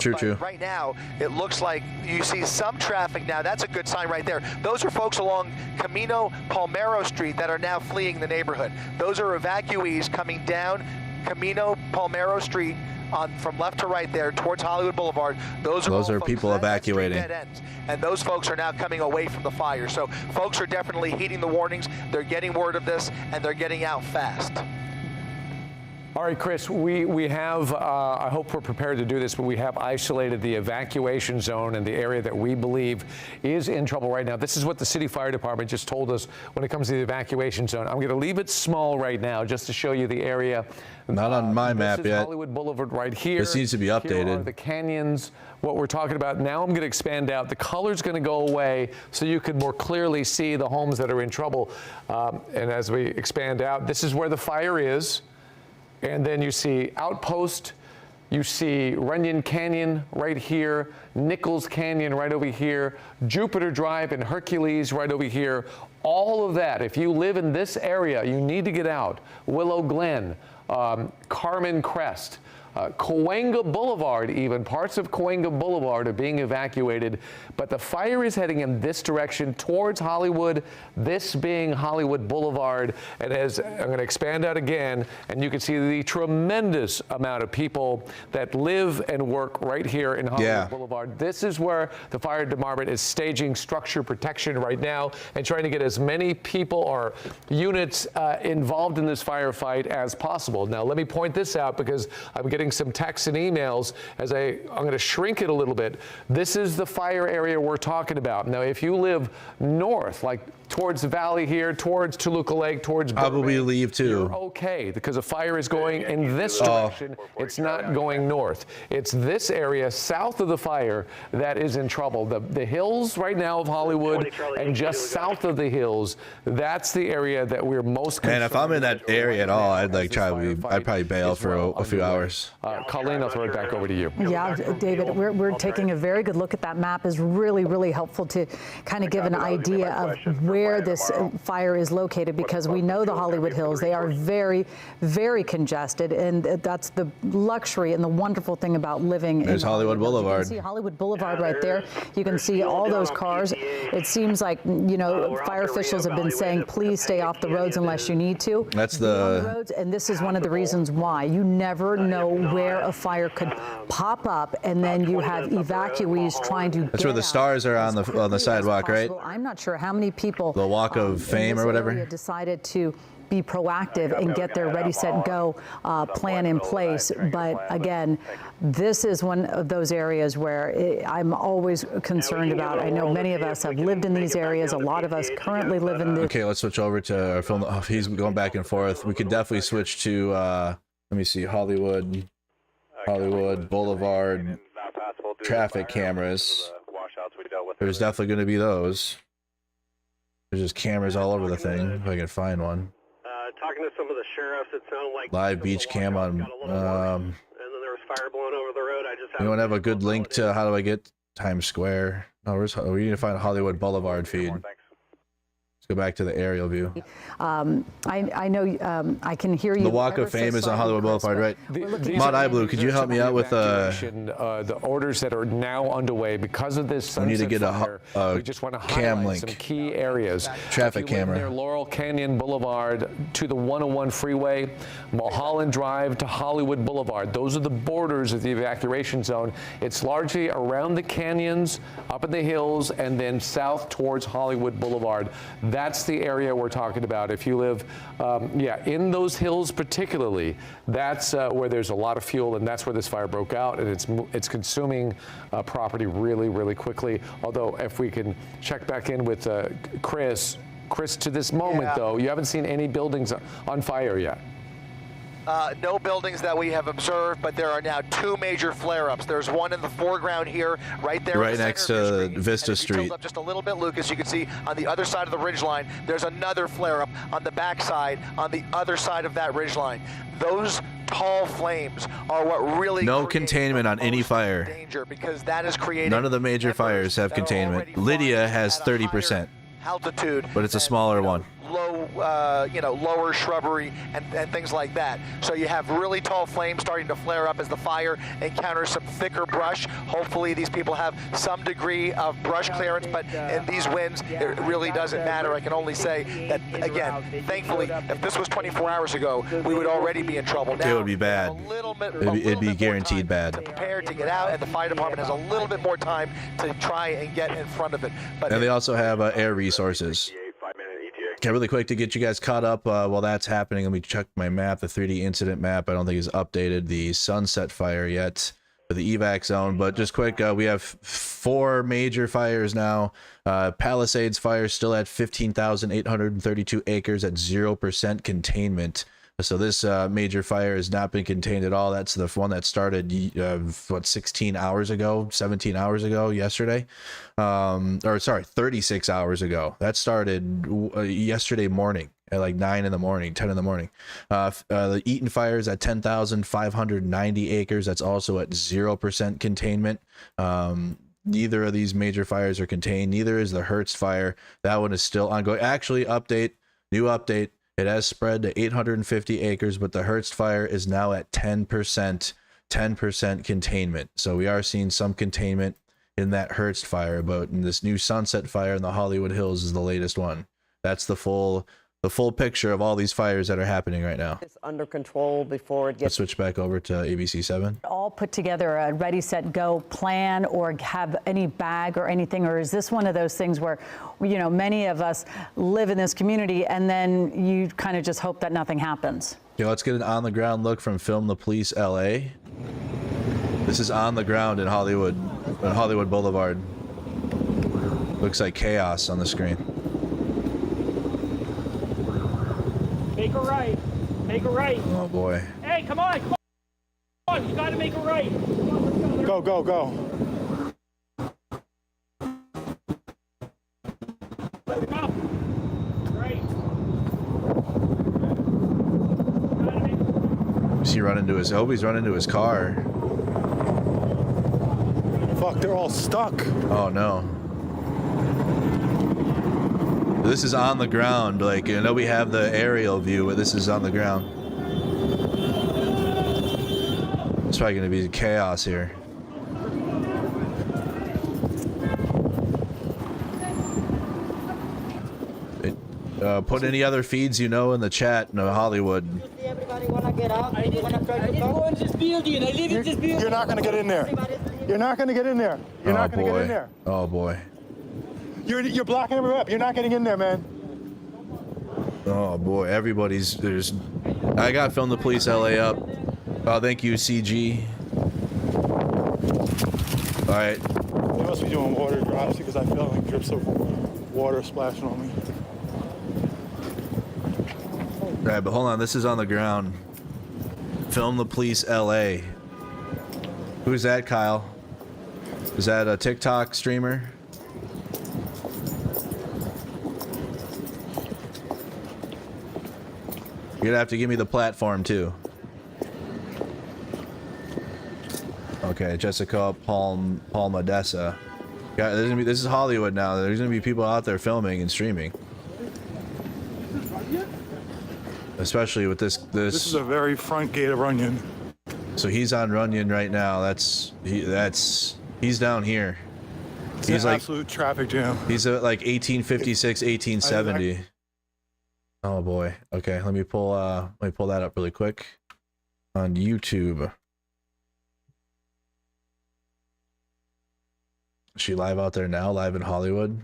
True. Right now, it looks like you see some traffic now. That's a good sign right there. Those are folks along Camino Palmero Street that are now fleeing the neighborhood. Those are evacuees coming down Camino Palmero Street from left to right there towards Hollywood Boulevard. Those are people evacuating. And those folks are now coming away from the fire. So folks are definitely heeding the warnings. They're getting word of this, and they're getting out fast. All right, Chris, we have, I hope we're prepared to do this, but we have isolated the evacuation zone and the area that we believe is in trouble right now. This is what the city fire department just told us when it comes to the evacuation zone. I'm going to leave it small right now just to show you the area. Not on my map yet. Hollywood Boulevard right here. This needs to be updated. Here are the canyons, what we're talking about. Now I'm going to expand out. The color's going to go away so you can more clearly see the homes that are in trouble. And as we expand out, this is where the fire is. And then you see Outpost, you see Runyon Canyon right here, Nichols Canyon right over here, Jupiter Drive and Hercules right over here. All of that, if you live in this area, you need to get out. Willow Glen, Carmen Crest, Cahuenga Boulevard, even parts of Cahuenga Boulevard are being evacuated, but the fire is heading in this direction towards Hollywood, this being Hollywood Boulevard. And as I'm going to expand out again, and you can see the tremendous amount of people that live and work right here in Hollywood Boulevard. This is where the fire department is staging structure protection right now and trying to get as many people or units involved in this firefight as possible. Now, let me point this out because I'm getting some texts and emails as I'm going to shrink it a little bit. This is the fire area we're talking about. Now, if you live north, like towards the valley here, towards Toluca Lake, towards probably leave too. You're okay, because the fire is going in this direction. It's not going north. It's this area south of the fire that is in trouble. The hills right now of Hollywood and just south of the hills, that's the area that we're most concerned. And if I'm in that area at all, I'd probably bail for a few hours. Colleen, I'll throw it back over to you. Yeah, David, we're taking a very good look at that map. Is really, really helpful to kind of give an idea of where this fire is located, because we know the Hollywood Hills, they are very, very congested, and that's the luxury and the wonderful thing about living in Hollywood Boulevard. You can see Hollywood Boulevard right there. You can see all those cars. It seems like, fire officials have been saying, please stay off the roads unless you need to. That's the roads, and this is one of the reasons why. You never know where a fire could pop up, and then you have evacuees trying to That's where the stars are on the sidewalk, right? I'm not sure how many people the Walk of Fame or whatever decided to be proactive and get their ready, set, go plan in place. But again, this is one of those areas where I'm always concerned about. I know many of us have lived in these areas. A lot of us currently live in this. Okay, let's switch over to our film. Oh, he's going back and forth. We could definitely switch to, let me see, Hollywood Boulevard traffic cameras. There's definitely going to be those. There's just cameras all over the thing, if I can find one. Talking to some of the sheriffs, it sounded like live beach cam on. and then there was fire blowing over the road. I just anyone have a good link to how do I get Times Square? Oh, we need to find a Hollywood Boulevard feed. Go back to the aerial view. I know I can hear you. The Walk of Fame is on Hollywood Boulevard, right? Mod iBlue, could you help me out with the orders that are now underway because of this sunset we need to get fire? We just want to highlight some key areas. Traffic camera. Near Laurel Canyon Boulevard to the 101 freeway, Mulholland Drive to Hollywood Boulevard. Those are the borders of the evacuation zone. It's largely around the canyons, up in the hills, and then south towards Hollywood Boulevard. That's the area we're talking about. If you live, in those hills particularly, that's where there's a lot of fuel, and that's where this fire broke out, and it's consuming property really, really quickly. Although, if we can check back in with Chris, to this moment, though, you haven't seen any buildings on fire yet. No buildings that we have observed, but there are now 2 major flare-ups. There's one in the foreground here, right there, right next to Vista Street. Street. Up just a little bit, Lucas, you can see on the other side of the ridgeline, there's another flare-up on the backside, on the other side of that ridgeline. Those tall flames are what really no containment on any fire. Danger, because that is creating. None of the major fires have containment. Lydia has 30%, altitude, but it's a smaller one. Low, lower shrubbery and things like that. So you have really tall flames starting to flare up as the fire encounters some thicker brush. Hopefully these people have some degree of brush clearance, but in these winds, it really doesn't matter. I can only say that, again, thankfully, if this was 24 hours ago, we would already be in trouble. Now, it would be bad. It'd be guaranteed bad. To prepare to get out, and the fire department has a little bit more time to try and get in front of it. But and they also have air resources. Okay, really quick to get you guys caught up while that's happening. Let me check my map, the 3D incident map. I don't think it's updated the Sunset fire yet for the evac zone, but just quick, we have 4 major fires now. Palisades fire still at 15,832 acres at 0% containment. So this major fire has not been contained at all. That's the one that started, 16 hours ago, 17 hours ago yesterday. Or sorry, 36 hours ago. That started yesterday morning at like 9 in the morning, 10 in the morning. The Eaton fire is at 10,590 acres. That's also at 0% containment. Neither of these major fires are contained. Neither is the Hertz fire. That one is still ongoing. Actually, new update. It has spread to 850 acres, but the Hertz fire is now at 10% containment. So we are seeing some containment in that Hertz fire, but in this new Sunset fire in the Hollywood Hills is the latest one. That's the full picture of all these fires that are happening right now. It's under control before it gets. Let's switch back over to ABC7. All put together a ready, set, go plan, or have any bag or anything, or is this one of those things where, many of us live in this community and then you kind of just hope that nothing happens? Yeah, let's get an on-the-ground look from Film the Police LA. This is on the ground in Hollywood Boulevard. Looks like chaos on the screen. Make a right. Make a right. Oh boy. Hey, come on. You gotta make a right. Go, go, go. Right. Is he running into his? I hope he's running into his car. Fuck, they're all stuck. Oh no. This is on the ground. Like, I know we have the aerial view, but this is on the ground. It's probably going to be chaos here. Put any other feeds in the chat. No, Hollywood. Everybody wanna get out? I live in this building. I live in this building. You're not gonna get in there. You're not gonna get in there. You're not gonna get in there. Oh boy. You're blocking everybody up. You're not getting in there, man. Oh boy, I got Film the Police LA up. Oh, thank you, CG. All right. They must be doing water drops because I felt like drips of water splashing on me. All right, but hold on. This is on the ground. Film the Police LA. Who's that, Kyle? Is that a TikTok streamer? You're gonna have to give me the platform too. Okay, Jessica Palmadessa. Yeah, this is Hollywood now. There's gonna be people out there filming and streaming. Especially with this. This is a very front gate of Runyon. So he's on Runyon right now. He's down here. He's like absolute traffic jam. He's at like 1856, 1870. Oh boy. Okay, let me pull that up really quick on YouTube. Is she live out there now? Live in Hollywood?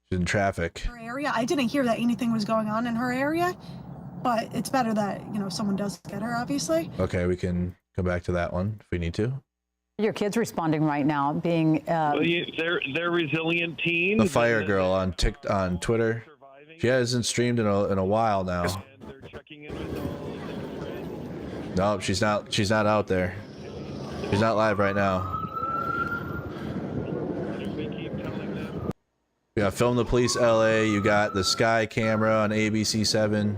She's in traffic. Her area. I didn't hear that anything was going on in her area, but it's better that someone does get her, obviously. Okay, we can come back to that one if we need to. Your kids responding right now, being they're resilient teens. The Fire Girl on Twitter. She hasn't streamed in a while now. And they're checking in with Nope, she's not out there. She's not live right now. You got Film the Police LA, you got the Sky camera on ABC7.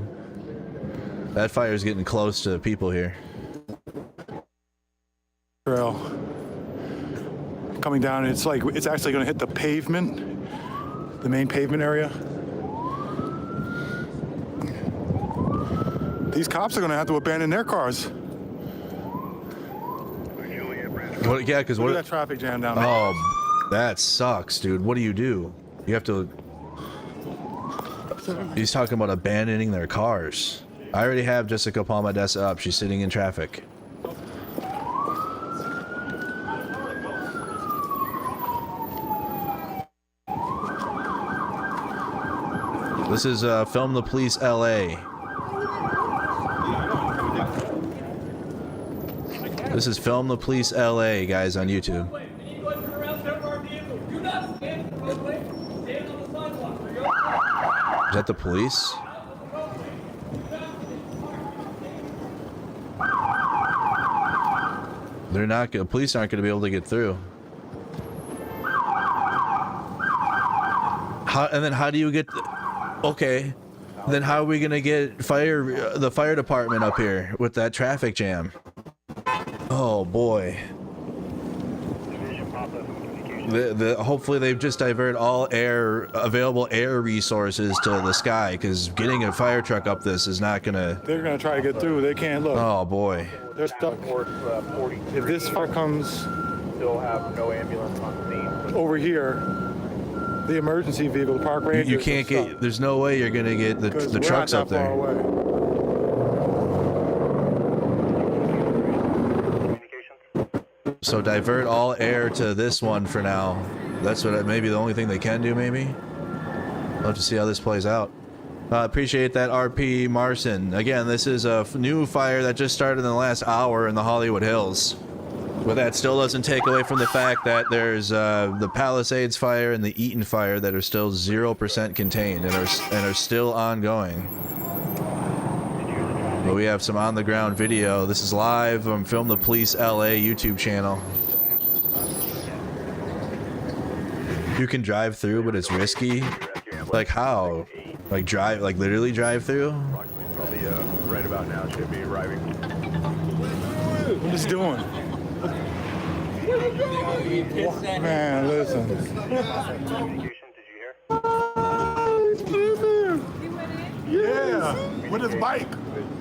That fire's getting close to the people here. Trail coming down, it's like it's actually going to hit the pavement, the main pavement area. These cops are going to have to abandon their cars. What, yeah, because what? Look at that traffic jam down there. Oh, that sucks, dude. What do? You have to. He's talking about abandoning their cars. I already have Jessica Palmadessa up. She's sitting in traffic. This is Film the Police LA. This is Film the Police LA, guys, on YouTube. Is that the police? They're not. The police aren't going to be able to get through. And then how do you get? Okay, then how are we going to get the fire department up here with that traffic jam? Oh boy. Hopefully they've just diverted all available air resources to the sky, because getting a fire truck up this is not gonna. They're gonna try to get through. They can't look. Oh boy. They're stuck. If this fire comes, still have no ambulance on scene. Over here, the emergency vehicle, the park ranger. You can't get. There's no way you're gonna get the trucks up there. So divert all air to this one for now. That's what maybe the only thing they can do. Maybe. We'll have to see how this plays out. Appreciate that, RP Marson. Again, this is a new fire that just started in the last hour in the Hollywood Hills. But that still doesn't take away from the fact that there's the Palisades fire and the Eaton fire that are still 0% contained and are still ongoing. But we have some on-the-ground video. This is live from Film the Police LA YouTube channel. You can drive through, but it's risky. Like how? Like literally drive through? Probably right about now should be arriving. What is doing? Man, listen. Yeah, with his bike.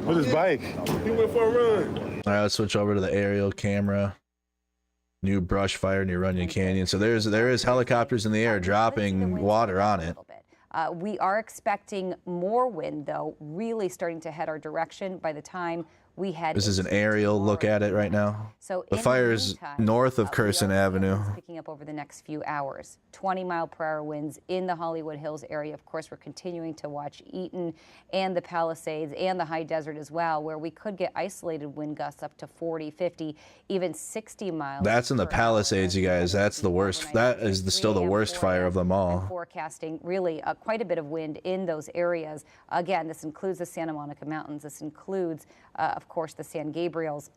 With his bike. He went for a run. All right, let's switch over to the aerial camera. New brush fire near Runyon Canyon. So there is helicopters in the air dropping water on it. We are expecting more wind, though, really starting to head our direction by the time we head. This is an aerial look at it right now. So the fire is north of Curson Avenue. Picking up over the next few hours. 20-mile-per-hour winds in the Hollywood Hills area. Of course, we're continuing to watch Eaton and the Palisades and the high desert as well, where we could get isolated wind gusts up to 40, 50, even 60 miles. That's in the Palisades, you guys. That's the worst. That is still the worst fire of them all. Forecasting really quite a bit of wind in those areas. Again, this includes the Santa Monica Mountains. This includes, of course, the San Gabriels.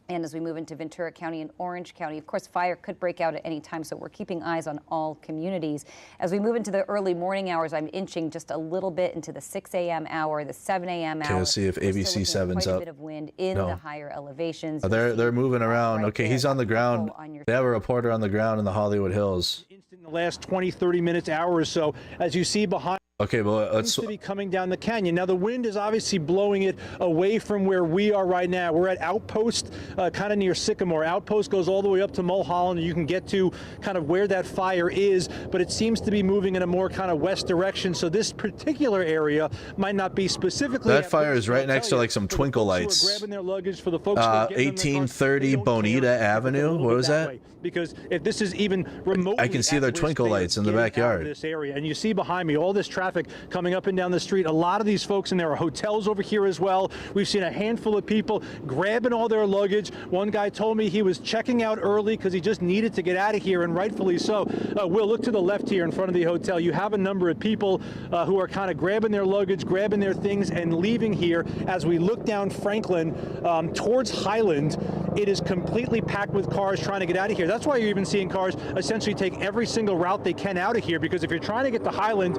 And as we move into Ventura County and Orange County, of course, fire could break out at any time, so we're keeping eyes on all communities. As we move into the early morning hours, I'm inching just a little bit into the 6 a.m. hour, the 7 a.m. hour. Okay, let's see if ABC7's up. Quite a bit of wind in the higher elevations. They're moving around. Okay, he's on the ground. They have a reporter on the ground in the Hollywood Hills. In the last 20, 30 minutes, hour or so, as you see behind. Okay, well, let's. Seems to be coming down the canyon. Now, the wind is obviously blowing it away from where we are right now. We're at Outpost, kind of near Sycamore. Outpost goes all the way up to Mulholland, and you can get to kind of where that fire is, but it seems to be moving in a more kind of west direction, so this particular area might not be specifically. That fire is right next to like some twinkle lights. Grabbing their luggage for the folks 1830 Bonita Avenue. What was that? Because if this is even remotely, I can see their twinkle lights in the backyard. This area, and you see behind me all this traffic traffic coming up and down the street. A lot of these folks, and there are hotels over here as well. We've seen a handful of people grabbing all their luggage. One guy told me he was checking out early because he just needed to get out of here, and rightfully so. We'll look to the left here in front of the hotel. You have a number of people who are kind of grabbing their luggage, grabbing their things, and leaving here. As we look down Franklin towards Highland, it is completely packed with cars trying to get out of here. That's why you're even seeing cars essentially take every single route they can out of here, because if you're trying to get to Highland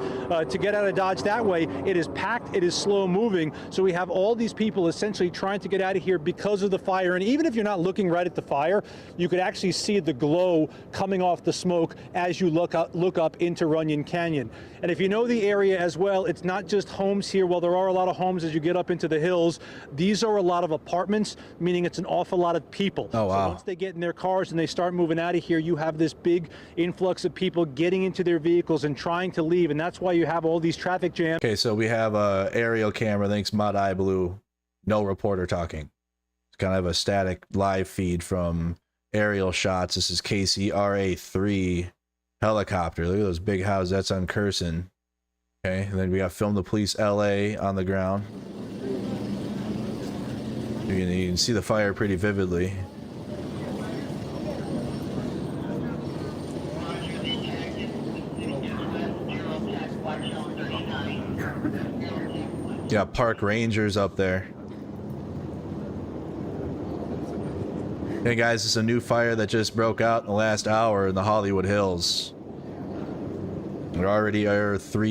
to get out of Dodge that way, it is packed, it is slow moving. So we have all these people essentially trying to get out of here because of the fire. And even if you're not looking right at the fire, you could actually see the glow coming off the smoke as you look up into Runyon Canyon. And if you know the area as well, it's not just homes here. Well, there are a lot of homes as you get up into the hills. These are a lot of apartments, meaning it's an awful lot of people. Oh, wow. So once they get in their cars and they start moving out of here, you have this big influx of people getting into their vehicles and trying to leave. And that's why you have all these traffic jams. Okay, so we have a aerial camera. Thanks, Mod Eye Blue. No reporter talking. It's kind of a static live feed from aerial shots. This is KCRA3 helicopter. Look at those big houses. That's on Curson. Okay, and then we got Film the Police LA on the ground. You can see the fire pretty vividly. You got park rangers up there. Hey guys, this is a new fire that just broke out in the last hour in the Hollywood Hills. There already are 4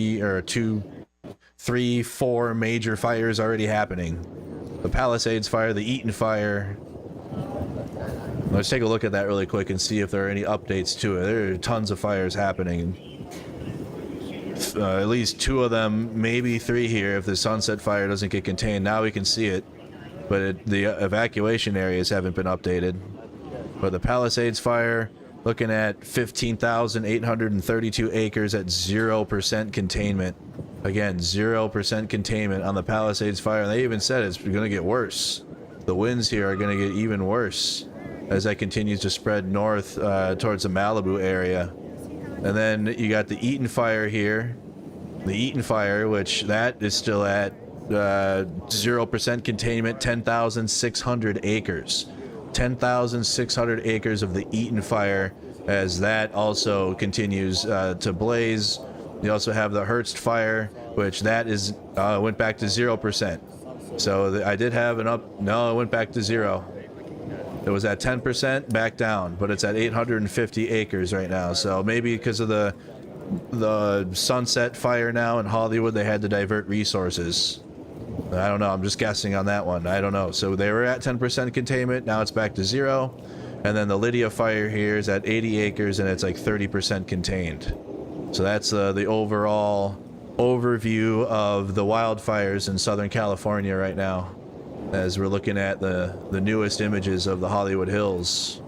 major fires already happening. The Palisades fire, the Eaton fire. Let's take a look at that really quick and see if there are any updates to it. There are tons of fires happening. At least 2 of them, maybe 3 here if the Sunset fire doesn't get contained. Now we can see it, but the evacuation areas haven't been updated. But the Palisades fire, looking at 15,832 acres at 0% containment. Again, 0% containment on the Palisades fire. And they even said it's going to get worse. The winds here are going to get even worse as that continues to spread north towards the Malibu area. And then you got the Eaton fire here. The Eaton fire, which that is still at 0% containment, 10,600 acres. 10,600 acres of the Eaton fire as that also continues to blaze. You also have the Hearst fire, which that is went back to 0%. So I did have an up. No, it went back to 0. It was at 10%, back down, but it's at 850 acres right now. So maybe because of the Sunset fire now in Hollywood, they had to divert resources. I don't know. I'm just guessing on that one. I don't know. So they were at 10% containment. Now it's back to 0. And then the Lydia fire here is at 80 acres and it's like 30% contained. So that's the overall overview of the wildfires in Southern California right now, as we're looking at the newest images of the Hollywood Hills.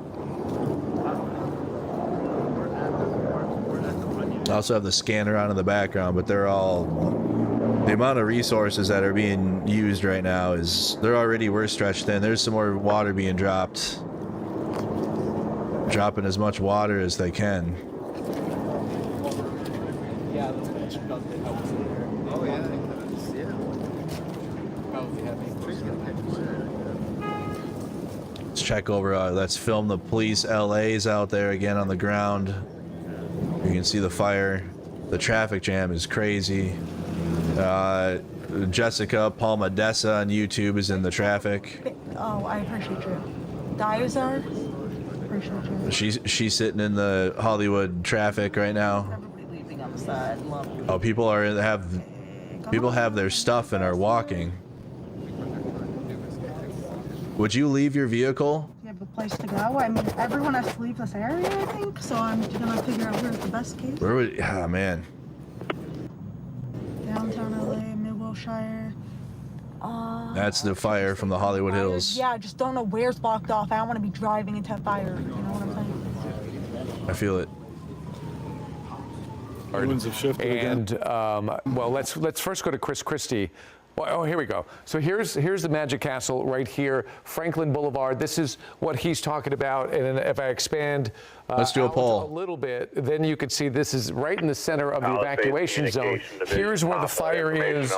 I also have the scanner on in the background, but they're all, the amount of resources that are being used right now is, they're already were stretched thin. There's some more water being dropped. Dropping as much water as they can. Let's check over, let's Film the Police LA's out there again on the ground. You can see the fire. The traffic jam is crazy. Jessica Palmadessa on YouTube is in the traffic. Oh, I appreciate you. Diazar? Appreciate you. She's sitting in the Hollywood traffic right now. Everybody leaving on the side. Love you. Oh, people have their stuff and are walking. Would you leave your vehicle? You have a place to go? I mean, everyone has to leave this area, I think, so I'm gonna figure out where's the best case. Where would? Ah, man. Downtown LA, Mid-Wilshire. That's the fire from the Hollywood Hills. Yeah, I just don't know where's blocked off. I don't want to be driving into a fire. You know what I'm saying? I feel it. Winds have shifted and well, let's first go to Chris Christie Oh, here we go. So here's the Magic Castle right here, Franklin Boulevard. This is what he's talking about. And if I expand let's do a poll a little bit, then you can see this is right in the center of the evacuation zone. Here's where the fire is,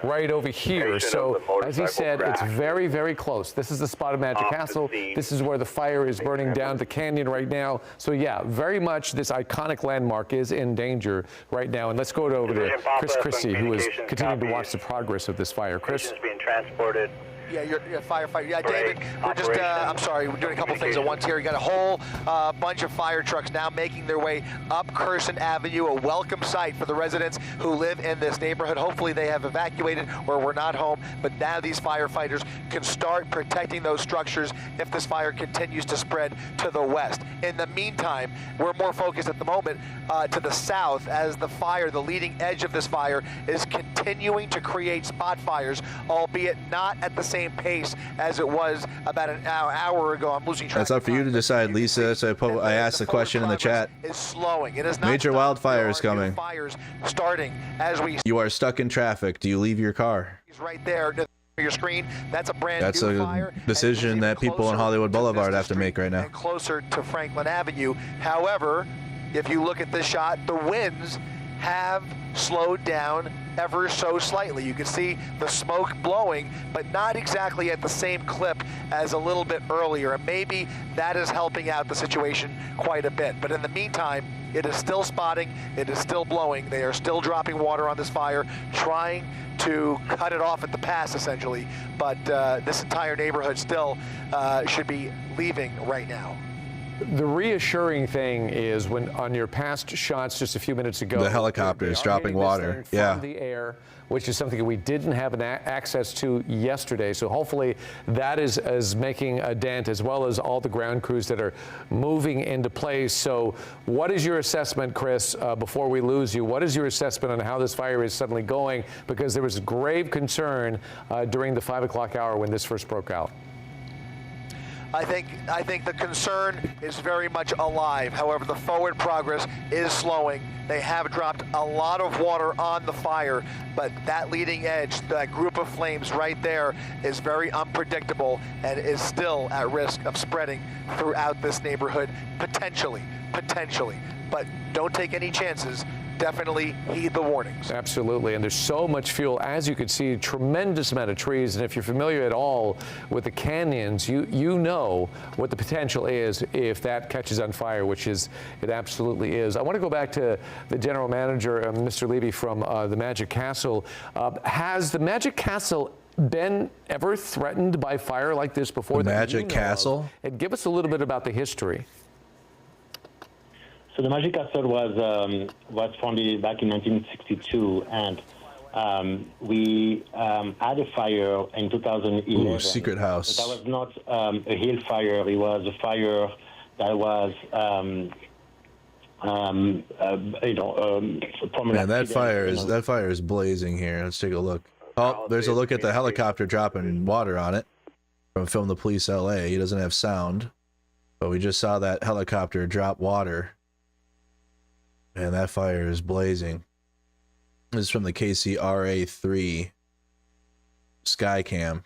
right over here. So as he said, it's very, very close. This is the spot of Magic Castle. This is where the fire is burning down the canyon right now. So yeah, very much this iconic landmark is in danger right now. And let's go over to Chris Christie, who is continuing to watch the progress of this fire. Chris? Being transported. Yeah, you're a firefighter. Yeah, David, we're just, I'm sorry, we're doing a couple things at once here. You got a whole bunch of fire trucks now making their way up Curson Avenue, a welcome sight for the residents who live in this neighborhood. Hopefully they have evacuated or were not home, but now these firefighters can start protecting those structures if this fire continues to spread to the west. In the meantime, we're more focused at the moment to the south as the fire, the leading edge of this fire, is continuing to create spot fires, albeit not at the same pace as it was about an hour ago. I'm losing track. That's up for you to decide, Lisa. So I asked the question in the chat. Is slowing. It is not major wildfires coming. Fires starting as we. You are stuck in traffic. Do you leave your car? He's right there. Your screen. That's a brand That's new a fire, decision that people on Hollywood Boulevard have to make right now. And closer to Franklin Avenue. However, if you look at this shot, the winds have slowed down ever so slightly. You can see the smoke blowing, but not exactly at the same clip as a little bit earlier. And maybe that is helping out the situation quite a bit. But in the meantime, it is still spotting, it is still blowing. They are still dropping water on this fire, trying to cut it off at the pass, essentially. But this entire neighborhood still should be leaving right now. The reassuring thing is when on your past shots just a few minutes ago, the helicopter is dropping water. From the air, which is something that we didn't have access to yesterday. So hopefully that is making a dent, as well as all the ground crews that are moving into place. So what is your assessment, Chris, before we lose you? What is your assessment on how this fire is suddenly going? Because there was grave concern during the 5 o'clock hour when this first broke out. I think the concern is very much alive. However, the forward progress is slowing. They have dropped a lot of water on the fire, but that leading edge, that group of flames right there, is very unpredictable and is still at risk of spreading throughout this neighborhood, potentially. But don't take any chances. Definitely heed the warnings. Absolutely, and there's so much fuel. As you can see, tremendous amount of trees, and if you're familiar at all with the canyons, you know what the potential is if that catches on fire, which is, it absolutely is. I want to go back to the general manager, Mr. Levy from the Magic Castle. Has the Magic Castle been ever threatened by fire like this before? The Magic Castle? And give us a little bit about the history. So the Magic Castle was founded back in 1962, and we had a fire in 2011. Ooh, secret house. But that was not a hill fire. It was a fire that was, from man, that fire is blazing here. Let's take a look. Oh, there's a look at the helicopter dropping water on it from Film the Police LA. He doesn't have sound, but we just saw that helicopter drop water. And that fire is blazing. This is from the KCRA3 Skycam.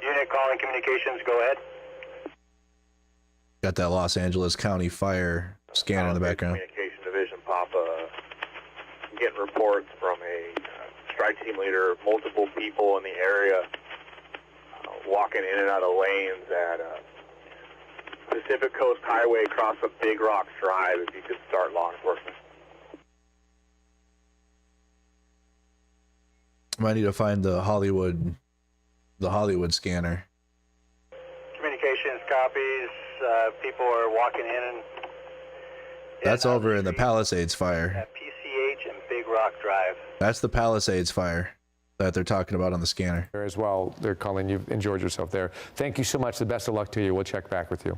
Unit calling communications, go ahead. Got that Los Angeles County Fire scanner in the background. Communication Division, Papa. Getting reports from a strike team leader, multiple people in the area walking in and out of lanes at Pacific Coast Highway across the Big Rocks Drive. If you could start law enforcement. Might need to find the Hollywood scanner. Communications copies. People are walking in and. That's over in the Palisades fire. At PCH and Big Rock Drive. That's the Palisades fire that they're talking about on the scanner. As well, they're calling you. Enjoyed yourself there. Thank you so much. The best of luck to you. We'll check back with you.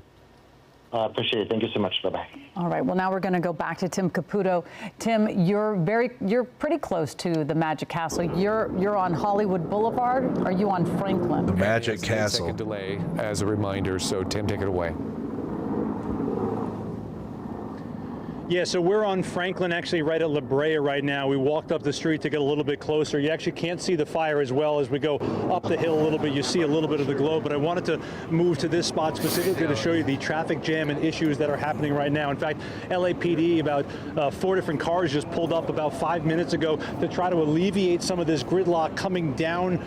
Appreciate it. Thank you so much. Bye-bye. All right. Well, now we're going to go back to Tim Caputo. Tim, you're pretty close to the Magic Castle. You're on Hollywood Boulevard. Are you on Franklin? The Magic Castle. 10-second delay as a reminder. So Tim, take it away. Yeah, so we're on Franklin, actually right at La Brea right now. We walked up the street to get a little bit closer. You actually can't see the fire as well as we go up the hill a little bit. You see a little bit of the glow, but I wanted to move to this spot specifically to show you the traffic jam and issues that are happening right now. In fact, LAPD, about 4 different cars just pulled up about 5 minutes ago to try to alleviate some of this gridlock coming down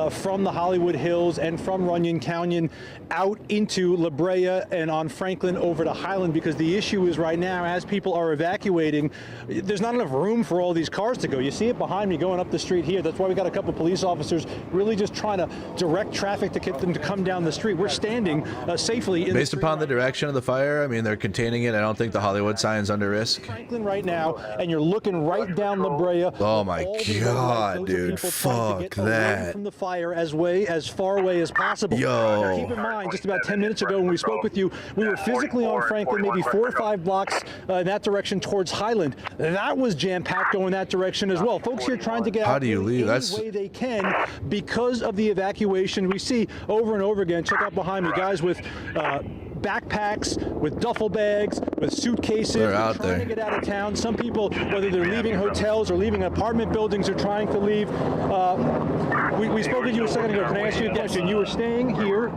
from the Hollywood Hills and from Runyon Canyon out into La Brea and on Franklin over to Highland, because the issue is right now, as people are evacuating, there's not enough room for all these cars to go. You see it behind me going up the street here. That's why we got a couple police officers really just trying to direct traffic to get them to come down the street. We're standing safely in based upon the direction of the fire. I mean, they're containing it. I don't think the Hollywood sign's under risk. Franklin right now, and you're looking right down La Brea. Oh my God, dude! Fuck that! From the fire as far away as possible. Yo. Now, keep in mind, just about 10 minutes ago when we spoke with you, we were physically on Franklin, maybe 4 or 5 blocks in that direction towards Highland. That was jam-packed going that direction as well. Folks here trying to get out any way they can because of the evacuation. We see over and over again. Check out behind me, guys with backpacks, with duffel bags, with suitcases. They're out trying there to get out of town. Some people, whether they're leaving hotels or leaving apartment buildings, are trying to leave. We spoke with you a second ago. Can I ask you a question? You were staying here,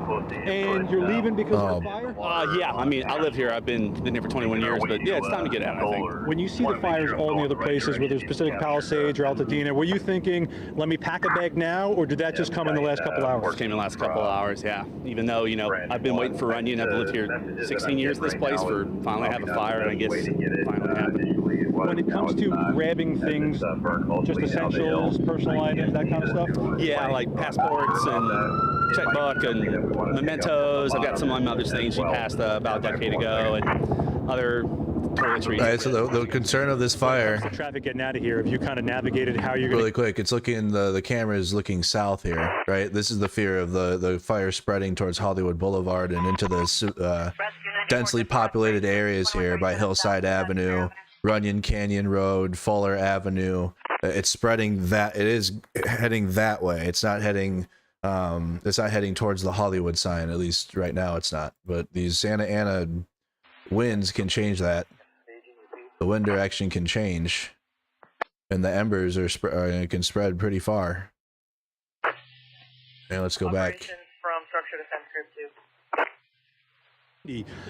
and you're leaving because of the fire? Yeah, I mean, I live here. I've been here for 21 years, but yeah, it's time to get out, I think. When you see the fires all in the other places, whether it's Pacific Palisades or Altadena, were you thinking, let me pack a bag now, or did that just come in the last couple hours? It came in the last couple of hours, yeah. Even though, you know, I've been waiting for Runyon. I've lived here 16 years in this place for finally have a fire, and I guess it finally happened. When it comes to grabbing things, just essentials, personal items, that kind of stuff? Yeah, like passports and checkbook and mementos. I've got some of my mother's things she passed about a decade ago, and other toiletries. All right, so the concern of this fire. The traffic getting out of here. Have you kind of navigated how you're really quick? It's looking, the camera is looking south here, right? This is the fear of the fire spreading towards Hollywood Boulevard and into the densely populated areas here by Hillside Avenue, Runyon Canyon Road, Fuller Avenue. It's spreading that. It is heading that way. It's not heading. It's not heading towards the Hollywood sign. At least right now, it's not. But these Santa Ana winds can change that. The wind direction can change, and the embers can spread pretty far. And let's go back. From Structure Defense Group 2.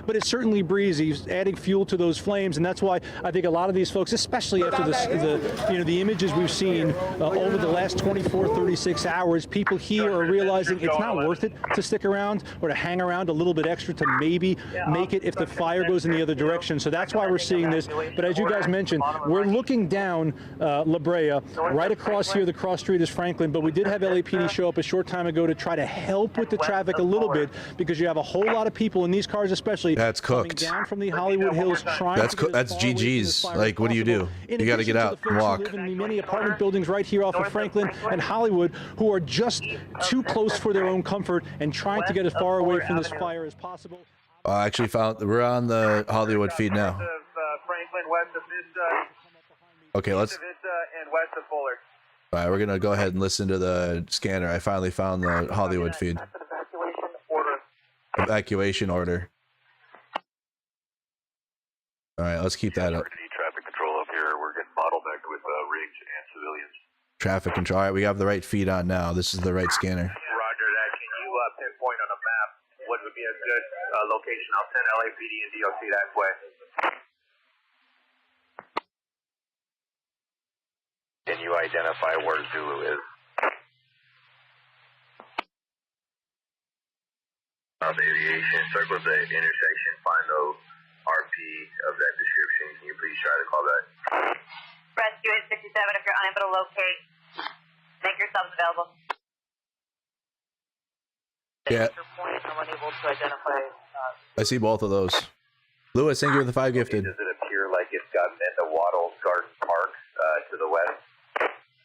But it's certainly breezy, adding fuel to those flames, and that's why I think a lot of these folks, especially after the images we've seen over the last 24, 36 hours, people here are realizing it's not worth it to stick around or to hang around a little bit extra to maybe make it if the fire goes in the other direction. So that's why we're seeing this. But as you guys mentioned, we're looking down La Brea. Right across here, the cross street is Franklin, but we did have LAPD show up a short time ago to try to help with the traffic a little bit, because you have a whole lot of people in these cars, especially that's cooked down from the Hollywood Hills, trying that's GG's. Like, what do? You got to get out and walk. Live in the many apartment buildings right here off of Franklin and Hollywood, who are just too close for their own comfort and trying to get as far away from this fire as possible. I actually we're on the Hollywood feed now. Franklin, west of Vista. Okay, let's. Vista and west of Fuller. All right, we're gonna go ahead and listen to the scanner. I finally found the Hollywood feed. Evacuation order. All right, let's keep that up. Traffic control up here. We're getting bottlenecked with rigs and civilians. Traffic control. All right, we have the right feed on now. This is the right scanner. Roger that. Can you pinpoint on a map what would be a good location? I'll send LAPD and DOC that way. Can you identify where Zulu is? Aviation, circle the intersection, find the RP of that description. Can you please try to call that? Rescue 867, if you're unable to locate, make yourselves available. Yeah. I'm unable to identify. I see both of those. Lewis, thank you for the 5 gifted. Does it appear like it's gotten into Waddles Garden Park to the west?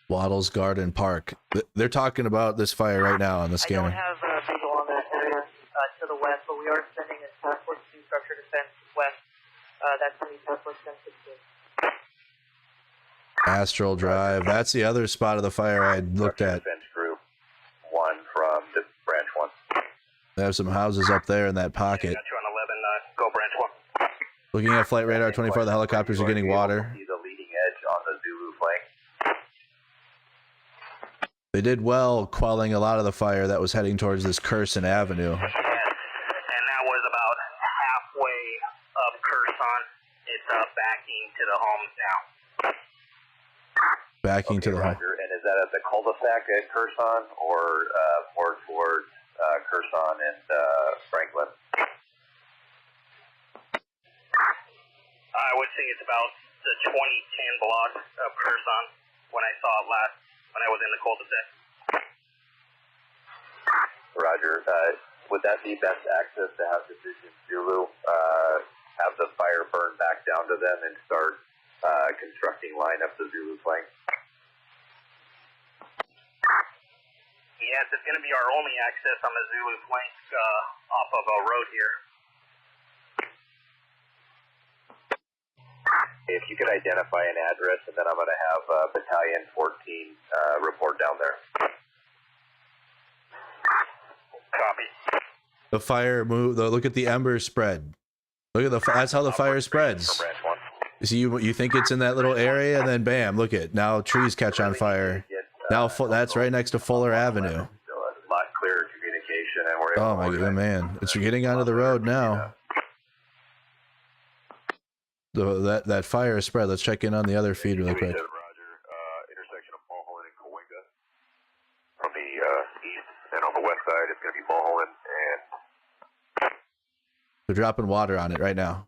Waddles Garden Park. They're talking about this fire right now on the scanner. I don't have a visual on that area to the west, but we are sending a task force to Structure Defense west. That's the task force 1016. Astral Drive. That's the other spot of the fire I looked at. Defense Group 1 from the branch 1. They have some houses up there in that pocket. Got you on 11. Go branch 1. Looking at flight radar 24, the helicopters are getting water. See the leading edge on the Zulu flank. They did well quelling a lot of the fire that was heading towards this Curson Avenue. And that was about halfway up Curson. It's backing to the homes now. Backing to the home. Roger. And is that at the cul-de-sac at Curson or more towards Curson and Franklin? I would say it's about the 2010 block of Curson when I saw it last, when I was in the cul-de-sac. Roger. Would that be best access to have Division Zulu have the fire burn back down to them and start constructing line up the Zulu flank? Yes, it's going to be our only access on the Zulu flank off of a road here. If you could identify an address, and then I'm going to have Battalion 14 report down there. Copy. The fire move. Look at the embers spread. Look at the. That's how the fire spreads. You see, you think it's in that little area, and then bam! Look at now trees catch on fire. Now that's right next to Fuller Avenue. A lot clearer communication, and we're Oh my god, man! It's getting onto the road now. That fire spread. Let's check in on the other feed really quick. Intersection of Mulholland and Cahuenga. From the east and on the west side, it's going to be Mulholland and They're dropping water on it right now.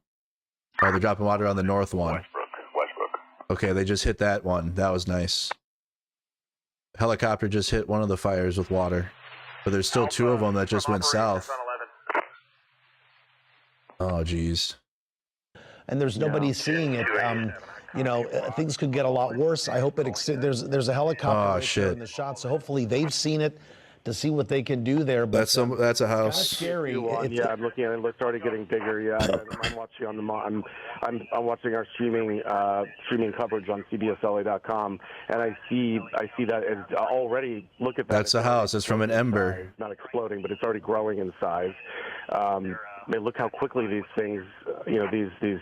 Oh, they're dropping water on the north one. Westbrook. Okay, they just hit that one. That was nice. Helicopter just hit one of the fires with water, but there's still two of them that just went south. Oh, geez. And there's nobody seeing it. You know, things could get a lot worse. I hope it. There's a helicopter right there in the shot, so hopefully they've seen it to see what they can do there. But that's a house. It's scary. Yeah, I'm looking at it. It's already getting bigger. Yeah, I'm watching on the. I'm watching our streaming coverage on CBSLA.com, and I see that it's already. Look at that. That's a house. It's from an ember. It's not exploding, but it's already growing in size. Look how quickly these things, these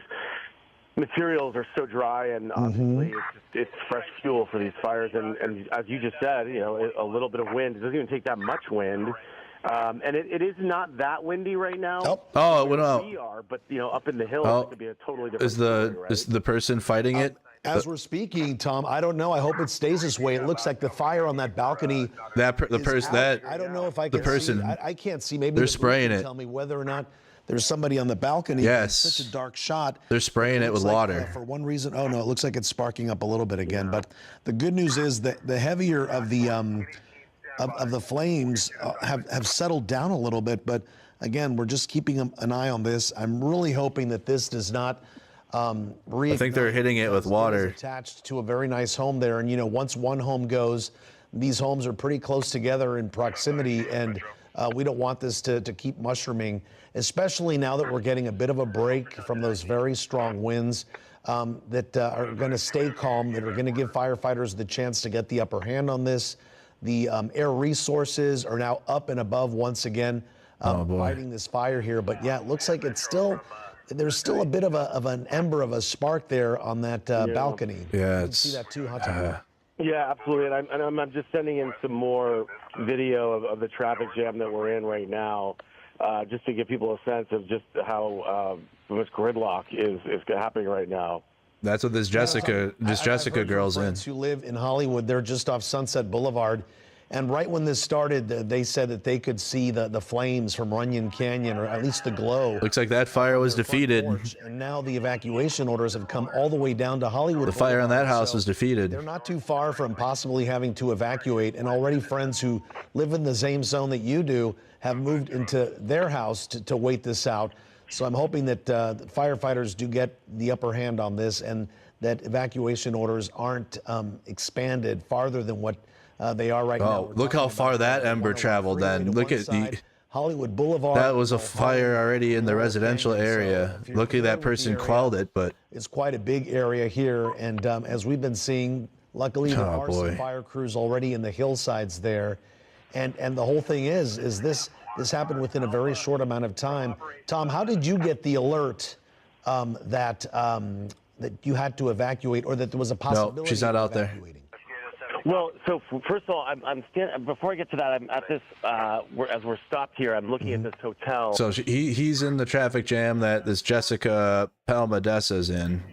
materials are so dry, and obviously it's fresh fuel for these fires. And as you just said, a little bit of wind. It doesn't even take that much wind. And it is not that windy right now. Oh, well, we are, but up in the hills, it could be a totally different. Is the person fighting it? As we're speaking, Tom, I don't know. I hope it stays this way. It looks like the fire on that balcony. The person that I don't know if I can see. I can't see. Maybe they're spraying it. Tell me whether or not there's somebody on the balcony. Yes. It's such a dark shot. They're spraying it with water. For one reason. Oh no, it looks like it's sparking up a little bit again. But the good news is that the heavier of the flames have settled down a little bit. But again, we're just keeping an eye on this. I'm really hoping that this does not. I think they're hitting it with water. Attached to a very nice home there, and once one home goes, these homes are pretty close together in proximity, and we don't want this to keep mushrooming, especially now that we're getting a bit of a break from those very strong winds that are going to stay calm, that are going to give firefighters the chance to get the upper hand on this. The air resources are now up and above once again, fighting this fire here. But yeah, it looks like it's still. There's still a bit of an ember of a spark there on that balcony. Yeah, you can see that too, huh? Yeah, absolutely. And I'm just sending in some more video of the traffic jam that we're in right now, just to give people a sense of just how much gridlock is happening right now. That's what this Jessica girl's in. Who live in Hollywood? They're just off Sunset Boulevard. And right when this started, they said that they could see the flames from Runyon Canyon, or at least the glow. Looks like that fire was defeated. And now the evacuation orders have come all the way down to Hollywood. The fire on that house was defeated. They're not too far from possibly having to evacuate. And already friends who live in the same zone that you do have moved into their house to wait this out. So I'm hoping that firefighters do get the upper hand on this, and that evacuation orders aren't expanded farther than what they are right now. Look how far that ember traveled then. Look at Hollywood Boulevard. That was a fire already in the residential area. Luckily that person quelled it, but it's quite a big area here. And as we've been seeing, luckily there are some fire crews already in the hillsides there. And the whole thing is this happened within a very short amount of time. Tom, how did you get the alert that you had to evacuate, or that there was a possibility? No, she's not out there. Well, so first of all, before I get to that, I'm at this, as we're stopped here, I'm looking at this hotel. So he's in the traffic jam that this Jessica Palmadessa's in.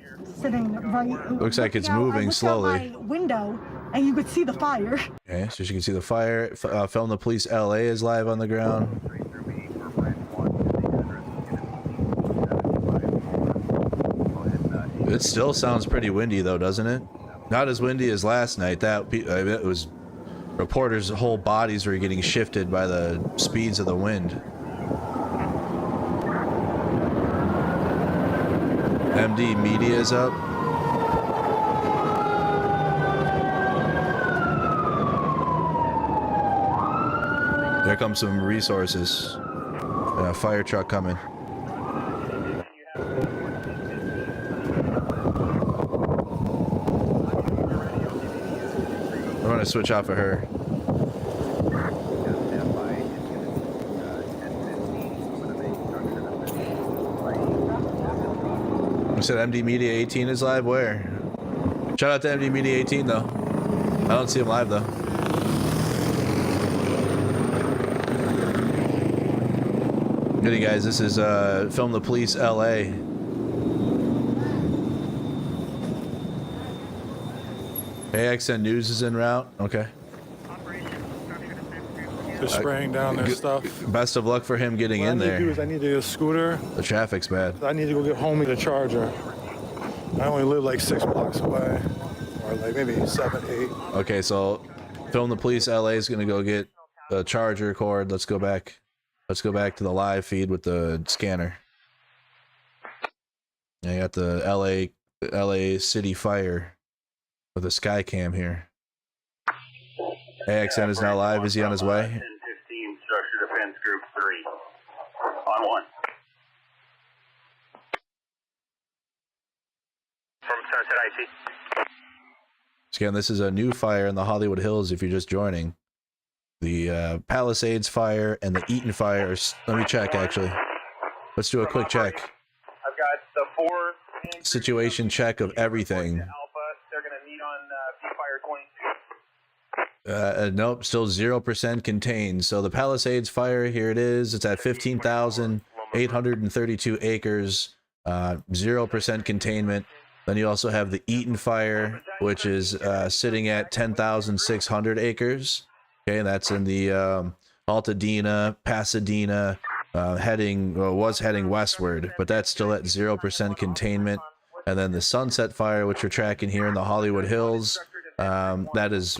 Sitting right. Looks like it's I moving looked slowly. Out my window, and you could see the fire. Okay, so you can see the fire. Film the Police LA is live on the ground. It still sounds pretty windy though, doesn't it? Not as windy as last night. It was reporters' whole bodies were getting shifted by the speeds of the wind. MD Media is up. There comes some resources. A fire truck coming. I'm gonna switch off of her. You said MD Media 18 is live? Where? Shout out to MD Media 18 though. I don't see him live though. Good guys, this is Film the Police LA. AXN News is en route. Okay. They're spraying down their stuff. Best of luck for him getting in there. What I need to do is I need to get a scooter. The traffic's bad. I need to go get home with a charger. I only live like 6 blocks away, or like maybe 7, 8. Okay, so Film the Police LA is gonna go get a charger cord. Let's go back. Let's go back to the live feed with the scanner. I got the LA City Fire with a sky cam here. AXN is now live. Is he on his way? 10-15 Structure Defense Group 3. On 1. From Sunset IC. Again, this is a new fire in the Hollywood Hills if you're just joining. The Palisades fire and the Eaton fire. Let me check, actually. Let's do a quick check. I've got the 4 Situation check of everything. Alpha. They're going to meet on Fire 22. Nope, still 0% contained. So the Palisades fire, here it is. It's at 15,832 acres, 0% containment. Then you also have the Eaton fire, which is sitting at 10,600 acres. Okay, and that's in the Altadena, Pasadena, was heading westward, but that's still at 0% containment. And then the Sunset fire, which we're tracking here in the Hollywood Hills, that's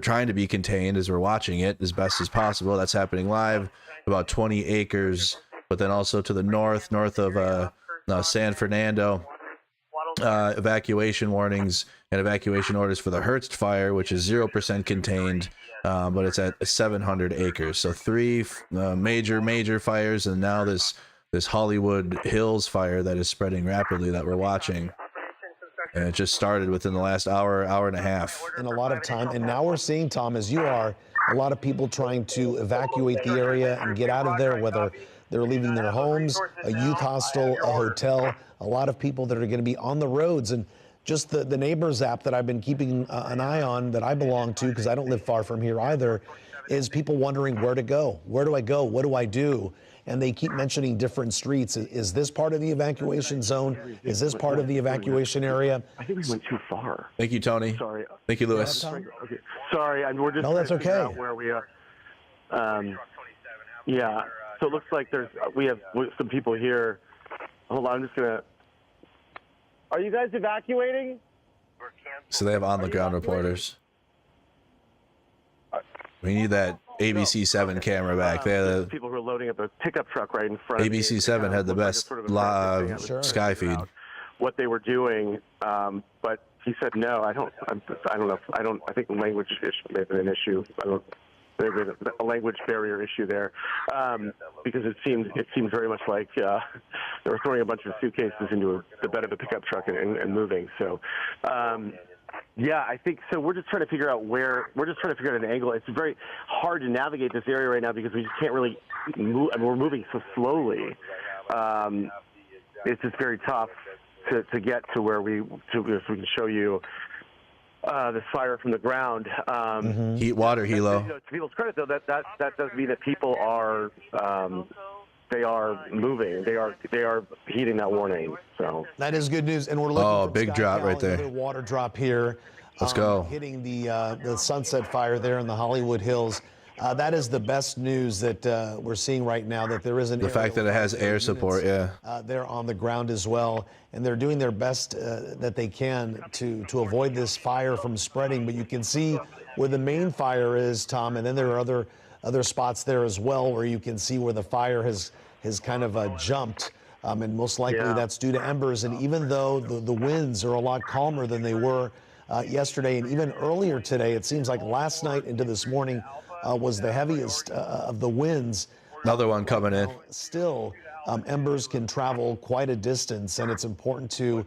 trying to be contained as we're watching it as best as possible. That's happening live, about 20 acres. But then also to the north of San Fernando, evacuation warnings and evacuation orders for the Hearst fire, which is 0% contained, but it's at 700 acres. So 3 major fires, and now this Hollywood Hills fire that is spreading rapidly that we're watching. And it just started within the last hour and a half. And a lot of time. And now we're seeing, Tom, as you are, a lot of people trying to evacuate the area and get out of there, whether they're leaving their homes, a youth hostel, a hotel, a lot of people that are going to be on the roads. And just the Neighbors app that I've been keeping an eye on, that I belong to, because I don't live far from here either, is people wondering where to go. Where do I go? What do I do? And they keep mentioning different streets. Is this part of the evacuation zone? Is this part of the evacuation area? I think we went too far. Thank you, Tony. Sorry. Thank you, Lewis. Okay. Sorry, we're just no, that's trying to figure okay. out where we are. Yeah. So it looks like we have some people here. Hold on, I'm just gonna. Are you guys evacuating? So they have on-the-ground reporters. We need that ABC7 camera back. They had people who are loading up a pickup truck right in front. ABC7 had the best live sky feed. What they were doing, but he said no. I don't know. I think the language may have been an issue. There's a language barrier issue there, because it seems very much like they were throwing a bunch of suitcases into the bed of a pickup truck and moving. So. Yeah, I think so. We're just trying to figure out an angle. It's very hard to navigate this area right now because we just can't really move. I mean, we're moving so slowly. it's just very tough to get to where we can show you this fire from the ground. Heat water helo. To people's credit, though, that does mean that people are they are moving. They are heeding that warning. So that is good news. And we're looking for big drop right there. Another water drop here. Let's go. Hitting the Sunset Fire there in the Hollywood Hills. That is the best news that we're seeing right now, that there is an The fact that it has air support, they're on the ground as well, and they're doing their best that they can to avoid this fire from spreading. But you can see where the main fire is, Tom, and then there are other spots there as well where you can see where the fire has kind of jumped, and most likely that's due to embers. And even though the winds are a lot calmer than they were yesterday and even earlier today, it seems like last night into this morning was the heaviest of the winds. Another one coming in. Still, embers can travel quite a distance, and it's important to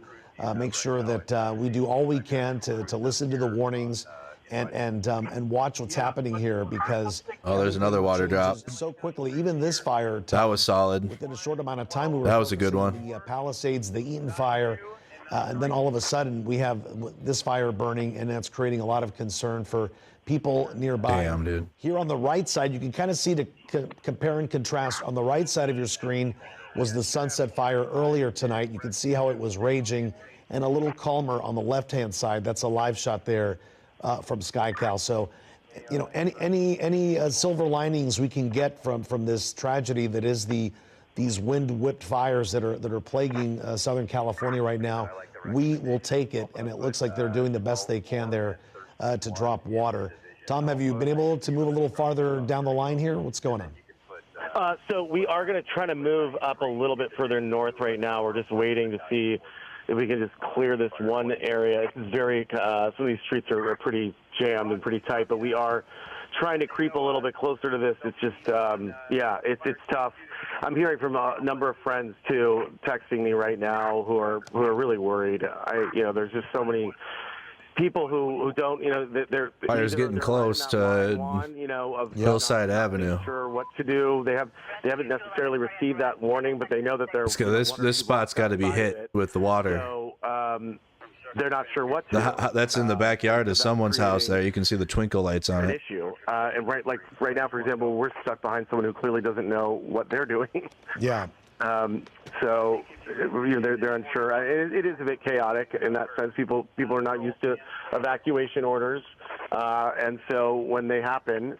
make sure that we do all we can to listen to the warnings and watch what's happening here, because there's another water drop so quickly. Even this fire, that was solid. Within a short amount of time, that was a good one. The Palisades, the Eaton fire. And then all of a sudden we have this fire burning, and that's creating a lot of concern for people nearby. Damn, dude. Here on the right side, you can kind of see to compare and contrast. On the right side of your screen was the Sunset Fire earlier tonight. You can see how it was raging, and a little calmer on the left-hand side. That's a live shot there from SkyCal. So, you know, any silver linings we can get from this tragedy that is these wind-whipped fires that are plaguing Southern California right now, we will take it. And it looks like they're doing the best they can there to drop water. Tom, have you been able to move a little farther down the line here? What's going on? So we are going to try to move up a little bit further north right now. We're just waiting to see if we can just clear this one area. It's very, some of these streets are pretty jammed and pretty tight, but we are trying to creep a little bit closer to this. It's just, it's tough. I'm hearing from a number of friends too, texting me right now who are really worried. There's just so many people who don't, they're fire's getting close to Hillside Avenue. Sure what to do. They haven't necessarily received that warning, but they know that they're this spot's got to be hit with the water. So they're not sure what to do. That's in the backyard of someone's house there. You can see the twinkle lights on it. Issue. And right now, for example, we're stuck behind someone who clearly doesn't know what they're doing. Yeah. So they're unsure. It is a bit chaotic in that sense. People are not used to evacuation orders, and so when they happen,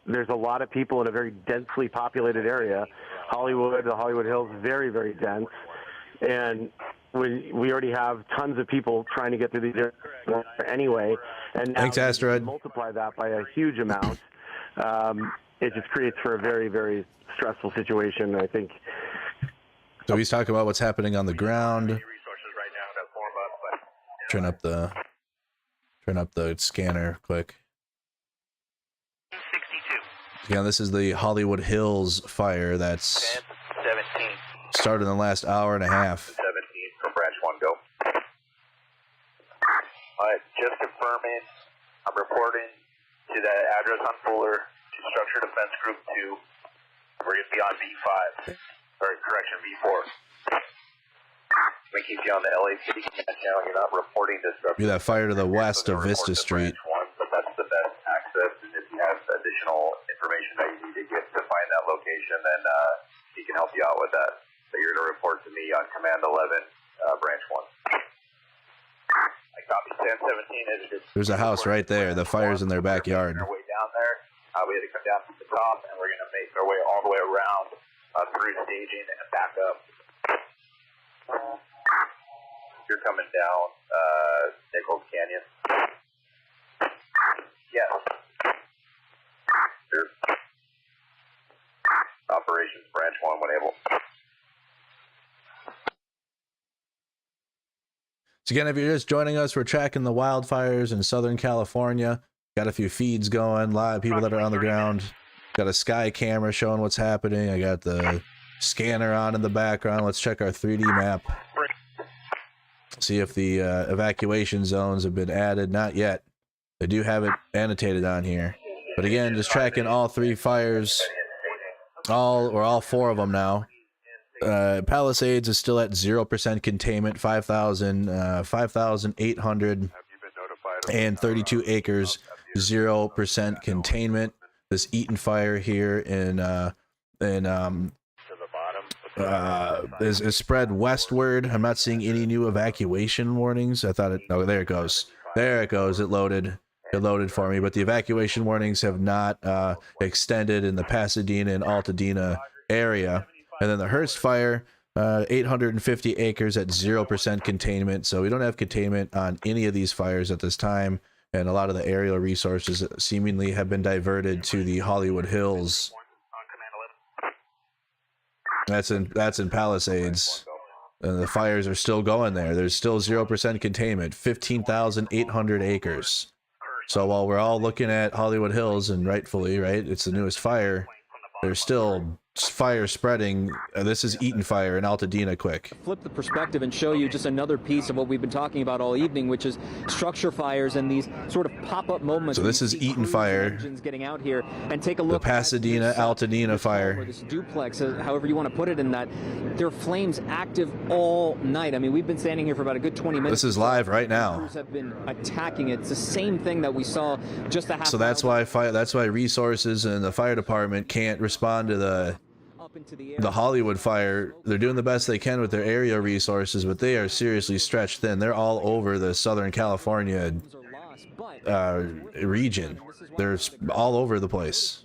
there's a lot of people in a very densely populated area. The Hollywood Hills, very, very dense, and we already have tons of people trying to get through these areas anyway. And now thanks, Asteroid. Multiply that by a huge amount. It just creates for a very, very stressful situation, I think. So he's talking about what's happening on the ground. Turn up the scanner quick. 62. Again, this is the Hollywood Hills fire that's 17. started in the last hour and a half. 17 from branch 1, go. Alright, just confirming, I'm reporting to that address on Fuller to Structure Defense Group 2. We're going to be on V5, or correction, V4. We keep you on the LAPD channel. You're not reporting disruption. Be that fire to the west of Vista Street. But that's the best access, and if you have additional information that you need to get to find that location, then he can help you out with that. So you're going to report to me on Command 11, Branch 1. I copy 1017. There's a house right there. The fire's in their backyard. Our way down there. We had to come down from the top, and we're going to make our way all the way around through staging and back up. You're coming down Nichols Canyon. Yes. Sure. Operations Branch 1 when able. So again, if you're just joining us, we're tracking the wildfires in Southern California. Got a few feeds going, live people that are on the ground. Got a sky camera showing what's happening. I got the scanner on in the background. Let's check our 3D map. See if the evacuation zones have been added. Not yet. They do have it annotated on here. But again, just tracking all three fires. All four of them now. Palisades is still at 0% containment, 5,832 acres, 0% containment. This Eaton fire here is spread westward. I'm not seeing any new evacuation warnings. I thought it. Oh, there it goes. There it goes. It loaded. It loaded for me, but the evacuation warnings have not extended in the Pasadena and Altadena area. And then the Hearst fire, 850 acres at 0% containment. So we don't have containment on any of these fires at this time. And a lot of the aerial resources seemingly have been diverted to the Hollywood Hills. That's in Palisades. The fires are still going there. There's still 0% containment, 15,800 acres. So while we're all looking at Hollywood Hills, and rightfully, right, it's the newest fire, there's still fire spreading. This is Eaton fire in Altadena. Quick. Flip the perspective and show you just another piece of what we've been talking about all evening, which is structure fires and these sort of pop-up moments. So this is Eaton fire. Getting out here and take a look. The Pasadena Altadena fire. This duplex, however you want to put it, in that there are flames active all night. I mean, we've been standing here for about a good 20 minutes. This is live right now. Crews have been attacking it. It's the same thing that we saw just a half. So that's why resources and the fire department can't respond to the Hollywood fire. They're doing the best they can with their area resources, but they are seriously stretched thin. They're all over the Southern California region. They're all over the place.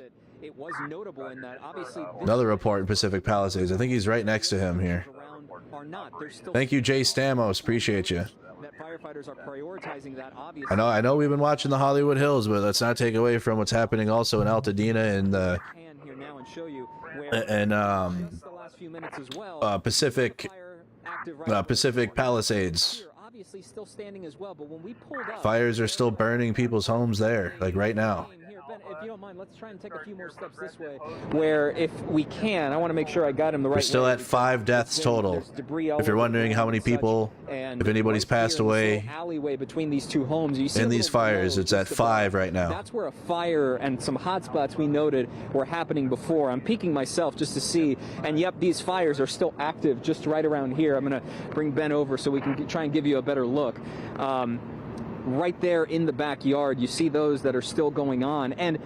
Another report in Pacific Palisades. I think he's right next to him here. Thank you, Jay Stamos. Appreciate you. I know we've been watching the Hollywood Hills, but let's not take away from what's happening also in Altadena and Pacific Palisades. Fires are still burning people's homes there, like right now. If you don't mind, let's try and take a few more steps this way. Where, if we can, I want to make sure I got him the right way. We're still at 5 deaths total. If you're wondering how many people, if anybody's passed away alleyway between these two homes, you see in these fires, it's at 5 right now. That's where a fire and some hot spots we noted were happening before. I'm peeking myself just to see, and yep, these fires are still active just right around here. I'm going to bring Ben over so we can try and give you a better look. Right there in the backyard, you see those that are still going on, and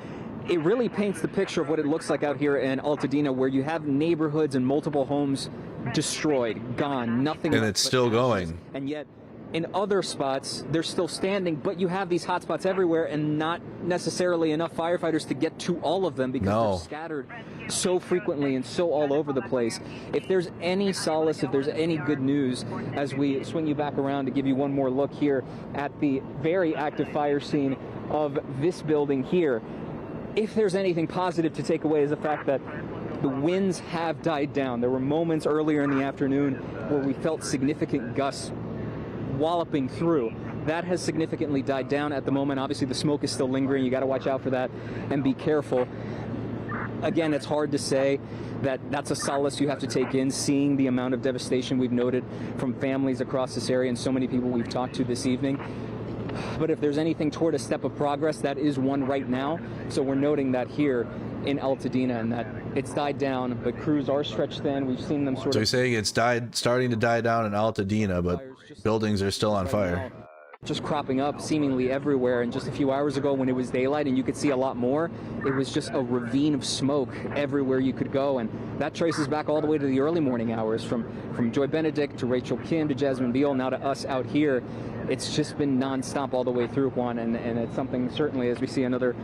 it really paints the picture of what it looks like out here in Altadena, where you have neighborhoods and multiple homes destroyed, gone, nothing. And it's still going. And yet, in other spots, they're still standing, but you have these hot spots everywhere and not necessarily enough firefighters to get to all of them because they're scattered so frequently and so all over the place. If there's any solace, if there's any good news, as we swing you back around to give you one more look here at the very active fire scene of this building here, if there's anything positive to take away is the fact that the winds have died down. There were moments earlier in the afternoon where we felt significant gusts walloping through. That has significantly died down at the moment. Obviously, the smoke is still lingering. You got to watch out for that and be careful. Again, it's hard to say that that's a solace you have to take in, seeing the amount of devastation we've noted from families across this area and so many people we've talked to this evening. But if there's anything toward a step of progress, that is one right now. So we're noting that here in Altadena, and that it's died down, but crews are stretched thin. We've seen them sort of... So you're saying it's starting to die down in Altadena, but buildings are still on fire. Just cropping up seemingly everywhere. And just a few hours ago when it was daylight and you could see a lot more, it was just a ravine of smoke everywhere you could go. And that traces back all the way to the early morning hours, from Joy Benedict to Rachel Kim to Jasmine Beal, now to us out here. It's just been nonstop all the way through, Juan, and it's something certainly, as we see another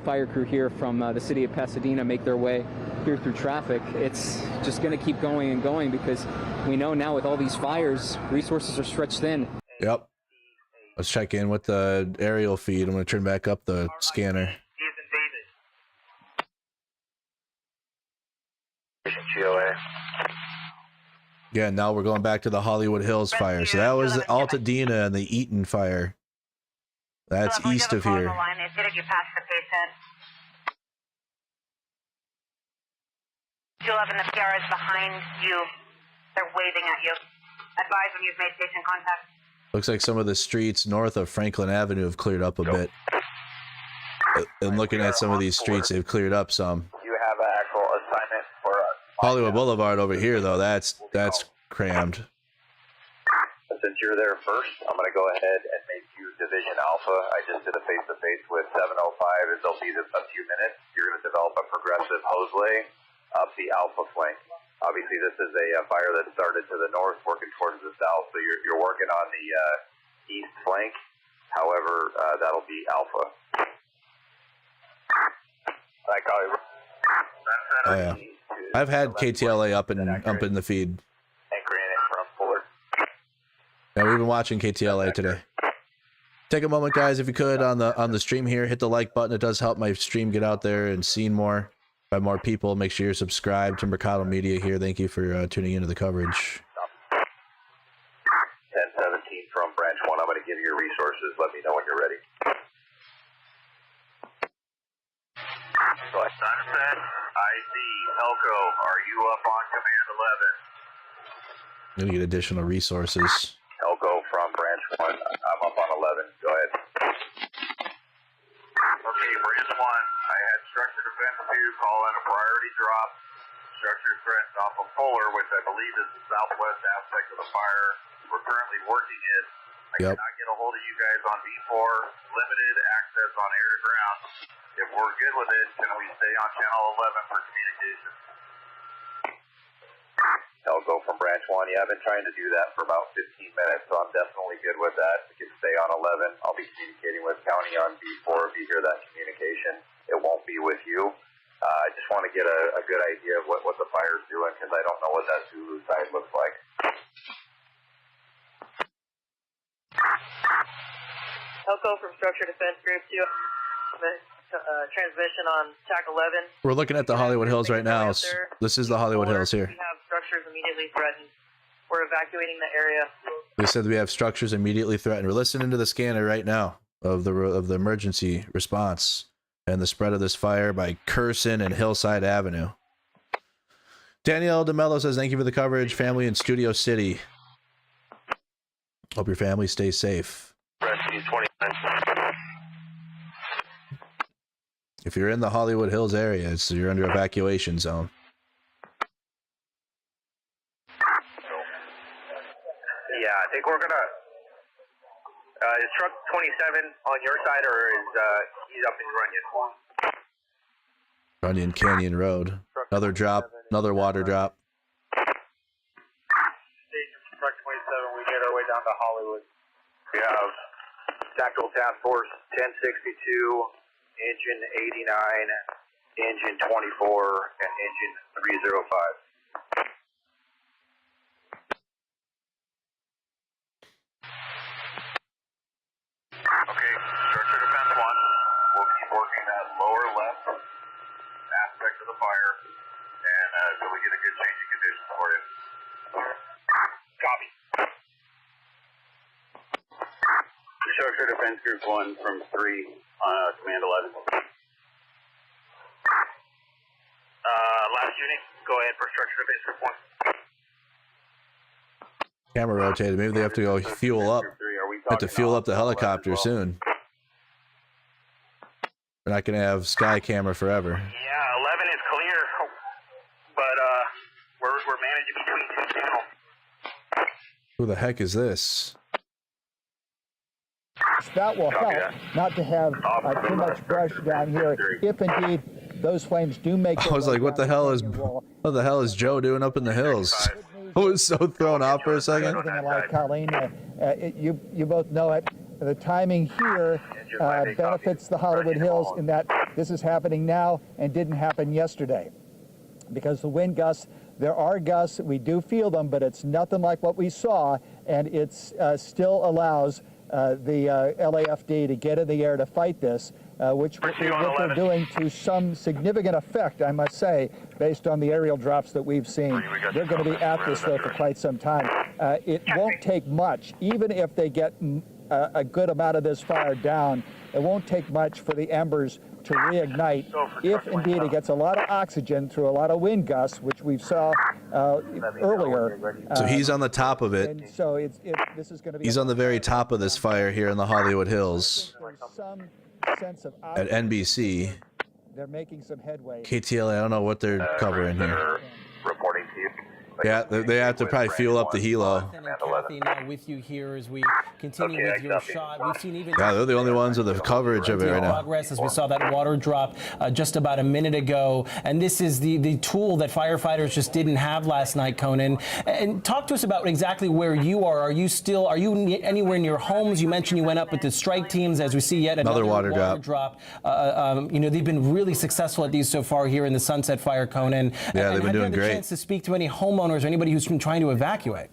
fire crew here from the city of Pasadena make their way here through traffic. It's just going to keep going and going because we know now with all these fires, resources are stretched thin. Yep. Let's check in with the aerial feed. I'm going to turn back up the scanner. Yeah, now we're going back to the Hollywood Hills fire. So that was the Altadena and the Eaton fire. That's east of here. You pass the patient. 211 FDR is behind you. They're waving at you. Advise when you've made patient contact. Looks like some of the streets north of Franklin Avenue have cleared up a bit. And looking at some of these streets, they've cleared up some. You have an actual assignment for Hollywood Boulevard over here, though, that's crammed. Since you're there first, I'm going to go ahead and make you Division Alpha. I just did a face-to-face with 705. It'll be a few minutes. You're going to develop a progressive hose lay up the Alpha flank. Obviously, this is a fire that started to the north, working towards the south, so you're working on the east flank. However, that'll be Alpha. Oh, yeah. I've had KTLA up in the feed. Yeah, we've been watching KTLA today. Take a moment, guys, if you could, on the stream here. Hit the like button. It does help my stream get out there and seen more by more people. Make sure you're subscribed to Mercado Media here. Thank you for tuning into the coverage. 1017 from Branch 1. I'm going to give you your resources. Let me know when you're ready. Sunset, ID, Elko, are you up on Command 11? I'm going to get additional resources. Elko from Branch 1. I'm up on 11. Go ahead. Okay, Branch 1. I had Structure Defense 2 call in a priority drop. Structure threats off of Fuller, which I believe is the southwest aspect of the fire. We're currently working it. I cannot get a hold of you guys on V4. Limited access on air to ground. If we're good with it, can we stay on channel 11 for communication? I'll go from Branch 1. Yeah, I've been trying to do that for about 15 minutes, so I'm definitely good with that. We can stay on 11. I'll be communicating with County on B4 if you hear that communication. It won't be with you. I just want to get a good idea of what the fire's doing, because I don't know what that Zulu side looks like. Elko from Structure Defense Group 2. Transmission on TAC 11. We're looking at the Hollywood Hills right now. This is the Hollywood Hills here. We have structures immediately threatened. We're evacuating the area. They said we have structures immediately threatened. We're listening to the scanner right now of the emergency response and the spread of this fire by Curson and Hillside Avenue. Danielle DeMello says, thank you for the coverage. Family in Studio City. Hope your family stays safe. Rescue 29. If you're in the Hollywood Hills area, you're under evacuation zone. Yeah, I think we're gonna. Is truck 27 on your side, or is he's up in Runyon? Runyon Canyon Road. Another drop. Another water drop. Station truck 27. We made our way down to Hollywood. We have Tactical Task Force 1062. Engine 89, engine 24, and engine 305. Okay, Structure Defense 1. We'll keep working that lower left aspect of the fire, and until we get a good change in conditions for you. Copy. Structure Defense Group 1 from 3 on Command 11. Last unit, go ahead for Structure Defense Group 1. Camera rotated. Maybe they have to go fuel up. Have to fuel up the helicopter soon. We're not going to have sky camera forever. Yeah, 11 is clear, but we're managing between two channels. Who the heck is this? That will help not to have too much brush down here. If indeed those flames do make. I was like, what the hell is Joe doing up in the hills? I was so thrown off for a second. Like Colleen, you both know it. The timing here benefits the Hollywood Hills in that this is happening now and didn't happen yesterday. Because the wind gusts, there are gusts, we do feel them, but it's nothing like what we saw, and it still allows the LAFD to get in the air to fight this, which what they're doing to some significant effect, I must say, based on the aerial drops that we've seen. They're going to be at this, though, for quite some time. It won't take much, even if they get a good amount of this fire down, it won't take much for the embers to reignite if indeed it gets a lot of oxygen through a lot of wind gusts, which we saw earlier. So he's on the top of it. And so this is going to be. He's on the very top of this fire here in the Hollywood Hills. Some sense of at NBC. They're making some headway. KTLA, I don't know what they're covering here. Yeah, they have to probably fuel up the helo. And Kathy, now with you here as we continue with your shot. We've seen even Yeah, they're the only ones with the coverage of it right now. progress as we saw that water drop just about a minute ago. And this is the tool that firefighters just didn't have last night, Conan. And talk to us about exactly where you are. Are you anywhere near homes? You mentioned you went up with the strike teams as we see yet another water drop. You know, they've been really successful at these so far here in the Sunset Fire, Conan. Yeah, they've been doing great. Have you had the chance to speak to any homeowners or anybody who's been trying to evacuate?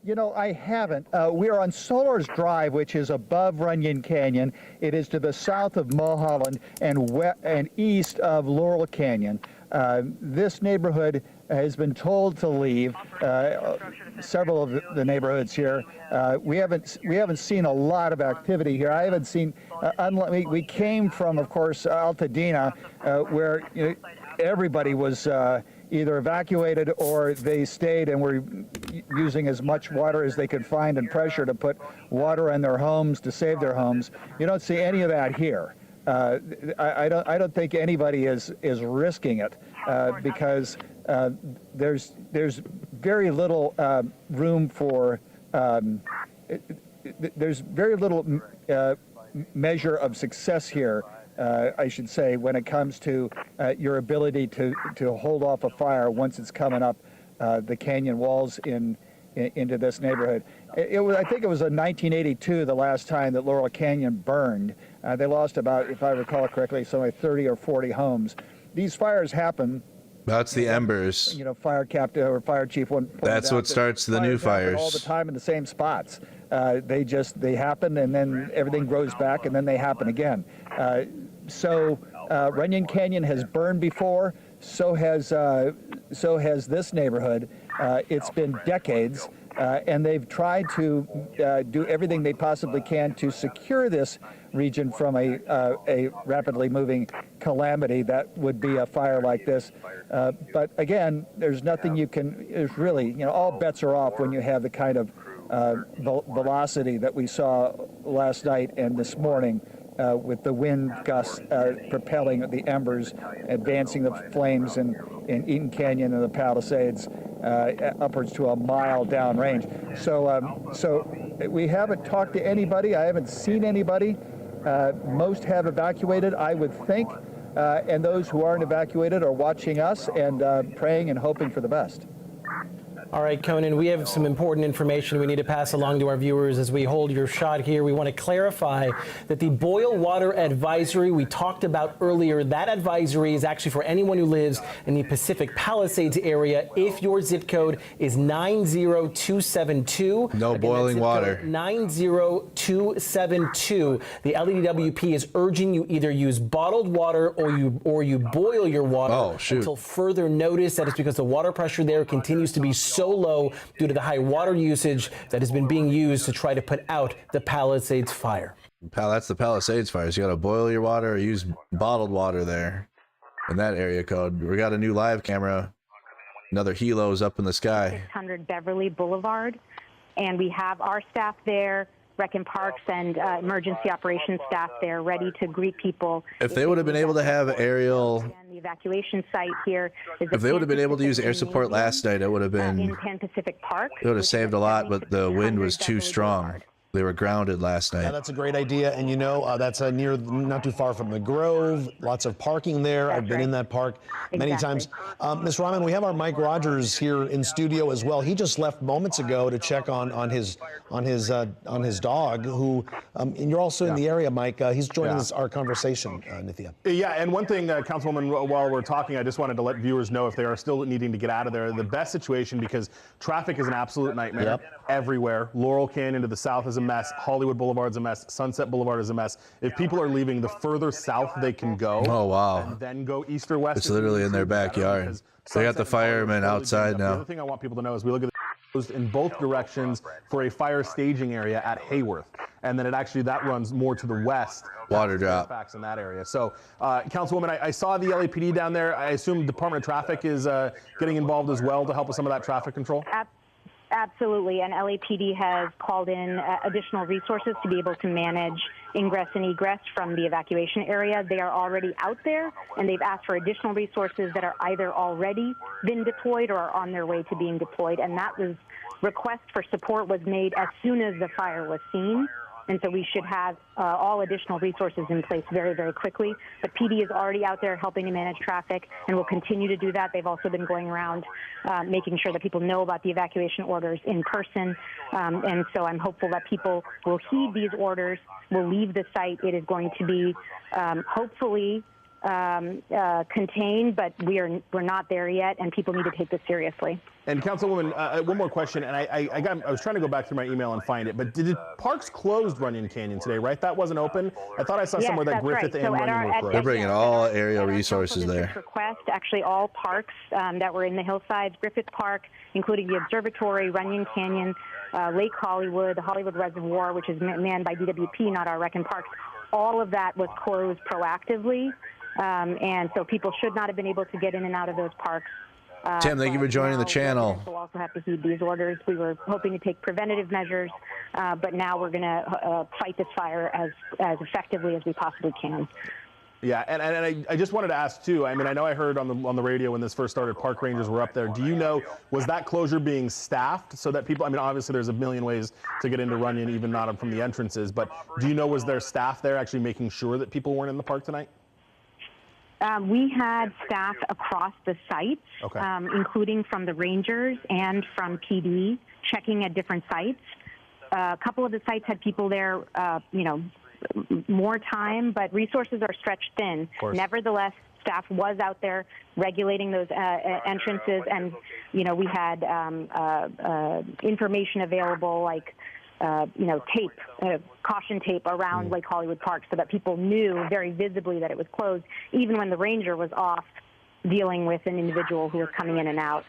You know, I haven't. We are on Solar's Drive, which is above Runyon Canyon. It is to the south of Mulholland and east of Laurel Canyon. This neighborhood has been told to leave. Several of the neighborhoods here. We haven't seen a lot of activity here. I haven't seen. We came from, of course, Altadena, where everybody was either evacuated or they stayed and were using as much water as they could find and pressure to put water in their homes to save their homes. You don't see any of that here. I don't think anybody is risking it because there's very little room for there's very little measure of success here. I should say, when it comes to your ability to hold off a fire once it's coming up the canyon walls into this neighborhood. I think it was in 1982, the last time that Laurel Canyon burned. They lost about, if I recall correctly, something like 30 or 40 homes. These fires happen. That's the embers. You know, fire captain or fire chief. That's what starts the new fires. All the time in the same spots. They happen and then everything grows back and then they happen again. So Runyon Canyon has burned before. So has this neighborhood. It's been decades, and they've tried to do everything they possibly can to secure this region from a rapidly moving calamity that would be a fire like this. But again, there's nothing you can. There's really, all bets are off when you have the kind of velocity that we saw last night and this morning. With the wind gusts propelling the embers, advancing the flames in Eaton Canyon and the Palisades upwards to a mile downrange. So we haven't talked to anybody. I haven't seen anybody. Most have evacuated, I would think, and those who aren't evacuated are watching us and praying and hoping for the best. All right, Conan, we have some important information we need to pass along to our viewers as we hold your shot here. We want to clarify that the boil water advisory we talked about earlier, that advisory is actually for anyone who lives in the Pacific Palisades area. If your zip code is 90272. No boiling water. 90272. The LEDWP is urging you either use bottled water or you boil your water until further notice. That is because the water pressure there continues to be so low due to the high water usage that has been being used to try to put out the Palisades fire. That's the Palisades fires. You got to boil your water or use bottled water there in that area code. We got a new live camera. Another helo's up in the sky. 600 Beverly Boulevard, and we have our staff there, Rec and Parks and emergency operations staff there ready to greet people. If they would have been able to have aerial, the evacuation site here is if they would have been able to use air support last night, it would have been, in Pan Pacific Park. It would have saved a lot, but the wind was too strong. They were grounded last night. Yeah, that's a great idea, and that's not too far from the Grove. Lots of parking there. I've been in that park many times. Ms. Rahman, we have our Mike Rogers here in studio as well. He just left moments ago to check on his dog. Who, and you're also in the area, Mike. He's joining our conversation, Nithya. Yeah, and one thing, Councilwoman, while we're talking, I just wanted to let viewers know if they are still needing to get out of there, the best situation, because traffic is an absolute nightmare everywhere. Laurel Canyon to the south is a mess. Hollywood Boulevard's a mess. Sunset Boulevard is a mess. If people are leaving, the further south they can go. Oh, wow. And then go east or west. It's literally in their backyard. They got the firemen outside now. The other thing I want people to know is we look at in both directions for a fire staging area at Hayworth, and then that runs more to the west. Water drop. Facts in that area. So, Councilwoman, I saw the LAPD down there. I assume Department of Traffic is getting involved as well to help with some of that traffic control. Absolutely, and LAPD has called in additional resources to be able to manage ingress and egress from the evacuation area. They are already out there, and they've asked for additional resources that are either already been deployed or are on their way to being deployed. And that request for support was made as soon as the fire was seen. And so we should have all additional resources in place very, very quickly. But PD is already out there helping to manage traffic and will continue to do that. They've also been going around making sure that people know about the evacuation orders in person. And so I'm hopeful that people will heed these orders, will leave the site. It is going to be hopefully contained, but we're not there yet, and people need to take this seriously. And Councilwoman, one more question, and I was trying to go back through my email and find it, but did parks closed Runyon Canyon today, right? That wasn't open? I thought I saw somewhere that Griffith and Runyon were closed. They're bringing all area resources there. Request, actually all parks that were in the hillsides, Griffith Park, including the Observatory, Runyon Canyon, Lake Hollywood, the Hollywood Reservoir, which is manned by DWP, not our Rec and Parks, all of that was closed proactively. And so people should not have been able to get in and out of those parks. Tim, thank you for joining the channel. We'll also have to heed these orders. We were hoping to take preventative measures, but now we're going to fight this fire as effectively as we possibly can. Yeah, and I just wanted to ask too. I mean, I know I heard on the radio when this first started, park rangers were up there. Do you know, was that closure being staffed so that people? I mean, obviously there's a million ways to get into Runyon, even not from the entrances. But do you know, was there staff there actually making sure that people weren't in the park tonight? We had staff across the sites, okay. Including from the Rangers and from PD, checking at different sites. A couple of the sites had people there, more time, but resources are stretched thin. Nevertheless, staff was out there regulating those entrances, and we had information available like tape, caution tape around Lake Hollywood Park so that people knew very visibly that it was closed, even when the ranger was off dealing with an individual who was coming in and out.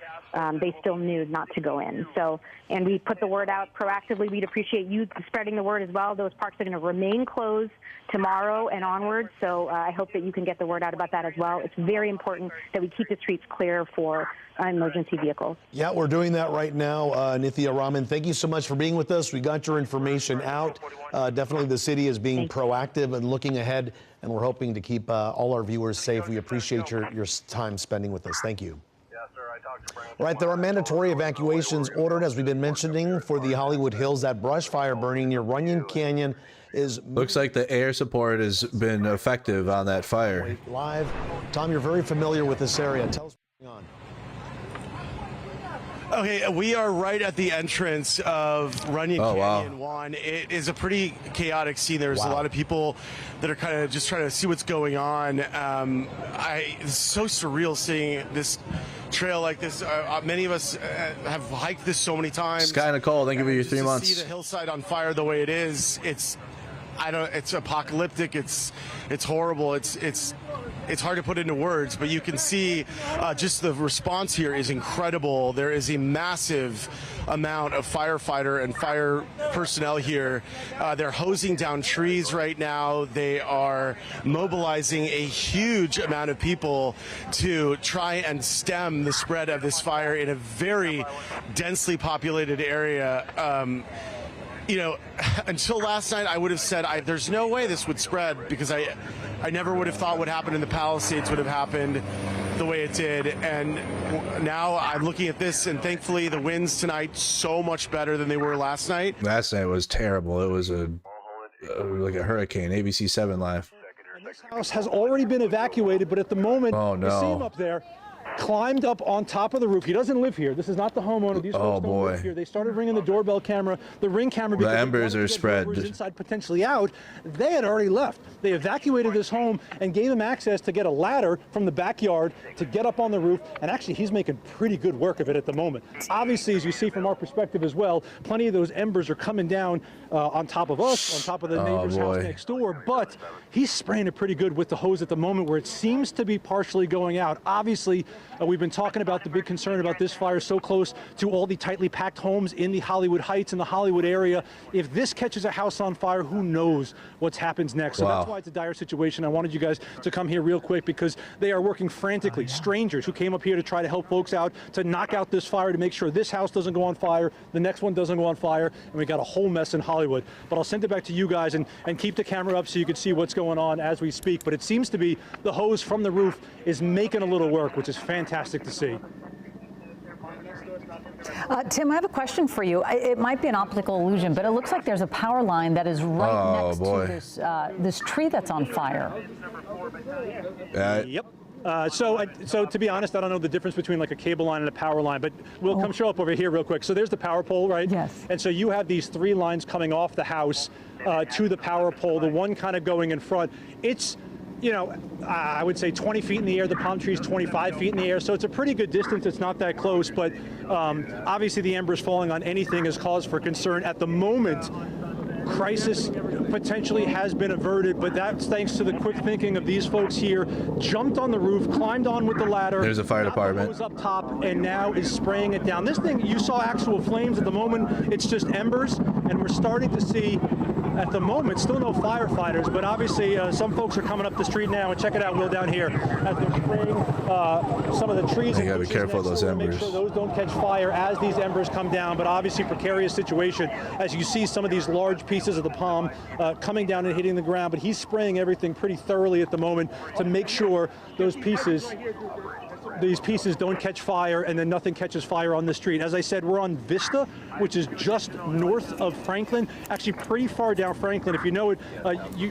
They still knew not to go in. So, and we put the word out proactively. We'd appreciate you spreading the word as well. Those parks are going to remain closed tomorrow and onward. So I hope that you can get the word out about that as well. It's very important that we keep the streets clear for emergency vehicles. Yeah, we're doing that right now. Nithya Raman, thank you so much for being with us. We got your information out. Definitely the city is being proactive and looking ahead, and we're hoping to keep all our viewers safe. We appreciate your time spending with us. Thank you. Right, there are mandatory evacuations ordered, as we've been mentioning, for the Hollywood Hills. That brush fire burning near Runyon Canyon is... Looks like the air support has been effective on that fire. Live. Tom, you're very familiar with this area. Tell us what's going on. Okay, we are right at the entrance of Runyon Canyon 1. It is a pretty chaotic scene. There's a lot of people that are kind of just trying to see what's going on. It's so surreal seeing this trail like this. Many of us have hiked this so many times. Sky Nicole, thank you for your 3 months. To see the hillside on fire the way it is, it's apocalyptic. It's horrible. It's hard to put into words, but you can see just the response here is incredible. There is a massive amount of firefighter and fire personnel here. They're hosing down trees right now. They are mobilizing a huge amount of people to try and stem the spread of this fire in a very densely populated area. Until last night, I would have said there's no way this would spread, because I never would have thought what happened in the Palisades would have happened the way it did. And now I'm looking at this, and thankfully the winds tonight so much better than they were last night. Last night was terrible. It was like a hurricane. ABC 7 live. And this house has already been evacuated, but at the moment, you see him up there. Climbed up on top of the roof. He doesn't live here. This is not the homeowner. These folks don't live here. They started ringing the doorbell camera, the ring camera. The embers are spread. Inside, potentially out. They had already left. They evacuated this home and gave him access to get a ladder from the backyard to get up on the roof. And actually, he's making pretty good work of it at the moment. Obviously, as you see from our perspective as well, plenty of those embers are coming down on top of us, on top of the neighbor's house next door. But he's spraying it pretty good with the hose at the moment, where it seems to be partially going out. Obviously, We've been talking about the big concern about this fire so close to all the tightly packed homes in the Hollywood Heights and the Hollywood area. If this catches a house on fire, who knows what happens next? So that's why it's a dire situation. I wanted you guys to come here real quick because they are working frantically. Strangers who came up here to try to help folks out, to knock out this fire, to make sure this house doesn't go on fire, the next one doesn't go on fire, and we got a whole mess in Hollywood. But I'll send it back to you guys and keep the camera up so you can see what's going on as we speak. But it seems to be the hose from the roof is making a little work, which is fantastic to see. Tim, I have a question for you. It might be an optical illusion, but it looks like there's a power line that is right next to this this tree that's on fire. Yep. So to be honest, I don't know the difference between like a cable line and a power line, but we'll come show up over here real quick. So there's the power pole, right? Yes. And so you have these 3 lines coming off the house to the power pole, the one kind of going in front. It's, you know, I would say 20 feet in the air. The palm tree is 25 feet in the air. So it's a pretty good distance. It's not that close, but obviously the embers falling on anything is cause for concern. At the moment, crisis potentially has been averted, but that's thanks to the quick thinking of these folks here. Jumped on the roof, climbed on with the ladder. There's a fire department. Was up top and now is spraying it down. This thing, you saw actual flames. At the moment, it's just embers, and we're starting to see, at the moment, still no firefighters, but obviously some folks are coming up the street now, and check it out, Will, down here, as they're spraying some of the trees. You gotta be careful of those embers. Make sure those don't catch fire as these embers come down, but obviously precarious situation as you see some of these large pieces of the palm coming down and hitting the ground, but he's spraying everything pretty thoroughly at the moment to make sure those pieces, these pieces don't catch fire and then nothing catches fire on the street. As I said, we're on Vista, which is just north of Franklin, actually pretty far down Franklin. If you know it,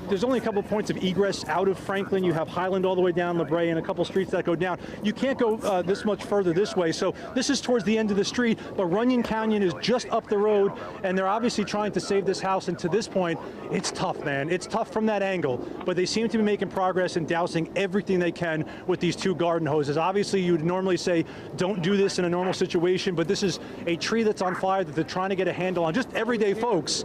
there's only a couple points of egress out of Franklin. You have Highland all the way down La Brea and a couple streets that go down. You can't go this much further this way. So this is towards the end of the street, but Runyon Canyon is just up the road, and they're obviously trying to save this house. And to this point, it's tough, man. It's tough from that angle, but they seem to be making progress in dousing everything they can with these 2 garden hoses. Obviously, you would normally say, don't do this in a normal situation, but this is a tree that's on fire that they're trying to get a handle on. Just everyday folks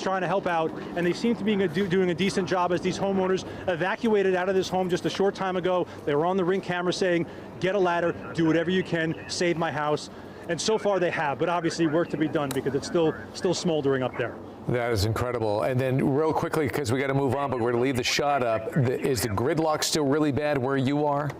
trying to help out, and they seem to be doing a decent job as these homeowners evacuated out of this home just a short time ago. They were on the Ring camera saying, get a ladder, do whatever you can, save my house. And so far they have, but obviously work to be done because it's still smoldering up there. That is incredible. And then real quickly, because we got to move on, but we're going to leave the shot up. Is the gridlock still really bad where you are?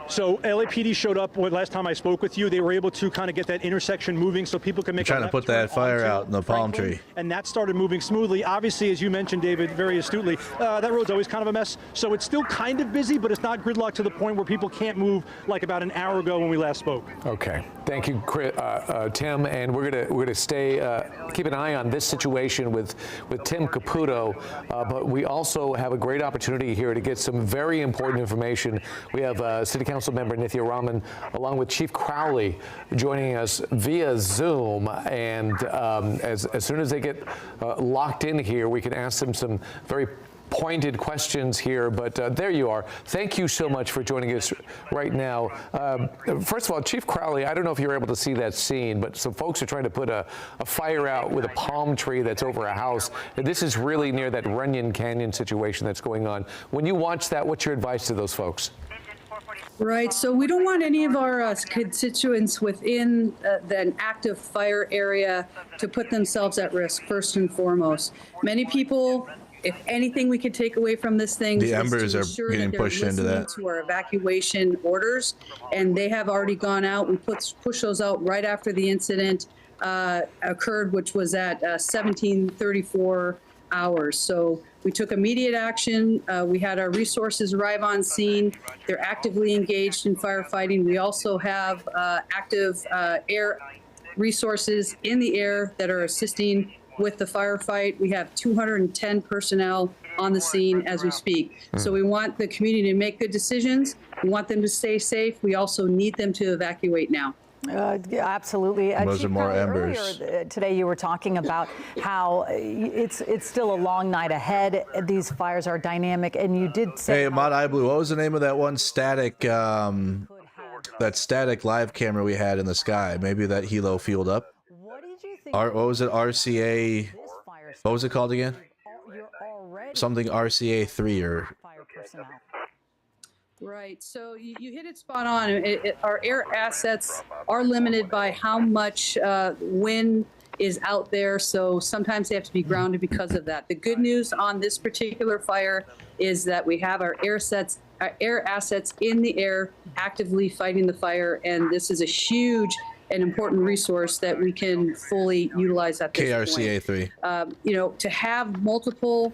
So LAPD showed up last time I spoke with you. They were able to kind of get that intersection moving so people can make trying to put that fire out in the palm tree. And that started moving smoothly. Obviously, as you mentioned, David, very astutely, that road's always kind of a mess. So it's still kind of busy, but it's not gridlocked to the point where people can't move like about an hour ago when we last spoke. Okay. Thank you, Tim. And we're gonna stay keep an eye on this situation with Tim Caputo. But we also have a great opportunity here to get some very important information. We have City Council member Nithya Raman, along with Chief Crowley, joining us via Zoom. And as soon as they get locked in here, we can ask them some very pointed questions here, but there you are. Thank you so much for joining us right now. First of all, Chief Crowley, I don't know if you're able to see that scene, but some folks are trying to put a fire out with a palm tree that's over a house. And this is really near that Runyon Canyon situation that's going on. When you watch that, what's your advice to those folks? Right. So we don't want any of our constituents within an active fire area to put themselves at risk, first and foremost. Many people, if anything we could take away from this thing, the embers are getting pushed into that. To our evacuation orders, and they have already gone out. We pushed those out right after the incident occurred, which was at 17:34 hours. So we took immediate action. We had our resources arrive on scene. They're actively engaged in firefighting. We also have active air resources in the air that are assisting with the firefight. We have 210 personnel on the scene as we speak. So we want the community to make good decisions. We want them to stay safe. We also need them to evacuate now. Absolutely. Those are more embers. Earlier today, you were talking about how it's still a long night ahead. These fires are dynamic, and you did say. Hey, Mod Eye Blue, what was the name of that one static, that static live camera we had in the sky? Maybe that helo fueled up. What did you think? What was it? RCA. What was it called again? Something RCA 3 or. Right. So you hit it spot on. Our air assets are limited by how much wind is out there. So sometimes they have to be grounded because of that. The good news on this particular fire is that we have our air assets in the air actively fighting the fire. And this is a huge and important resource that we can fully utilize at this KRCA point. 3. You know, to have multiple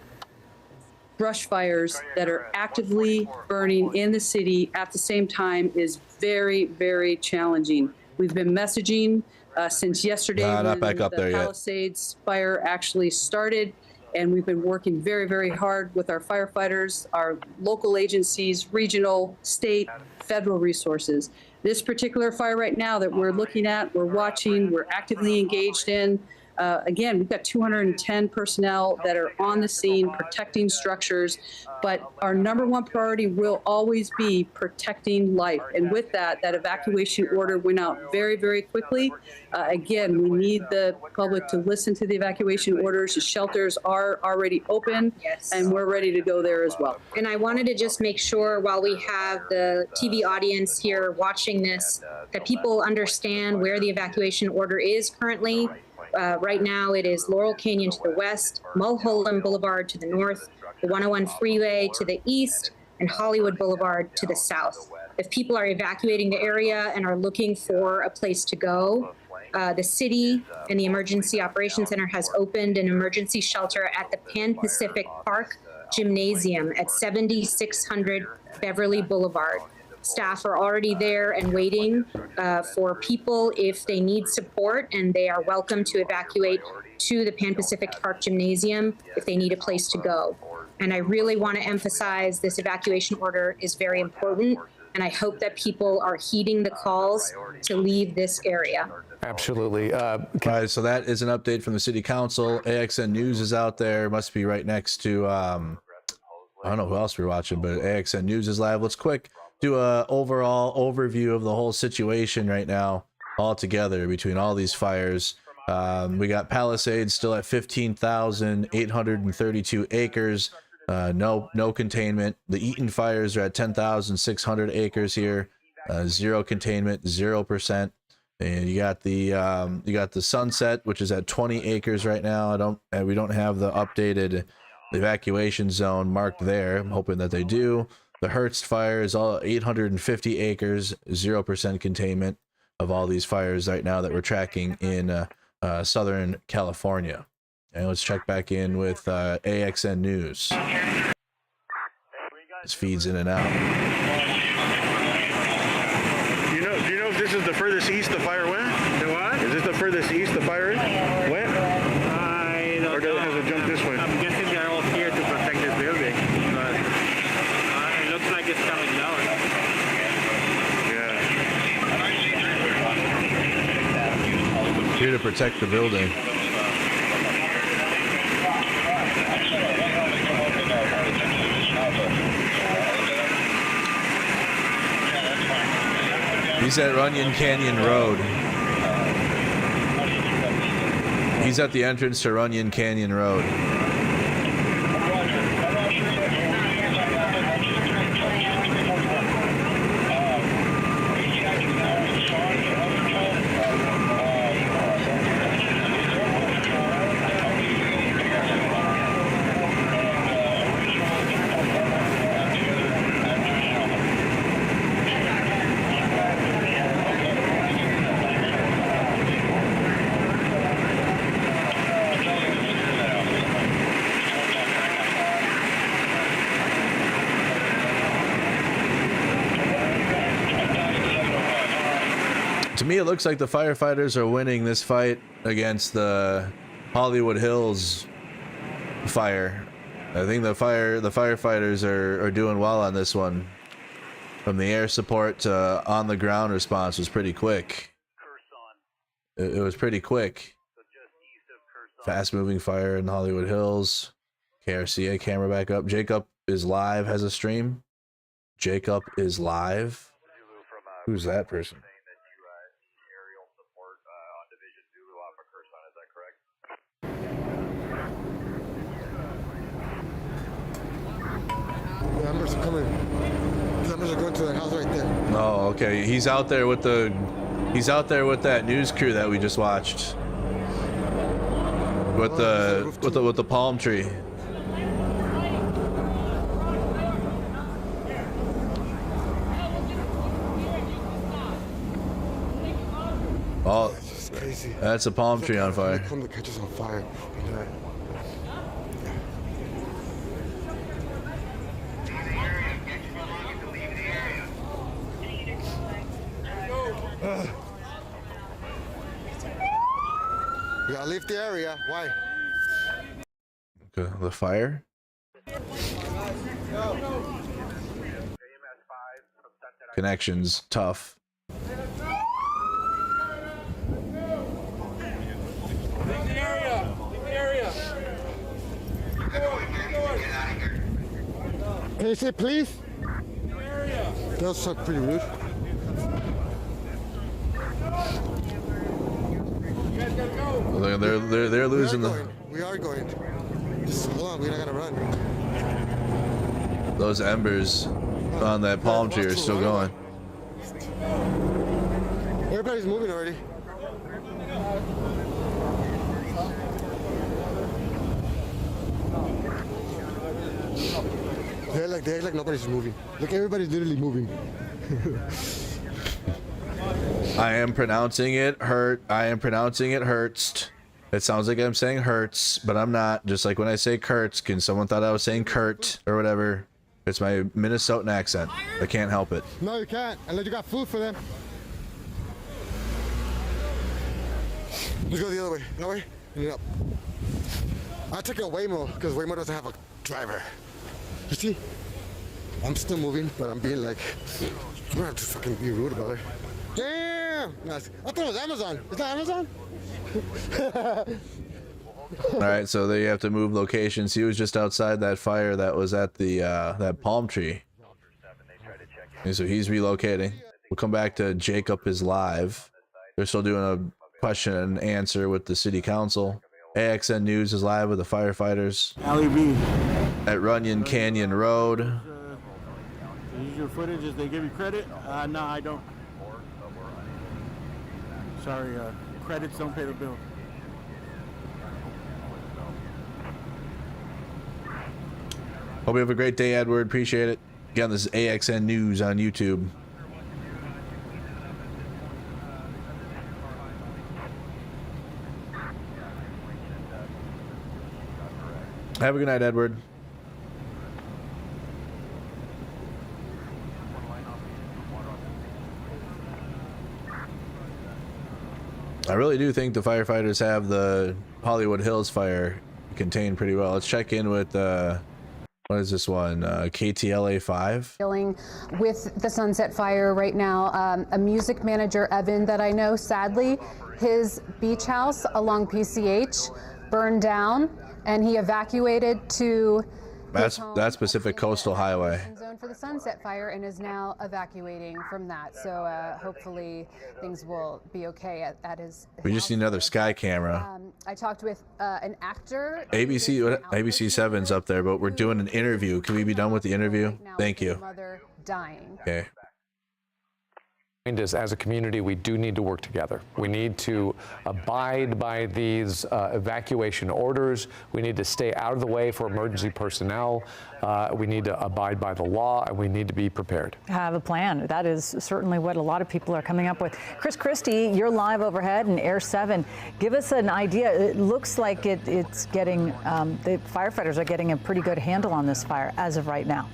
brush fires that are actively burning in the city at the same time is very, very challenging. We've been messaging since yesterday when the Palisades fire actually started, and we've been working very, very hard with our firefighters, our local agencies, regional, state, federal resources. This particular fire right now that we're looking at, we're watching, we're actively engaged in. Again, we've got 210 personnel that are on the scene protecting structures, but our number one priority will always be protecting life. And with that, that evacuation order went out very, very quickly. Again, we need the public to listen to the evacuation orders. The shelters are already open, and we're ready to go there as well. And I wanted to just make sure while we have the TV audience here watching this, that people understand where the evacuation order is currently. Right now, it is Laurel Canyon to the west, Mulholland Boulevard to the north, the 101 freeway to the east, and Hollywood Boulevard to the south. If people are evacuating the area and are looking for a place to go, the city and the Emergency Operations Center has opened an emergency shelter at the Pan Pacific Park Gymnasium at 7600 Beverly Boulevard. Staff are already there and waiting for people if they need support, and they are welcome to evacuate to the Pan Pacific Park Gymnasium if they need a place to go. And I really want to emphasize this evacuation order is very important, and I hope that people are heeding the calls to leave this area. Absolutely. All right, so that is an update from the city council. AXN News is out there. Must be right next to, I don't know who else we're watching, but AXN News is live. Let's quick do a overall overview of the whole situation right now all together between all these fires. We got Palisades still at 15,832 acres. No containment. The Eaton fires are at 10,600 acres here. Zero containment, 0%. And you got the Sunset, which is at 20 acres right now. We don't have the updated evacuation zone marked there. I'm hoping that they do. The Hertz fire is all 850 acres, 0% containment of all these fires right now that we're tracking in Southern California. And let's check back in with AXN News. This feeds in and out. Do you know if this is the furthest east the fire went? The what? Is this the furthest east the fire went? I don't know. Or has it jumped this way? I'm guessing they're all here to protect this building, but it looks like it's coming down. Yeah. Here to protect the building. He's at Runyon Canyon Road. He's at the entrance to Runyon Canyon Road. To me, it looks like the firefighters are winning this fight against the Hollywood Hills fire. I think the firefighters are doing well on this one. From the air support to on the ground response was pretty quick. It was pretty quick. Fast moving fire in Hollywood Hills. KRCA camera back up. Jacob is live, has a stream. Jacob is live. Who's that person? Numbers are coming. snipers are going to that house right there. Oh, okay. He's out there with that news crew that we just watched. With the palm tree. Oh, that's a palm tree on fire. Come to catch us on fire. We gotta leave the area. Why? The fire? Connections tough. Can you say please? That sounds pretty rude. They're losing We are going. Just hold on, we're not gonna run. those embers on that palm tree are still going. Everybody's moving already. They act like nobody's moving. Look, everybody's literally moving. I am pronouncing it hurts. It sounds like I'm saying hurts, but I'm not. Just like when I say Kurtz, someone thought I was saying Kurt or whatever. It's my Minnesotan accent. I can't help it. No, you can't, unless you got food for them. Let's go the other way. That way? Yep. I'll take a Waymo, because Waymo doesn't have a driver. You see? I'm still moving, but I'm being like, you don't have to fucking be rude about it. Damn! Nice. I thought it was Amazon. Is that Amazon? All right, so they have to move locations. He was just outside that fire that was at the that palm tree. And so he's relocating. We'll come back to Jacob is live. They're still doing a question and answer with the city council. AXN News is live with the firefighters at Runyon Canyon Road. Use your footage as they give you credit? No, I don't. Sorry, credits don't pay the bill. Hope you have a great day, Edward. Appreciate it. Again, this is AXN News on YouTube. Have a good night, Edward. I really do think the firefighters have the Hollywood Hills fire contained pretty well. Let's check in with what is this one? KTLA 5. Dealing with the Sunset Fire right now. A music manager, Evan, that I know, sadly, his beach house along PCH burned down, and he evacuated to That's Pacific Coastal Highway. Zone for the Sunset Fire and is now evacuating from that. So hopefully things will be okay at his. We just need another sky camera. I talked with an actor. ABC 7's up there, but we're doing an interview. Can we be done with the interview? Thank you. Mother dying. Okay. As a community, we do need to work together. We need to abide by these evacuation orders. We need to stay out of the way for emergency personnel. We need to abide by the law, and we need to be prepared. Have a plan. That is certainly what a lot of people are coming up with. Chris Christie, you're live overhead in Air 7. Give us an idea. It looks like it's getting, the firefighters are getting a pretty good handle on this fire as of right now.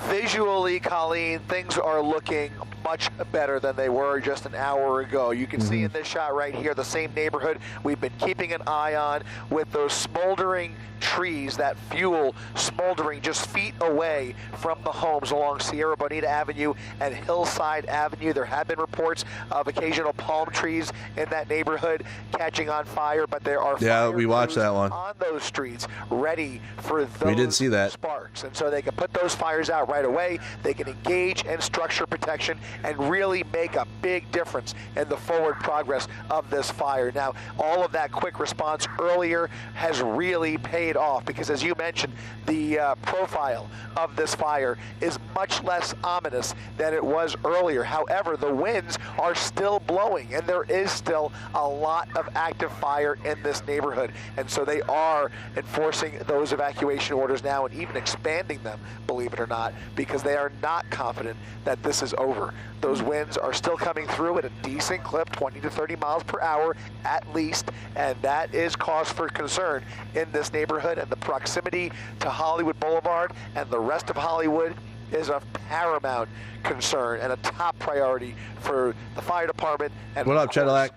Visually, Colleen, things are looking much better than they were just an hour ago. You can see in this shot right here, the same neighborhood we've been keeping an eye on with those smoldering trees, that fuel smoldering just feet away from the homes along Sierra Bonita Avenue and Hillside Avenue. There have been reports of occasional palm trees in that neighborhood catching on fire, but there are we watched that one on those streets ready for those we did see that sparks, and so they can put those fires out right away. They can engage in structure protection and really make a big difference in the forward progress of this fire. Now, all of that quick response earlier has really paid off because, as you mentioned, the profile of this fire is much less ominous than it was earlier. However, the winds are still blowing, and there is still a lot of active fire in this neighborhood. And so they are enforcing those evacuation orders now and even expanding them, believe it or not, because they are not confident that this is over. Those winds are still coming through at a decent clip, 20 to 30 miles per hour at least, and that is cause for concern in this neighborhood. And the proximity to Hollywood Boulevard and the rest of Hollywood is of paramount concern and a top priority for the fire department and what up, Cadillac?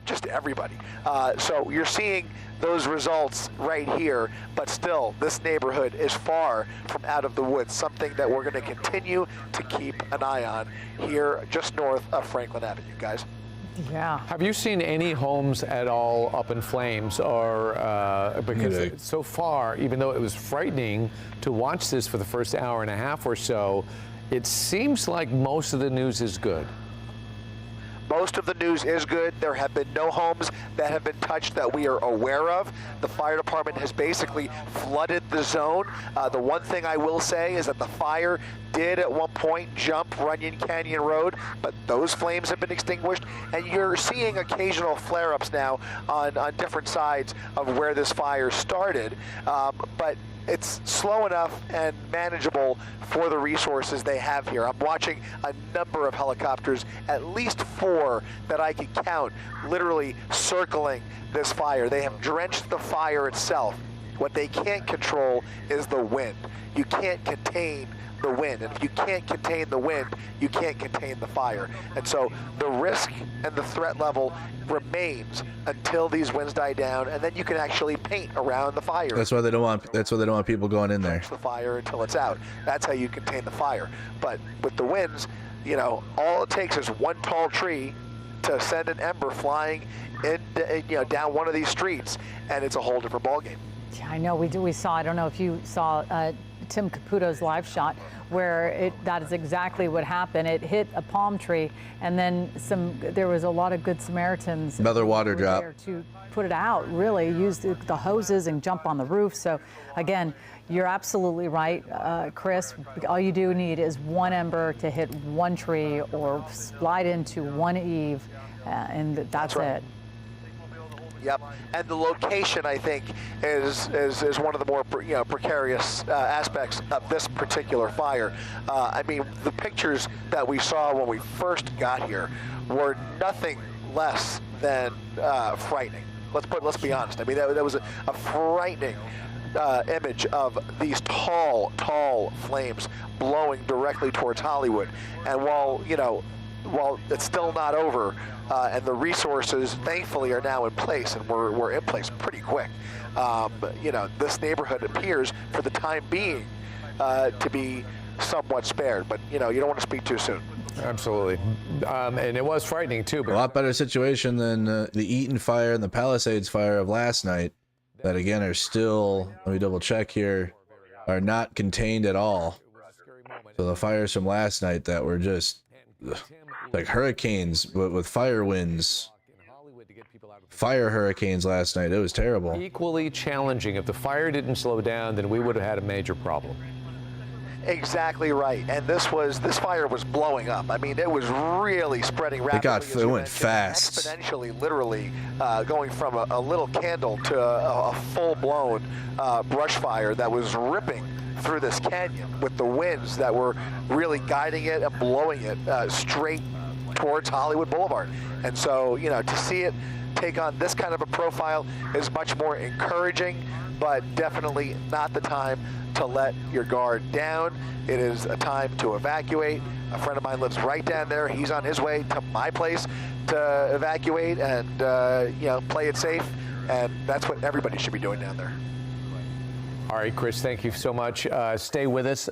Just everybody. So you're seeing those results right here, but still, this neighborhood is far from out of the woods, something that we're going to continue to keep an eye on here just north of Franklin Avenue, guys. Yeah. Have you seen any homes at all up in flames, or because so far, even though it was frightening to watch this for the first hour and a half or so, it seems like most of the news is good. Most of the news is good. There have been no homes that have been touched that we are aware of. The fire department has basically flooded the zone. The one thing I will say is that the fire did at one point jump Runyon Canyon Road, but those flames have been extinguished, and you're seeing occasional flare-ups now on different sides of where this fire started. But it's slow enough and manageable for the resources they have here. I'm watching a number of helicopters, at least 4 that I can count, literally circling this fire. They have drenched the fire itself. What they can't control is the wind. You can't contain the wind, and if you can't contain the wind, you can't contain the fire. And so the risk and the threat level remains until these winds die down, and then you can actually paint around the fire. That's why they don't want. That's why they don't want people going in there. The fire until it's out. That's how you contain the fire. But with the winds, you know, all it takes is one tall tree to send an ember flying in, down one of these streets, and it's a whole different ballgame. Yeah, I know. We saw. I don't know if you saw Tim Caputo's live shot, where that is exactly what happened. It hit a palm tree, and then there was a lot of good Samaritans. Another water drop. There to put it out, really use the hoses and jump on the roof. So again, you're absolutely right, Chris. All you do need is one ember to hit one tree or slide into one eave, and that's right. it. Yep, and the location, I think, is one of the more precarious aspects of this particular fire. I mean, the pictures that we saw when we first got here were nothing less than frightening. Let's be honest. I mean, that was a frightening image of these tall flames blowing directly towards Hollywood. And while it's still not over, and the resources, thankfully, are now in place, and we're in place pretty quick. This neighborhood appears, for the time being, to be somewhat spared. But you don't want to speak too soon. Absolutely, and it was frightening too. But a lot better situation than the Eaton fire and the Palisades fire of last night. That again are still, let me double check here, are not contained at all. So the fires from last night that were just like hurricanes with fire winds, fire hurricanes last night. It was terrible. Equally challenging. If the fire didn't slow down, then we would have had a major problem. Exactly right. And this fire was blowing up. I mean, it was really spreading rapidly. It went fast. Exponentially, literally, going from a little candle to a full-blown brush fire that was ripping through this canyon with the winds that were really guiding it and blowing it straight towards Hollywood Boulevard. And so, to see it take on this kind of a profile is much more encouraging, but definitely not the time to let your guard down. It is a time to evacuate. A friend of mine lives right down there. He's on his way to my place to evacuate and play it safe. And that's what everybody should be doing down there. All right, Chris, thank you so much. Stay with us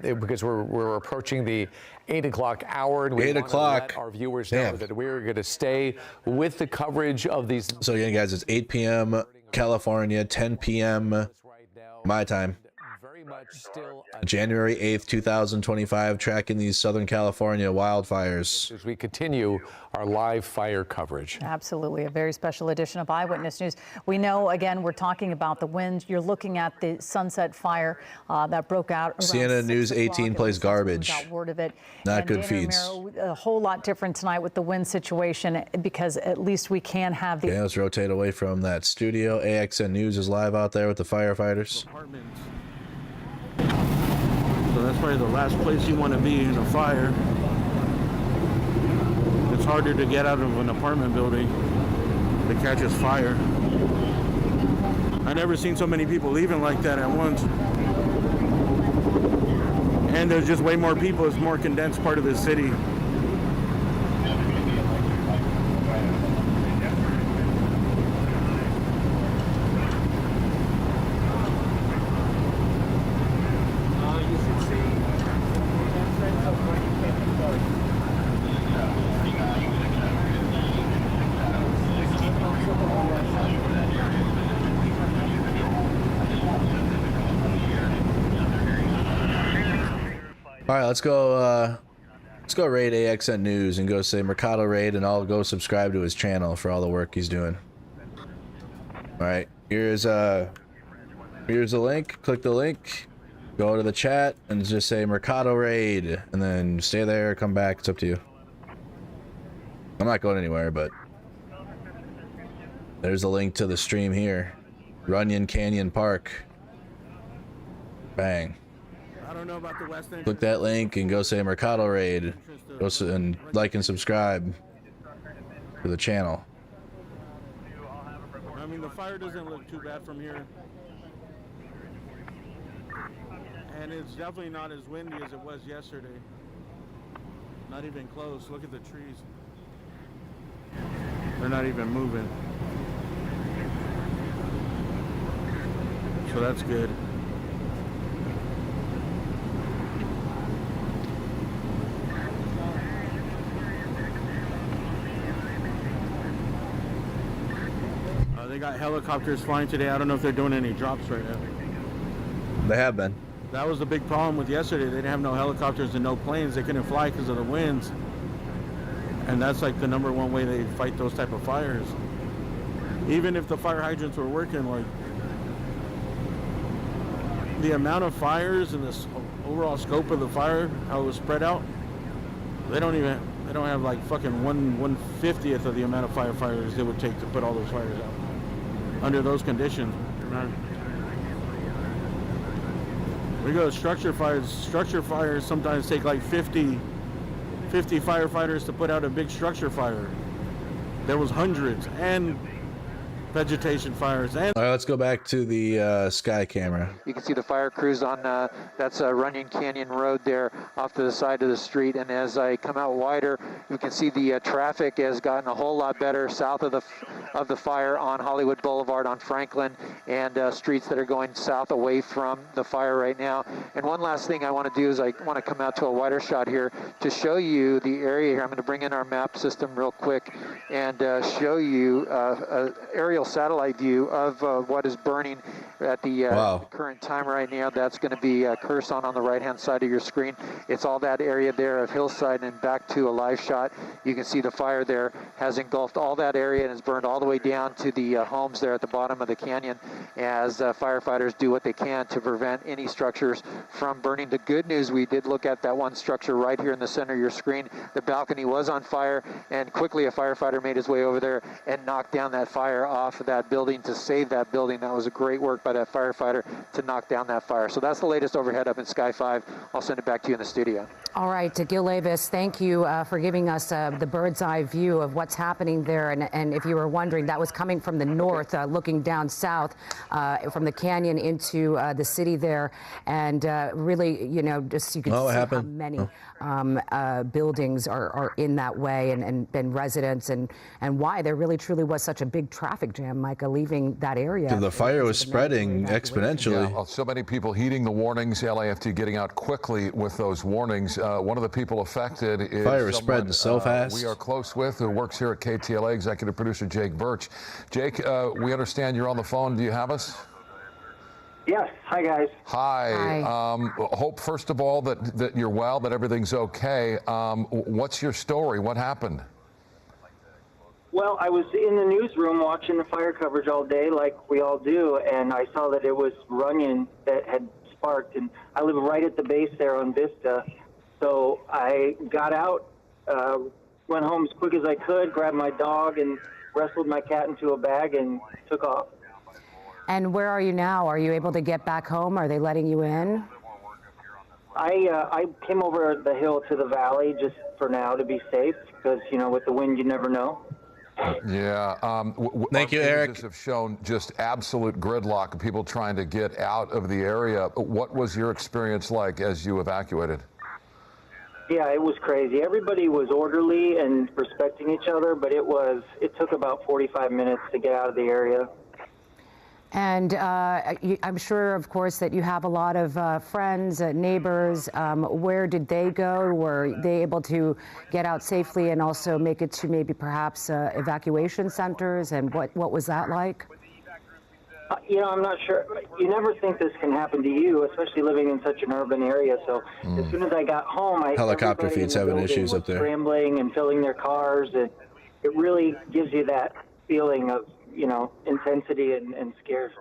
because we're approaching the 8 o'clock hour. And we 8 o'clock. Let our viewers know that we're going to stay with the coverage of these. So again, guys, it's 8 p.m. California, 10 p.m. my time. much still January 8th, 2025, tracking these Southern California wildfires. as we continue our live fire coverage. Absolutely, a very special edition of Eyewitness News. We know, again, we're talking about the winds. You're looking at the Sunset Fire that broke out around CNN News 6 o'clock. 18 plays garbage. Got word of it. Not And good Dana feeds. Romero, a whole lot different tonight with the wind situation, because at least we can have the... Okay, let's rotate away from that studio. AXN News is live out there with the firefighters. So that's probably the last place you want to be in a fire. It's harder to get out of an apartment building that catches fire. I've never seen so many people leaving like that at once. And there's just way more people. It's a more condensed part of the city. All right, let's go raid AXN News and go say Mercado raid, and I'll go subscribe to his channel for all the work he's doing. All right, here's a link. Click the link, go to the chat, and just say Mercado raid, and then stay there, come back. It's up to you. I'm not going anywhere, but there's a link to the stream here. Runyon Canyon Park. Bang. I don't know about the West End. Click that link and go say Mercado raid. Go and like and subscribe to the channel. I mean, the fire doesn't look too bad from here. And it's definitely not as windy as it was yesterday. Not even close. Look at the trees. They're not even moving. So that's good. They got helicopters flying today. I don't know if they're doing any drops right now. They have been. That was the big problem with yesterday. They didn't have no helicopters and no planes. They couldn't fly because of the winds. And that's like the #1 way they fight those type of fires. Even if the fire hydrants were working, like the amount of fires and the overall scope of the fire, how it was spread out, they don't have like fucking 1/50th of the amount of firefighters it would take to put all those fires out under those conditions. We go to structure fires. Structure fires sometimes take like 50 firefighters to put out a big structure fire. There was hundreds, and vegetation fires. And all right, let's go back to the sky camera. You can see the fire crews on that's Runyon Canyon Road there off to the side of the street. And as I come out wider, you can see the traffic has gotten a whole lot better south of the fire on Hollywood Boulevard on Franklin, and streets that are going south away from the fire right now. And one last thing I want to do is I want to come out to a wider shot here to show you the area here. I'm going to bring in our map system real quick and show you an aerial satellite view of what is burning at the current time right now. That's going to be cursed on the right hand side of your screen. It's all that area there of hillside, and back to a live shot. You can see the fire there has engulfed all that area and has burned all the way down to the homes there at the bottom of the canyon as firefighters do what they can to prevent any structures from burning. The good news, we did look at that one structure right here in the center of your screen. The balcony was on fire, and quickly a firefighter made his way over there and knocked down that fire off of that building to save that building. That was a great work by that firefighter to knock down that fire. So that's the latest overhead up in Sky 5. I'll send it back to you in the studio. All right, Gil Avis, thank you for giving us the bird's eye view of what's happening there. And if you were wondering, that was coming from the north, looking down south from the canyon into the city there. And really, you know, just you can see how many buildings are in that way, and residents, and why there really truly was such a big traffic jam, Micah, leaving that area. The fire was spreading exponentially. Yeah, well, so many people heeding the warnings, LAFT getting out quickly with those warnings. One of the people affected is fire was spreading so fast. We are close with, who works here at KTLA, executive producer Jake Birch. Jake, we understand you're on the phone. Do you have us? Yes. Hi, guys. Hi. Hope, first of all, that you're well, that everything's okay. What's your story? What happened? Well, I was in the newsroom watching the fire coverage all day, like we all do, and I saw that it was Runyon that had sparked, and I live right at the base there on Vista. So I got out, went home as quick as I could, grabbed my dog, and wrestled my cat into a bag and took off. And where are you now? Are you able to get back home? Are they letting you in? I came over the hill to the valley just for now to be safe, because, you know, with the wind, you never know. Yeah. Thank you, Eric. Have shown just absolute gridlock of people trying to get out of the area. What was your experience like as you evacuated? Yeah, it was crazy. Everybody was orderly and respecting each other, but it took about 45 minutes to get out of the area. And I'm sure, of course, that you have a lot of friends, neighbors. Where did they go? Were they able to get out safely and also make it to maybe perhaps evacuation centers? And what was that like? You know, I'm not sure. You never think this can happen to you, especially living in such an urban area. So as soon as I got home, Helicopter feeds having issues up there. Scrambling and filling their cars. And it really gives you that feeling of, you know, intensity and scared.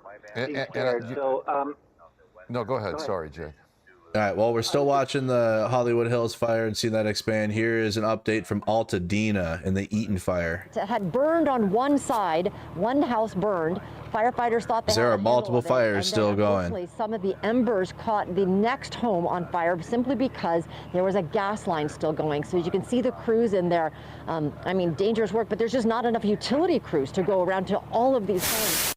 No, go ahead. Sorry, Jake. All right, well, we're still watching the Hollywood Hills fire and seeing that expand. Here is an update from Altadena in the Eaton fire. It had burned on one side, one house burned. Firefighters thought they there are multiple fires still going. Some of the embers caught the next home on fire simply because there was a gas line still going. So as you can see the crews in there, I mean, dangerous work, but there's just not enough utility crews to go around to all of these homes.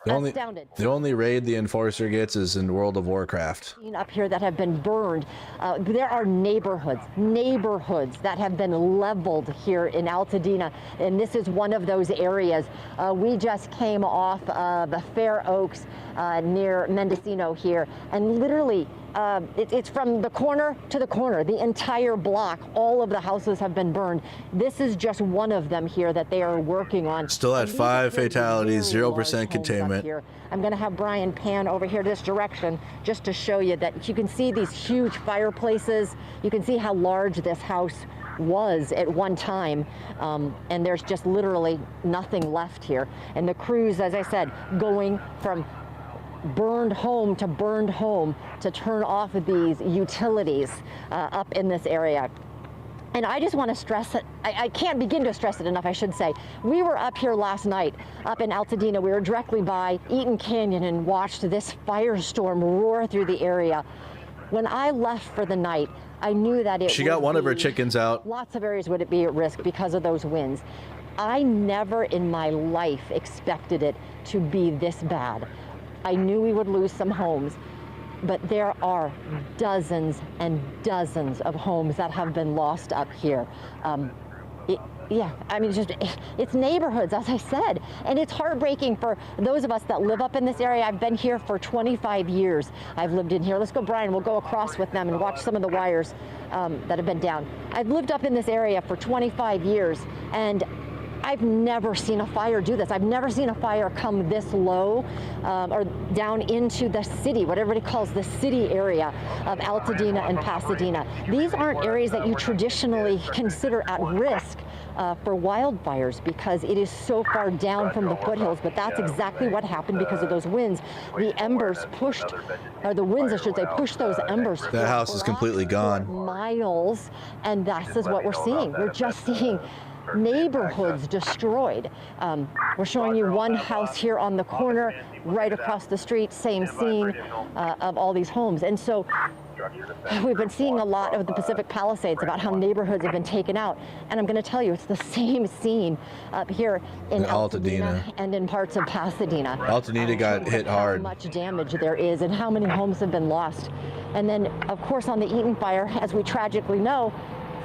The only raid the Enforcer gets is in World of Warcraft. Up here that have been burned. There are neighborhoods that have been leveled here in Altadena, and this is one of those areas. We just came off the Fair Oaks near Mendocino here, and literally it's from the corner to the corner, the entire block. All of the houses have been burned. This is just one of them here that they are working on. Still at 5 fatalities, 0% containment. Here. I'm going to have Brian pan over here this direction just to show you that you can see these huge fireplaces. You can see how large this house was at one time, and there's just literally nothing left here. And the crews, as I said, going from burned home to turn off these utilities up in this area. And I just want to stress it, I can't begin to stress it enough, I should say. We were up here last night, up in Altadena. We were directly by Eaton Canyon and watched this firestorm roar through the area. When I left for the night, I knew that she got one of her chickens out. Lots of areas would be at risk because of those winds. I never in my life expected it to be this bad. I knew we would lose some homes, but there are dozens and dozens of homes that have been lost up here. Yeah, I mean, it's neighborhoods, as I said, and it's heartbreaking for those of us that live up in this area. I've been here for 25 years. I've lived in here. Let's go, Brian, we'll go across with them and watch some of the wires that have been down. I've lived up in this area for 25 years, and I've never seen a fire do this. I've never seen a fire come this low or down into the city, what everybody calls the city area of Altadena and Pasadena. These aren't areas that you traditionally consider at risk for wildfires because it is so far down from the foothills, but that's exactly what happened because of those winds. The embers pushed, or the winds, I should say, pushed those embers. That house is completely gone. Miles, and this is what we're seeing. We're just seeing neighborhoods destroyed. We're showing you one house here on the corner, right across the street, same scene of all these homes. And so we've been seeing a lot of the Pacific Palisades about how neighborhoods have been taken out. And I'm going to tell you, it's the same scene up here in Altadena and in parts of Pasadena. Altadena got hit hard. How much damage there is and how many homes have been lost. And then, of course, on the Eaton fire, as we tragically know,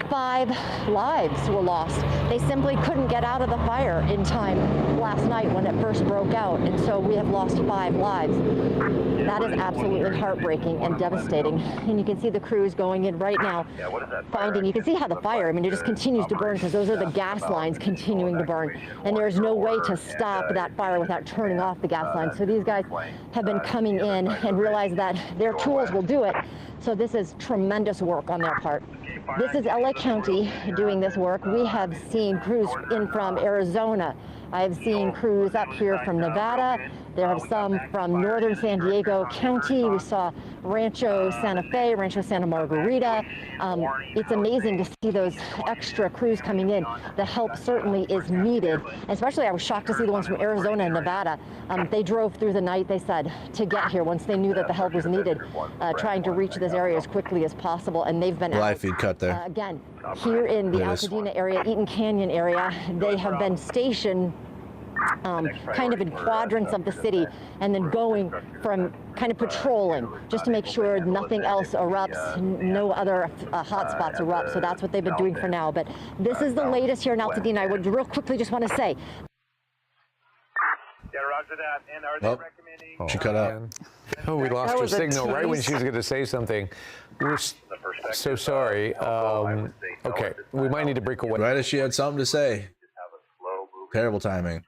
5 lives were lost. They simply couldn't get out of the fire in time last night when it first broke out, and so we have lost 5 lives. That is absolutely heartbreaking and devastating. And you can see the crews going in right now, you can see how the fire, I mean, it just continues to burn because those are the gas lines continuing to burn. And there's no way to stop that fire without turning off the gas lines. So these guys have been coming in and realize that their tools will do it. So this is tremendous work on their part. This is LA County doing this work. We have seen crews in from Arizona. I've seen crews up here from Nevada. There are some from northern San Diego County. We saw Rancho Santa Fe, Rancho Santa Margarita. It's amazing to see those extra crews coming in. The help certainly is needed. Especially, I was shocked to see the ones from Arizona and Nevada. They drove through the night, they said, to get here once they knew that the help was needed, trying to reach this area as quickly as possible. And they've been live feed cut there. Again, here in the Altadena area, Eaton Canyon area, they have been stationed kind of in quadrants of the city and then going from kind of patrolling just to make sure nothing else erupts, no other hot spots erupt. So that's what they've been doing for now. But this is the latest here in Altadena. I would real quickly just want to say. She cut out. Oh, we lost her signal right when she was going to say something. We're so sorry. Okay, we might need to break away. Right as she had something to say. Terrible timing.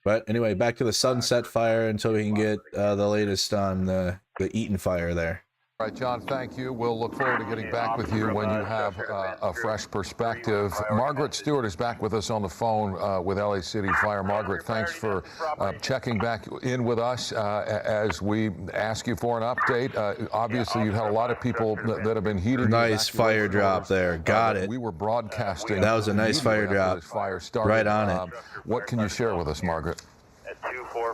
But anyway, back to the Sunset Fire until we can get the latest on the Eaton fire there. All right, John, thank you. We'll look forward to getting back with you when you have a fresh perspective. Margaret Stewart is back with us on the phone with LA City Fire. Margaret, thanks for checking back in with us as we ask you for an update. Obviously, you've had a lot of people that have been heeding. Nice fire drop there. Got it. We were broadcasting. That was a nice fire drop. Fire started. Right on it. What can you share with us, Margaret?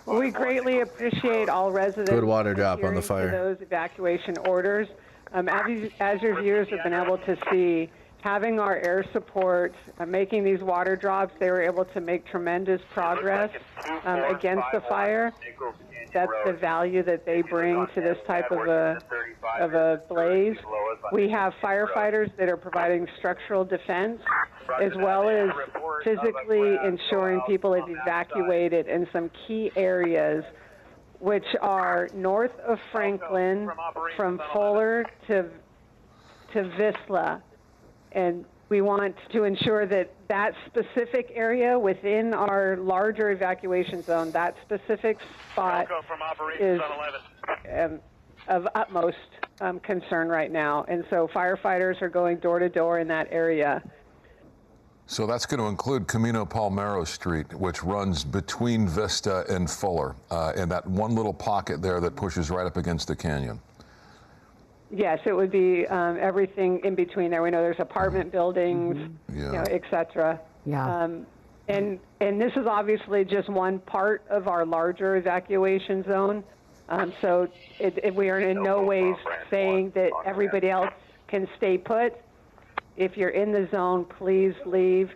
We greatly appreciate all residents good water drop on the adhering fire. to those evacuation orders. As your viewers have been able to see, having our air support, making these water drops, they were able to make tremendous progress against the fire. That's the value that they bring to this type of a blaze. We have firefighters that are providing structural defense, as well as physically ensuring people have evacuated in some key areas, which are north of Franklin, from Fuller to Vizsla. And we want to ensure that that specific area within our larger evacuation zone, that specific spot is of utmost concern right now. And so firefighters are going door to door in that area. So that's going to include Camino Palmero Street, which runs between Vista and Fuller, and that one little pocket there that pushes right up against the canyon. Yes, it would be everything in between there. We know there's apartment buildings, et cetera. Yeah. And this is obviously just one part of our larger evacuation zone. So we are in no ways saying that everybody else can stay put. If you're in the zone, please leave.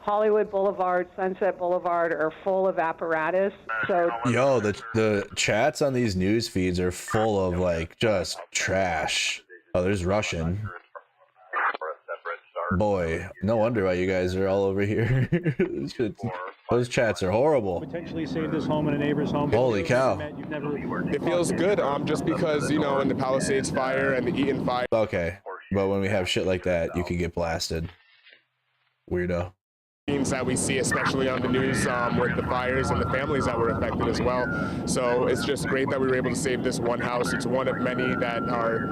Hollywood Boulevard, Sunset Boulevard are full of apparatus. So yo, the chats on these news feeds are full of like just trash. Oh, there's Russian. Boy, no wonder why you guys are all over here. Those chats are horrible. Potentially save this home and a neighbor's home. Holy cow. It feels good, just because, you know, in the Palisades fire and the Eaton fire. Okay, but when we have shit like that, you can get blasted. Weirdo. That we see, especially on the news with the fires and the families that were affected as well. So it's just great that we were able to save this one house. It's one of many that are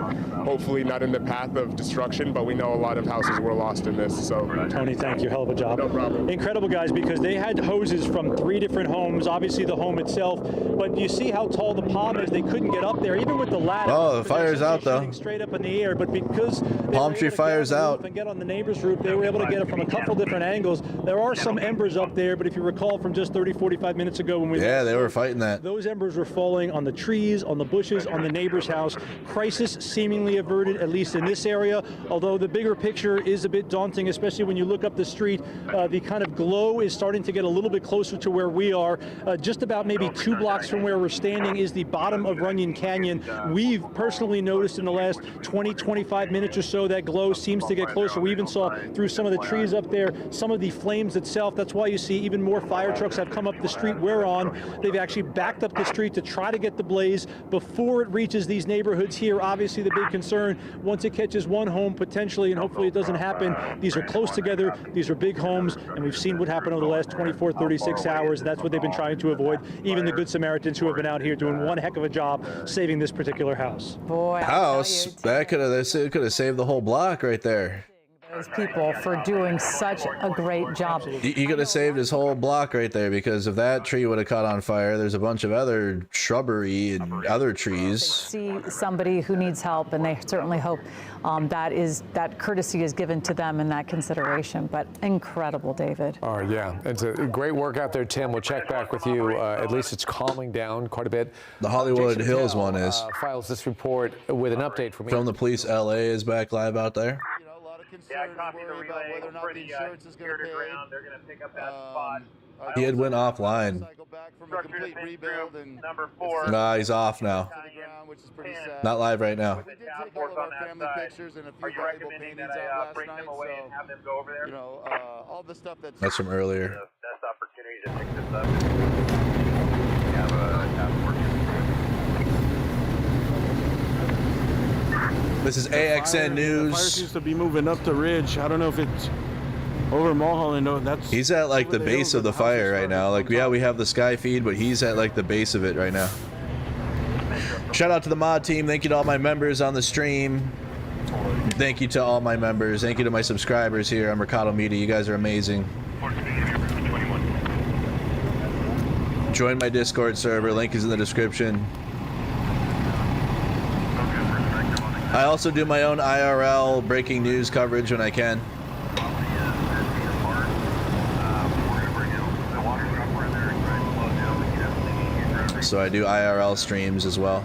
hopefully not in the path of destruction, but we know a lot of houses were lost in this. So Tony, thank you. Hell of a job. No problem. Incredible, guys, because they had hoses from 3 different homes, obviously the home itself, but you see how tall the palm is. They couldn't get up there, even with the ladder. Oh, the fire's out, though. Straight up in the air, but because palm tree fire's out and get on the neighbor's roof, they were able to get it from a couple different angles. There are some embers up there, but if you recall from just 30, 45 minutes ago when we they were fighting that. Those embers were falling on the trees, on the bushes, on the neighbor's house. Crisis seemingly averted, at least in this area, although the bigger picture is a bit daunting, especially when you look up the street. The kind of glow is starting to get a little bit closer to where we are. Just about maybe 2 blocks from where we're standing is the bottom of Runyon Canyon. We've personally noticed in the last 20, 25 minutes or so that glow seems to get closer. We even saw through some of the trees up there some of the flames itself. That's why you see even more fire trucks have come up the street we're on. They've actually backed up the street to try to get the blaze before it reaches these neighborhoods here. Obviously the big concern, once it catches one home potentially, and hopefully it doesn't happen, these are close together, these are big homes, and we've seen what happened over the last 24, 36 hours. That's what they've been trying to avoid. Even the Good Samaritans who have been out here doing one heck of a job saving this particular house. Boy, house, that could have saved the whole block right there. Those people for doing such a great job. He could have saved his whole block right there, because if that tree would have caught on fire, there's a bunch of other shrubbery and other trees. They see somebody who needs help, and they certainly hope that courtesy is given to them in that consideration. But incredible, David. Oh, yeah. It's a great work out there, Tim. We'll check back with you. At least it's calming down quite a bit. The Hollywood Hills one is. Files this report with an update from the police. LA is back live out there. Yeah, copy the relay. Pretty spirited around. They're going to pick up that spot. He had went offline. Structure rebuild and number 4. Nah, he's off now. Not live right now. We did take all of our family pictures and a few valuable paintings out last night, so and have them go over there. You know, all the stuff that's from earlier. Best opportunity to pick this up. We have a task force. This is AXN News. The fire seems to be moving up the ridge. I don't know if it's over Mulholland. No, that's. He's at like the base of the fire right now. Like, yeah, we have the sky feed, but he's at like the base of it right now. Shout out to the mod team. Thank you to all my members on the stream. Thank you to all my members. Thank you to my subscribers here on Mercado Media. You guys are amazing. Join my Discord server. Link is in the description. I also do my own IRL breaking news coverage when I can. So I do IRL streams as well.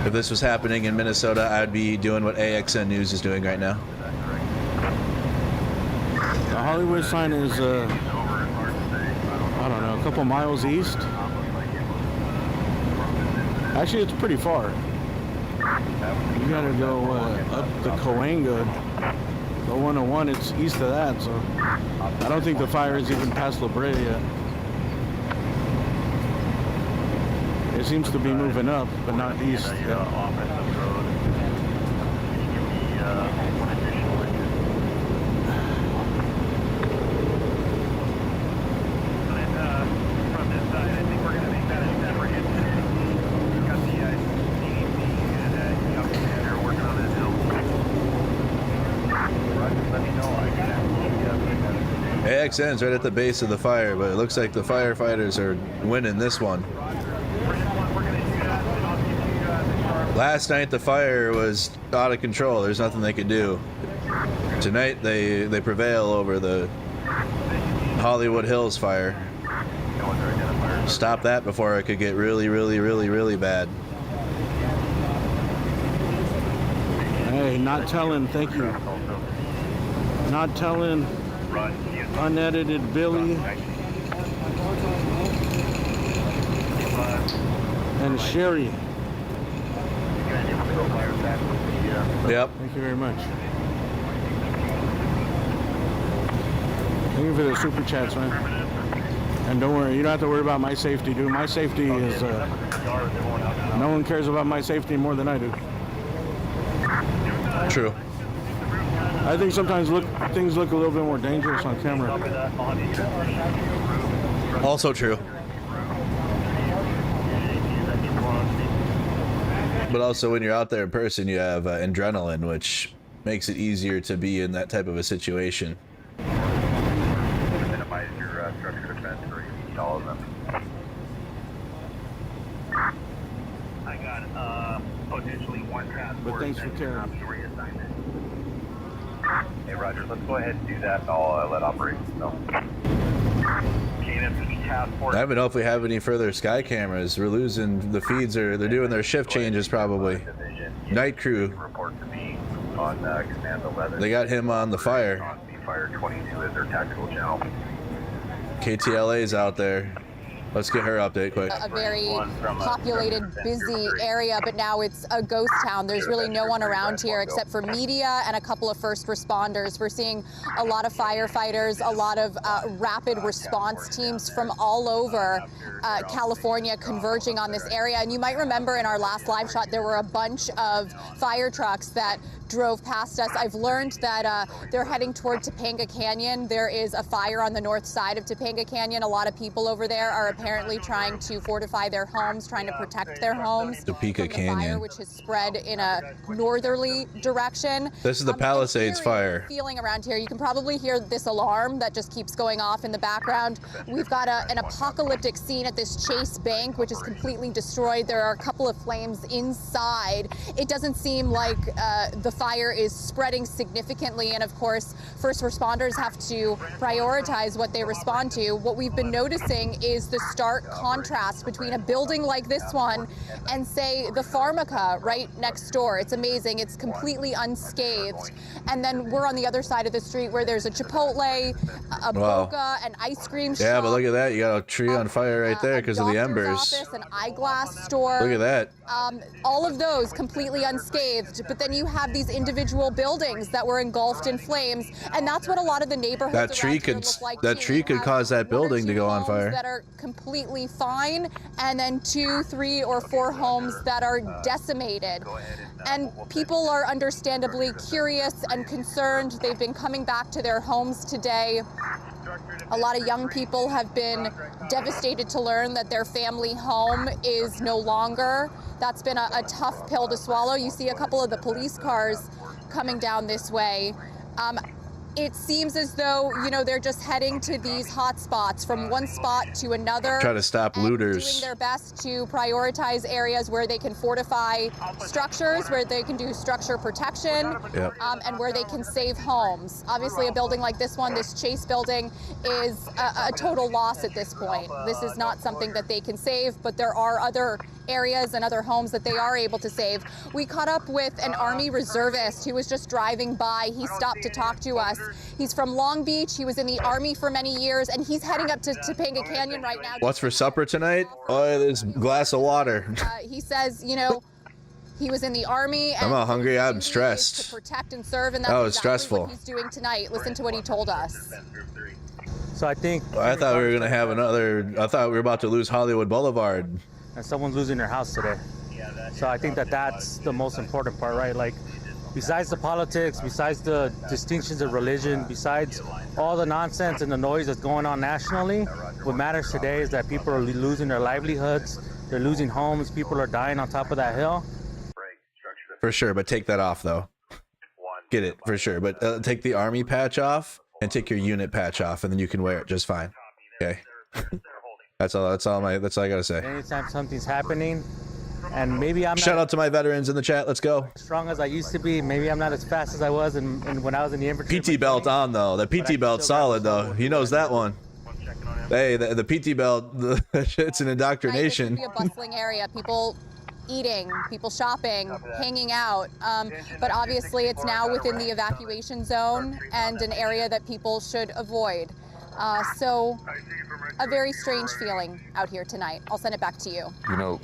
If this was happening in Minnesota, I'd be doing what AXN News is doing right now. The Hollywood sign is, I don't know, a couple miles east. Actually, it's pretty far. You gotta go up the Coanga, the 101, it's east of that, so I don't think the fire is even past La Brea yet. It seems to be moving up, but not east yet. AXN's right at the base of the fire, but it looks like the firefighters are winning this one. Last night the fire was out of control. There's nothing they could do. Tonight they prevail over the Hollywood Hills fire. Stop that before it could get really, really, really, really bad. Hey, not telling, thank you. Not telling. Unedited Billy and Sherry. Yep. Thank you very much. Thank you for the super chats, man. And don't worry, you don't have to worry about my safety, dude. My safety is, no one cares about my safety more than I do. True. I think sometimes things look a little bit more dangerous on camera. Also true. But also when you're out there in person, you have adrenaline, which makes it easier to be in that type of a situation. Minimize your structure defense for all of them. I got potentially one task force. But thanks for caring. Roger. Let's go ahead and do that, and I'll let operations know. I haven't know if we have any further sky cameras. We're losing the feeds, or they're doing their shift changes probably. Night crew. They got him on the fire. Fire 22 is their tactical channel. KTLA's out there. Let's get her update quick. A very populated, busy area, but now it's a ghost town. There's really no one around here except for media and a couple of first responders. We're seeing a lot of firefighters, a lot of rapid response teams from all over California converging on this area. And you might remember in our last live shot, there were a bunch of fire trucks that drove past us. I've learned that they're heading toward Topanga Canyon. There is a fire on the north side of Topanga Canyon. A lot of people over there are apparently trying to fortify their homes, trying to protect their homes Topeka from the Canyon, fire, which has spread in a northerly direction. This is the Palisades fire. Feeling around here, you can probably hear this alarm that just keeps going off in the background. We've got an apocalyptic scene at this Chase Bank, which is completely destroyed. There are a couple of flames inside. It doesn't seem like the fire is spreading significantly, and of course, first responders have to prioritize what they respond to. What we've been noticing is the stark contrast between a building like this one and, say, the Pharmaca right next door. It's amazing. It's completely unscathed. And then we're on the other side of the street where there's a Chipotle, a Boca, an ice cream shop. Yeah, but look at that. You got a tree on fire right there because of the embers. Office, an eyeglass store. Look at that. All of those completely unscathed, but then you have these individual buildings that were engulfed in flames, and that's what a lot of the neighborhoods That tree could cause that building to go on fire. That are completely fine, and then 2, 3, or 4 homes that are decimated. And people are understandably curious and concerned. They've been coming back to their homes today. A lot of young people have been devastated to learn that their family home is no longer. That's been a tough pill to swallow. You see a couple of the police cars coming down this way. It seems as though, you know, they're just heading to these hot spots from one spot to another. Try to stop looters. Doing their best to prioritize areas where they can fortify structures, where they can do structure protection, and where they can save homes. Obviously, a building like this one, this Chase building, is a total loss at this point. This is not something that they can save, but there are other areas and other homes that they are able to save. We caught up with an Army reservist who was just driving by. He stopped to talk to us. He's from Long Beach. He was in the Army for many years, and he's heading up to Topanga Canyon right now. What's for supper tonight? Oh, this glass of water. He says, you know, he was in the Army. I'm not hungry. I'm stressed. To protect and serve, and that's was exactly stressful. what he's doing tonight. Listen to what he told us. So I think I thought we were gonna have another. I thought we were about to lose Hollywood Boulevard. And someone's losing their house today. So I think that's the most important part, right? Like, besides the politics, besides the distinctions of religion, besides all the nonsense and the noise that's going on nationally, what matters today is that people are losing their livelihoods, they're losing homes, people are dying on top of that hill. For sure, but take that off though. Get it for sure, but take the Army patch off and take your unit patch off, and then you can wear it just fine. Okay. That's all I gotta say. Anytime something's happening, and maybe I'm Shout out to my veterans in the chat. Let's go. as strong as I used to be. Maybe I'm not as fast as I was when I was in the infantry. PT belt on though. The PT belt's solid though. He knows that one. Hey, the PT belt, it's an indoctrination. This would be a bustling area. People eating, people shopping, hanging out. But obviously, it's now within the evacuation zone and an area that people should avoid. So a very strange feeling out here tonight. I'll send it back to you. You know,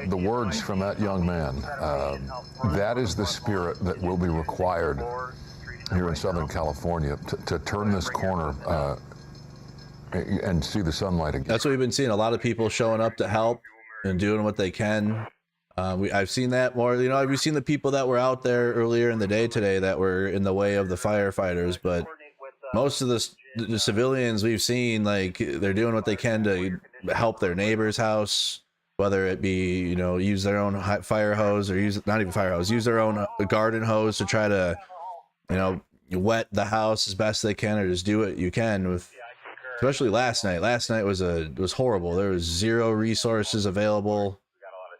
the words from that young man, that is the spirit that will be required here in Southern California to turn this corner and see the sunlight again. That's what we've been seeing. A lot of people showing up to help and doing what they can. I've seen that more. You know, we've seen the people that were out there earlier in the day today that were in the way of the firefighters, but most of the civilians we've seen, like, they're doing what they can to help their neighbor's house, whether it be, you know, use their own fire hose or use their own garden hose to try to, you know, wet the house as best they can, or just do what you can with. Especially last night. Last night was horrible. There was zero resources available.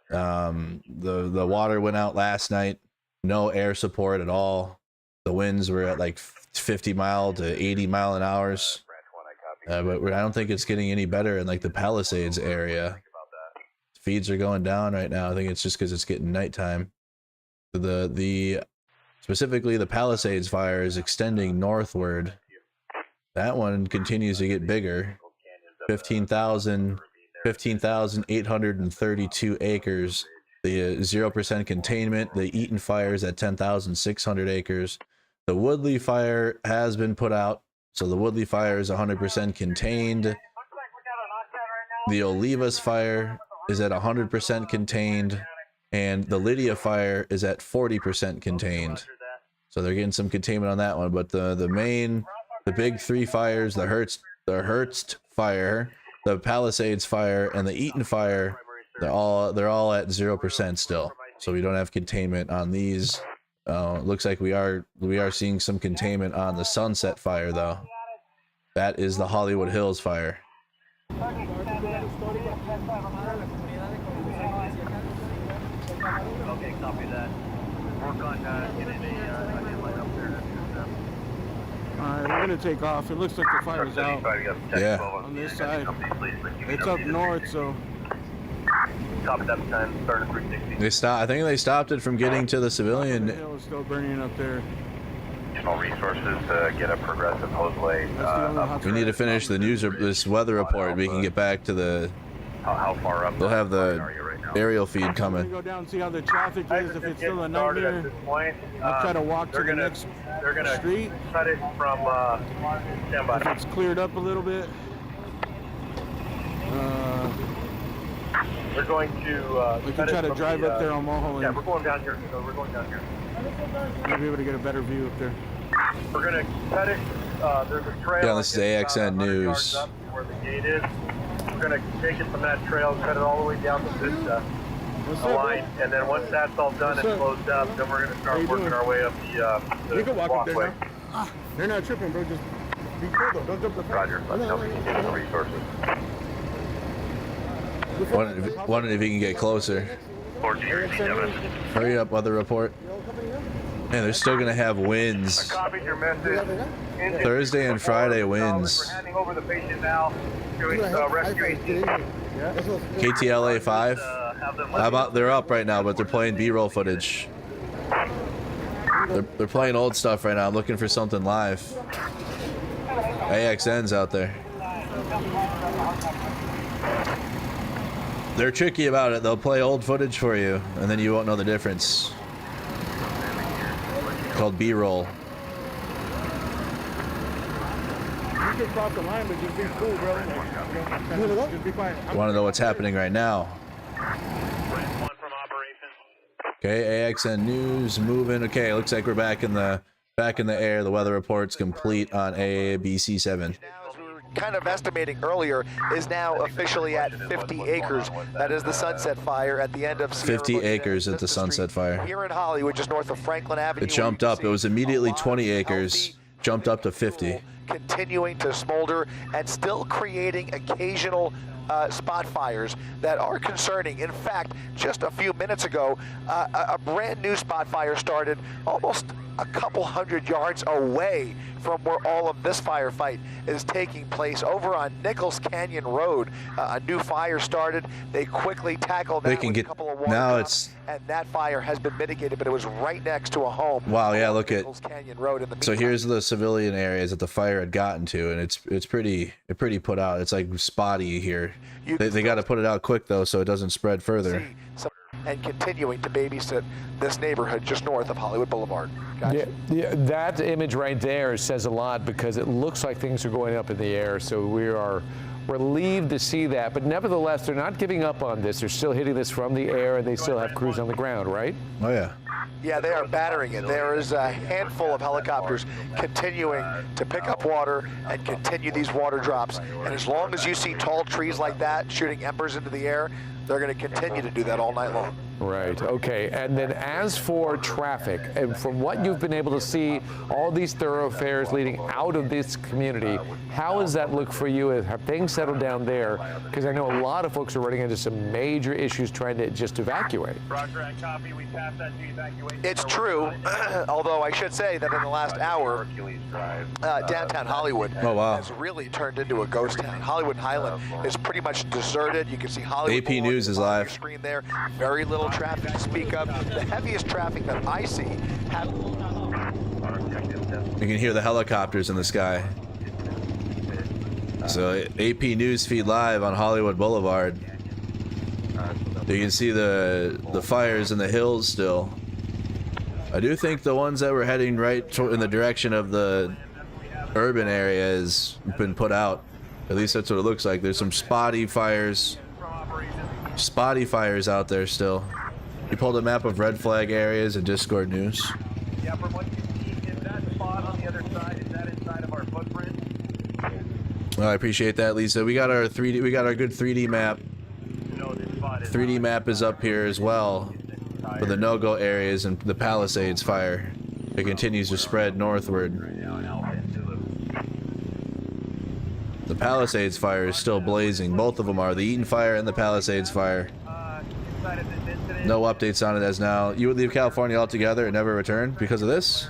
The water went out last night. No air support at all. The winds were at like 50 mile to 80 mile an hours. But I don't think it's getting any better in like the Palisades area. Feeds are going down right now. I think it's just because it's getting nighttime. Specifically the Palisades fire is extending northward. That one continues to get bigger. 15,832 acres. The 0% containment. The Eaton fire is at 10,600 acres. The Woodley fire has been put out, so the Woodley fire is 100% contained. The Olivas fire is at 100% contained, and the Lydia fire is at 40% contained. So they're getting some containment on that one. But the big three fires, the Hearst fire, the Palisades fire, and the Eaton fire, they're all at 0% still. So we don't have containment on these. Looks like we are seeing some containment on the Sunset fire though. That is the Hollywood Hills fire. Okay, copy that. Work on getting a light up there. Alright, we're gonna take off. It looks like the fire's out. Yeah. On this side. It's up north, so. Copy that 10, starting at 360. I think they stopped it from getting to the civilian. The hill is still burning up there. Additional resources to get a progressive hoseway. We need to finish this weather report. We can get back to the. How far up? They'll have the aerial feed coming. Go down and see how the traffic is. If it's still a nightmare, I'll try to walk to the next street. Cut it from standby. If it's cleared up a little bit. We're going to. We can try to drive up there on Mulholland. Yeah, we're going down here. So we're going down here. We'll be able to get a better view up there. We're going to cut it. There's a trail. Yeah, this is AXN News. Where the gate is. We're going to take it from that trail, cut it all the way down to this line, and then once that's all done and closed up, then we're going to start working our way up the You can walk walkway. up there now. They're not tripping, bro. Just be cool though. Don't jump the fence. Roger. Let's help you get the resources. Wondering if he can get closer. Hurry up, weather report. Man, they're still gonna have winds. Copied your message. Thursday and Friday winds. We're handing over the patient now to rescue team. KTLA 5. How about they're up right now, but they're playing B-roll footage. They're playing old stuff right now. I'm looking for something live. AXN's out there. They're tricky about it. They'll play old footage for you, and then you won't know the difference. Called B-roll. You can cross the line, but just be cool, bro. Just be quiet. Want to know what's happening right now? Okay, AXN News moving. Okay, looks like we're back in the air. The weather report's complete on ABC7. Kind of estimating earlier is now officially at 50 acres. That is the Sunset Fire at the end of 50 acres at the Sunset Fire. Here in Hollywood, just north of Franklin Avenue. It jumped up. It was immediately 20 acres, jumped up to 50. Continuing to smolder and still creating occasional spot fires that are concerning. In fact, just a few minutes ago, a brand new spot fire started almost a couple hundred yards away from where all of this firefight is taking place over on Nichols Canyon Road. A new fire started. They quickly tackled that with a couple of water drops, and that fire has been mitigated, but it was right next to a home. Wow, yeah, look at Nichols Canyon Road. So here's the civilian areas that the fire had gotten to, and it's pretty put out. It's like spotty here. They got to put it out quick though, so it doesn't spread further. And continuing to babysit this neighborhood just north of Hollywood Boulevard. Gotcha. Yeah, that image right there says a lot because it looks like things are going up in the air. So we're relieved to see that, but nevertheless, they're not giving up on this. They're still hitting this from the air, and they still have crews on the ground, right? Oh yeah. Yeah, they are battering it. There is a handful of helicopters continuing to pick up water and continue these water drops. And as long as you see tall trees like that shooting embers into the air, they're going to continue to do that all night long. Right, okay. And then as for traffic, and from what you've been able to see, all these thoroughfares leading out of this community, how does that look for you? Have things settled down there? Because I know a lot of folks are running into some major issues trying to just evacuate. It's true, although I should say that in the last hour, downtown Hollywood has really turned into a ghost town. Hollywood and Highland is pretty much deserted. You can see Hollywood. AP News is live. Screen there. Very little traffic to speak of. The heaviest traffic that I see. You can hear the helicopters in the sky. So AP News feed live on Hollywood Boulevard. You can see the fires in the hills still. I do think the ones that were heading right in the direction of the urban area has been put out. At least that's what it looks like. There's some spotty fires out there still. You pulled a map of red flag areas in Discord News. Yeah, from what you see, is that spot on the other side, is that inside of our footprint? Well, I appreciate that, Lisa. We got our good 3D map. 3D map is up here as well for the no-go areas and the Palisades fire. It continues to spread northward. The Palisades fire is still blazing. Both of them are, the Eaton fire and the Palisades fire. No updates on it as now. You would leave California altogether and never return because of this?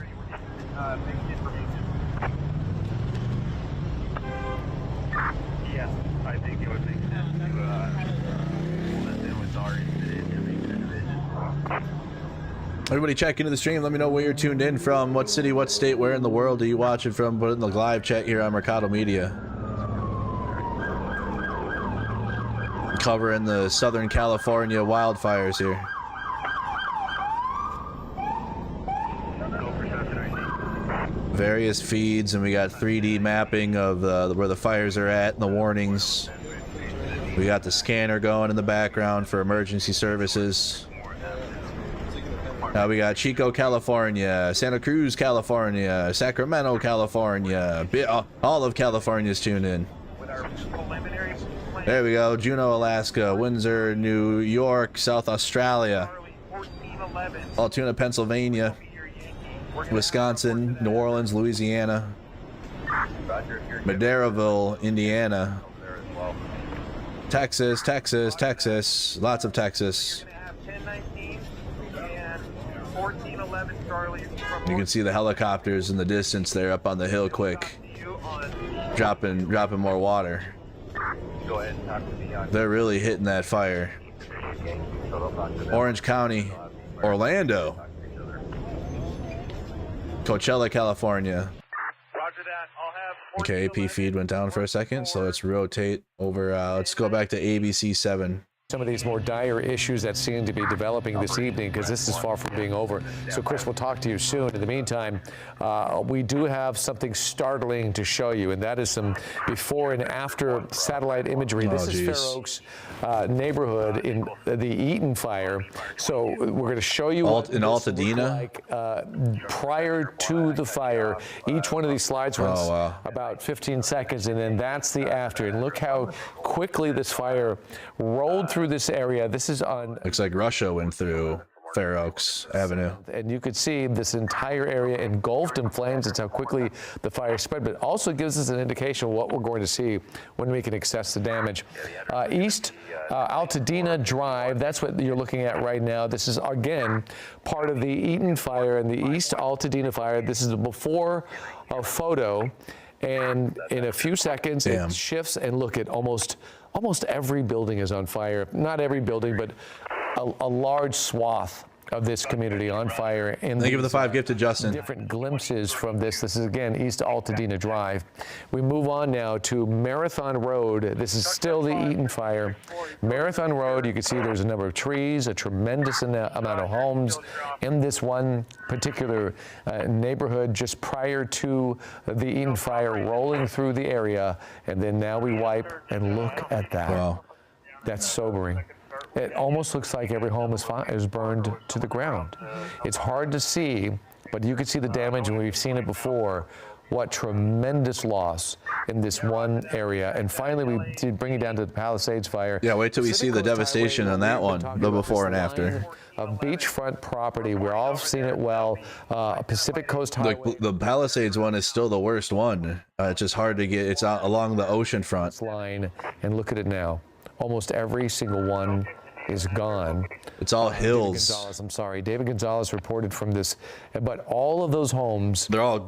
Yes, I think it would make sense to Everybody check into the stream. Let me know where you're tuned in from. What city, what state, where in the world are you watching from? Put it in the live chat here on Mercado Media. Covering the Southern California wildfires here. Various feeds, and we got 3D mapping of where the fires are at and the warnings. We got the scanner going in the background for emergency services. Now we got Chico, California, Santa Cruz, California, Sacramento, California. All of California's tuned in. There we go. Juneau, Alaska, Windsor, New York, South Australia, Altoona, Pennsylvania, Wisconsin, New Orleans, Louisiana, Madeiraville, Indiana, Texas, lots of Texas. You can see the helicopters in the distance there up on the hill quick, dropping more water. They're really hitting that fire. Orange County, Orlando, Coachella, California. Okay, AP feed went down for a second, so let's rotate over. Let's go back to ABC 7. Some of these more dire issues that seem to be developing this evening, because this is far from being over. So, Chris, we'll talk to you soon. In the meantime, we do have something startling to show you, and that is some before and after satellite imagery. This is Fair Oaks neighborhood in the Eaton fire. So we're going to show you in Altadena, like prior to the fire. Each one of these slides runs about 15 seconds, and then that's the after. And look how quickly this fire rolled through this area. This is on. Looks like Russia went through Fair Oaks Avenue. And you could see this entire area engulfed in flames. It's how quickly the fire spread, but also gives us an indication of what we're going to see when we can assess the damage. East Altadena Drive, that's what you're looking at right now. This is, again, part of the Eaton fire and the East Altadena fire. This is the before photo, and in a few seconds, it shifts, and look at almost every building is on fire. Not every building, but a large swath of this community on fire. And thank you for the 5 gifted, Justin. Different glimpses from this. This is, again, East Altadena Drive. We move on now to Marathon Road. This is still the Eaton fire. Marathon Road, you can see there's a number of trees, a tremendous amount of homes in this one particular neighborhood just prior to the Eaton fire rolling through the area. And then now we wipe and look at that. Wow. That's sobering. It almost looks like every home is burned to the ground. It's hard to see, but you can see the damage, and we've seen it before. what tremendous loss in this one area. And finally, we did bring it down to the Palisades fire. Yeah, wait till we see the devastation on that one, the before and after. A beachfront property. We're all seen it well. Pacific Coast Highway. The Palisades one is still the worst one. It's just hard to get. It's out along the ocean front. Line, and look at it now. Almost every single one is gone. It's all hills. David Gonzalez, I'm sorry. David Gonzalez reported from this, but all of those homes, they're all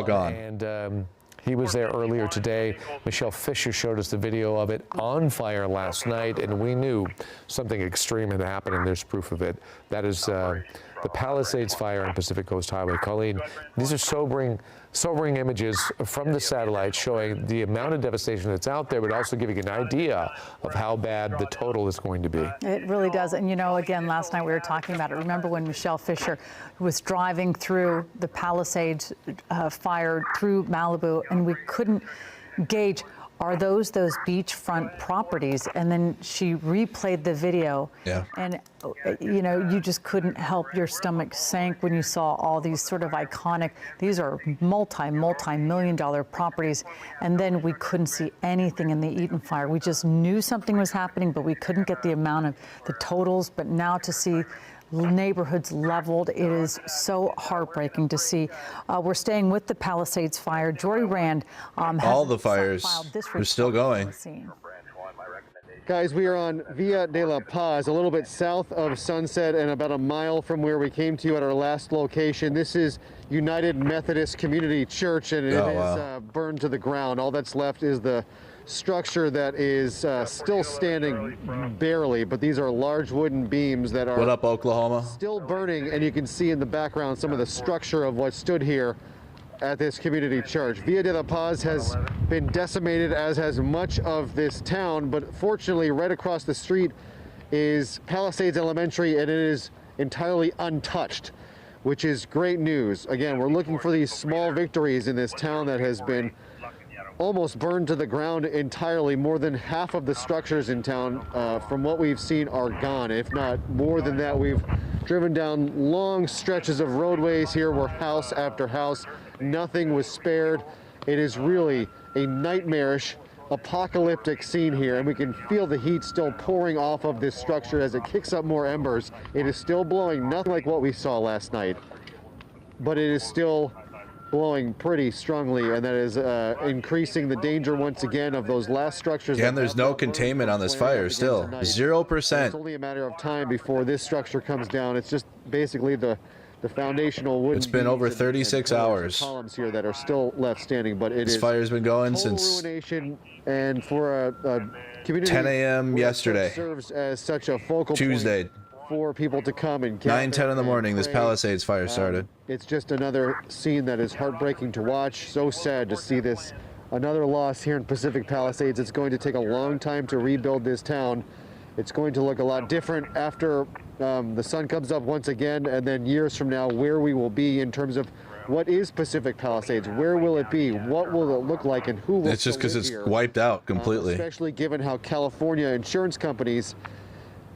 gone. And he was there earlier today. Michelle Fisher showed us the video of it on fire last night, and we knew something extreme had happened, and there's proof of it. That is the Palisades fire on Pacific Coast Highway. Colleen, these are sobering images from the satellite showing the amount of devastation that's out there, but also giving an idea of how bad the total is going to be. It really does. And, you know, again, last night we were talking about it. Remember when Michelle Fisher was driving through the Palisades fire through Malibu, and we couldn't gauge, are those beachfront properties? And then she replayed the video. Yeah. And, you know, you just couldn't help, your stomach sank when you saw all these sort of iconic, these are multi-million-dollar properties. And then we couldn't see anything in the Eaton fire. We just knew something was happening, but we couldn't get the amount of the totals. But now to see neighborhoods leveled, it is so heartbreaking to see. We're staying with the Palisades fire. Jory Rand all the fires are still going. Guys, we are on Via de la Paz, a little bit south of Sunset and about a mile from where we came to at our last location. This is United Methodist Community Church, and it is burned to the ground. All that's left is the structure that is still standing barely, but these are large wooden beams that are what up, Oklahoma? Still burning, and you can see in the background some of the structure of what stood here at this community church. Via de la Paz has been decimated, as has much of this town, but fortunately right across the street is Palisades Elementary, and it is entirely untouched, which is great news. Again, we're looking for these small victories in this town that has been almost burned to the ground entirely. More than half of the structures in town, from what we've seen, are gone. If not more than that, we've driven down long stretches of roadways here where house after house, nothing was spared. It is really a nightmarish, apocalyptic scene here, and we can feel the heat still pouring off of this structure as it kicks up more embers. It is still blowing, nothing like what we saw last night, but it is still blowing pretty strongly, and that is increasing the danger once again of those last structures. Yeah, and there's no containment on this fire still. 0%. It's only a matter of time before this structure comes down. It's just basically the foundational wooden. It's been over 36 hours. Columns here that are still left standing, but this fire's been going since ruination, and for a community 10 a.m. yesterday. Serves as such a focal Tuesday. Point for people to come and 9:10 in the morning, this Palisades fire started. It's just another scene that is heartbreaking to watch. So sad to see this. Another loss here in Pacific Palisades. It's going to take a long time to rebuild this town. It's going to look a lot different after the sun comes up once again, and then years from now, where we will be in terms of what is Pacific Palisades, where will it be, what will it look like, and who will It's just because it's here. wiped out completely. Especially given how California insurance companies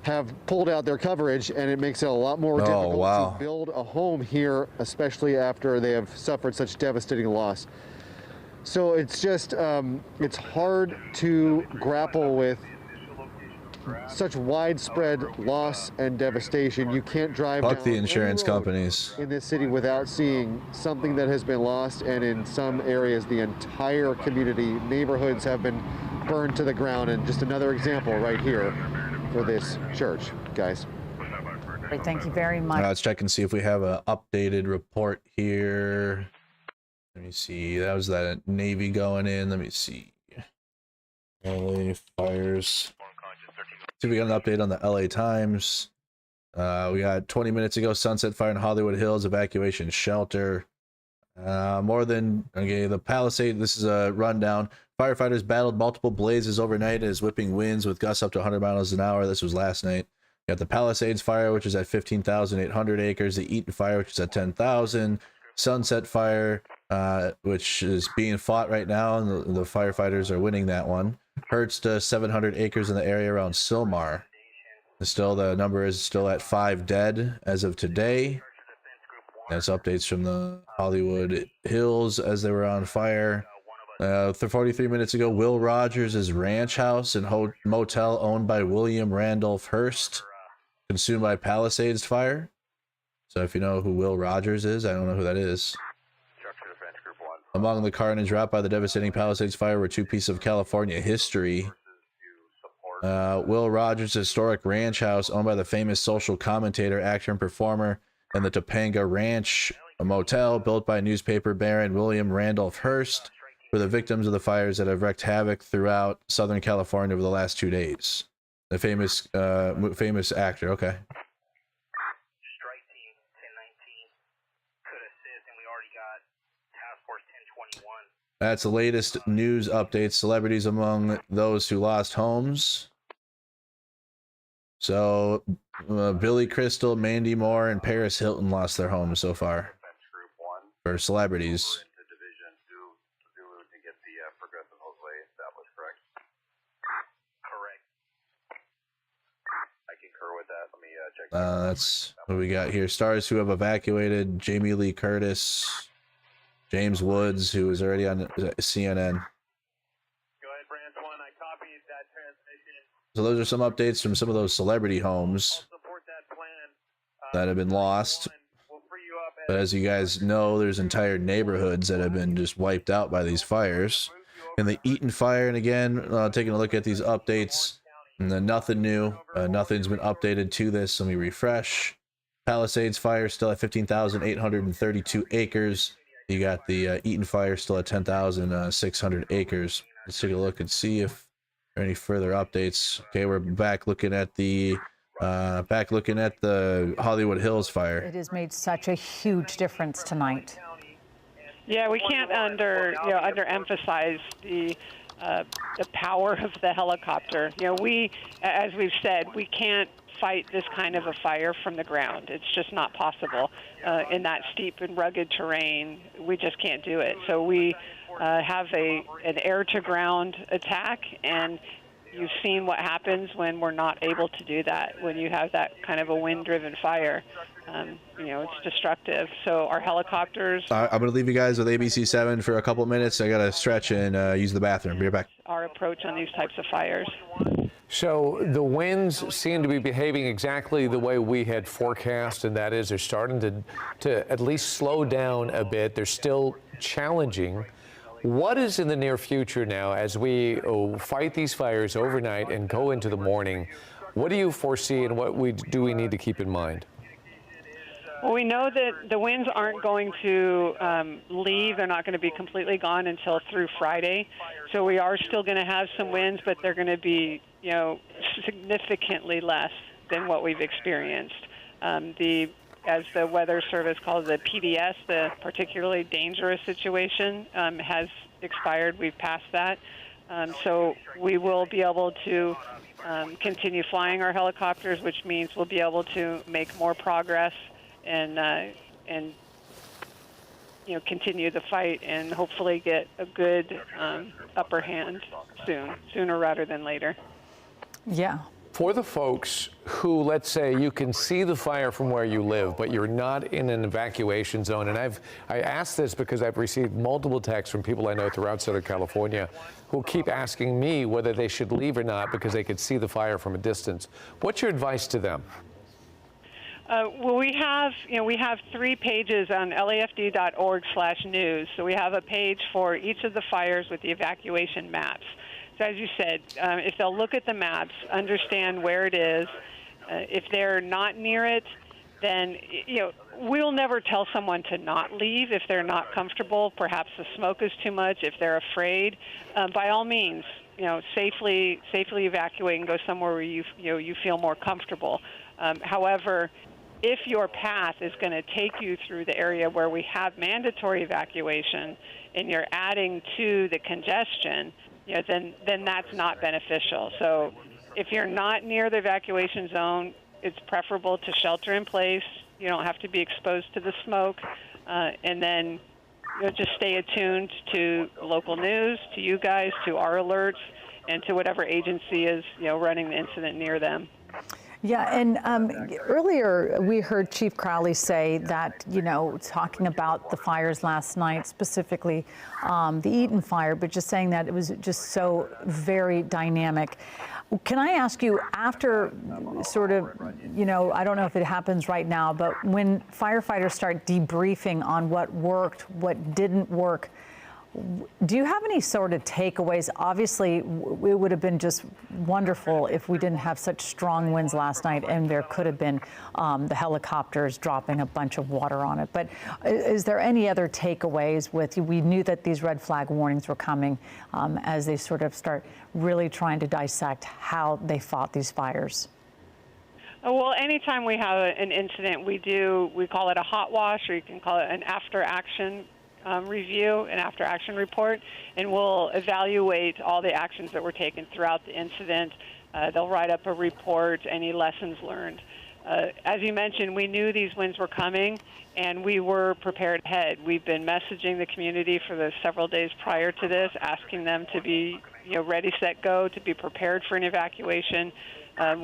have pulled out their coverage, and it makes it a lot more difficult to build a home here, especially after they have suffered such devastating loss. So it's just, it's hard to grapple with such widespread loss and devastation. You can't drive Fuck down the insurance companies in this city without seeing something that has been lost, and in some areas the entire community, neighborhoods have been burned to the ground, and just another example right here for this church, guys. Great, thank you very much. Let's check and see if we have an updated report here. Let me see. That was that Navy going in. Let me see. LA fires. See if we got an update on the LA Times. We got 20 minutes ago, Sunset Fire in Hollywood Hills, evacuation shelter. The Palisades, this is a rundown. Firefighters battled multiple blazes overnight as whipping winds with gusts up to 100 miles an hour. This was last night. You got the Palisades fire, which is at 15,800 acres. The Eaton fire, which is at 10,000. Sunset fire, which is being fought right now, and the firefighters are winning that one. Hurts to 700 acres in the area around Sylmar. Still, the number is still at 5 dead as of today. That's updates from the Hollywood Hills as they were on fire. 43 minutes ago, Will Rogers' ranch house and motel owned by William Randolph Hearst consumed by Palisades fire. So if you know who Will Rogers is, I don't know who that is. Among the carnage wrought by the devastating Palisades fire were two pieces of California history. Will Rogers' historic ranch house, owned by the famous social commentator, actor, and performer, and the Topanga Ranch, a motel built by newspaper baron William Randolph Hearst, were the victims of the fires that have wreaked havoc throughout Southern California over the last 2 days. The famous actor, okay. That's the latest news updates. Celebrities among those who lost homes. So, Billy Crystal, Mandy Moore, and Paris Hilton lost their homes so far. For celebrities. That's what we got here. Stars who have evacuated: Jamie Lee Curtis, James Woods, who was already on CNN. So those are some updates from some of those celebrity homes that have been lost. But as you guys know, there's entire neighborhoods that have been just wiped out by these fires. And the Eaton fire, and again, taking a look at these updates, and then nothing new. Nothing's been updated to this. Let me refresh. Palisades fire still at 15,832 acres. You got the Eaton fire still at 10,600 acres. Let's take a look and see if there are any further updates. Okay, we're back looking at the Hollywood Hills fire. It has made such a huge difference tonight. Yeah, we can't underemphasize the power of the helicopter. As we've said, we can't fight this kind of a fire from the ground. It's just not possible in that steep and rugged terrain. We just can't do it. So we have an air-to-ground attack, and you've seen what happens when we're not able to do that. When you have that kind of a wind-driven fire, it's destructive. So our helicopters. I'm going to leave you guys with ABC7 for a couple minutes. I got to stretch and use the bathroom. Be right back. Our approach on these types of fires. So the winds seem to be behaving exactly the way we had forecast, and that is they're starting to at least slow down a bit. They're still challenging. What is in the near future now as we fight these fires overnight and go into the morning? What do you foresee, and what do we need to keep in mind? Well, we know that the winds aren't going to leave. They're not going to be completely gone until through Friday. So we are still going to have some winds, but they're going to be, significantly less than what we've experienced. As the Weather Service calls it, PDS, the particularly dangerous situation, has expired. We've passed that. So we will be able to continue flying our helicopters, which means we'll be able to make more progress and continue the fight and hopefully get a good upper hand sooner rather than later. Yeah. For the folks who, let's say, you can see the fire from where you live, but you're not in an evacuation zone, and I asked this because I've received multiple texts from people I know throughout Southern California who keep asking me whether they should leave or not because they could see the fire from a distance. What's your advice to them? Well, we have 3 pages on lafd.org/news. So we have a page for each of the fires with the evacuation maps. So as you said, if they'll look at the maps, understand where it is, if they're not near it, then, we'll never tell someone to not leave if they're not comfortable. Perhaps the smoke is too much. If they're afraid, by all means, safely evacuate and go somewhere where you feel more comfortable. However, if your path is going to take you through the area where we have mandatory evacuation and you're adding to the congestion, then that's not beneficial. So if you're not near the evacuation zone, it's preferable to shelter in place. You don't have to be exposed to the smoke. And then just stay attuned to local news, to you guys, to our alerts, and to whatever agency is running the incident near them. Yeah, and earlier we heard Chief Crowley say that, talking about the fires last night, specifically the Eaton fire, but just saying that it was just so very dynamic. Can I ask you, after sort of, I don't know if it happens right now, but when firefighters start debriefing on what worked, what didn't work, do you have any sort of takeaways? Obviously, it would have been just wonderful if we didn't have such strong winds last night, and there could have been the helicopters dropping a bunch of water on it. But is there any other takeaways we knew that these red flag warnings were coming as they sort of start really trying to dissect how they fought these fires? Well, anytime we have an incident, we call it a hot wash, or you can call it an after-action review, an after-action report, and we'll evaluate all the actions that were taken throughout the incident. They'll write up a report, any lessons learned. As you mentioned, we knew these winds were coming, and we were prepared ahead. We've been messaging the community for the several days prior to this, asking them to be ready, set, go, to be prepared for an evacuation.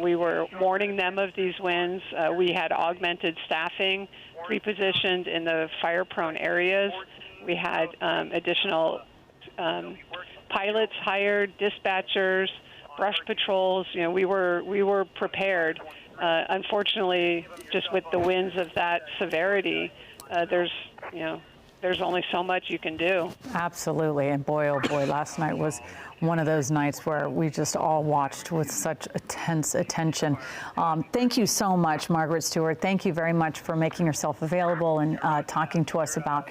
We were warning them of these winds. We had augmented staffing pre-positioned in the fire-prone areas. We had additional pilots hired, dispatchers, brush patrols. We were prepared. Unfortunately, just with the winds of that severity, there's only so much you can do. Absolutely, and boy, oh boy, last night was one of those nights where we just all watched with such intense attention. Thank you so much, Margaret Stewart. Thank you very much for making yourself available and talking to us about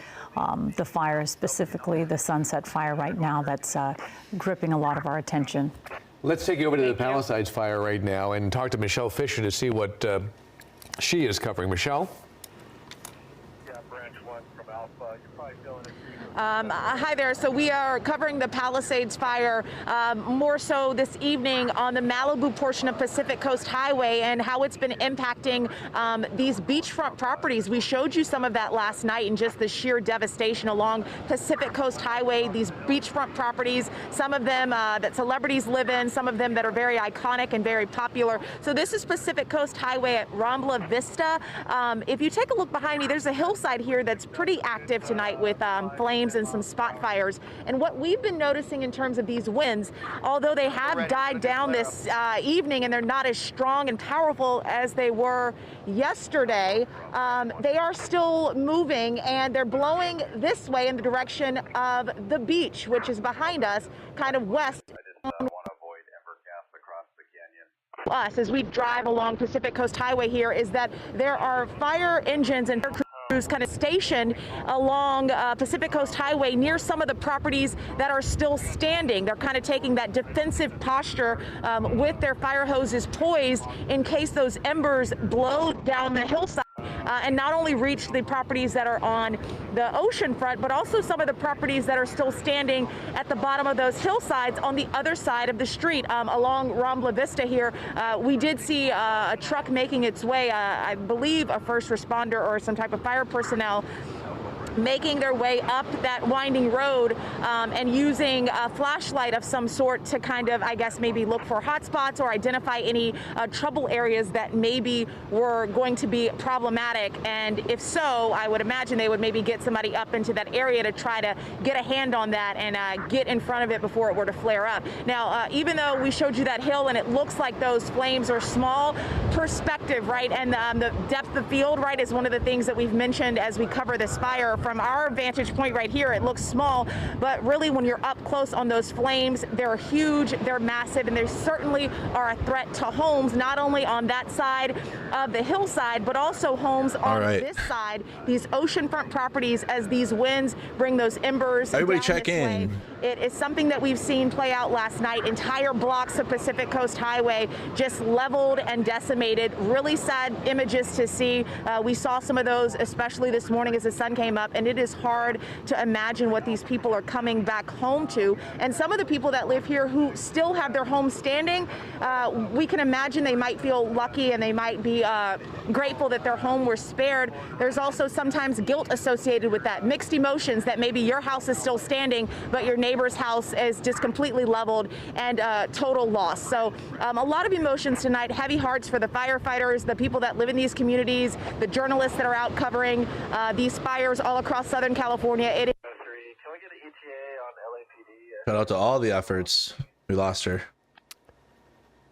the fire, specifically the Sunset Fire right now that's gripping a lot of our attention. Let's take you over to the Palisades fire right now and talk to Michelle Fisher to see what she is covering. Michelle? Hi there. So we are covering the Palisades fire more so this evening on the Malibu portion of Pacific Coast Highway and how it's been impacting these beachfront properties. We showed you some of that last night and just the sheer devastation along Pacific Coast Highway, these beachfront properties, some of them that celebrities live in, some of them that are very iconic and very popular. So this is Pacific Coast Highway at Rambla Vista. If you take a look behind me, there's a hillside here that's pretty active tonight with flames and some spot fires. And what we've been noticing in terms of these winds, although they have died down this evening and they're not as strong and powerful as they were yesterday, they are still moving and they're blowing this way in the direction of the beach, which is behind us, kind of west. Us as we drive along Pacific Coast Highway here is that there are fire engines and crews kind of stationed along Pacific Coast Highway near some of the properties that are still standing. They're kind of taking that defensive posture with their fire hoses poised in case those embers blow down the hillside and not only reach the properties that are on the ocean front, but also some of the properties that are still standing at the bottom of those hillsides on the other side of the street. Along Rambla Vista here, we did see a truck making its way, I believe a first responder or some type of fire personnel making their way up that winding road and using a flashlight of some sort to kind of, I guess, maybe look for hot spots or identify any trouble areas that maybe were going to be problematic. And if so, I would imagine they would maybe get somebody up into that area to try to get a hand on that and get in front of it before it were to flare up. Now, even though we showed you that hill and it looks like those flames are small, perspective, right, and the depth of field, right, is one of the things that we've mentioned as we cover this fire. From our vantage point right here, it looks small, but really when you're up close on those flames, they're huge, they're massive, and they certainly are a threat to homes, not only on that side of the hillside, but also homes on this side, these oceanfront properties, as these winds bring those embers. Everybody check in. It is something that we've seen play out last night. Entire blocks of Pacific Coast Highway just leveled and decimated. Really sad images to see. We saw some of those, especially this morning as the sun came up, and it is hard to imagine what these people are coming back home to. And some of the people that live here who still have their homes standing, we can imagine they might feel lucky and they might be grateful that their home was spared. There's also sometimes guilt associated with that, mixed emotions that maybe your house is still standing, but your neighbor neighbor's house is just completely leveled and total loss. So a lot of emotions tonight, heavy hearts for the firefighters, the people that live in these communities, the journalists that are out covering these fires all across Southern California. Shout out to all the efforts. We lost her.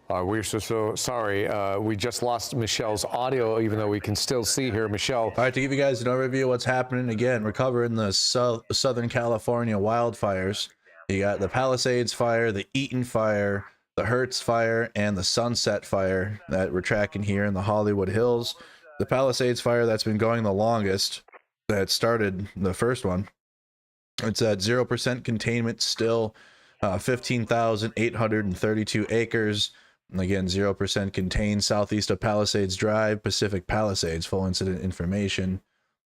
We're so sorry. We just lost Michelle's audio, even though we can still see her. Michelle. All right, to give you guys an overview of what's happening, again, we're covering the Southern California wildfires. You got the Palisades fire, the Eaton fire, the Hertz fire, and the Sunset fire that we're tracking here in the Hollywood Hills. The Palisades fire that's been going the longest, that started the first one. It's at 0% containment still, 15,832 acres. Again, 0% contained southeast of Palisades Drive, Pacific Palisades. Full incident information.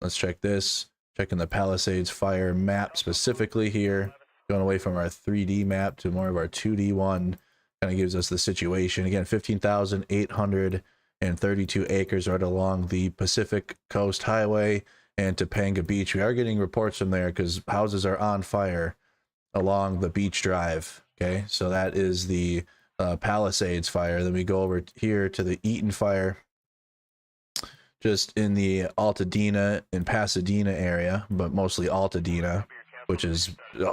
Let's check this. Checking the Palisades fire map specifically here. Going away from our 3D map to more of our 2D one. Kind of gives us the situation. Again, 15,832 acres right along the Pacific Coast Highway and Topanga Beach. We are getting reports from there because houses are on fire along the beach drive. Okay, so that is the Palisades fire. Then we go over here to the Eaton fire, just in the Altadena and Pasadena area, but mostly Altadena, which is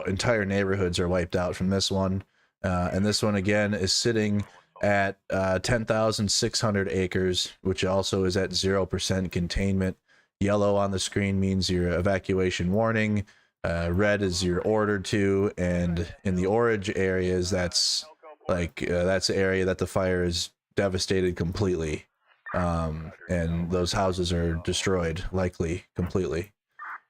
entire neighborhoods are wiped out from this one. And this one again is sitting at 10,600 acres, which also is at 0% containment. Yellow on the screen means your evacuation warning. Red is you're ordered to, and in the orange areas, that's the area that the fire is devastated completely, and those houses are destroyed, likely completely.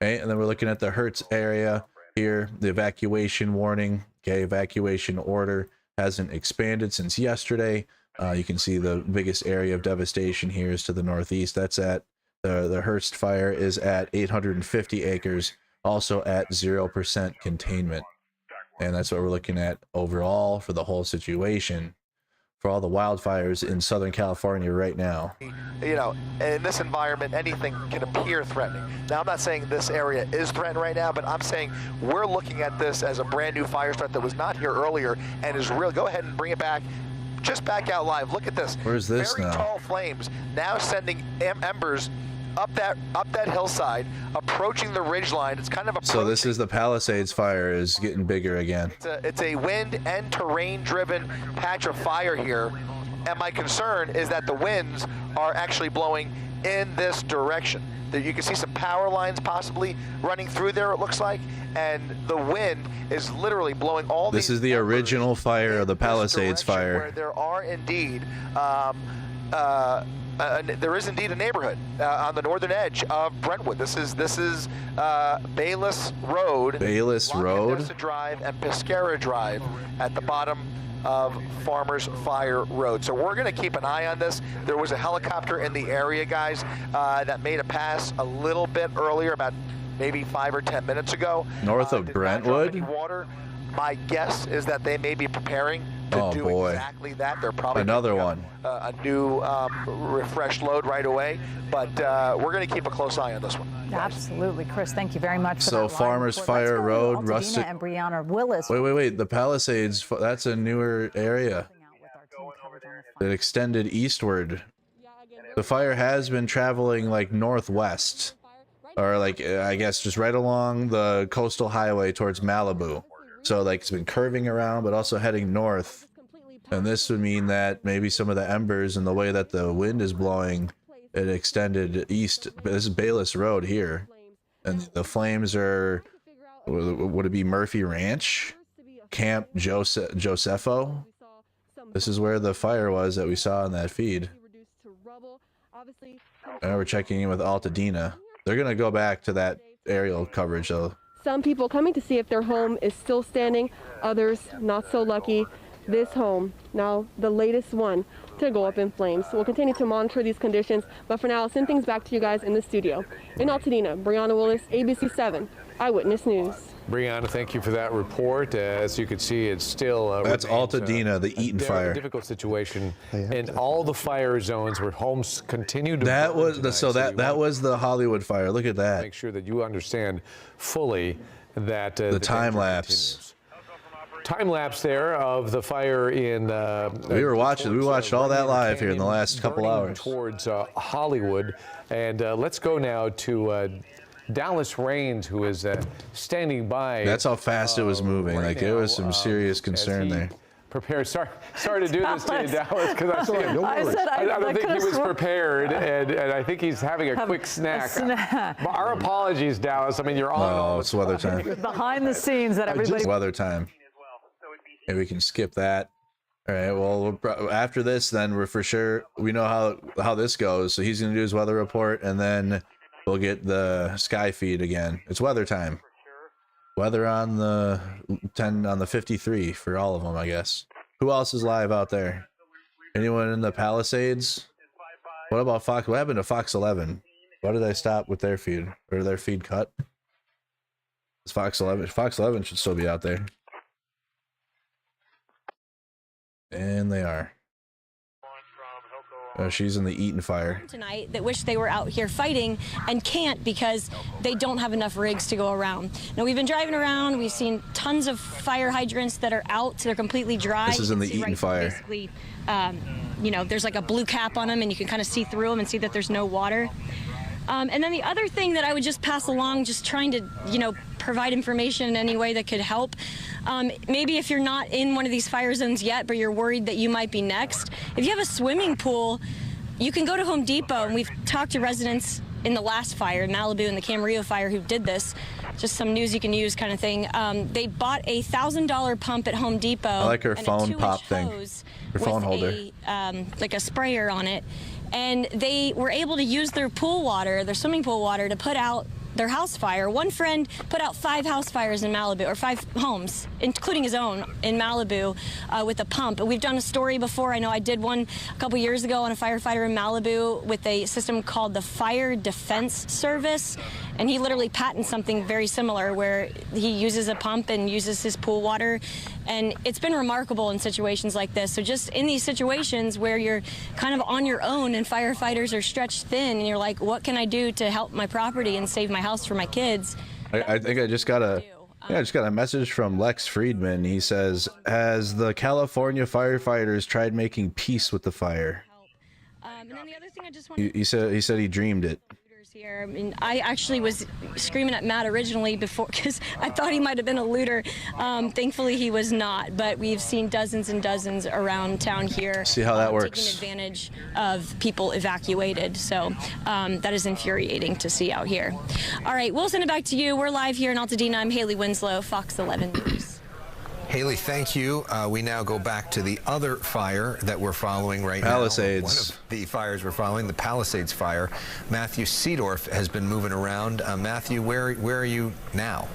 Okay, and then we're looking at the Hertz area here. The evacuation warning, okay, evacuation order hasn't expanded since yesterday. You can see the biggest area of devastation here is to the northeast. That's at the Hertz fire is at 850 acres, also at 0% containment. And that's what we're looking at overall for the whole situation, for all the wildfires in Southern California right now. You know, in this environment, anything can appear threatening. Now, I'm not saying this area is threatened right now, but I'm saying we're looking at this as a brand new fire threat that was not here earlier and is real. Go ahead and bring it back. Just back out live. Look at this. Where's this Very now? tall flames now sending embers up that hillside, approaching the ridge line. It's kind of So this is the Palisades fire is getting bigger again. It's a wind and terrain driven patch of fire here, and my concern is that the winds are actually blowing in this direction. That you can see some power lines possibly running through there, it looks like, and the wind is literally blowing all these. This is the original fire of the Palisades fire. Where there are indeed there is indeed a neighborhood on the northern edge of Brentwood. This is Bayless Road. Bayless Road. Odessa Drive and Pescara Drive at the bottom of Farmers Fire Road. So we're going to keep an eye on this. There was a helicopter in the area, guys, that made a pass a little bit earlier, about maybe 5 or 10 minutes ago. North of Brentwood. Water. My guess is that they may be preparing to do exactly that. They're probably another one. A new refreshed load right away, but we're going to keep a close eye on this one. Absolutely, Chris. Thank you very much for So that Farmers Fire Road, Rustic. And Brianna Willis. Wait. The Palisades, that's a newer area. It extended eastward. The fire has been traveling like northwest, or like I guess just right along the coastal highway towards Malibu. So like it's been curving around, but also heading north. And this would mean that maybe some of the embers and the way that the wind is blowing, it extended east. This is Bayless Road here. And the flames are, would it be Murphy Ranch? Camp Josepho? This is where the fire was that we saw in that feed. And we're checking in with Altadena. They're going to go back to that aerial coverage though. Some people coming to see if their home is still standing, others not so lucky. This home, now the latest one to go up in flames. So we'll continue to monitor these conditions, but for now, I'll send things back to you guys in the studio. In Altadena, Brianna Willis, ABC7, Eyewitness News. Brianna, thank you for that report. As you can see, it's still that's Altadena, the Eaton fire. Difficult situation in all the fire zones where homes continue to. That was that was the Hollywood fire. Look at that. Make sure that you understand fully that the time lapse. time lapse there of the fire in. We watched all that live here in the last couple hours. Towards Hollywood. And let's go now to Dallas Raines, who is standing by. That's how fast it was moving. Like, there was some serious concern there. Prepared. Sorry to do this to you, Dallas, because I don't think he was prepared, and I think he's having a quick snack. Our apologies, Dallas. I mean, you're on. Oh, it's weather time. Behind the scenes that everybody. Weather time. Maybe we can skip that. All right. Well, after this, then we're for sure. We know how this goes. So he's gonna do his weather report, and then we'll get the sky feed again. It's weather time. Weather on the 53 for all of them, I guess. Who else is live out there? Anyone in the Palisades? What about Fox? What happened to Fox 11? Why did I stop with their feed? Or their feed cut? It's Fox 11. Fox 11 should still be out there. And they are. She's in the Eaton fire tonight that wish they were out here fighting and can't because they don't have enough rigs to go around. Now, we've been driving around. We've seen tons of fire hydrants that are out. They're completely dry. This is in the Eaton fire. Basically, you know, there's like a blue cap on them, and you can kind of see through them and see that there's no water. And then the other thing that I would just pass along, just trying to, you know, provide information in any way that could help. Maybe if you're not in one of these fire zones yet, but you're worried that you might be next, if you have a swimming pool, you can go to Home Depot, and we've talked to residents in the last fire, Malibu and the Camarillo fire, who did this. Just some news you can use kind of thing. They bought a $1,000 pump at Home Depot. I like her phone pop thing. Her phone holder. Like a sprayer on it. And they were able to use their pool water, their swimming pool water, to put out their house fire. One friend put out 5 house fires in Malibu, or 5 homes, including his own, in Malibu with a pump. We've done a story before. I know I did one a couple years ago on a firefighter in Malibu with a system called the Fire Defense Service. And he literally patented something very similar where he uses a pump and uses his pool water. And it's been remarkable in situations like this. So just in these situations where you're kind of on your own and firefighters are stretched thin and you're like, what can I do to help my property and save my house for my kids? I think I just got a message from Lex Friedman. He says, has the California firefighters tried making peace with the fire? And then the other thing I just want he said he dreamed it. Here. I mean, I actually was screaming at Matt originally before because I thought he might have been a looter. Thankfully, he was not. But we've seen dozens and dozens around town here. See how that works. Taking advantage of people evacuated. So that is infuriating to see out here. All right, we'll send it back to you. We're live here in Altadena. I'm Haley Winslow, Fox 11 News. Haley, thank you. We now go back to the other fire that we're following right Palisades. now. One of the fires we're following, the Palisades fire. Matthew Seedorf has been moving around. Matthew, where are you now?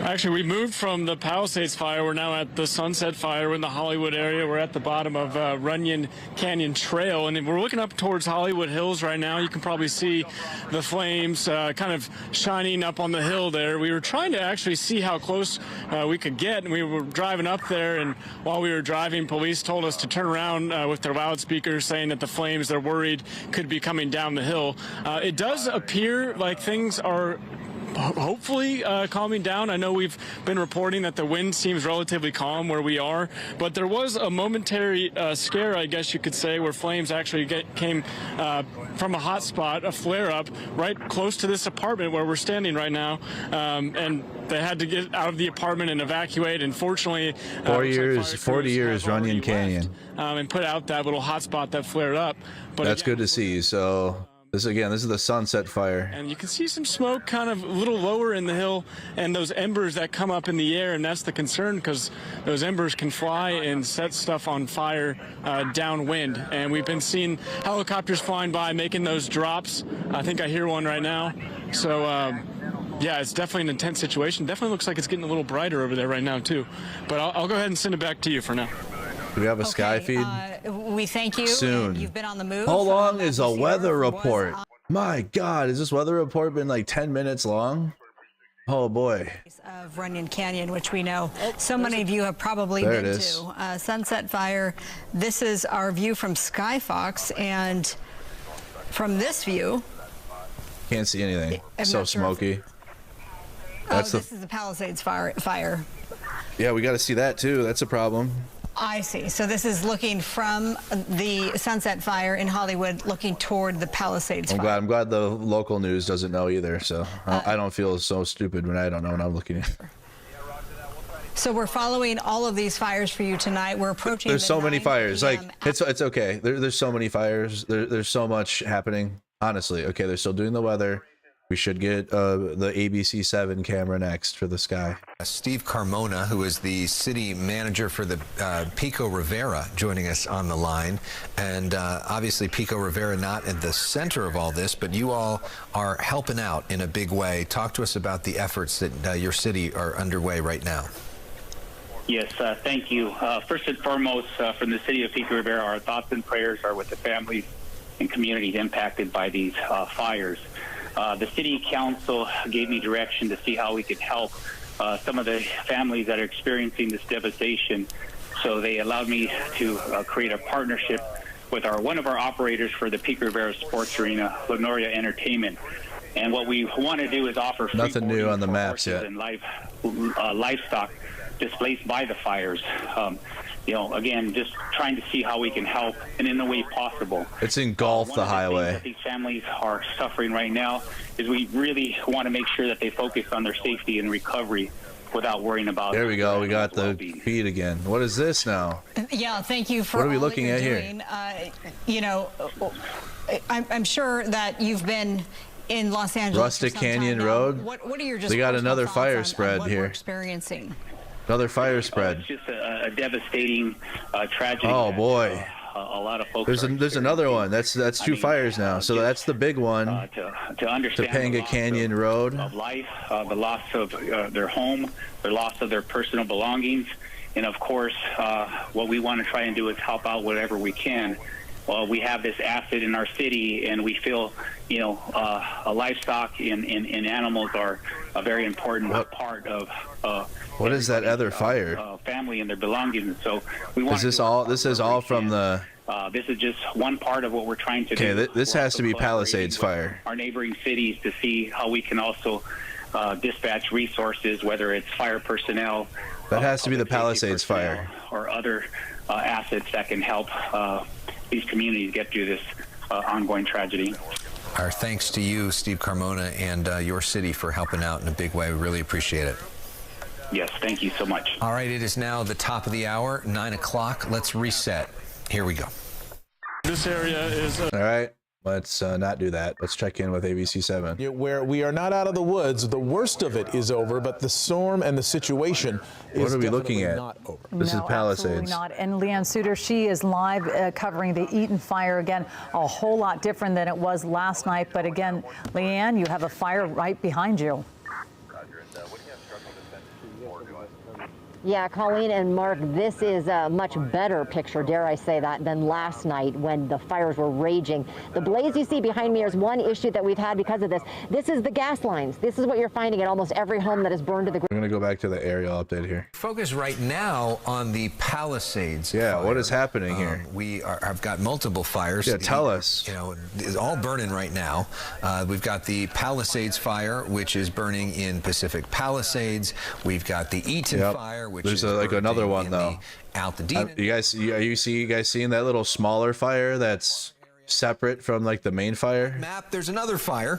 Actually, we moved from the Palisades fire. We're now at the Sunset fire. We're in the Hollywood area. We're at the bottom of Runyon Canyon Trail, and we're looking up towards Hollywood Hills right now. You can probably see the flames kind of shining up on the hill there. We were trying to actually see how close we could get, and we were driving up there, and while we were driving, police told us to turn around with their loudspeakers, saying that the flames, they're worried, could be coming down the hill. It does appear like things are hopefully calming down. I know we've been reporting that the wind seems relatively calm where we are, but there was a momentary scare, I guess you could say, where flames actually came from a hot spot, a flare-up, right close to this apartment where we're standing right now, and they had to get out of the apartment and evacuate, and fortunately 40 years Runyon Canyon, and put out that little hot spot that flared up. But that's good to see. So this is the Sunset fire. And you can see some smoke kind of a little lower in the hill and those embers that come up in the air, and that's the concern because those embers can fly and set stuff on fire downwind. And we've been seeing helicopters flying by making those drops. I think I hear one right now. So yeah, it's definitely an intense situation. Definitely looks like it's getting a little brighter over there right now too. But I'll go ahead and send it back to you for now. Do we have a sky feed? We thank you. Soon. You've been on the move. How long is a weather report? My God, has this weather report been like 10 minutes long? Oh boy. Of Runyon Canyon, which we know so many of you have probably been to. Sunset fire. This is our view from Skyfox, and from this view, can't see anything. So smoky. This is the Palisades fire. Yeah, we got to see that too. That's a problem. I see. So this is looking from the Sunset Fire in Hollywood, looking toward the Palisades fire. I'm glad the local news doesn't know either. So I don't feel so stupid when I don't know when I'm looking at. So we're following all of these fires for you tonight. We're approaching. There's so many fires. Like it's okay. There's so many fires. There's so much happening. Honestly, okay. They're still doing the weather. We should get the ABC7 camera next for the sky. Steve Carmona, who is the city manager for the Pico Rivera, joining us on the line. And obviously Pico Rivera not at the center of all this, but you all are helping out in a big way. Talk to us about the efforts that your city are underway right now. Yes, thank you. First and foremost, from the city of Pico Rivera, our thoughts and prayers are with the families and communities impacted by these fires. The city council gave me direction to see how we could help some of the families that are experiencing this devastation. So they allowed me to create a partnership with one of our operators for the Pico Rivera Sports Arena, Lenoria Entertainment. And what we want to do is offer free nothing new on the maps yet. And livestock displaced by the fires. You know, again, just trying to see how we can help and in the way possible. It's engulfed the highway. That these families are suffering right now is we really want to make sure that they focus on their safety and recovery without worrying about. There we go. We got the feed again. What is this now? Yeah, thank you for. What are we looking at doing. here? You know, I'm sure that you've been in Los Angeles. Rustic Canyon Road. What are your just? They got another fire on spread what here. We're experiencing. Another fire spread. It's just a devastating tragedy. Oh boy. A lot of folks. There's another one. That's two fires now. So that's the big one. To understand Topanga Canyon Road. Of life, the loss of their home, the loss of their personal belongings, and of course, what we want to try and do is help out whatever we can. Well, we have this asset in our city, and we feel, you know, livestock and animals are a very important part of. What is that other fire? Family and their belongings. So we want. Is this all? This is all from the. This is just one part of what we're trying to do. Okay, this has to be Palisades fire. Our neighboring cities to see how we can also dispatch resources, whether it's fire personnel. That has to be the Palisades fire. Or other assets that can help these communities get through this ongoing tragedy. Our thanks to you, Steve Carmona, and your city for helping out in a big way. We really appreciate it. Yes, thank you so much. All right, it is now the top of the hour, 9 o'clock. Let's reset. Here we go. This area is. All right. Let's not do that. Let's check in with ABC7. Where we are not out of the woods, the worst of it is over, but the storm and the situation is what are we looking at? Not over. This is Palisades. Absolutely not. And Leanne Suter, she is live covering the Eaton fire. Again, a whole lot different than it was last night. But again, Leanne, you have a fire right behind you. Yeah, Colleen and Mark, this is a much better picture, dare I say that, than last night when the fires were raging. The blaze you see behind me is one issue that we've had because of this. This is the gas lines. This is what you're finding at almost every home that is burned to the ground. We're going to go back to the aerial update here. Focus right now on the Palisades. Yeah, fire. what is happening here? I've got multiple fires. Yeah, tell us. You know, it's all burning right now. We've got the Palisades fire, which is burning in Pacific Palisades. We've got the Eaton fire, which there's is like another one though. Altadena. You guys seeing that little smaller fire that's separate from like the main fire? Map. There's another fire,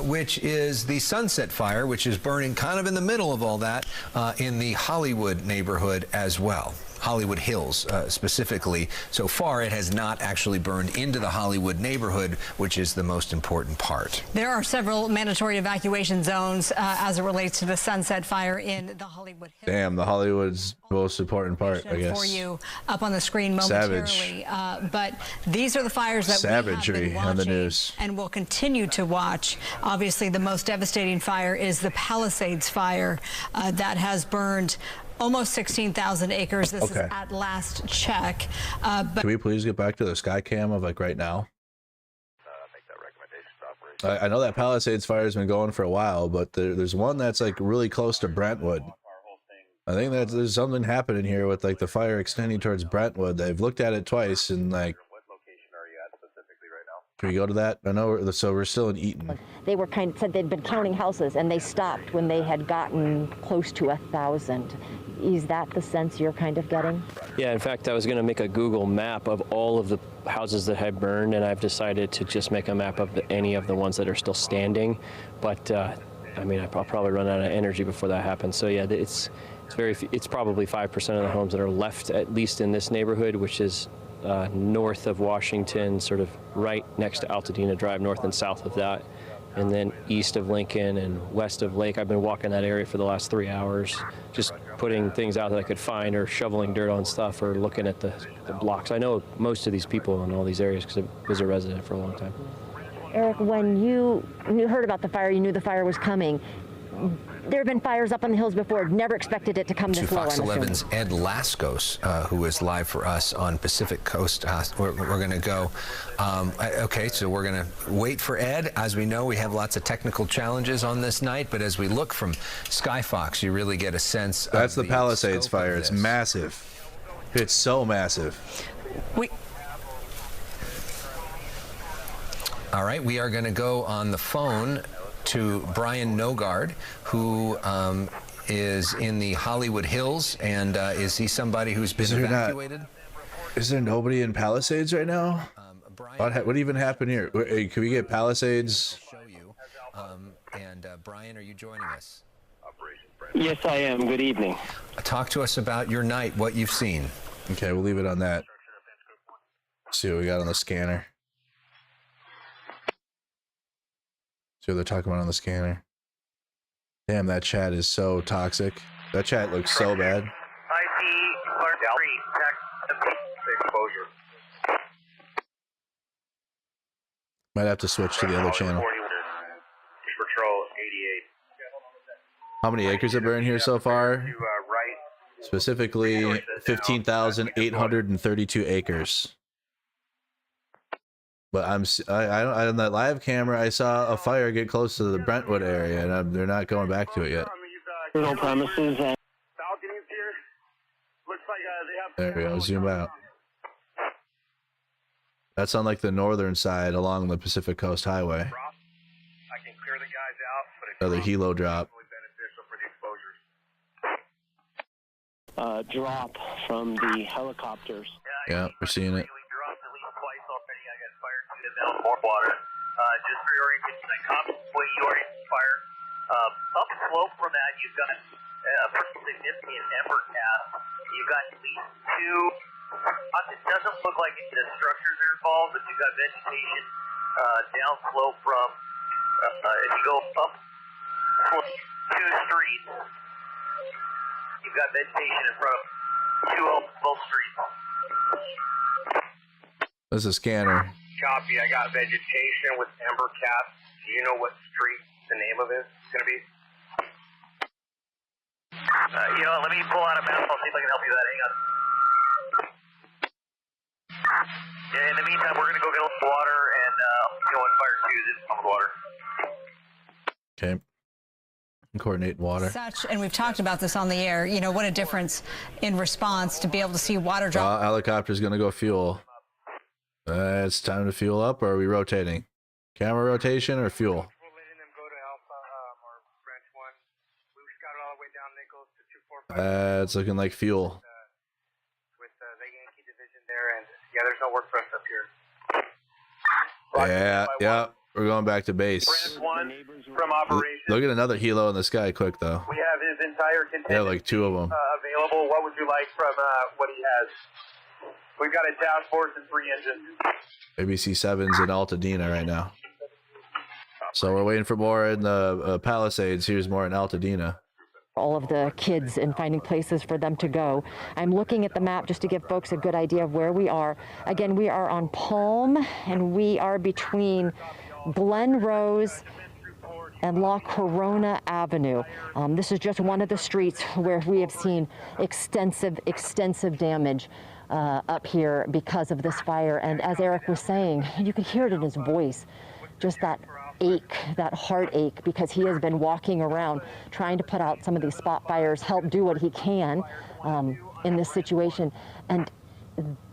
which is the Sunset Fire, which is burning kind of in the middle of all that in the Hollywood neighborhood as well. Hollywood Hills specifically. So far, it has not actually burned into the Hollywood neighborhood, which is the most important part. There are several mandatory evacuation zones as it relates to the Sunset Fire in the Hollywood Hills. Damn, the Hollywood's most important part, I guess. For you up on the screen momentarily. But these are the fires that Savagery we have been watching on the news. And will continue to watch. Obviously, the most devastating fire is the Palisades fire that has burned almost 16,000 acres. This is at last check. But can we please get back to the sky cam of like right now? I know that Palisades fire has been going for a while, but there's one that's like really close to Brentwood. I think that there's something happening here with like the fire extending towards Brentwood. They've looked at it twice and like. Can we go to that? I know. So we're still in Eaton. They were said they'd been counting houses, and they stopped when they had gotten close to 1,000. Is that the sense you're kind of getting? Yeah, in fact, I was going to make a Google map of all of the houses that have burned, and I've decided to just make a map of any of the ones that are still standing. But I mean, I'll probably run out of energy before that happens. So yeah, it's probably 5% of the homes that are left, at least in this neighborhood, which is north of Washington, sort of right next to Altadena Drive, north and south of that, and then east of Lincoln and west of Lake. I've been walking that area for the last 3 hours, just putting things out that I could find, or shoveling dirt on stuff, or looking at the blocks. I know most of these people in all these areas because I was a resident for a long time. Eric, when you heard about the fire, you knew the fire was coming. There have been fires up on the hills before. Never expected it to come this low. Fox 11's Ed Lascos, who is live for us on Pacific Coast. We're going to go. Okay, so we're going to wait for Ed. As we know, we have lots of technical challenges on this night, but as we look from Skyfox, you really get a sense. That's the Palisades fire. It's massive. It's so massive. All right, we are going to go on the phone to Brian Nogard, who is in the Hollywood Hills, and is he somebody who's been evacuated? Is there nobody in Palisades right now? What even happened here? Hey, can we get Palisades? Show you. And Brian, are you joining us? Yes, I am. Good evening. Talk to us about your night, what you've seen. Okay, we'll leave it on that. Let's see what we got on the scanner. See what they're talking about on the scanner. Damn, that chat is so toxic. That chat looks so bad. Exposure. Might have to switch to the other channel. Patrol 88. How many acres have burned here so far? Specifically, 15,832 acres. But on that live camera, I saw a fire get close to the Brentwood area, and they're not going back to it yet. No promises. There we go. Zoom out. That's on like the northern side along the Pacific Coast Highway. I can clear the guys out, but Another helo drop. Drop from the helicopters. Yeah, we're seeing it. More water. Just for your orientation, I copy what you already fired. Upslope from that, you've got a pretty significant ember cast. You've got at least two. It doesn't look like the structures are involved, but you've got vegetation downslope from. If you go up 2 streets, you've got vegetation in front of both streets. This is a scanner. Copy. I got vegetation with ember cast. Do you know what street the name of it is going to be? Let me pull out a map. I'll see if I can help you with that. Hang on. Yeah, in the meantime, we're going to go get a little water and go and fire fuse it on the water. Okay. Coordinate water. And we've talked about this on the air. You know, what a difference in response to be able to see water drop. Helicopter's going to go fuel. It's time to fuel up, or are we rotating? Camera rotation or fuel? It's looking like fuel. With the Yankee division there, and yeah, there's no work for us up here. Yeah, we're going back to base. One from operation. Look at another helo in the sky quick, though. We have his entire containment. Yeah, like 2 of them. Available. What would you like from what he has? We've got a task force and 3 engines. ABC7's in Altadena right now. So we're waiting for more in the Palisades. Here's more in Altadena. All of the kids and finding places for them to go. I'm looking at the map just to give folks a good idea of where we are. Again, we are on Palm, and we are between Glen Rose and La Corona Avenue. This is just one of the streets where we have seen extensive damage up here because of this fire. And as Eric was saying, you could hear it in his voice, just that ache, that heartache, because he has been walking around trying to put out some of these spot fires, help do what he can in this situation. And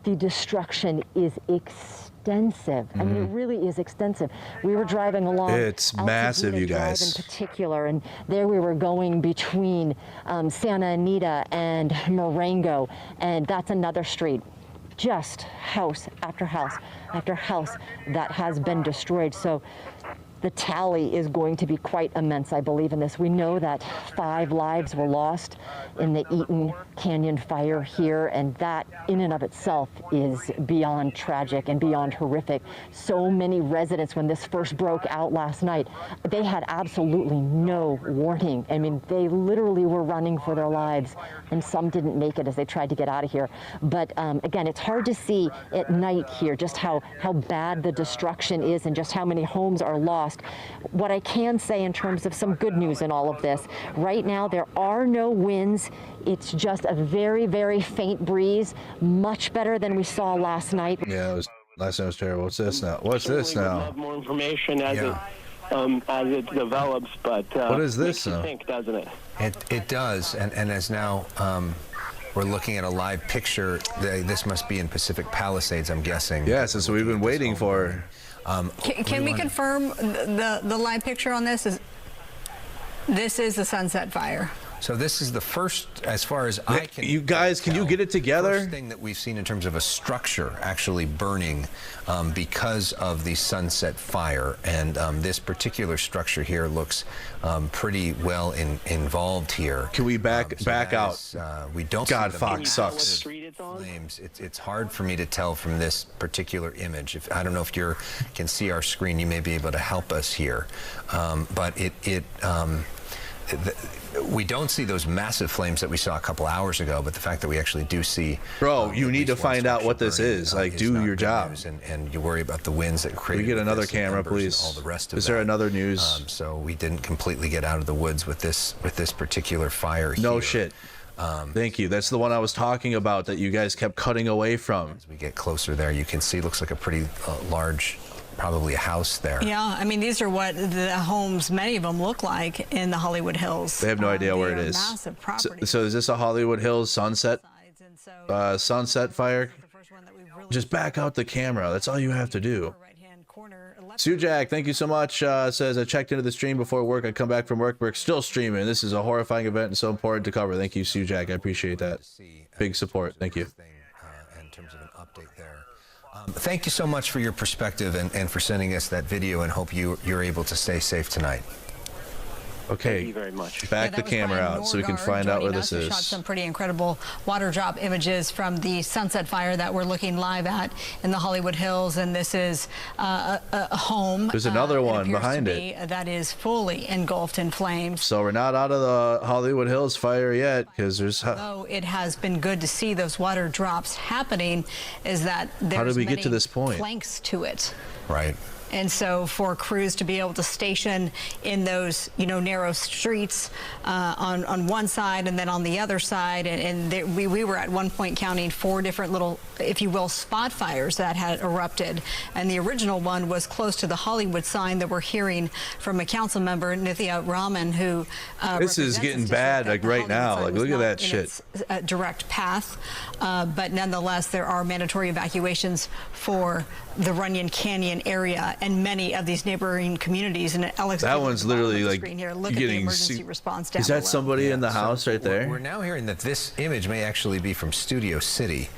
the destruction is extensive. extensive. I mean, it really is extensive. We were driving along. It's massive, you guys. In particular, and there we were going between Santa Anita and Marengo, and that's another street. Just house after house after house that has been destroyed. So the tally is going to be quite immense, I believe, in this. We know that 5 lives were lost in the Eaton Canyon fire here, and that in and of itself is beyond tragic and beyond horrific. So many residents, when this first broke out last night, they had absolutely no warning. I mean, they literally were running for their lives, and some didn't make it as they tried to get out of here. But again, it's hard to see at night here just how bad the destruction is and just how many homes are lost. What I can say in terms of some good news in all of this, right now there are no winds. It's just a very, very faint breeze, much better than we saw last night. Yeah, last night was terrible. What's this now? What's this now? We'll have more information as it develops, but what is this makes you think, doesn't it? It does, and as now we're looking at a live picture. This must be in Pacific Palisades, I'm guessing. Yes, that's what we've been waiting for. Can we confirm the live picture on this? This is the Sunset Fire. So this is the first, as far as I can. You guys, can you get it together? First thing that we've seen in terms of a structure actually burning because of the Sunset Fire, and this particular structure here looks pretty well involved here. Can we back out? We don't. God, Fox sucks. Flames. It's hard for me to tell from this particular image. I don't know if you can see our screen. You may be able to help us here, but we don't see those massive flames that we saw a couple hours ago, but the fact that we actually do see. Bro, you need to find out what this is. Like, do your job. And you worry about the winds that create. We get another camera, please. All the rest of is there another news? So we didn't completely get out of the woods with this particular fire. No here. shit. Thank you. That's the one I was talking about that you guys kept cutting away from. As we get closer there, you can see looks like a pretty large. Probably a house there. Yeah, I mean, these are what the homes, many of them look like in the Hollywood Hills. They have no idea where it is. Massive property. So is this a Hollywood Hills sunset fire? Just back out the camera. That's all you have to do. Sujak, thank you so much. Says, I checked into the stream before work. I come back from work. We're still streaming. This is a horrifying event and so important to cover. Thank you, Sujak. I appreciate that. Big support. Thank you. In terms of an update there. Thank you so much for your perspective and for sending us that video, and hope you're able to stay safe tonight. Okay, thank you very much. Back the camera out so we can find out where this is. We shot some pretty incredible water drop images from the Sunset Fire that we're looking live at in the Hollywood Hills, and this is a home. There's another one behind it that is fully engulfed in flames. So we're not out of the Hollywood Hills fire yet, because there's. Although it has been good to see those water drops happening, is that there's how did we get to this point? Flanks to it. Right. And so for crews to be able to station in those, narrow streets on one side and then on the other side, and we were at one point counting 4 different little, if you will, spot fires that had erupted. And the original one was close to the Hollywood sign that we're hearing from a council member, Nithya Raman, who this is getting bad like right now. Like, look at that shit. Direct path, but nonetheless, there are mandatory evacuations for the Runyon Canyon area and many of these neighboring communities. And Alex, that one's literally like here. Look at the emergency response down Is that below. somebody in the house right there? We're now hearing that this image may actually be from Studio City.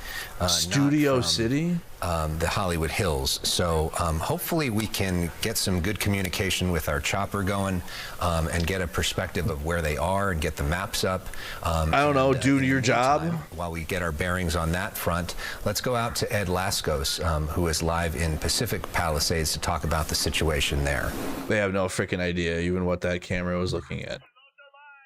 Studio City? The Hollywood Hills. So hopefully we can get some good communication with our chopper going and get a perspective of where they are and get the maps up. I don't know, do your job. While we get our bearings on that front, let's go out to Ed Lascos, who is live in Pacific Palisades, to talk about the situation there. They have no freaking idea even what that camera was looking at.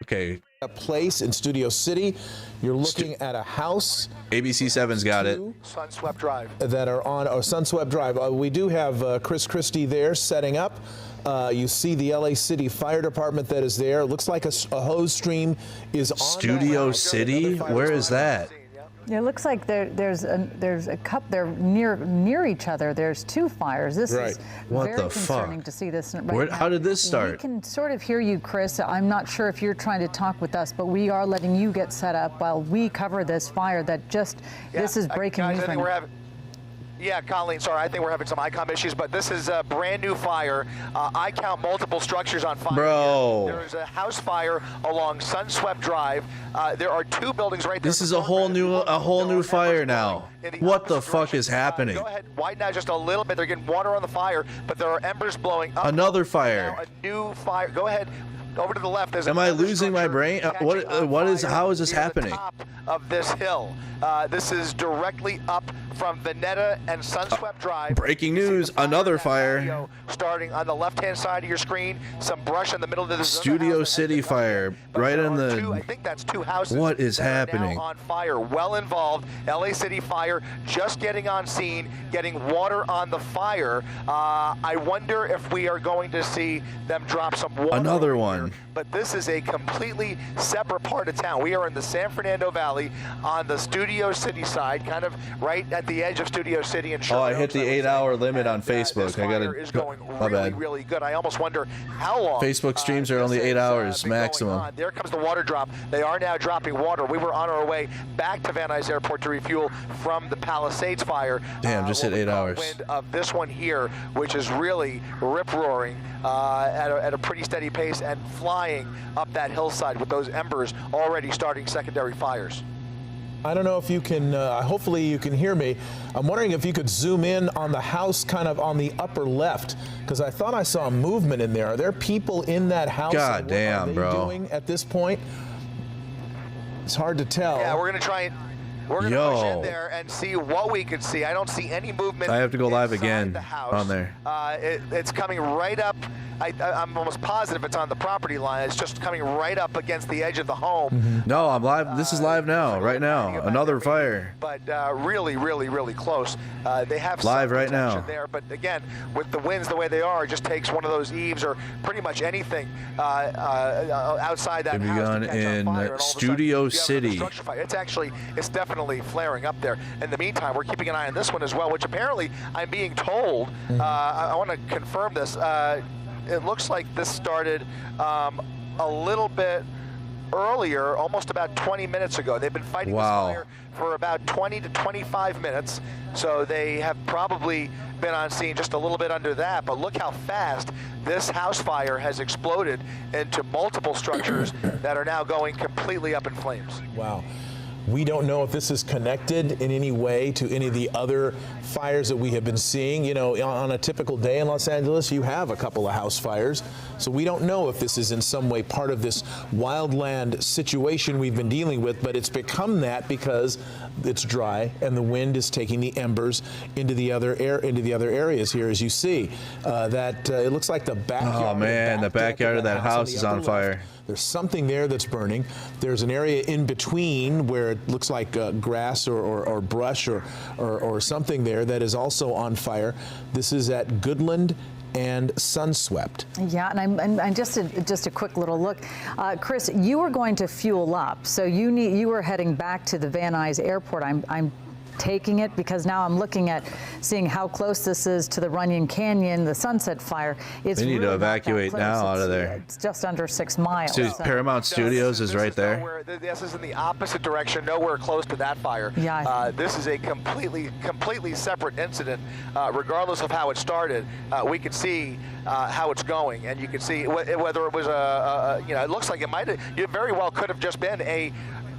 Okay. A place in Studio City. You're looking at a house. ABC7's got it. Sunswept Drive. That are on Sunswept Drive. We do have Chris Christie there setting up. You see the LA City Fire Department that is there. It looks like a hose stream is on Studio City? Where is that? It looks like there's a couple. They're near each other. There's 2 fires. This is very concerning to see this right now. How did this start? We can sort of hear you, Chris. I'm not sure if you're trying to talk with us, but we are letting you get set up while we cover this fire that just. This is breaking news. Yeah, Colleen, sorry, I think we're having some ICOM issues, but this is a brand new fire. I count multiple structures on fire. Bro. There is a house fire along Sunswept Drive. There are 2 buildings right there. This is a whole new fire now. What the fuck is happening? Go ahead, widen out just a little bit. They're getting water on the fire, but there are embers blowing up. Another fire. Now, a new fire. Go ahead. Over to the left. Am I losing my brain? How is this happening? Top of this hill. This is directly up from Veneta and Sunswept Drive. Breaking news, another fire. Starting on the left-hand side of your screen, some brush in the middle of the Studio City fire, right in the... I think that's 2 houses. What is happening? Now on fire, well involved. LA City Fire just getting on scene, getting water on the fire. I wonder if we are going to see them drop some water. Another one. But this is a completely separate part of town. We are in the San Fernando Valley on the Studio City side, kind of right at the edge of Studio City. And I hit the 8-hour limit on Facebook. I gotta. My bad. Really good. I almost wonder how long. Facebook streams are only 8 hours maximum. There comes the water drop. They are now dropping water. We were on our way back to Van Nuys Airport to refuel from the Palisades fire. Damn, just hit 8 hours. Wind of this one here, which is really rip-roaring at a pretty steady pace and flying up that hillside with those embers already starting secondary fires. I don't know if you can, hopefully you can hear me. I'm wondering if you could zoom in on the house kind of on the upper left, because I thought I saw movement in there. Are there people in that house? God damn, bro. What are they doing at this point? It's hard to tell. Yeah, we're going to try and push in there and see what we can see. I don't see any movement. I have to go live again on there. It's coming right up. I'm almost positive it's on the property line. It's just coming right up against the edge of the home. No, I'm live. This is live now, right now. Another fire. But really, really, really close. They have live right now there. But again, with the winds the way they are, it just takes one of those eaves or pretty much anything outside that house to catch on fire. And Studio City. It's definitely flaring up there. In the meantime, we're keeping an eye on this one as well, which apparently I'm being told. I want to confirm this. It looks like this started a little bit earlier, almost about 20 minutes ago. They've been fighting this fire for about 20 to 25 minutes, so they have probably been on scene just a little bit under that. But look how fast this house fire has exploded into multiple structures that are now going completely up in flames. Wow. We don't know if this is connected in any way to any of the other fires that we have been seeing. You know, on a typical day in Los Angeles, you have a couple of house fires. So we don't know if this is in some way part of this wildland situation we've been dealing with, but it's become that because it's dry and the wind is taking the embers into the other areas here, as you see. It looks like the backyard. Oh man, the backyard of that house is on fire. There's something there that's burning. There's an area in between where it looks like grass or brush or something there that is also on fire. This is at Goodland and Sunswept. Yeah, and I'm just a quick little look. Chris, you were going to fuel up, so you were heading back to the Van Nuys Airport. I'm taking it because now I'm looking at seeing how close this is to the Runyon Canyon, the Sunset Fire. It's they need really to evacuate now out of there. It's just under 6 miles. So Paramount Studios is right there. This is in the opposite direction, nowhere close to that fire. Yeah. This is a completely separate incident. Regardless of how it started, we could see how it's going, and you can see whether it was it looks like it very well could have just been a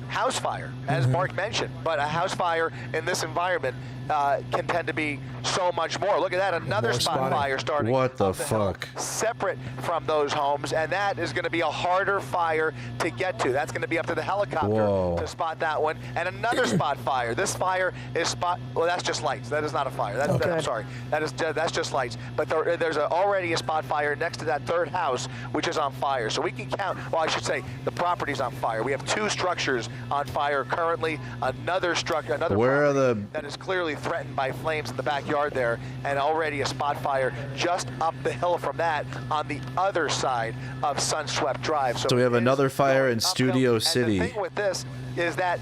house fire, as Mark mentioned, but a house fire in this environment can tend to be so much more. Look at that, another spot fire starting. What the fuck? Separate from those homes, and that is going to be a harder fire to get to. That's going to be up to the helicopter to spot that one. And another spot fire. This fire is well, that's just lights. That is not a fire. I'm sorry. That's just lights. But there's already a spot fire next to that third house, which is on fire. So we can count. Well, I should say the property's on fire. We have 2 structures on fire currently. Another structure, that is clearly threatened by flames in the backyard there, and already a spot fire just up the hill from that on the other side of Sunswept Drive. So we have another fire in Studio City. And the thing with this is that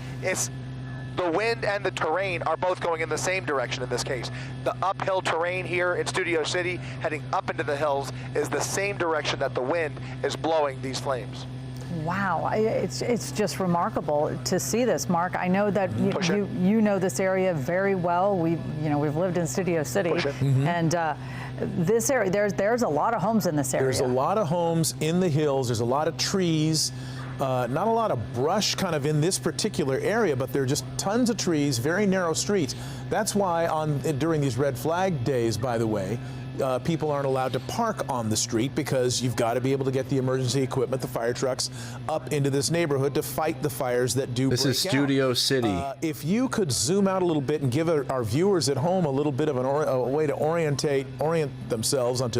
the wind and the terrain are both going in the same direction in this case. The uphill terrain here in Studio City, heading up into the hills, is the same direction that the wind is blowing these flames. Wow, it's just remarkable to see this, Mark. I know that you know this area very well. We've lived in Studio City, and this area there's a lot of homes in this area. There's a lot of homes in the hills. There's a lot of trees. Not a lot of brush kind of in this particular area, but there are just tons of trees, very narrow streets. That's why during these red flag days, by the way, people aren't allowed to park on the street, because you've got to be able to get the emergency equipment, the fire trucks, up into this neighborhood to fight the fires that do break out. This is Studio City. If you could zoom out a little bit and give our viewers at home a little bit of a way to orient themselves on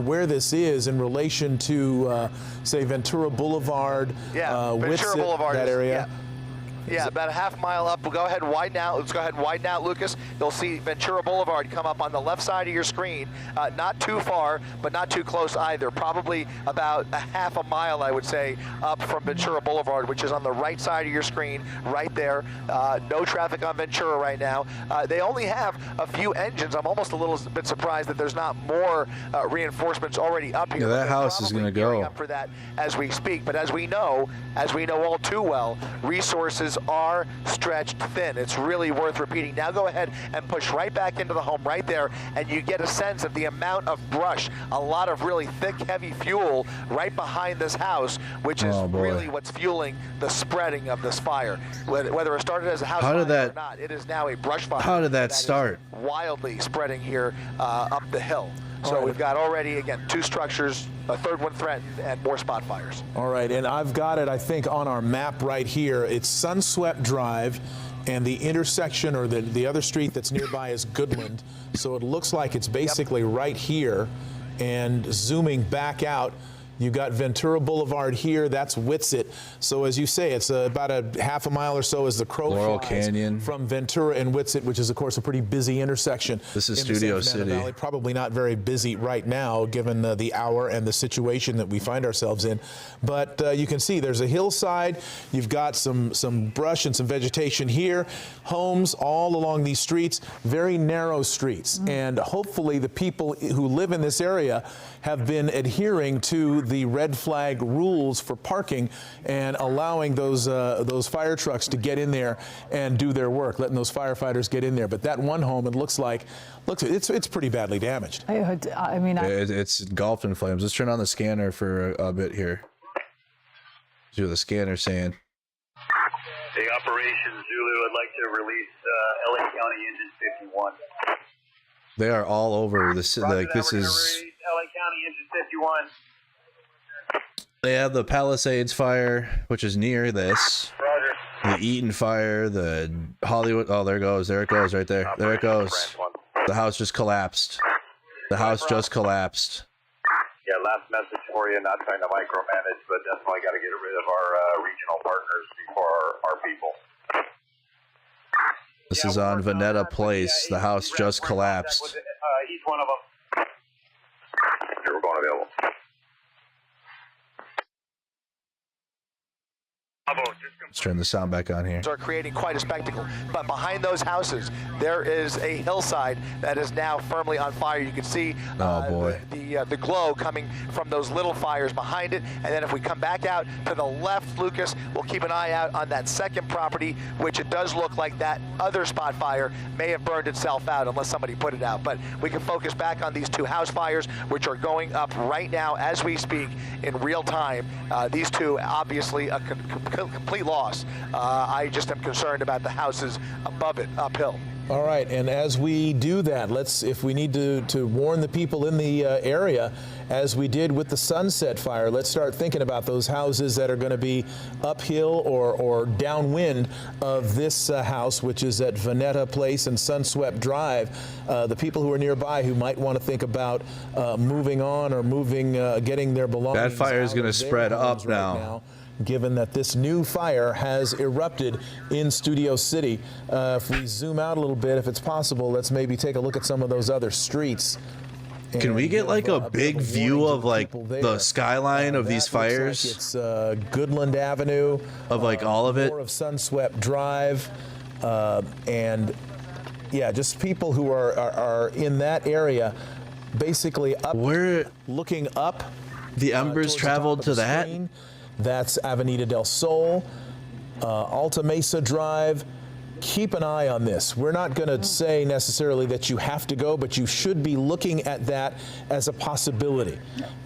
where this is in relation to, say, Ventura Boulevard, Ventura Boulevard, that area. Yeah, about a half mile up. We'll go ahead and widen out. Let's go ahead and widen out, Lucas. You'll see Ventura Boulevard come up on the left side of your screen. Not too far, but not too close either. Probably about a half a mile, I would say, up from Ventura Boulevard, which is on the right side of your screen, right there. No traffic on Ventura right now. They only have a few engines. I'm almost a little bit surprised that there's not more reinforcements already up here. Yeah, that house is going to go. Up for that as we speak. But as we know all too well, resources are stretched thin. It's really worth repeating. Now go ahead and push right back into the home right there, and you get a sense of the amount of brush, a lot of really thick, heavy fuel right behind this house, which is really what's fueling the spreading of this fire. Whether it started as a house fire or not, it is now a brush fire. How did that start? Wildly spreading here up the hill. So we've got already, again, 2 structures, a third one threatened, and more spot fires. All right, and I've got it, I think, on our map right here. It's Sunswept Drive, and the intersection, or the other street that's nearby, is Goodland. So it looks like it's basically right here. And zooming back out, you've got Ventura Boulevard here. That's Whitsett. So as you say, it's about a half a mile or so as the crow Laurel flies Canyon from Ventura and Whitsett, which is, of course, a pretty busy intersection. This is Studio City. Valley. Probably not very busy right now, given the hour and the situation that we find ourselves in. But you can see there's a hillside. You've got some brush and some vegetation here. Homes all along these streets, very narrow streets. And hopefully the people who live in this area have been adhering to the red flag rules for parking and allowing those fire trucks to get in there and do their work, letting those firefighters get in there. But that one home, it looks it's pretty badly damaged. I mean, it's engulfed in flames. Let's turn on the scanner for a bit here. See what the scanner's saying. The Operation Zulu would like to release LA County Engine 51. They are all over the city. Like, this is LA County Engine 51. They have the Palisades fire, which is near this. The Eaton fire, the Hollywood. Oh, there it goes right there. There it goes. The house just collapsed. The house just collapsed. Yeah, last message for you. Not trying to micromanage, but definitely got to get rid of our regional partners before our people. This is on Veneta Place. The house just collapsed. Each one of them. Here, we're going available. Let's turn the sound back on here. Are creating quite a spectacle, but behind those houses there is a hillside that is now firmly on fire. You can see the glow coming from those little fires behind it. And then if we come back out to the left, Lucas, we'll keep an eye out on that second property, which it does look like that other spot fire may have burned itself out unless somebody put it out. But we can focus back on these 2 house fires, which are going up right now as we speak in real time. These 2, obviously a complete loss. I just am concerned about the houses above it, uphill. All right, and as we do that, if we need to warn the people in the area, as we did with the Sunset Fire, let's start thinking about those houses that are going to be uphill or downwind of this house, which is at Veneta Place and Sunswept Drive. The people who are nearby who might want to think about moving on or getting their belongings. That fire is going to spread up now. Given that this new fire has erupted in Studio City. If we zoom out a little bit, if it's possible, let's maybe take a look at some of those other streets. Can we get like a big view of like the skyline of these fires? Like it's Goodland Avenue. Of like all of it? More of Sunswept Drive. And yeah, just people who are in that area, basically up, looking up. The embers traveled to that? That's Avenida del Sol, Alta Mesa Drive. Keep an eye on this. We're not going to say necessarily that you have to go, but you should be looking at that as a possibility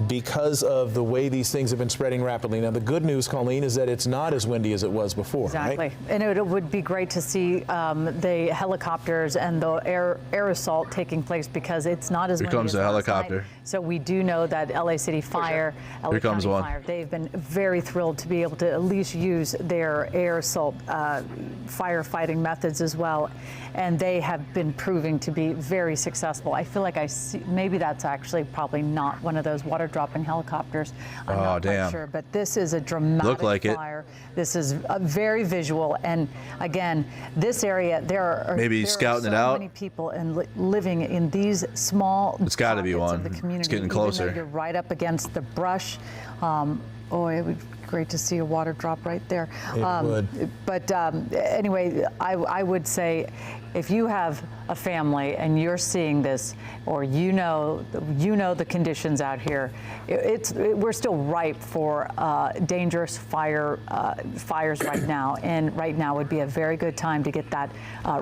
because of the way these things have been spreading rapidly. Now, the good news, Colleen, is that it's not as windy as it was before. Exactly. Right? And it would be great to see the helicopters and the air assault taking place because it's not as windy. Here comes the helicopter. So we do know that LA City Fire, LA County Fire, they've been very thrilled to be able to at least use their air assault firefighting methods as well, and they have been proving to be very successful. I feel like I see maybe that's actually probably not one of those water dropping helicopters. I'm not quite sure, but this is a dramatic fire. This is very visual, and again, this area there are scouting so it out. Many people living in these small. It's got to be one. Of the community, it's getting even closer. though you're right up against the brush. It would be great to see a water drop right there. It would. But anyway, I would say if you have a family and you're seeing this, or you know the conditions out here, we're still ripe for dangerous fires right now. And right now would be a very good time to get that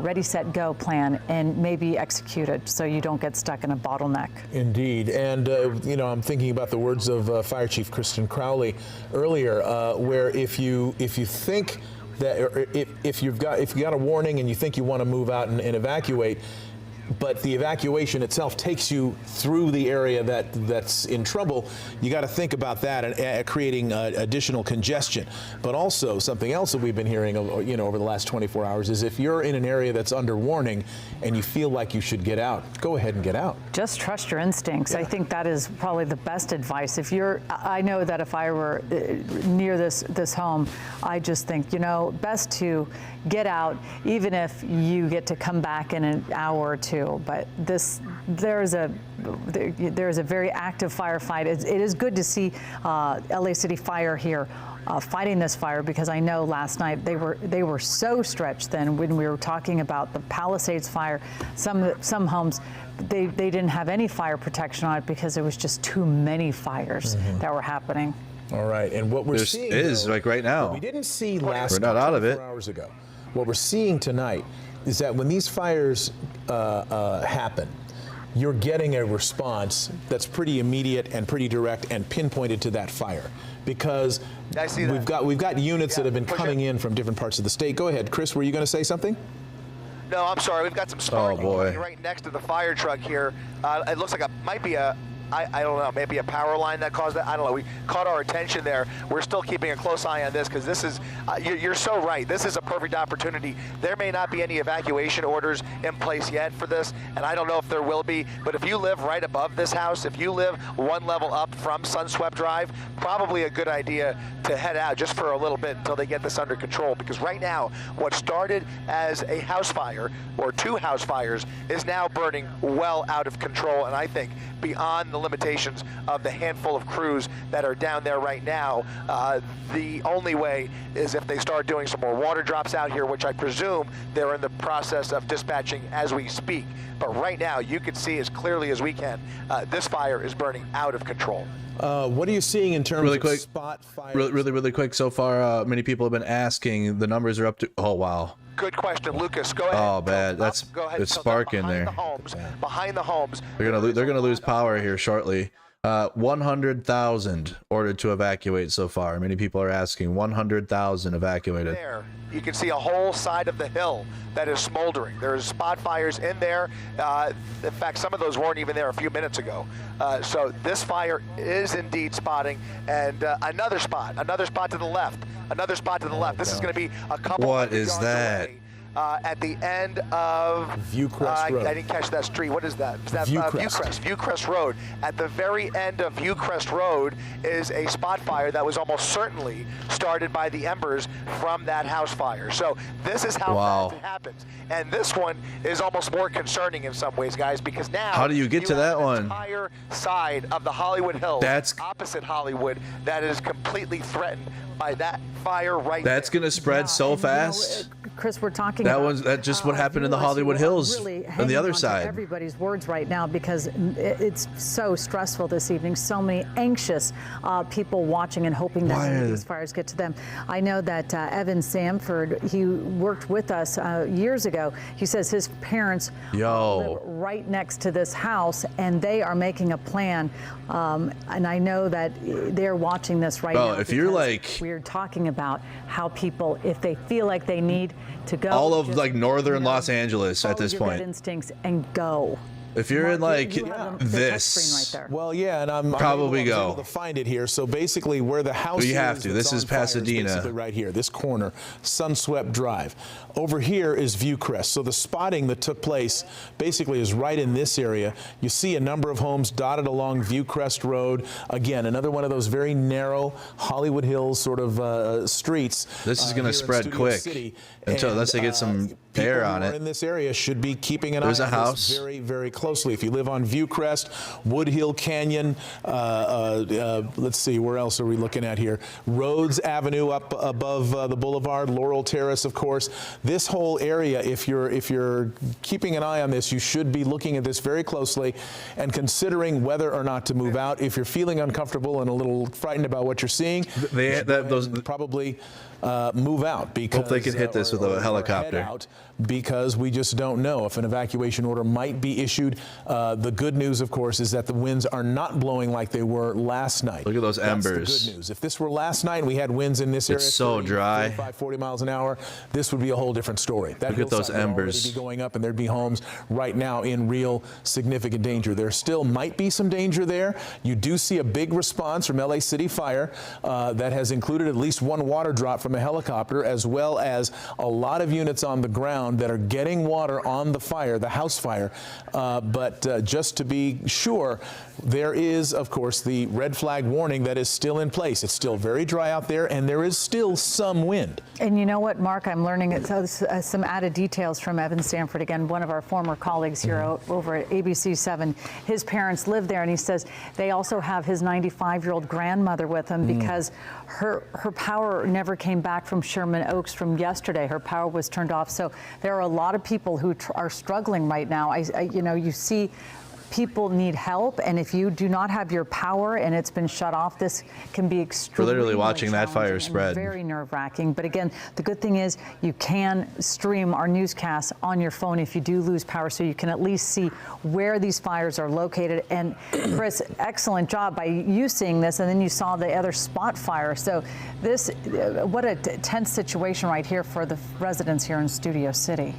ready, set, go plan and maybe execute it so you don't get stuck in a bottleneck. Indeed. And, I'm thinking about the words of Fire Chief Kristen Crowley earlier, where if you think that, or if you got a warning and you think you want to move out and evacuate, but the evacuation itself takes you through the area that's in trouble, you got to think about that and creating additional congestion. But also something else that we've been hearing over the last 24 hours is if you're in an area that's under warning and you feel like you should get out, go ahead and get out. Just trust your instincts. Yeah. I think that is probably the best advice. I know that if I were near this home, I just think, best to get out, even if you get to come back in an hour or two. But there's a very active firefight. It is good to see LA City Fire here fighting this fire, because I know last night they were so stretched then when we were talking about the Palisades fire. Some homes they didn't have any fire protection on it because there was just too many fires that were happening. All right, and what we're seeing is like right now. What we didn't see last we're not out of it. 24 hours ago. What we're seeing tonight is that when these fires happen, you're getting a response that's pretty immediate and pretty direct and pinpointed to that fire, because we've got units that have been coming in from different parts of the state. Go ahead, Chris. Were you going to say something? No, I'm sorry. We've got some sparking right next to the fire truck here. It looks like might be a. I don't know, maybe a power line that caused that. I don't know. We caught our attention there. We're still keeping a close eye on this because this is, you're so right. This is a perfect opportunity. There may not be any evacuation orders in place yet for this, and I don't know if there will be, but if you live right above this house, if you live one level up from Sunswept Drive, probably a good idea to head out just for a little bit until they get this under control, because right now, what started as a house fire or two house fires is now burning well out of control, and I think beyond the limitations of the handful of crews that are down there right now. The only way is if they start doing some more water drops out here, which I presume they're in the process of dispatching as we speak. But right now, you can see as clearly as we can, this fire is burning out of control. What are you seeing in terms of spot fires? Really quick. So far, many people have been asking. The numbers are up to. Oh wow. Good question, Lucas. Go ahead. Oh, bad. It's sparking there. Behind the homes. They're gonna lose power here shortly. 100,000 ordered to evacuate so far. Many people are asking. 100,000 evacuated. There, you can see a whole side of the hill that is smoldering. There's spot fires in there. In fact, some of those weren't even there a few minutes ago. So this fire is indeed spotting, and another spot to the left. Another spot to the left. This is going to be a couple. What is that? At the end of Viewcrest Road. I didn't catch that street. What is that? Is that Viewcrest Road. At the very end of Viewcrest Road is a spot fire that was almost certainly started by the embers from that house fire. So this is how fast it happens. And this one is almost more concerning in some ways, guys, because now how do you get to that one? The entire side of the Hollywood Hills, opposite Hollywood, that is completely threatened by that fire right That's there. going to spread so fast. Chris, we're talking That about. was just what happened in the Hollywood Hills really on the other on to side. Everybody's words right now because it's so stressful this evening. So many anxious people watching and hoping that none of these fires get to them. I know that Evan Samford, he worked with us years ago. He says his parents live right next to this house, and they are making a plan. And I know that they're watching this right now. If you're like, we're talking about how people, if they feel like they need to go, all of like northern Los Angeles at this follow your point, gut instincts and go. If you're in like this, well, yeah, and I'm probably able to find it here. So basically, where the house you have to. that's This is on fire Pasadena. basically right here, this corner, Sunswept Drive. Over here is Viewcrest. So the spotting that took place basically is right in this area. You see a number of homes dotted along Viewcrest Road. Again, another one of those very narrow Hollywood Hills sort of streets. This is going to spread quick unless they get some air on it. In this area should be keeping an eye on this very, very closely. If you live on Viewcrest, Woodhill Canyon, let's see, where else are we looking at here? Rhodes Avenue up above the boulevard, Laurel Terrace, of course. This whole area, if you're keeping an eye on this, you should be looking at this very closely and considering whether or not to move out. If you're feeling uncomfortable and a little frightened about what you're seeing, those probably move out, because hope they can hit this with a helicopter. Because we just don't know if an evacuation order might be issued. The good news, of course, is that the winds are not blowing like they were last night. Look at those embers. That's the good news. If this were last night and we had winds in this area, it's so dry, 35, 40 miles an hour, this would be a whole different story. That Look at those embers. would already be going up, and there'd be homes right now in real significant danger. There still might be some danger there. You do see a big response from LA City Fire that has included at least one water drop from a helicopter, as well as a lot of units on the ground that are getting water on the fire, the house fire. But just to be sure, there is, of course, the red flag warning that is still in place. It's still very dry out there, and there is still some wind. And you know what, Mark, I'm learning some added details from Evan Stanford, again, one of our former colleagues here over at ABC 7. His parents live there, and he says they also have his 95-year-old grandmother with them because her power never came back from Sherman Oaks from yesterday. Her power was turned off. So there are a lot of people who are struggling right now. You see people need help, and if you do not have your power and it's been shut off, this can be extremely We're literally watching that fire spread. Very nerve-wracking. But again, the good thing is you can stream our newscasts on your phone if you do lose power, so you can at least see where these fires are located. And Chris, excellent job by you seeing this, and then you saw the other spot fire. So this, what a tense situation right here for the residents here in Studio City.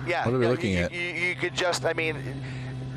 Yeah, what are we looking at? You could just,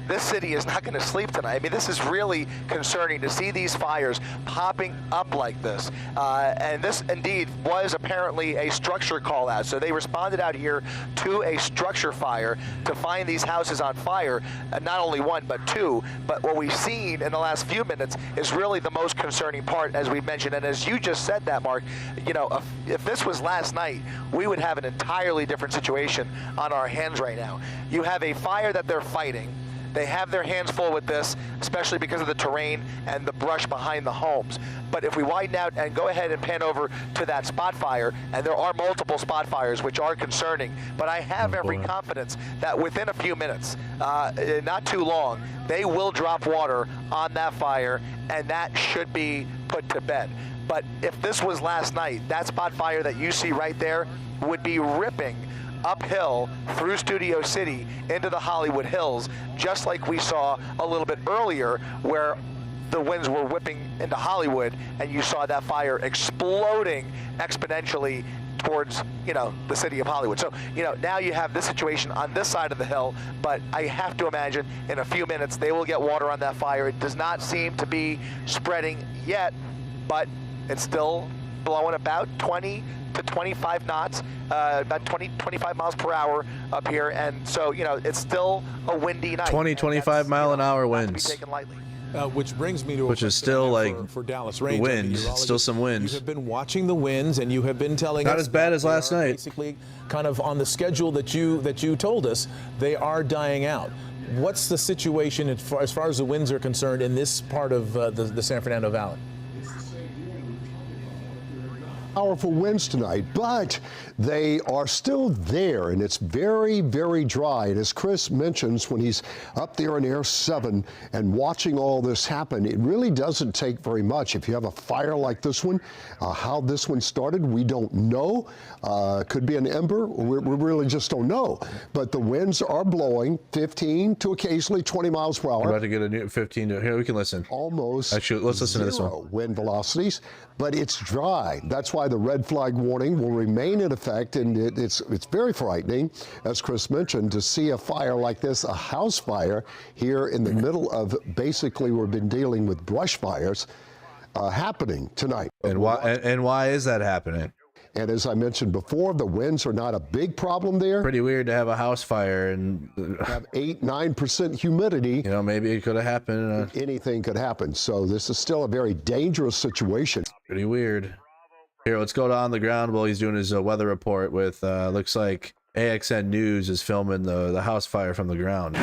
this city is not going to sleep tonight. This is really concerning to see these fires popping up like this. And this indeed was apparently a structure call out. So they responded out here to a structure fire to find these houses on fire, not only one, but two. But what we've seen in the last few minutes is really the most concerning part, as we mentioned. And as you just said that, Mark, if this was last night, we would have an entirely different situation on our hands right now. You have a fire that they're fighting. They have their hands full with this, especially because of the terrain and the brush behind the homes. But if we widen out and go ahead and pan over to that spot fire, and there are multiple spot fires, which are concerning, but I have every confidence that within a few minutes, not too long, they will drop water on that fire, and that should be put to bed. But if this was last night, that spot fire that you see right there would be ripping uphill through Studio City into the Hollywood Hills, just like we saw a little bit earlier where the winds were whipping into Hollywood and you saw that fire exploding exponentially towards, the city of Hollywood. So, now you have this situation on this side of the hill, but I have to imagine in a few minutes they will get water on that fire. It does not seem to be spreading yet, but it's still blowing about 20 to 25 knots, about 25 miles per hour up here. And so, it's still a windy night. 25 mile an hour winds. To be taken lightly. Which brings me to which is still like for Dallas Range wind, still some wind. You have been watching the winds, and you have been telling us not as bad as last night. Basically, kind of on the schedule that you told us, they are dying out. What's the situation as far as the winds are concerned in this part of the San Fernando Valley? powerful winds tonight, but they are still there, and it's very, very dry. And as Chris mentions, when he's up there in Air 7 and watching all this happen, it really doesn't take very much. If you have a fire like this one, how this one started, we don't know. Could be an ember. We really just don't know. But the winds are blowing 15 to occasionally 20 miles per hour. We're about to get a new 15 to, here we can listen. Almost. Actually, let's listen to this one. Wind velocities, but it's dry. That's why the red flag warning will remain in effect, and it's very frightening, as Chris mentioned, to see a fire like this, a house fire here in the middle of basically we've been dealing with brush fires happening tonight. And why is that happening? And as I mentioned before, the winds are not a big problem there. Pretty weird to have a house fire and have 8-9% humidity. You know, maybe it could have happened. Anything could happen. So this is still a very dangerous situation. Pretty weird. Here, let's go on the ground while he's doing his weather report with, looks like AXN News is filming the house fire from the ground.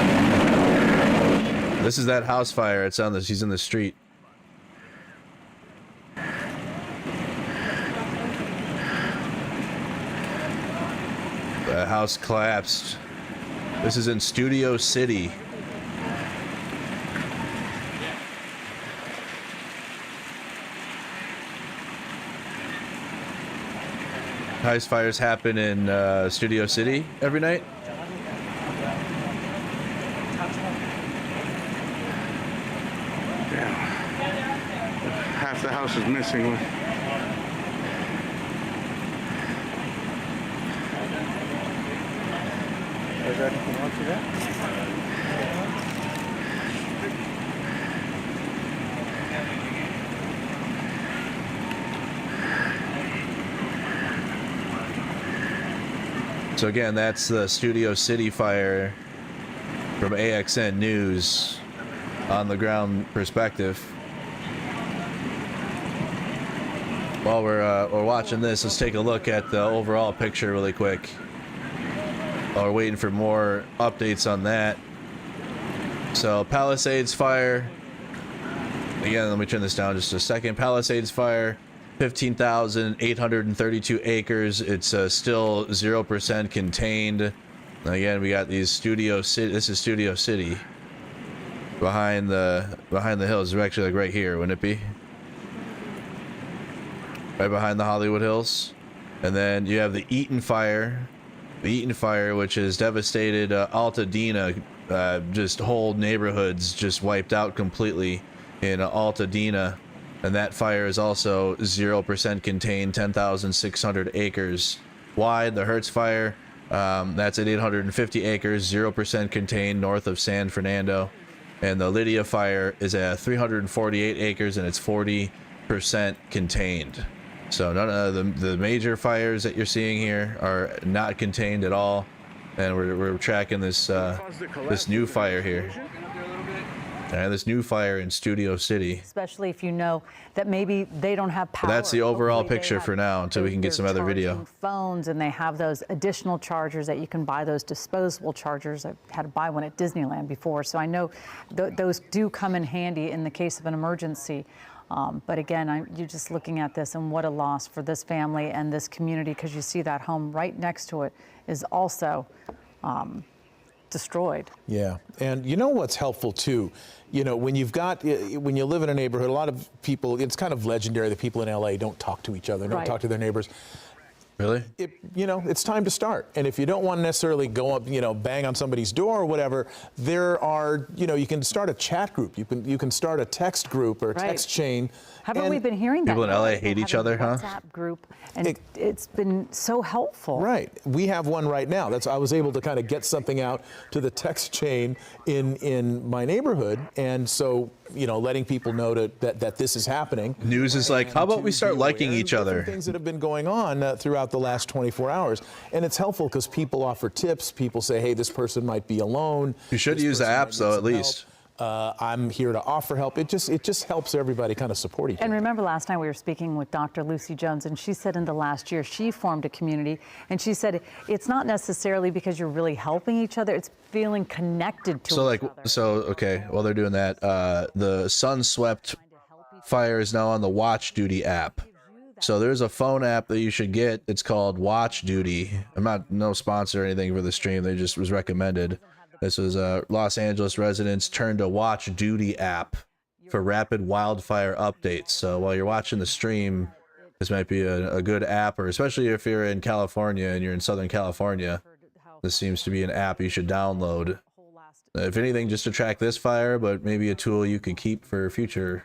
This is that house fire. It's on this. He's in the street. The house collapsed. This is in Studio City. House fires happen in Studio City every night. Yeah. Half the house is missing. Is there anything else you got? So again, that's the Studio City fire from AXN News on the ground perspective. While we're watching this, let's take a look at the overall picture really quick. While we're waiting for more updates on that. So Palisades fire. Again, let me turn this down just a second. Palisades fire, 15,832 acres. It's still 0% contained. Again, we got these Studio City. This is Studio City. Behind the hills. They're actually like right here, wouldn't it be? Right behind the Hollywood Hills. And then you have the Eaton fire. The Eaton fire, which has devastated Altadena, just whole neighborhoods just wiped out completely in Altadena. And that fire is also 0% contained, 10,600 acres wide. The Hertz fire, that's at 850 acres, 0% contained north of San Fernando. And the Lydia fire is at 348 acres and it's 40% contained. So none of the major fires that you're seeing here are not contained at all, and we're tracking this this new fire here. And this new fire in Studio City. Especially if you know that maybe they don't have power. But that's the overall picture for now until we can get some other video. Phones, and they have those additional chargers that you can buy, those disposable chargers. I've had to buy one at Disneyland before, so I know those do come in handy in the case of an emergency. But again, you're just looking at this, and what a loss for this family and this community, because you see that home right next to it is also destroyed. Yeah, and you know what's helpful too? You know, when you live in a neighborhood, a lot of people, it's kind of legendary that people in LA don't talk to each other, don't talk to their neighbors. Really? It's time to start. And if you don't want to necessarily go up, bang on somebody's door or whatever, there are, you can start a chat group. You can start a text group or a text chain. Haven't we been hearing that? People in LA hate each other, huh? WhatsApp group, and it's been so helpful. Right. We have one right now. I was able to kind of get something out to the text chain in my neighborhood, and so letting people know that this is happening. News is like, how about we start liking each other? Things that have been going on throughout the last 24 hours, and it's helpful because people offer tips. People say, hey, this person might be alone. You should use the apps though, at least. I'm here to offer help. It just helps everybody kind of support each other. And remember last night we were speaking with Dr. Lucy Jones, and she said in the last year she formed a community, and she said it's not necessarily because you're really helping each other, it's feeling connected to each other. Okay, while they're doing that, the Sun Swept fire is now on the Watch Duty app. So there's a phone app that you should get. It's called Watch Duty. I'm not no sponsor or anything for the stream. They just was recommended. This was Los Angeles residents turned to Watch Duty app for rapid wildfire updates. So while you're watching the stream, this might be a good app, or especially if you're in California and you're in Southern California, this seems to be an app you should download. If anything, just to track this fire, but maybe a tool you could keep for future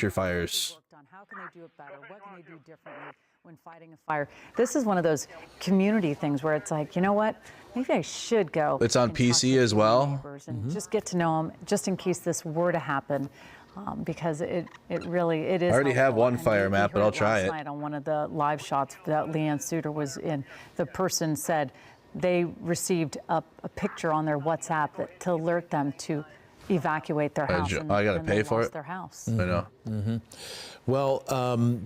fires. How can they do it better? What can they do differently when fighting a fire? This is one of those community things where it's like, you know what? Maybe I should go. It's on PC as well. And just get to know them, just in case this were to happen, because it really is. I already have helpful. one And fire we map, but heard I'll try last it. night on one of the live shots that Leanne Suter was in, the person said they received a picture on their WhatsApp to alert them to evacuate their house. I got to pay for it. Their house. I know. Well,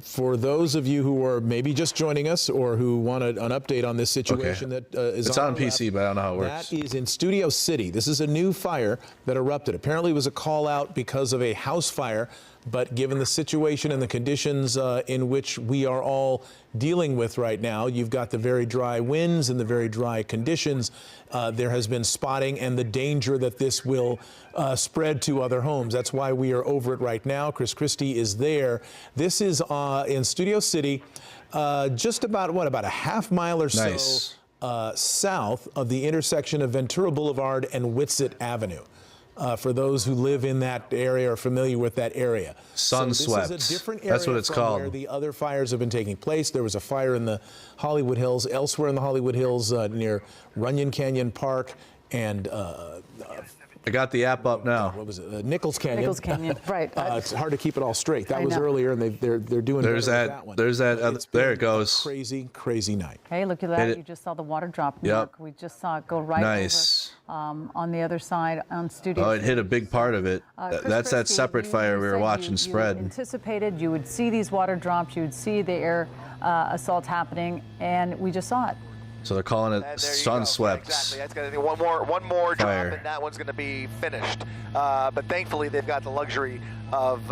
for those of you who are maybe just joining us or who want an update on this situation that is it's on PC, but I don't know how it works. That is in Studio City. This is a new fire that erupted. Apparently it was a call out because of a house fire, but given the situation and the conditions in which we are all dealing with right now, you've got the very dry winds and the very dry conditions. There has been spotting and the danger that this will spread to other homes. That's why we are over it right now. Chris Christie is there. This is in Studio City, just about a half mile or so south of the intersection of Ventura Boulevard and Whitsett Avenue. For those who live in that area or familiar with that area. Sun swept. This is a different area. That's what it's called. Where the other fires have been taking place. There was a fire in the Hollywood Hills, elsewhere in the Hollywood Hills near Runyon Canyon Park and I got the app up now. What was it? Nichols Canyon. Nichols Canyon, right. It's hard to keep it all straight. That I was know. earlier, and they're doing There's better with that one. there's that other, there it goes. Crazy night. Hey, look at that. You just saw the water drop. Mark. We just saw it go right over on the other side on Studio Oh, it City. hit a big part of it. That's that separate fire we were watching spread. You anticipated you would see these water drops, you would see the air assault happening, and we just saw it. So they're calling it sun swept. Exactly. That's going to be one more drop, and that one's going to be finished. But thankfully, they've got the luxury of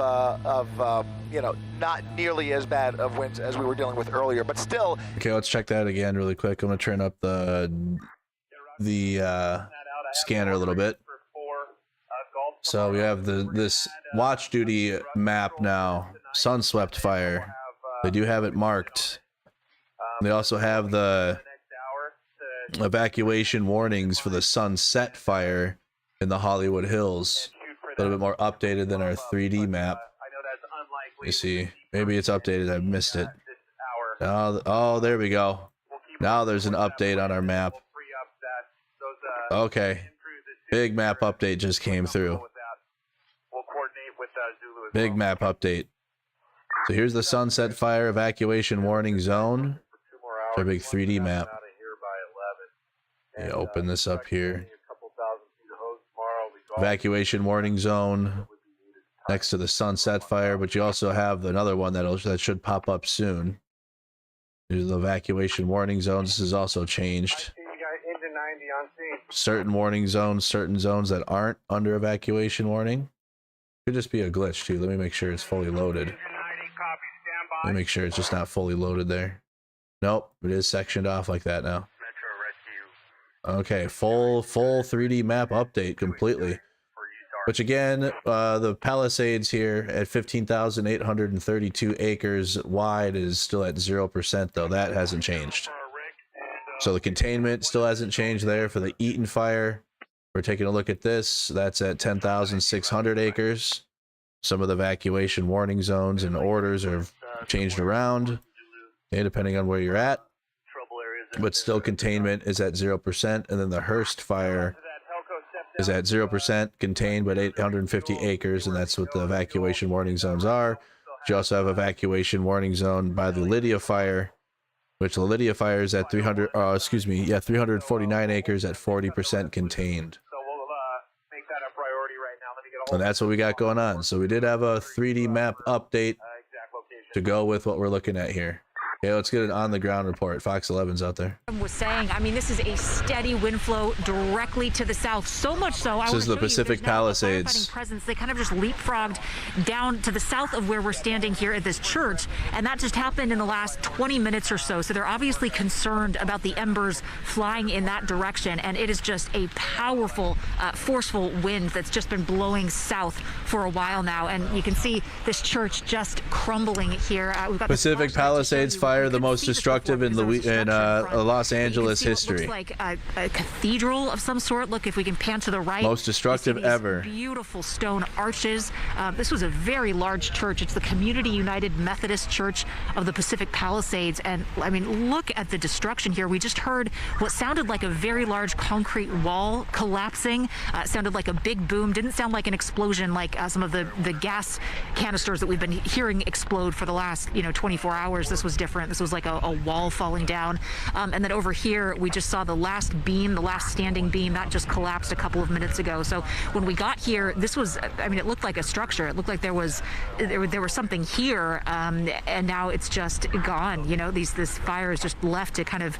not nearly as bad of winds as we were dealing with earlier. But still. Okay, let's check that again really quick. I'm going to turn up the scanner a little bit. So we have this Watch Duty map now. Sun swept fire. They do have it marked. They also have the evacuation warnings for the Sunset fire in the Hollywood Hills. A little bit more updated than our 3D map. You see, maybe it's updated. I missed it. Oh, there we go. Now there's an update on our map. Okay. Big map update just came through. Big map update. So here's the Sunset Fire evacuation warning zone. It's our big 3D map. Yeah, open this up here. Evacuation warning zone next to the Sunset Fire, but you also have another one that should pop up soon. There's the evacuation warning zone. This is also changed. Certain warning zones, certain zones that aren't under evacuation warning. Could just be a glitch too. Let me make sure it's fully loaded. Let me make sure it's just not fully loaded there. Nope, it is sectioned off like that now. Okay, full 3D map update completely. Which again, the Palisades here at 15,832 acres wide is still at 0% though. That hasn't changed. So the containment still hasn't changed there for the Eaton fire. We're taking a look at this. That's at 10,600 acres. Some of the evacuation warning zones and orders are changed around, depending on where you're at. But still containment is at 0%. And then the Hearst fire is at 0% contained, but 850 acres. And that's what the evacuation warning zones are. You also have evacuation warning zone by the Lydia fire, which the Lydia fire is at 349 acres at 40% contained. And that's what we got going on. So we did have a 3D map update to go with what we're looking at here. Yeah, let's get an on-the-ground report. Fox 11's out there. Was saying, I mean, this is a steady wind flow directly to the south. So much so, This is the Pacific Palisades. Presence. They kind of just leapfrogged down to the south of where we're standing here at this church, and that just happened in the last 20 minutes or so. So they're obviously concerned about the embers flying in that direction, and it is just a powerful, forceful wind that's just been blowing south for a while now. And you can see this church just crumbling here. We've got Pacific Palisades fire, the most destructive in Los Angeles history. Looks like a cathedral of some sort. Look, if we can pan to the right. Most destructive ever. Beautiful stone arches. This was a very large church. It's the Community United Methodist Church of the Pacific Palisades. And I mean, look at the destruction here. We just heard what sounded like a very large concrete wall collapsing. It sounded like a big boom. Didn't sound like an explosion like some of the gas canisters that we've been hearing explode for the last 24 hours. This was different. This was like a wall falling down. And then over here, we just saw the last beam, the last standing beam, that just collapsed a couple of minutes ago. So when we got here, this was, I mean, it looked like a structure. It looked like there was something here, and now it's just gone. This fire is just left to kind of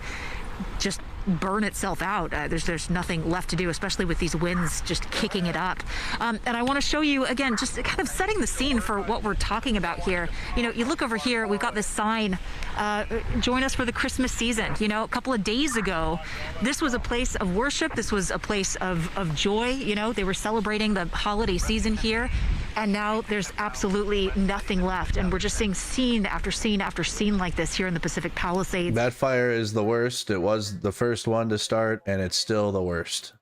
just burn itself out. There's nothing left to do, especially with these winds just kicking it up. And I want to show you again, just kind of setting the scene for what we're talking about here. You look over here, we've got this sign, join us for the Christmas season. A couple of days ago, this was a place of worship. This was a place of joy. They were celebrating the holiday season here. And now there's absolutely nothing left. And we're just seeing scene after scene after scene like this here in the Pacific Palisades. That fire is the worst. It was the first one to start, and it's still the worst.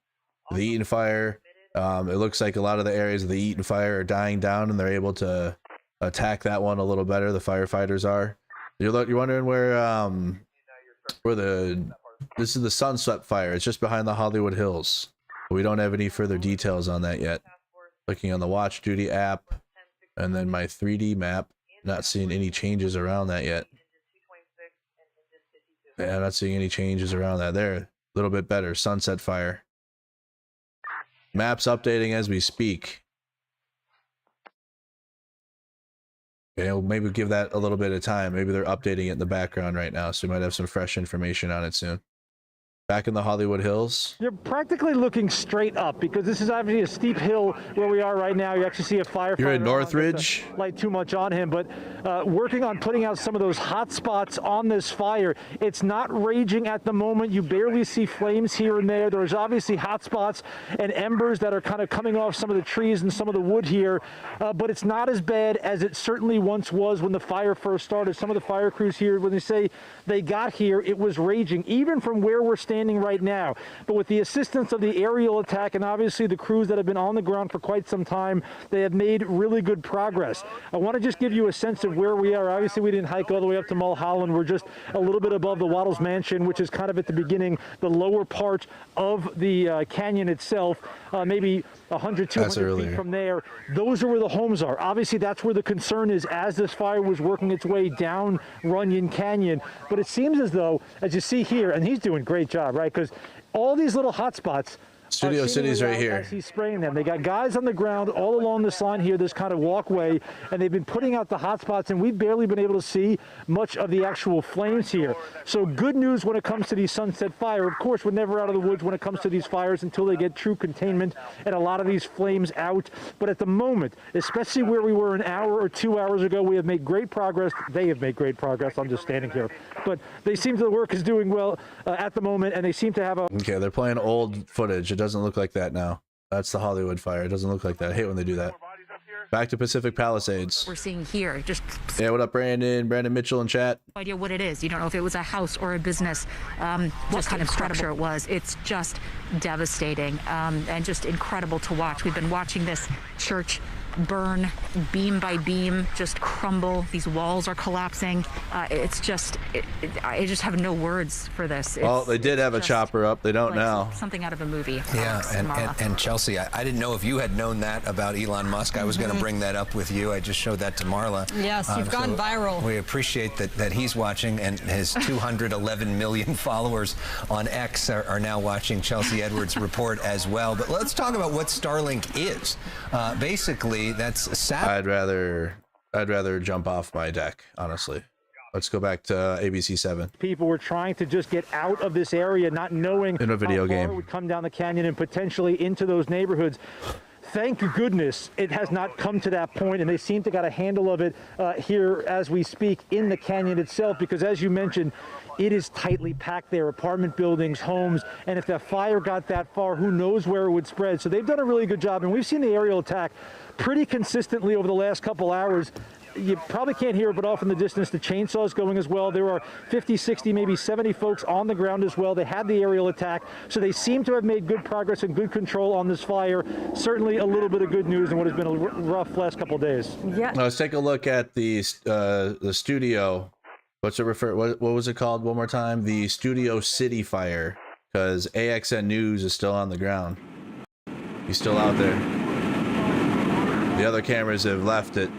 The Eaton fire, it looks like a lot of the areas of the Eaton fire are dying down, and they're able to attack that one a little better. The firefighters are. You're wondering this is the Sunset fire. It's just behind the Hollywood Hills. We don't have any further details on that yet. Looking on the Watch Duty app and then my 3D map, not seeing any changes around that yet. Yeah, I'm not seeing any changes around that there. A little bit better. Sunset fire. Maps updating as we speak. Okay, we'll maybe give that a little bit of time. Maybe they're updating it in the background right now, so we might have some fresh information on it soon. Back in the Hollywood Hills. You're practically looking straight up because this is obviously a steep hill where we are right now. You actually see a firefighter. You're in Northridge. Light too much on him, but working on putting out some of those hot spots on this fire. It's not raging at the moment. You barely see flames here and there. There's obviously hot spots and embers that are kind of coming off some of the trees and some of the wood here, but it's not as bad as it certainly once was when the fire first started. Some of the fire crews here, when they say they got here, it was raging, even from where we're standing right now. But with the assistance of the aerial attack and obviously the crews that have been on the ground for quite some time, they have made really good progress. I want to just give you a sense of where we are. Obviously, we didn't hike all the way up to Mulholland. We're just a little bit above the Waddles Mansion, which is kind of at the beginning, the lower part of the canyon itself, maybe 100, 200 feet from there. Those are where the homes are. Obviously, that's where the concern is as this fire was working its way down Runyon Canyon. But it seems as though, as you see here, and he's doing a great job, right? Because all these little hot spots. Studio City's right here. As he's spraying them. They got guys on the ground all along this line here, this kind of walkway, and they've been putting out the hot spots, and we've barely been able to see much of the actual flames here. So good news when it comes to these Sunset Fire. Of course, we're never out of the woods when it comes to these fires until they get true containment and a lot of these flames out. But at the moment, especially where we were an hour or 2 hours ago, we have made great progress. They have made great progress. I'm just standing here. But they seem to, the work is doing well at the moment, and they seem to have a... Okay, they're playing old footage. It doesn't look like that now. That's the Hollywood fire. It doesn't look like that. I hate when they do that. Back to Pacific Palisades. We're seeing here, just... Yeah, what up, Brandon? Brandon Mitchell in chat. No idea what it is. You don't know if it was a house or a business, what kind of structure it was. It's just devastating and just incredible to watch. We've been watching this church burn beam by beam, just crumble. These walls are collapsing. It's just, I just have no words for this. Well, they did have a chopper up. They don't now. Something out of a movie. Yeah, and Chelsea, I didn't know if you had known that about Elon Musk. I was going to bring that up with you. I just showed that to Marla. Yes, you've gone viral. We appreciate that he's watching, and his 211 million followers on X are now watching Chelsea Edwards' report as well. But let's talk about what Starlink is. Basically, that's I'd rather jump off my deck, honestly. Let's go back to ABC 7. People were trying to just get out of this area, not knowing in a video how far game it would come down the canyon and potentially into those neighborhoods. Thank goodness it has not come to that point, and they seem to got a handle of it here as we speak in the canyon itself, because as you mentioned, it is tightly packed there, apartment buildings, homes, and if that fire got that far, who knows where it would spread. So they've done a really good job, and we've seen the aerial attack pretty consistently over the last couple hours. You probably can't hear it, but off in the distance, the chainsaws going as well. There are 50, 60, maybe 70 folks on the ground as well. They had the aerial attack, so they seem to have made good progress and good control on this fire. Certainly a little bit of good news in what has been a rough last couple of days. Yeah. Let's take a look at the studio. What's it refer? What was it called? One more time. The Studio City fire, because AXN News is still on the ground. He's still out there. The other cameras have left it.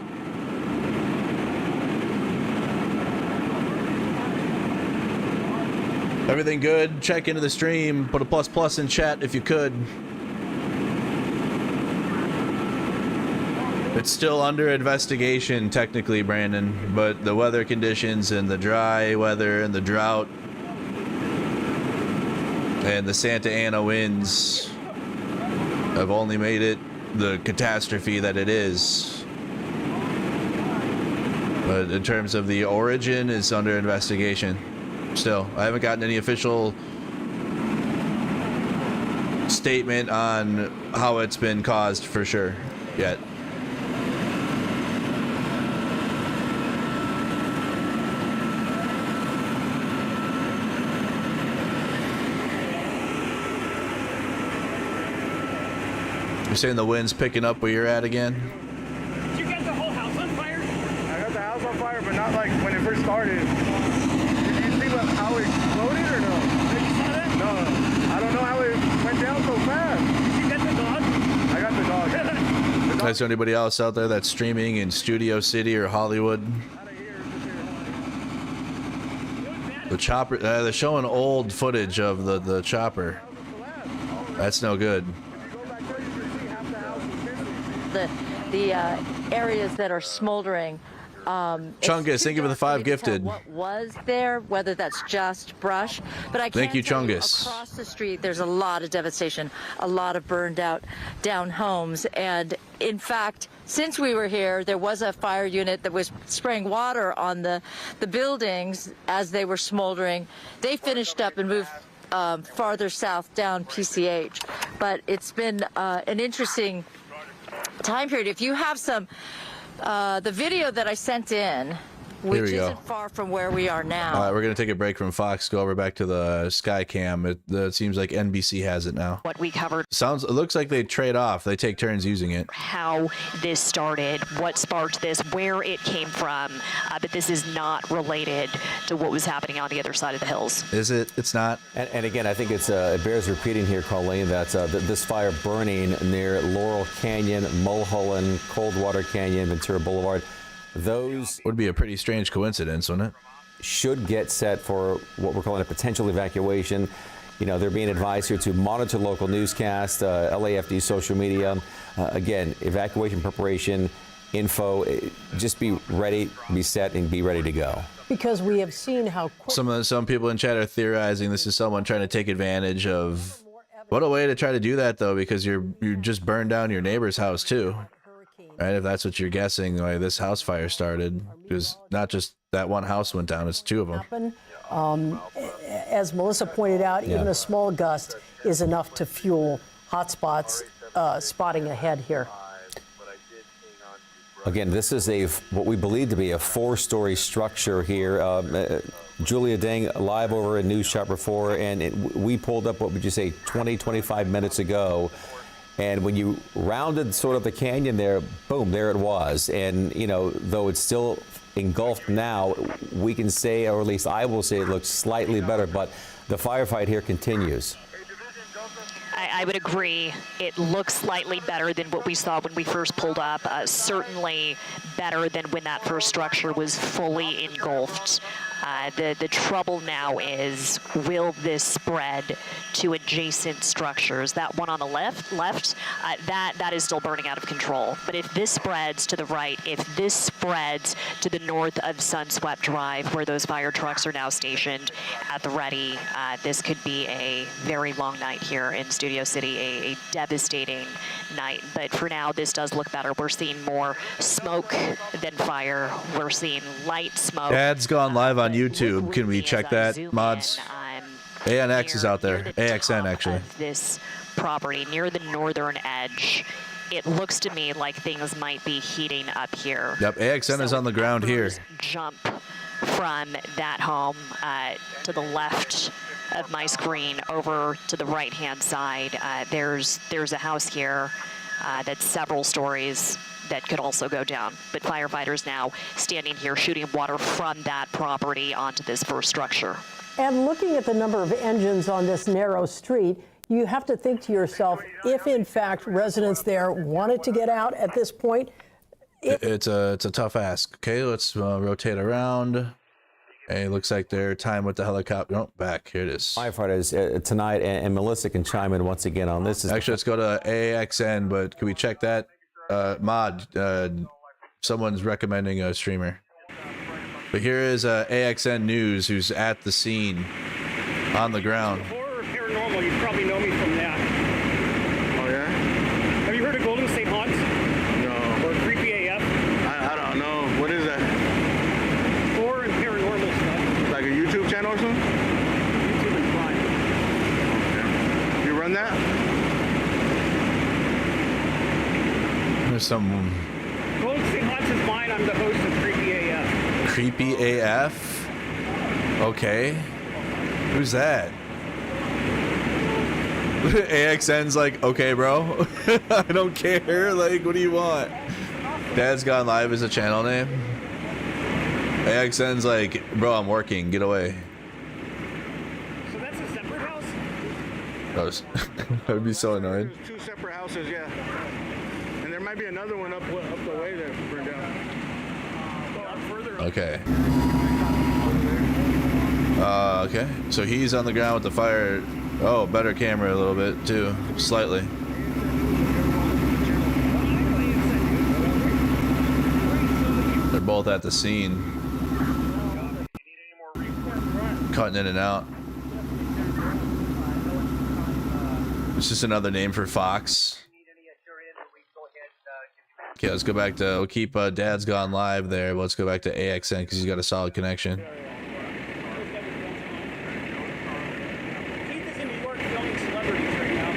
Everything good? Check into the stream. Put a ++ in chat if you could. It's still under investigation, technically, Brandon, but the weather conditions and the dry weather and the drought and the Santa Ana winds have only made it the catastrophe that it is. But in terms of the origin, it's under investigation. Still, I haven't gotten any official statement on how it's been caused for sure yet. You're saying the wind's picking up where you're at again? Did you get the whole house on fire? I got the house on fire, but not like when it first started. How it exploded or no? You saw that? No, I don't know how it went down so fast. Did you get the dog? I got the dog. Is there anybody else out there that's streaming in Studio City or Hollywood? The chopper, they're showing old footage of the chopper. That's no good. The areas that are smoldering. Chungus, thank you for the 5 gifted. What was there, whether that's just brush, but I Thank you, tell you, Chungus. across the street, there's a lot of devastation, a lot of burned out down homes, and in fact, since we were here, there was a fire unit that was spraying water on the buildings as they were smoldering. They finished up and moved farther south down PCH, but it's been an interesting time period. If you have some. The video that I sent in, which isn't far from where we are now. All right, we're going to take a break from Fox, go over back to the Skycam. It seems like NBC has it now. What we covered. It looks like they trade off. They take turns using it. How this started, what sparked this, where it came from, but this is not related to what was happening on the other side of the hills. Is it? It's not? And again, I think it bears repeating here, Colleen, that this fire burning near Laurel Canyon, Mulholland, Coldwater Canyon, Ventura Boulevard, those would be a pretty strange coincidence, wouldn't it? Should get set for what we're calling a potential evacuation. You know, they're being advised here to monitor local newscasts, LAFD social media. Again, evacuation preparation, info. Just be ready, be set, and be ready to go. Because we have seen how some people in chat are theorizing this is someone trying to take advantage of. What a way to try to do that, though, because you just burned down your neighbor's house too. Right, if that's what you're guessing, why this house fire started, because not just that one house went down, it's 2 of them. As Melissa pointed out, even a small gust is enough to fuel hotspots spotting ahead here. Again, this is what we believe to be a 4-story structure here. Julia Deng live over in News Chopper 4, and we pulled up, what would you say, 20, 25 minutes ago. And when you rounded sort of the canyon there, boom, there it was. And, you know, though it's still engulfed now, we can say, or at least I will say, it looks slightly better. But the firefight here continues. I would agree. It looks slightly better than what we saw when we first pulled up. Certainly better than when that first structure was fully engulfed. The trouble now is, will this spread to adjacent structures? That one on the left, that is still burning out of control. But if this spreads to the right, if this spreads to the north of Sunswept Drive, where those fire trucks are now stationed at the ready, this could be a very long night here in Studio City, a devastating night. But for now, this does look better. We're seeing more smoke than fire. We're seeing light smoke. Dad's gone live on YouTube. Can we check that, mods? ANX is out there. AXN, actually. This property near the northern edge, it looks to me like things might be heating up here. Yep, AXN is on the ground here. Jump from that home to the left of my screen over to the right-hand side. There's a house here that's several stories that could also go down. But firefighters now standing here shooting water from that property onto this first structure. And looking at the number of engines on this narrow street, you have to think to yourself, if in fact residents there wanted to get out at this point. It's a tough ask. Okay, let's rotate around. Hey, looks like their time with the helicopter. No, back. Here it is. Firefighters tonight, and Melissa can chime in once again on this. Actually, let's go to AXN, but can we check that? Mod, someone's recommending a streamer. But here is AXN News, who's at the scene on the ground. Horror paranormal, you probably know me from that. Oh, yeah? Have you heard of Golden State Haunts? No. Or Creepy AF? I don't know. What is that? Horror and paranormal stuff. Like a YouTube channel or something? YouTube and Prime. Okay. You run that? There's some... Golden State Haunts is mine. I'm the host of Creepy AF. Creepy AF? Okay. Who's that? AXN's like, okay, bro. I don't care. Like, what do you want? Dad's Gone Live is a channel name. AXN's like, bro, I'm working. Get away. So that's a separate house? I would be so annoyed. There's two separate houses, yeah. And there might be another one up the way that burned down. Okay. Okay. So he's on the ground with the fire. Oh, better camera a little bit too, slightly. They're both at the scene, cutting in and out. It's just another name for Fox. Okay, let's go back to, we'll keep Dad's Gone Live there, but let's go back to AXN because he's got a solid connection. Keith is in New York filming celebrities right now.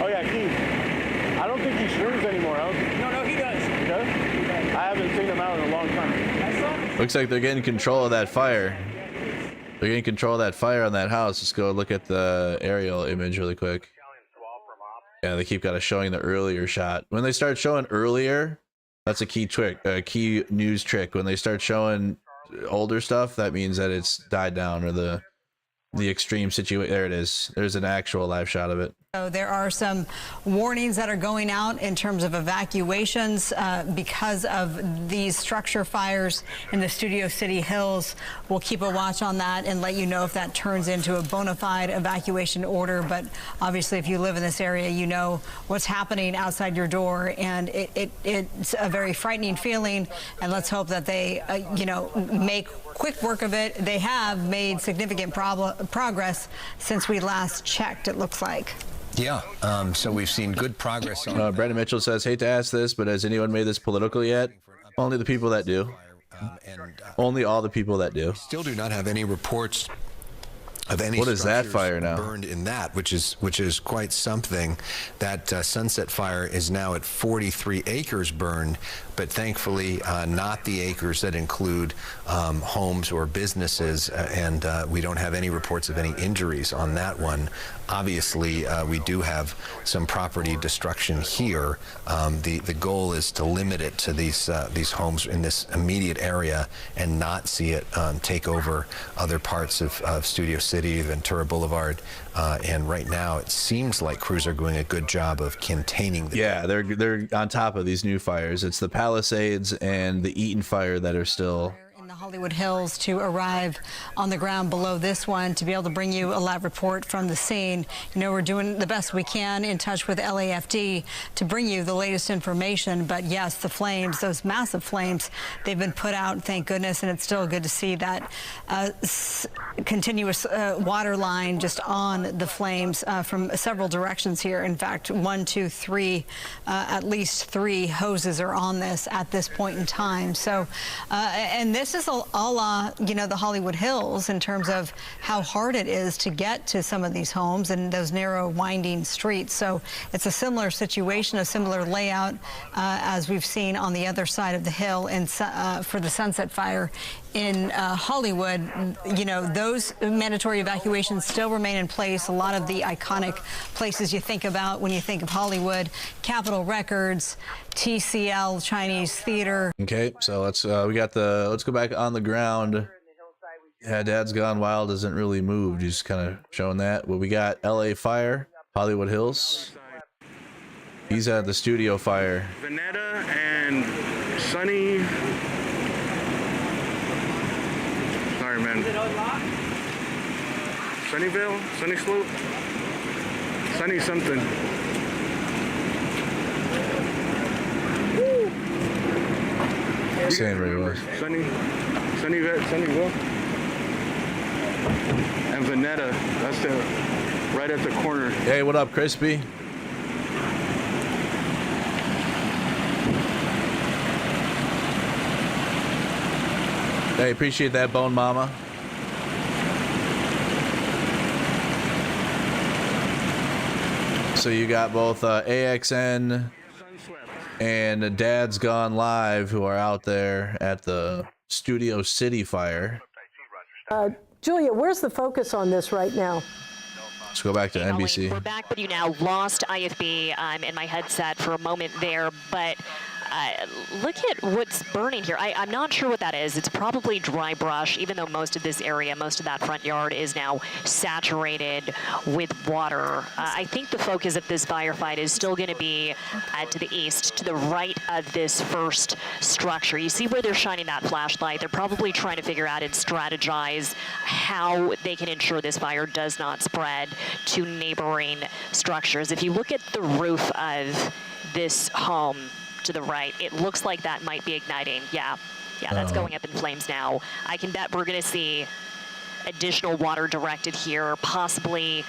Oh, yeah, Keith. I don't think he streams anymore, huh? No, he does. He does? I haven't seen him out in a long time. Looks like they're getting control of that fire. They're getting control of that fire on that house. Let's go look at the aerial image really quick. Yeah, they keep kind of showing the earlier shot. When they start showing earlier, that's a key trick, a key news trick. When they start showing older stuff, that means that it's died down or the extreme situation. There it is. There's an actual live shot of it. So there are some warnings that are going out in terms of evacuations because of these structure fires in the Studio City Hills. We'll keep a watch on that and let you know if that turns into a bona fide evacuation order. But obviously, if you live in this area, you know what's happening outside your door, and it's a very frightening feeling. And let's hope that they, make quick work of it. They have made significant progress since we last checked, it looks like. Yeah, so we've seen good progress on Brandon Mitchell says, hate to ask this, but has anyone made this political yet? Only the people that do. Only all the people that do. Still do not have any reports of any what is that fire now? Burned in that, which is quite something. That Sunset Fire is now at 43 acres burned, but thankfully not the acres that include homes or businesses, and we don't have any reports of any injuries on that one. Obviously, we do have some property destruction here. The goal is to limit it to these homes in this immediate area and not see it take over other parts of Studio City, Ventura Boulevard, and right now it seems like crews are doing a good job of containing the they're on top of these new fires. It's the Palisades and the Eaton fire that are still Hollywood Hills to arrive on the ground below this one to be able to bring you a live report from the scene. You know, we're doing the best we can in touch with LAFD to bring you the latest information. But yes, the flames, those massive flames, they've been put out, thank goodness, and it's still good to see that continuous water line just on the flames from several directions here. In fact, 1, 2, 3, at least 3 hoses are on this at this point in time. So, and this is a la, you know, the Hollywood Hills in terms of how hard it is to get to some of these homes and those narrow, winding streets. So it's a similar situation, a similar layout as we've seen on the other side of the hill for the Sunset Fire in Hollywood. You know, those mandatory evacuations still remain in place. A lot of the iconic places you think about when you think of Hollywood, Capitol Records, TCL, Chinese Theater. Okay, so let's go back on the ground. Yeah, Dad's Gone Wild isn't really moved. He's kind of showing that. Well, we got LA Fire, Hollywood Hills. He's at the studio fire. Veneta and Sunny. Sorry, man. Sunnyvale? Sunny Slope? Sunny something. Saying where he was. Sunnyvale. And Veneta. That's right at the corner. Hey, what up, Crispy? Hey, appreciate that, Bone Mama. So you got both AXN and Dad's Gone Live who are out there at the Studio City fire. Julia, where's the focus on this right now? Let's go back to NBC. We're back with you now. Lost IFB in my headset for a moment there, but look at what's burning here. I'm not sure what that is. It's probably dry brush, even though most of this area, most of that front yard is now saturated with water. I think the focus of this firefight is still going to be to the east, to the right of this first structure. You see where they're shining that flashlight? They're probably trying to figure out and strategize how they can ensure this fire does not spread to neighboring structures. If you look at the roof of this home, to the right, it looks like that might be igniting. Yeah, that's going up in flames now. I can bet we're gonna see additional water directed here, possibly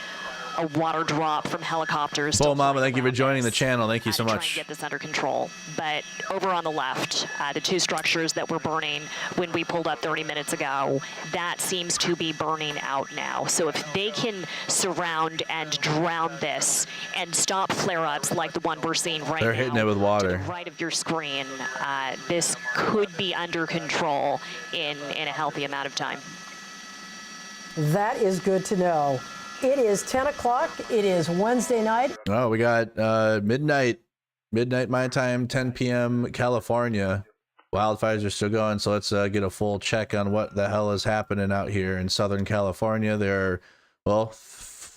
a water drop from helicopters. Well, Mama, thank you for joining the channel. Thank you so much. Try and get this under control. But over on the left, the 2 structures that were burning when we pulled up 30 minutes ago, that seems to be burning out now. So if they can surround and drown this and stop flare-ups like the one we're seeing right now, they're hitting it with water. To the right of your screen, this could be under control in a healthy amount of time. That is good to know. It is 10 o'clock. It is Wednesday night. Oh, we got midnight my time, 10 p.m. California. Wildfires are still going, so let's get a full check on what the hell is happening out here in Southern California. There, well,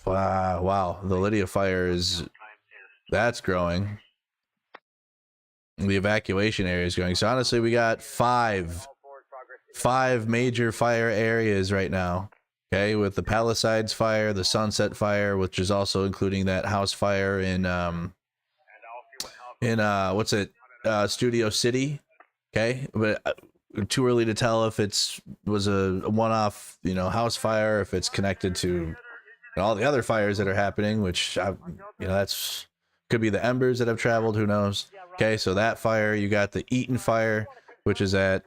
wow, the Lydia fire that's growing. The evacuation area is going. So honestly, we got five major fire areas right now. Okay, with the Palisades fire, the Sunset fire, which is also including that house fire in Studio City. Okay, but too early to tell if was a one-off, house fire, if it's connected to all the other fires that are happening, which that's could be the embers that have traveled. Who knows? Okay, so that fire, you got the Eaton fire, which is at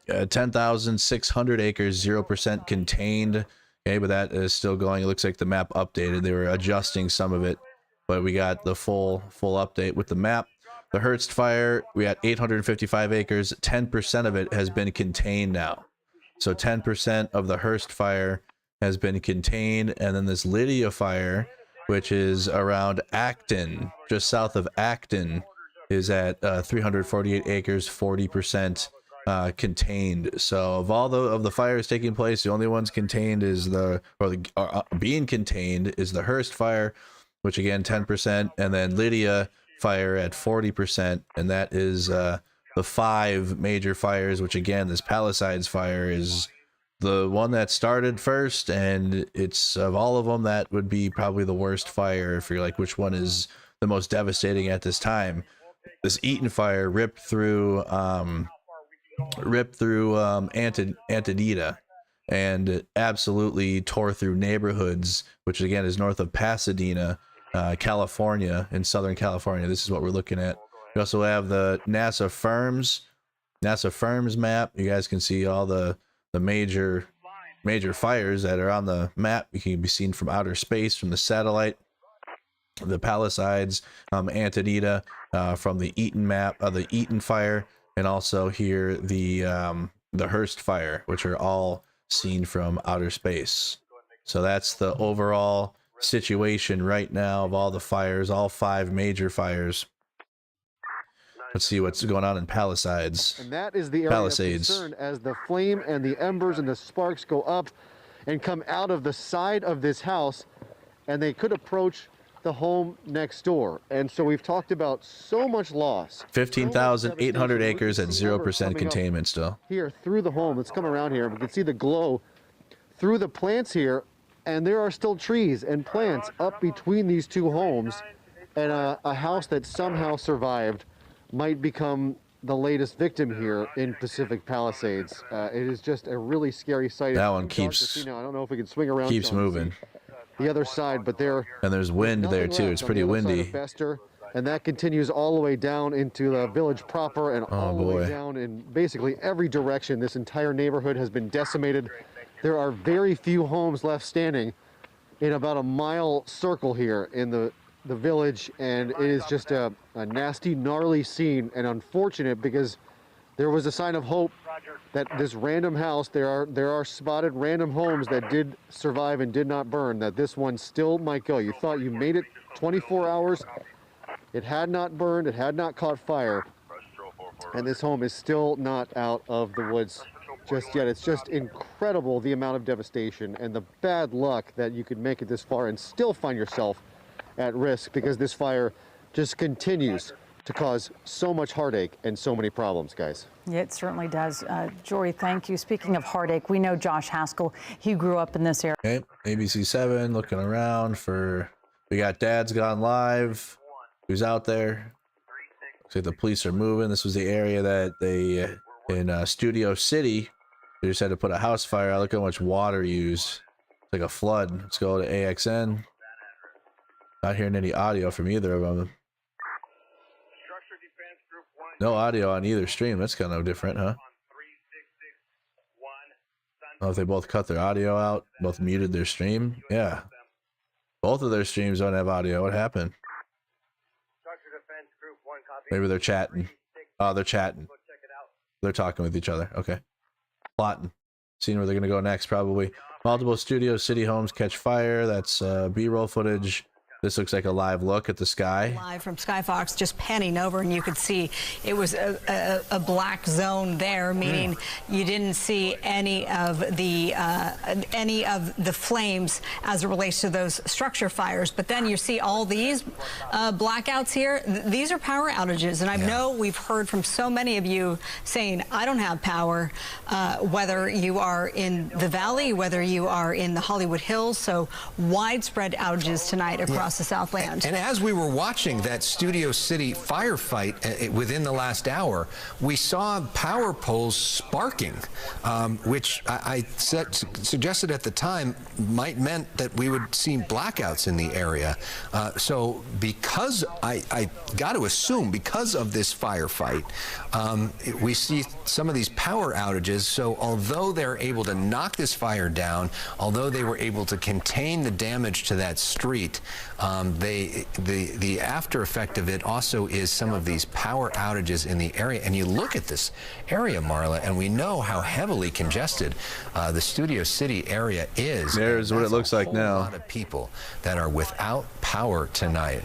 10,600 acres, 0% contained. Okay, but that is still going. It looks like the map updated. They were adjusting some of it, but we got the full update with the map. The Hearst fire, we had 855 acres. 10% of it has been contained now. So 10% of the Hearst fire has been contained. And then this Lydia fire, which is around Acton, just south of Acton, is at 348 acres, 40% contained. So of all of the fires taking place, the only ones contained is being contained is the Hearst fire, which again 10%, and then Lydia fire at 40%, and that is the 5 major fires, which again, this Palisades fire is the one that started first, and it's of all of them that would be probably the worst fire if you're like which one is the most devastating at this time. This Eaton fire ripped through Antonieta and absolutely tore through neighborhoods, which again is north of Pasadena, California, in Southern California. This is what we're looking at. We also have the NASA firms map. You guys can see all the major fires that are on the map. You can be seen from outer space, from the satellite, the Palisades, Antonieta, from the Eaton map, the Eaton fire, and also here the Hearst fire, which are all seen from outer space. So that's the overall situation right now of all the fires, all 5 major fires. Let's see what's going on in Palisades. And that is the area Palisades. of concern as the flame and the embers and the sparks go up and come out of the side of this house, and they could approach the home next door. And so we've talked about so much loss. 15,800 acres at 0% containment still. Here through the home, let's come around here. We can see the glow through the plants here, and there are still trees and plants up between these 2 homes, and a house that somehow survived might become the latest victim here in Pacific Palisades. It is just a really scary sight. That one keeps, I don't know if we can swing around. keeps moving. The other side, but there. And there's wind there too. It's pretty windy. And that continues all the way down into the village proper and all the way down in basically every direction. This entire neighborhood has been decimated. There are very few homes left standing in about a mile circle here in the village, and it is just a nasty, gnarly scene, and unfortunate because there was a sign of hope that this random house, there are spotted random homes that did survive and did not burn, that this one still might go. You thought you made it 24 hours, it had not burned, it had not caught fire, and this home is still not out of the woods just yet. It's just incredible the amount of devastation and the bad luck that you could make it this far and still find yourself at risk, because this fire just continues to cause so much heartache and so many problems, guys. Yeah, it certainly does. Jory, thank you. Speaking of heartache, we know Josh Haskell. He grew up in this area. Okay, ABC7 looking around for, we got Dad's Gone Live. Who's out there? Looks like the police are moving. This was the area that they, in Studio City, they just had to put a house fire out. Look how much water used. It's like a flood. Let's go to AXN. Not hearing any audio from either of them. No audio on either stream. That's kind of different, huh? Oh, if they both cut their audio out, both muted their stream. Yeah. Both of their streams don't have audio. What happened? Maybe they're chatting. Oh, they're chatting. They're talking with each other. Okay. Plotting. Seeing where they're going to go next, probably. Multiple Studio City homes catch fire. That's B-roll footage. This looks like a live look at the sky. Live from Skyfox, just panning over, and you could see it was a black zone there, meaning you didn't see any of the flames as it relates to those structure fires. But then you see all these blackouts here. These are power outages, and I know we've heard from so many of you saying, I don't have power, whether you are in the valley, whether you are in the Hollywood Hills. So widespread outages tonight across the Southland. And as we were watching that Studio City firefight within the last hour, we saw power poles sparking, which I suggested at the time might meant that we would see blackouts in the area. So because I got to assume because of this firefight, we see some of these power outages. So although they're able to knock this fire down, although they were able to contain the damage to that street, the after effect of it also is some of these power outages in the area. And you look at this area, Marla, and we know how heavily congested the Studio City area is. There's what it looks like now. A lot of people that are without power tonight.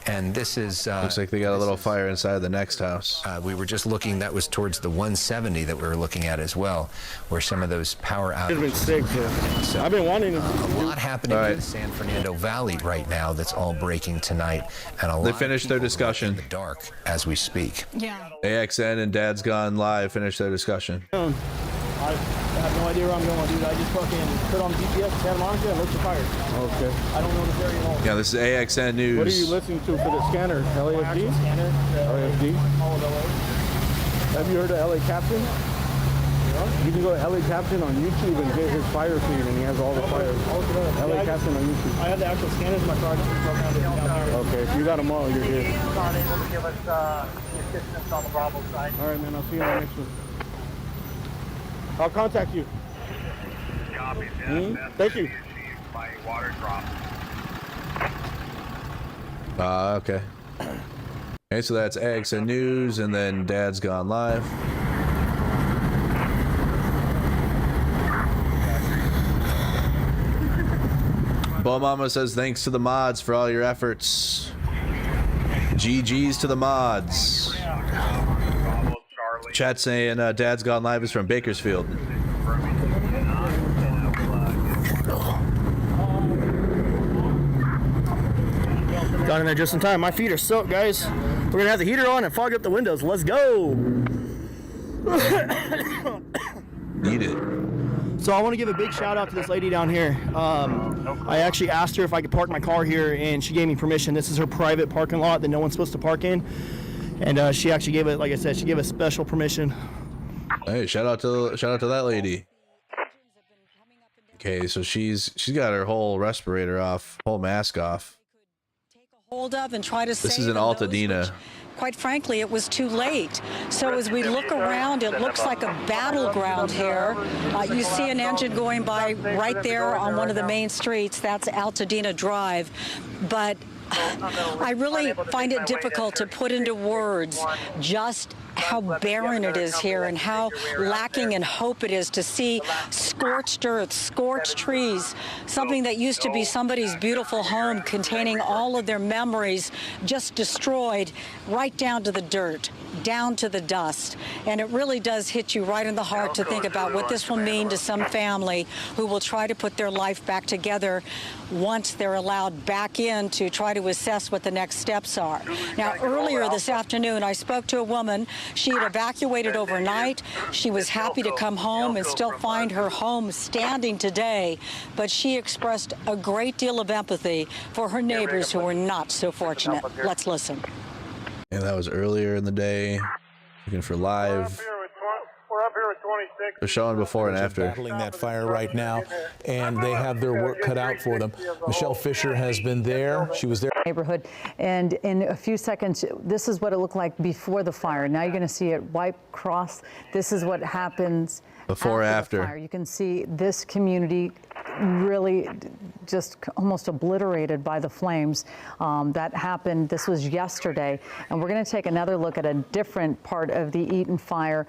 And this is... looks like they got a little fire inside the next house. We were just looking, that was towards the 170 that we were looking at as well, where some of those power outages... It's been sick, yeah. So I've been wanting to... A lot happening in the San Fernando Valley right now that's all breaking tonight. And a lot They finished their discussion. in the dark as we speak. Yeah. AXN and Dad's Gone Live finished their discussion. I have no idea where I'm going, dude. I just fucking put on GPS in Santa Monica and look for fires. Okay. I don't know this area at all. Yeah, this is AXN News. What are you listening to for the scanner? LAFD? Scanner. LAFD? All of LA. Have you heard of LA Captain? Yeah. You can go to LA Captain on YouTube and get his fire feed, and he has all the fires. LA Captain on YouTube. I have the actual scanners in my car. I just programmed it down there. Okay, if you got them all, you're good. Not able to give us the assistance on the Bravo side. All right, man. I'll see you on the next one. I'll contact you. Thank you. Okay. Okay, so that's AXN News, and then Dad's Gone Live. Bo Mama says thanks to the mods for all your efforts. GG's to the mods. Chat saying Dad's Gone Live is from Bakersfield. Got in there just in time. My feet are soaked, guys. We're gonna have the heater on and fog up the windows. Let's go. Need it. So I want to give a big shout out to this lady down here. I actually asked her if I could park my car here, and she gave me permission. This is her private parking lot that no one's supposed to park in. And she actually gave it, like I said, she gave us special permission. Hey, shout out to that lady. Okay, so she's got her whole respirator off, whole mask off. Hold of and try to This is in Altadena. Quite frankly, it was too late. So as we look around, it looks like a battleground here. You see an engine going by right there on one of the main streets. That's Altadena Drive. But I really find it difficult to put into words just how barren it is here and how lacking in hope it is to see scorched earth, scorched trees, something that used to be somebody's beautiful home containing all of their memories just destroyed right down to the dirt, down to the dust. And it really does hit you right in the heart to think about what this will mean to some family who will try to put their life back together once they're allowed back in to try to assess what the next steps are. Now, earlier this afternoon, I spoke to a woman. She had evacuated overnight. She was happy to come home and still find her home standing today, but she expressed a great deal of empathy for her neighbors who were not so fortunate. Let's listen. Yeah, that was earlier in the day. Looking for live. We're up here with 26. They're showing before and after. Battling that fire right now, and they have their work cut out for them. Michelle Fisher has been there. She was there. Neighborhood, and in a few seconds, this is what it looked like before the fire. Now you're going to see it wipe across. This is what happens before after the fire. You can see this community really just almost obliterated by the flames. That happened, this was yesterday, and we're going to take another look at a different part of the Eaton fire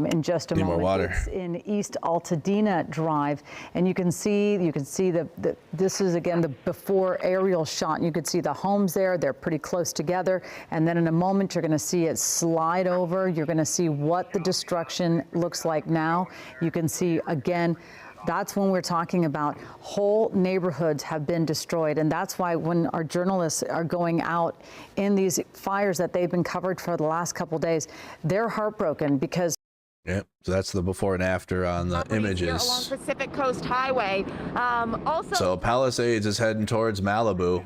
in just a moment. More water. It's in East Altadena Drive, and you can see this is again the before aerial shot. You can see the homes there, they're pretty close together, and then in a moment you're going to see it slide over. You're going to see what the destruction looks like now. You can see again, that's when we're talking about whole neighborhoods have been destroyed. And that's why when our journalists are going out in these fires that they've been covered for the last couple of days, they're heartbroken because. Yep, so that's the before and after on the images. Along Pacific Coast Highway. So Palisades is heading towards Malibu.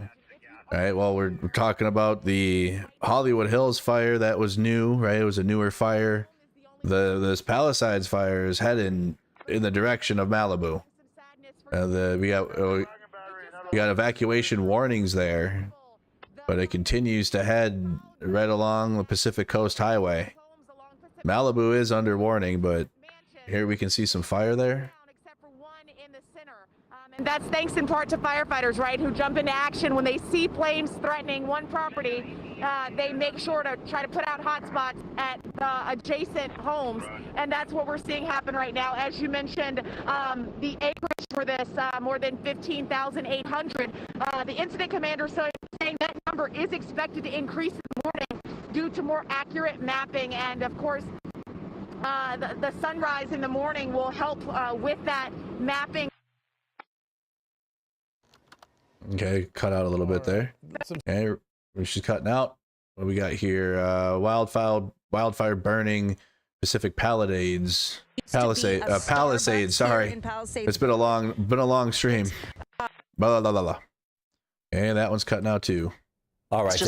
All right, well, we're talking about the Hollywood Hills fire that was new, right? It was a newer fire. This Palisades fire is heading in the direction of Malibu. We got evacuation warnings there, but it continues to head right along the Pacific Coast Highway. Malibu is under warning, but here we can see some fire there. And that's thanks in part to firefighters, right, who jump into action when they see flames threatening one property. They make sure to try to put out hotspots at the adjacent homes, and that's what we're seeing happen right now. As you mentioned, the acreage for this, more than 15,800. The incident commander saying that number is expected to increase in the morning due to more accurate mapping, and of course the sunrise in the morning will help with that mapping. Okay, cut out a little bit there. Okay, she's cutting out. What do we got here? Wildfire burning Pacific Palisades. Palisades. Sorry, it's been a long stream. Blah, blah, blah, blah. And that one's cutting out too. All right,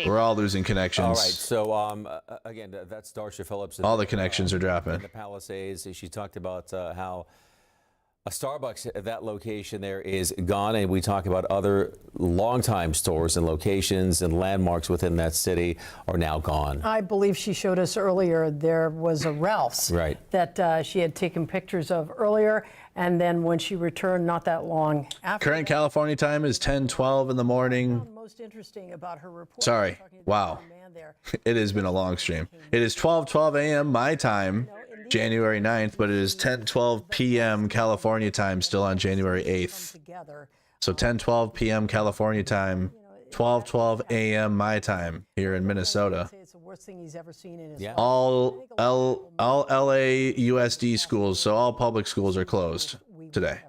we're all losing connections. All right, so again, that's Darcia Phillips. All the connections are dropping. In the Palisades, she talked about how a Starbucks at that location there is gone, and we talk about other longtime stores and locations and landmarks within that city are now gone. I believe she showed us earlier there was a Ralph's that she had taken pictures of earlier, and then when she returned not that long after. Current California time is 10:12 in the morning. Most interesting about her report. Sorry, wow. It has been a long stream. It is 12:12 a.m. my time, January 9th, but it is 10:12 p.m. California time, still on January 8th. So 10:12 p.m. California time, 12:12 a.m. my time here in Minnesota. It's the worst thing he's ever seen in his All LA USD schools, so all public schools are closed today.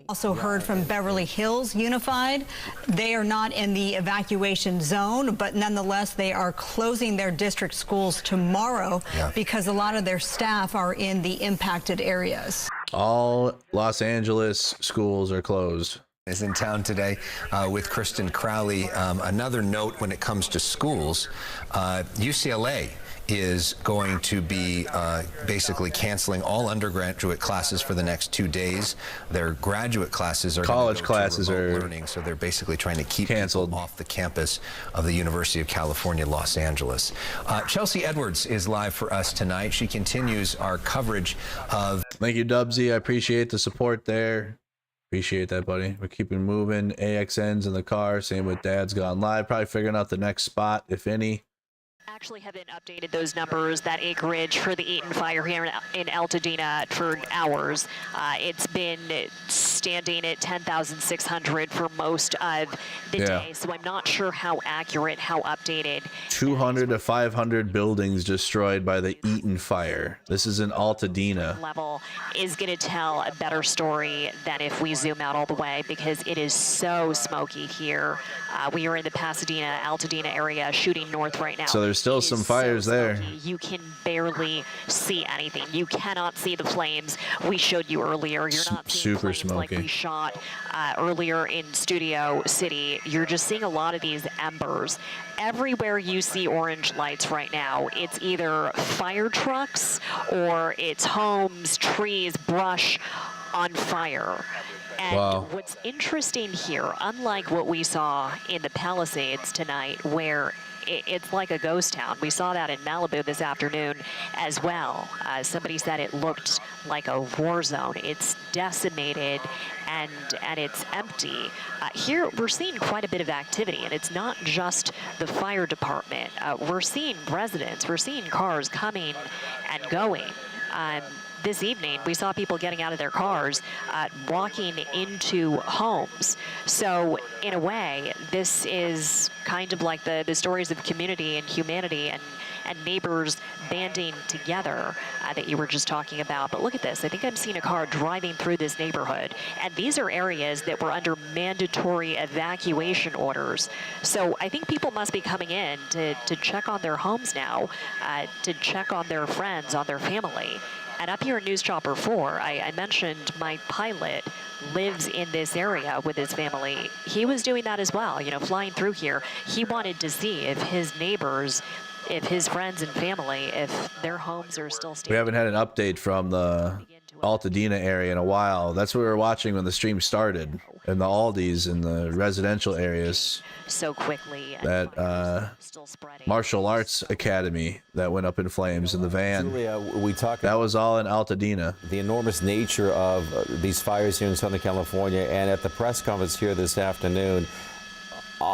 Also heard from Beverly Hills Unified. They are not in the evacuation zone, but nonetheless, they are closing their district schools tomorrow because a lot of their staff are in the impacted areas. All Los Angeles schools are closed. Is in town today with Kristen Crowley. Another note when it comes to schools, UCLA is going to be basically canceling all undergraduate classes for the next 2 days. Their graduate classes are college classes are learning, so they're basically trying to keep canceled people off the campus of the University of California, Los Angeles. Chelsea Edwards is live for us tonight. She continues our coverage of. Thank you, Dubsy. I appreciate the support there. Appreciate that, buddy. We're keeping moving. AXN's in the car. Same with Dad's Gone Live. Probably figuring out the next spot, if any. Actually haven't updated those numbers, that acreage for the Eaton fire here in Altadena for hours. It's been standing at 10,600 for most of the day, so I'm not sure how accurate, how updated. 200 to 500 buildings destroyed by the Eaton fire. This is in Altadena. Level is going to tell a better story than if we zoom out all the way, because it is so smoky here. We are in the Pasadena, Altadena area, shooting north right now. So there's still some fires there. You can barely see anything. You cannot see the flames we showed you earlier. You're not seeing super flames smoky. like we shot earlier in Studio City. You're just seeing a lot of these embers. Everywhere you see orange lights right now, it's either fire trucks or it's homes, trees, brush on fire. And what's interesting here, unlike what we saw in the Palisades tonight, where it's like a ghost town. We saw that in Malibu this afternoon as well. Somebody said it looked like a war zone. It's decimated and it's empty. Here we're seeing quite a bit of activity, and it's not just the fire department. We're seeing residents, we're seeing cars coming and going. This evening, we saw people getting out of their cars, walking into homes. So in a way, this is kind of like the stories of community and humanity and neighbors banding together that you were just talking about. But look at this. I think I'm seeing a car driving through this neighborhood. And these are areas that were under mandatory evacuation orders. So I think people must be coming in to check on their homes now, to check on their friends, on their family. And up here in News Chopper 4, I mentioned my pilot lives in this area with his family. He was doing that as well, you know, flying through here. He wanted to see if his neighbors, if his friends and family, if their homes are still standing. We haven't had an update from the Altadena area in a while. That's what we were watching when the stream started, in the Aldis in the residential areas. So quickly. That martial arts academy that went up in flames in the van. Julia, we talked that was all in Altadena. The enormous nature of these fires here in Southern California, and at the press conference here this afternoon,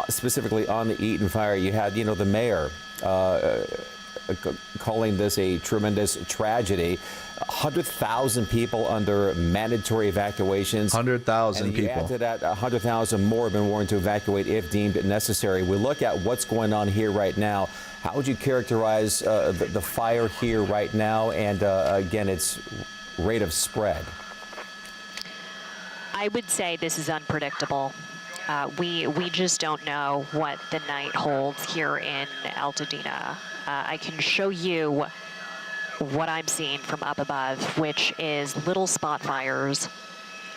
specifically on the Eaton fire, you had, you know, the mayor calling this a tremendous tragedy. 100,000 people under mandatory evacuations. 100,000 people. Add to that, 100,000 more have been warned to evacuate if deemed necessary. We look at what's going on here right now. How would you characterize the fire here right now and, again, its rate of spread? I would say this is unpredictable. We just don't know what the night holds here in Altadena. I can show you what I'm seeing from up above, which is little spot fires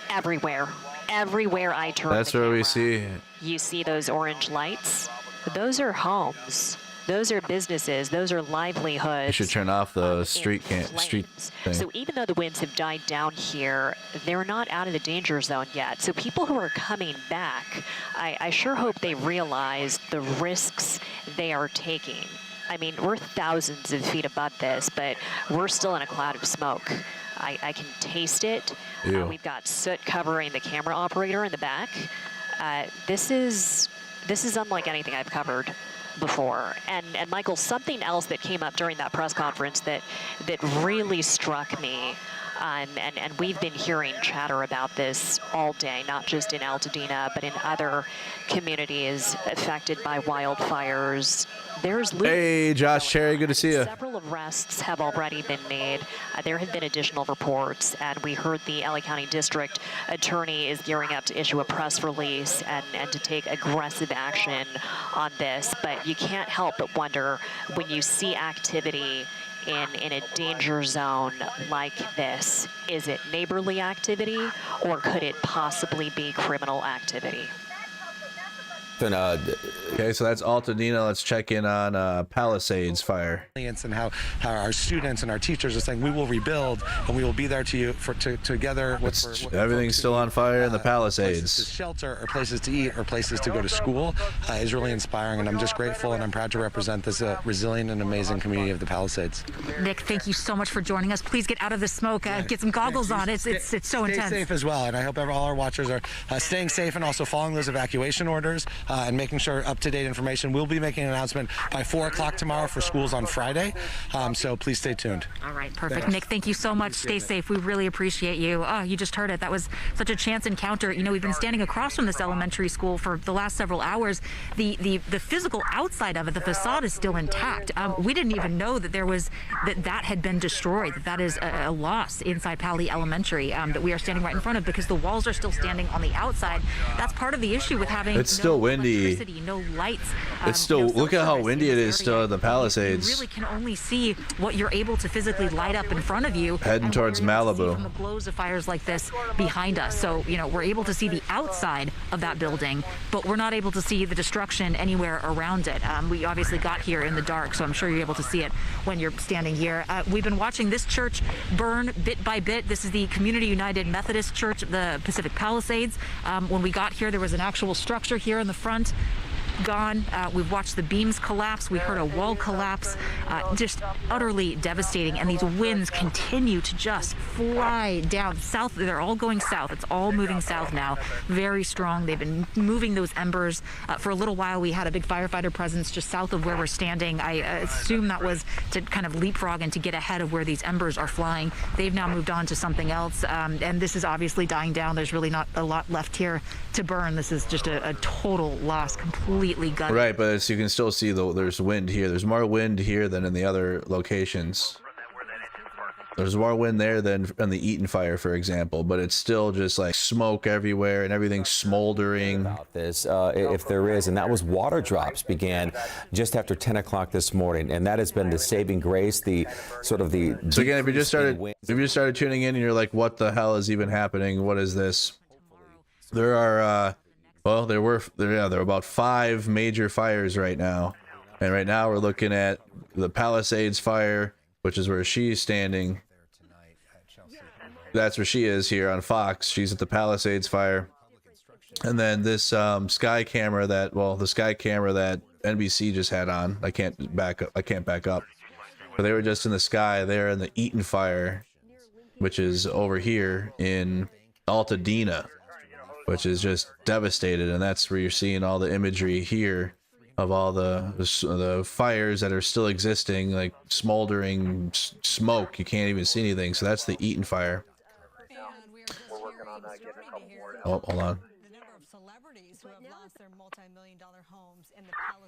everywhere. Everywhere I turn. That's where we see. You see those orange lights? Those are homes. Those are businesses. Those are livelihoods. You should turn off the street thing. So even though the winds have died down here, they're not out of the danger zone yet. So people who are coming back, I sure hope they realize the risks they are taking. I mean, we're thousands of feet above this, but we're still in a cloud of smoke. I can taste it. We've got soot covering the camera operator in the back. This is unlike anything I've covered before. And Michael, something else that came up during that press conference that really struck me, and we've been hearing chatter about this all day, not just in Altadena, but in other communities affected by wildfires. There's Hey, Josh Cherry, good to see you. Several arrests have already been made. There have been additional reports, and we heard the LA County District Attorney is gearing up to issue a press release and to take aggressive action on this. But you can't help but wonder when you see activity in a danger zone like this, is it neighborly activity or could it possibly be criminal activity? Okay, so that's Altadena. Let's check in on Palisades fire. And how our students and our teachers are saying we will rebuild and we will be there to you together. Everything's still on fire in the Palisades. Places to shelter or places to eat or places to go to school is really inspiring, and I'm just grateful and I'm proud to represent this resilient and amazing community of the Palisades. Nick, thank you so much for joining us. Please get out of the smoke. Get some goggles on. It's so intense. Stay safe as well, and I hope all our watchers are staying safe and also following those evacuation orders. And making sure up-to-date information. We'll be making an announcement by 4 o'clock tomorrow for schools on Friday, so please stay tuned. All right, perfect. Thanks. Nick, thank you so much. Stay safe. We really appreciate you. Oh, you just heard it. That was such a chance encounter. You know, we've been standing across from this elementary school for the last several hours. The physical outside of it, the facade is still intact. We didn't even know that that had been destroyed. That is a loss inside Pali Elementary that we are standing right in front of, because the walls are still standing on the outside. That's part of the issue with having still windy. No lights. It's still, look at how windy it is still in the Palisades. You really can only see what you're able to physically light up in front of you. Heading towards Malibu. From the glows of fires like this behind us. So, you know, we're able to see the outside of that building, but we're not able to see the destruction anywhere around it. We obviously got here in the dark, so I'm sure you're able to see it when you're standing here. We've been watching this church burn bit by bit. This is the Community United Methodist Church, the Pacific Palisades. When we got here, there was an actual structure here in the front. Gone. We've watched the beams collapse. We heard a wall collapse. Just utterly devastating. And these winds continue to just fly down south. They're all going south. It's all moving south now. Very strong. They've been moving those embers. For a little while, we had a big firefighter presence just south of where we're standing. I assume that was to kind of leapfrog and to get ahead of where these embers are flying. They've now moved on to something else. And this is obviously dying down. There's really not a lot left here to burn. This is just a total loss, completely gutted. Right, but as you can still see, there's wind here. There's more wind here than in the other locations. There's more wind there than on the Eaton fire, for example, but it's still just like smoke everywhere and everything's smoldering. About this, if there is, and that was water drops began just after 10 o'clock this morning, and that has been the saving grace. The sort of the. So again, if you just started tuning in and you're like, what the hell is even happening? What is this? There are. Well, there were about 5 major fires right now. And right now we're looking at the Palisades fire, which is where she's standing. That's where she is here on Fox. She's at the Palisades fire. And then this sky camera the sky camera that NBC just had on. I can't back up. But they were just in the sky there in the Eaton fire, which is over here in Altadena, which is just devastated, and that's where you're seeing all the imagery here of all the fires that are still existing, like smoldering smoke. You can't even see anything. So that's the Eaton fire. Oh, hold on.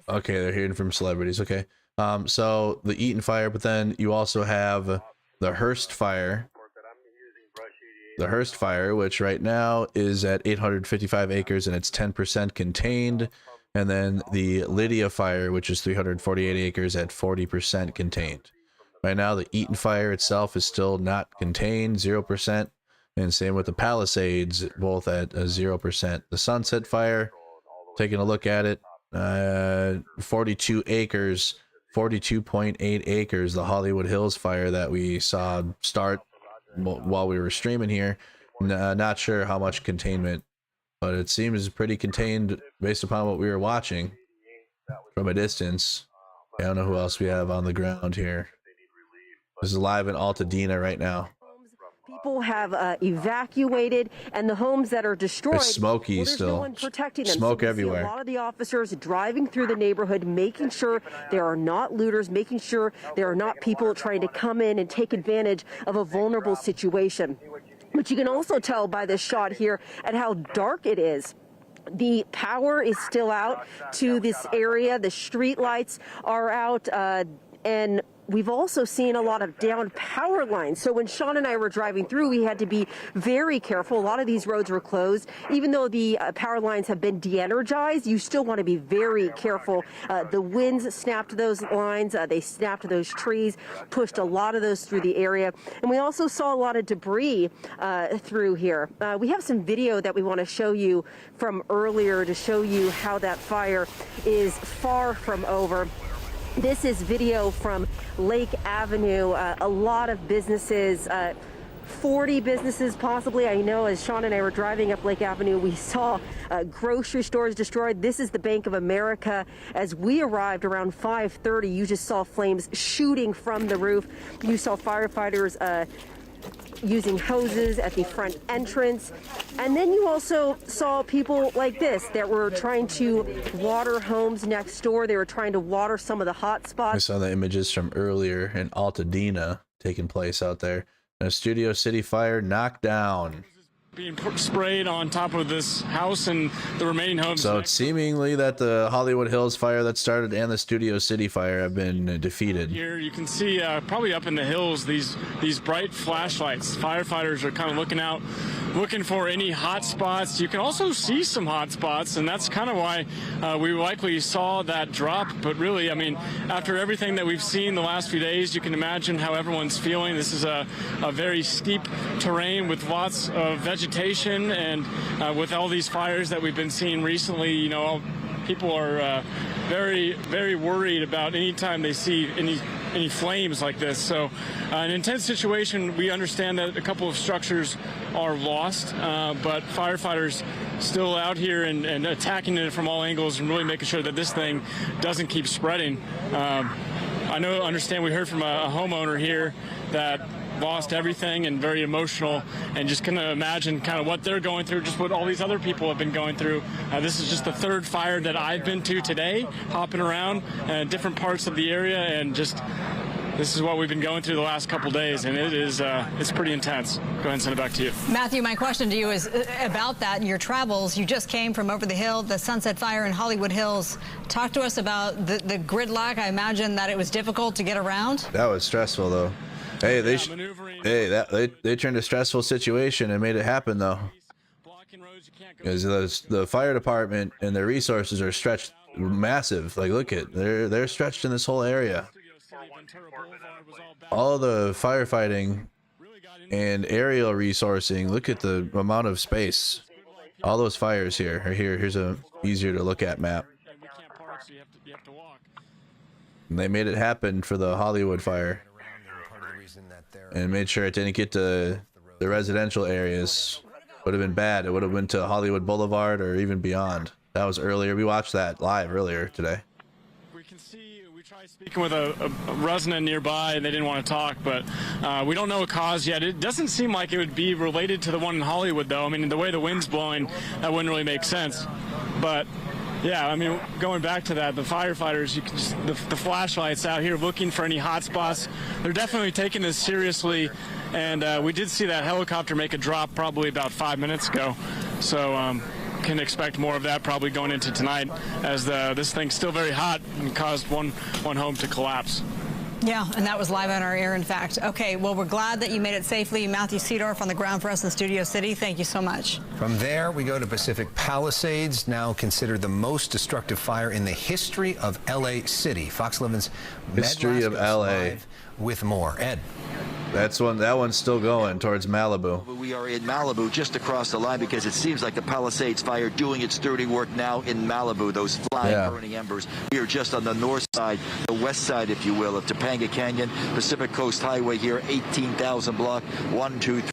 Okay, they're hearing from celebrities. Okay. So the Eaton fire, but then you also have the Hearst fire. The Hearst fire, which right now is at 855 acres and it's 10% contained. And then the Lydia fire, which is 348 acres at 40% contained. Right now, the Eaton fire itself is still not contained, 0%. And same with the Palisades, both at 0%. The Sunset fire, taking a look at it, 42 acres, 42.8 acres. The Hollywood Hills fire that we saw start while we were streaming here. Not sure how much containment, but it seems pretty contained based upon what we were watching from a distance. I don't know who else we have on the ground here. This is live in Altadena right now. People have evacuated, and the homes that are destroyed, it's smoky there's still. no one protecting them. Smoke So we everywhere. see a lot of the officers driving through the neighborhood, making sure there are not looters, making sure there are not people trying to come in and take advantage of a vulnerable situation. But you can also tell by this shot here at how dark it is. The power is still out to this area. The street lights are out, and we've also seen a lot of downed power lines. So when Sean and I were driving through, we had to be very careful. A lot of these roads were closed. Even though the power lines have been de-energized, you still want to be very careful. The winds snapped those lines. They snapped those trees, pushed a lot of those through the area. And we also saw a lot of debris through here. We have some video that we want to show you from earlier to show you how that fire is far from over. This is video from Lake Avenue. A lot of businesses, 40 businesses possibly. I know as Sean and I were driving up Lake Avenue, we saw grocery stores destroyed. This is the Bank of America. As we arrived around 5:30, you just saw flames shooting from the roof. You saw firefighters using hoses at the front entrance. And then you also saw people like this that were trying to water homes next door. They were trying to water some of the hot spots. I saw the images from earlier in Altadena taking place out there. A Studio City fire knocked down. Being sprayed on top of this house and the remaining homes. So it's seemingly that the Hollywood Hills fire that started and the Studio City fire have been defeated. Here you can see probably up in the hills these bright flashlights. Firefighters are kind of looking out, looking for any hot spots. You can also see some hot spots, and that's kind of why we likely saw that drop. But really, I mean, after everything that we've seen the last few days, you can imagine how everyone's feeling. This is a very steep terrain with lots of vegetation, and with all these fires that we've been seeing recently, you know, people are very, very worried about any time they see any flames like this. So an intense situation. We understand that a couple of structures are lost, but firefighters still out here and attacking it from all angles and really making sure that this thing doesn't keep spreading. Understand we heard from a homeowner here that lost everything and very emotional, and just kind of imagine kind of what they're going through, just what all these other people have been going through. This is just the third fire that I've been to today, hopping around different parts of the area, and just this is what we've been going through the last couple days, and it's pretty intense. Go ahead and send it back to you. Matthew, my question to you is about that and your travels. You just came from over the hill, the Sunset Fire in Hollywood Hills. Talk to us about the gridlock. I imagine that it was difficult to get around. That was stressful, though. Hey, they turned a stressful situation and made it happen, though. Because the fire department and their resources are stretched massive. Like, look at they're stretched in this whole area. All the firefighting and aerial resourcing. Look at the amount of space. All those fires here are here. Here's a easier to look at map. And they made it happen for the Hollywood fire. And made sure it didn't get to the residential areas. Would have been bad. It would have went to Hollywood Boulevard or even beyond. That was earlier. We watched that live earlier today. We tried speaking with a resident nearby, and they didn't want to talk, but we don't know a cause yet. It doesn't seem like it would be related to the one in Hollywood, though. I mean, the way the wind's blowing, that wouldn't really make sense. But Yeah, I mean, going back to that, the firefighters, you can just, the flashlights out here looking for any hot spots. They're definitely taking this seriously, and we did see that helicopter make a drop probably about 5 minutes ago. So can expect more of that probably going into tonight, as this thing's still very hot and caused one home to collapse. Yeah, and that was live on our air, in fact. Okay, well, we're glad that you made it safely. Matthew Seedorf on the ground for us in Studio City. Thank you so much. From there, we go to Pacific Palisades, now considered the most destructive fire in the history of L.A. City. Fox 11's History of L.A. with more. Ed. That one's still going towards Malibu. We are in Malibu, just across the line, because it seems like the Palisades fire doing its dirty work now in Malibu, those flying, burning embers. We are just on the north side, the west side, if you will, of Topanga Canyon, Pacific Coast Highway here, 18,000 block, 1, 2, 3.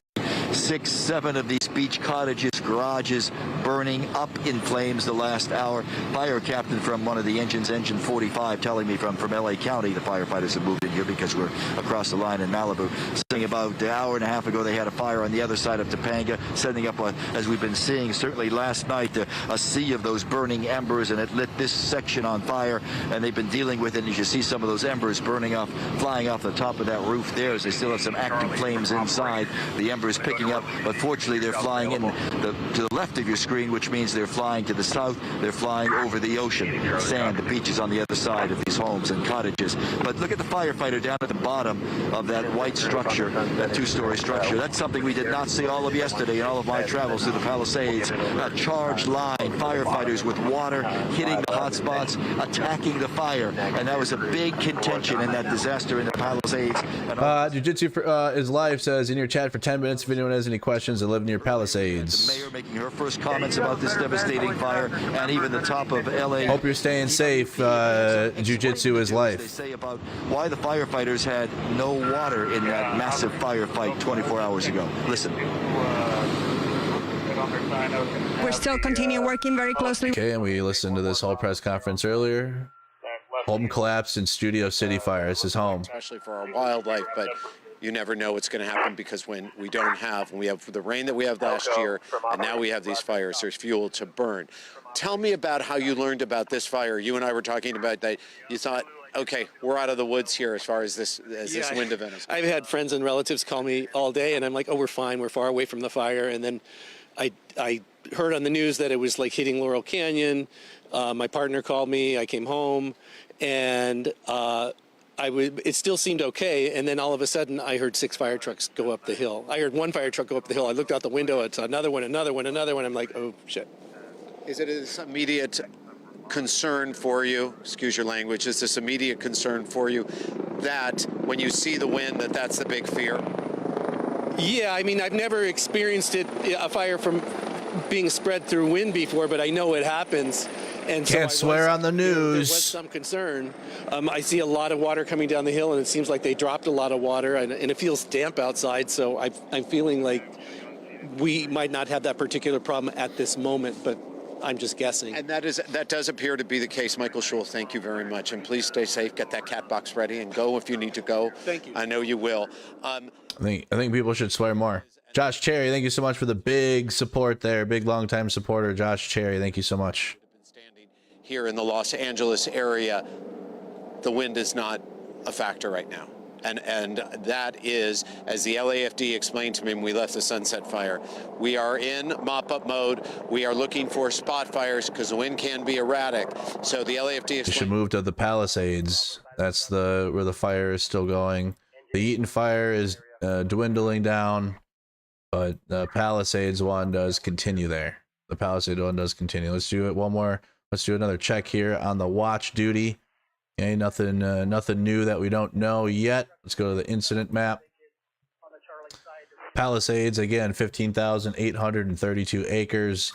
6, 7 of these beach cottages, garages burning up in flames the last hour. Fire captain from one of the engines, engine 45, telling me from LA County, the firefighters have moved in here because we're across the line in Malibu. Saying about an hour and a half ago they had a fire on the other side of Topanga, setting up, as we've been seeing certainly last night, a sea of those burning embers, and it lit this section on fire, and they've been dealing with it. And you can see some of those embers burning up, flying off the top of that roof there, as they still have some active flames inside. The embers picking up, but fortunately they're flying in to the left of your screen, which means they're flying to the south. They're flying over the ocean, sand, the beaches on the other side of these homes and cottages. But look at the firefighter down at the bottom of that white structure, that two-story structure. That's something we did not see all of yesterday in all of my travels through the Palisades. A charged line, firefighters with water hitting the hot spots, attacking the fire, and that was a big contention in that disaster in the Palisades. Jiu-Jitsu is live, says in your chat for 10 minutes if anyone has any questions that live near Palisades. The mayor making her first comments about this devastating fire, and even the top of LA. Hope you're staying safe. Jiu-Jitsu is life. They say about why the firefighters had no water in that massive firefight 24 hours ago. Listen. We're still continuing working very closely. Okay, and we listened to this whole press conference earlier. Home collapsed in Studio City fire. This is home. Especially for our wildlife, but you never know what's going to happen, because when we have the rain that we have last year, and now we have these fires, there's fuel to burn. Tell me about how you learned about this fire. You and I were talking about that. You thought, okay, we're out of the woods here as far as this wind event is. I've had friends and relatives call me all day, and I'm like, oh, we're fine. We're far away from the fire. And then I heard on the news that it was like hitting Laurel Canyon. My partner called me. I came home, and it still seemed okay, and then all of a sudden I heard 6 fire trucks go up the hill. I heard 1 fire truck go up the hill. I looked out the window, it's another one. I'm like, oh shit. Is it this immediate concern for you, excuse your language, is this immediate concern for you that when you see the wind that's the big fear? Yeah, I mean, I've never experienced a fire from being spread through wind before, but I know it happens. And can't swear on the news. There was some concern. I see a lot of water coming down the hill, and it seems like they dropped a lot of water, and it feels damp outside, so I'm feeling like we might not have that particular problem at this moment, but I'm just guessing. And that does appear to be the case. Michael Schul, thank you very much, and please stay safe. Get that cat box ready and go if you need to go. Thank you. I know you will. I think people should swear more. Josh Cherry, thank you so much for the big support there. Big long-time supporter, Josh Cherry. Thank you so much. Here in the Los Angeles area, the wind is not a factor right now. And that is, as the LAFD explained to me when we left the Sunset Fire, we are in mop-up mode. We are looking for spot fires because the wind can be erratic. So the LAFD should move to the Palisades. That's where the fire is still going. The Eaton fire is dwindling down, but the Palisades one does continue there. The Palisades one does continue. Let's do it one more. Let's do another check here on the watch duty. Okay, nothing new that we don't know yet. Let's go to the incident map. Palisades, again, 15,832 acres.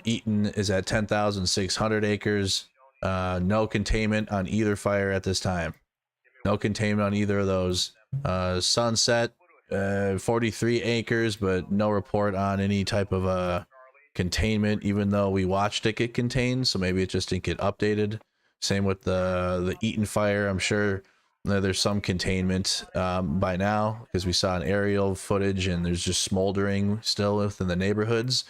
Eaton is at 10,600 acres. No containment on either fire at this time. No containment on either of those. Sunset, 43 acres, but no report on any type of containment, even though we watched it get contained, so maybe it just didn't get updated. Same with the Eaton fire. I'm sure there's some containment by now, because we saw an aerial footage and there's just smoldering still within the neighborhoods,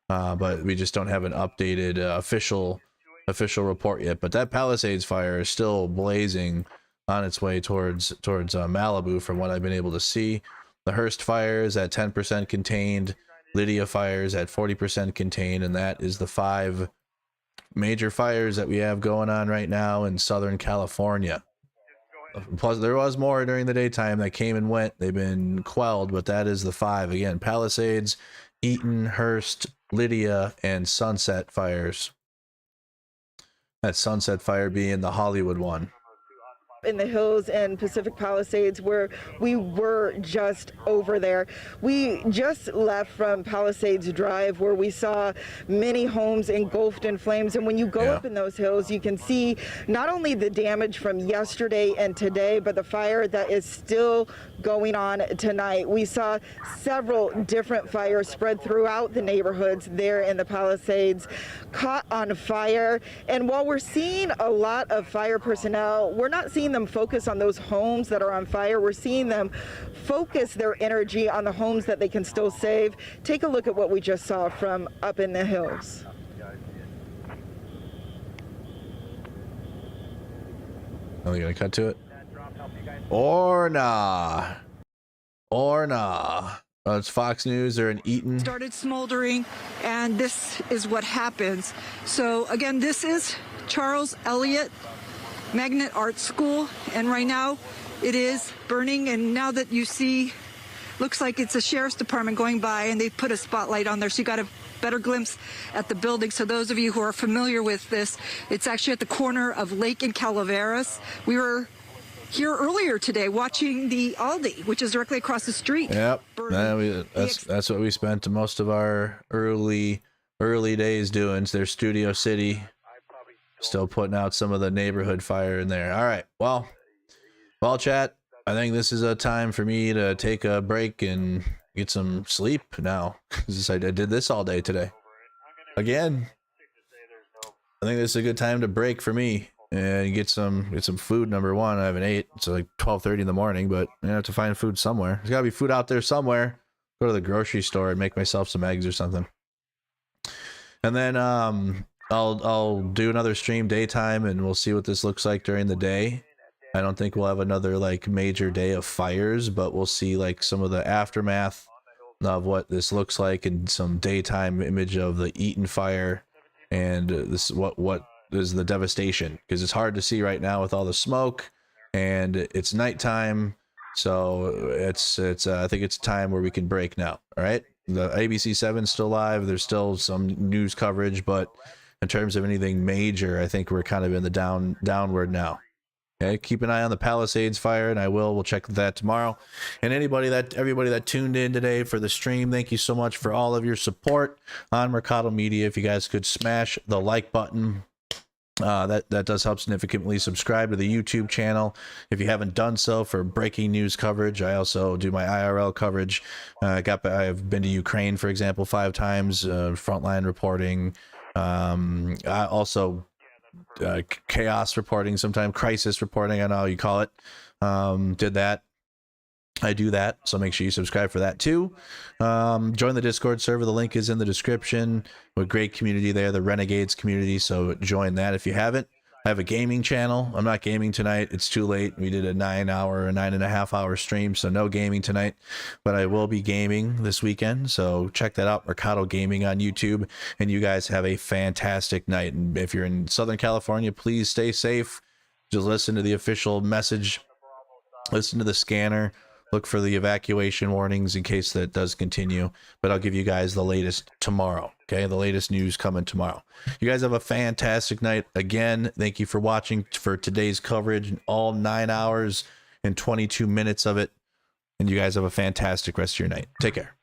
but we just don't have an updated official official report yet, but that Palisades fire is still blazing on its way towards Malibu from what I've been able to see. The Hearst fire is at 10% contained. Lydia fire is at 40% contained, and that is the 5 major fires that we have going on right now in Southern California. Plus, there was more during the daytime that came and went. They've been quelled, but that is the 5. Again, Palisades, Eaton, Hearst, Lydia, and Sunset fires. That Sunset fire being the Hollywood one. In the hills and Pacific Palisades, where we were just over there. We just left from Palisades Drive, where we saw many homes engulfed in flames. And when you go up in those hills, you can see not only the damage from yesterday and today, but the fire that is still going on tonight. We saw several different fires spread throughout the neighborhoods there in the Palisades, caught on fire. And while we're seeing a lot of fire personnel, we're not seeing them focus on those homes that are on fire. We're seeing them focus their energy on the homes that they can still save. Take a look at what we just saw from up in the hills. Are they gonna cut to it? Or nah. Or nah. It's Fox News. They're in Eaton. Started smoldering, and this is what happens. So again, this is Charles Elliott Magnet Art School, and right now it is burning. And now that you see, looks like it's a sheriff's department going by, and they put a spotlight on there, so you got a better glimpse at the building. So those of you who are familiar with this, it's actually at the corner of Lake and Calaveras. We were here earlier today watching the Aldi, which is directly across the street. Yep, that's what we spent most of our early days doing. It's their Studio City, still putting out some of the neighborhood fire in there. All right, well, chat, I think this is a time for me to take a break and get some sleep now, because I did this all day today. Again, I think this is a good time to break for me. And get some food. Number one, I haven't ate. It's like 12:30 in the morning, but I have to find food somewhere. There's gotta be food out there somewhere. Go to the grocery store and make myself some eggs or something. And then I'll do another stream daytime, and we'll see what this looks like during the day. I don't think we'll have another like major day of fires, but we'll see like some of the aftermath of what this looks like, and some daytime image of the Eaton fire, and this what is the devastation, because it's hard to see right now with all the smoke, and it's nighttime, so it's I think it's time where we can break now. All right, the ABC 7's still live. There's still some news coverage, but in terms of anything major, I think we're kind of in the downward now. Okay, keep an eye on the Palisades fire, and we'll check that tomorrow. And everybody that tuned in today for the stream, thank you so much for all of your support on Mercado Media. If you guys could smash the like button, that does help significantly. Subscribe to the YouTube channel if you haven't done so for breaking news coverage. I also do my IRL coverage. I've been to Ukraine, for example, 5 times, frontline reporting. I also chaos reporting, sometimes crisis reporting, I know how you call it. Did that. I do that, so make sure you subscribe for that too. Join the Discord server. The link is in the description. With great community there, the Renegades community, so join that if you haven't. I have a gaming channel. I'm not gaming tonight. It's too late. We did a 9.5 hour stream, so no gaming tonight. But I will be gaming this weekend, so check that out, Mercado Gaming on YouTube. And you guys have a fantastic night. And if you're in Southern California, please stay safe. Just listen to the official message. Listen to the scanner. Look for the evacuation warnings in case that does continue. But I'll give you guys the latest tomorrow. Okay, the latest news coming tomorrow. You guys have a fantastic night. Again, thank you for watching for today's coverage, all 9 hours and 22 minutes of it. And you guys have a fantastic rest of your night. Take care.